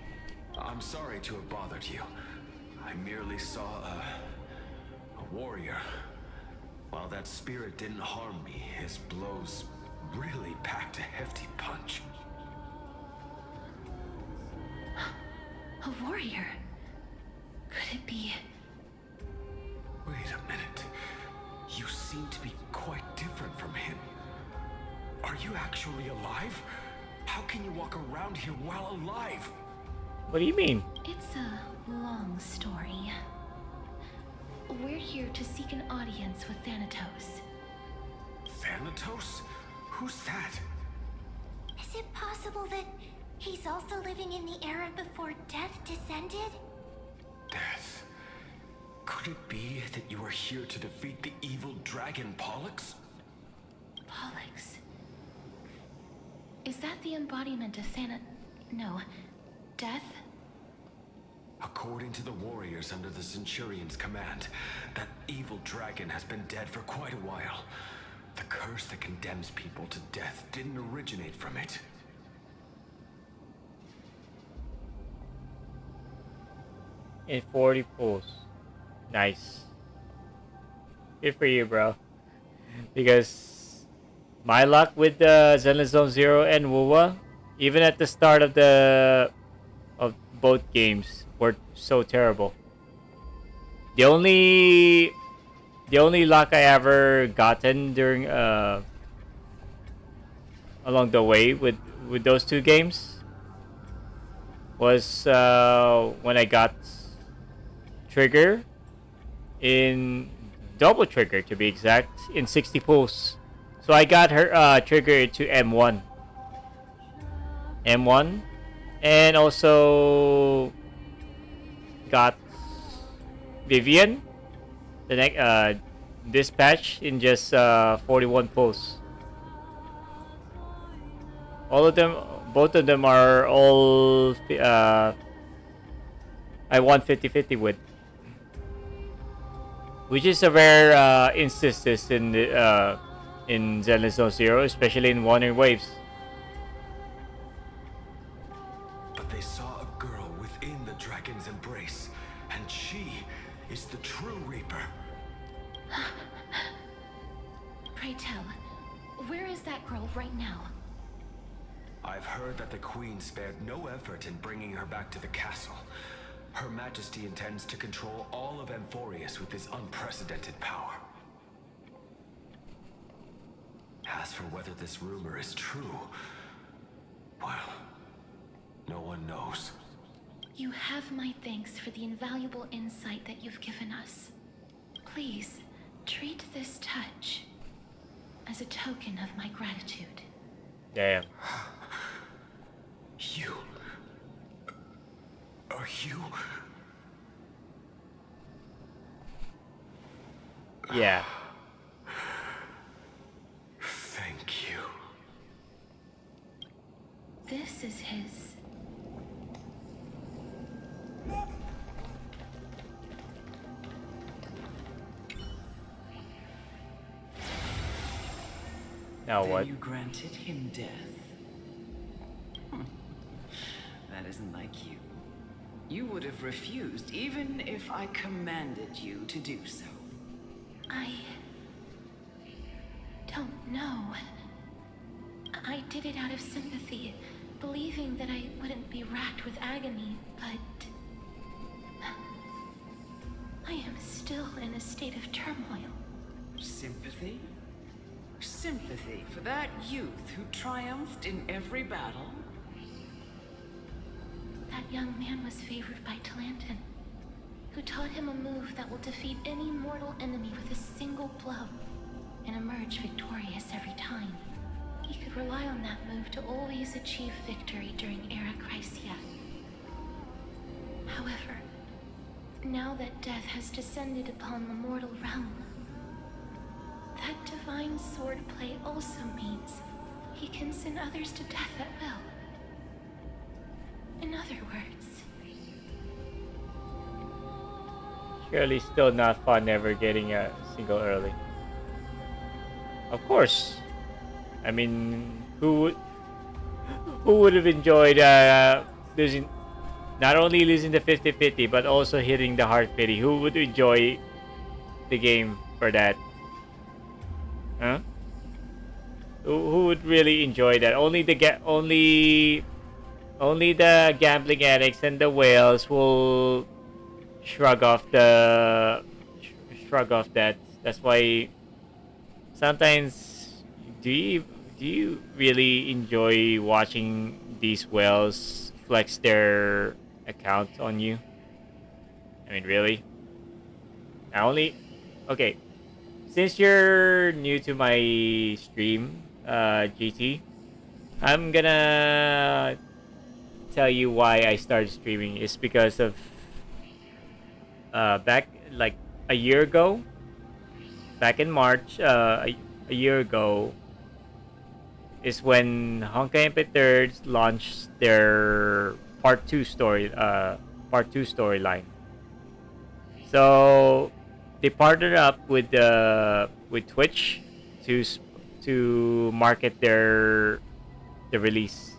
I'm sorry to have bothered you. I merely saw a warrior. While that spirit didn't harm me, his blows really packed a hefty punch. A warrior? Could it be? Wait a minute. You seem to be quite different from him. Are you actually alive? How can you walk around here while alive? What do you mean? It's a long story. We're here to seek an audience with Thanatos. Thanatos? Who's that? Is it possible that he's also living in the era before death descended? Death? Could it be that you are here to defeat the evil dragon Pollux? Pollux? Is that the embodiment of No. Death? According to the warriors under the Centurion's command, that evil dragon has been dead for quite a while. The curse that condemns people to death didn't originate from it. In 40 pulls. Nice. Good for you, bro. Because my luck with the Zenless Zone Zero and Wuwa, even at the start of both games, were so terrible. The only luck I ever gotten during along the way with those two games was when I got Trigger in double Trigger, to be exact, in 60 pulls. So I got her Trigger to M1, and also got Vivian, the next Dispatch, in just 41 pulls. All of them, both of them are all I won 50-50 with, which is a rare instance in Zenless Zone Zero, especially in Wandering Waves. But they saw a girl within the dragon's embrace, and she is the true Reaper. Pray tell, where is that girl right now? I've heard that the Queen spared no effort in bringing her back to the castle. Her Majesty intends to control all of Amphorius with his unprecedented power. As for whether this rumor is true, well, no one knows. You have my thanks for the invaluable insight that you've given us. Please, treat this touch as a token of my gratitude. Damn. You... Are you... Yeah. Thank you. This is his. Now Then what? you granted him death. That isn't like you. You would have refused even if I commanded you to do so. I don't know. I did it out of sympathy, believing that I wouldn't be racked with agony, but I am still in a state of turmoil. Sympathy? Sympathy for that youth who triumphed in every battle? That young man was favored by Talantin, who taught him a move that will defeat any mortal enemy with a single blow and emerge victorious every time. he could rely on that move to always achieve victory during Era Chrysia. However, now that death has descended upon the mortal realm, that divine swordplay also means he can send others to death at will. In other words, surely still not fun ever getting a single early. Of course. I mean, who would have enjoyed losing, not only losing the 50-50, but also hitting the Heart Pity? Who would enjoy the game for that? Huh? Who would really enjoy that? Only the gambling addicts and the whales will shrug off that. That's why sometimes do you really enjoy watching these whales flex their account on you? I mean, really? Okay. Since you're new to my stream, GT, I'm gonna tell you why I started streaming. It's because of back like a year ago, back in March, a year ago, is when Honkai Impact 3 launched their part 2 storyline. So they partnered up with Twitch to market the release.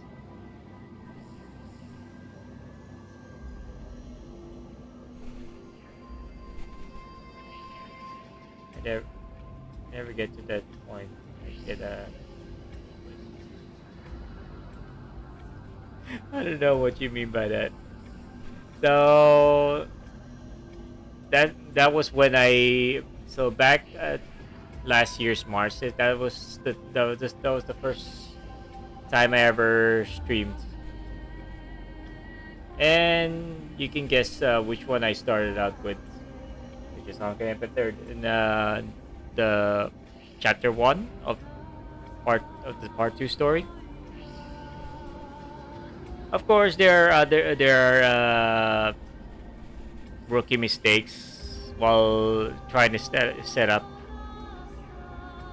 I never get to that point. I don't know what you mean by that. So that was when back at last year's March. That was the first time I ever streamed, and you can guess which one I started out with, which is Honkai Impact 3 in the chapter 1 of the part 2 story. Of course, there are rookie mistakes while trying to set up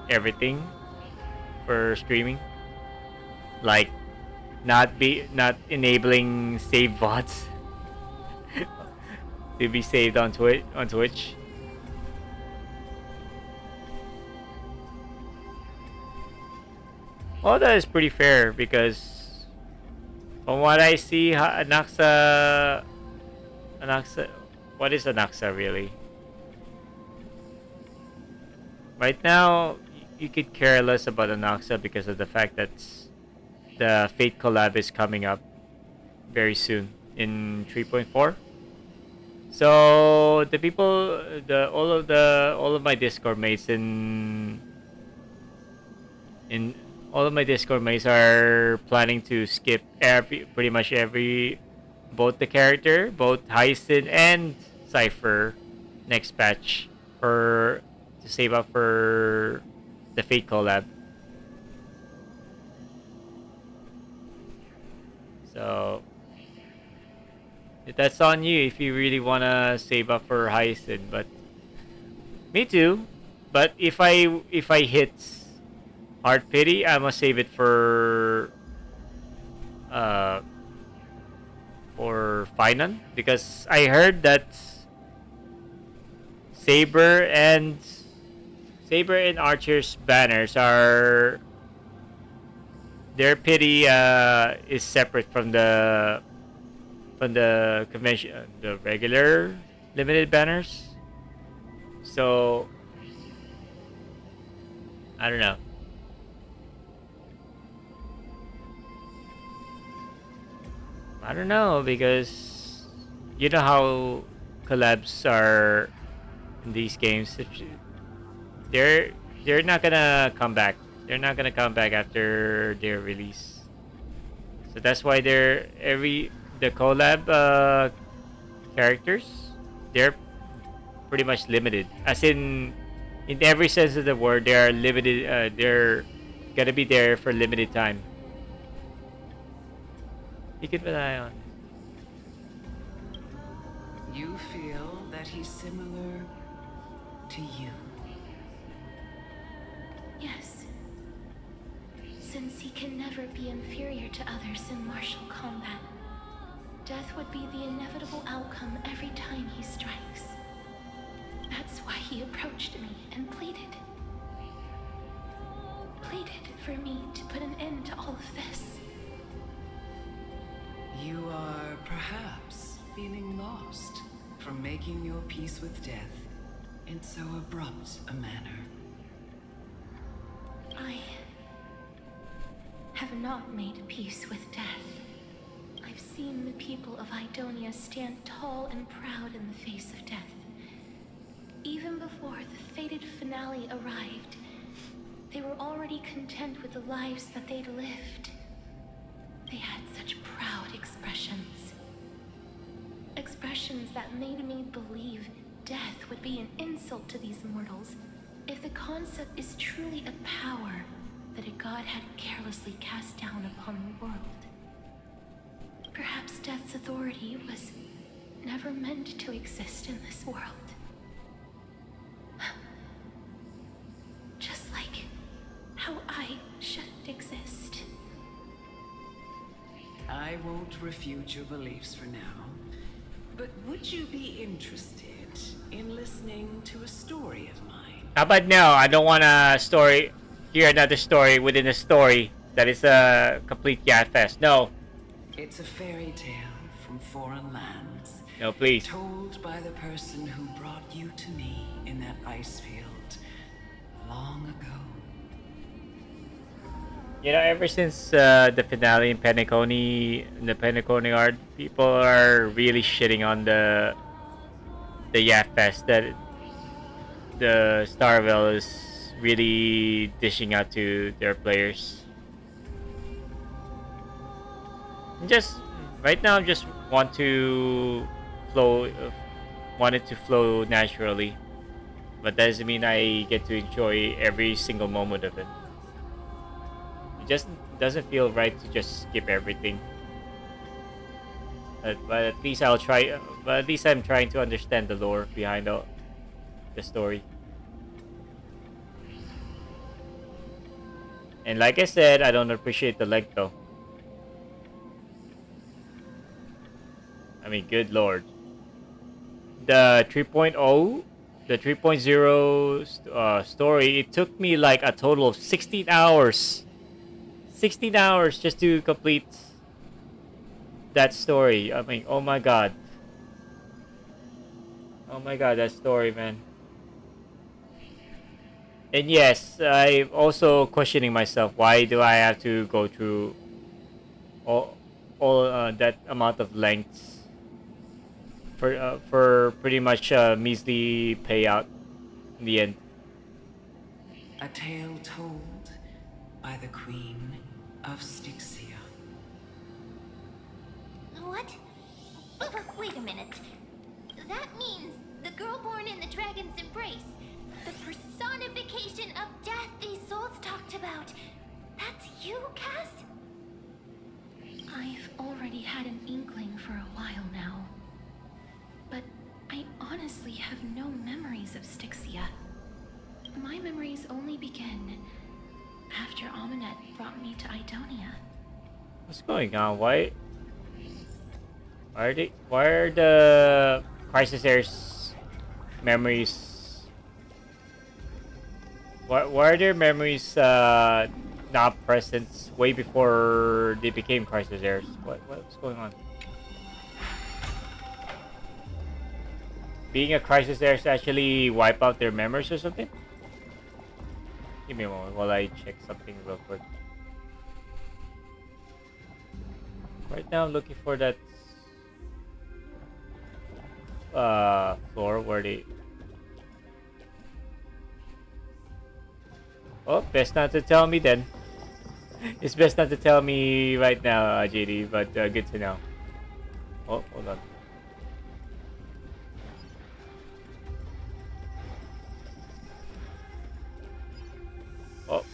everything for streaming, like not enabling save VODs to be saved on Twitch. Well, that is pretty fair because from what I see, Anaxa, what is Anaxa really? Right now, you could care less about Anaxa because of the fact that the Fate collab is coming up very soon in 3.4. So the people, all of my Discord mates all of my Discord mates are planning to skip pretty much both the character, both Hyacinth and Cypher, next patch to save up for the Fate collab. So that's on you if you really wanna save up for Hyacinth, but me too. But if I hit Heart Pity, I must save it for Finan, because I heard that Saber and Archer's banners are their pity is separate from the convention, the regular limited banners. So I don't know. I don't know, because you know how collabs are in these games. They're not gonna come back. They're not gonna come back after their release. So that's why the collab characters, they're pretty much limited. As in every sense of the word, they are limited. They're Gotta be there for limited time. You keep an eye on. You feel that he's similar to you? Yes. Since he can never be inferior to others in martial combat, death would be the inevitable outcome every time he strikes. That's why he approached me and pleaded. Pleaded for me to put an end to all of this. You are perhaps feeling lost from making your peace with death in so abrupt a manner. I have not made peace with death. I've seen the people of Idonia stand tall and proud in the face of death. Even before the fated finale arrived, they were already content with the lives that they'd lived. They had such proud expressions. Expressions that made me believe death would be an insult to these mortals if the concept is truly a power that a god had carelessly cast down upon the world. Perhaps death's authority was never meant to exist in this world. Just like how I shouldn't exist. I won't refute your beliefs for now, but would you be interested in listening to a story of mine? How about no? I don't want a story. Hear another story within a story that is a complete yaffest. No. It's a fairy tale from foreign lands. No, please. Told by the person who brought you to me in that ice field long ago. You know, ever since the finale in the Penacony art, people are really shitting on the yaffest that the Starville is really dishing out to their players. Just right now, I just want to want it to flow naturally, but that doesn't mean I get to enjoy every single moment of it. It just doesn't feel right to just skip everything. But at least I'll try. But at least I'm trying to understand the lore behind the story. And like I said, I don't appreciate the length though. I mean, good lord. The 3.0, the 3.0 story, it took me like a total of 16 hours. 16 hours just to complete that story. I mean, oh my god. Oh my god, that story, man. And yes, I'm also questioning myself. Why do I have to go through all that amount of lengths for pretty much measly payout in the end? A tale told by the Queen of Styxia. What? Wait a minute. That means the girl born in the dragon's embrace, the personification of death these souls talked about. That's you, Cass? I've already had an inkling for a while now. But I honestly have no memories of Styxia. My memories only begin after Amunet brought me to Idonia. What's going on? Why are the Crisis Heirs memories? Why are their memories not present way before they became Crisis Heirs? What's going on? Being a Crisis Heirs actually wipe out their memories or something? Give me a moment while I check something real quick. Right now I'm looking for that floor where they... Oh, best not to tell me then. It's best not to tell me right now, JD, but good to know. Oh, hold on. Oh.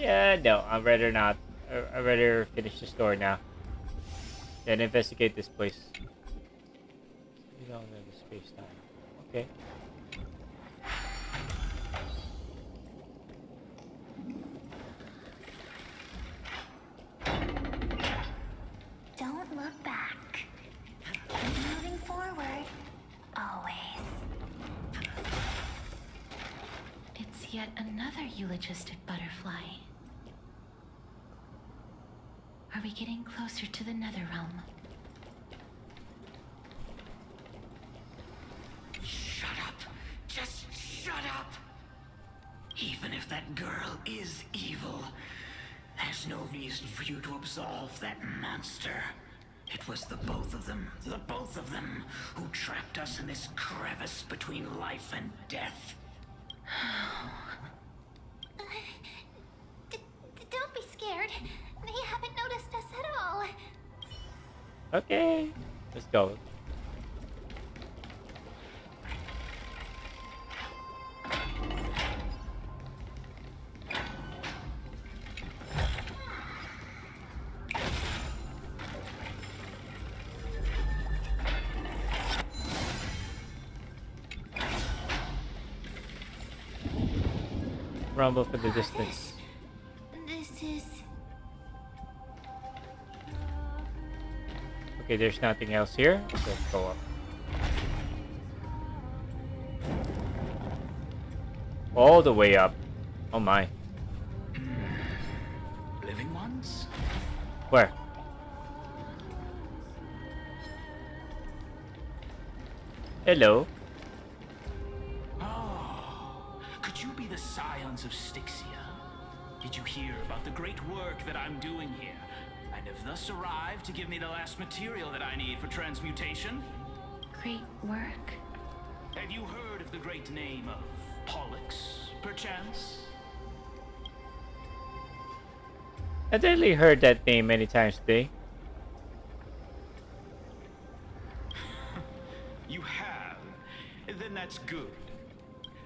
Yeah, no, I'd rather not. I'd rather finish the story now. Then investigate this place. You don't know the space time. Okay. Don't look back. Keep moving forward. Always. It's yet another eulogistic butterfly. Are we getting closer to the Netherrealm? Shut up. Just shut up. Even if that girl is evil, there's no reason for you to absolve that monster. It was the both of them, who trapped us in this crevice between life and death. Don't be scared. They haven't noticed us at all. Okay. Let's go. Rumble for the distance. This is... Okay, there's nothing else here. Let's go up. All the way up. Oh my. Living ones? Where? Hello. Could you be the scions of Styxia? Did you hear about the great work that I'm doing here? And have thus arrived to give me the last material that I need for transmutation? Great work? Have you heard of the great name of Pollux, perchance? I definitely heard that name many times today. You have? Then that's good.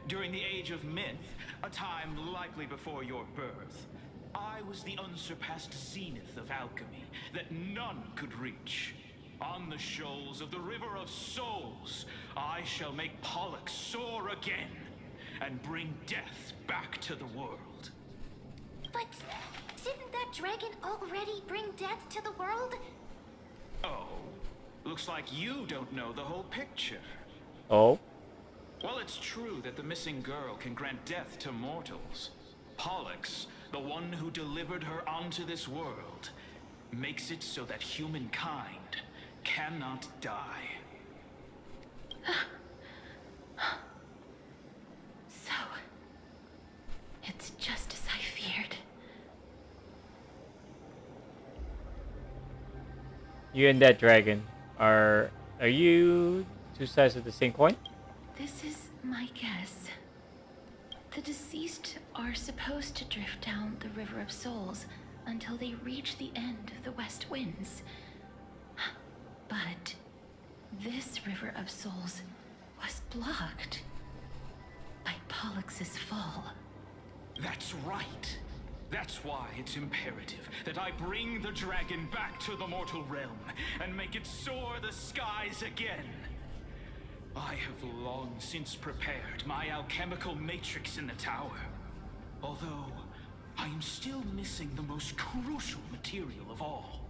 During the Age of Myth, a time likely before your birth, I was the unsurpassed zenith of alchemy that none could reach. On the shoals of the River of Souls, I shall make Pollux soar again and bring death back to the world. But didn't that dragon already bring death to the world? Oh, looks like you don't know the whole picture. Oh? Well, it's true that the missing girl can grant death to mortals. Pollux, the one who delivered her onto this world, makes it so that humankind cannot die. So, it's just as I feared. You and that dragon are you two sides of the same coin? This is my guess. The deceased are supposed to drift down the River of Souls until they reach the end of the West Winds. But this River of Souls was blocked by Pollux's fall. That's right. That's why it's imperative that I bring the dragon back to the mortal realm and make it soar the skies again. I have long since prepared my alchemical matrix in the tower. Although, I am still missing the most crucial material of all.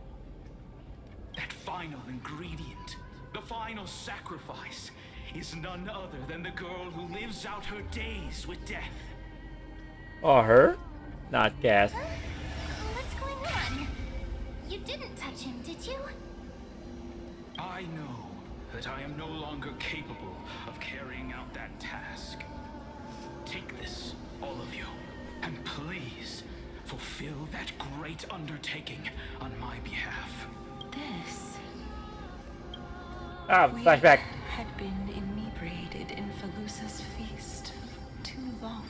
That final ingredient, the final sacrifice, is none other than the girl who lives out her days with death. Oh, her? Not Cass. What's going on? You didn't touch him, did you? I know that I am no longer capable of carrying out that task. Take this, all of you, and please fulfill that great undertaking on my behalf. This... flashback. We had been inebriated in Felusa's feast for too long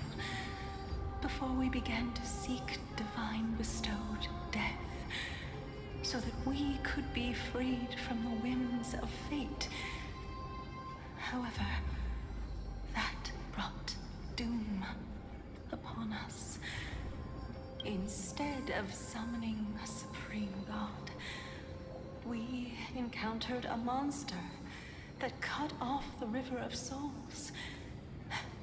before we began to seek divine bestowed death, so that we could be freed from the whims of fate. However, that brought doom upon us. Instead of summoning a supreme god, we encountered a monster that cut off the River of Souls.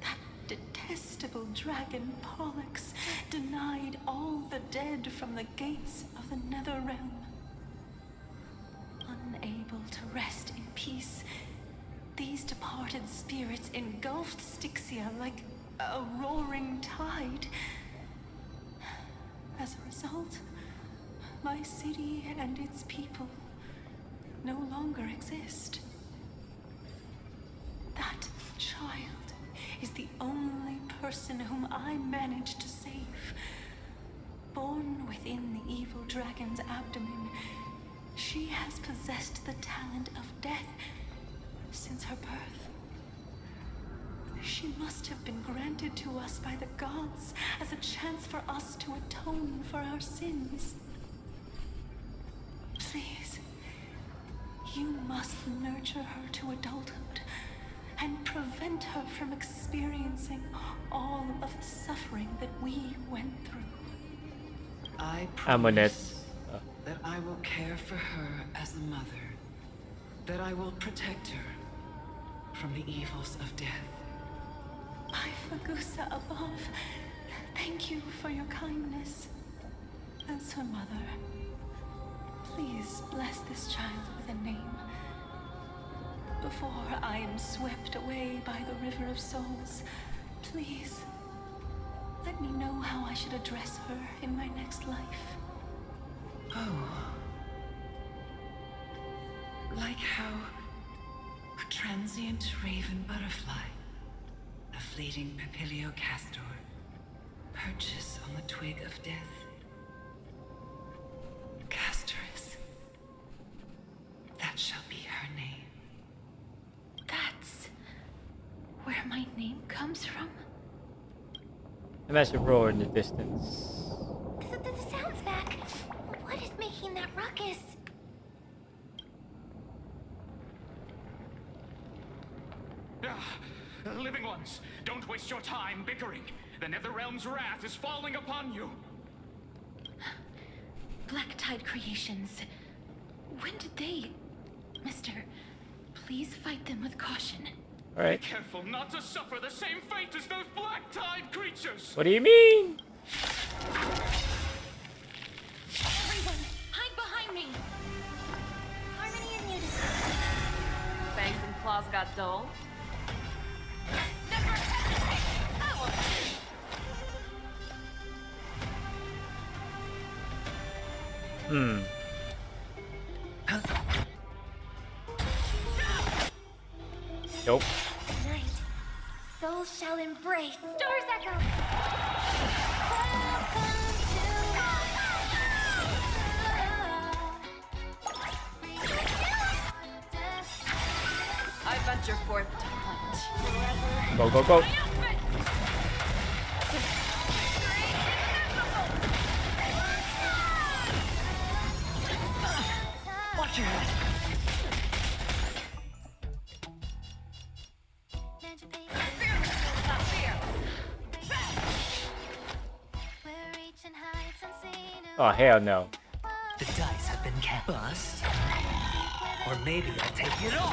That detestable dragon Pollux denied all the dead from the gates of the Nether Realm. Unable to rest in peace, these departed spirits engulfed Styxia like a roaring tide. As a result, my city and its people no longer exist. That child is the only person whom I managed to save. Born within the evil dragon's abdomen, she has possessed the talent of death since her birth. She must have been granted to us by the gods as a chance for us to atone for our sins. Please, you must nurture her to adulthood and prevent her from experiencing all of the suffering that we went through. I Amunet. promise that I will care for her as a mother, that I will protect her from the evils of death. My Fagusa above, thank you for your kindness. As her mother, please bless this child with a name. Before I am swept away by the River of Souls, please, let me know how I should address her in my next life. Oh. Like how a transient raven butterfly, a fleeting papilio castor, perches on the twig of death. Castorus. That shall be her name. That's where my name comes from? A massive roar in the distance. The sound's back. What is making that ruckus? Living ones, don't waste your time bickering. The Netherrealm's wrath is falling upon you. Black Tide Creations. When did they... Mister, please fight them with caution. Alright. Be careful not to suffer the same fate as those Black Tide creatures. What do you mean? Everyone, hide behind me! Harmony and unity. Fangs and claws got dull. Nope. Tonight, souls shall embrace. Stars echo. I venture forth to hunt. Go, go, go. Watch your head. Oh, hell no. The dice have been cast. Bust. Or maybe I'll take it off.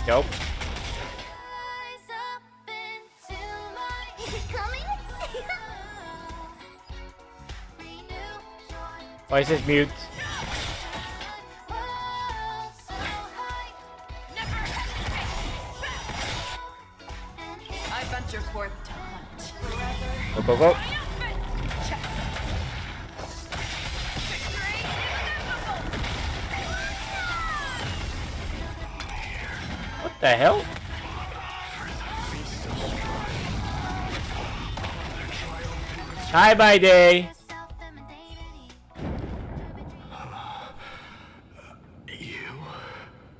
Nope. Is it coming? Why is this mute? I venture forth to hunt. Go, go, go. What the hell? Hi, by day.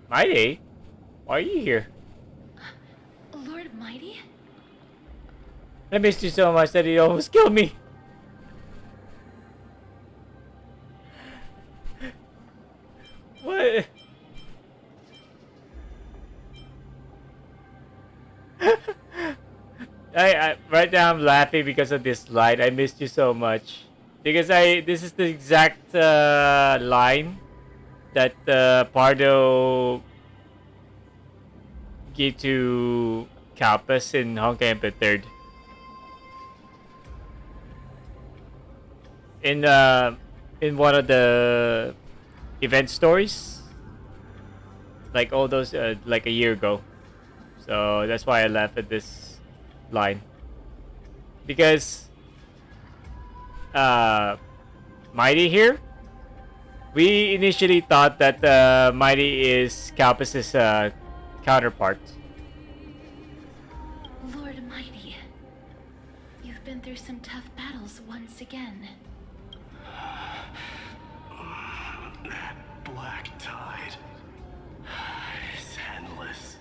Mighty? Why are you here? Lord Mighty? I missed you so much that he almost killed me. What? I right now I'm laughing because of this line. I missed you so much. Because this is the exact line that Pardo gave to Kalpas in Honkai Empire 3rd. In one of the event stories, like all those like a year ago. So that's why I laughed at this line. Because Mighty here, we initially thought that Mighty is Kalpas's counterpart. Lord Mighty, you've been through some tough battles once again. That black tide is endless.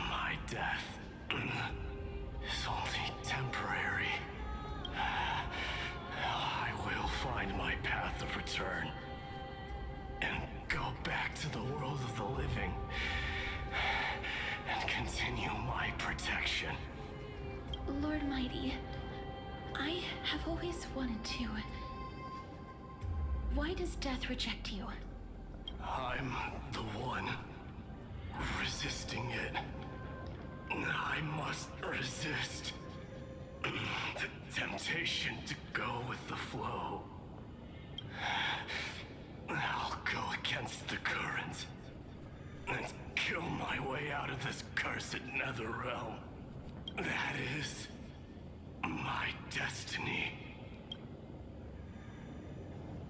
My death is only temporary. I will find my path of return and go back to the world of the living and continue my protection. Lord Mighty, I have always wanted to. Why does death reject you? I'm the one resisting it. I must resist the temptation to go with the flow. I'll go against the current and kill my way out of this cursed nether realm. That is my destiny.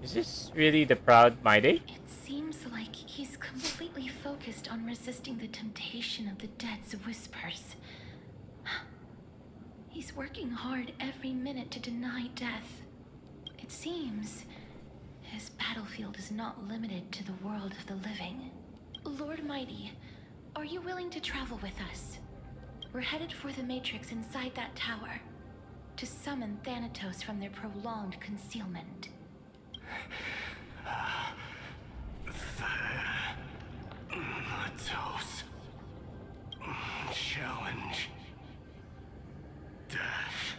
Is this really the proud Mighty? It seems like he's completely focused on resisting the temptation of the dead's whispers. He's working hard every minute to deny death. It seems his battlefield is not limited to the world of the living. Lord Mighty, are you willing to travel with us? We're headed for the Matrix inside that tower to summon Thanatos from their prolonged concealment. Thanatos. Challenge. Death.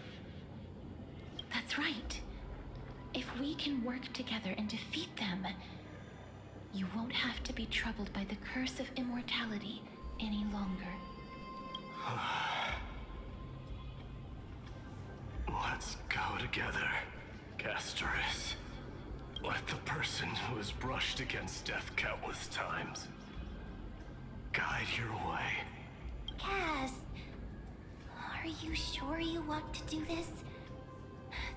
That's right. If we can work together and defeat them, you won't have to be troubled by the curse of immortality any longer. Let's go together, Castoris. Let the person who has brushed against death countless times guide your way. Cass, are you sure you want to do this?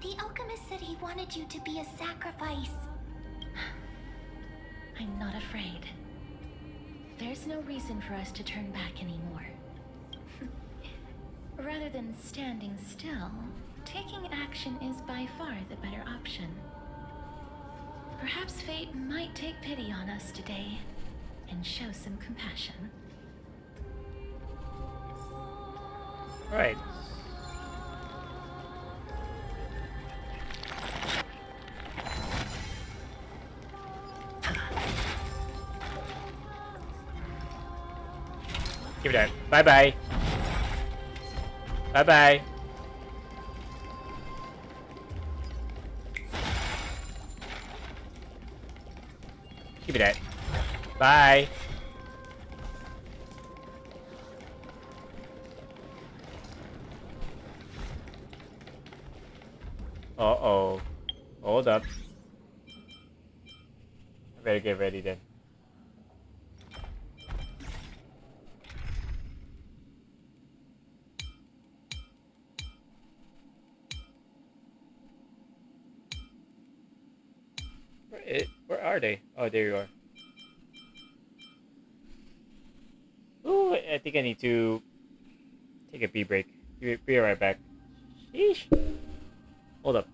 The alchemist said he wanted you to be a sacrifice. I'm not afraid. There's no reason for us to turn back anymore. Rather than standing still, taking action is by far the better option. Perhaps fate might take pity on us today and show some compassion. Right. Give it that. Bye bye. Bye bye. Give me that. Bye. Uh-oh. Hold up. I better get ready then. Where are they? Oh, there you are. Ooh, I think I need to take a pee break. Be right back. Sheesh. Hold up.